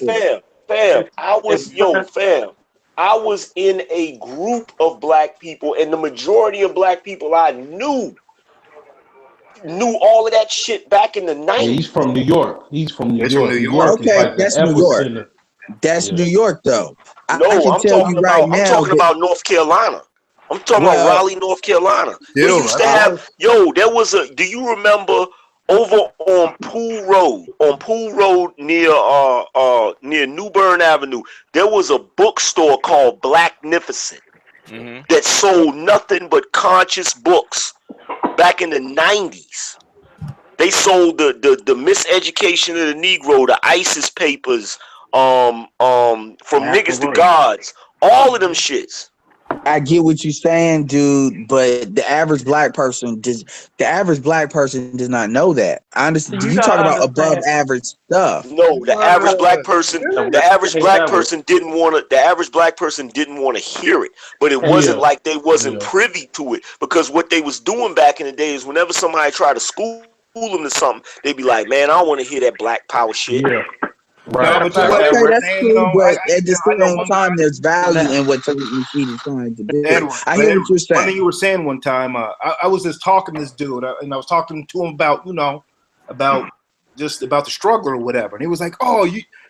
Speaker 10: Fam. I was in a group of black people, and the majority of black people I knew all of that shit back in the 90s.
Speaker 17: He's from New York.
Speaker 14: Okay, that's New York. That's New York, though.
Speaker 10: I'm talking about North Carolina. I'm talking about Raleigh, North Carolina. They used to have, there was a, do you remember over on Pool Road near New Bern Avenue, there was a bookstore called Blacknificent that sold nothing but conscious books back in the 90s. They sold the Miseducation of the Negro, the ISIS papers, from Niggas to Gods, all of them shits.
Speaker 14: I get what you're saying, dude, but the average black person does not know that. I understand. You talk about above average stuff.
Speaker 10: No, the average black person didn't want to. The average black person didn't want to hear it, but it wasn't like they wasn't privy to it, because what they was doing back in the day is whenever somebody tried to school them to something, they'd be like, "Man, I don't want to hear that black power shit."
Speaker 17: Yeah.
Speaker 14: Right. Okay, that's cool, but at the same time, there's value in what you is trying to do.
Speaker 19: Edward,
Speaker 14: I hear what you're saying.
Speaker 19: One thing you were saying one time, I was just talking to this dude, and I was talking to him about, about the struggle or whatever, and he was like, "Oh,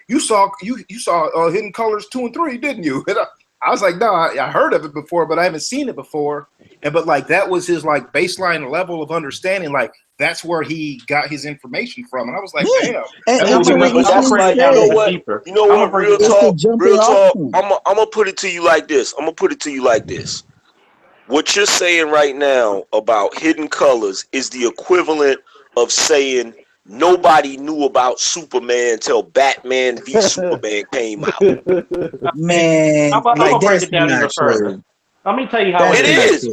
Speaker 19: you saw Hidden Colors 2 and 3, didn't you?" And I was like, "No, I heard of it before, but I haven't seen it before." But like that was his like baseline level of understanding, like. That's where he got his information from, and I was like, "Damn!"
Speaker 10: You know what? Real talk. I'm gonna put it to you like this. What you're saying right now about Hidden Colors is the equivalent of saying nobody knew about Superman till Batman v Superman came out.
Speaker 14: Man,
Speaker 15: like that's not true. Let me tell you how
Speaker 10: it is.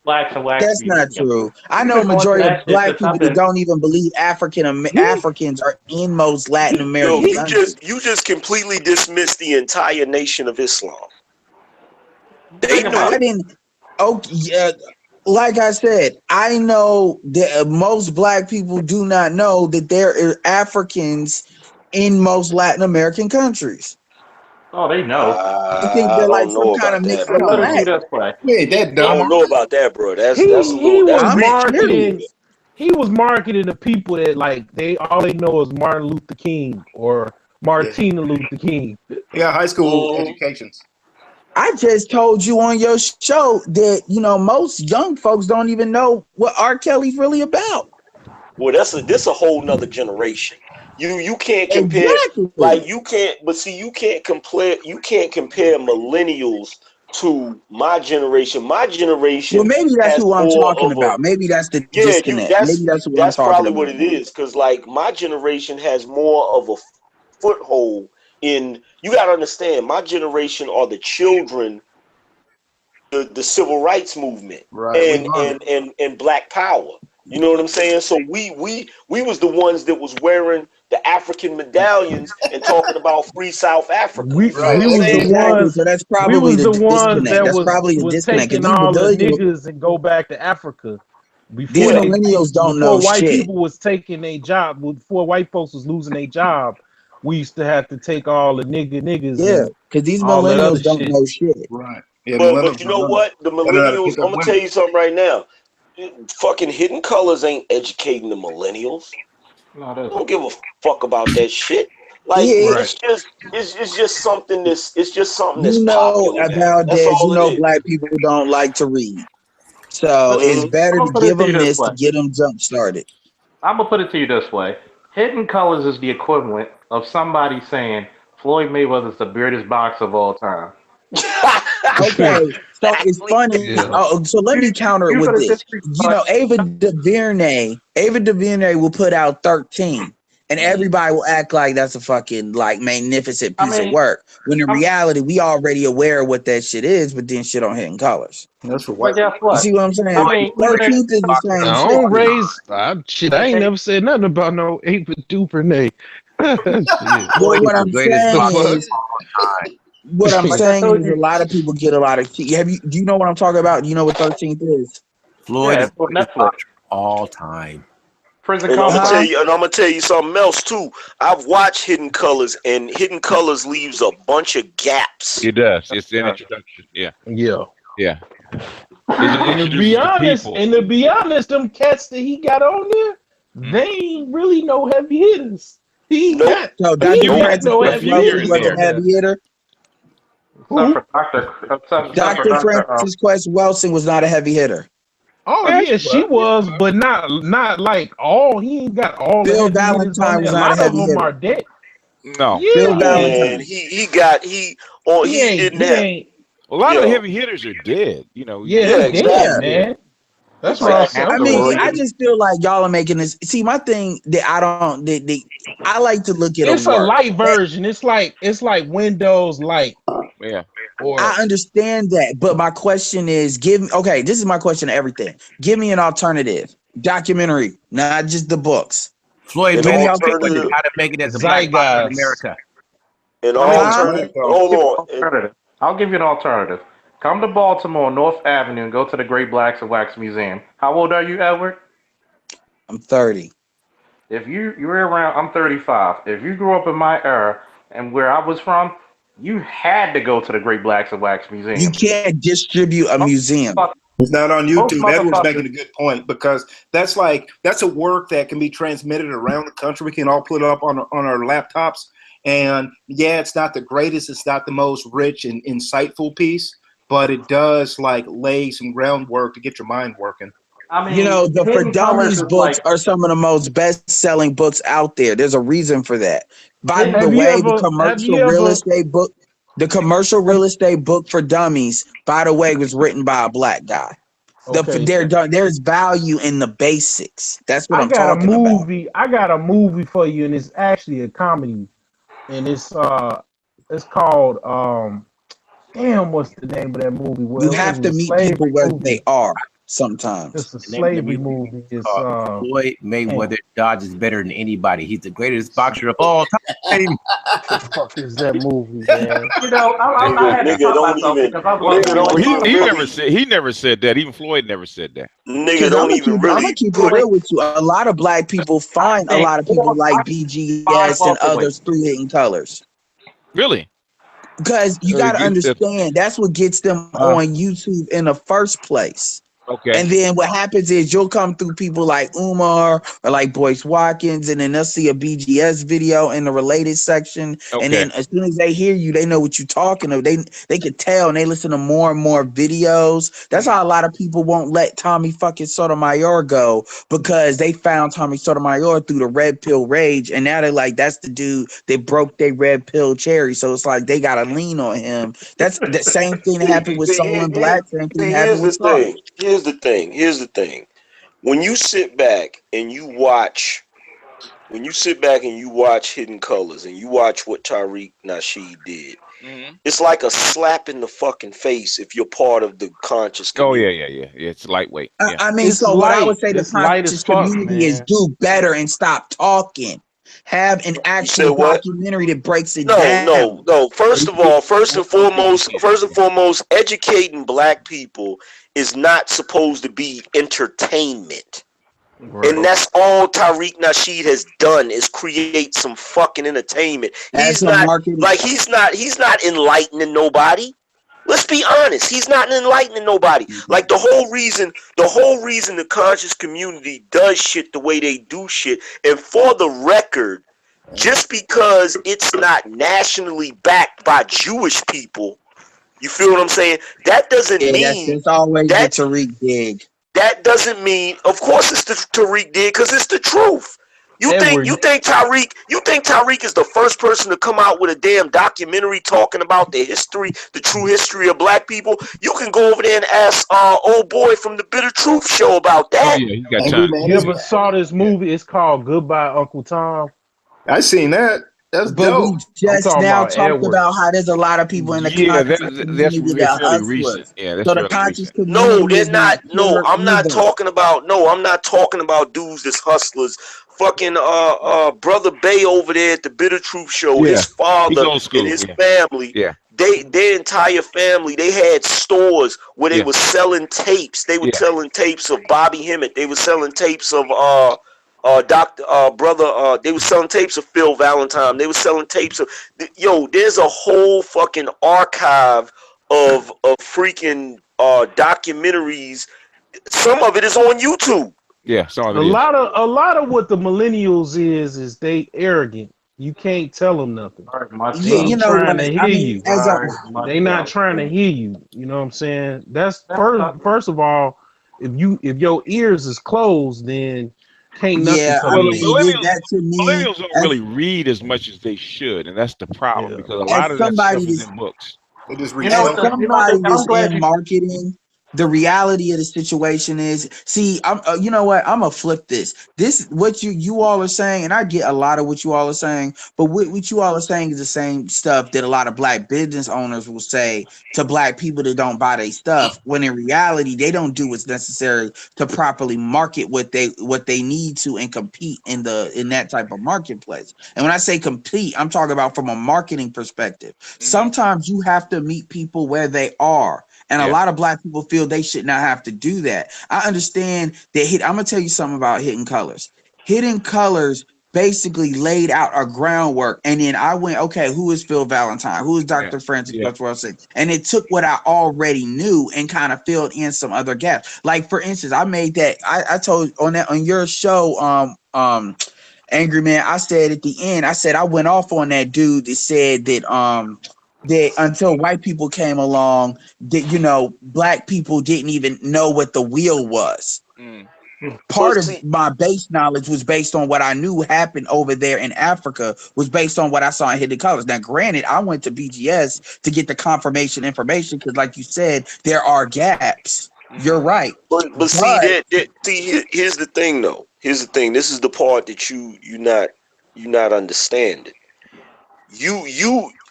Speaker 14: That's not true. I know a majority of black people that don't even believe Africans are in most Latin American countries.
Speaker 10: You just completely dismissed the entire nation of Islam. They knew.
Speaker 14: Like I said, I know that most black people do not know that there are Africans in most Latin American countries.
Speaker 15: Oh, they know.
Speaker 14: I think they're like some kind of mixed
Speaker 10: I don't know about that, bro.
Speaker 17: He was marketing to people that like all they know is Martin Luther King or Martina Luther King.
Speaker 19: Yeah, high school educations.
Speaker 14: I just told you on your show that most young folks don't even know what R. Kelly's really about.
Speaker 10: Well, this a whole nother generation. You can't compare you can't compare millennials to my generation. My generation.
Speaker 14: Well, maybe that's who I'm talking about. Maybe that's the disconnect. Maybe that's what I'm talking
Speaker 10: probably
Speaker 14: about.
Speaker 10: what it is, because like my generation has more of a foothold in. You got to understand, my generation are the children, the civil rights movement, and Black Power. You know what I'm saying? So we was the ones that was wearing the African medallions and talking about free South Africa.
Speaker 17: We was the ones. So that's probably the disconnect. That's probably the disconnect. Taking all the niggas and go back to Africa.
Speaker 14: These millennials don't know
Speaker 17: white
Speaker 14: shit.
Speaker 17: people was taking a job. Before white folks was losing their job, we used to have to take all the niggas.
Speaker 14: Yeah, because these millennials don't know shit.
Speaker 19: Right.
Speaker 10: Yeah, but you know what? The millennials. I'm gonna tell you something right now. Fucking Hidden Colors ain't educating the millennials. No, don't give a fuck about that shit. Like it's just something that's popular.
Speaker 14: About that, black people don't like to read, so it's better to give them this to get them jump started.
Speaker 15: I'm gonna put it to you this way: Hidden Colors is the equivalent of somebody saying Floyd Mayweather is the greatest boxer of all time.
Speaker 14: Okay, so it's funny. Yeah. So let me counter it with this. Ava DuVernay will put out 13, and everybody will act like that's a fucking like magnificent piece of work. When in reality, we already aware of what that shit is, but then shit on Hidden Colors.
Speaker 19: That's for white.
Speaker 14: You see what I'm saying? 13th is the same.
Speaker 17: I don't raise. I ain't never said nothing about no Ava DuVernay.
Speaker 14: What I'm saying is a lot of people get a lot of do you know what I'm talking about? Do you know what 13th is?
Speaker 6: Floyd is Netflix all time.
Speaker 15: Prison
Speaker 10: and I'm gonna tell you something else too. I've watched Hidden Colors, and Hidden Colors leaves a bunch of gaps.
Speaker 1: It does. It's an introduction. Yeah.
Speaker 17: And to be honest, them cats that he got on there, they ain't really no heavy hitters. He got no heavy hitter.
Speaker 14: Dr. Francis Quest Wilson was not a heavy hitter.
Speaker 17: Oh yeah, she was, but not like all. He ain't got all.
Speaker 14: Bill
Speaker 17: the heavy hitters on
Speaker 14: Valentine
Speaker 17: there.
Speaker 14: was
Speaker 17: A
Speaker 14: not a
Speaker 17: lot of
Speaker 14: heavy
Speaker 17: them
Speaker 14: hitter.
Speaker 17: are dead.
Speaker 1: No.
Speaker 17: Yeah.
Speaker 14: Bill Valentine.
Speaker 10: And he didn't have.
Speaker 1: A lot of the
Speaker 10: Yo.
Speaker 1: heavy hitters are dead. You know.
Speaker 17: Yeah, they're dead, man. That's what I'm saying.
Speaker 14: I mean, I just feel like y'all are making this. See, my thing that I don't. I like to look at.
Speaker 17: It's a light version. It's like Windows Light.
Speaker 1: Yeah.
Speaker 14: I understand that, but my question is, this is my question to everything. Give me an alternative documentary, not just the books.
Speaker 6: Floyd Mayweather, how to make it as a black boxer in America.
Speaker 10: An alternative. Hold on.
Speaker 15: I'll give you an alternative. Come to Baltimore, North Avenue, and go to the Great Blacks and Wax Museum. How old are you, Edward?
Speaker 14: I'm 30.
Speaker 15: If you're around, I'm 35. If you grew up in my era and where I was from, you had to go to the Great Blacks and Wax Museum.
Speaker 14: You can't distribute a museum.
Speaker 19: It's not on YouTube. Edward's making a good point because that's a work that can be transmitted around the country. We can all put it up on our laptops. And yeah, it's not the greatest. It's not the most rich and insightful piece, but it does lay some groundwork to get your mind working.
Speaker 14: I mean, the For Dummies books are some of the most best-selling books out there. There's a reason for that. By the way, the commercial real estate book For Dummies, by the way, was written by a black guy. There's value in the basics. That's what I'm talking about.
Speaker 17: I got a movie for you, and it's actually a comedy, and it's called what's the name of that movie?
Speaker 14: You have to meet people where they are. Sometimes
Speaker 17: it's a slavery movie. It's
Speaker 6: Floyd Mayweather dodges better than anybody. He's the greatest boxer of all time.
Speaker 17: What the fuck is that movie, man?
Speaker 1: He never said that. Even Floyd never said that.
Speaker 10: Nigga, don't even really.
Speaker 14: I'm gonna keep it real with you. A lot of black people find a lot of people like BGS and others through Hidden Colors.
Speaker 1: Really?
Speaker 14: Because you got to understand, that's what gets them on YouTube in the first place.
Speaker 1: Okay.
Speaker 14: And then what happens is you'll come through people like Umar or like Boyce Watkins, and then they'll see a BGS video in the related section. Okay. And then as soon as they hear you, they know what you're talking about. They can tell, and they listen to more and more videos. That's how a lot of people won't let Tommy fucking Sotomayor go, because they found Tommy Sotomayor through the Red Pill Rage, and now they're like, that's the dude that broke their red pill cherry. So it's like they gotta lean on him. That's the same thing that happened with Someone Black. Same thing happened with
Speaker 10: Here's the thing. When you sit back and you watch Hidden Colors and you watch what Tariq Nasheed did, it's like a slap in the fucking face if you're part of the conscious community.
Speaker 1: Oh yeah. It's lightweight. Yeah.
Speaker 14: I mean, so what I would say the conscious community is do better and stop talking. Have an actual documentary that breaks it down.
Speaker 10: No. First and foremost, educating black people is not supposed to be entertainment. Right. And that's all Tariq Nasheed has done is create some fucking entertainment. He's not enlightening nobody. Let's be honest. He's not enlightening nobody. Like the whole reason the conscious community does shit the way they do shit, and for the record, just because it's not nationally backed by Jewish people, you feel what I'm saying? That doesn't mean
Speaker 14: it's always the Tariq dig.
Speaker 10: That doesn't mean, of course, it's the Tariq dig, because it's the truth. You think Tariq is the first person to come out with a damn documentary talking about the true history of black people? You can go over there and ask old boy from the Bitter Truth show about that.
Speaker 1: Oh, yeah, he got time.
Speaker 17: You ever saw this movie? It's called Goodbye, Uncle Tom.
Speaker 19: I seen that. That's
Speaker 14: dope. We just now talked about how there's a lot of people in the conscious community that are hustlers.
Speaker 1: Yeah,
Speaker 14: so the conscious community.
Speaker 10: No, they're not. No, I'm not talking about dudes that's hustlers. Fucking Brother Bay over there at the Bitter Truth show, his father and his family.
Speaker 1: Yeah.
Speaker 10: Their entire family, they had stores where they were selling tapes. They were selling tapes of Bobby Hemmett. They were selling tapes of they were selling tapes of Phil Valentine. They were selling tapes of there's a whole fucking archive of freaking documentaries. Some of it is on YouTube.
Speaker 1: Yeah, some of it
Speaker 17: a lot of what the millennials is they arrogant. You can't tell them nothing.
Speaker 14: Yeah, you know
Speaker 17: trying
Speaker 14: what?
Speaker 17: to hear
Speaker 14: I mean,
Speaker 17: you.
Speaker 14: as a
Speaker 17: They not trying to hear you. You know what I'm saying? That's first of all, if your ears is closed, then can't nothing
Speaker 14: yeah,
Speaker 17: come
Speaker 14: I
Speaker 1: Well,
Speaker 17: in.
Speaker 14: mean, that to me,
Speaker 1: millennials don't really read as much as they should, and that's the problem because a lot
Speaker 14: as
Speaker 1: of that
Speaker 14: somebody
Speaker 1: stuff is
Speaker 14: that's
Speaker 1: in books.
Speaker 19: They just
Speaker 14: as somebody that's in marketing, the reality of the situation is, see, I'm, you know what? I'm gonna flip this. This, what you all are saying, and I get a lot of what you all are saying, but what you all are saying is the same stuff that a lot of black business owners will say to black people that don't buy their stuff. When in reality, they don't do what's necessary to properly market what they need to and compete in that type of marketplace. And when I say compete, I'm talking about from a marketing perspective. Sometimes you have to meet people where they are. And a lot of black people feel they should not have to do that. I understand that. I'm going to tell you something about Hidden Colors. Hidden Colors basically laid out a groundwork. And then I went, okay, who is Phil Valentine? Who is Dr. Francis Wilson? And it took what I already knew and kind of filled in some other gaps. Like, for instance, I made that, I told on your show, Angry Man, I said at the end, I went off on that dude that said that that until white people came along, that black people didn't even know what the wheel was. Part of my base knowledge was based on what I knew happened over there in Africa, was based on what I saw in Hidden Colors. Now, granted, I went to BGS to get the confirmation information because, like you said, there are gaps. You're right.
Speaker 10: But see, here's the thing, though. Here's the thing. This is the part that you're not understanding.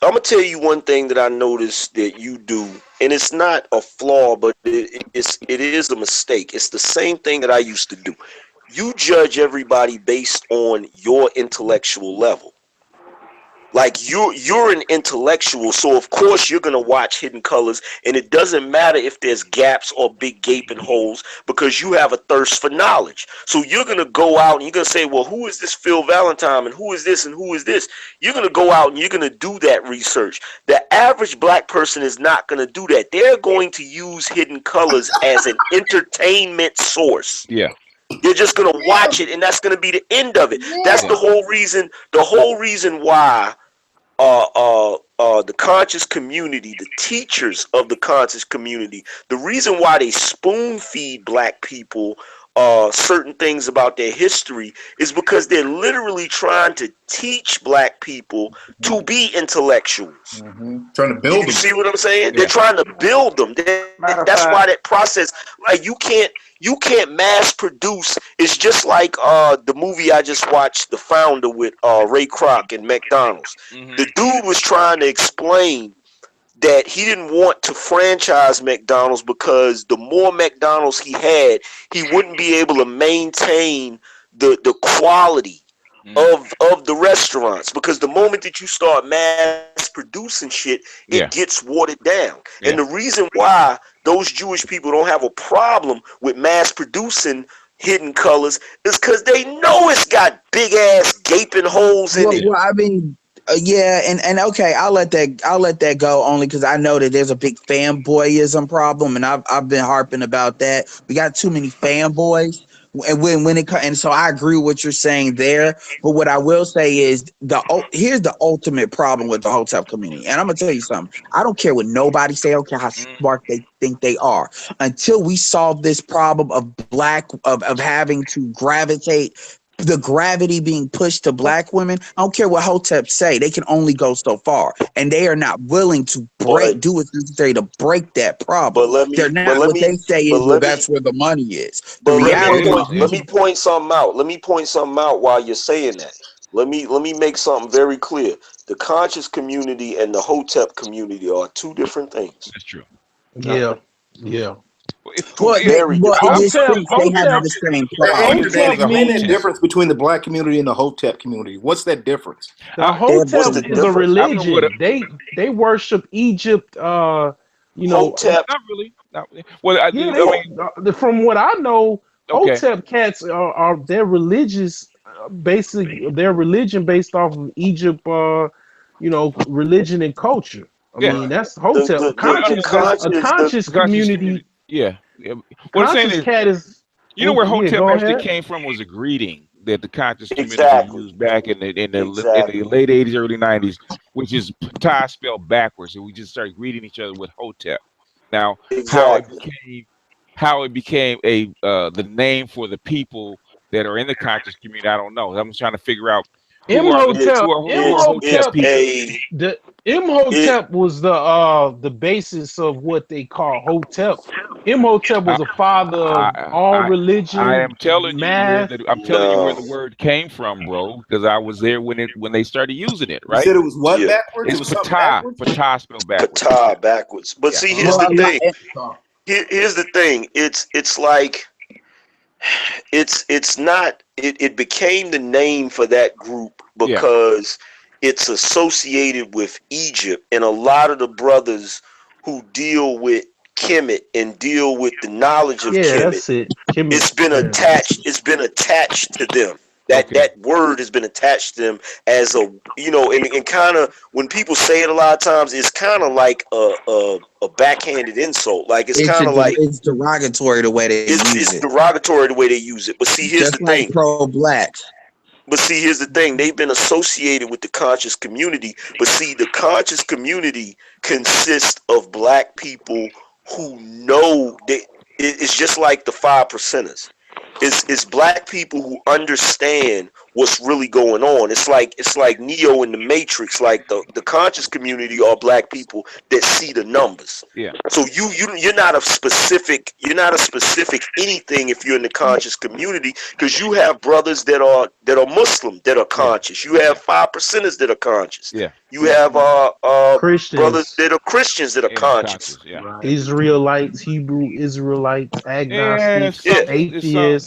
Speaker 10: I'm gonna tell you one thing that I noticed that you do, and it's not a flaw, but it is a mistake. It's the same thing that I used to do. You judge everybody based on your intellectual level. Like you're an intellectual, so of course you're gonna watch Hidden Colors, and it doesn't matter if there's gaps or big gaping holes because you have a thirst for knowledge. So you're gonna go out and you're gonna say, well, who is this Phil Valentine and who is this and who is this? You're gonna go out and you're gonna do that research. The average black person is not gonna do that. They're going to use Hidden Colors as an entertainment source.
Speaker 1: Yeah.
Speaker 10: You're just gonna watch it, and that's gonna be the end of it. That's the whole reason. The whole reason why the conscious community, the teachers of the conscious community, the reason why they spoon feed black people certain things about their history is because they're literally trying to teach black people to be intellectuals.
Speaker 19: Trying to build them.
Speaker 10: You see what I'm saying? They're trying to build them. That's why that process, like you can't mass produce. It's just like the movie I just watched, The Founder, with Ray Kroc and McDonald's. The dude was trying to explain that he didn't want to franchise McDonald's because the more McDonald's he had, he wouldn't be able to maintain the quality of the restaurants, because the moment that you start mass producing shit, it gets watered down. And the reason why those Jewish people don't have a problem with mass producing Hidden Colors is because they know it's got big ass gaping holes in it.
Speaker 14: Well, I mean, yeah, and okay, I'll let that go only because I know that there's a big fanboyism problem, and I've been harping about that. We got too many fanboys. And so I agree with what you're saying there. But what I will say is here's the ultimate problem with the Hotep community. And I'm gonna tell you something. I don't care what nobody say. I don't care how smart they think they are. Until we solve this problem of having to gravitate, the gravity being pushed to black women, I don't care what Hotep say. They can only go so far, and they are not willing to do what's necessary to break that problem. They say is that's where the money is.
Speaker 10: But let me point something out. Let me point something out while you're saying that. Let me make something very clear. The conscious community and the Hotep community are two different things.
Speaker 1: That's true.
Speaker 17: Yeah.
Speaker 14: They have the same problem.
Speaker 19: Explain that difference between the black community and the Hotep community. What's that difference?
Speaker 17: The Hotep is a religion. They worship Egypt. Hotep.
Speaker 1: Not really. Well,
Speaker 17: from what I know, Hotep cats are their religious, basically their religion based off of Egypt. Religion and culture. I mean, that's Hotep. A conscious community.
Speaker 1: Yeah. What I'm saying is,
Speaker 17: cat is.
Speaker 1: You know where Hotep actually came from was a greeting that the conscious community used back in the late 80s, early 90s, which is Ptah spelled backwards, and we just started greeting each other with Hotep. Now, how it became a the name for the people that are in the conscious community, I don't know. I'm trying to figure out.
Speaker 17: Imhotep was the basis of what they call Hotep. Imhotep was a father of all religion.
Speaker 1: I am telling you where the word came from, bro, because I was there when they started using it. Right?
Speaker 19: You said it was what backwards?
Speaker 1: It's Ptah. Ptah spelled backwards.
Speaker 10: Ptah backwards. But see, here's the thing. Here's the thing. It's like it's not. It became the name for that group because it's associated with Egypt, and a lot of the brothers who deal with Kemet and deal with the knowledge of Kemet, it's been attached. It's been attached to them. That word has been attached to them as a, you know, and kind of when people say it a lot of times, it's kind of like a backhanded insult. Like it's kind of like
Speaker 14: it's derogatory the way they use it.
Speaker 10: It's derogatory the way they use it. But see, here's the thing.
Speaker 14: Pro-black.
Speaker 10: But see, here's the thing. They've been associated with the conscious community. But see, the conscious community consists of black people who know that it's just like the 5%ers. It's black people who understand what's really going on. It's like Neo in the Matrix. Like the conscious community are black people that see the numbers.
Speaker 1: Yeah.
Speaker 10: So you're not a specific anything if you're in the conscious community, because you have brothers that are Muslim that are conscious. You have 5%ers that are conscious.
Speaker 1: Yeah.
Speaker 10: You have
Speaker 17: Christians.
Speaker 10: brothers that are Christians that are conscious.
Speaker 1: Yeah.
Speaker 17: Israelites, Hebrew Israelites, agnostics, atheists.